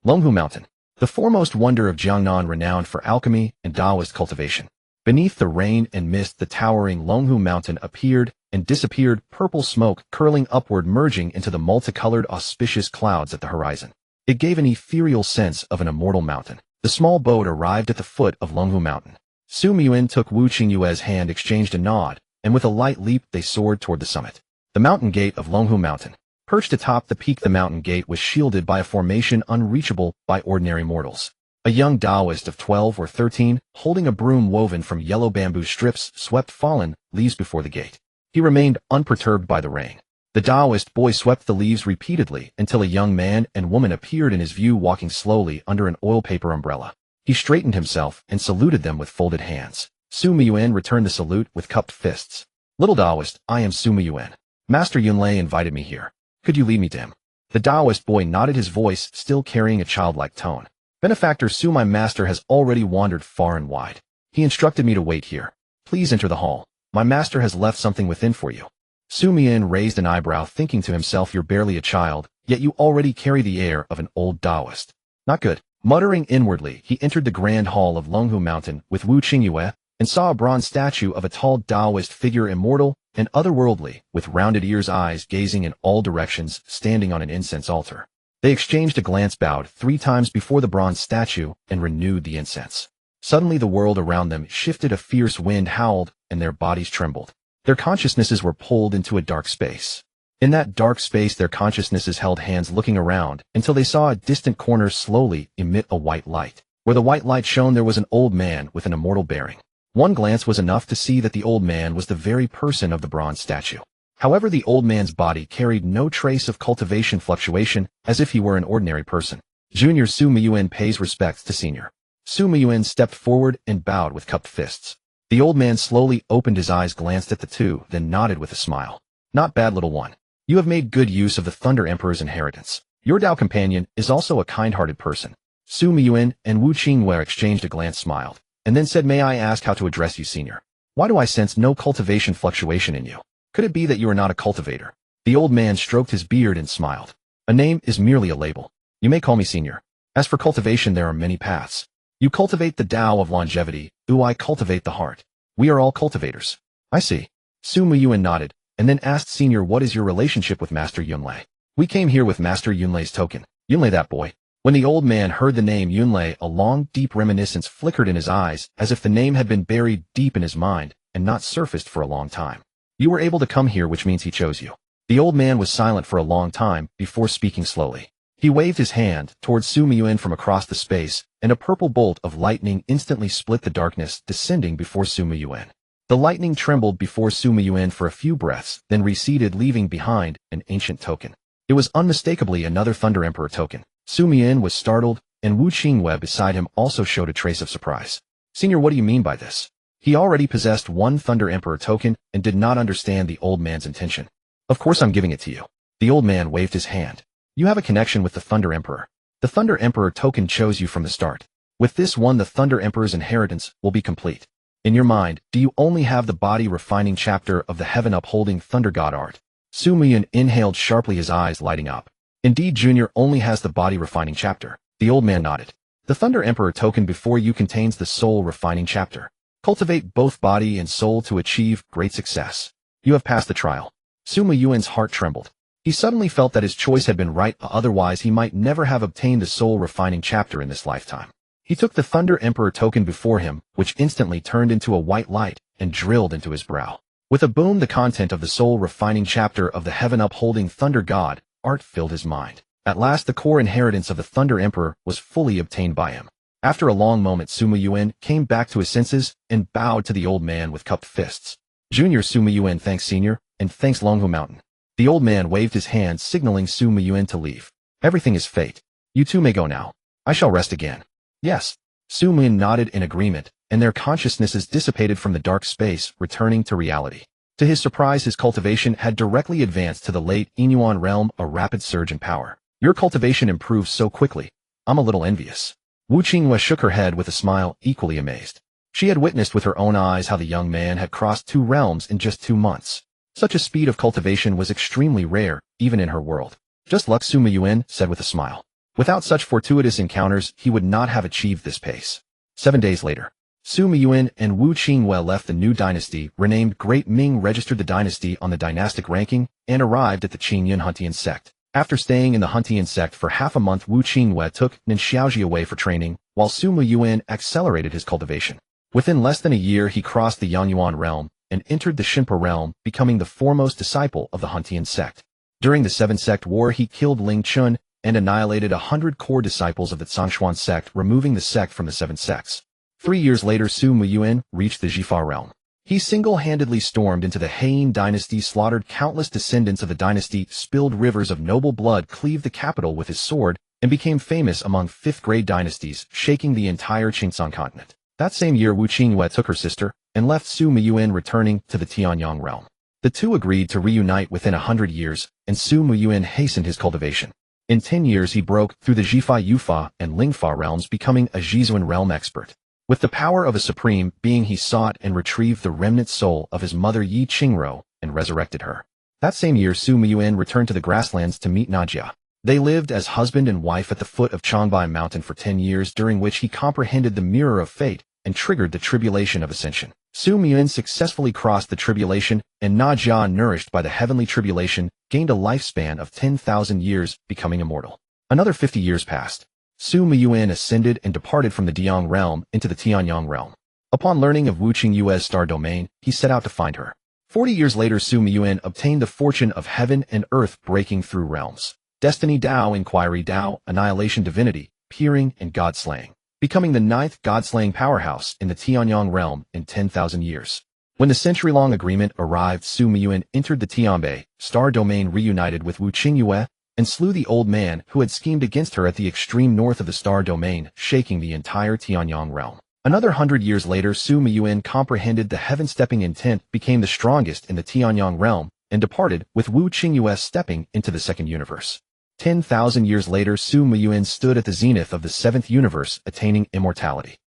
Longhu Mountain, the foremost wonder of Jiangnan, renowned for alchemy and Taoist cultivation. Beneath the rain and mist, the towering Longhu Mountain appeared and disappeared, purple smoke curling upward, merging into the multicolored auspicious clouds at the horizon. It gave an ethereal sense of an immortal mountain. The small boat arrived at the foot of Longhu Mountain. Su Mian took Wu Qingyue's hand, exchanged a nod, and with a light leap they soared toward the summit. The mountain gate of Longhu Mountain. Perched atop the peak, the mountain gate was shielded by a formation unreachable by ordinary mortals. A young Taoist of 12 or 13, holding a broom woven from yellow bamboo strips, swept fallen leaves before the gate. He remained unperturbed by the rain. The Taoist boy swept the leaves repeatedly until a young man and woman appeared in his view, walking slowly under an oil paper umbrella. He straightened himself and saluted them with folded hands. Su Mian returned the salute with cupped fists. "Little Taoist, I am Su Mian. Master Yun Lei invited me here. Could you lead me to him?" The Taoist boy nodded, his voice still carrying a childlike tone. "Benefactor Su, my master has already wandered far and wide. He instructed me to wait here. Please enter the hall. My master has left something within for you." Su Mian raised an eyebrow, thinking to himself, "You're barely a child, yet you already carry the air of an old Taoist. Not good." Muttering inwardly, he entered the grand hall of Longhu Mountain with Wu Qingyue, and saw a bronze statue of a tall Taoist figure, immortal and otherworldly, with rounded ears, eyes gazing in all directions, standing on an incense altar. They exchanged a glance, bowed 3 times before the bronze statue, and renewed the incense. Suddenly the world around them shifted, a fierce wind howled, and their bodies trembled. Their consciousnesses were pulled into a dark space. In that dark space their consciousnesses held hands, looking around, until they saw a distant corner slowly emit a white light. Where the white light shone there was an old man with an immortal bearing. One glance was enough to see that the old man was the very person of the bronze statue. However, the old man's body carried no trace of cultivation fluctuation, as if he were an ordinary person. Junior Su Miyuan pays respects to Senior. Su Miyuan stepped forward and bowed with cupped fists. The old man slowly opened his eyes, glanced at the two, then nodded with a smile. Not bad, little one. You have made good use of the Thunder Emperor's inheritance. Your Tao companion is also a kind-hearted person. Su Miyuan and Wu Qingwei exchanged a glance, smiled, and then said, "May I ask how to address you, Senior? Why do I sense no cultivation fluctuation in you? Could it be that you are not a cultivator?" The old man stroked his beard and smiled. "A name is merely a label. You may call me Senior. As for cultivation, there are many paths. You cultivate the Tao of longevity, I cultivate the heart. We are all cultivators." "I see." Su Miyuan nodded, and then asked Senior, "What is your relationship with Master Yunlei?" "We came here with Master Yunlei's token." "Yunlei, that boy." When the old man heard the name Yunlei, a long, deep reminiscence flickered in his eyes, as if the name had been buried deep in his mind and not surfaced for a long time. "You were able to come here, which means he chose you." The old man was silent for a long time before speaking slowly. He waved his hand towards Su Miyuan from across the space, and a purple bolt of lightning instantly split the darkness, descending before Su Miyuan. The lightning trembled before Su Miyuan for a few breaths, then receded, leaving behind an ancient token. It was unmistakably another Thunder Emperor token. Su Miyuan was startled, and Wu Qingwei beside him also showed a trace of surprise. "Senior, what do you mean by this?" He already possessed one Thunder Emperor token and did not understand the old man's intention. "Of course I'm giving it to you." The old man waved his hand. "You have a connection with the Thunder Emperor. The Thunder Emperor token chose you from the start. With this one, the Thunder Emperor's inheritance will be complete. In your mind, do you only have the body refining chapter of the heaven upholding Thunder God art?" Su Miyuan inhaled sharply, his eyes lighting up. "Indeed, Junior only has the body refining chapter." The old man nodded. "The Thunder Emperor token before you contains the soul refining chapter. Cultivate both body and soul to achieve great success. You have passed the trial." Su Miyuan's heart trembled. He suddenly felt that his choice had been right, otherwise he might never have obtained the soul refining chapter in this lifetime. He took the Thunder Emperor token before him, which instantly turned into a white light and drilled into his brow. With a boom, the content of the soul refining chapter of the heaven upholding Thunder God art filled his mind. At last the core inheritance of the Thunder Emperor was fully obtained by him. After a long moment, Su Miyuan came back to his senses and bowed to the old man with cupped fists. "Junior Su Miyuan, thanks Senior, and thanks Longhu Mountain." The old man waved his hand, signaling Su Miyuan to leave. "Everything is fate. You two may go now. I shall rest again." "Yes." Su Miyuan nodded in agreement, and their consciousnesses dissipated from the dark space, returning to reality. To his surprise, his cultivation had directly advanced to the late Inuan realm, a rapid surge in power. "Your cultivation improves so quickly. I'm a little envious." Wu Qingwei shook her head with a smile, equally amazed. She had witnessed with her own eyes how the young man had crossed 2 realms in just 2 months. Such a speed of cultivation was extremely rare, even in her world. "Just luck," Su Miyuan said with a smile. Without such fortuitous encounters, he would not have achieved this pace. 7 days later, Su Miyuan and Wu Qingwei left the new dynasty, renamed Great Ming, registered the dynasty on the dynastic ranking, and arrived at the Qingyun Huntian sect. After staying in the Huntian sect for half a month, Wu Qingwei took Nin Xiaoji away for training, while Su Miyuan accelerated his cultivation. Within less than a year, he crossed the Yangyuan realm and entered the Shinpa realm, becoming the foremost disciple of the Huntian sect. During the Seven Sect War, he killed Ling Chun and annihilated 100 core disciples of the Zhongshuan sect, removing the sect from the 7 sects. 3 years later, Su Miyuan reached the Jifa realm. He single-handedly stormed into the Heian dynasty, slaughtered countless descendants of the dynasty, spilled rivers of noble blood, cleaved the capital with his sword, and became famous among 5th-grade dynasties, shaking the entire Qingsan continent. That same year, Wu Qingwei took her sister and left Su Miyuan, returning to the Tianyang realm. The two agreed to reunite within 100 years, and Su Miyuan hastened his cultivation. In 10 years, he broke through the Jifa, Yufa, and Lingfa realms, becoming a Jizuan realm expert. With the power of a supreme being, he sought and retrieved the remnant soul of his mother Yi Qingro and resurrected her. That same year, Su Miyuan returned to the grasslands to meet Najia. They lived as husband and wife at the foot of Changbai Mountain for 10 years, during which he comprehended the mirror of fate and triggered the tribulation of ascension. Su Mianian successfully crossed the tribulation, and Na Jia, nourished by the heavenly tribulation, gained a lifespan of 10,000 years, becoming immortal. Another 50 years passed. Su Mianian ascended and departed from the Diang realm into the Tianyang realm. Upon learning of Wu Qingyue's star domain, he set out to find her. 40 years later, Su Mianian obtained the fortune of heaven and earth, breaking through realms. Destiny Dao, Inquiry Dao, Annihilation Divinity, Peering, and God-slaying, becoming the 9th God-slaying powerhouse in the Tianyang realm in 10,000 years. When the century-long agreement arrived, Su Mianian entered the Tianbei star domain, reunited with Wu Qingyue, and slew the old man who had schemed against her at the extreme north of the star domain, shaking the entire Tianyang realm. Another 100 years later, Su Mianian comprehended the heaven-stepping intent, became the strongest in the Tianyang realm, and departed, with Wu Qingyue stepping into the second universe. 10,000 years later, Su Mianian stood at the zenith of the 7th universe, attaining immortality.